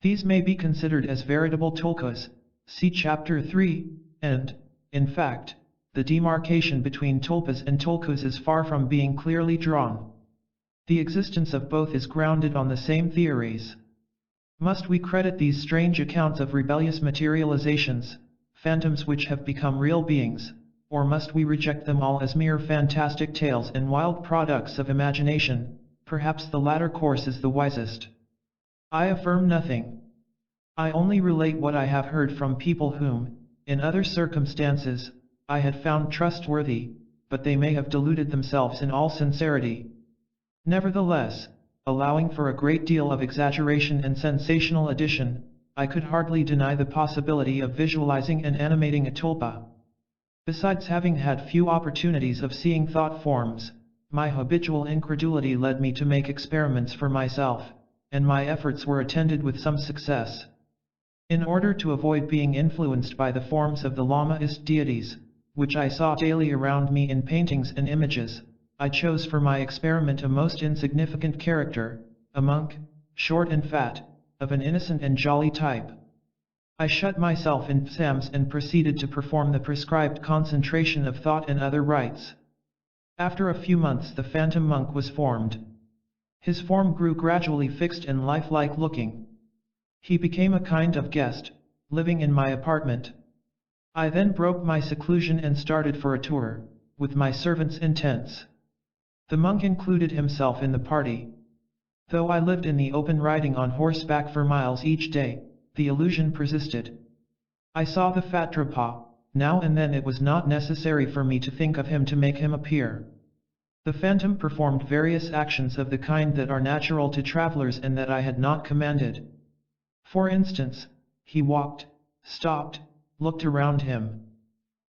These may be considered as veritable tulkas, see Chapter 3, and, in fact, the demarcation between tulpas and tulkus is far from being clearly drawn. The existence of both is grounded on the same theories. Must we credit these strange accounts of rebellious materializations, phantoms which have become real beings, or must we reject them all as mere fantastic tales and wild products of imagination? Perhaps the latter course is the wisest. I affirm nothing. I only relate what I have heard from people whom, in other circumstances, I had found trustworthy, but they may have deluded themselves in all sincerity. Nevertheless, allowing for a great deal of exaggeration and sensational addition, I could hardly deny the possibility of visualizing and animating a tulpa. Besides having had few opportunities of seeing thought forms, my habitual incredulity led me to make experiments for myself, and my efforts were attended with some success. In order to avoid being influenced by the forms of the Lamaist deities, which I saw daily around me in paintings and images, I chose for my experiment a most insignificant character, a monk, short and fat, of an innocent and jolly type. I shut myself in Psams and proceeded to perform the prescribed concentration of thought and other rites. After a few months the phantom monk was formed. His form grew gradually fixed and lifelike looking. He became a kind of guest, living in my apartment. I then broke my seclusion and started for a tour, with my servants in tents. The monk included himself in the party. Though I lived in the open riding on horseback for miles each day, the illusion persisted. I saw the fat Drapa. Now and then it was not necessary for me to think of him to make him appear. The phantom performed various actions of the kind that are natural to travelers and that I had not commanded. For instance, he walked, stopped, looked around him.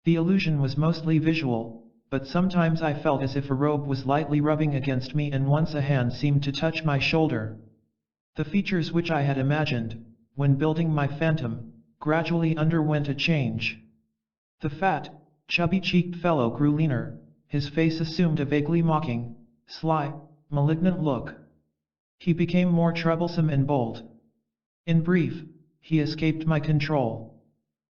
The illusion was mostly visual, but sometimes I felt as if a robe was lightly rubbing against me and once a hand seemed to touch my shoulder. The features which I had imagined, when building my phantom, gradually underwent a change. The fat, chubby-cheeked fellow grew leaner, his face assumed a vaguely mocking, sly, malignant look. He became more troublesome and bold. In brief, he escaped my control.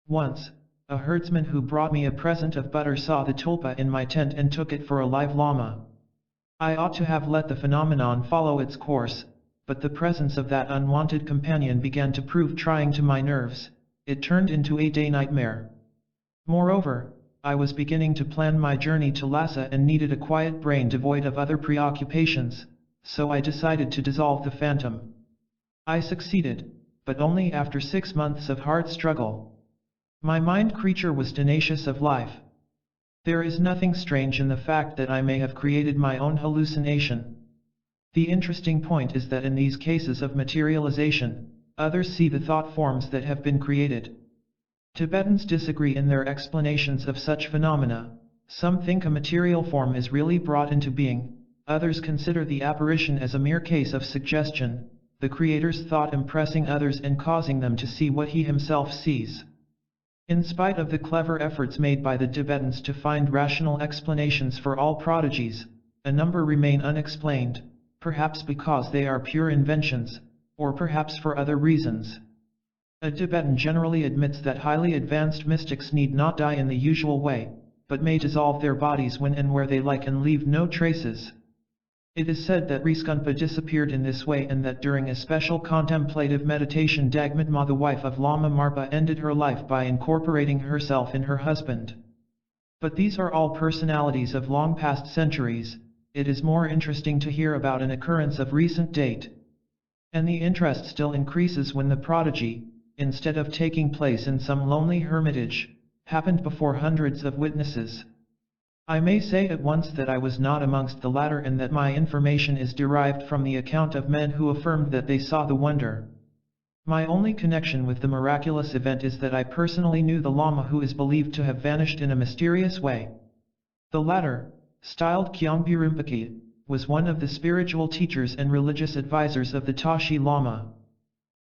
Once, a herdsman who brought me a present of butter saw the tulpa in my tent and took it for a live llama. I ought to have let the phenomenon follow its course, but the presence of that unwanted companion began to prove trying to my nerves. It turned into a day nightmare. Moreover, I was beginning to plan my journey to Lhasa and needed a quiet brain devoid of other preoccupations, so I decided to dissolve the phantom. I succeeded, but only after 6 months of hard struggle. My mind creature was tenacious of life. There is nothing strange in the fact that I may have created my own hallucination. The interesting point is that in these cases of materialization, others see the thought forms that have been created. Tibetans disagree in their explanations of such phenomena. Some think a material form is really brought into being, others consider the apparition as a mere case of suggestion, the creator's thought impressing others and causing them to see what he himself sees. In spite of the clever efforts made by the Tibetans to find rational explanations for all prodigies, a number remain unexplained, perhaps because they are pure inventions, or perhaps for other reasons. A Tibetan generally admits that highly advanced mystics need not die in the usual way, but may dissolve their bodies when and where they like and leave no traces. It is said that Riskunpa disappeared in this way and that during a special contemplative meditation Dagmatma, the wife of Lama Marpa, ended her life by incorporating herself in her husband. But these are all personalities of long past centuries. It is more interesting to hear about an occurrence of recent date. And the interest still increases when the prodigy, instead of taking place in some lonely hermitage, happened before hundreds of witnesses. I may say at once that I was not amongst the latter and that my information is derived from the account of men who affirmed that they saw the wonder. My only connection with the miraculous event is that I personally knew the Lama who is believed to have vanished in a mysterious way. The latter, styled Kyongpi Rinpoche, was one of the spiritual teachers and religious advisors of the Tashi Lama.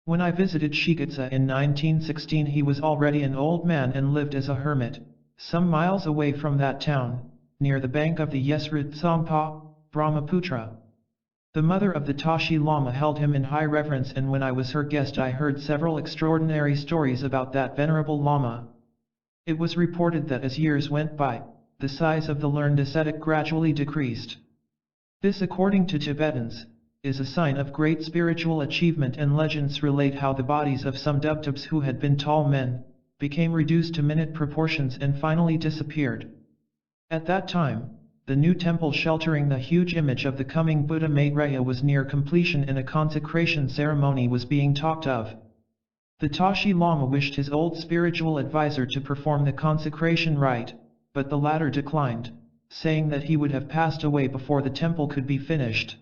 When I visited Shigutsa in 1916 he was already an old man and lived as a hermit, some miles away from that town, near the bank of the Yesrid Tsongpa, Brahmaputra. The mother of the Tashi Lama held him in high reverence, and when I was her guest I heard several extraordinary stories about that venerable Lama. It was reported that as years went by, the size of the learned ascetic gradually decreased. This, according to Tibetans, is a sign of great spiritual achievement, and legends relate how the bodies of some dubtabs who had been tall men, became reduced to minute proportions and finally disappeared. At that time, the new temple sheltering the huge image of the coming Buddha Maitreya was near completion and a consecration ceremony was being talked of. The Tashi Lama wished his old spiritual advisor to perform the consecration rite, but the latter declined, saying that he would have passed away before the temple could be finished.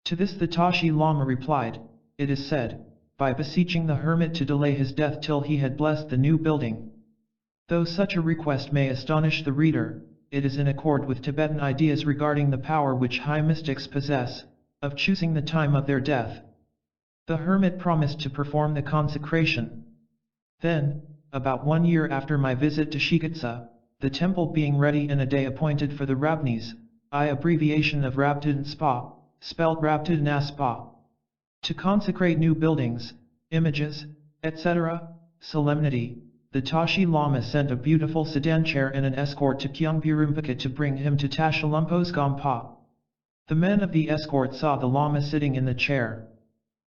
To this the Tashi Lama replied, it is said, by beseeching the hermit to delay his death till he had blessed the new building. Though such a request may astonish the reader, it is in accord with Tibetan ideas regarding the power which high mystics possess, of choosing the time of their death. The hermit promised to perform the consecration. Then, about 1 year after my visit to Shigutsa, the temple being ready and a day appointed for the Rabnis, I abbreviation of Rabdin Spa, spelled Rabdin Spa, to consecrate new buildings, images, etc., solemnity, the Tashi Lama sent a beautiful sedan chair and an escort to Kyongpi Rinpoche to bring him to Tashalumpo's Gompa. The men of the escort saw the Lama sitting in the chair.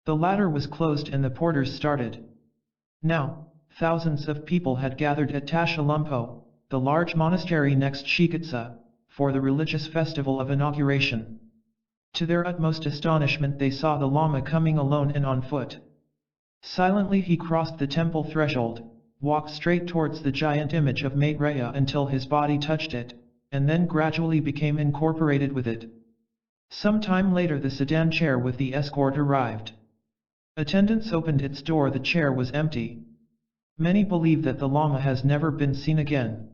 The ladder was closed and the porters started. Now, thousands of people had gathered at Tashalumpo, the large monastery next Shigutsa, for the religious festival of inauguration. To their utmost astonishment they saw the Lama coming alone and on foot. Silently he crossed the temple threshold, walked straight towards the giant image of Maitreya until his body touched it, and then gradually became incorporated with it. Some time later the sedan chair with the escort arrived. Attendants opened its door. The chair was empty. Many believe that the Lama has never been seen again.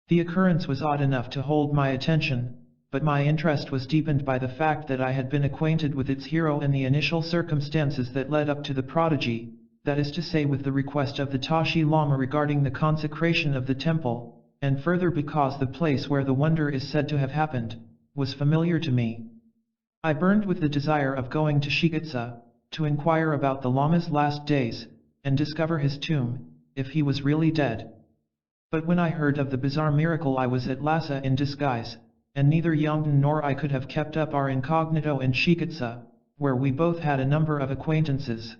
The occurrence was odd enough to hold my attention, but my interest was deepened by the fact that I had been acquainted with its hero and the initial circumstances that led up to the prodigy, that is to say with the request of the Tashi Lama regarding the consecration of the temple, and further because the place where the wonder is said to have happened, was familiar to me. I burned with the desire of going to Shikatsa, to inquire about the Lama's last days, and discover his tomb, if he was really dead. But when I heard of the bizarre miracle I was at Lhasa in disguise, and neither Yongden nor I could have kept up our incognito in Shikatsa, where we both had a number of acquaintances.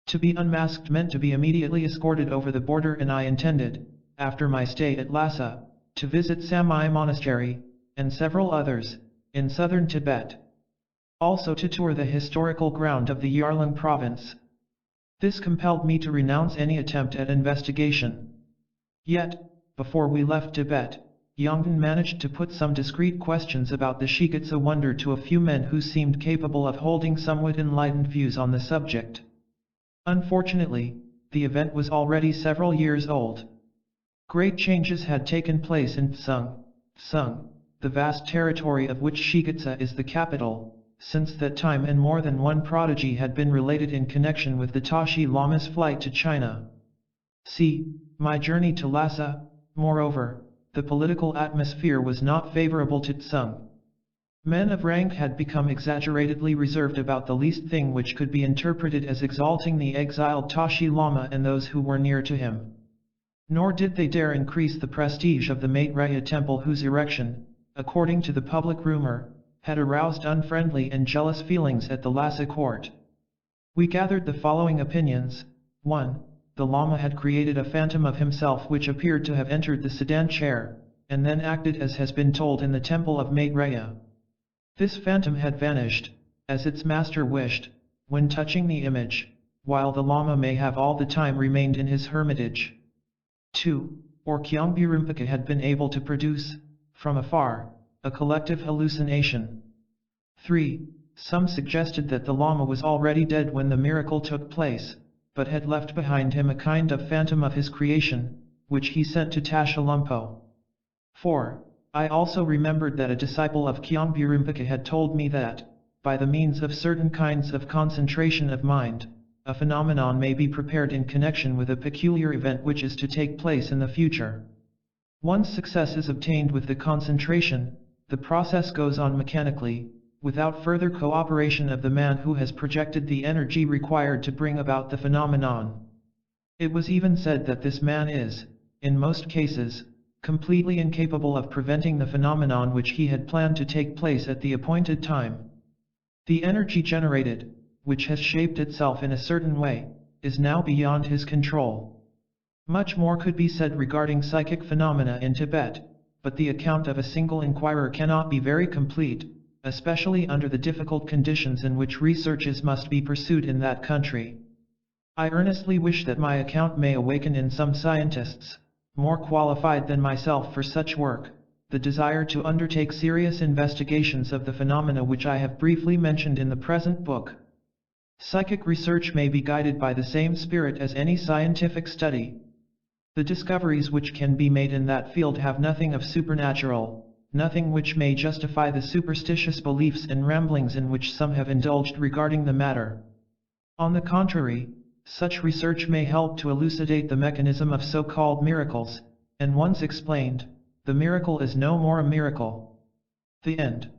To be unmasked meant to be immediately escorted over the border, and I intended, after my stay at Lhasa, to visit Samye Monastery, and several others, in southern Tibet. Also to tour the historical ground of the Yarlung province. This compelled me to renounce any attempt at investigation. Yet, before we left Tibet, Yongden managed to put some discreet questions about the Shikatsa wonder to a few men who seemed capable of holding somewhat enlightened views on the subject. Unfortunately, the event was already several years old. Great changes had taken place in Tsung, the vast territory of which Shikatsa is the capital, since that time, and more than one prodigy had been related in connection with the Tashi Lama's flight to China. See, my journey to Lhasa. Moreover, the political atmosphere was not favorable to Tsung. Men of rank had become exaggeratedly reserved about the least thing which could be interpreted as exalting the exiled Tashi Lama and those who were near to him. Nor did they dare increase the prestige of the Maitreya temple, whose erection, according to the public rumor, had aroused unfriendly and jealous feelings at the Lhasa court. We gathered the following opinions. 1. The Lama had created a phantom of himself which appeared to have entered the sedan chair, and then acted as has been told in the temple of Maitreya. This phantom had vanished, as its master wished, when touching the image, while the Lama may have all the time remained in his hermitage. 2. Or Kyongbi Rinpoche had been able to produce, from afar, a collective hallucination. 3. Some suggested that the Lama was already dead when the miracle took place, but had left behind him a kind of phantom of his creation, which he sent to Tasha Lumpo. 4. I also remembered that a disciple of Kyongbi Rinpoche had told me that, by the means of certain kinds of concentration of mind, a phenomenon may be prepared in connection with a peculiar event which is to take place in the future. Once success is obtained with the concentration, the process goes on mechanically, without further cooperation of the man who has projected the energy required to bring about the phenomenon. It was even said that this man is, in most cases, completely incapable of preventing the phenomenon which he had planned to take place at the appointed time. The energy generated, which has shaped itself in a certain way, is now beyond his control. Much more could be said regarding psychic phenomena in Tibet, but the account of a single inquirer cannot be very complete, especially under the difficult conditions in which researches must be pursued in that country. I earnestly wish that my account may awaken in some scientists, more qualified than myself for such work, the desire to undertake serious investigations of the phenomena which I have briefly mentioned in the present book. Psychic research may be guided by the same spirit as any scientific study. The discoveries which can be made in that field have nothing of supernatural, nothing which may justify the superstitious beliefs and ramblings in which some have indulged regarding the matter. On the contrary, such research may help to elucidate the mechanism of so-called miracles, and once explained, the miracle is no more a miracle. The end.